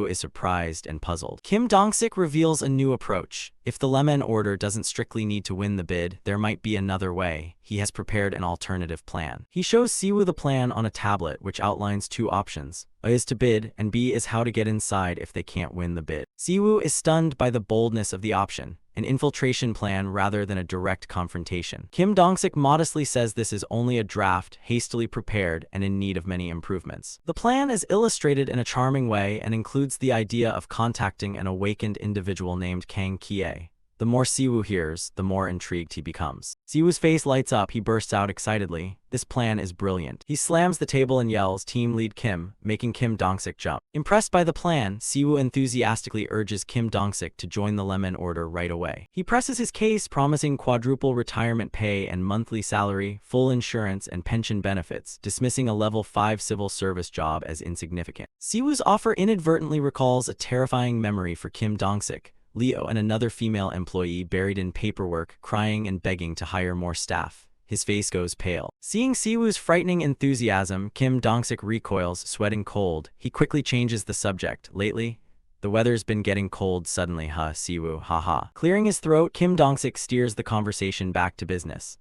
Speaker 1: is surprised and puzzled. Kim Dong-sik reveals a new approach. If the Lemon Order doesn't strictly need to win the bid, there might be another way. He has prepared an alternative plan. He shows Si-woo the plan on a tablet, which outlines two options. A is to bid, and B is how to get inside if they can't win the bid. Si-woo is stunned by the boldness of the option, an infiltration plan rather than a direct confrontation. Kim Dong-sik modestly says this is only a draft, hastily prepared, and in need of many improvements. The plan is illustrated in a charming way and includes the idea of contacting an awakened individual named Kang Kie. The more Siwoo hears, the more intrigued he becomes. Siwoo's face lights up, he bursts out excitedly. This plan is brilliant. He slams the table and yells, "Team lead Kim," making Kim Dong-sik jump. Impressed by the plan, Siwoo enthusiastically urges Kim Dong-sik to join the Lemon Order right away. He presses his case, promising quadruple retirement pay and monthly salary, full insurance and pension benefits, dismissing a level 5 civil service job as insignificant. Siwoo's offer inadvertently recalls a terrifying memory for Kim Dong-sik, Leo, and another female employee buried in paperwork, crying and begging to hire more staff. His face goes pale. Seeing Siwoo's frightening enthusiasm, Kim Dong-sik recoils, sweating cold. He quickly changes the subject. "Lately, the weather's been getting cold suddenly, huh, Siwoo, haha." Clearing his throat, Kim Dong-sik steers the conversation back to business.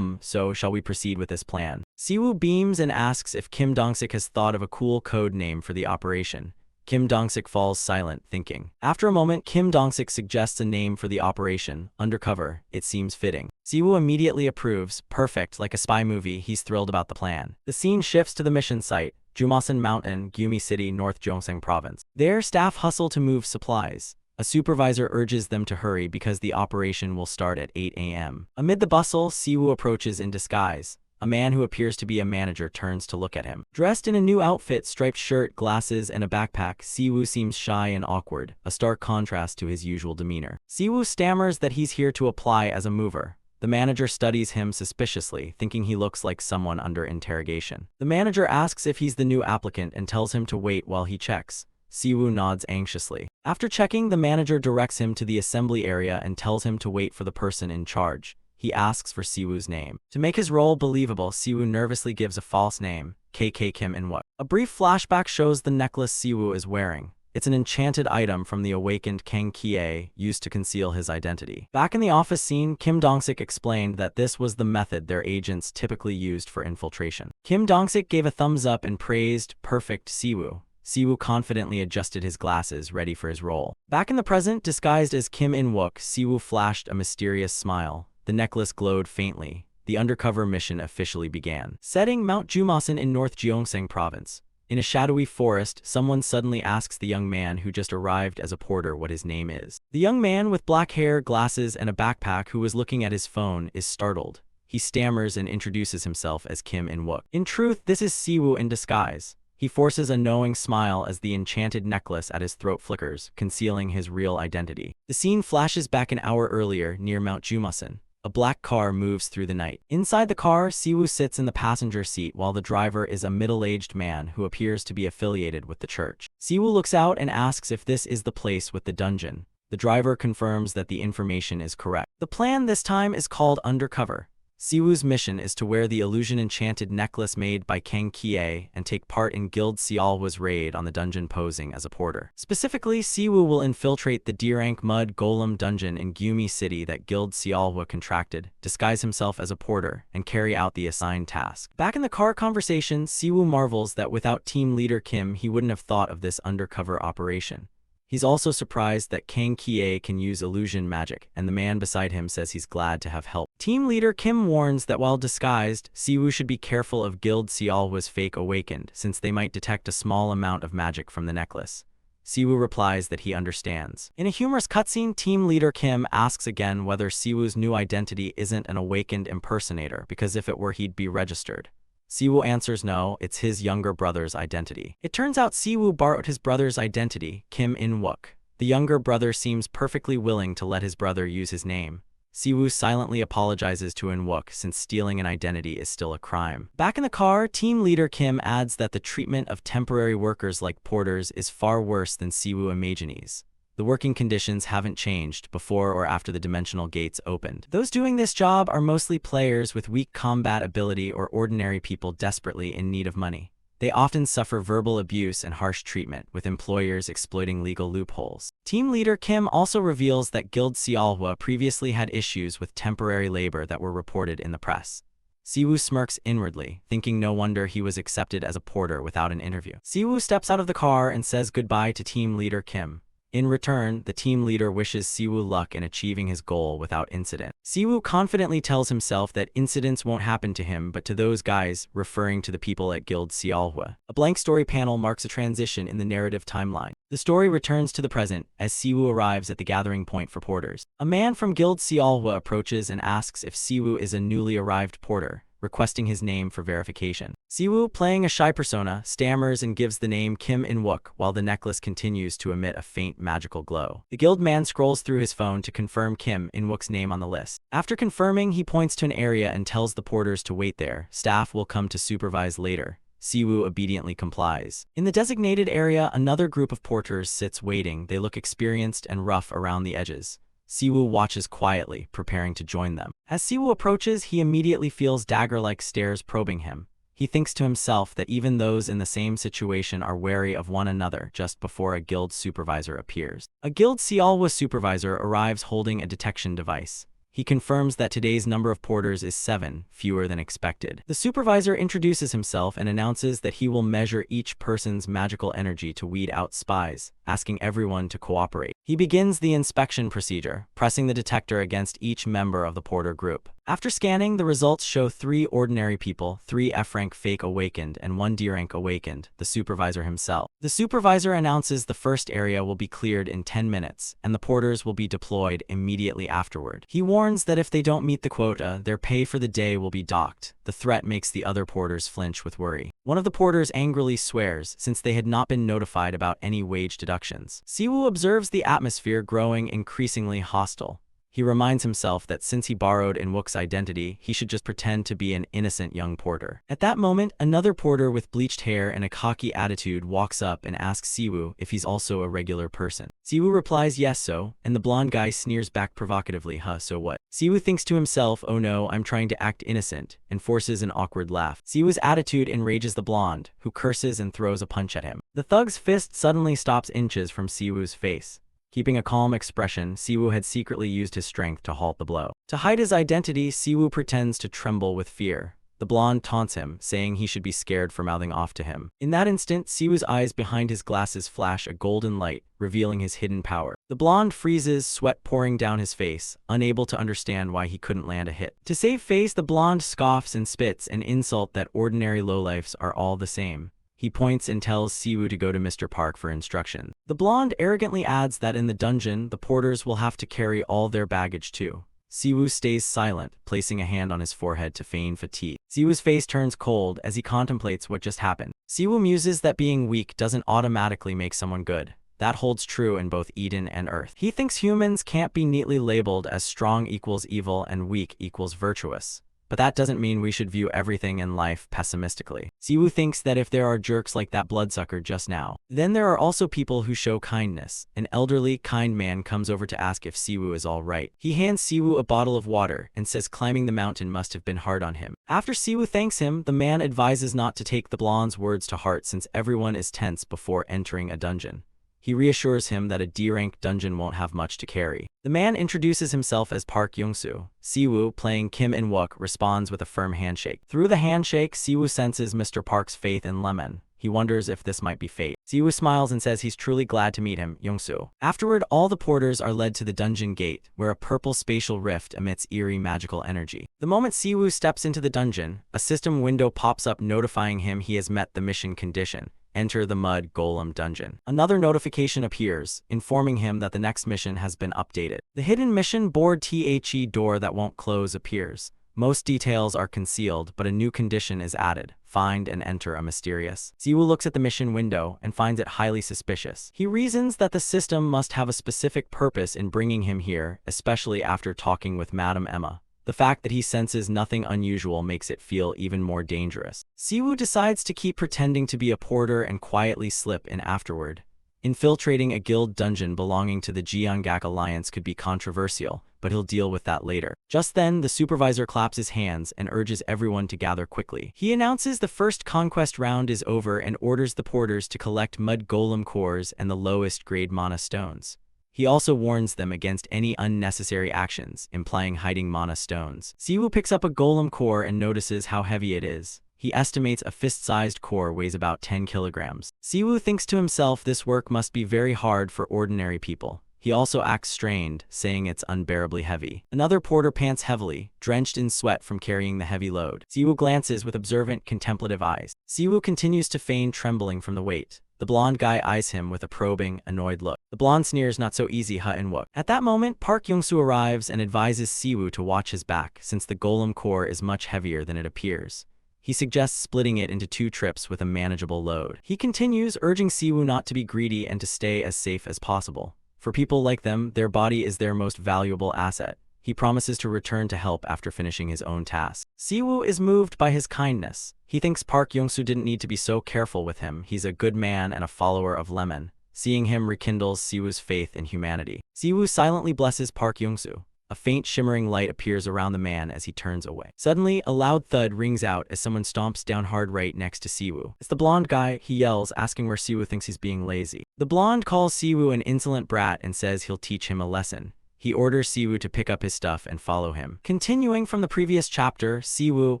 Speaker 1: So shall we proceed with this plan?" Siwoo beams and asks if Kim Dong-sik has thought of a cool code name for the operation. Kim Dong-sik falls silent, thinking. After a moment, Kim Dong-sik suggests a name for the operation, Undercover. It seems fitting. Siwoo immediately approves. Perfect, like a spy movie, he's thrilled about the plan. The scene shifts to the mission site, Jumasan Mountain, Gumi City, North Gyeongsang Province. There, staff hustle to move supplies. A supervisor urges them to hurry because the operation will start at 8 a.m. Amid the bustle, Siwoo approaches in disguise. A man who appears to be a manager turns to look at him. Dressed in a new outfit, striped shirt, glasses, and a backpack, Siwoo seems shy and awkward, a stark contrast to his usual demeanor. Siwoo stammers that he's here to apply as a mover. The manager studies him suspiciously, thinking he looks like someone under interrogation. The manager asks if he's the new applicant and tells him to wait while he checks. Siwoo nods anxiously. After checking, the manager directs him to the assembly area and tells him to wait for the person in charge. He asks for Siwoo's name. To make his role believable, Siwoo nervously gives a false name, KK Kim In-wook. A brief flashback shows the necklace Siwoo is wearing. It's an enchanted item from the awakened Kang Kie, used to conceal his identity. Back in the office scene, Kim Dong-sik explained that this was the method their agents typically used for infiltration. Kim Dong-sik gave a thumbs up and praised perfect Siwoo. Siwoo confidently adjusted his glasses, ready for his role. Back in the present, disguised as Kim In-wook, Siwoo flashed a mysterious smile. The necklace glowed faintly. The undercover mission officially began. Setting Mount Jumasan in North Gyeongsang Province. In a shadowy forest, someone suddenly asks the young man who just arrived as a porter what his name is. The young man with black hair, glasses, and a backpack who was looking at his phone is startled. He stammers and introduces himself as Kim In-wook. In truth, this is Siwoo in disguise. He forces a knowing smile as the enchanted necklace at his throat flickers, concealing his real identity. The scene flashes back an hour earlier near Mount Jumasan. A black car moves through the night. Inside the car, Siwoo sits in the passenger seat while the driver is a middle-aged man who appears to be affiliated with the church. Siwoo looks out and asks if this is the place with the dungeon. The driver confirms that the information is correct. The plan this time is called Undercover. Siwoo's mission is to wear the illusion-enchanted necklace made by Kang Kie and take part in Guild Sealhwa's raid on the dungeon posing as a porter. Specifically, Siwoo will infiltrate the D-rank Mud Golem dungeon in Gumi City that Guild Sealhwa contracted, disguise himself as a porter, and carry out the assigned task. Back in the car conversation, Siwoo marvels that without team leader Kim, he wouldn't have thought of this undercover operation. He's also surprised that Kang Kie can use illusion magic, and the man beside him says he's glad to have help. Team leader Kim warns that while disguised, Siwoo should be careful of Guild Sealhwa's fake awakened, since they might detect a small amount of magic from the necklace. Siwoo replies that he understands. In a humorous cutscene, team leader Kim asks again whether Siwoo's new identity isn't an awakened impersonator, because if it were, he'd be registered. Siwoo answers no, it's his younger brother's identity. It turns out Siwoo borrowed his brother's identity, Kim In-wook. The younger brother seems perfectly willing to let his brother use his name. Siwoo silently apologizes to In-wook since stealing an identity is still a crime. Back in the car, team leader Kim adds that the treatment of temporary workers like porters is far worse than Siwoo imagines. The working conditions haven't changed before or after the dimensional gates opened. Those doing this job are mostly players with weak combat ability or ordinary people desperately in need of money. They often suffer verbal abuse and harsh treatment, with employers exploiting legal loopholes. Team leader Kim also reveals that Guild Sealhwa previously had issues with temporary labor that were reported in the press. Siwoo smirks inwardly, thinking no wonder he was accepted as a porter without an interview. Siwoo steps out of the car and says goodbye to team leader Kim. In return, the team leader wishes Siwoo luck in achieving his goal without incident. Siwoo confidently tells himself that incidents won't happen to him but to those guys, referring to the people at Guild Sealhwa. A blank story panel marks a transition in the narrative timeline. The story returns to the present as Siwoo arrives at the gathering point for porters. A man from Guild Sealhwa approaches and asks if Siwoo is a newly arrived porter, requesting his name for verification. Siwoo, playing a shy persona, stammers and gives the name Kim In-wook while the necklace continues to emit a faint magical glow. The guild man scrolls through his phone to confirm Kim In-wook's name on the list. After confirming, he points to an area and tells the porters to wait there. Staff will come to supervise later. Siwoo obediently complies. In the designated area, another group of porters sits waiting. They look experienced and rough around the edges. Siwoo watches quietly, preparing to join them. As Siwoo approaches, he immediately feels dagger-like stares probing him. He thinks to himself that even those in the same situation are wary of one another just before a guild supervisor appears. A Guild Sealhwa supervisor arrives holding a detection device. He confirms that today's number of porters is 7, fewer than expected. The supervisor introduces himself and announces that he will measure each person's magical energy to weed out spies, asking everyone to cooperate. He begins the inspection procedure, pressing the detector against each member of the porter group. After scanning, the results show 3 ordinary people, 3 F-rank fake awakened, and 1 D-rank awakened, the supervisor himself. The supervisor announces the first area will be cleared in 10 minutes, and the porters will be deployed immediately afterward. He warns that if they don't meet the quota, their pay for the day will be docked. The threat makes the other porters flinch with worry. One of the porters angrily swears, since they had not been notified about any wage deductions. Siwoo observes the atmosphere growing increasingly hostile. He reminds himself that since he borrowed In-wook's identity, he should just pretend to be an innocent young porter. At that moment, another porter with bleached hair and a cocky attitude walks up and asks Siwoo if he's also a regular person. Siwoo replies yes so, and the blonde guy sneers back provocatively, huh, so what? Siwoo thinks to himself, oh no, I'm trying to act innocent, and forces an awkward laugh. Siwoo's attitude enrages the blonde, who curses and throws a punch at him. The thug's fist suddenly stops inches from Siwoo's face. Keeping a calm expression, Siwoo had secretly used his strength to halt the blow. To hide his identity, Siwoo pretends to tremble with fear. The blonde taunts him, saying he should be scared for mouthing off to him. In that instant, Siwoo's eyes behind his glasses flash a golden light, revealing his hidden power. The blonde freezes, sweat pouring down his face, unable to understand why he couldn't land a hit. To save face, the blonde scoffs and spits an insult that ordinary lowlifes are all the same. He points and tells Siwoo to go to Mr. Park for instruction. The blonde arrogantly adds that in the dungeon, the porters will have to carry all their baggage too. Siwoo stays silent, placing a hand on his forehead to feign fatigue. Siwoo's face turns cold as he contemplates what just happened. Siwoo muses that being weak doesn't automatically make someone good. That holds true in both Eden and Earth. He thinks humans can't be neatly labeled as strong equals evil and weak equals virtuous. But that doesn't mean we should view everything in life pessimistically. Siwoo thinks that if there are jerks like that bloodsucker just now, then there are also people who show kindness. An elderly, kind man comes over to ask if Siwoo is all right. He hands Siwoo a bottle of water and says climbing the mountain must have been hard on him. After Siwoo thanks him, the man advises not to take the blonde's words to heart since everyone is tense before entering a dungeon. He reassures him that a D-rank dungeon won't have much to carry. The man introduces himself as Park Young-soo. Siwoo, playing Kim In-wook, responds with a firm handshake. Through the handshake, Siwoo senses Mr. Park's faith in Lemon. He wonders if this might be fate. Siwoo smiles and says he's truly glad to meet him, Young-soo. Afterward, all the porters are led to the dungeon gate, where a purple spatial rift emits eerie magical energy. The moment Siwoo steps into the dungeon, a system window pops up notifying him he has met the mission condition. Enter the Mud Golem dungeon. Another notification appears, informing him that the next mission has been updated. The hidden mission board The door that won't close appears. Most details are concealed, but a new condition is added. Find and enter a mysterious. Siwoo looks at the mission window and finds it highly suspicious. He reasons that the system must have a specific purpose in bringing him here, especially after talking with Madame Emma. The fact that he senses nothing unusual makes it feel even more dangerous. Siwoo decides to keep pretending to be a porter and quietly slip in afterward. Infiltrating a guild dungeon belonging to the Jeongak Alliance could be controversial, but he'll deal with that later. Just then, the supervisor claps his hands and urges everyone to gather quickly. He announces the first conquest round is over and orders the porters to collect mud golem cores and the lowest grade mana stones. He also warns them against any unnecessary actions, implying hiding mana stones. Siwoo picks up a golem core and notices how heavy it is. He estimates a fist-sized core weighs about 10 kilograms. Siwoo thinks to himself this work must be very hard for ordinary people. He also acts strained, saying it's unbearably heavy. Another porter pants heavily, drenched in sweat from carrying the heavy load. Siwoo glances with observant, contemplative eyes. Siwoo continues to feign trembling from the weight. The blonde guy eyes him with a probing, annoyed look. The blonde sneers, "Not so easy, and wook." At that moment, Park Young-soo arrives and advises Siwoo to watch his back, since the golem core is much heavier than it appears. He suggests splitting it into 2 trips with a manageable load. He continues, urging Siwoo not to be greedy and to stay as safe as possible. For people like them, their body is their most valuable asset. He promises to return to help after finishing his own task. Siwoo is moved by his kindness. He thinks Park Young-soo didn't need to be so careful with him. He's a good man and a follower of Lemon. Seeing him rekindles Siwoo's faith in humanity. Siwoo silently blesses Park Young-soo. A faint shimmering light appears around the man as he turns away. Suddenly, a loud thud rings out as someone stomps down hard right next to Siwoo. It's the blonde guy, he yells, asking where Siwoo thinks he's being lazy. The blonde calls Siwoo an insolent brat and says he'll teach him a lesson. He orders Siwoo to pick up his stuff and follow him. Continuing from the previous chapter, Siwoo,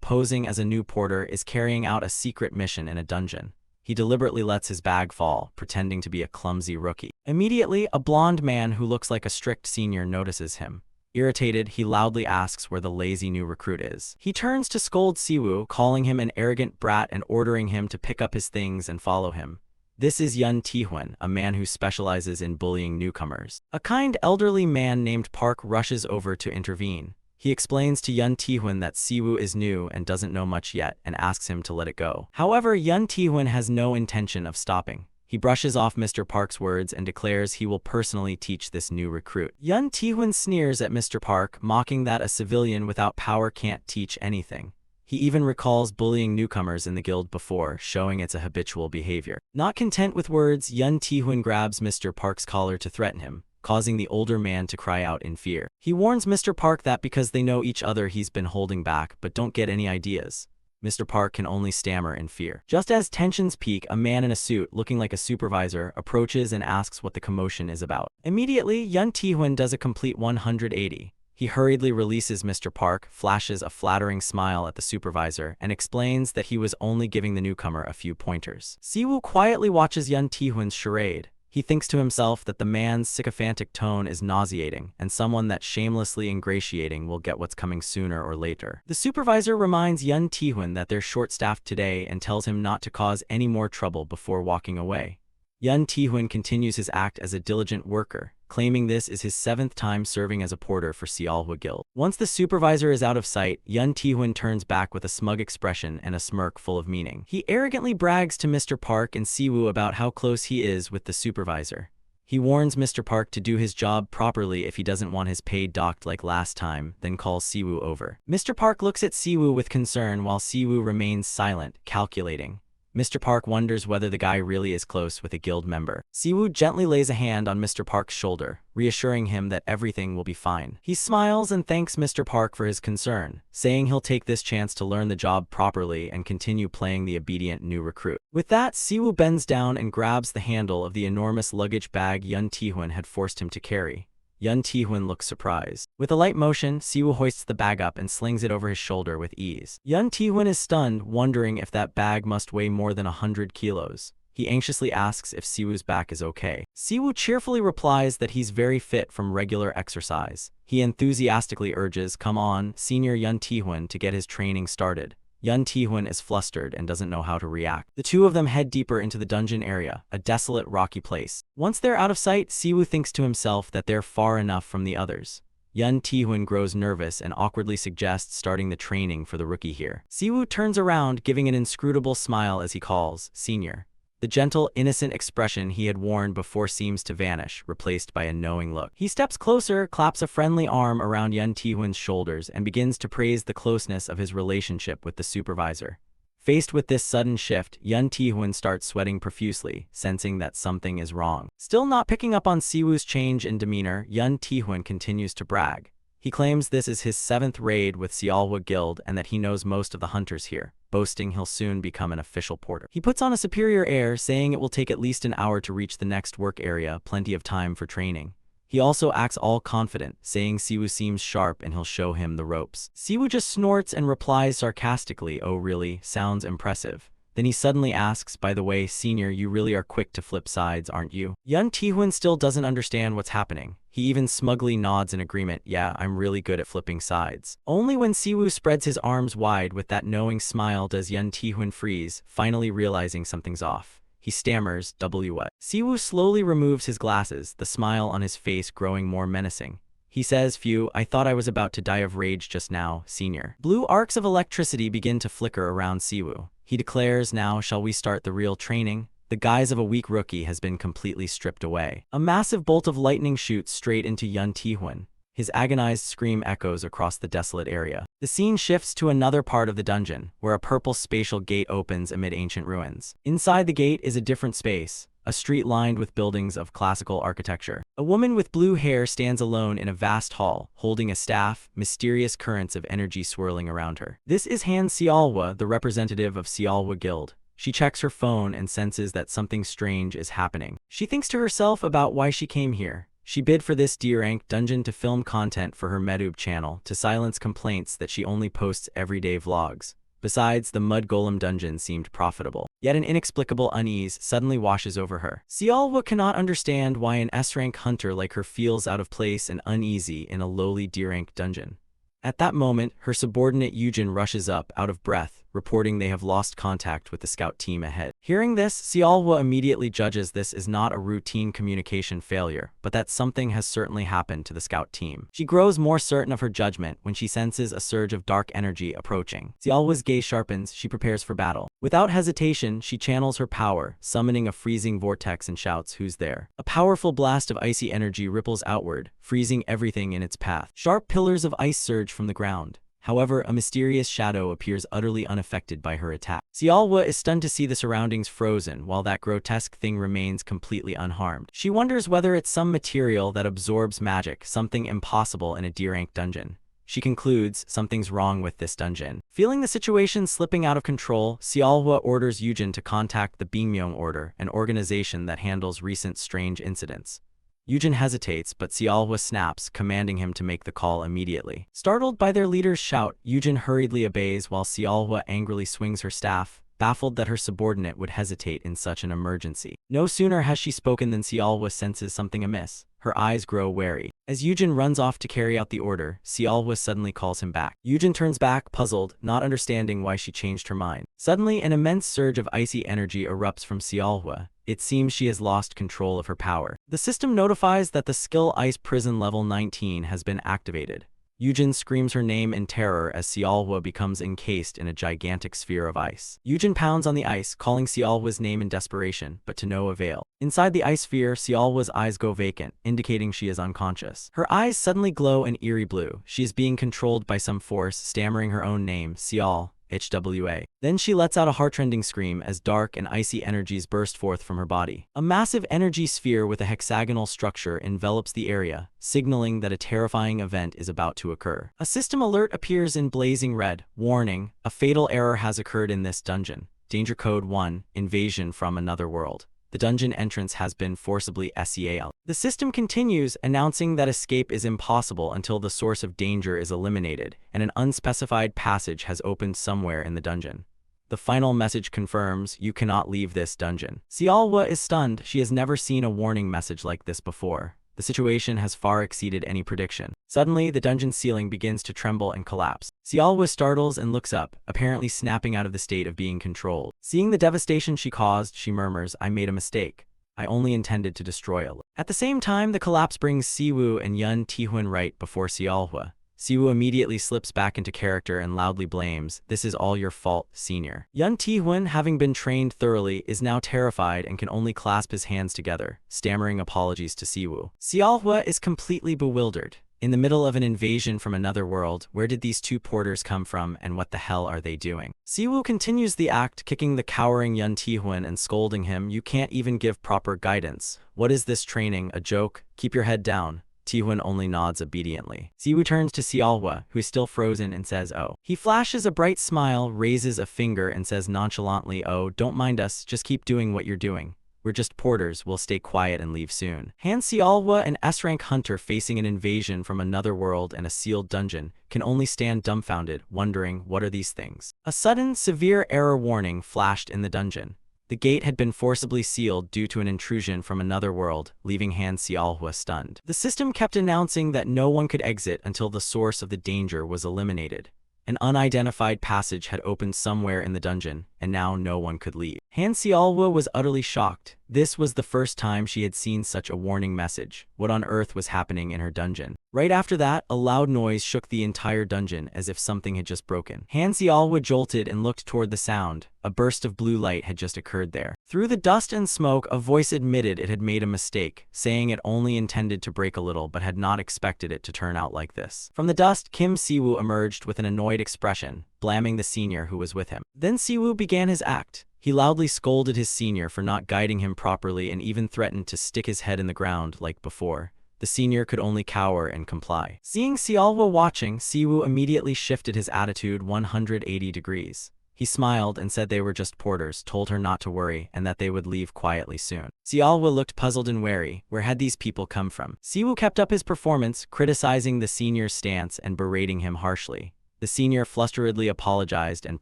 Speaker 1: posing as a new porter, is carrying out a secret mission in a dungeon. He deliberately lets his bag fall, pretending to be a clumsy rookie. Immediately, a blonde man who looks like a strict senior notices him. Irritated, he loudly asks where the lazy new recruit is. He turns to scold Siwoo, calling him an arrogant brat and ordering him to pick up his things and follow him. This is Yun Tae-hwan, a man who specializes in bullying newcomers. A kind elderly man named Park rushes over to intervene. He explains to Yun Tae-hwan that Siwoo is new and doesn't know much yet and asks him to let it go. However, Yun Tae-hwan has no intention of stopping. He brushes off Mr. Park's words and declares he will personally teach this new recruit. Yun Tae-hwan sneers at Mr. Park, mocking that a civilian without power can't teach anything. He even recalls bullying newcomers in the guild before, showing it's a habitual behavior. Not content with words, Yun Tae-hwan grabs Mr. Park's collar to threaten him, causing the older man to cry out in fear. He warns Mr. Park that because they know each other he's been holding back but don't get any ideas. Mr. Park can only stammer in fear. Just as tensions peak, a man in a suit, looking like a supervisor, approaches and asks what the commotion is about. Immediately, Yun Tae-hwan does a complete 180. He hurriedly releases Mr. Park, flashes a flattering smile at the supervisor, and explains that he was only giving the newcomer a few pointers. Siwoo quietly watches Yun Tae-hwan's charade. He thinks to himself that the man's sycophantic tone is nauseating, and someone that's shamelessly ingratiating will get what's coming sooner or later. The supervisor reminds Yun Tae-hwan that they're short-staffed today and tells him not to cause any more trouble before walking away. Yun Tae-hwan continues his act as a diligent worker, claiming this is his 7th time serving as a porter for Seolhwa Guild. Once the supervisor is out of sight, Yun Tae-hwan turns back with a smug expression and a smirk full of meaning. He arrogantly brags to Mr. Park and Siwoo about how close he is with the supervisor. He warns Mr. Park to do his job properly if he doesn't want his pay docked like last time, then calls Siwoo over. Mr. Park looks at Siwoo with concern while Siwoo remains silent, calculating. Mr. Park wonders whether the guy really is close with a guild member. Siwoo gently lays a hand on Mr. Park's shoulder, reassuring him that everything will be fine. He smiles and thanks Mr. Park for his concern, saying he'll take this chance to learn the job properly and continue playing the obedient new recruit. With that, Siwoo bends down and grabs the handle of the enormous luggage bag Yun Tae-hwan had forced him to carry. Yun Tae-hwan looks surprised. With a light motion, Siwoo hoists the bag up and slings it over his shoulder with ease. Yun Tae-hwan is stunned, wondering if that bag must weigh more than 100 kilos. He anxiously asks if Siwoo's back is okay. Siwoo cheerfully replies that he's very fit from regular exercise. He enthusiastically urges, "Come on, Senior Yun Tae-hwan, to get his training started." Yun Tae-hwan is flustered and doesn't know how to react. The two of them head deeper into the dungeon area, a desolate, rocky place. Once they're out of sight, Siwoo thinks to himself that they're far enough from the others. Yun Tae-hwan grows nervous and awkwardly suggests starting the training for the rookie here. Siwoo turns around, giving an inscrutable smile as he calls, "Senior." The gentle, innocent expression he had worn before seems to vanish, replaced by a knowing look. He steps closer, claps a friendly arm around Yun Tae-hwan's shoulders, and begins to praise the closeness of his relationship with the supervisor. Faced with this sudden shift, Yun Tae-hwan starts sweating profusely, sensing that something is wrong. Still not picking up on Siwoo's change in demeanor, Yun Tae-hwan continues to brag. He claims this is his 7th raid with Seolhwa Guild and that he knows most of the hunters here, boasting he'll soon become an official porter. He puts on a superior air, saying it will take at least an hour to reach the next work area, plenty of time for training. He also acts all confident, saying Siwoo seems sharp and he'll show him the ropes. Siwoo just snorts and replies sarcastically, "Oh really, sounds impressive." Then he suddenly asks, "By the way, senior, you really are quick to flip sides, aren't you?" Yun Taehoon still doesn't understand what's happening. He even smugly nods in agreement. "Yeah, I'm really good at flipping sides." Only when Siwoo spreads his arms wide with that knowing smile does Yun Taehoon freeze, finally realizing something's off. He stammers, "What?" Siwoo slowly removes his glasses, the smile on his face growing more menacing. He says, "Phew, I thought I was about to die of rage just now, senior." Blue arcs of electricity begin to flicker around Siwoo. He declares, "Now shall we start the real training?" The guise of a weak rookie has been completely stripped away. A massive bolt of lightning shoots straight into Yun Taehoon. His agonized scream echoes across the desolate area. The scene shifts to another part of the dungeon, where a purple spatial gate opens amid ancient ruins. Inside the gate is a different space, a street lined with buildings of classical architecture. A woman with blue hair stands alone in a vast hall, holding a staff, mysterious currents of energy swirling around her. This is Han Seolhwa, the representative of Seolhwa Guild. She checks her phone and senses that something strange is happening. She thinks to herself about why she came here. She bid for this D-rank dungeon to film content for her Medoob channel to silence complaints that she only posts everyday vlogs. Besides, the Mud Golem dungeon seemed profitable. Yet an inexplicable unease suddenly washes over her. Seolhwa cannot understand why an S-rank hunter like her feels out of place and uneasy in a lowly D-rank dungeon. At that moment, her subordinate Yujin rushes up, out of breath, reporting they have lost contact with the scout team ahead. Hearing this, Seolhwa immediately judges this as not a routine communication failure, but that something has certainly happened to the scout team. She grows more certain of her judgment when she senses a surge of dark energy approaching. Seolhwa's gaze sharpens, she prepares for battle. Without hesitation, she channels her power, summoning a freezing vortex and shouts, "Who's there?" A powerful blast of icy energy ripples outward, freezing everything in its path. Sharp pillars of ice surge from the ground. However, a mysterious shadow appears utterly unaffected by her attack. Seolhwa is stunned to see the surroundings frozen, while that grotesque thing remains completely unharmed. She wonders whether it's some material that absorbs magic, something impossible in a D-rank dungeon. She concludes something's wrong with this dungeon. Feeling the situation slipping out of control, Seolhwa orders Yujin to contact the Bingmyeong Order, an organization that handles recent strange incidents. Yujin hesitates, but Seolhwa snaps, commanding him to make the call immediately. Startled by their leader's shout, Yujin hurriedly obeys while Seolhwa angrily swings her staff, baffled that her subordinate would hesitate in such an emergency. No sooner has she spoken than Seolhwa senses something amiss. Her eyes grow wary. As Yujin runs off to carry out the order, Seolhwa suddenly calls him back. Yujin turns back, puzzled, not understanding why she changed her mind. Suddenly, an immense surge of icy energy erupts from Seolhwa. It seems she has lost control of her power. The system notifies that the skill Ice Prison level 19 has been activated. Yujin screams her name in terror as Seolhwa becomes encased in a gigantic sphere of ice. Yujin pounds on the ice, calling Seolhwa's name in desperation, but to no avail. Inside the ice sphere, Seolhwa's eyes go vacant, indicating she is unconscious. Her eyes suddenly glow an eerie blue. She is being controlled by some force, stammering her own name, Seol. HWA. Then she lets out a heartrending scream as dark and icy energies burst forth from her body. A massive energy sphere with a hexagonal structure envelops the area, signaling that a terrifying event is about to occur. A system alert appears in blazing red. Warning, a fatal error has occurred in this dungeon. Danger Code 1, Invasion from Another World. The dungeon entrance has been forcibly SEAL. The system continues, announcing that escape is impossible until the source of danger is eliminated, and an unspecified passage has opened somewhere in the dungeon. The final message confirms, "You cannot leave this dungeon." Seolhwa is stunned. She has never seen a warning message like this before. The situation has far exceeded any prediction. Suddenly, the dungeon ceiling begins to tremble and collapse. Seolhwa startles and looks up, apparently snapping out of the state of being controlled. Seeing the devastation she caused, she murmurs, "I made a mistake. I only intended to destroy it." At the same time, the collapse brings Siwoo and Yun Taehoon right before Seolhwa. Siwoo immediately slips back into character and loudly blames, "This is all your fault, senior." Yun Taehoon, having been trained thoroughly, is now terrified and can only clasp his hands together, stammering apologies to Siwoo. Seolhwa is completely bewildered. In the middle of an invasion from another world, where did these two porters come from and what the hell are they doing? Siwoo continues the act, kicking the cowering Yun Taehoon and scolding him, "You can't even give proper guidance. What is this training, a joke? Keep your head down." Taehoon only nods obediently. Siwoo turns to Seolhwa, who is still frozen, and says, "Oh." He flashes a bright smile, raises a finger, and says nonchalantly, "Oh, don't mind us, just keep doing what you're doing. We're just porters, we'll stay quiet and leave soon. Han Xiaohua, an S-rank hunter facing an invasion from another world and a sealed dungeon, can only stand dumbfounded, wondering what are these things. A sudden, severe error warning flashed in the dungeon. The gate had been forcibly sealed due to an intrusion from another world, leaving Han Xiaohua stunned. The system kept announcing that no one could exit until the source of the danger was eliminated. An unidentified passage had opened somewhere in the dungeon, and now no one could leave. Han Xiaohua was utterly shocked. This was the first time she had seen such a warning message. What on earth was happening in her dungeon? Right after that, a loud noise shook the entire dungeon as if something had just broken. Han Xiaohua jolted and looked toward the sound. A burst of blue light had just occurred there. Through the dust and smoke, a voice admitted it had made a mistake, saying it only intended to break a little but had not expected it to turn out like this. From the dust, Kim Siwoo emerged with an annoyed expression, blaming the senior who was with him. Then Siwoo began his act. He loudly scolded his senior for not guiding him properly and even threatened to stick his head in the ground like before. The senior could only cower and comply. Seeing Xiaohua watching, Siwoo immediately shifted his attitude 180 degrees. He smiled and said they were just porters, told her not to worry, and that they would leave quietly soon. Xiaohua looked puzzled and wary. Where had these people come from? Siwoo kept up his performance, criticizing the senior's stance and berating him harshly. The senior flusteredly apologized and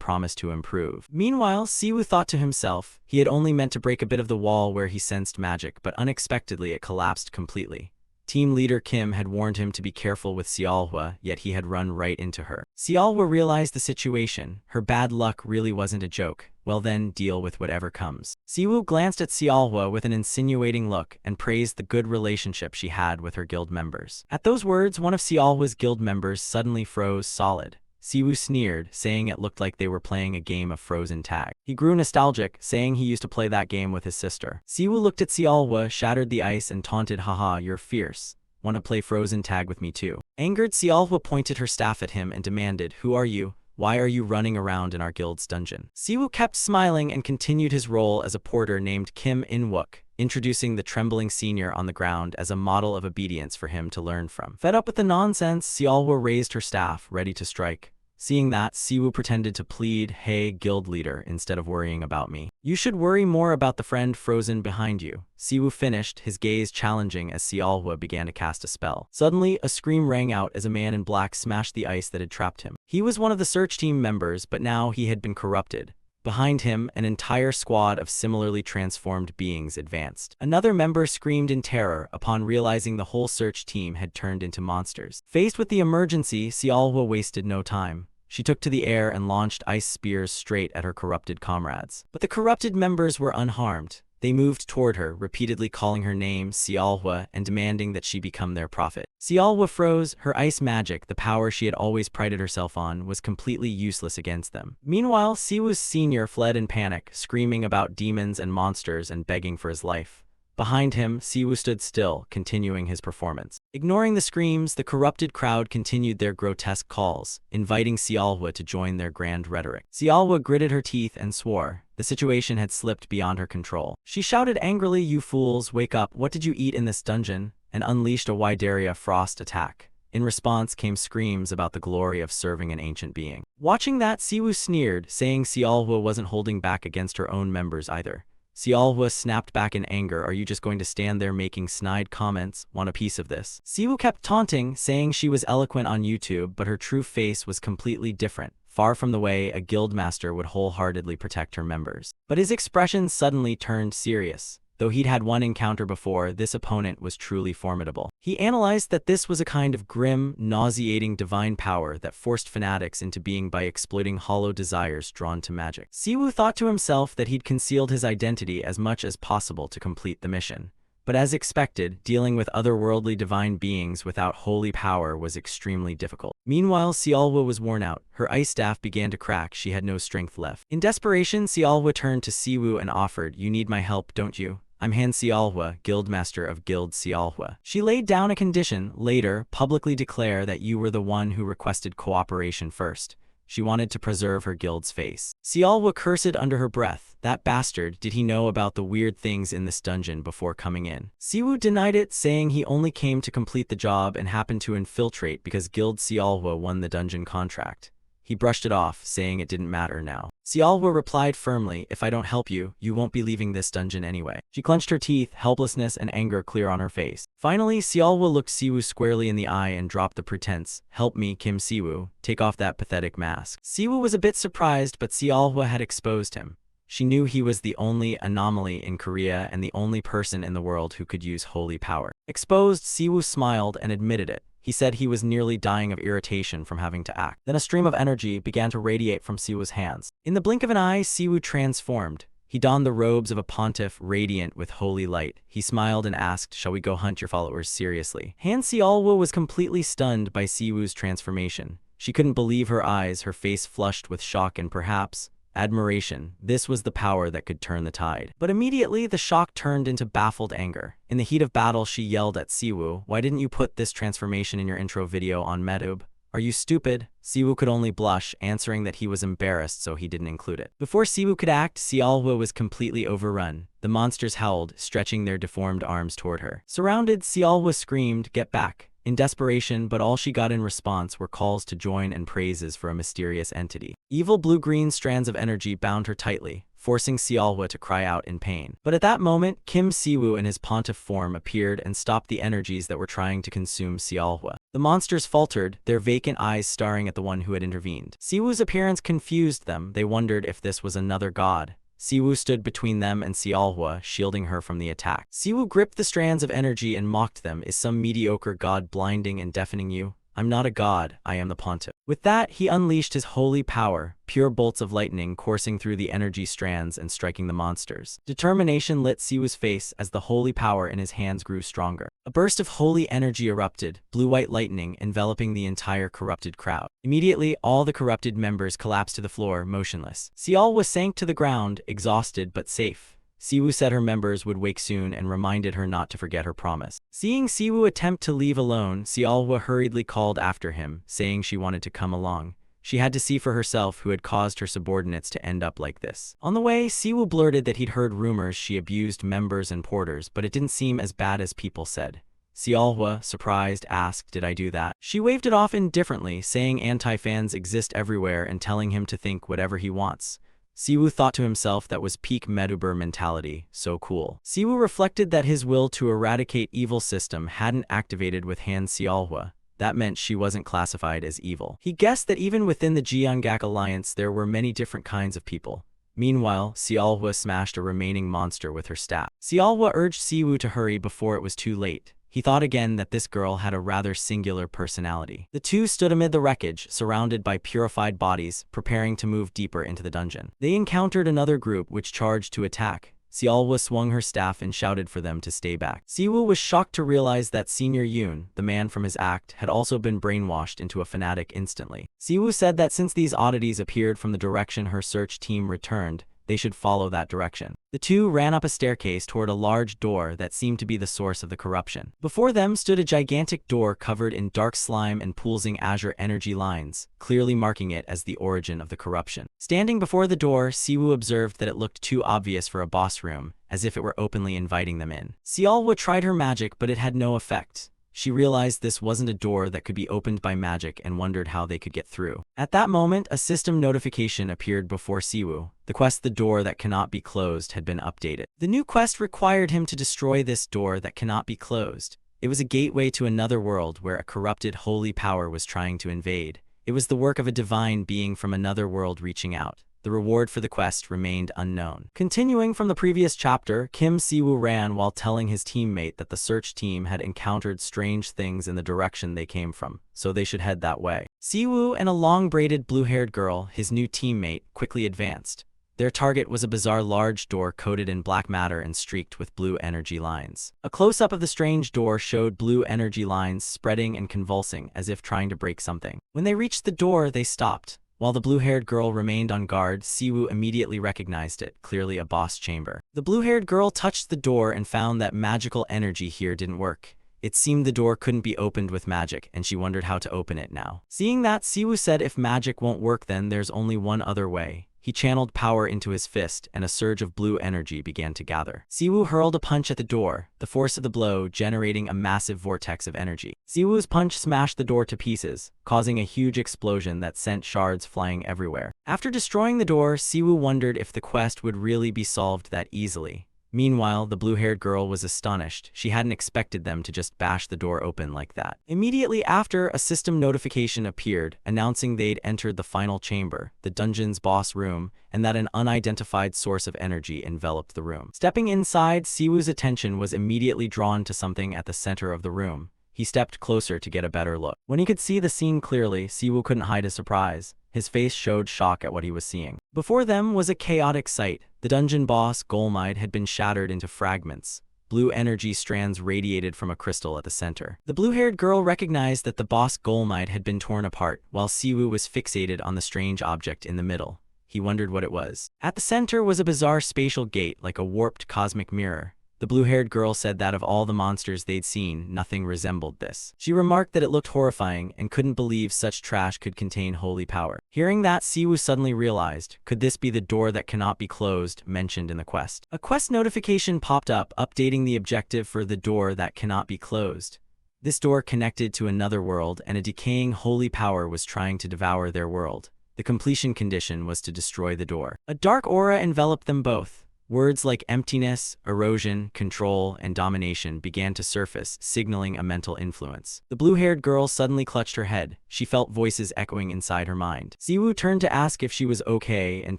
Speaker 1: promised to improve. Meanwhile, Siwoo thought to himself, he had only meant to break a bit of the wall where he sensed magic, but unexpectedly it collapsed completely. Team leader Kim had warned him to be careful with Xiaohua, yet he had run right into her. Xiaohua realized the situation. Her bad luck really wasn't a joke. Well then, deal with whatever comes. Siwoo glanced at Xiaohua with an insinuating look and praised the good relationship she had with her guild members. At those words, one of Xiaohua's guild members suddenly froze solid. Siwoo sneered, saying it looked like they were playing a game of frozen tag. He grew nostalgic, saying he used to play that game with his sister. Siwoo looked at Xiaohua, shattered the ice and taunted, haha, you're fierce. Wanna play frozen tag with me too? Angered, Xiaohua pointed her staff at him and demanded, who are you? Why are you running around in our guild's dungeon? Siwoo kept smiling and continued his role as a porter named Kim In-wook, introducing the trembling senior on the ground as a model of obedience for him to learn from. Fed up with the nonsense, Xiaohua raised her staff, ready to strike. Seeing that, Siwoo pretended to plead, hey, guild leader, instead of worrying about me. You should worry more about the friend frozen behind you. Siwoo finished, his gaze challenging as Xiaohua began to cast a spell. Suddenly, a scream rang out as a man in black smashed the ice that had trapped him. He was one of the search team members, but now he had been corrupted. Behind him, an entire squad of similarly transformed beings advanced. Another member screamed in terror upon realizing the whole search team had turned into monsters. Faced with the emergency, Xiaohua wasted no time. She took to the air and launched ice spears straight at her corrupted comrades. But the corrupted members were unharmed. They moved toward her, repeatedly calling her name, Xiaohua, and demanding that she become their prophet. Xiaohua froze. Her ice magic, the power she had always prided herself on, was completely useless against them. Meanwhile, Siwoo's senior fled in panic, screaming about demons and monsters and begging for his life. Behind him, Siwoo stood still, continuing his performance. Ignoring the screams, the corrupted crowd continued their grotesque calls, inviting Xiaohua to join their grand rhetoric. Xiaohua gritted her teeth and swore. The situation had slipped beyond her control. She shouted angrily, you fools, wake up, what did you eat in this dungeon? And unleashed a Wideria frost attack. In response came screams about the glory of serving an ancient being. Watching that, Siwoo sneered, saying Xiaohua wasn't holding back against her own members either. Xiaohua snapped back in anger, are you just going to stand there making snide comments? Want a piece of this? Siwoo kept taunting, saying she was eloquent on YouTube, but her true face was completely different, far from the way a guildmaster would wholeheartedly protect her members. But his expression suddenly turned serious. Though he'd had one encounter before, this opponent was truly formidable. He analyzed that this was a kind of grim, nauseating divine power that forced fanatics into being by exploiting hollow desires drawn to magic. Siwoo thought to himself that he'd concealed his identity as much as possible to complete the mission. But as expected, dealing with otherworldly divine beings without holy power was extremely difficult. Meanwhile, Xiaohua was worn out. Her ice staff began to crack, she had no strength left. In desperation, Xiaohua turned to Siwoo and offered, you need my help, don't you? I'm Han Xiaohua, Guildmaster of Guild Xiaohua. She laid down a condition, later, publicly declare that you were the one who requested cooperation first. She wanted to preserve her guild's face. Xiaohua cursed under her breath. That bastard, did he know about the weird things in this dungeon before coming in? Siwoo denied it, saying he only came to complete the job and happened to infiltrate because Guild Xiaohua won the dungeon contract. he brushed it off, saying it didn't matter now. Xiaohua replied firmly, if I don't help you, you won't be leaving this dungeon anyway. She clenched her teeth, helplessness and anger clear on her face. Finally, Xiaohua looked Siwu squarely in the eye and dropped the pretense. Help me, Kim Siwu. Take off that pathetic mask. Siwu was a bit surprised, but Xiaohua had exposed him. She knew he was the only anomaly in Korea and the only person in the world who could use holy power. Exposed, Siwu smiled and admitted it. He said he was nearly dying of irritation from having to act. Then a stream of energy began to radiate from Siwu's hands. In the blink of an eye, Siwu transformed. He donned the robes of a pontiff, radiant with holy light. He smiled and asked, shall we go hunt your followers seriously? Han Xiaohua was completely stunned by Siwu's transformation. She couldn't believe her eyes, her face flushed with shock and perhaps admiration. This was the power that could turn the tide. But immediately, the shock turned into baffled anger. In the heat of battle, she yelled at Siwu, why didn't you put this transformation in your intro video on MedUb? Are you stupid? Siwu could only blush, answering that he was embarrassed so he didn't include it. Before Siwu could act, Xiaohua was completely overrun. The monsters howled, stretching their deformed arms toward her. Surrounded, Xiaohua screamed, get back, in desperation, but all she got in response were calls to join and praises for a mysterious entity. Evil blue-green strands of energy bound her tightly, forcing Xiaohua to cry out in pain. But at that moment, Kim Siwu in his pontiff form appeared and stopped the energies that were trying to consume Xiaohua. The monsters faltered, their vacant eyes staring at the one who had intervened. Siwu's appearance confused them. They wondered if this was another god. Siwu stood between them and Xiaohua, shielding her from the attack. Siwu gripped the strands of energy and mocked them. Is some mediocre god blinding and deafening you? I'm not a god, I am the pontiff. With that, he unleashed his holy power, pure bolts of lightning coursing through the energy strands and striking the monsters. Determination lit Siwu's face as the holy power in his hands grew stronger. A burst of holy energy erupted, blue-white lightning enveloping the entire corrupted crowd. Immediately, all the corrupted members collapsed to the floor, motionless. Xiaohua sank to the ground, exhausted but safe. Siwu said her members would wake soon and reminded her not to forget her promise. Seeing Siwu attempt to leave alone, Xiaohua hurriedly called after him, saying she wanted to come along. She had to see for herself who had caused her subordinates to end up like this. On the way, Siwu blurted that he'd heard rumors she abused members and porters, but it didn't seem as bad as people said. Xiaohua, surprised, asked, did I do that? She waved it off indifferently, saying anti-fans exist everywhere and telling him to think whatever he wants. Siwu thought to himself that was peak Meduber mentality, so cool. Siwu reflected that his will to eradicate evil system hadn't activated with Han Xiaohua. That meant she wasn't classified as evil. He guessed that even within the Jiangak alliance there were many different kinds of people. Meanwhile, Xiaohua smashed a remaining monster with her staff. Xiaohua urged Siwu to hurry before it was too late. He thought again that this girl had a rather singular personality. The two stood amid the wreckage, surrounded by purified bodies, preparing to move deeper into the dungeon. They encountered another group which charged to attack. Xiaohua swung her staff and shouted for them to stay back. Siwu was shocked to realize that Senior Yoon, the man from his act, had also been brainwashed into a fanatic instantly. Siwu said that since these oddities appeared from the direction her search team returned, they should follow that direction. The two ran up a staircase toward a large door that seemed to be the source of the corruption. Before them stood a gigantic door covered in dark slime and pulsing azure energy lines, clearly marking it as the origin of the corruption. Standing before the door, Siwu observed that it looked too obvious for a boss room, as if it were openly inviting them in. Xiaohua tried her magic, but it had no effect. She realized this wasn't a door that could be opened by magic and wondered how they could get through. At that moment, a system notification appeared before Siwu. The quest "The Door That Cannot Be Closed" had been updated. The new quest required him to destroy this door that cannot be closed. It was a gateway to another world where a corrupted holy power was trying to invade. It was the work of a divine being from another world reaching out. The reward for the quest remained unknown. Continuing from the previous chapter, Kim Siwu ran while telling his teammate that the search team had encountered strange things in the direction they came from, so they should head that way. Siwu and a long-braided blue-haired girl, his new teammate, quickly advanced. Their target was a bizarre large door coated in black matter and streaked with blue energy lines. A close-up of the strange door showed blue energy lines spreading and convulsing as if trying to break something. When they reached the door, they stopped. While the blue-haired girl remained on guard, Siwu immediately recognized it, clearly a boss chamber. The blue-haired girl touched the door and found that magical energy here didn't work. It seemed the door couldn't be opened with magic, and she wondered how to open it now. Seeing that, Siwu said if magic won't work then there's only one other way. He channeled power into his fist, and a surge of blue energy began to gather. Siwoo hurled a punch at the door, the force of the blow generating a massive vortex of energy. Siwoo's punch smashed the door to pieces, causing a huge explosion that sent shards flying everywhere. After destroying the door, Siwoo wondered if the quest would really be solved that easily. Meanwhile, the blue-haired girl was astonished. She hadn't expected them to just bash the door open like that. Immediately after, a system notification appeared, announcing they'd entered the final chamber, the dungeon's boss room, and that an unidentified source of energy enveloped the room. Stepping inside, Siwoo's attention was immediately drawn to something at the center of the room. He stepped closer to get a better look. When he could see the scene clearly, Siwoo couldn't hide his surprise. His face showed shock at what he was seeing. Before them was a chaotic sight. The dungeon boss, Golmide, had been shattered into fragments. Blue energy strands radiated from a crystal at the center. The blue-haired girl recognized that the boss Golmide had been torn apart, while Siwoo was fixated on the strange object in the middle. He wondered what it was. At the center was a bizarre spatial gate, like a warped cosmic mirror. The blue-haired girl said that of all the monsters they'd seen, nothing resembled this. She remarked that it looked horrifying and couldn't believe such trash could contain holy power. Hearing that, Siwoo suddenly realized, could this be the door that cannot be closed mentioned in the quest? A quest notification popped up, updating the objective for the door that cannot be closed. This door connected to another world, and a decaying holy power was trying to devour their world. The completion condition was to destroy the door. A dark aura enveloped them both. Words like emptiness, erosion, control, and domination began to surface, signaling a mental influence. The blue-haired girl suddenly clutched her head. She felt voices echoing inside her mind. Siwoo turned to ask if she was okay and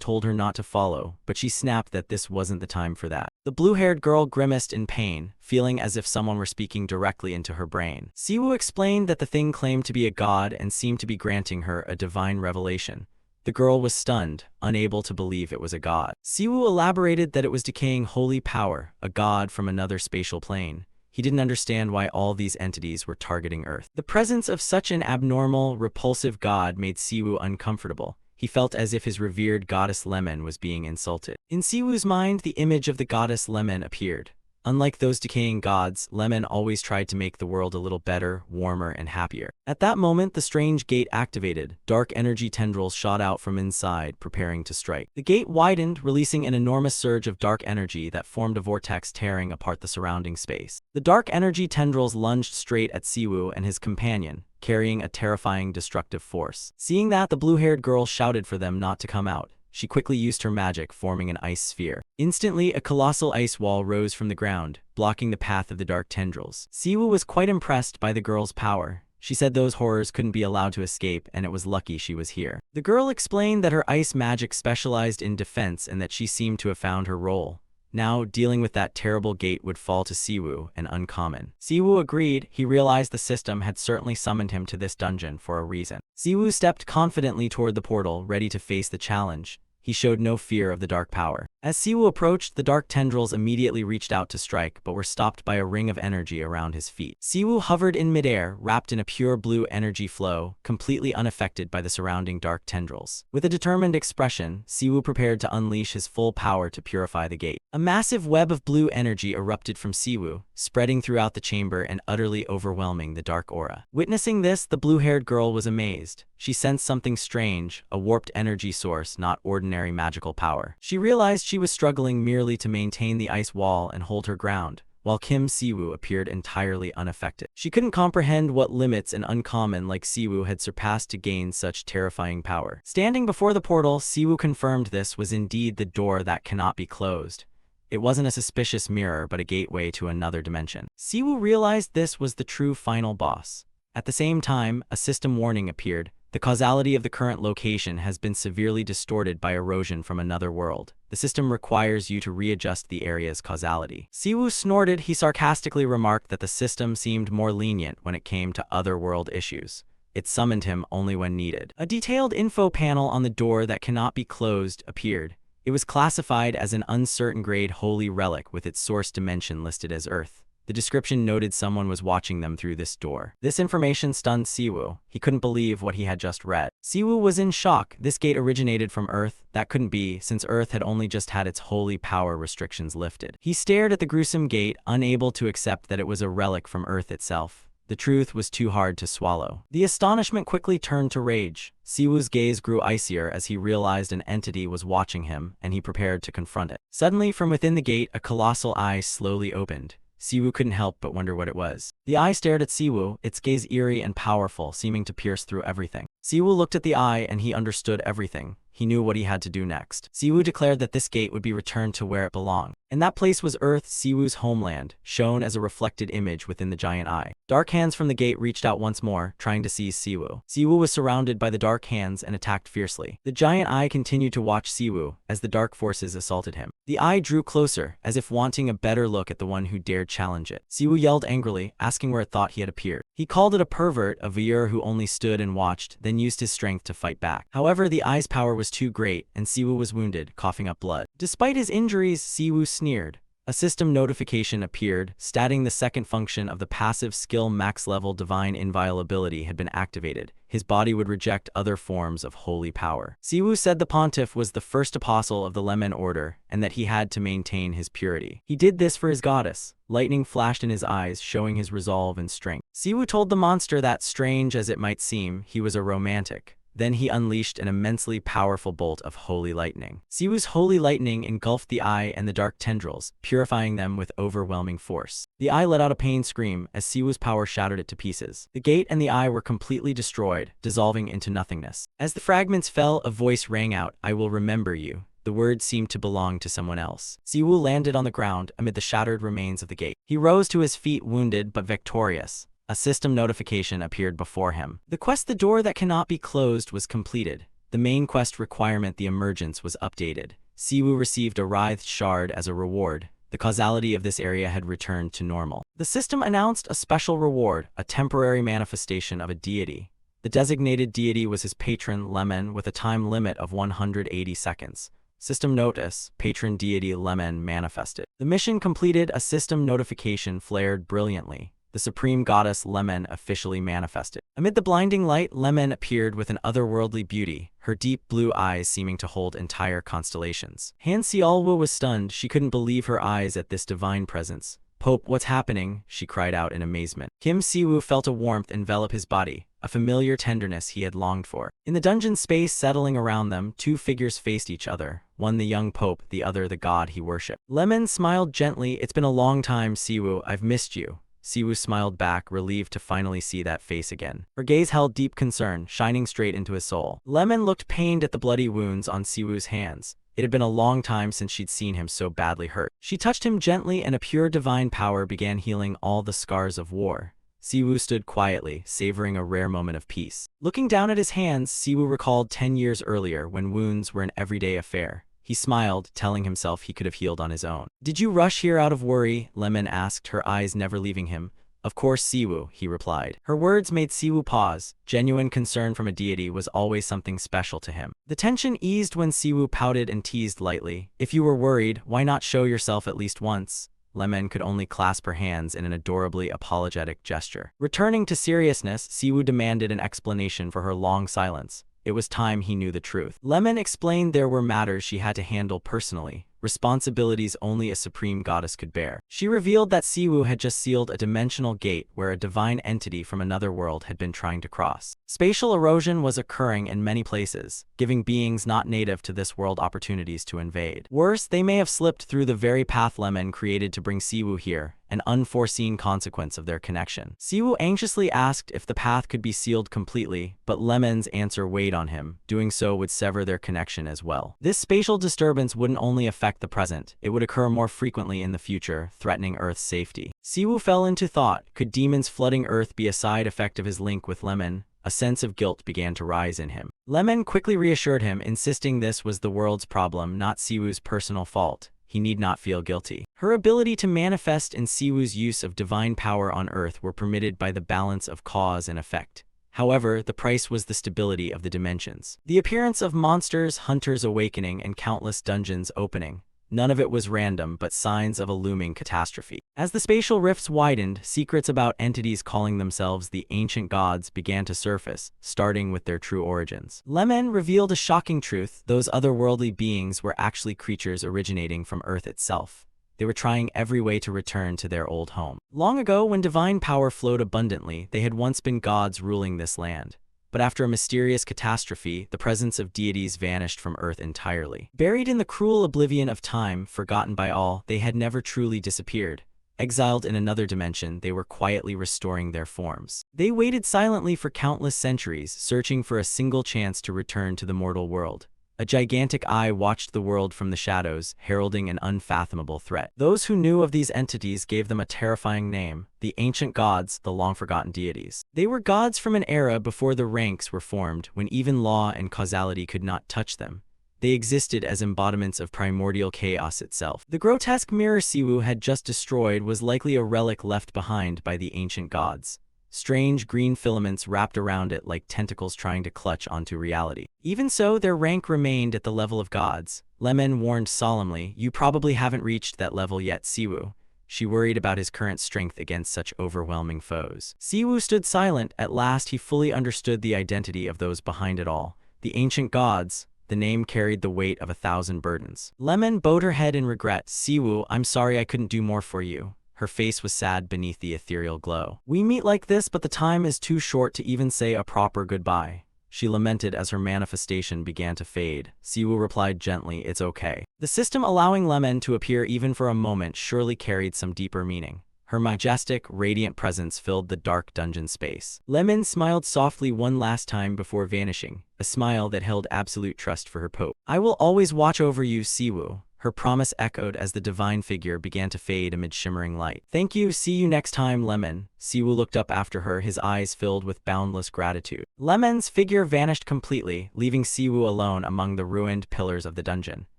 Speaker 1: told her not to follow, but she snapped that this wasn't the time for that. The blue-haired girl grimaced in pain, feeling as if someone were speaking directly into her brain. Siwoo explained that the thing claimed to be a god and seemed to be granting her a divine revelation. The girl was stunned, unable to believe it was a god. Siwoo elaborated that it was decaying holy power, a god from another spatial plane. He didn't understand why all these entities were targeting Earth. The presence of such an abnormal, repulsive god made Siwoo uncomfortable. He felt as if his revered goddess Lemon was being insulted. In Siwoo's mind, the image of the goddess Lemon appeared. Unlike those decaying gods, Lemon always tried to make the world a little better, warmer, and happier. At that moment, the strange gate activated. Dark energy tendrils shot out from inside, preparing to strike. The gate widened, releasing an enormous surge of dark energy that formed a vortex tearing apart the surrounding space. The dark energy tendrils lunged straight at Siwoo and his companion, carrying a terrifying destructive force. Seeing that, the blue-haired girl shouted for them not to come out. She quickly used her magic, forming an ice sphere. Instantly, a colossal ice wall rose from the ground, blocking the path of the dark tendrils. Siwoo was quite impressed by the girl's power. She said those horrors couldn't be allowed to escape, and it was lucky she was here. The girl explained that her ice magic specialized in defense and that she seemed to have found her role. Now, dealing with that terrible gate would fall to Siwoo, an uncommon. Siwoo agreed. He realized the system had certainly summoned him to this dungeon for a reason. Siwoo stepped confidently toward the portal, ready to face the challenge. He showed no fear of the dark power. As Siwoo approached, the dark tendrils immediately reached out to strike, but were stopped by a ring of energy around his feet. Siwoo hovered in midair, wrapped in a pure blue energy flow, completely unaffected by the surrounding dark tendrils. With a determined expression, Siwoo prepared to unleash his full power to purify the gate. A massive web of blue energy erupted from Siwoo, spreading throughout the chamber and utterly overwhelming the dark aura. Witnessing this, the blue-haired girl was amazed. She sensed something strange, a warped energy source, not ordinary magical power. She realized she was struggling merely to maintain the ice wall and hold her ground, while Siwoo appeared entirely unaffected. She couldn't comprehend what limits an uncommon like Siwoo had surpassed to gain such terrifying power. Standing before the portal, Siwoo confirmed this was indeed the door that cannot be closed. It wasn't a suspicious mirror, but a gateway to another dimension. Siwoo realized this was the true final boss. At the same time, a system warning appeared. The causality of the current location has been severely distorted by erosion from another world. The system requires you to readjust the area's causality. Siwoo snorted. He sarcastically remarked that the system seemed more lenient when it came to other world issues. It summoned him only when needed. A detailed info panel on the door that cannot be closed appeared. It was classified as an uncertain grade holy relic with its source dimension listed as Earth. The description noted someone was watching them through this door. This information stunned Siwoo. He couldn't believe what he had just read. Siwoo was in shock. This gate originated from Earth? That couldn't be, since Earth had only just had its holy power restrictions lifted. He stared at the gruesome gate, unable to accept that it was a relic from Earth itself. The truth was too hard to swallow. The astonishment quickly turned to rage. Siwoo's gaze grew icier as he realized an entity was watching him, and he prepared to confront it. Suddenly, from within the gate, a colossal eye slowly opened. Siwoo couldn't help but wonder what it was. The eye stared at Siwoo, its gaze eerie and powerful, seeming to pierce through everything. Siwoo looked at the eye and he understood everything. He knew what he had to do next. Siwoo declared that this gate would be returned to where it belonged. And that place was Earth, Siwoo's homeland, shown as a reflected image within the giant eye. Dark hands from the gate reached out once more, trying to seize Siwoo. Siwoo was surrounded by the dark hands and attacked fiercely. The giant eye continued to watch Siwoo as the dark forces assaulted him. The eye drew closer, as if wanting a better look at the one who dared challenge it. Siwoo yelled angrily, asking where it thought he had appeared. He called it a pervert, a voyeur who only stood and watched, then used his strength to fight back. However, the eye's power was too great, and Siwoo was wounded, coughing up blood. Despite his injuries, Siwoo sneered. A system notification appeared, stating the second function of the passive skill max level divine inviolability had been activated. His body would reject other forms of holy power. Siwoo said the pontiff was the first apostle of the Lemon Order, and that he had to maintain his purity. He did this for his goddess. Lightning flashed in his eyes, showing his resolve and strength. Siwoo told the monster that, strange as it might seem, he was a romantic. Then he unleashed an immensely powerful bolt of holy lightning. Siwoo's holy lightning engulfed the eye and the dark tendrils, purifying them with overwhelming force. The eye let out a pained scream as Siwoo's power shattered it to pieces. The gate and the eye were completely destroyed, dissolving into nothingness. As the fragments fell, a voice rang out, "I will remember you." The words seemed to belong to someone else. Siwoo landed on the ground amid the shattered remains of the gate. He rose to his feet, wounded but victorious. A system notification appeared before him. The quest "The Door That Cannot Be Closed" was completed. The main quest requirement "The Emergence" was updated. Siwoo received a writhed shard as a reward. The causality of this area had returned to normal. The system announced a special reward, a temporary manifestation of a deity. The designated deity was his patron, Lemon, with a time limit of 180 seconds. System notice: patron deity Lemon manifested. The mission completed. A system notification flared brilliantly. The supreme goddess Lemon officially manifested. Amid the blinding light, Lemon appeared with an otherworldly beauty, her deep blue eyes seeming to hold entire constellations. Han Seolwoo was stunned. She couldn't believe her eyes at this divine presence. "Pope, what's happening?" she cried out in amazement. Kim Siwoo felt a warmth envelop his body, a familiar tenderness he had longed for. In the dungeon space settling around them, two figures faced each other, one the young pope, the other the god he worshipped. Lemon smiled gently. "It's been a long time, Siwoo. I've missed you." Siwoo smiled back, relieved to finally see that face again. Her gaze held deep concern, shining straight into his soul. Lemon looked pained at the bloody wounds on Siwoo's hands. It had been a long time since she'd seen him so badly hurt. She touched him gently, and a pure divine power began healing all the scars of war. Siwoo stood quietly, savoring a rare moment of peace. Looking down at his hands, Siwoo recalled 10 years earlier when wounds were an everyday affair. He smiled, telling himself he could have healed on his own. "Did you rush here out of worry?" Lemon asked, her eyes never leaving him. "Of course, Siwoo," he replied. Her words made Siwoo pause. Genuine concern from a deity was always something special to him. The tension eased when Siwoo pouted and teased lightly. "If you were worried, why not show yourself at least once?" Lemon could only clasp her hands in an adorably apologetic gesture. Returning to seriousness, Siwoo demanded an explanation for her long silence. It was time he knew the truth. Lemon explained there were matters she had to handle personally, responsibilities only a supreme goddess could bear. She revealed that Siwoo had just sealed a dimensional gate where a divine entity from another world had been trying to cross. Spatial erosion was occurring in many places, giving beings not native to this world opportunities to invade. Worse, they may have slipped through the very path Lemon created to bring Siwoo here, an unforeseen consequence of their connection. Siwoo anxiously asked if the path could be sealed completely, but Lemon's answer weighed on him. Doing so would sever their connection as well. This spatial disturbance wouldn't only affect the present, it would occur more frequently in the future, threatening Earth's safety. Siwoo fell into thought. Could demons flooding Earth be a side effect of his link with Lemon? A sense of guilt began to rise in him. Lemon quickly reassured him, insisting this was the world's problem, not Siwoo's personal fault. He need not feel guilty. Her ability to manifest and Siwoo's use of divine power on Earth were permitted by the balance of cause and effect. However, the price was the stability of the dimensions. The appearance of monsters, hunters awakening, and countless dungeons opening. None of it was random, but signs of a looming catastrophe. As the spatial rifts widened, secrets about entities calling themselves the ancient gods began to surface, starting with their true origins. Lemon revealed a shocking truth: those otherworldly beings were actually creatures originating from Earth itself. They were trying every way to return to their old home. Long ago, when divine power flowed abundantly, they had once been gods ruling this land. But after a mysterious catastrophe, the presence of deities vanished from Earth entirely. Buried in the cruel oblivion of time, forgotten by all, they had never truly disappeared. Exiled in another dimension, they were quietly restoring their forms. They waited silently for countless centuries, searching for a single chance to return to the mortal world. A gigantic eye watched the world from the shadows, heralding an unfathomable threat. Those who knew of these entities gave them a terrifying name: the ancient gods, the long-forgotten deities. They were gods from an era before the ranks were formed, when even law and causality could not touch them. They existed as embodiments of primordial chaos itself. The grotesque mirror Siwoo had just destroyed was likely a relic left behind by the ancient gods. Strange green filaments wrapped around it like tentacles trying to clutch onto reality. Even so, their rank remained at the level of gods. Lemon warned solemnly, "You probably haven't reached that level yet, Siwoo." She worried about his current strength against such overwhelming foes. Siwoo stood silent. At last he fully understood the identity of those behind it all. The ancient gods. The name carried the weight of 1,000 burdens. Lemon bowed her head in regret. "Siwoo, I'm sorry I couldn't do more for you." Her face was sad beneath the ethereal glow. "We meet like this, but the time is too short to even say a proper goodbye." She lamented as her manifestation began to fade. Siwoo replied gently, "It's okay." The system allowing Lemon to appear even for a moment surely carried some deeper meaning. Her majestic, radiant presence filled the dark dungeon space. Lemon smiled softly one last time before vanishing, a smile that held absolute trust for her pope. "I will always watch over you, Siwoo." Her promise echoed as the divine figure began to fade amid shimmering light. "Thank you, see you next time, Lemon." Siwoo looked up after her, his eyes filled with boundless gratitude. Lemon's figure vanished completely, leaving Siwoo alone among the ruined pillars of the dungeon.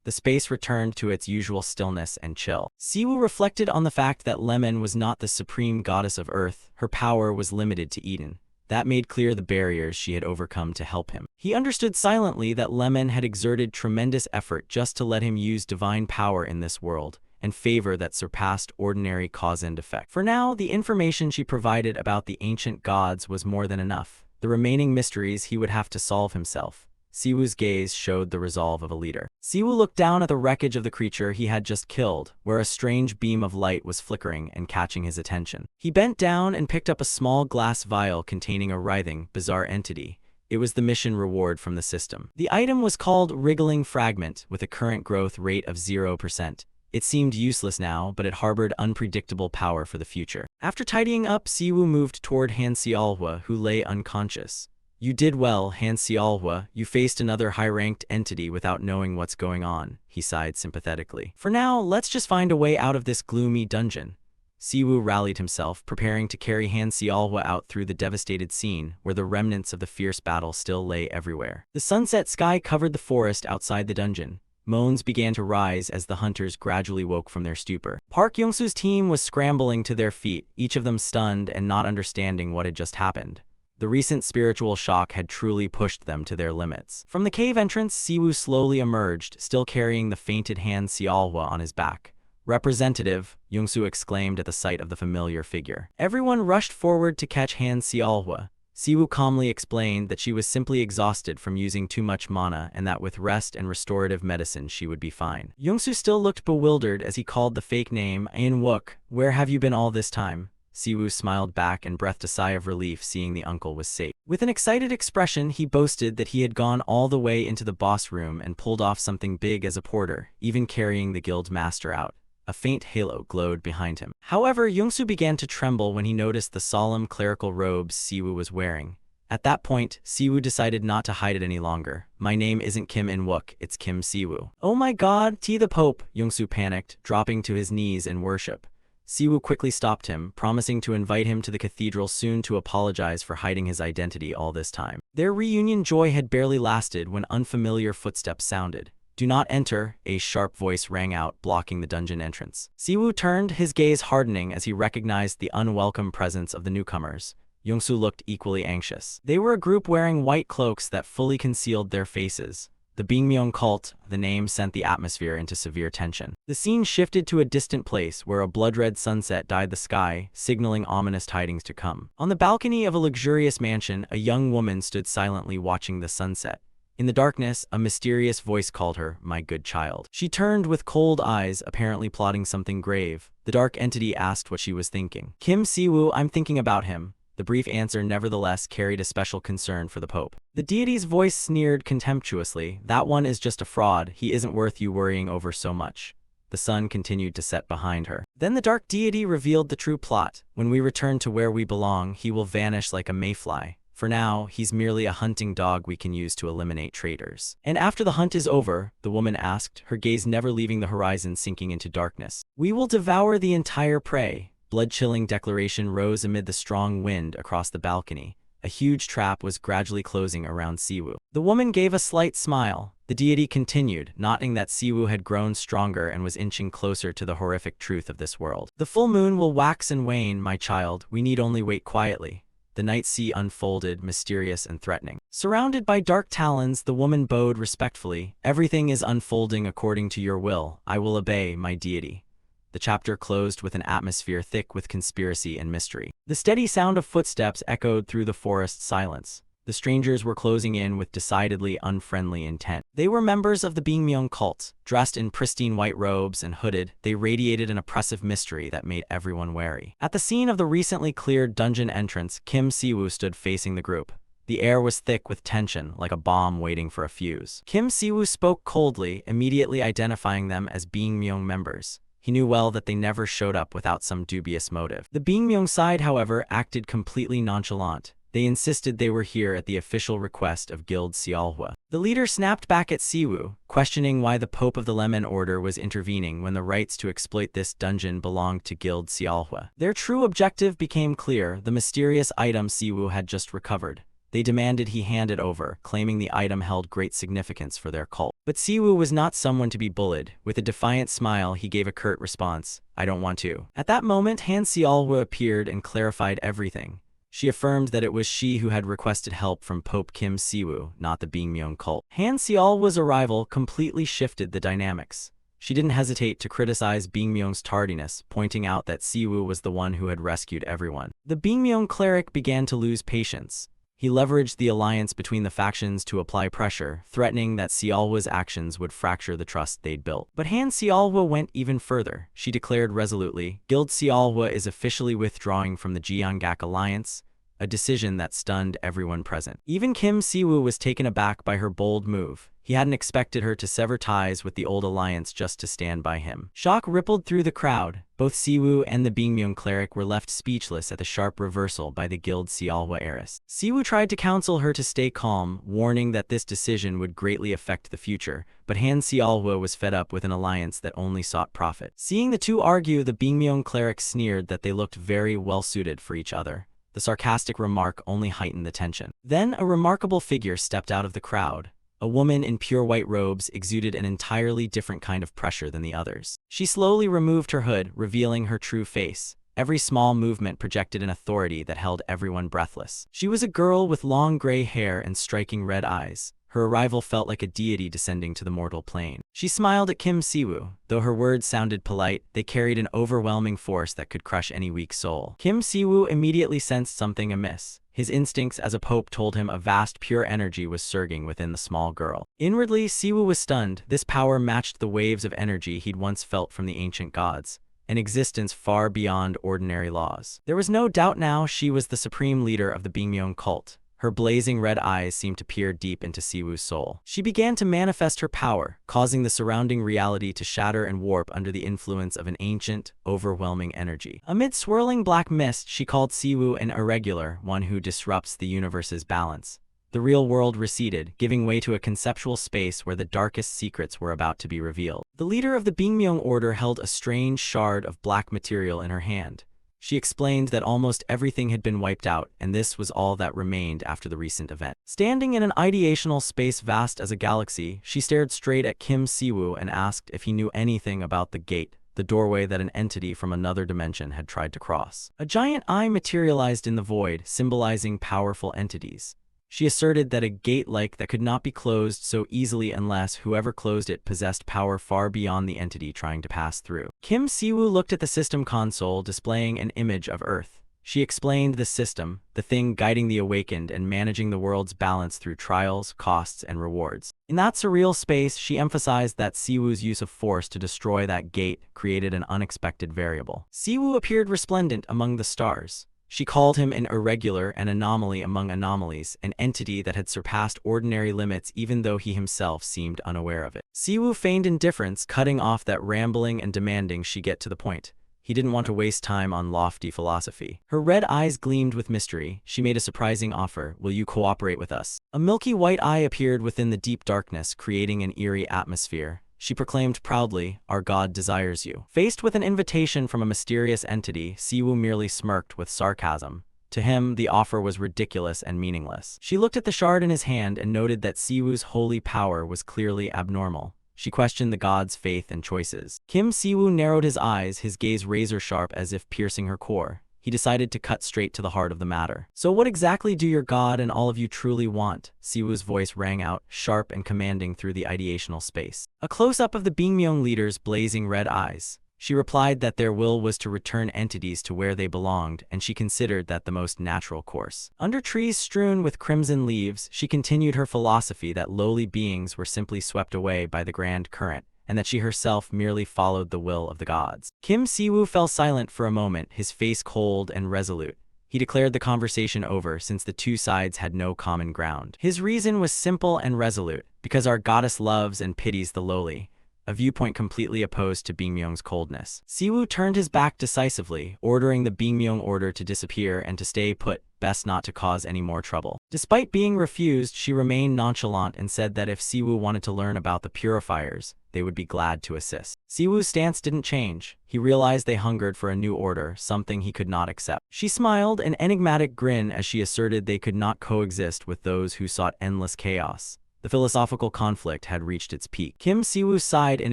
Speaker 1: The space returned to its usual stillness and chill. Siwoo reflected on the fact that Lemon was not the supreme goddess of Earth. Her power was limited to Eden. That made clear the barriers she had overcome to help him. He understood silently that Lemon had exerted tremendous effort just to let him use divine power in this world, and favor that surpassed ordinary cause and effect. For now, the information she provided about the ancient gods was more than enough. The remaining mysteries he would have to solve himself. Siwoo's gaze showed the resolve of a leader. Siwoo looked down at the wreckage of the creature he had just killed, where a strange beam of light was flickering and catching his attention. He bent down and picked up a small glass vial containing a writhing, bizarre entity. It was the mission reward from the system. The item was called Wriggling Fragment, with a current growth rate of 0%. It seemed useless now, but it harbored unpredictable power for the future. After tidying up, Siwoo moved toward Han Xiaohua, who lay unconscious. "You did well, Han Xiaohua. You faced another high-ranked entity without knowing what's going on," he sighed sympathetically. "For now, let's just find a way out of this gloomy dungeon." Siwoo rallied himself, preparing to carry Han Xiaohua out through the devastated scene, where the remnants of the fierce battle still lay everywhere. The sunset sky covered the forest outside the dungeon. Moans began to rise as the hunters gradually woke from their stupor. Park Yongsoo's team was scrambling to their feet, each of them stunned and not understanding what had just happened. The recent spiritual shock had truly pushed them to their limits. From the cave entrance, Siwoo slowly emerged, still carrying the fainted Han Xiaohua on his back. "Representative," Yongsoo exclaimed at the sight of the familiar figure. Everyone rushed forward to catch Han Xiaohua. Siwoo calmly explained that she was simply exhausted from using too much mana and that with rest and restorative medicine she would be fine. Yongsoo still looked bewildered as he called the fake name, "Ain Wook, where have you been all this time?" Siwoo smiled back and breathed a sigh of relief seeing the uncle was safe. With an excited expression, he boasted that he had gone all the way into the boss room and pulled off something big as a porter, even carrying the guild master out. A faint halo glowed behind him. However, Yongsoo began to tremble when he noticed the solemn clerical robes Siwoo was wearing. At that point, Siwoo decided not to hide it any longer. "My name isn't Kim In-wook, it's Kim Siwoo." "Oh my god, the Pope!" Yongsoo panicked, dropping to his knees in worship. Siwoo quickly stopped him, promising to invite him to the cathedral soon to apologize for hiding his identity all this time. Their reunion joy had barely lasted when unfamiliar footsteps sounded. "Do not enter," a sharp voice rang out, blocking the dungeon entrance. Siwoo turned, his gaze hardening as he recognized the unwelcome presence of the newcomers. Yongsoo looked equally anxious. They were a group wearing white cloaks that fully concealed their faces. The Bingmyeong cult, the name sent the atmosphere into severe tension. The scene shifted to a distant place where a blood-red sunset dyed the sky, signaling ominous tidings to come. On the balcony of a luxurious mansion, a young woman stood silently watching the sunset. In the darkness, a mysterious voice called her, "My good child." She turned with cold eyes, apparently plotting something grave. The dark entity asked what she was thinking. "Kim Siwoo, I'm thinking about him." The brief answer nevertheless carried a special concern for the Pope. The deity's voice sneered contemptuously. "That one is just a fraud. He isn't worth you worrying over so much." The sun continued to set behind her. Then the dark deity revealed the true plot. "When we return to where we belong, he will vanish like a mayfly. For now, he's merely a hunting dog we can use to eliminate traitors." "And after the hunt is over," the woman asked, her gaze never leaving the horizon, sinking into darkness. "We will devour the entire prey." Blood-chilling declaration rose amid the strong wind across the balcony. A huge trap was gradually closing around Siwoo. The woman gave a slight smile. The deity continued, noting that Siwoo had grown stronger and was inching closer to the horrific truth of this world. "The full moon will wax and wane, my child. We need only wait quietly." The night sea unfolded, mysterious and threatening. Surrounded by dark talons, the woman bowed respectfully. "Everything is unfolding according to your will. I will obey, my deity." The chapter closed with an atmosphere thick with conspiracy and mystery. The steady sound of footsteps echoed through the forest silence. The strangers were closing in with decidedly unfriendly intent. They were members of the Bingmyeong cult. Dressed in pristine white robes and hooded, they radiated an oppressive mystery that made everyone wary. At the scene of the recently cleared dungeon entrance, Kim Siwoo stood facing the group. The air was thick with tension, like a bomb waiting for a fuse. Kim Siwoo spoke coldly, immediately identifying them as Bingmyeong members. He knew well that they never showed up without some dubious motive. The Bingmyeong side, however, acted completely nonchalant. They insisted they were here at the official request of Guild Seolhwa. The leader snapped back at Siwoo, questioning why the Pope of the Lemon Order was intervening when the rights to exploit this dungeon belonged to Guild Seolhwa. Their true objective became clear: the mysterious item Siwoo had just recovered. They demanded he hand it over, claiming the item held great significance for their cult. But Siwoo was not someone to be bullied. With a defiant smile, he gave a curt response: "I don't want to." At that moment, Han Seolhwa appeared and clarified everything. She affirmed that it was she who had requested help from Pope Kim Siwoo, not the Bingmyeong cult. Han Seolhwa's arrival completely shifted the dynamics. She didn't hesitate to criticize Bingmyeong's tardiness, pointing out that Siwoo was the one who had rescued everyone. The Bingmyeong cleric began to lose patience. He leveraged the alliance between the factions to apply pressure, threatening that Seolhwa's actions would fracture the trust they'd built. But Han Seolhwa went even further. She declared resolutely, "Guild Seolhwa is officially withdrawing from the Jeonggak alliance," a decision that stunned everyone present. Even Kim Siwoo was taken aback by her bold move. He hadn't expected her to sever ties with the old alliance just to stand by him. Shock rippled through the crowd. Both Siwoo and the Bingmyeong cleric were left speechless at the sharp reversal by the Guild Seolhwa heiress. Siwoo tried to counsel her to stay calm, warning that this decision would greatly affect the future, but Han Seolhwa was fed up with an alliance that only sought profit. Seeing the two argue, the Bingmyeong cleric sneered that they looked very well suited for each other. The sarcastic remark only heightened the tension. Then a remarkable figure stepped out of the crowd. A woman in pure white robes exuded an entirely different kind of pressure than the others. She slowly removed her hood, revealing her true face. Every small movement projected an authority that held everyone breathless. She was a girl with long gray hair and striking red eyes. Her arrival felt like a deity descending to the mortal plane. She smiled at Kim Siwoo. Though her words sounded polite, they carried an overwhelming force that could crush any weak soul. Kim Siwoo immediately sensed something amiss. His instincts as a pope told him a vast pure energy was surging within the small girl. Inwardly, Siwoo was stunned. This power matched the waves of energy he'd once felt from the ancient gods, an existence far beyond ordinary laws. There was no doubt now she was the supreme leader of the Bingmyeong cult. Her blazing red eyes seemed to peer deep into Siwoo's soul. She began to manifest her power, causing the surrounding reality to shatter and warp under the influence of an ancient, overwhelming energy. Amid swirling black mist, she called Siwoo an irregular, one who disrupts the universe's balance. The real world receded, giving way to a conceptual space where the darkest secrets were about to be revealed. The leader of the Bingmyeong order held a strange shard of black material in her hand. She explained that almost everything had been wiped out, and this was all that remained after the recent event. Standing in an ideational space vast as a galaxy, she stared straight at Kim Siwoo and asked if he knew anything about the gate, the doorway that an entity from another dimension had tried to cross. A giant eye materialized in the void, symbolizing powerful entities. She asserted that a gate like that could not be closed so easily unless whoever closed it possessed power far beyond the entity trying to pass through. Kim Siwoo looked at the system console, displaying an image of Earth. She explained the system, the thing guiding the awakened and managing the world's balance through trials, costs, and rewards. In that surreal space, she emphasized that Siwoo's use of force to destroy that gate created an unexpected variable. Siwoo appeared resplendent among the stars. She called him an irregular and anomaly among anomalies, an entity that had surpassed ordinary limits even though he himself seemed unaware of it. Siwoo feigned indifference, cutting off that rambling and demanding she get to the point. He didn't want to waste time on lofty philosophy. Her red eyes gleamed with mystery. She made a surprising offer. Will you cooperate with us? A milky white eye appeared within the deep darkness, creating an eerie atmosphere. She proclaimed proudly, "Our God desires you." Faced with an invitation from a mysterious entity, Siwoo merely smirked with sarcasm. To him, the offer was ridiculous and meaningless. She looked at the shard in his hand and noted that Siwoo's holy power was clearly abnormal. She questioned the god's faith and choices. Kim Siwoo narrowed his eyes, his gaze razor-sharp as if piercing her core. He decided to cut straight to the heart of the matter. "So what exactly do your god and all of you truly want?" Siwoo's voice rang out, sharp and commanding through the ideational space. A close-up of the Bingmyeong leader's blazing red eyes. She replied that their will was to return entities to where they belonged, and she considered that the most natural course. Under trees strewn with crimson leaves, she continued her philosophy that lowly beings were simply swept away by the grand current, and that she herself merely followed the will of the gods. Kim Siwoo fell silent for a moment, his face cold and resolute. He declared the conversation over since the two sides had no common ground. His reason was simple and resolute, because our goddess loves and pities the lowly, a viewpoint completely opposed to Bingmyeong's coldness. Siwoo turned his back decisively, ordering the Bingmyeong order to disappear and to stay put, best not to cause any more trouble. Despite being refused, she remained nonchalant and said that if Siwoo wanted to learn about the purifiers, they would be glad to assist. Siwoo's stance didn't change. He realized they hungered for a new order, something he could not accept. She smiled, an enigmatic grin, as she asserted they could not coexist with those who sought endless chaos. The philosophical conflict had reached its peak. Kim Siwoo sighed in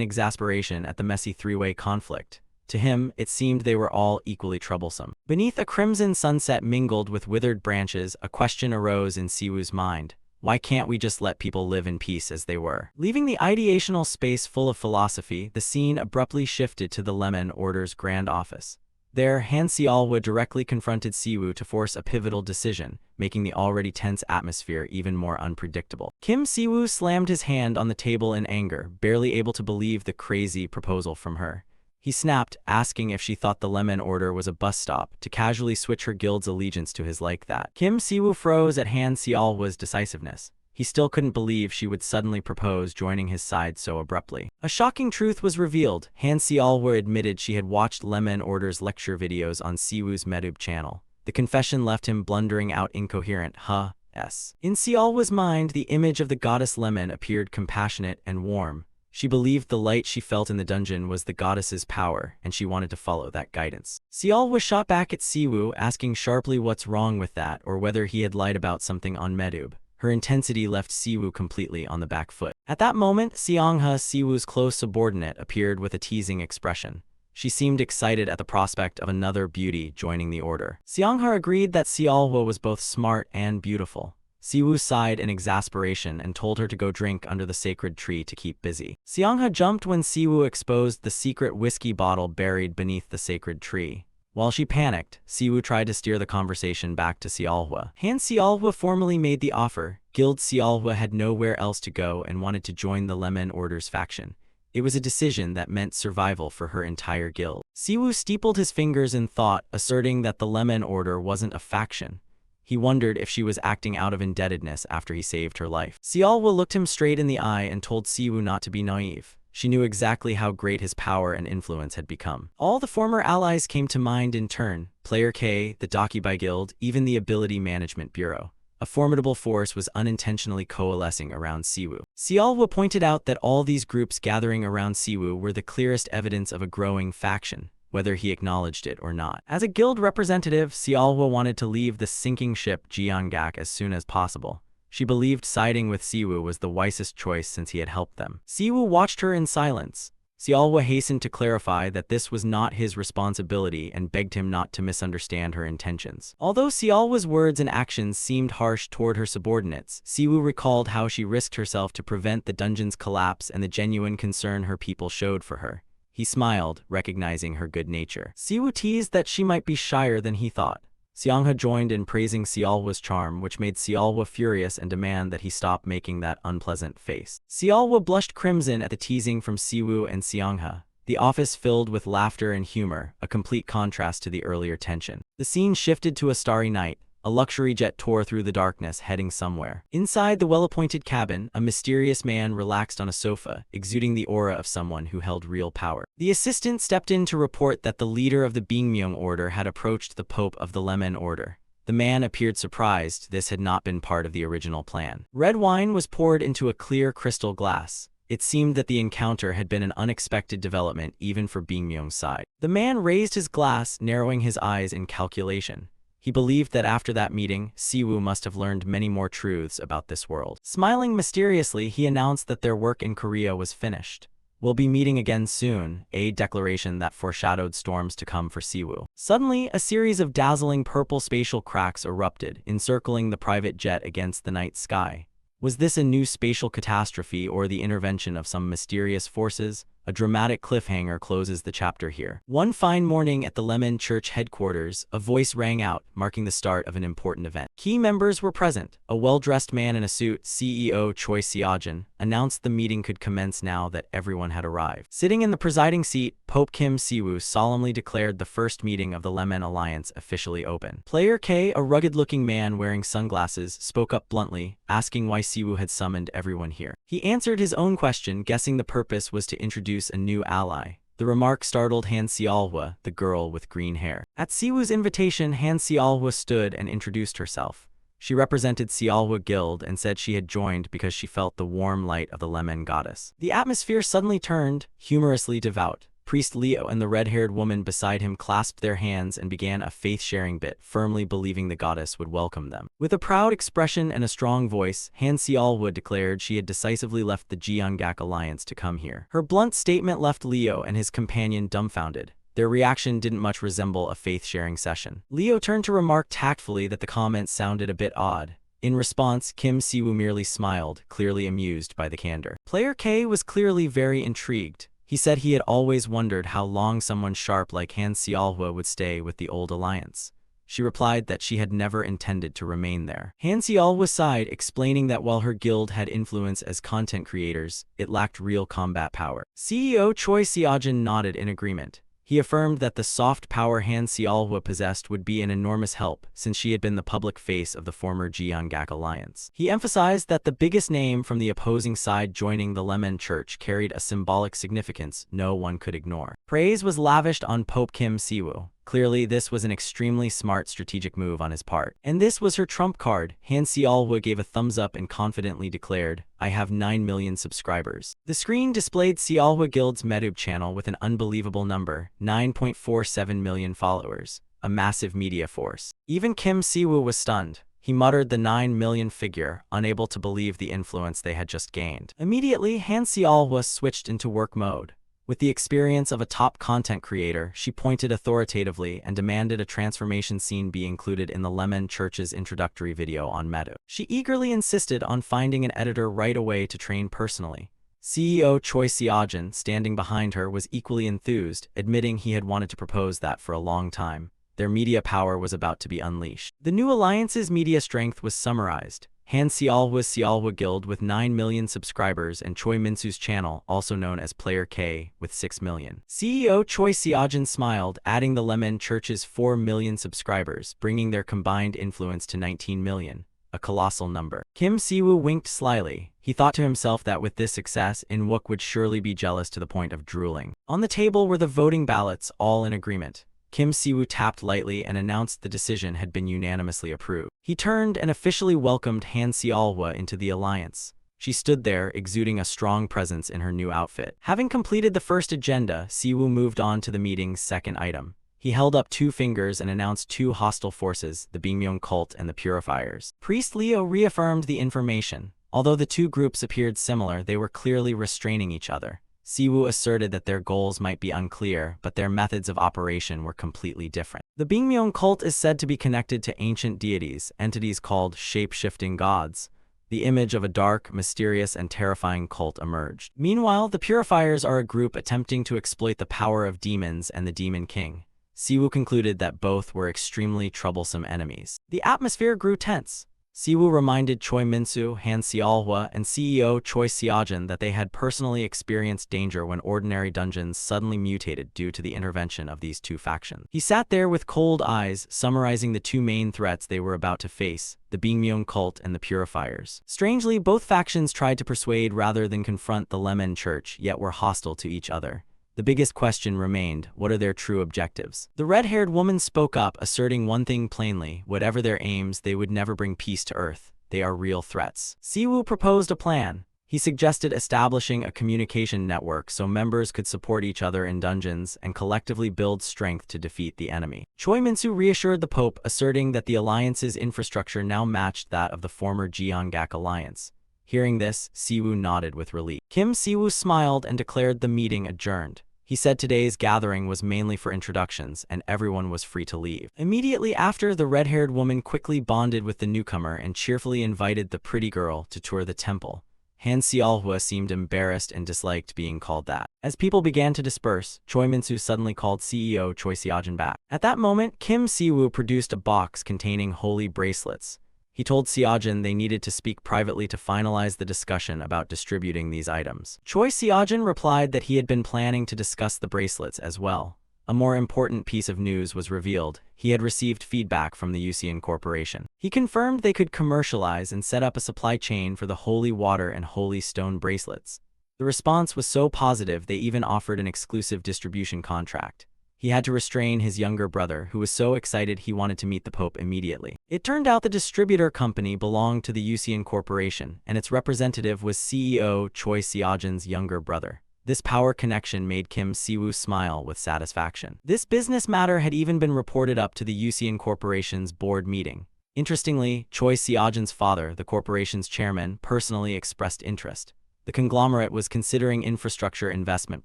Speaker 1: exasperation at the messy three-way conflict. To him, it seemed they were all equally troublesome. Beneath a crimson sunset mingled with withered branches, a question arose in Siwoo's mind. Why can't we just let people live in peace as they were? Leaving the ideational space full of philosophy, the scene abruptly shifted to the Lemon Order's grand office. There, Han Seolwa directly confronted Siwoo to force a pivotal decision, making the already tense atmosphere even more unpredictable. Kim Siwoo slammed his hand on the table in anger, barely able to believe the crazy proposal from her. He snapped, asking if she thought the Lemon Order was a bus stop, to casually switch her guild's allegiance to his like that. Kim Siwoo froze at Han Seolwa's decisiveness. He still couldn't believe she would suddenly propose joining his side so abruptly. A shocking truth was revealed. Han Seolwa admitted she had watched Lemon Order's lecture videos on Siwoo's Medub channel. The confession left him blundering out incoherent "huh?s." In Seolwa's mind, the image of the goddess Lemon appeared compassionate and warm. She believed the light she felt in the dungeon was the goddess's power, and she wanted to follow that guidance. Seolwa shot back at Siwoo, asking sharply what's wrong with that, or whether he had lied about something on Medub. Her intensity left Siwoo completely on the back foot. At that moment, Seongha, Siwoo's close subordinate, appeared with a teasing expression. She seemed excited at the prospect of another beauty joining the order. Seongha agreed that Seolwa was both smart and beautiful. Siwoo sighed in exasperation and told her to go drink under the sacred tree to keep busy. Seongha jumped when Siwoo exposed the secret whiskey bottle buried beneath the sacred tree. While she panicked, Siwoo tried to steer the conversation back to Seolwa. Han Seolwa formally made the offer. Guild Seolwa had nowhere else to go and wanted to join the Lemon Order's faction. It was a decision that meant survival for her entire guild. Siwoo steepled his fingers in thought, asserting that the Lemon Order wasn't a faction. He wondered if she was acting out of indebtedness after he saved her life. Seolwa looked him straight in the eye and told Siwoo not to be naive. She knew exactly how great his power and influence had become. All the former allies came to mind in turn: Player K, the Dakibai Guild, even the Ability Management Bureau. A formidable force was unintentionally coalescing around Siwoo. Seolwa pointed out that all these groups gathering around Siwoo were the clearest evidence of a growing faction, whether he acknowledged it or not. As a guild representative, Seolwa wanted to leave the sinking ship Jeongak as soon as possible. She believed siding with Siwoo was the wisest choice since he had helped them. Siwoo watched her in silence. Seolwa hastened to clarify that this was not his responsibility and begged him not to misunderstand her intentions. Although Seolwa's words and actions seemed harsh toward her subordinates, Siwoo recalled how she risked herself to prevent the dungeon's collapse and the genuine concern her people showed for her. He smiled, recognizing her good nature. Siwoo teased that she might be shyer than he thought. Seongha joined in praising Seolhwa's charm, which made Seolhwa furious and demand that he stop making that unpleasant face. Seolhwa blushed crimson at the teasing from Siwoo and Seongha. The office filled with laughter and humor, a complete contrast to the earlier tension. The scene shifted to a starry night. A luxury jet tore through the darkness, heading somewhere. Inside the well-appointed cabin, a mysterious man relaxed on a sofa, exuding the aura of someone who held real power. The assistant stepped in to report that the leader of the Bingmyeong order had approached the Pope of the Lemon order. The man appeared surprised. This had not been part of the original plan. Red wine was poured into a clear crystal glass. It seemed that the encounter had been an unexpected development even for Bingmyeong's side. The man raised his glass, narrowing his eyes in calculation. He believed that after that meeting, Siwoo must have learned many more truths about this world. Smiling mysteriously, he announced that their work in Korea was finished. "We'll be meeting again soon," a declaration that foreshadowed storms to come for Siwoo. Suddenly, a series of dazzling purple spatial cracks erupted, encircling the private jet against the night sky. Was this a new spatial catastrophe or the intervention of some mysterious forces? A dramatic cliffhanger closes the chapter here. One fine morning at the Lemon Church headquarters, a voice rang out, marking the start of an important event. Key members were present. A well-dressed man in a suit, CEO Choi Seojin, announced the meeting could commence now that everyone had arrived. Sitting in the presiding seat, Pope Kim Siwoo solemnly declared the first meeting of the Lemon Alliance officially open. Player K, a rugged-looking man wearing sunglasses, spoke up bluntly, asking why Siwoo had summoned everyone here. He answered his own question, guessing the purpose was to introduce a new ally. The remark startled Han Seolhwa, the girl with green hair. At Siwoo's invitation, Han Seolhwa stood and introduced herself. She represented Seolhwa Guild and said she had joined because she felt the warm light of the Lemon goddess. The atmosphere suddenly turned, humorously devout. Priest Leo and the red-haired woman beside him clasped their hands and began a faith-sharing bit, firmly believing the goddess would welcome them. With a proud expression and a strong voice, Han Seolhwa declared she had decisively left the Jeongak Alliance to come here. Her blunt statement left Leo and his companion dumbfounded. Their reaction didn't much resemble a faith-sharing session. Leo turned to remark tactfully that the comments sounded a bit odd. In response, Kim Siwoo merely smiled, clearly amused by the candor. Player K was clearly very intrigued. He said he had always wondered how long someone sharp like Han Seolhwa would stay with the old alliance. She replied that she had never intended to remain there. Han Seolhwa sighed, explaining that while her guild had influence as content creators, it lacked real combat power. CEO Choi Seojin nodded in agreement. He affirmed that the soft power Han Seolhwa possessed would be an enormous help, since she had been the public face of the former Jeongak Alliance. He emphasized that the biggest name from the opposing side joining the Lemon Church carried a symbolic significance no one could ignore. Praise was lavished on Pope Kim Siwoo. Clearly, this was an extremely smart strategic move on his part. And this was her trump card. Han Seolhwa gave a thumbs up and confidently declared, "I have 9 million subscribers." The screen displayed Seolhwa Guild's YouTube channel with an unbelievable number, 9.47 million followers. A massive media force. Even Kim Siwoo was stunned. He muttered the 9 million figure, unable to believe the influence they had just gained. Immediately, Han Seolhwa switched into work mode. With the experience of a top content creator, she pointed authoritatively and demanded a transformation scene be included in the Lemon Church's introductory video on Meta. She eagerly insisted on finding an editor right away to train personally. CEO Choi Seojin, standing behind her, was equally enthused, admitting he had wanted to propose that for a long time. Their media power was about to be unleashed. The new alliance's media strength was summarized. Han Seolhwa's Seolhwa Guild with 9 million subscribers and Choi Minsu's channel, also known as Player K, with 6 million. CEO Choi Seojin smiled, adding the Lemon Church's 4 million subscribers, bringing their combined influence to 19 million. A colossal number. Kim Siwoo winked slyly. He thought to himself that with this success, Inwook would surely be jealous to the point of drooling. On the table were the voting ballots, all in agreement. Kim Siwoo tapped lightly and announced the decision had been unanimously approved. He turned and officially welcomed Han Seolhwa into the alliance. She stood there, exuding a strong presence in her new outfit. Having completed the first agenda, Siwoo moved on to the meeting's second item. He held up 2 fingers and announced 2 hostile forces, the Bingmyeong cult and the Purifiers. Priest Leo reaffirmed the information. Although the 2 groups appeared similar, they were clearly restraining each other. Siwoo asserted that their goals might be unclear, but their methods of operation were completely different. The Bingmyeong cult is said to be connected to ancient deities, entities called shape-shifting gods. The image of a dark, mysterious, and terrifying cult emerged. Meanwhile, the Purifiers are a group attempting to exploit the power of demons and the Demon King. Siwoo concluded that both were extremely troublesome enemies. The atmosphere grew tense. Siwoo reminded Choi Min-soo, Han Seol-hwa, and CEO Choi Seojin that they had personally experienced danger when ordinary dungeons suddenly mutated due to the intervention of these two factions. He sat there with cold eyes, summarizing the two main threats they were about to face, the Bingmyeong cult and the Purifiers. Strangely, both factions tried to persuade rather than confront the Lemon Church, yet were hostile to each other. The biggest question remained, what are their true objectives? The red-haired woman spoke up, asserting one thing plainly, whatever their aims, they would never bring peace to Earth. They are real threats. Siwoo proposed a plan. He suggested establishing a communication network so members could support each other in dungeons and collectively build strength to defeat the enemy. Choi Min-soo reassured the Pope, asserting that the alliance's infrastructure now matched that of the former Jeonggak alliance. Hearing this, Siwoo nodded with relief. Kim Siwoo smiled and declared the meeting adjourned. He said today's gathering was mainly for introductions, and everyone was free to leave. Immediately after, the red-haired woman quickly bonded with the newcomer and cheerfully invited the pretty girl to tour the temple. Han Seol-hwa seemed embarrassed and disliked being called that. As people began to disperse, Choi Min-soo suddenly called CEO Choi Seojin back. At that moment, Kim Siwoo produced a box containing holy bracelets. He told Seojin they needed to speak privately to finalize the discussion about distributing these items. Choi Seojin replied that he had been planning to discuss the bracelets as well. A more important piece of news was revealed. He had received feedback from the Yuseon Corporation. He confirmed they could commercialize and set up a supply chain for the holy water and holy stone bracelets. The response was so positive they even offered an exclusive distribution contract. He had to restrain his younger brother, who was so excited he wanted to meet the Pope immediately. It turned out the distributor company belonged to the Yuseon Corporation, and its representative was CEO Choi Seojin's younger brother. This power connection made Kim Siwoo smile with satisfaction. This business matter had even been reported up to the Yuseon Corporation's board meeting. Interestingly, Choi Seojin's father, the corporation's chairman, personally expressed interest. The conglomerate was considering infrastructure investment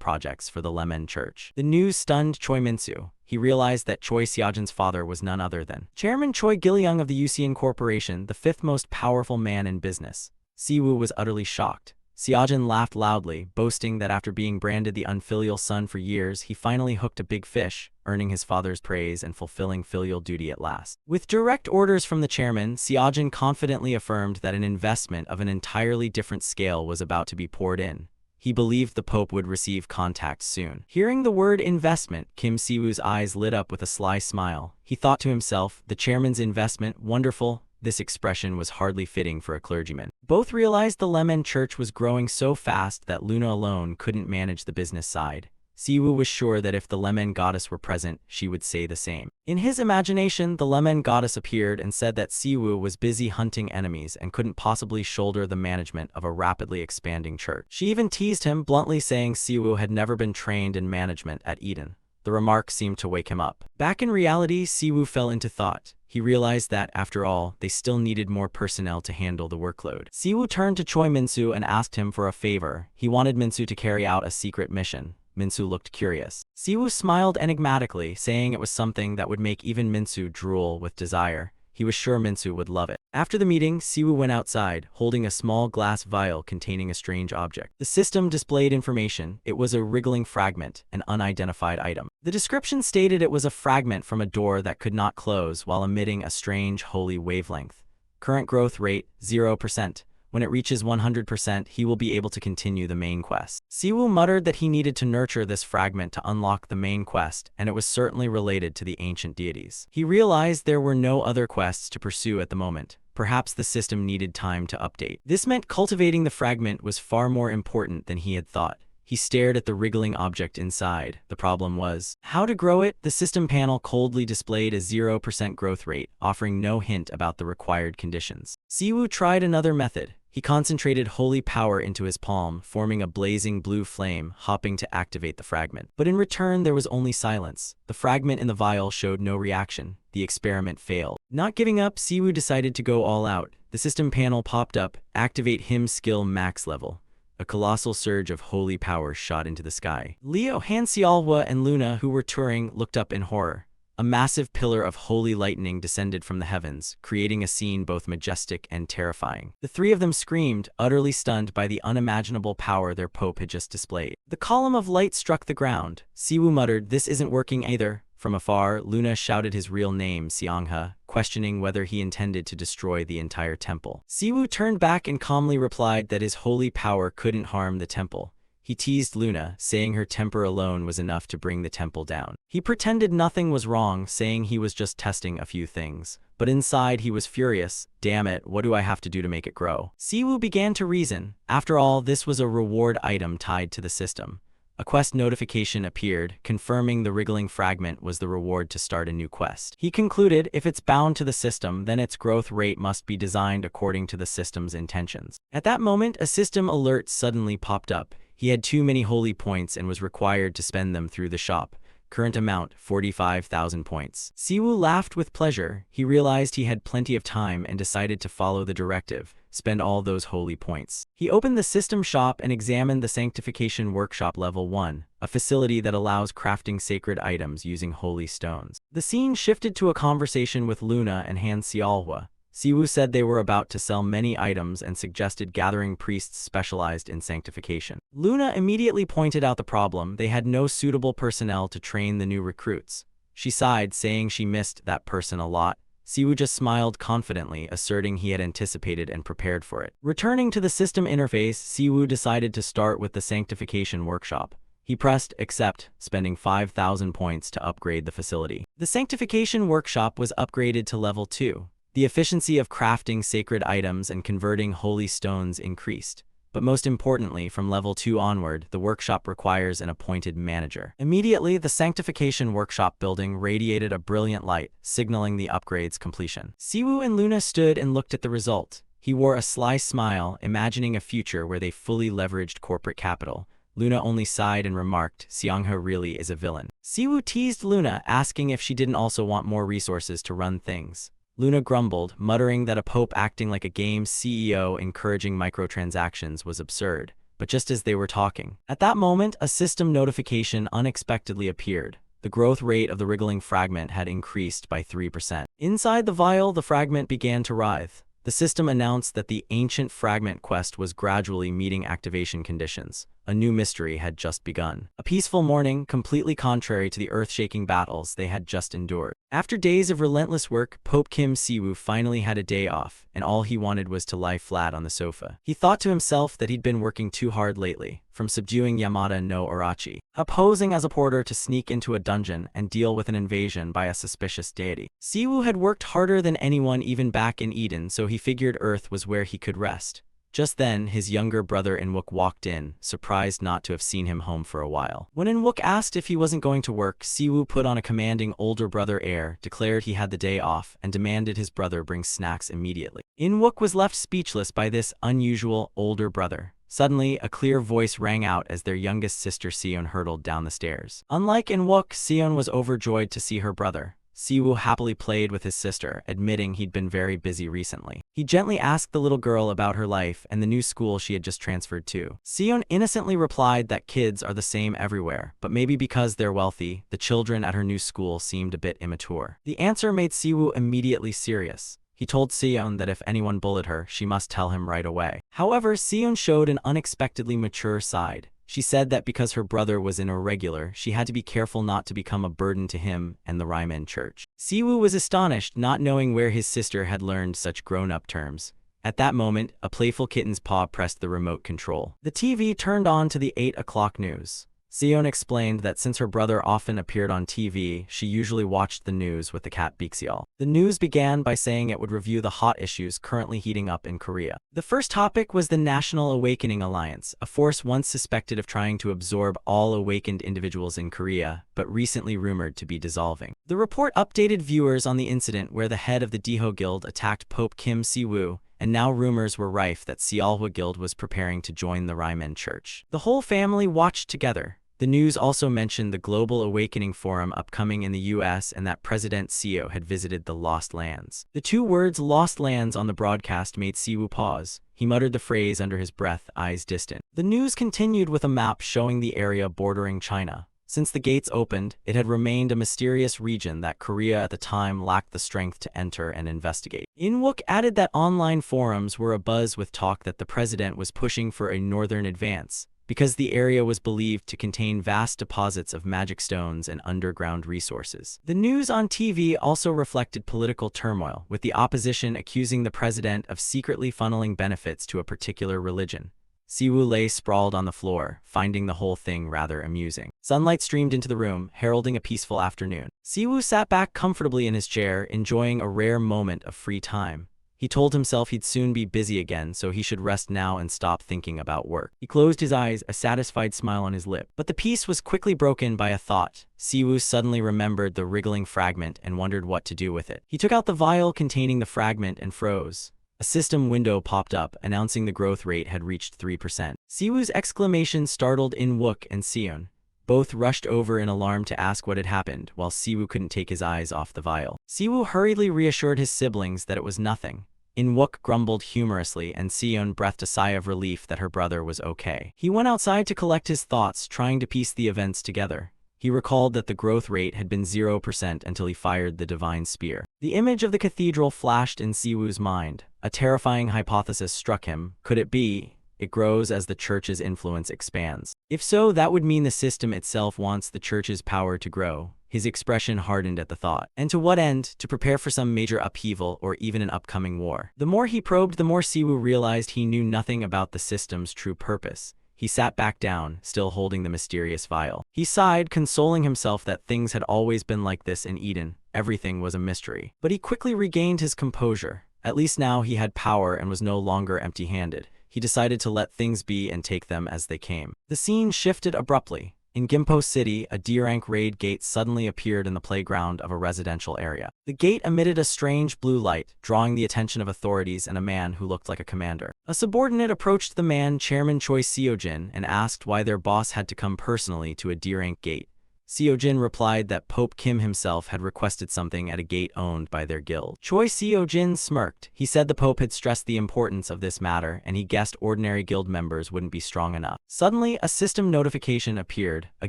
Speaker 1: projects for the Lemon Church. The news stunned Choi Min-soo. He realized that Choi Seojin's father was none other than Chairman Choi Gil-young of the Yuseon Corporation, the fifth most powerful man in business. Siwoo was utterly shocked. Seojin laughed loudly, boasting that after being branded the unfilial son for years, he finally hooked a big fish, earning his father's praise and fulfilling filial duty at last. With direct orders from the chairman, Seojin confidently affirmed that an investment of an entirely different scale was about to be poured in. He believed the Pope would receive contact soon. Hearing the word investment, Kim Siwoo's eyes lit up with a sly smile. He thought to himself, the chairman's investment, wonderful. This expression was hardly fitting for a clergyman. Both realized the Lemon Church was growing so fast that Luna alone couldn't manage the business side. Siwoo was sure that if the Lemon Goddess were present, she would say the same. In his imagination, the Lemon Goddess appeared and said that Siwoo was busy hunting enemies and couldn't possibly shoulder the management of a rapidly expanding church. She even teased him, bluntly saying Siwoo had never been trained in management at Eden. The remark seemed to wake him up. Back in reality, Siwoo fell into thought. He realized that, after all, they still needed more personnel to handle the workload. Siwoo turned to Choi Min-soo and asked him for a favor. He wanted Min-soo to carry out a secret mission. Min-soo looked curious. Siwoo smiled enigmatically, saying it was something that would make even Min-soo drool with desire. He was sure Min-soo would love it. After the meeting, Siwoo went outside, holding a small glass vial containing a strange object. The system displayed information. It was a wriggling fragment, an unidentified item. The description stated it was a fragment from a door that could not close while emitting a strange holy wavelength. Current growth rate, 0%. When it reaches 100%, he will be able to continue the main quest. Siwoo muttered that he needed to nurture this fragment to unlock the main quest, and it was certainly related to the ancient deities. He realized there were no other quests to pursue at the moment. Perhaps the system needed time to update. This meant cultivating the fragment was far more important than he had thought. He stared at the wriggling object inside. The problem was how to grow it. The system panel coldly displayed a 0% growth rate, offering no hint about the required conditions. Siwoo tried another method. He concentrated holy power into his palm, forming a blazing blue flame, hopping to activate the fragment. But in return, there was only silence. The fragment in the vial showed no reaction. The experiment failed. Not giving up, Siwoo decided to go all out. The system panel popped up, activate him skill max level. A colossal surge of holy power shot into the sky. Leo, Han Seol-hwa, and Luna, who were touring, looked up in horror. A massive pillar of holy lightning descended from the heavens, creating a scene both majestic and terrifying. The three of them screamed, utterly stunned by the unimaginable power their Pope had just displayed. The column of light struck the ground. Siwoo muttered, "This isn't working either." From afar, Luna shouted his real name, Seongha, questioning whether he intended to destroy the entire temple. Siwoo turned back and calmly replied that his holy power couldn't harm the temple. He teased Luna, saying her temper alone was enough to bring the temple down. He pretended nothing was wrong, saying he was just testing a few things. But inside he was furious. Damn it, what do I have to do to make it grow? Siwoo began to reason. After all, this was a reward item tied to the system. A quest notification appeared, confirming the wriggling fragment was the reward to start a new quest. He concluded if it's bound to the system, then its growth rate must be designed according to the system's intentions. At that moment, a system alert suddenly popped up. He had too many holy points and was required to spend them through the shop. Current amount, 45,000 points. Siwoo laughed with pleasure. He realized he had plenty of time and decided to follow the directive, spend all those holy points. He opened the system shop and examined the Sanctification Workshop Level 1, a facility that allows crafting sacred items using holy stones. The scene shifted to a conversation with Luna and Han Seolhwa. Siwoo said they were about to sell many items and suggested gathering priests specialized in sanctification. Luna immediately pointed out the problem: they had no suitable personnel to train the new recruits. She sighed, saying she missed that person a lot. Siwoo just smiled confidently, asserting he had anticipated and prepared for it. Returning to the system interface, Siwoo decided to start with the Sanctification Workshop. He pressed Accept, spending 5,000 points to upgrade the facility. The Sanctification Workshop was upgraded to Level 2. The efficiency of crafting sacred items and converting holy stones increased. But most importantly, from Level 2 onward, the workshop requires an appointed manager. Immediately, the Sanctification Workshop building radiated a brilliant light, signaling the upgrade's completion. Siwoo and Luna stood and looked at the result. He wore a sly smile, imagining a future where they fully leveraged corporate capital. Luna only sighed and remarked, Seongha really is a villain. Siwoo teased Luna, asking if she didn't also want more resources to run things. Luna grumbled, muttering that a pope acting like a game's CEO encouraging microtransactions was absurd. But just as they were talking, at that moment, a system notification unexpectedly appeared. The growth rate of the wriggling fragment had increased by 3%. Inside the vial, the fragment began to writhe. The system announced that the ancient fragment quest was gradually meeting activation conditions. A new mystery had just begun. A peaceful morning, completely contrary to the earth-shaking battles they had just endured. After days of relentless work, Pope Kim Siwoo finally had a day off, and all he wanted was to lie flat on the sofa. He thought to himself that he'd been working too hard lately, from subduing Yamada no Urachi, posing as a porter to sneak into a dungeon and deal with an invasion by a suspicious deity. Siwoo had worked harder than anyone even back in Eden, so he figured Earth was where he could rest. Just then, his younger brother Inwook walked in, surprised not to have seen him home for a while. When Inwook asked if he wasn't going to work, Siwoo put on a commanding older brother air, declared he had the day off, and demanded his brother bring snacks immediately. Inwook was left speechless by this unusual older brother. Suddenly, a clear voice rang out as their youngest sister Seon hurtled down the stairs. Unlike Inwook, Seon was overjoyed to see her brother. Siwoo happily played with his sister, admitting he'd been very busy recently. He gently asked the little girl about her life and the new school she had just transferred to. Seon innocently replied that kids are the same everywhere, but maybe because they're wealthy, the children at her new school seemed a bit immature. The answer made Siwoo immediately serious. He told Seon that if anyone bullied her, she must tell him right away. However, Seon showed an unexpectedly mature side. She said that because her brother was an irregular, she had to be careful not to become a burden to him and the Ryman Church. Siwoo was astonished, not knowing where his sister had learned such grown-up terms. At that moment, a playful kitten's paw pressed the remote control. The TV turned on to the 8 o'clock news. Seon explained that since her brother often appeared on TV, she usually watched the news with the cat Bixial. The news began by saying it would review the hot issues currently heating up in Korea. The first topic was the National Awakening Alliance, a force once suspected of trying to absorb all awakened individuals in Korea, but recently rumored to be dissolving. The report updated viewers on the incident where the head of the Daeho Guild attacked Pope Kim Siwoo, and now rumors were rife that Seolhwa Guild was preparing to join the Ryman Church. The whole family watched together. The news also mentioned the Global Awakening Forum upcoming in the US and that President Seo had visited the Lost Lands. The two words Lost Lands on the broadcast made Siwoo pause. He muttered the phrase under his breath, eyes distant. The news continued with a map showing the area bordering China. Since the gates opened, it had remained a mysterious region that Korea at the time lacked the strength to enter and investigate. Inwook added that online forums were abuzz with talk that the president was pushing for a northern advance. because the area was believed to contain vast deposits of magic stones and underground resources. The news on TV also reflected political turmoil, with the opposition accusing the president of secretly funneling benefits to a particular religion. Siwoo lay sprawled on the floor, finding the whole thing rather amusing. Sunlight streamed into the room, heralding a peaceful afternoon. Siwoo sat back comfortably in his chair, enjoying a rare moment of free time. He told himself he'd soon be busy again, so he should rest now and stop thinking about work. He closed his eyes, a satisfied smile on his lip. But the peace was quickly broken by a thought. Siwoo suddenly remembered the wriggling fragment and wondered what to do with it. He took out the vial containing the fragment and froze. A system window popped up, announcing the growth rate had reached 3%. Siwoo's exclamation startled In-wook and Seon. Both rushed over in alarm to ask what had happened, while Siwoo couldn't take his eyes off the vial. Siwoo hurriedly reassured his siblings that it was nothing. In-wook grumbled humorously, and Seon breathed a sigh of relief that her brother was okay. He went outside to collect his thoughts, trying to piece the events together. He recalled that the growth rate had been 0% until he fired the divine spear. The image of the cathedral flashed in Siwoo's mind. A terrifying hypothesis struck him. Could it be? It grows as the church's influence expands. If so, that would mean the system itself wants the church's power to grow. His expression hardened at the thought. And to what end? To prepare for some major upheaval or even an upcoming war. The more he probed, the more Siwoo realized he knew nothing about the system's true purpose. He sat back down, still holding the mysterious vial. He sighed, consoling himself that things had always been like this in Eden. Everything was a mystery. But he quickly regained his composure. At least now he had power and was no longer empty-handed. He decided to let things be and take them as they came. The scene shifted abruptly. In Gimpo City, a D-rank raid gate suddenly appeared in the playground of a residential area. The gate emitted a strange blue light, drawing the attention of authorities and a man who looked like a commander. A subordinate approached the man, Chairman Choi Seojin, and asked why their boss had to come personally to a D-rank gate. Seojin replied that Pope Kim himself had requested something at a gate owned by their guild. Choi Seojin smirked. He said the Pope had stressed the importance of this matter, and he guessed ordinary guild members wouldn't be strong enough. Suddenly, a system notification appeared. A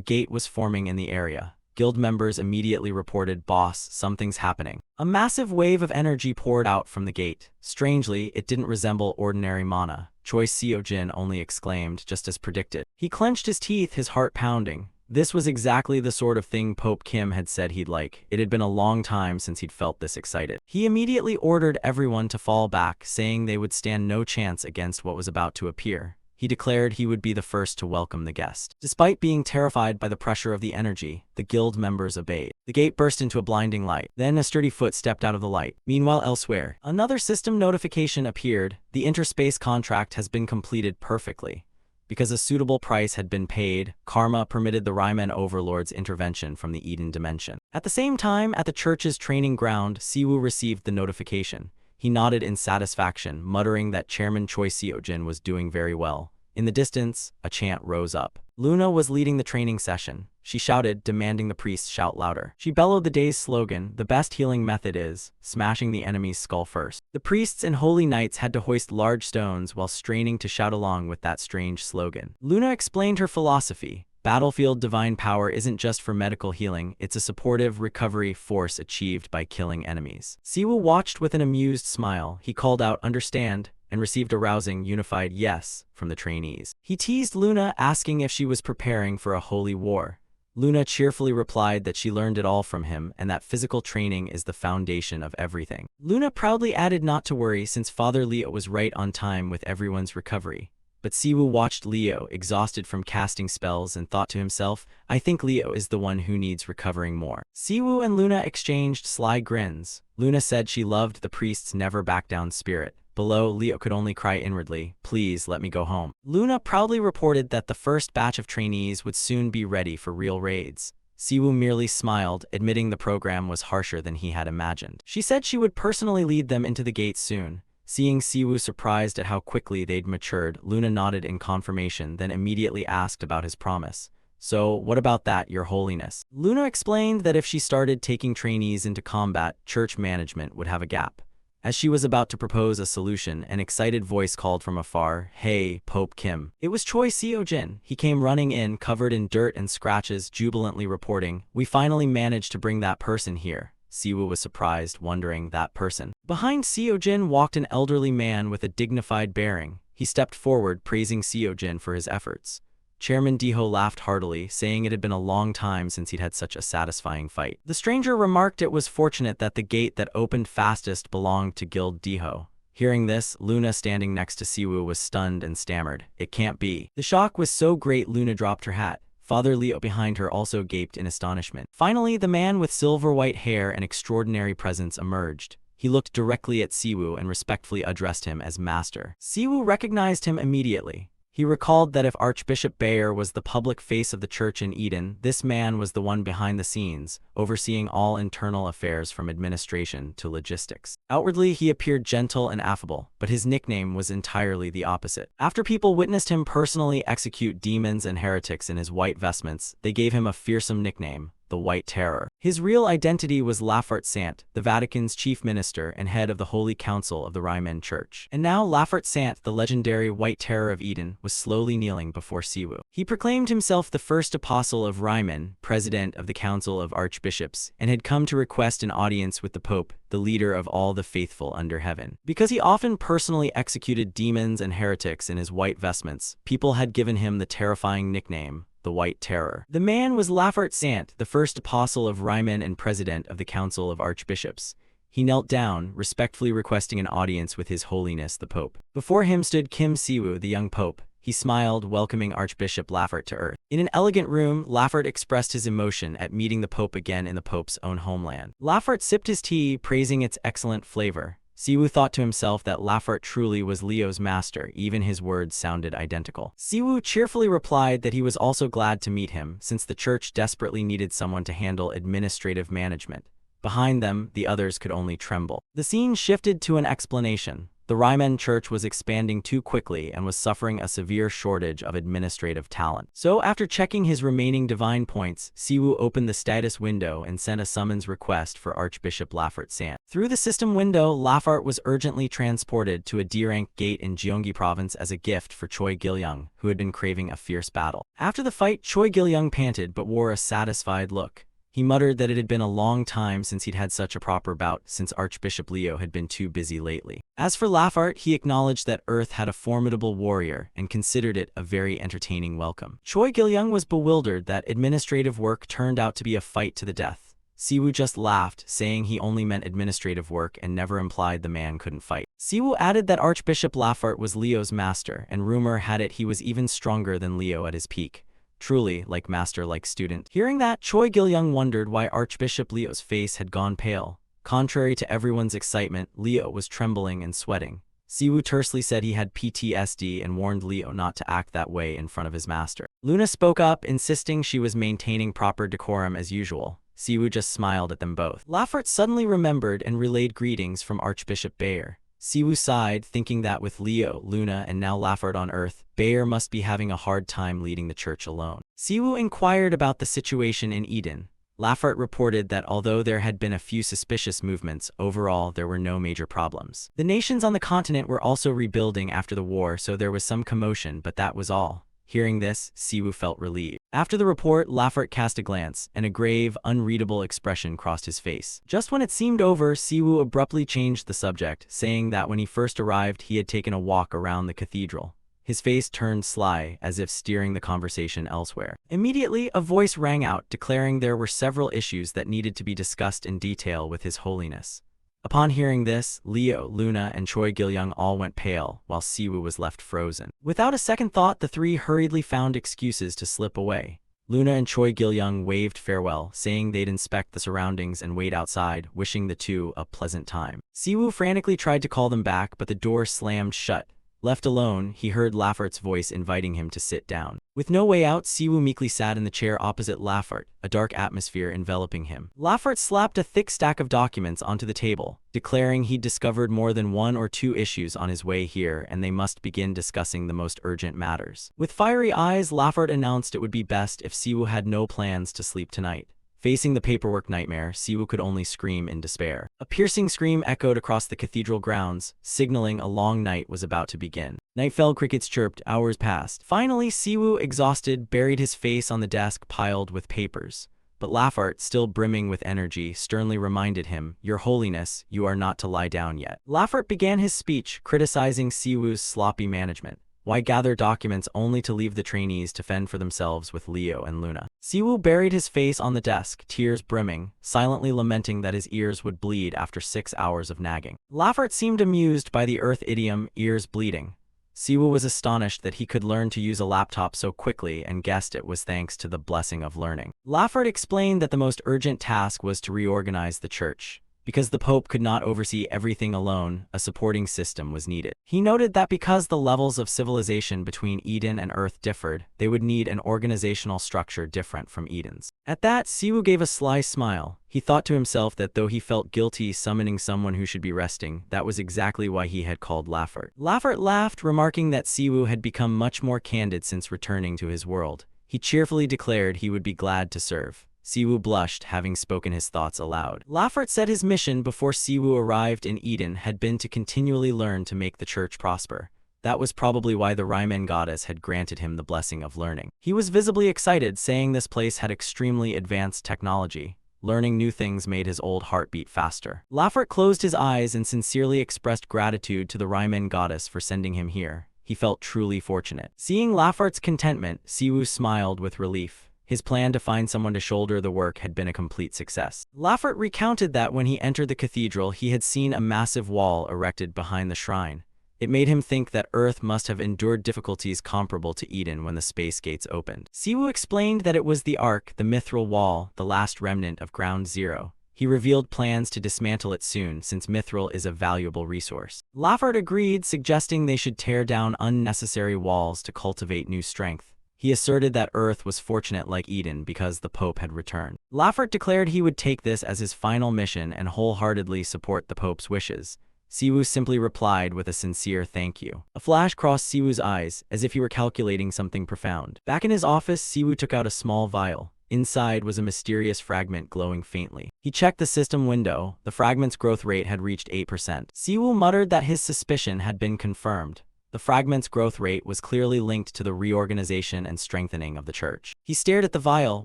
Speaker 1: gate was forming in the area. Guild members immediately reported, "Boss, something's happening." A massive wave of energy poured out from the gate. Strangely, it didn't resemble ordinary mana. Choi Seojin only exclaimed, just as predicted. He clenched his teeth, his heart pounding. This was exactly the sort of thing Pope Kim had said he'd like. It had been a long time since he'd felt this excited. He immediately ordered everyone to fall back, saying they would stand no chance against what was about to appear. He declared he would be the first to welcome the guest. Despite being terrified by the pressure of the energy, the guild members obeyed. The gate burst into a blinding light. Then a sturdy foot stepped out of the light. Meanwhile, elsewhere, another system notification appeared. The interspace contract has been completed perfectly. Because a suitable price had been paid, karma permitted the Ryman overlord's intervention from the Eden dimension. At the same time, at the church's training ground, Siwoo received the notification. He nodded in satisfaction, muttering that Chairman Choi Seojin was doing very well. In the distance, a chant rose up. Luna was leading the training session. She shouted, demanding the priests shout louder. She bellowed the day's slogan, "The best healing method is smashing the enemy's skull first." The priests and holy knights had to hoist large stones while straining to shout along with that strange slogan. Luna explained her philosophy. Battlefield divine power isn't just for medical healing, it's a supportive recovery force achieved by killing enemies. Siwoo watched with an amused smile. He called out, "Understand," and received a rousing, unified yes from the trainees. He teased Luna, asking if she was preparing for a holy war. Luna cheerfully replied that she learned it all from him and that physical training is the foundation of everything. Luna proudly added not to worry since Father Leo was right on time with everyone's recovery. But Siwoo watched Leo, exhausted from casting spells, and thought to himself, "I think Leo is the one who needs recovering more." Siwoo and Luna exchanged sly grins. Luna said she loved the priest's never-back-down spirit. Below, Leo could only cry inwardly, "Please let me go home." Luna proudly reported that the first batch of trainees would soon be ready for real raids. Siwoo merely smiled, admitting the program was harsher than he had imagined. She said she would personally lead them into the gate soon. Seeing Siwoo surprised at how quickly they'd matured, Luna nodded in confirmation, then immediately asked about his promise. "So, what about that, Your Holiness?" Luna explained that if she started taking trainees into combat, church management would have a gap. As she was about to propose a solution, an excited voice called from afar, "Hey, Pope Kim." It was Choi Seojin. He came running in, covered in dirt and scratches, jubilantly reporting, "We finally managed to bring that person here." Siwoo was surprised, wondering, that person. Behind Seojin walked an elderly man with a dignified bearing. He stepped forward, praising Seojin for his efforts. Chairman Diho laughed heartily, saying it had been a long time since he'd had such a satisfying fight. The stranger remarked it was fortunate that the gate that opened fastest belonged to Guild Diho. Hearing this, Luna standing next to Siwoo was stunned and stammered, "It can't be." The shock was so great Luna dropped her hat. Father Leo behind her also gaped in astonishment. Finally, the man with silver-white hair and extraordinary presence emerged. He looked directly at Siwoo and respectfully addressed him as master. Siwoo recognized him immediately. He recalled that if Archbishop Bayer was the public face of the church in Eden, this man was the one behind the scenes, overseeing all internal affairs from administration to logistics. Outwardly, he appeared gentle and affable, but his nickname was entirely the opposite. After people witnessed him personally execute demons and heretics in his white vestments, they gave him a fearsome nickname, the White Terror. His real identity was Lafart Sant, the Vatican's chief minister and head of the Holy Council of the Ryman Church. And now Lafart Sant, the legendary White Terror of Eden, was slowly kneeling before Siwoo. He proclaimed himself the first apostle of Ryman, president of the Council of Archbishops, and had come to request an audience with the Pope, the leader of all the faithful under heaven. Because he often personally executed demons and heretics in his white vestments, people had given him the terrifying nickname, the White Terror. The man was Lafart Sant, the first apostle of Ryman and president of the Council of Archbishops. He knelt down, respectfully requesting an audience with His Holiness the Pope. Before him stood Kim Siwoo, the young Pope. He smiled, welcoming Archbishop Lafart to earth. In an elegant room, Lafart expressed his emotion at meeting the Pope again in the Pope's own homeland. Lafart sipped his tea, praising its excellent flavor. Siwoo thought to himself that Lafart truly was Leo's master, even his words sounded identical. Siwoo cheerfully replied that he was also glad to meet him, since the church desperately needed someone to handle administrative management. Behind them, the others could only tremble. The scene shifted to an explanation. The Ryman Church was expanding too quickly and was suffering a severe shortage of administrative talent. So after checking his remaining divine points, Siwoo opened the status window and sent a summons request for Archbishop Lafart Sant. Through the system window, Lafart was urgently transported to a D-rank gate in Gyeonggi province as a gift for Choi Gil-young, who had been craving a fierce battle. After the fight, Choi Gil-young panted but wore a satisfied look. He muttered that it had been a long time since he'd had such a proper bout, since Archbishop Leo had been too busy lately. As for Lafart, he acknowledged that Earth had a formidable warrior and considered it a very entertaining welcome. Choi Gil-young was bewildered that administrative work turned out to be a fight to the death. Siwoo just laughed, saying he only meant administrative work and never implied the man couldn't fight. Siwoo added that Archbishop Lafart was Leo's master, and rumor had it he was even stronger than Leo at his peak. Truly, like master like student. Hearing that, Choi Gil-young wondered why Archbishop Leo's face had gone pale. Contrary to everyone's excitement, Leo was trembling and sweating. Siwoo tersely said he had PTSD and warned Leo not to act that way in front of his master. Luna spoke up, insisting she was maintaining proper decorum as usual. Siwoo just smiled at them both. Lafart suddenly remembered and relayed greetings from Archbishop Bayer. Siwoo sighed, thinking that with Leo, Luna, and now Lafart on Earth, Bayer must be having a hard time leading the church alone. Siwoo inquired about the situation in Eden. Lafart reported that although there had been a few suspicious movements, overall there were no major problems. The nations on the continent were also rebuilding after the war, so there was some commotion, but that was all. Hearing this, Siwoo felt relieved. After the report, Lafart cast a glance, and a grave, unreadable expression crossed his face. Just when it seemed over, Siwoo abruptly changed the subject, saying that when he first arrived, he had taken a walk around the cathedral. His face turned sly, as if steering the conversation elsewhere. Immediately, a voice rang out, declaring there were several issues that needed to be discussed in detail with His Holiness. Upon hearing this, Leo, Luna, and Choi Gil-young all went pale, while Siwoo was left frozen. Without a second thought, the three hurriedly found excuses to slip away. Luna and Choi Gil-young waved farewell, saying they'd inspect the surroundings and wait outside, wishing the two a pleasant time. Siwoo frantically tried to call them back, but the door slammed shut. Left alone, he heard Lafart's voice inviting him to sit down. With no way out, Siwoo meekly sat in the chair opposite Lafart, a dark atmosphere enveloping him. Lafart slapped a thick stack of documents onto the table, declaring he'd discovered more than 1 or 2 issues on his way here and they must begin discussing the most urgent matters. With fiery eyes, Lafart announced it would be best if Siwoo had no plans to sleep tonight. Facing the paperwork nightmare, Siwoo could only scream in despair. A piercing scream echoed across the cathedral grounds, signaling a long night was about to begin. Night fell, crickets chirped, hours passed. Finally, Siwoo, exhausted, buried his face on the desk piled with papers. But Lafart, still brimming with energy, sternly reminded him, "Your Holiness, you are not to lie down yet." Lafart began his speech, criticizing Siwoo's sloppy management. Why gather documents only to leave the trainees to fend for themselves with Leo and Luna? Siwoo buried his face on the desk, tears brimming, silently lamenting that his ears would bleed after 6 hours of nagging. Lafert seemed amused by the Earth idiom, ears bleeding. Siwoo was astonished that he could learn to use a laptop so quickly and guessed it was thanks to the blessing of learning. Lafert explained that the most urgent task was to reorganize the church. Because the Pope could not oversee everything alone, a supporting system was needed. He noted that because the levels of civilization between Eden and Earth differed, they would need an organizational structure different from Eden's. At that, Siwoo gave a sly smile. He thought to himself that though he felt guilty summoning someone who should be resting, that was exactly why he had called Lafert. Lafert laughed, remarking that Siwoo had become much more candid since returning to his world. He cheerfully declared he would be glad to serve. Siwoo blushed, having spoken his thoughts aloud. Lafert said his mission before Siwoo arrived in Eden had been to continually learn to make the church prosper. That was probably why the Ryman goddess had granted him the blessing of learning. He was visibly excited, saying this place had extremely advanced technology. Learning new things made his old heart beat faster. Lafert closed his eyes and sincerely expressed gratitude to the Ryman goddess for sending him here. He felt truly fortunate. Seeing Lafert's contentment, Siwoo smiled with relief. His plan to find someone to shoulder the work had been a complete success. Lafert recounted that when he entered the cathedral, he had seen a massive wall erected behind the shrine. It made him think that Earth must have endured difficulties comparable to Eden when the space gates opened. Siwoo explained that it was the Ark, the mithril wall, the last remnant of Ground Zero. He revealed plans to dismantle it soon, since mithril is a valuable resource. Lafert agreed, suggesting they should tear down unnecessary walls to cultivate new strength. He asserted that Earth was fortunate like Eden because the Pope had returned. Lafert declared he would take this as his final mission and wholeheartedly support the Pope's wishes. Siwoo simply replied with a sincere thank you. A flash crossed Siwoo's eyes, as if he were calculating something profound. Back in his office, Siwoo took out a small vial. Inside was a mysterious fragment glowing faintly. He checked the system window. The fragment's growth rate had reached 8%. Siwoo muttered that his suspicion had been confirmed. The fragment's growth rate was clearly linked to the reorganization and strengthening of the church. He stared at the vial,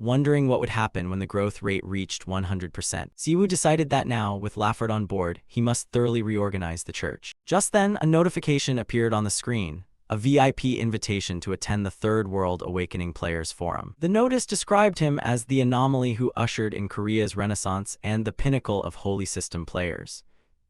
Speaker 1: wondering what would happen when the growth rate reached 100%. Siwoo decided that now, with Lafert on board, he must thoroughly reorganize the church. Just then, a notification appeared on the screen. A VIP invitation to attend the Third World Awakening Players Forum. The notice described him as the anomaly who ushered in Korea's Renaissance and the pinnacle of Holy System players.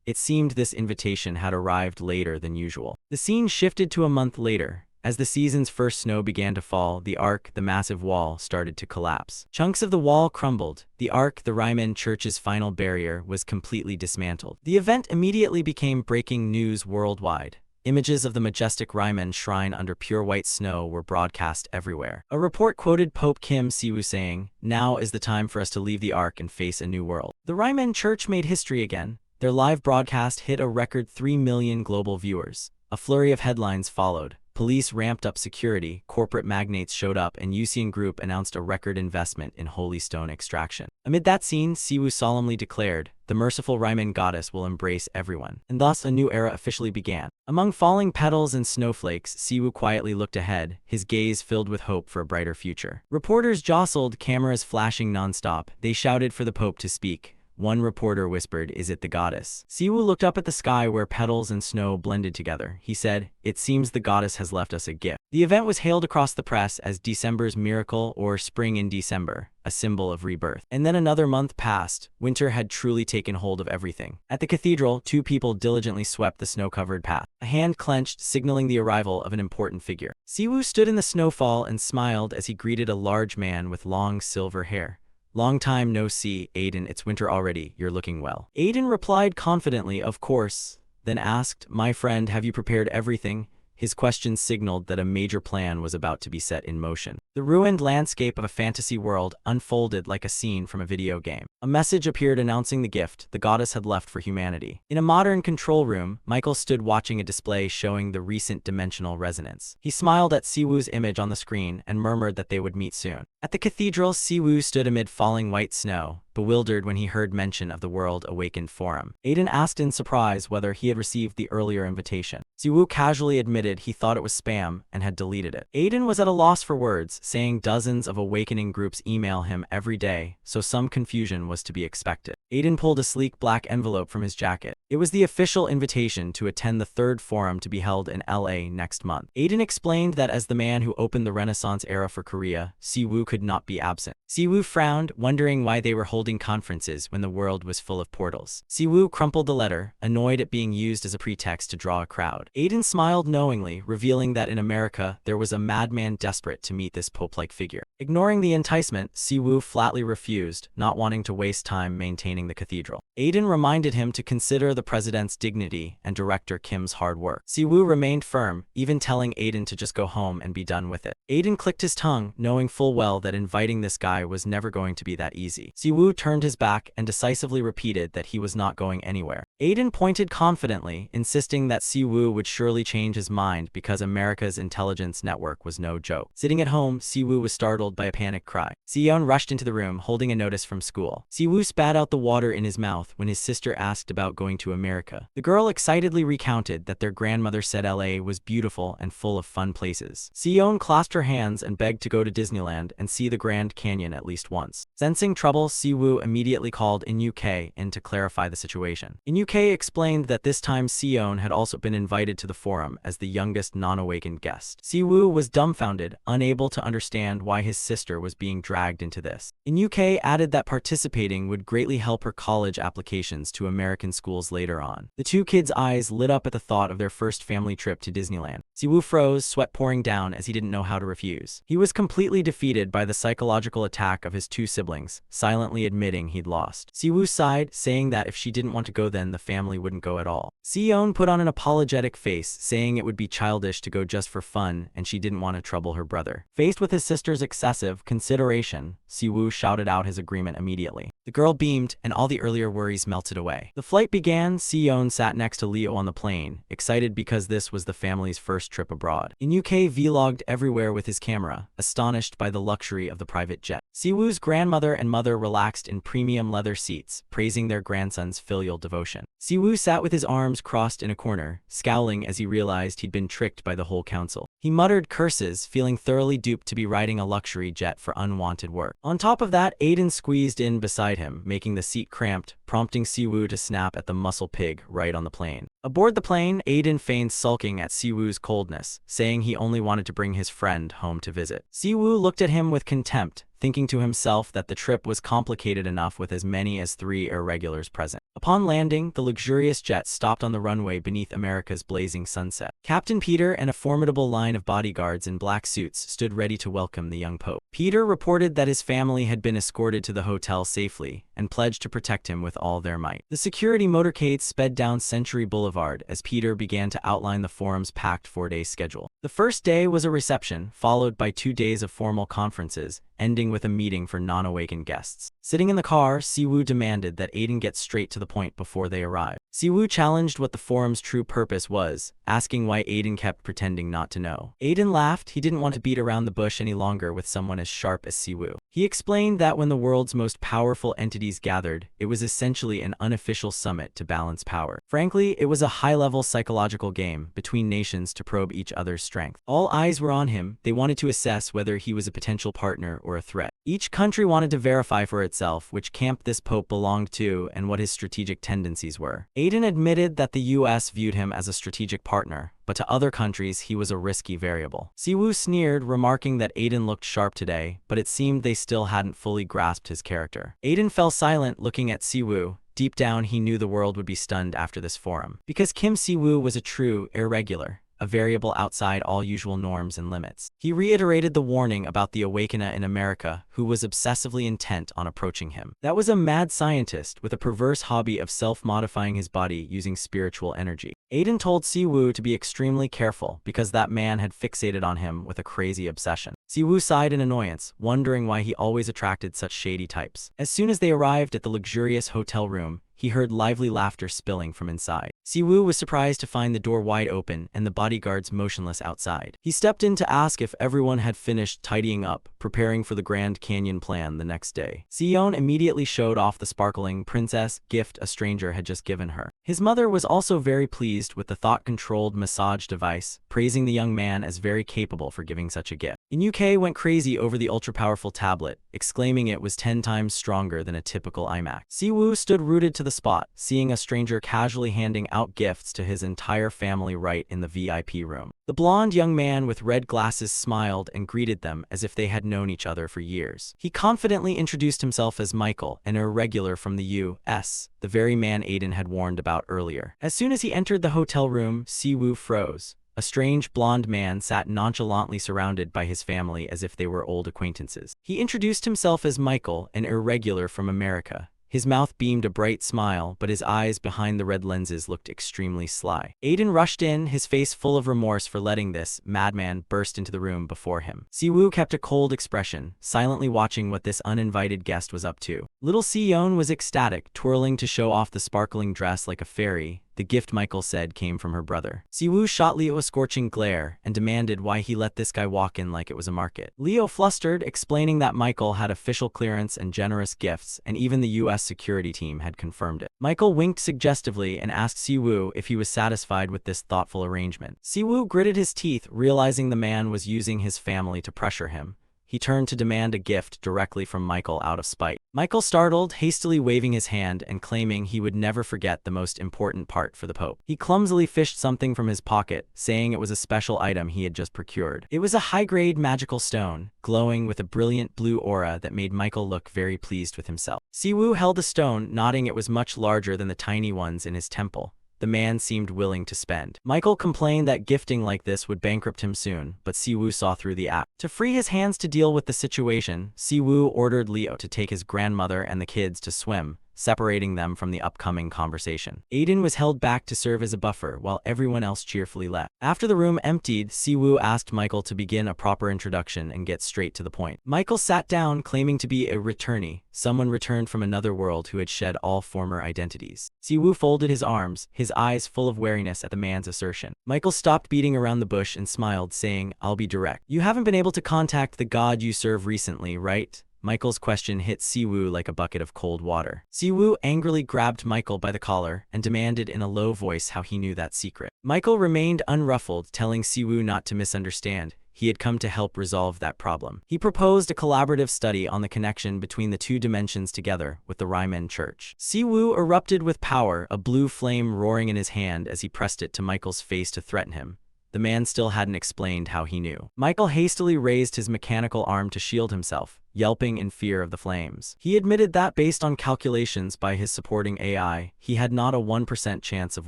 Speaker 1: It seemed this invitation had arrived later than usual. The scene shifted to a month later. As the season's first snow began to fall, the Ark, the massive wall, started to collapse. Chunks of the wall crumbled. The Ark, the Ryman Church's final barrier, was completely dismantled. The event immediately became breaking news worldwide. Images of the majestic Ryman shrine under pure white snow were broadcast everywhere. A report quoted Pope Kim Siwoo saying, "Now is the time for us to leave the Ark and face a new world." The Ryman Church made history again. Their live broadcast hit a record 3 million global viewers. A flurry of headlines followed. Police ramped up security, corporate magnates showed up, and Yusian Group announced a record investment in holy stone extraction. Amid that scene, Siwoo solemnly declared, "The merciful Ryman goddess will embrace everyone." And thus a new era officially began. Among falling petals and snowflakes, Siwoo quietly looked ahead, his gaze filled with hope for a brighter future. Reporters jostled, cameras flashing nonstop. They shouted for the Pope to speak. One reporter whispered, "Is it the goddess?" Siwoo looked up at the sky where petals and snow blended together. He said, "It seems the goddess has left us a gift." The event was hailed across the press as December's miracle, or spring in December, a symbol of rebirth. And then another month passed. Winter had truly taken hold of everything. At the cathedral, 2 people diligently swept the snow-covered path. A hand clenched, signaling the arrival of an important figure. Siwoo stood in the snowfall and smiled as he greeted a large man with long silver hair. "Long time no see, Aiden. It's winter already. You're looking well." Aiden replied confidently, "Of course," then asked, "My friend, have you prepared everything?" His question signaled that a major plan was about to be set in motion. The ruined landscape of a fantasy world unfolded like a scene from a video game. A message appeared announcing the gift the goddess had left for humanity. In a modern control room, Michael stood watching a display showing the recent dimensional resonance. He smiled at Siwoo's image on the screen and murmured that they would meet soon. At the cathedral, Siwoo stood amid falling white snow, bewildered when he heard mention of the World Awakened Forum. Aiden asked in surprise whether he had received the earlier invitation. Siwoo casually admitted he thought it was spam and had deleted it. Aiden was at a loss for words, saying dozens of awakening groups email him every day, so some confusion was to be expected. Aiden pulled a sleek black envelope from his jacket. It was the official invitation to attend the third forum to be held in LA next month. Aiden explained that as the man who opened the Renaissance era for Korea, Siwoo could not be absent. Siwoo frowned, wondering why they were holding conferences when the world was full of portals. Siwoo crumpled the letter, annoyed at being used as a pretext to draw a crowd. Aiden smiled knowingly, revealing that in America there was a madman desperate to meet this pope-like figure. Ignoring the enticement, Siwoo flatly refused, not wanting to waste time maintaining the cathedral. Aiden reminded him to consider the president's dignity and director Kim's hard work. Siwoo remained firm, even telling Aiden to just go home and be done with it. Aiden clicked his tongue, knowing full well that inviting this guy was never going to be that easy. Siwoo turned his back and decisively repeated that he was not going anywhere. Aiden pointed confidently, insisting that Siwoo would surely change his mind because America's intelligence network was no joke. Sitting at home, Siwoo was startled by a panicked cry. Seon rushed into the room, holding a notice from school. Siwoo spat out the water in his mouth when his sister asked about going to America. The girl excitedly recounted that their grandmother said LA was beautiful and full of fun places. Seon clasped her hands and begged to go to Disneyland and see the Grand Canyon at least once. Sensing trouble, Siwoo immediately called In UK in to clarify the situation. In UK explained that this time Seon had also been invited to the forum as the youngest non-awakened guest. Siwoo was dumbfounded, unable to understand why his sister was being dragged into this. In UK added that participating would greatly help her college applications to American schools later on. The two kids' eyes lit up at the thought of their first family trip to Disneyland. Siwoo froze, sweat pouring down as he didn't know how to refuse. He was completely defeated by the psychological attack of his two siblings, silently admitting he'd lost. Siwoo sighed, saying that if she didn't want to go then the family wouldn't go at all. Seon put on an apologetic face, saying it would be childish to go just for fun and she didn't want to trouble her brother. Faced with his sister's excessive consideration, Siwoo shouted out his agreement immediately. The girl beamed, and all the earlier worries melted away. The flight began. Seon sat next to Leo on the plane, excited because this was the family's first trip abroad. In UK vlogged everywhere with his camera, astonished by the luxury of the private jet. Siwoo's grandmother and mother relaxed in premium leather seats, praising their grandson's filial devotion. Siwoo sat with his arms crossed in a corner, scowling as he realized he'd been tricked by the whole council. He muttered curses, feeling thoroughly duped to be riding a luxury jet for unwanted work. On top of that, Aiden squeezed in beside him, making the seat cramped, prompting Siwoo to snap at the muscle pig right on the plane. Aboard the plane, Aiden feigned sulking at Siwoo's coldness, saying he only wanted to bring his friend home to visit. Siwoo looked at him with contempt, thinking to himself that the trip was complicated enough with as many as 3 irregulars present. Upon landing, the luxurious jet stopped on the runway beneath America's blazing sunset. Captain Peter and a formidable line of bodyguards in black suits stood ready to welcome the young pope. Peter reported that his family had been escorted to the hotel safely and pledged to protect him with all their might. The security motorcade sped down Century Boulevard as Peter began to outline the forum's packed 4-day schedule. The first day was a reception, followed by 2 days of formal conferences, ending with a meeting for non-awakened guests. Sitting in the car, Siwoo demanded that Aiden get straight to the point before they arrived. Siwoo challenged what the forum's true purpose was, asking why Aiden kept pretending not to know. Aiden laughed. He didn't want to beat around the bush any longer with someone as sharp as Siwoo. He explained that when the world's most powerful entities gathered, it was essentially an unofficial summit to balance power. Frankly, it was a high-level psychological game between nations to probe each other's strength. All eyes were on him. They wanted to assess whether he was a potential partner or a threat. Each country wanted to verify for itself which camp this pope belonged to and what his strategic tendencies were. Aiden admitted that the US viewed him as a strategic partner, but to other countries he was a risky variable. Siwoo sneered, remarking that Aiden looked sharp today, but it seemed they still hadn't fully grasped his character. Aiden fell silent, looking at Siwoo. Deep down he knew the world would be stunned after this forum. Because Kim Siwoo was a true irregular, a variable outside all usual norms and limits. He reiterated the warning about the awakener in America who was obsessively intent on approaching him. That was a mad scientist with a perverse hobby of self-modifying his body using spiritual energy. Aiden told Siwoo to be extremely careful because that man had fixated on him with a crazy obsession. Siwoo sighed in annoyance, wondering why he always attracted such shady types. As soon as they arrived at the luxurious hotel room, he heard lively laughter spilling from inside. Siwoo was surprised to find the door wide open and the bodyguards motionless outside. He stepped in to ask if everyone had finished tidying up, preparing for the Grand Canyon plan the next day. Seon immediately showed off the sparkling princess gift a stranger had just given her. His mother was also very pleased with the thought-controlled massage device, praising the young man as very capable for giving such a gift. In UK went crazy over the ultra-powerful tablet, exclaiming it was 10 times stronger than a typical iMac. Siwoo stood rooted to the spot, seeing a stranger casually handing out gifts to his entire family right in the VIP room. The blonde young man with red glasses smiled and greeted them as if they had known each other for years. He confidently introduced himself as Michael, an irregular from the U.S., the very man Aiden had warned about earlier. As soon as he entered the hotel room, Siwoo froze. A strange blonde man sat nonchalantly surrounded by his family as if they were old acquaintances. He introduced himself as Michael, an irregular from America. His mouth beamed a bright smile, but his eyes behind the red lenses looked extremely sly. Aiden rushed in, his face full of remorse for letting this madman burst into the room before him. Siwoo kept a cold expression, silently watching what this uninvited guest was up to. Little Siyeon was ecstatic, twirling to show off the sparkling dress like a fairy. The gift, Michael said, came from her brother. Siwoo shot Leo a scorching glare and demanded why he let this guy walk in like it was a market. Leo flustered, explaining that Michael had official clearance and generous gifts, and even the U.S. security team had confirmed it. Michael winked suggestively and asked Siwoo if he was satisfied with this thoughtful arrangement. Siwoo gritted his teeth, realizing the man was using his family to pressure him. He turned to demand a gift directly from Michael out of spite. Michael startled, hastily waving his hand and claiming he would never forget the most important part for the Pope. He clumsily fished something from his pocket, saying it was a special item he had just procured. It was a high-grade magical stone, glowing with a brilliant blue aura that made Michael look very pleased with himself. Siwoo held the stone, nodding it was much larger than the tiny ones in his temple. The man seemed willing to spend. Michael complained that gifting like this would bankrupt him soon, but Siwoo saw through the act. To free his hands to deal with the situation, Siwoo ordered Leo to take his grandmother and the kids to swim, separating them from the upcoming conversation. Aiden was held back to serve as a buffer while everyone else cheerfully left. After the room emptied, Siwoo asked Michael to begin a proper introduction and get straight to the point. Michael sat down, claiming to be a returnee, someone returned from another world who had shed all former identities. Siwoo folded his arms, his eyes full of wariness at the man's assertion. Michael stopped beating around the bush and smiled, saying, "I'll be direct. You haven't been able to contact the god you serve recently, right?" Michael's question hit Siwoo like a bucket of cold water. Siwoo angrily grabbed Michael by the collar and demanded in a low voice how he knew that secret. Michael remained unruffled, telling Siwoo not to misunderstand. He had come to help resolve that problem. He proposed a collaborative study on the connection between the two dimensions together with the Rymen Church. Siwoo erupted with power, a blue flame roaring in his hand as he pressed it to Michael's face to threaten him. The man still hadn't explained how he knew. Michael hastily raised his mechanical arm to shield himself, yelping in fear of the flames. He admitted that based on calculations by his supporting AI, he had not a 1% chance of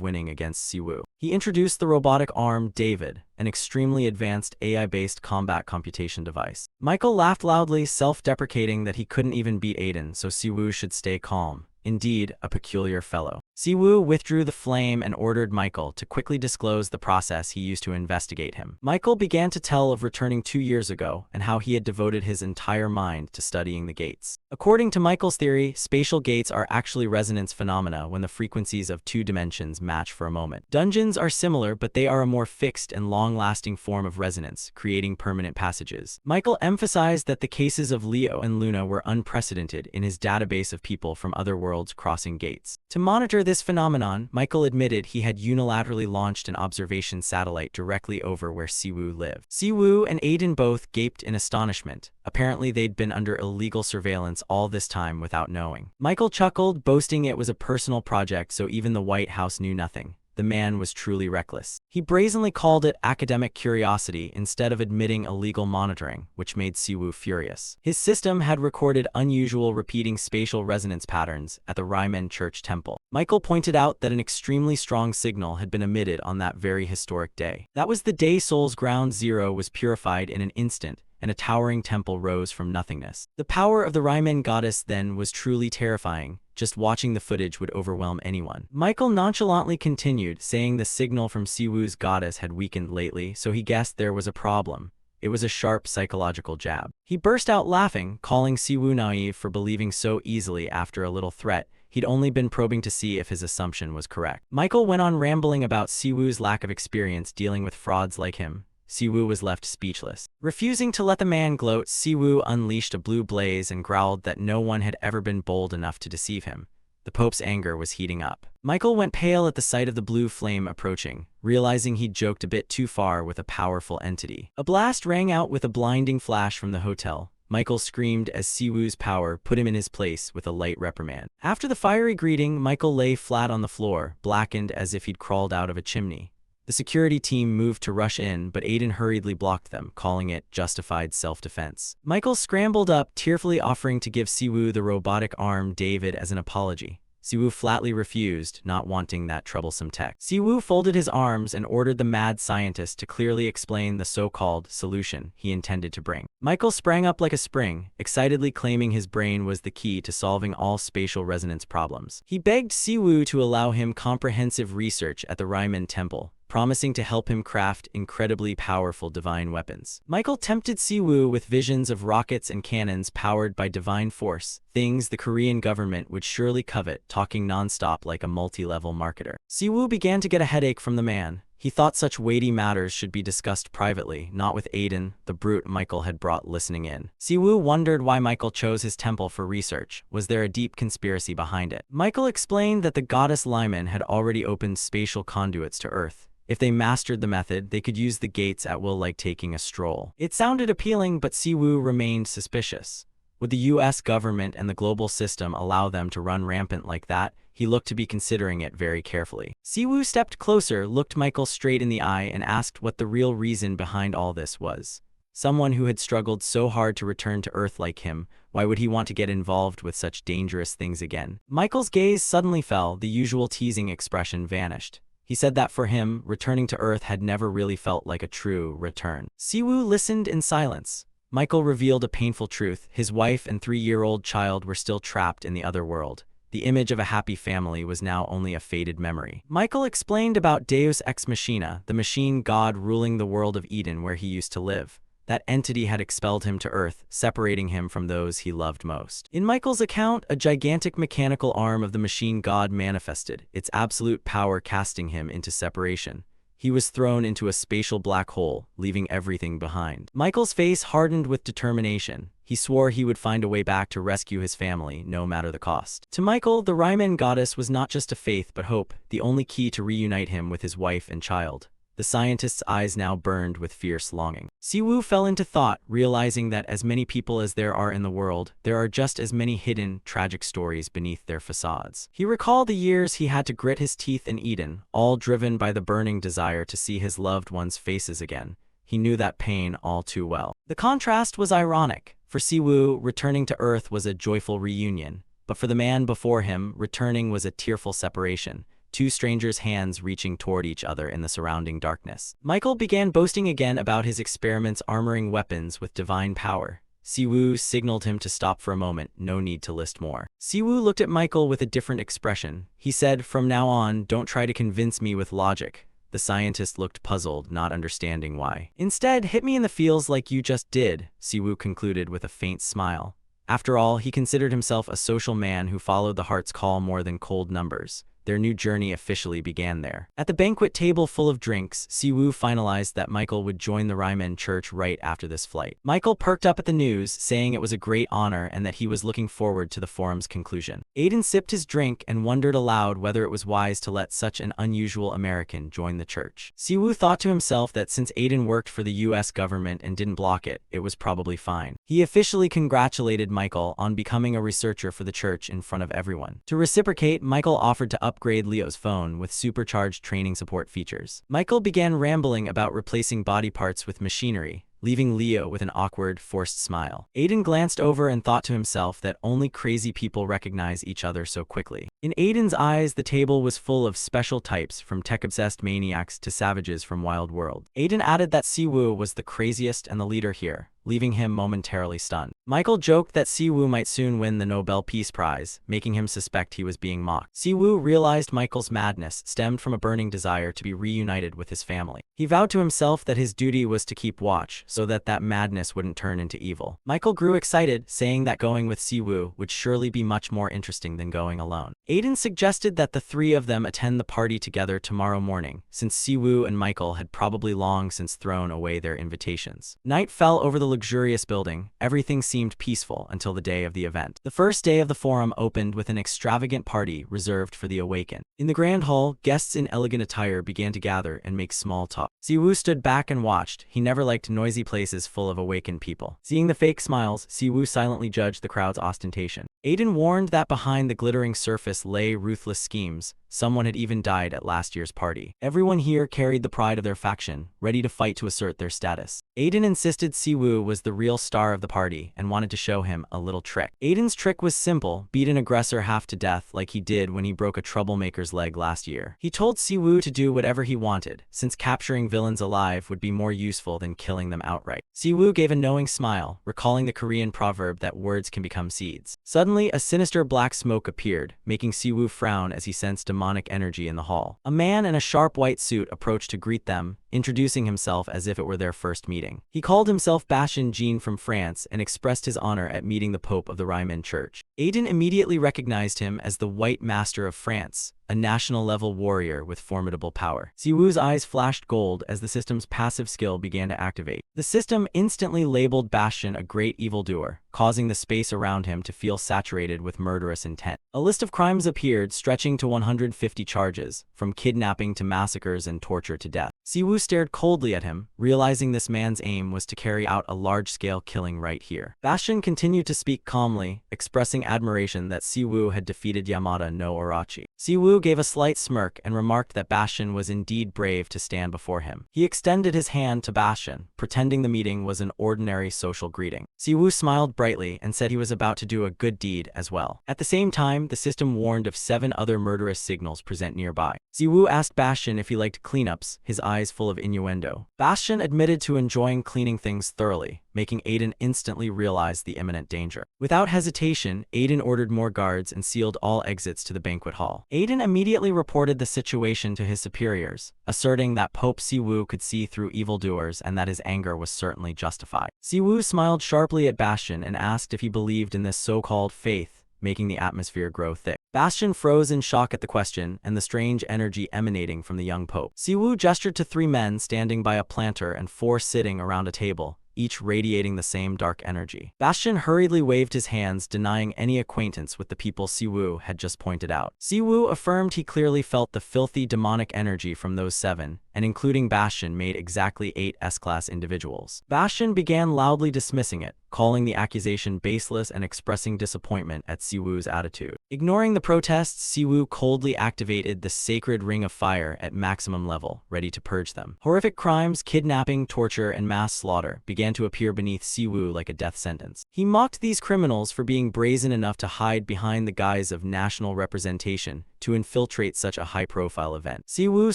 Speaker 1: winning against Siwoo. He introduced the robotic arm David, an extremely advanced AI-based combat computation device. Michael laughed loudly, self-deprecating that he couldn't even beat Aiden, so Siwoo should stay calm. Indeed, a peculiar fellow. Siwoo withdrew the flame and ordered Michael to quickly disclose the process he used to investigate him. Michael began to tell of returning 2 years ago and how he had devoted his entire mind to studying the gates. According to Michael's theory, spatial gates are actually resonance phenomena when the frequencies of two dimensions match for a moment. Dungeons are similar, but they are a more fixed and long-lasting form of resonance, creating permanent passages. Michael emphasized that the cases of Leo and Luna were unprecedented in his database of people from other worlds crossing gates. To monitor this phenomenon, Michael admitted he had unilaterally launched an observation satellite directly over where Siwoo lived. Siwoo and Aiden both gaped in astonishment. Apparently they'd been under illegal surveillance all this time without knowing. Michael chuckled, boasting it was a personal project, so even the White House knew nothing. The man was truly reckless. He brazenly called it academic curiosity instead of admitting illegal monitoring, which made Siwoo furious. His system had recorded unusual repeating spatial resonance patterns at the Rymen Church temple. Michael pointed out that an extremely strong signal had been emitted on that very historic day. That was the day Seoul's ground zero was purified in an instant, and a towering temple rose from nothingness. The power of the Rymen goddess then was truly terrifying. Just watching the footage would overwhelm anyone. Michael nonchalantly continued, saying the signal from Siwoo's goddess had weakened lately, so he guessed there was a problem. It was a sharp psychological jab. He burst out laughing, calling Siwoo naive for believing so easily after a little threat. He'd only been probing to see if his assumption was correct. Michael went on rambling about Siwoo's lack of experience dealing with frauds like him. Siwoo was left speechless. Refusing to let the man gloat, Siwoo unleashed a blue blaze and growled that no one had ever been bold enough to deceive him. The Pope's anger was heating up. Michael went pale at the sight of the blue flame approaching, realizing he'd joked a bit too far with a powerful entity. A blast rang out with a blinding flash from the hotel. Michael screamed as Siwoo's power put him in his place with a light reprimand. After the fiery greeting, Michael lay flat on the floor, blackened as if he'd crawled out of a chimney. The security team moved to rush in, but Aiden hurriedly blocked them, calling it justified self-defense. Michael scrambled up, tearfully offering to give Siwoo the robotic arm David as an apology. Siwoo flatly refused, not wanting that troublesome tech. Siwoo folded his arms and ordered the mad scientist to clearly explain the so-called solution he intended to bring. Michael sprang up like a spring, excitedly claiming his brain was the key to solving all spatial resonance problems. He begged Siwoo to allow him comprehensive research at the Ryman Temple, promising to help him craft incredibly powerful divine weapons. Michael tempted Siwoo with visions of rockets and cannons powered by divine force, things the Korean government would surely covet, talking nonstop like a multi-level marketer. Siwoo began to get a headache from the man. He thought such weighty matters should be discussed privately, not with Aiden, the brute Michael had brought listening in. Siwoo wondered why Michael chose his temple for research. Was there a deep conspiracy behind it? Michael explained that the goddess Lyman had already opened spatial conduits to Earth. If they mastered the method, they could use the gates at will like taking a stroll. It sounded appealing, but Siwoo remained suspicious. Would the US government and the global system allow them to run rampant like that? He looked to be considering it very carefully. Siwoo stepped closer, looked Michael straight in the eye, and asked what the real reason behind all this was. Someone who had struggled so hard to return to Earth like him, why would he want to get involved with such dangerous things again? Michael's gaze suddenly fell, the usual teasing expression vanished. He said that for him, returning to Earth had never really felt like a true return. Siwoo listened in silence. Michael revealed a painful truth. His wife and 3-year-old child were still trapped in the other world. The image of a happy family was now only a faded memory. Michael explained about Deus Ex Machina, the machine god ruling the world of Eden where he used to live. That entity had expelled him to Earth, separating him from those he loved most. In Michael's account, a gigantic mechanical arm of the machine god manifested, its absolute power casting him into separation. He was thrown into a spatial black hole, leaving everything behind. Michael's face hardened with determination. He swore he would find a way back to rescue his family, no matter the cost. To Michael, the Ryman goddess was not just a faith but hope, the only key to reunite him with his wife and child. The scientist's eyes now burned with fierce longing. Siwoo fell into thought, realizing that as many people as there are in the world, there are just as many hidden, tragic stories beneath their facades. He recalled the years he had to grit his teeth in Eden, all driven by the burning desire to see his loved ones' faces again. He knew that pain all too well. The contrast was ironic. For Siwoo, returning to Earth was a joyful reunion, but for the man before him, returning was a tearful separation. Two strangers' hands reaching toward each other in the surrounding darkness. Michael began boasting again about his experiments armoring weapons with divine power. Siwoo signaled him to stop for a moment, no need to list more. Siwoo looked at Michael with a different expression. He said, "From now on, don't try to convince me with logic." The scientist looked puzzled, not understanding why. "Instead, hit me in the feels like you just did," Siwoo concluded with a faint smile. After all, he considered himself a social man who followed the heart's call more than cold numbers. Their new journey officially began there. At the banquet table full of drinks, Siwoo finalized that Michael would join the Ryman Church right after this flight. Michael perked up at the news, saying it was a great honor and that he was looking forward to the forum's conclusion. Aiden sipped his drink and wondered aloud whether it was wise to let such an unusual American join the church. Siwoo thought to himself that since Aiden worked for the US government and didn't block it, it was probably fine. He officially congratulated Michael on becoming a researcher for the church in front of everyone. To reciprocate, Michael offered to upgrade Leo's phone with supercharged training support features. Michael began rambling about replacing body parts with machinery, leaving Leo with an awkward, forced smile. Aiden glanced over and thought to himself that only crazy people recognize each other so quickly. In Aiden's eyes, the table was full of special types, from tech-obsessed maniacs to savages from Wild World. Aiden added that Siwoo was the craziest and the leader here, leaving him momentarily stunned. Michael joked that Siwoo might soon win the Nobel Peace Prize, making him suspect he was being mocked. Siwoo realized Michael's madness stemmed from a burning desire to be reunited with his family. He vowed to himself that his duty was to keep watch, so that madness wouldn't turn into evil. Michael grew excited, saying that going with Siwoo would surely be much more interesting than going alone. Aiden suggested that the three of them attend the party together tomorrow morning, since Siwoo and Michael had probably long since thrown away their invitations. Night fell over the luxurious building, everything seemed peaceful until the day of the event. The first day of the forum opened with an extravagant party reserved for the awakened. In the grand hall, guests in elegant attire began to gather and make small talk. Siwoo stood back and watched. He never liked noisy places full of awakened people. Seeing the fake smiles, Siwoo silently judged the crowd's ostentation. Aiden warned that behind the glittering surface lay ruthless schemes. Someone had even died at last year's party. Everyone here carried the pride of their faction, ready to fight to assert their status. Aiden insisted Siwoo was the real star of the party and wanted to show him a little trick. Aiden's trick was simple: beat an aggressor half to death like he did when he broke a troublemaker's leg last year. He told Siwoo to do whatever he wanted, since capturing villains alive would be more useful than killing them outright. Siwoo gave a knowing smile, recalling the Korean proverb that words can become seeds. Suddenly, a sinister black smoke appeared, making Siwoo frown as he sensed demonic energy in the hall. A man in a sharp white suit approached to greet them, introducing himself as if it were their first meeting. He called himself Bastien Jean from France and expressed his honor at meeting the Pope of the Ryman Church. Aiden immediately recognized him as the White Master of France, a national-level warrior with formidable power. Siwoo's eyes flashed gold as the system's passive skill began to activate. The system instantly labeled Bastien a great evildoer, causing the space around him to feel saturated with murderous intent. A list of crimes appeared, stretching to 150 charges, from kidnapping to massacres and torture to death. Siwoo stared coldly at him, realizing this man's aim was to carry out a large-scale killing right here. Bastien continued to speak calmly, expressing admiration that Siwoo had defeated Yamada no Orochi. Siwoo gave a slight smirk and remarked that Bastien was indeed brave to stand before him. He extended his hand to Bastien, pretending the meeting was an ordinary social greeting. Siwoo smiled brightly and said he was about to do a good deed as well. At the same time, the system warned of 7 other murderous signals present nearby. Siwoo asked Bastien if he liked cleanups, his eyes full of innuendo. Bastien admitted to enjoying cleaning things thoroughly, making Aiden instantly realize the imminent danger. Without hesitation, Aiden ordered more guards and sealed all exits to the banquet hall. Aiden immediately reported the situation to his superiors, asserting that Pope Siwoo could see through evildoers and that his anger was certainly justified. Siwoo smiled sharply at Bastien and asked if he believed in this so-called faith, making the atmosphere grow thick. Bastien froze in shock at the question and the strange energy emanating from the young pope. Siwoo gestured to 3 men standing by a planter and 4 sitting around a table, each radiating the same dark energy. Bastien hurriedly waved his hands, denying any acquaintance with the people Siwoo had just pointed out. Siwoo affirmed he clearly felt the filthy demonic energy from those 7, and including Bastien made exactly 8 S-class individuals. Bastien began loudly dismissing it, calling the accusation baseless and expressing disappointment at Siwoo's attitude. Ignoring the protests, Siwoo coldly activated the sacred ring of fire at maximum level, ready to purge them. Horrific crimes, kidnapping, torture, and mass slaughter began to appear beneath Siwoo like a death sentence. He mocked these criminals for being brazen enough to hide behind the guise of national representation to infiltrate such a high-profile event. Siwoo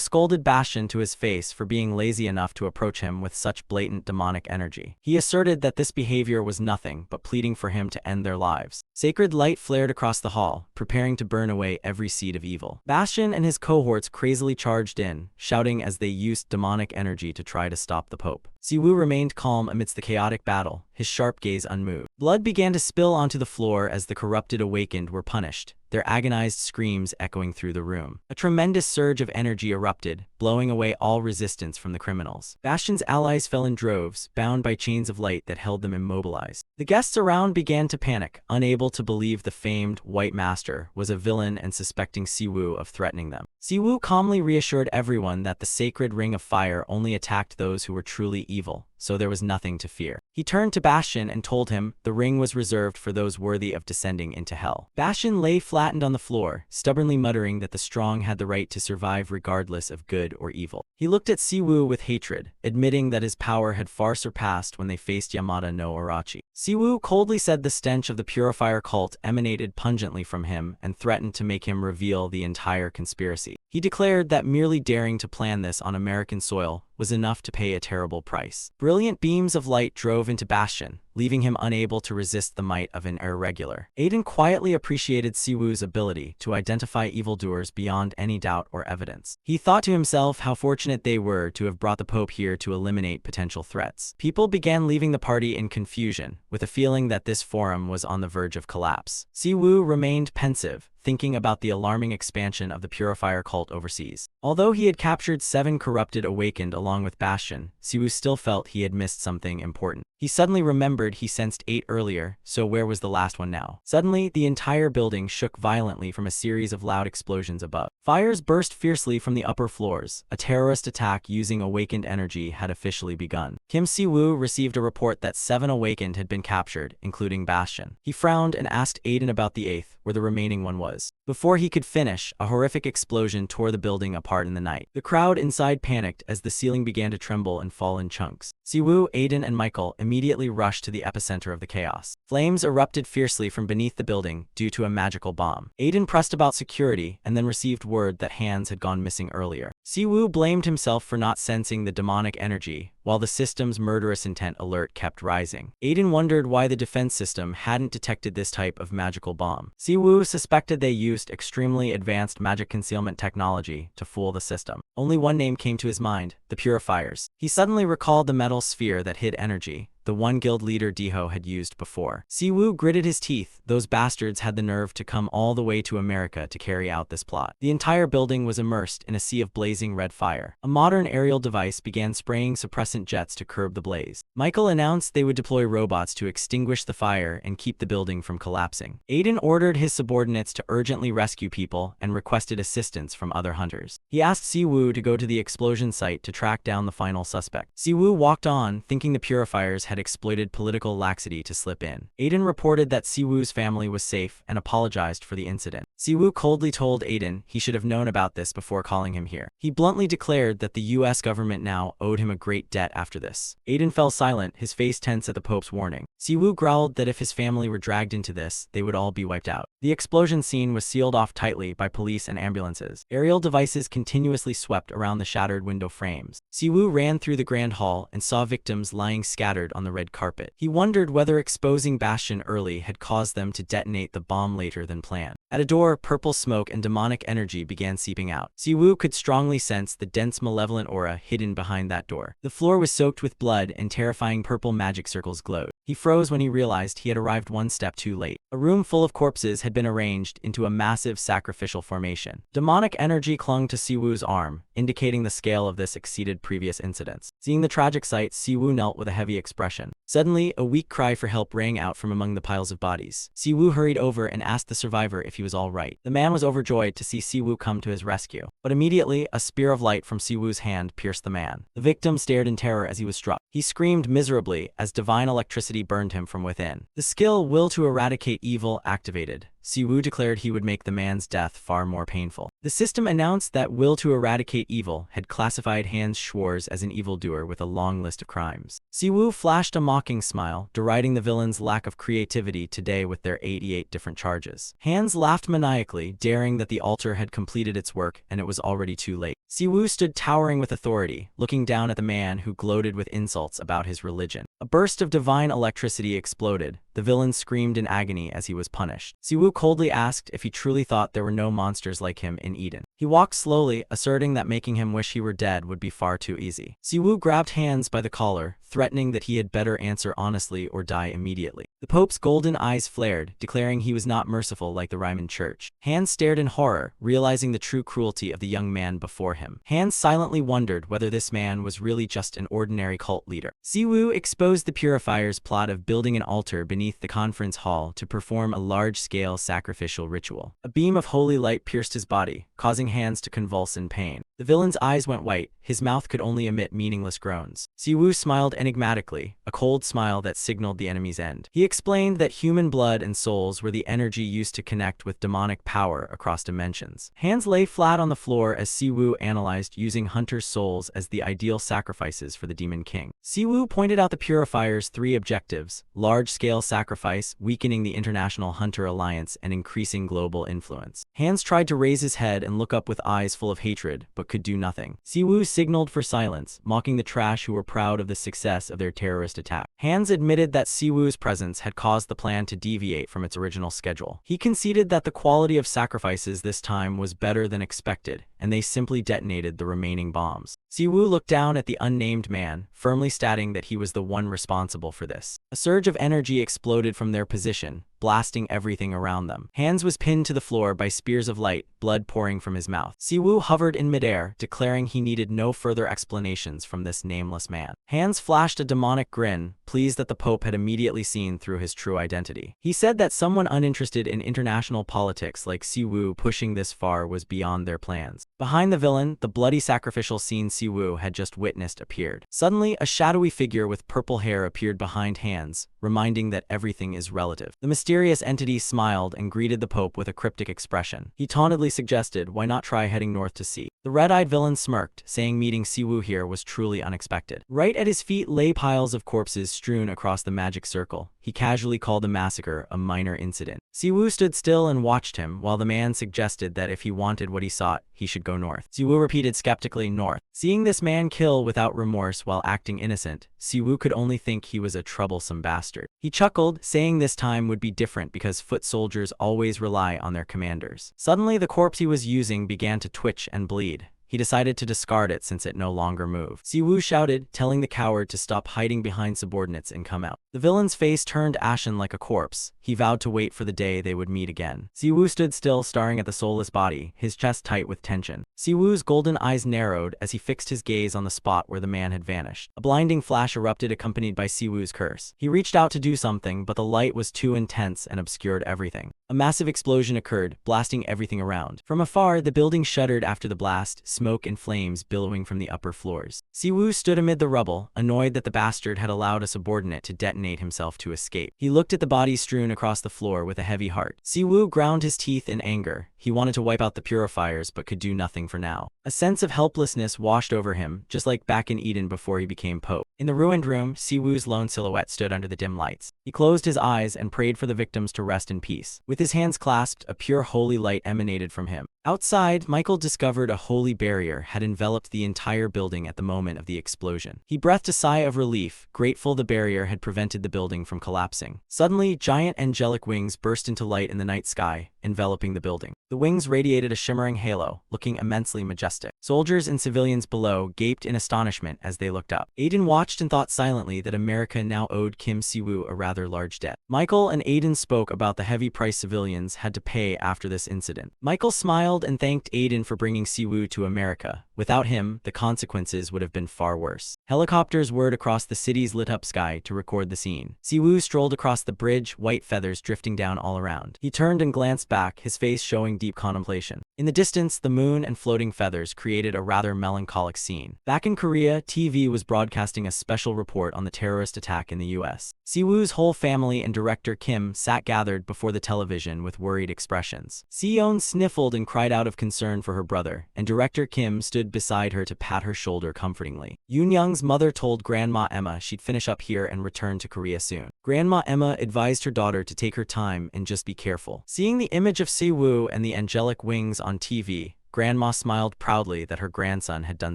Speaker 1: scolded Bastien to his face for being lazy enough to approach him with such blatant demonic energy. He asserted that this behavior was nothing but pleading for him to end their lives. Sacred light flared across the hall, preparing to burn away every seed of evil. Bastien and his cohorts crazily charged in, shouting as they used demonic energy to try to stop the Pope. Siwoo remained calm amidst the chaotic battle, his sharp gaze unmoved. Blood began to spill onto the floor as the corrupted awakened were punished, their agonized screams echoing through the room. A tremendous surge of energy erupted, blowing away all resistance from the criminals. Bastien's allies fell in droves, bound by chains of light that held them immobilized. The guests around began to panic, unable to believe the famed White Master was a villain and suspecting Siwoo of threatening them. Siwoo calmly reassured everyone that the sacred ring of fire only attacked those who were truly evil, so there was nothing to fear. He turned to Bastien and told him the ring was reserved for those worthy of descending into hell. Bastien lay flattened on the floor, stubbornly muttering that the strong had the right to survive regardless of good or evil. He looked at Siwoo with hatred, admitting that his power had far surpassed when they faced Yamada no Orochi. Siwoo coldly said the stench of the purifier cult emanated pungently from him and threatened to make him reveal the entire conspiracy. He declared that merely daring to plan this on American soil was enough to pay a terrible price. Brilliant beams of light drove into Bastien, leaving him unable to resist the might of an irregular. Aiden quietly appreciated Siwoo's ability to identify evildoers beyond any doubt or evidence. He thought to himself how fortunate they were to have brought the Pope here to eliminate potential threats. People began leaving the party in confusion, with a feeling that this forum was on the verge of collapse. Siwoo remained pensive, thinking about the alarming expansion of the Purifier cult overseas. Although he had captured 7 corrupted awakened along with Bastion, Siwoo still felt he had missed something important. He suddenly remembered he sensed 8 earlier, so where was the last one now? Suddenly, the entire building shook violently from a series of loud explosions above. Fires burst fiercely from the upper floors. A terrorist attack using awakened energy had officially begun. Kim Si-woo received a report that 7 awakened had been captured, including Bastion. He frowned and asked Aiden about the 8th, where the remaining one was. Before he could finish, a horrific explosion tore the building apart in the night. The crowd inside panicked as the ceiling began to tremble and fall in chunks. Siwoo, Aiden, and Michael immediately rushed to the epicenter of the chaos. Flames erupted fiercely from beneath the building due to a magical bomb. Aiden pressed about security and then received word that Hans had gone missing earlier. Siwoo blamed himself for not sensing the demonic energy, while the system's murderous intent alert kept rising. Aiden wondered why the defense system hadn't detected this type of magical bomb. Siwoo suspected they used extremely advanced magic concealment technology to fool the system. Only one name came to his mind: the Purifiers. He suddenly recalled the metal sphere that hid energy, the one guild leader Diho had used before. Siwoo gritted his teeth. Those bastards had the nerve to come all the way to America to carry out this plot. The entire building was immersed in a sea of blazing red fire. A modern aerial device began spraying suppressant jets to curb the blaze. Michael announced they would deploy robots to extinguish the fire and keep the building from collapsing. Aiden ordered his subordinates to urgently rescue people and requested assistance from other hunters. He asked Siwoo to go to the explosion site to track down the final suspect. Siwoo walked on, thinking the Purifiers had exploited political laxity to slip in. Aiden reported that Siwoo's family was safe and apologized for the incident. Siwoo coldly told Aiden he should have known about this before calling him here. He bluntly declared that the US government now owed him a great debt after this. Aiden fell silent, his face tense at the Pope's warning. Siwoo growled that if his family were dragged into this, they would all be wiped out. The explosion scene was sealed off tightly by police and ambulances. Aerial devices continuously swept around the shattered window frames. Siwoo ran through the grand hall and saw victims lying scattered on the red carpet. He wondered whether exposing Bastion early had caused them to detonate the bomb later than planned. At a door, purple smoke and demonic energy began seeping out. Siwoo could strongly sense the dense malevolent aura hidden behind that door. The floor was soaked with blood and terrifying purple magic circles glowed. He froze when he realized he had arrived one step too late. A room full of corpses had been arranged into a massive sacrificial formation. Demonic energy clung to Siwoo's arm, indicating the scale of this exceeded previous incidents. Seeing the tragic sight, Siwoo knelt with a heavy expression. Suddenly, a weak cry for help rang out from among the piles of bodies. Siwoo hurried over and asked the survivor if he was all right. The man was overjoyed to see Siwoo come to his rescue. But immediately, a spear of light from Siwoo's hand pierced the man. The victim stared in terror as he was struck. He screamed miserably as divine electricity burned him from within. The skill Will to Eradicate Evil activated. Siwoo declared he would make the man's death far more painful. The system announced that Will to Eradicate Evil had classified Hans Schwarz as an evildoer with a long list of crimes. Siwoo flashed a mocking smile, deriding the villain's lack of creativity today with their 88 different charges. Hans laughed maniacally, daring that the altar had completed its work and it was already too late. Siwoo stood towering with authority, looking down at the man who gloated with insults about his religion. A burst of divine electricity exploded. The villain screamed in agony as he was punished. Siwoo coldly asked if he truly thought there were no monsters like him in Eden. He walked slowly, asserting that making him wish he were dead would be far too easy. Siwoo grabbed Hans by the collar, threatening that he had better answer honestly or die immediately. The Pope's golden eyes flared, declaring he was not merciful like the Ryman Church. Hans stared in horror, realizing the true cruelty of the young man before him. Hans silently wondered whether this man was really just an ordinary cult leader. Siwoo exposed the Purifier's plot of building an altar beneath the conference hall to perform a large-scale sacrificial ritual. A beam of holy light pierced his body, causing Hans to convulse in pain. The villain's eyes went white, his mouth could only emit meaningless groans. Siwoo smiled enigmatically, a cold smile that signaled the enemy's end. He explained that human blood and souls were the energy used to connect with demonic power across dimensions. Hans lay flat on the floor as Siwoo analyzed using hunters' souls as the ideal sacrifices for the Demon King. Siwoo pointed out the Purifier's 3 objectives: large-scale sacrifice, weakening the International Hunter Alliance, and increasing global influence. Hans tried to raise his head and look up with eyes full of hatred, but could do nothing. Siwoo signaled for silence, mocking the trash who were proud of the success of their terrorist attack. Hans admitted that Siwoo's presence had caused the plan to deviate from its original schedule. He conceded that the quality of sacrifices this time was better than expected, and they simply detonated the remaining bombs. Siwoo looked down at the unnamed man, firmly stating that he was the one responsible for this. A surge of energy exploded from their position, blasting everything around them. Hans was pinned to the floor by spears of light, blood pouring from his mouth. Siwoo hovered in midair, declaring he needed no further explanations from this nameless man. Hans flashed a demonic grin, pleased that the Pope had immediately seen through his true identity. He said that someone uninterested in international politics like Siwoo pushing this far was beyond their plans. Behind the villain, the bloody sacrificial scene Siwoo had just witnessed appeared. Suddenly, a shadowy figure with purple hair appeared behind Hans, reminding that everything is relative. The mysterious entity smiled and greeted the Pope with a cryptic expression. He tauntedly suggested, why not try heading north to see? The red-eyed villain smirked, saying meeting Siwoo here was truly unexpected. Right at his feet lay piles of corpses strewn across the magic circle. He casually called the massacre a minor incident. Siwoo stood still and watched him, while the man suggested that if he wanted what he sought, he should go north. Siwoo repeated skeptically, north. Seeing this man kill without remorse while acting innocent, Siwoo could only think he was a troublesome bastard. He chuckled, saying this time would be different because foot soldiers always rely on their commanders. Suddenly, the corpse he was using began to twitch and bleed. He decided to discard it since it no longer moved. Siwoo shouted, telling the coward to stop hiding behind subordinates and come out. The villain's face turned ashen like a corpse. He vowed to wait for the day they would meet again. Siwoo stood still, staring at the soulless body, his chest tight with tension. Siwoo's golden eyes narrowed as he fixed his gaze on the spot where the man had vanished. A blinding flash erupted, accompanied by Siwoo's curse. He reached out to do something, but the light was too intense and obscured everything. A massive explosion occurred, blasting everything around. From afar, the building shuddered after the blast, smoke and flames billowing from the upper floors. Siwoo stood amid the rubble, annoyed that the bastard had allowed a subordinate to detonate himself to escape. He looked at the bodies strewn across the floor with a heavy heart. Siwoo ground his teeth in anger. He wanted to wipe out the purifiers but could do nothing for now. A sense of helplessness washed over him, just like back in Eden before he became Pope. In the ruined room, Siwoo's lone silhouette stood under the dim lights. He closed his eyes and prayed for the victims to rest in peace. With his hands clasped, a pure holy light emanated from him. Outside, Michael discovered a holy barrier had enveloped the entire building at the moment of the explosion. He breathed a sigh of relief, grateful the barrier had prevented the building from collapsing. Suddenly, giant angelic wings burst into light in the night sky, enveloping the building. The wings radiated a shimmering halo, looking immensely majestic. Soldiers and civilians below gaped in astonishment as they looked up. Aiden watched and thought silently that America now owed Kim Siwoo a rather large debt. Michael and Aiden spoke about the heavy price civilians had to pay after this incident. Michael smiled and thanked Aiden for bringing Siwoo to America. Without him, the consequences would have been far worse. Helicopters whirred across the city's lit-up sky to record the scene. Siwoo strolled across the bridge, white feathers drifting down all around. He turned and glanced back, his face showing deep contemplation. In the distance, the moon and floating feathers created a rather melancholic scene. Back in Korea, TV was broadcasting a special report on the terrorist attack in the US. Siwoo's whole family and director Kim sat gathered before the television with worried expressions. Seon sniffled and cried out of concern for her brother, and director Kim stood beside her to pat her shoulder comfortingly. Yoonyoung's mother told Grandma Emma she'd finish up here and return to Korea soon. Grandma Emma advised her daughter to take her time and just be careful. Seeing the image of Siwoo and the angelic wings on TV, Grandma smiled proudly that her grandson had done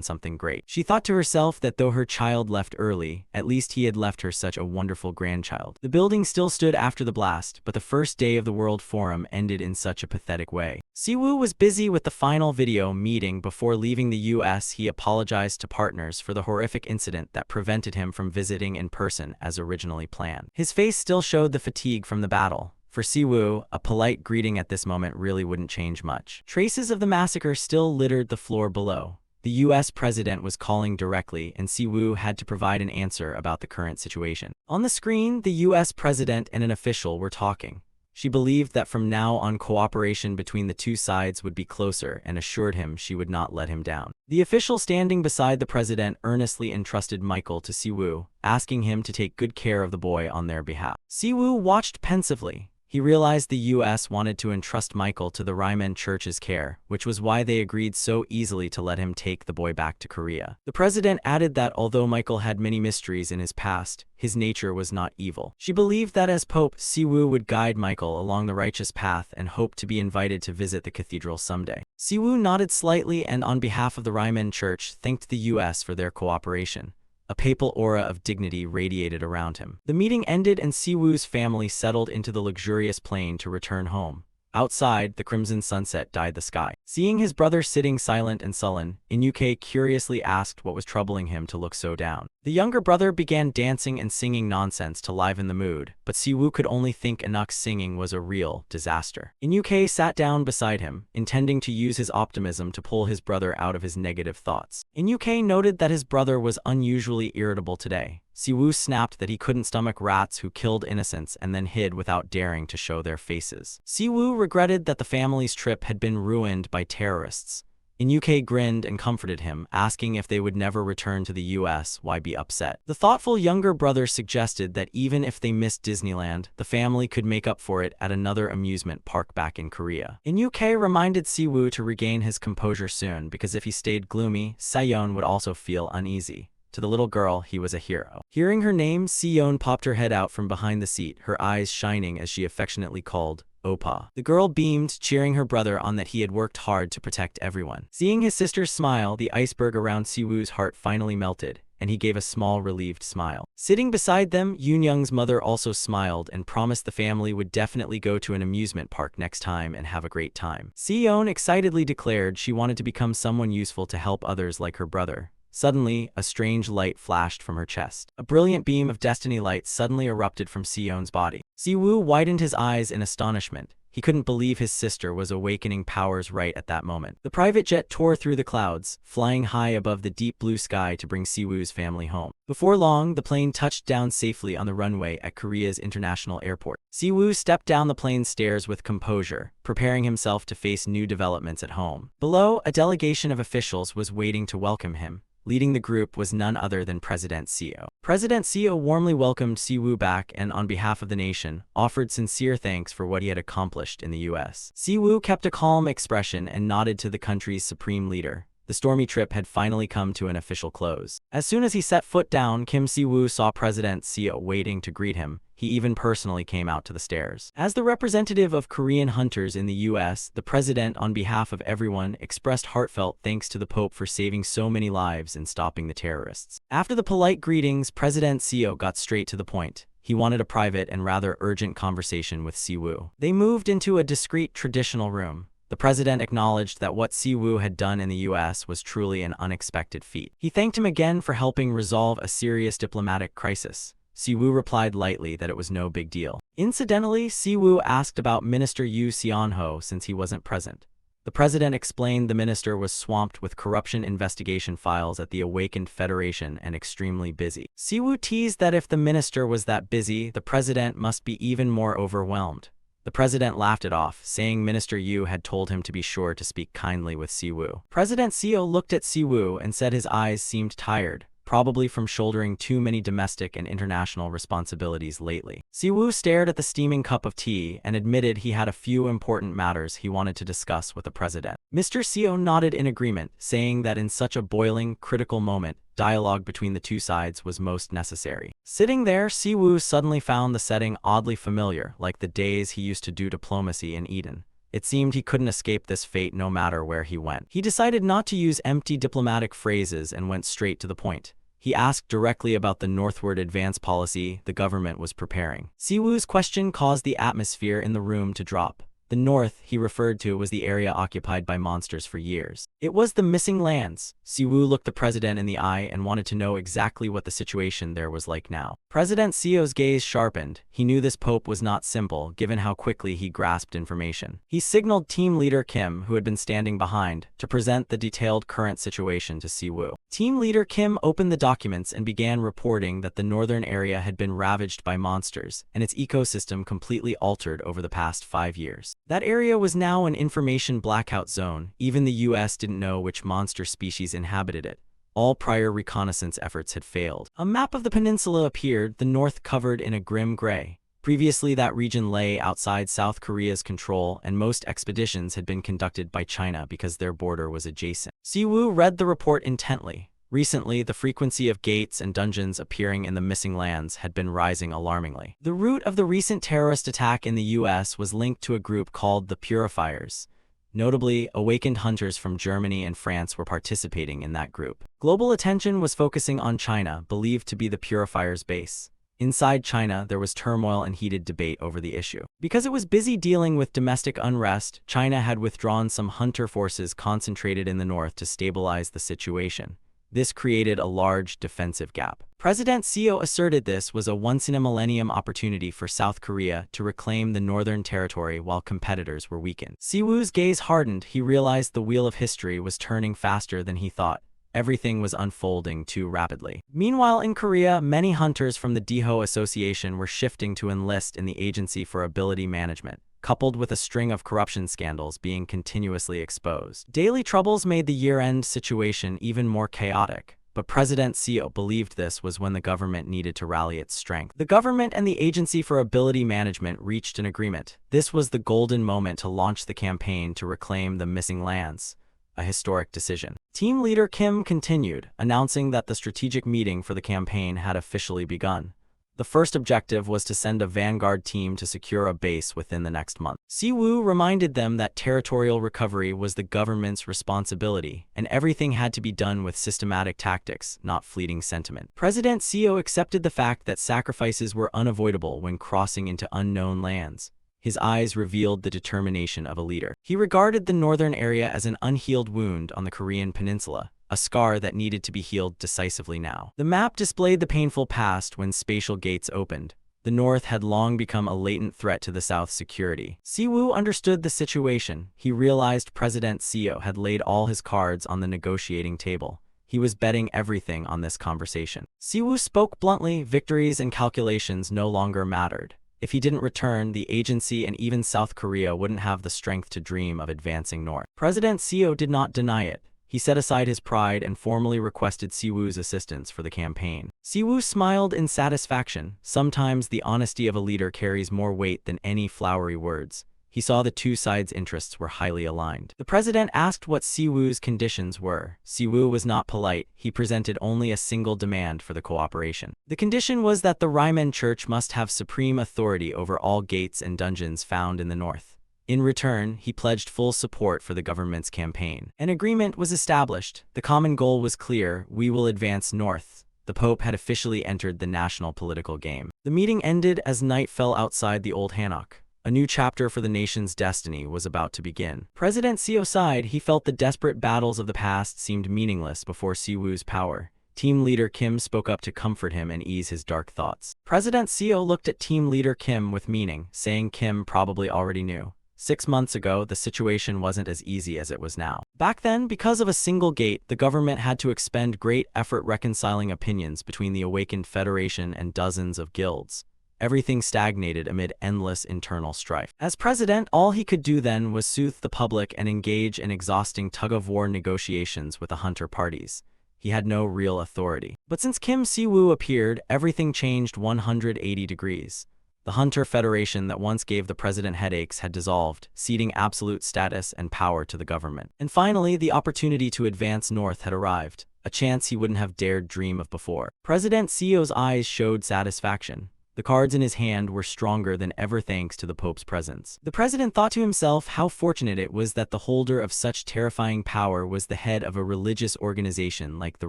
Speaker 1: something great. She thought to herself that though her child left early, at least he had left her such a wonderful grandchild. The building still stood after the blast, but the first day of the World Forum ended in such a pathetic way. Siwoo was busy with the final video meeting before leaving the US. He apologized to partners for the horrific incident that prevented him from visiting in person as originally planned. His face still showed the fatigue from the battle. For Siwoo, a polite greeting at this moment really wouldn't change much. Traces of the massacre still littered the floor below. The US president was calling directly, and Siwoo had to provide an answer about the current situation. On the screen, the US president and an official were talking. She believed that from now on cooperation between the two sides would be closer and assured him she would not let him down. The official standing beside the president earnestly entrusted Michael to Siwoo, asking him to take good care of the boy on their behalf. Siwoo watched pensively. He realized the US wanted to entrust Michael to the Ryman Church's care, which was why they agreed so easily to let him take the boy back to Korea. The president added that although Michael had many mysteries in his past, his nature was not evil. She believed that as Pope, Siwoo would guide Michael along the righteous path and hoped to be invited to visit the cathedral someday. Siwoo nodded slightly and on behalf of the Ryman Church thanked the US for their cooperation. A papal aura of dignity radiated around him. The meeting ended and Siwoo's family settled into the luxurious plane to return home. Outside, the crimson sunset dyed the sky. Seeing his brother sitting silent and sullen, Inuke curiously asked what was troubling him to look so down. The younger brother began dancing and singing nonsense to liven the mood, but Siwoo could only think Inuk's singing was a real disaster. Inuke sat down beside him, intending to use his optimism to pull his brother out of his negative thoughts. Inuke noted that his brother was unusually irritable today. Siwoo snapped that he couldn't stomach rats who killed innocents and then hid without daring to show their faces. Siwoo regretted that the family's trip had been ruined by terrorists. Inuke grinned and comforted him, asking if they would never return to the US, why be upset. The thoughtful younger brother suggested that even if they missed Disneyland, the family could make up for it at another amusement park back in Korea. Inuke reminded Siwoo to regain his composure soon because if he stayed gloomy, Sayeon would also feel uneasy. To the little girl, he was a hero. Hearing her name, Sayeon popped her head out from behind the seat, her eyes shining as she affectionately called, Oppa. The girl beamed, cheering her brother on that he had worked hard to protect everyone. Seeing his sister's smile, the iceberg around Siwoo's heart finally melted, and he gave a small, relieved smile. Sitting beside them, Yoonyoung's mother also smiled and promised the family would definitely go to an amusement park next time and have a great time. Sayeon excitedly declared she wanted to become someone useful to help others like her brother. Suddenly, a strange light flashed from her chest. A brilliant beam of destiny light suddenly erupted from Seon's body. Siwoo widened his eyes in astonishment. He couldn't believe his sister was awakening powers right at that moment. The private jet tore through the clouds, flying high above the deep blue sky to bring Siwoo's family home. Before long, the plane touched down safely on the runway at Korea's international airport. Siwoo stepped down the plane's stairs with composure, preparing himself to face new developments at home. Below, a delegation of officials was waiting to welcome him. Leading the group was none other than President Seo. President Seo warmly welcomed Siwoo back and, on behalf of the nation, offered sincere thanks for what he had accomplished in the US. Siwoo kept a calm expression and nodded to the country's supreme leader. The stormy trip had finally come to an official close. As soon as he set foot down, Kim Siwoo saw President Seo waiting to greet him. He even personally came out to the stairs. As the representative of Korean hunters in the US, the president, on behalf of everyone, expressed heartfelt thanks to the Pope for saving so many lives and stopping the terrorists. After the polite greetings, President Seo got straight to the point. He wanted a private and rather urgent conversation with Siwoo. They moved into a discreet traditional room. The president acknowledged that what Siwoo had done in the US was truly an unexpected feat. He thanked him again for helping resolve a serious diplomatic crisis. Siwoo replied lightly that it was no big deal. Incidentally, Siwoo asked about Minister Yoo Seon-ho since he wasn't present. The president explained the minister was swamped with corruption investigation files at the awakened Federation and extremely busy. Siwoo teased that if the minister was that busy, the president must be even more overwhelmed. The president laughed it off, saying Minister Yoo had told him to be sure to speak kindly with Siwoo. President Seo looked at Siwoo and said his eyes seemed tired, probably from shouldering too many domestic and international responsibilities lately. Siwoo stared at the steaming cup of tea and admitted he had a few important matters he wanted to discuss with the president. Mr. Seo nodded in agreement, saying that in such a boiling, critical moment, dialogue between the two sides was most necessary. Sitting there, Siwoo suddenly found the setting oddly familiar, like the days he used to do diplomacy in Eden. It seemed he couldn't escape this fate no matter where he went. He decided not to use empty diplomatic phrases and went straight to the point. He asked directly about the northward advance policy the government was preparing. Siwoo's question caused the atmosphere in the room to drop. The north he referred to was the area occupied by monsters for years. It was the missing lands. Siwoo looked the president in the eye and wanted to know exactly what the situation there was like now. President Seo's gaze sharpened. He knew this pope was not simple, given how quickly he grasped information. He signaled team leader Kim, who had been standing behind, to present the detailed current situation to Siwoo. Team leader Kim opened the documents and began reporting that the northern area had been ravaged by monsters, and its ecosystem completely altered over the past 5 years. That area was now an information blackout zone. Even the US didn't know which monster species inhabited it. All prior reconnaissance efforts had failed. A map of the peninsula appeared, the north covered in a grim gray. Previously, that region lay outside South Korea's control, and most expeditions had been conducted by China because their border was adjacent. Siwoo read the report intently. Recently, the frequency of gates and dungeons appearing in the missing lands had been rising alarmingly. The root of the recent terrorist attack in the US was linked to a group called the Purifiers. Notably, awakened hunters from Germany and France were participating in that group. Global attention was focusing on China, believed to be the Purifiers' base. Inside China, there was turmoil and heated debate over the issue. Because it was busy dealing with domestic unrest, China had withdrawn some hunter forces concentrated in the north to stabilize the situation. This created a large defensive gap. President Seo asserted this was a once-in-a-millennium opportunity for South Korea to reclaim the northern territory while competitors were weakened. Siwoo's gaze hardened. He realized the wheel of history was turning faster than he thought. Everything was unfolding too rapidly. Meanwhile, in Korea, many hunters from the Daeho Association were shifting to enlist in the Agency for Ability Management, coupled with a string of corruption scandals being continuously exposed. Daily troubles made the year-end situation even more chaotic, but President Seo believed this was when the government needed to rally its strength. The government and the Agency for Ability Management reached an agreement. This was the golden moment to launch the campaign to reclaim the missing lands. A historic decision. Team leader Kim continued, announcing that the strategic meeting for the campaign had officially begun. The first objective was to send a vanguard team to secure a base within the next month. Siwoo reminded them that territorial recovery was the government's responsibility, and everything had to be done with systematic tactics, not fleeting sentiment. President Seo accepted the fact that sacrifices were unavoidable when crossing into unknown lands. His eyes revealed the determination of a leader. He regarded the northern area as an unhealed wound on the Korean peninsula, a scar that needed to be healed decisively now. The map displayed the painful past when spatial gates opened. The north had long become a latent threat to the south's security. Siwoo understood the situation. He realized President Seo had laid all his cards on the negotiating table. He was betting everything on this conversation. Siwoo spoke bluntly. Victories and calculations no longer mattered. If he didn't return, the agency and even South Korea wouldn't have the strength to dream of advancing north. President Seo did not deny it. He set aside his pride and formally requested Siwoo's assistance for the campaign. Siwoo smiled in satisfaction. Sometimes the honesty of a leader carries more weight than any flowery words. He saw the two sides' interests were highly aligned. The president asked what Siwoo's conditions were. Siwoo was not polite. He presented only a single demand for the cooperation. The condition was that the Ryman Church must have supreme authority over all gates and dungeons found in the north. In return, he pledged full support for the government's campaign. An agreement was established. The common goal was clear: we will advance north. The Pope had officially entered the national political game. The meeting ended as night fell outside the old hanok. A new chapter for the nation's destiny was about to begin. President Seo sighed. He felt the desperate battles of the past seemed meaningless before Siwoo's power. Team leader Kim spoke up to comfort him and ease his dark thoughts. President Seo looked at team leader Kim with meaning, saying Kim probably already knew. 6 months ago, the situation wasn't as easy as it was now. Back then, because of a single gate, the government had to expend great effort reconciling opinions between the awakened Federation and dozens of guilds. Everything stagnated amid endless internal strife. As president, all he could do then was soothe the public and engage in exhausting tug-of-war negotiations with the hunter parties. He had no real authority. But since Kim Siwoo appeared, everything changed 180 degrees. The Hunter Federation that once gave the president headaches had dissolved, ceding absolute status and power to the government. And finally, the opportunity to advance north had arrived, a chance he wouldn't have dared dream of before. President Seo's eyes showed satisfaction. The cards in his hand were stronger than ever thanks to the Pope's presence. The president thought to himself how fortunate it was that the holder of such terrifying power was the head of a religious organization like the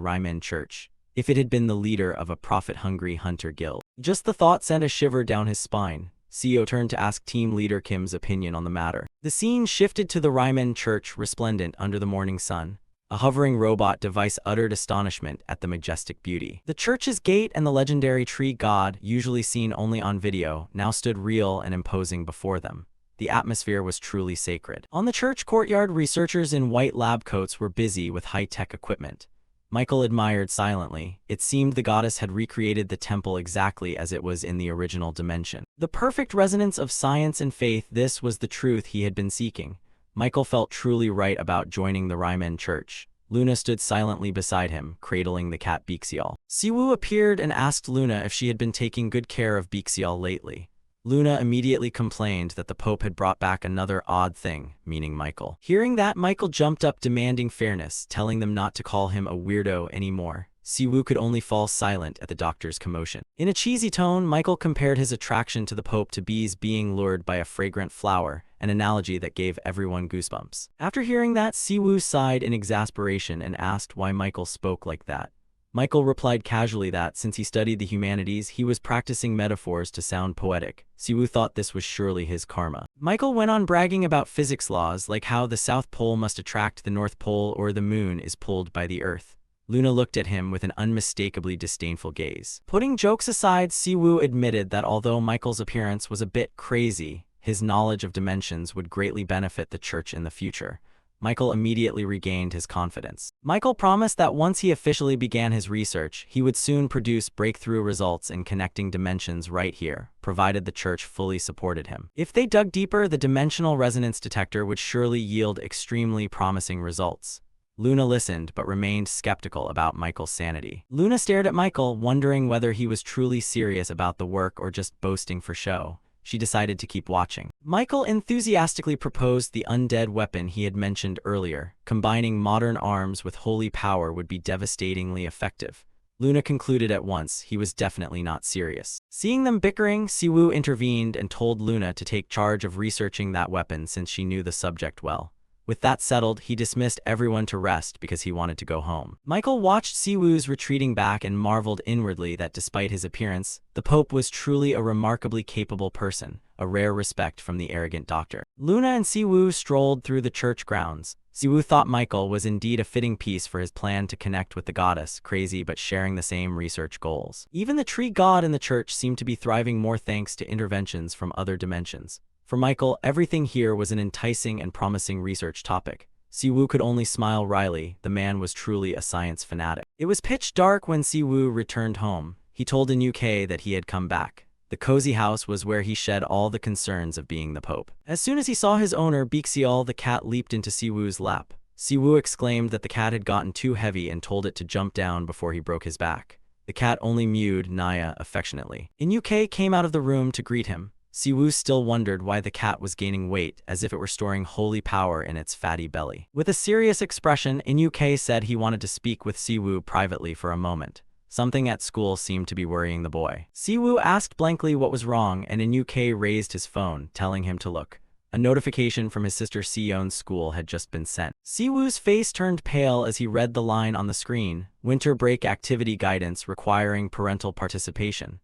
Speaker 1: Ryman Church. If it had been the leader of a profit-hungry hunter guild. Just the thought sent a shiver down his spine. Seo turned to ask team leader Kim's opinion on the matter. The scene shifted to the Ryman Church resplendent under the morning sun. A hovering robot device uttered astonishment at the majestic beauty. The church's gate and the legendary tree god, usually seen only on video, now stood real and imposing before them. The atmosphere was truly sacred. On the church courtyard, researchers in white lab coats were busy with high-tech equipment. Michael admired silently. It seemed the goddess had recreated the temple exactly as it was in the original dimension. The perfect resonance of science and faith, this was the truth he had been seeking. Michael felt truly right about joining the Ryman Church. Luna stood silently beside him, cradling the cat Bixial. Siwoo appeared and asked Luna if she had been taking good care of Bixial lately. Luna immediately complained that the Pope had brought back another odd thing, meaning Michael. Hearing that, Michael jumped up demanding fairness, telling them not to call him a weirdo anymore. Siwoo could only fall silent at the doctor's commotion. In a cheesy tone, Michael compared his attraction to the Pope to bees being lured by a fragrant flower, an analogy that gave everyone goosebumps. After hearing that, Siwoo sighed in exasperation and asked why Michael spoke like that. Michael replied casually that, since he studied the humanities, he was practicing metaphors to sound poetic. Siwoo thought this was surely his karma. Michael went on bragging about physics laws, like how the South Pole must attract the North Pole or the moon is pulled by the Earth. Luna looked at him with an unmistakably disdainful gaze. Putting jokes aside, Siwoo admitted that although Michael's appearance was a bit crazy, his knowledge of dimensions would greatly benefit the church in the future. Michael immediately regained his confidence. Michael promised that once he officially began his research, he would soon produce breakthrough results in connecting dimensions right here, provided the church fully supported him. If they dug deeper, the dimensional resonance detector would surely yield extremely promising results. Luna listened, but remained skeptical about Michael's sanity. Luna stared at Michael, wondering whether he was truly serious about the work or just boasting for show. She decided to keep watching. Michael enthusiastically proposed the undead weapon he had mentioned earlier. Combining modern arms with holy power would be devastatingly effective. Luna concluded at once he was definitely not serious. Seeing them bickering, Siwoo intervened and told Luna to take charge of researching that weapon since she knew the subject well. With that settled, he dismissed everyone to rest because he wanted to go home. Michael watched Siwoo's retreating back and marveled inwardly that despite his appearance, the Pope was truly a remarkably capable person, a rare respect from the arrogant doctor. Luna and Siwoo strolled through the church grounds. Siwoo thought Michael was indeed a fitting piece for his plan to connect with the goddess, crazy but sharing the same research goals. Even the tree god in the church seemed to be thriving more thanks to interventions from other dimensions. For Michael, everything here was an enticing and promising research topic. Siwoo could only smile wryly. The man was truly a science fanatic. It was pitch dark when Siwoo returned home. He told NUK that he had come back. The cozy house was where he shed all the concerns of being the Pope. As soon as he saw his owner, Bixiol, the cat leaped into Siwoo's lap. Siwoo exclaimed that the cat had gotten too heavy and told it to jump down before he broke his back. The cat only mewed Naya affectionately. NUK came out of the room to greet him. Siwoo still wondered why the cat was gaining weight, as if it were storing holy power in its fatty belly. With a serious expression, NUK said he wanted to speak with Siwoo privately for a moment. Something at school seemed to be worrying the boy. Siwoo asked blankly what was wrong, and NUK raised his phone, telling him to look. A notification from his sister Seon's school had just been sent. Siwoo's face turned pale as he read the line on the screen: Winter break activity guidance requiring parental participation.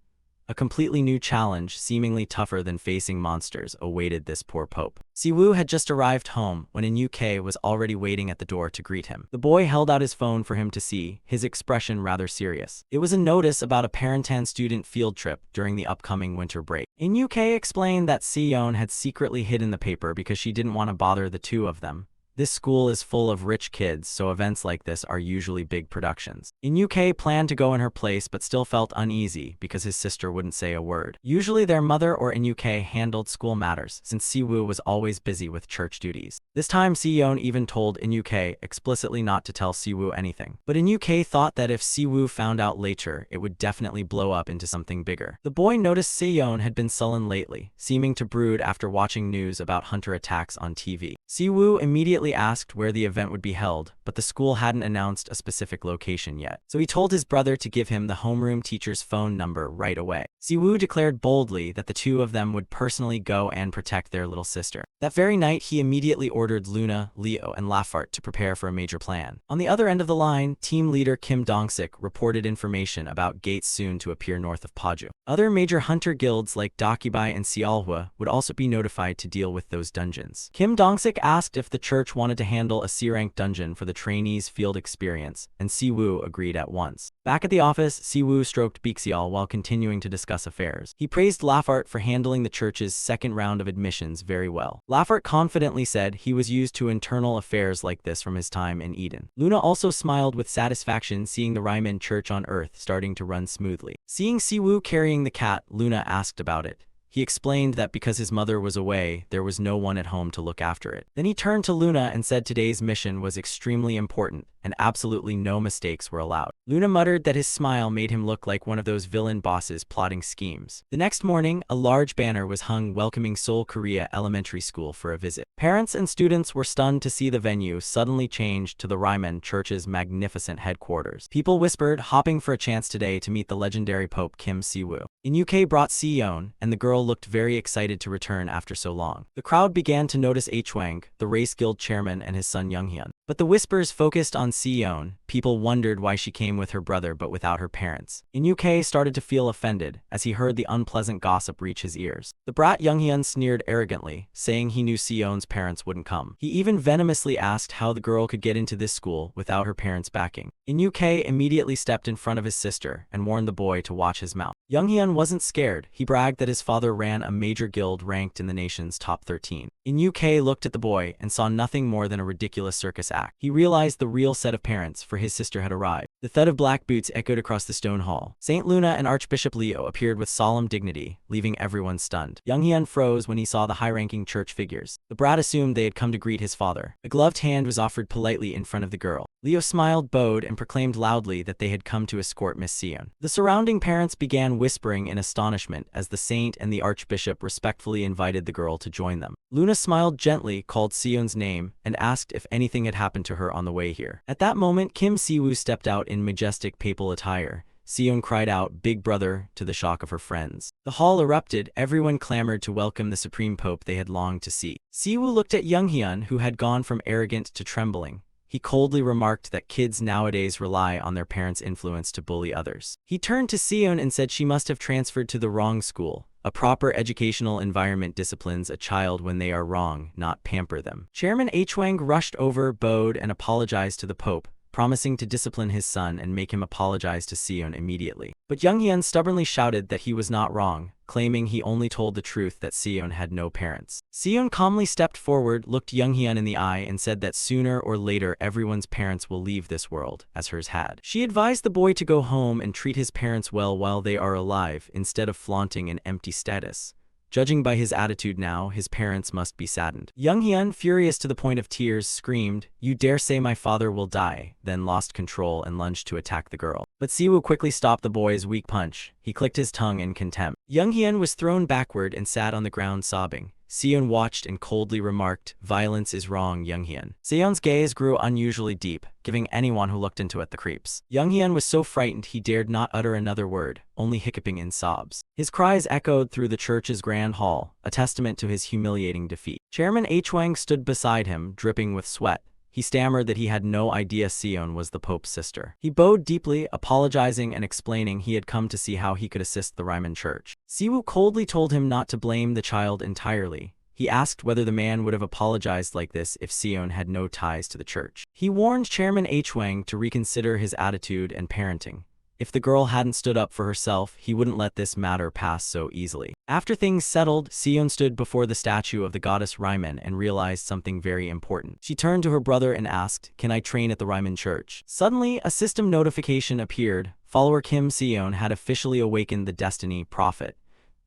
Speaker 1: A completely new challenge, seemingly tougher than facing monsters, awaited this poor Pope. Siwoo had just arrived home when NUK was already waiting at the door to greet him. The boy held out his phone for him to see, his expression rather serious. It was a notice about a Parentan student field trip during the upcoming winter break. NUK explained that Seon had secretly hidden the paper because she didn't want to bother the two of them. This school is full of rich kids, so events like this are usually big productions. NUK planned to go in her place but still felt uneasy because his sister wouldn't say a word. Usually their mother or NUK handled school matters, since Siwoo was always busy with church duties. This time Seon even told NUK explicitly not to tell Siwoo anything. But NUK thought that if Siwoo found out later, it would definitely blow up into something bigger. The boy noticed Seon had been sullen lately, seeming to brood after watching news about hunter attacks on TV. Siwoo immediately asked where the event would be held, but the school hadn't announced a specific location yet. So he told his brother to give him the homeroom teacher's phone number right away. Siwoo declared boldly that the two of them would personally go and protect their little sister. That very night, he immediately ordered Luna, Leo, and Lafart to prepare for a major plan. On the other end of the line, team leader Kim Dongsik reported information about gates soon to appear north of Paju. Other major hunter guilds like Dakibai and Seolhwa would also be notified to deal with those dungeons. Kim Dongsik asked if the church wanted to handle a C-rank dungeon for the trainees' field experience, and Siwoo agreed at once. Back at the office, Siwoo stroked Bixiol while continuing to discuss affairs. He praised Lafart for handling the church's second round of admissions very well. Lafart confidently said he was used to internal affairs like this from his time in Eden. Luna also smiled with satisfaction seeing the Ryman Church on Earth starting to run smoothly. Seeing Siwoo carrying the cat, Luna asked about it. He explained that because his mother was away, there was no one at home to look after it. Then he turned to Luna and said today's mission was extremely important, and absolutely no mistakes were allowed. Luna muttered that his smile made him look like one of those villain bosses plotting schemes. The next morning, a large banner was hung welcoming Seoul Korea Elementary School for a visit. Parents and students were stunned to see the venue suddenly changed to the Ryman Church's magnificent headquarters. People whispered, hoping for a chance today to meet the legendary Pope Kim Siwoo. NUK brought Seon, and the girl looked very excited to return after so long. The crowd began to notice Hwang, the race guild chairman, and his son Younghyun. But the whispers focused on Seon. People wondered why she came with her brother but without her parents. In UK started to feel offended as he heard the unpleasant gossip reach his ears. The brat Younghyun sneered arrogantly, saying he knew Seon's parents wouldn't come. He even venomously asked how the girl could get into this school without her parents' backing. In UK immediately stepped in front of his sister and warned the boy to watch his mouth. Younghyun wasn't scared. He bragged that his father ran a major guild ranked in the nation's top 13. In UK looked at the boy and saw nothing more than a ridiculous circus act. He realized the real set of parents for his sister had arrived. The thud of black boots echoed across the stone hall. Saint Luna and Archbishop Leo appeared with solemn dignity, leaving everyone stunned. Younghyun froze when he saw the high-ranking church figures. The brat assumed they had come to greet his father. A gloved hand was offered politely in front of the girl. Leo smiled, bowed, and proclaimed loudly that they had come to escort Miss Seon. The surrounding parents began whispering in astonishment as the saint and the archbishop respectfully invited the girl to join them. Luna smiled gently, called Seon's name, and asked if anything had happened to her on the way here. At that moment, Kim Si-woo stepped out in majestic papal attire. Seon cried out, "Big brother," to the shock of her friends. The hall erupted, everyone clamored to welcome the supreme pope they had longed to see. Si-woo looked at Younghyun, who had gone from arrogant to trembling. He coldly remarked that kids nowadays rely on their parents' influence to bully others. He turned to Seon and said she must have transferred to the wrong school. A proper educational environment disciplines a child when they are wrong, not pamper them. Chairman Hwang rushed over, bowed, and apologized to the Pope, promising to discipline his son and make him apologize to Seon immediately. But Younghyun stubbornly shouted that he was not wrong, claiming he only told the truth that Seon had no parents. Seon calmly stepped forward, looked Younghyun in the eye, and said that sooner or later everyone's parents will leave this world, as hers had. She advised the boy to go home and treat his parents well while they are alive, instead of flaunting an empty status. Judging by his attitude now, his parents must be saddened. Younghyun, furious to the point of tears, screamed, "You dare say my father will die," then lost control and lunged to attack the girl. But Si-woo quickly stopped the boy's weak punch. He clicked his tongue in contempt. Younghyun was thrown backward and sat on the ground sobbing. Seon watched and coldly remarked, "Violence is wrong, Younghyun." Seon's gaze grew unusually deep, giving anyone who looked into it the creeps. Younghyun was so frightened he dared not utter another word, only hiccuping in sobs. His cries echoed through the church's grand hall, a testament to his humiliating defeat. Chairman Hwang stood beside him, dripping with sweat. He stammered that he had no idea Seon was the Pope's sister. He bowed deeply, apologizing and explaining he had come to see how he could assist the Ryman Church. Si-woo coldly told him not to blame the child entirely. He asked whether the man would have apologized like this if Seon had no ties to the church. He warned Chairman Hwang to reconsider his attitude and parenting. If the girl hadn't stood up for herself, he wouldn't let this matter pass so easily. After things settled, Seon stood before the statue of the goddess Ryman and realized something very important. She turned to her brother and asked, "Can I train at the Ryman Church?" Suddenly, a system notification appeared. Follower Kim Seon had officially awakened the Destiny Prophet.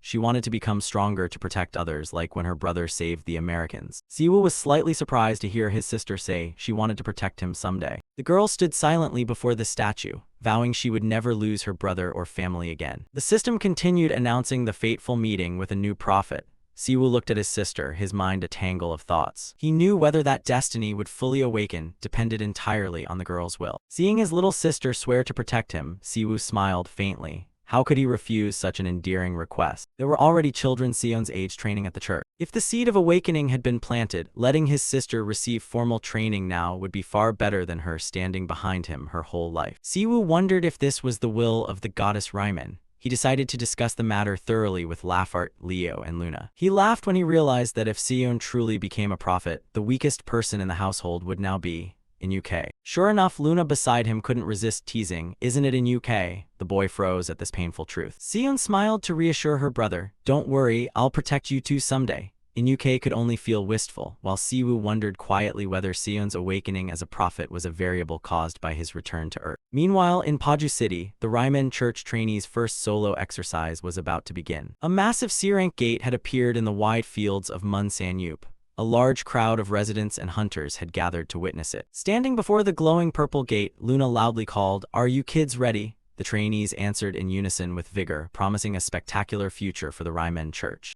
Speaker 1: She wanted to become stronger to protect others, like when her brother saved the Americans. Si-woo was slightly surprised to hear his sister say she wanted to protect him someday. The girl stood silently before the statue, vowing she would never lose her brother or family again. The system continued announcing the fateful meeting with a new prophet. Si-woo looked at his sister, his mind a tangle of thoughts. He knew whether that destiny would fully awaken depended entirely on the girl's will. Seeing his little sister swear to protect him, Si-woo smiled faintly. How could he refuse such an endearing request? There were already children Seon's age training at the church. If the seed of awakening had been planted, letting his sister receive formal training now would be far better than her standing behind him her whole life. Si-woo wondered if this was the will of the goddess Ryman. He decided to discuss the matter thoroughly with Lafart, Leo, and Luna. He laughed when he realized that if Seon truly became a prophet, the weakest person in the household would now be in UK. Sure enough, Luna beside him couldn't resist teasing, "Isn't it in UK?" The boy froze at this painful truth. Seon smiled to reassure her brother, "Don't worry, I'll protect you too someday." In UK could only feel wistful, while Si-woo wondered quietly whether Seon's awakening as a prophet was a variable caused by his return to Earth. Meanwhile, in Paju City, the Ryman Church trainees' first solo exercise was about to begin. A massive C-rank gate had appeared in the wide fields of Munsan-yup. A large crowd of residents and hunters had gathered to witness it. Standing before the glowing purple gate, Luna loudly called, "Are you kids ready?" The trainees answered in unison with vigor, promising a spectacular future for the Ryman Church.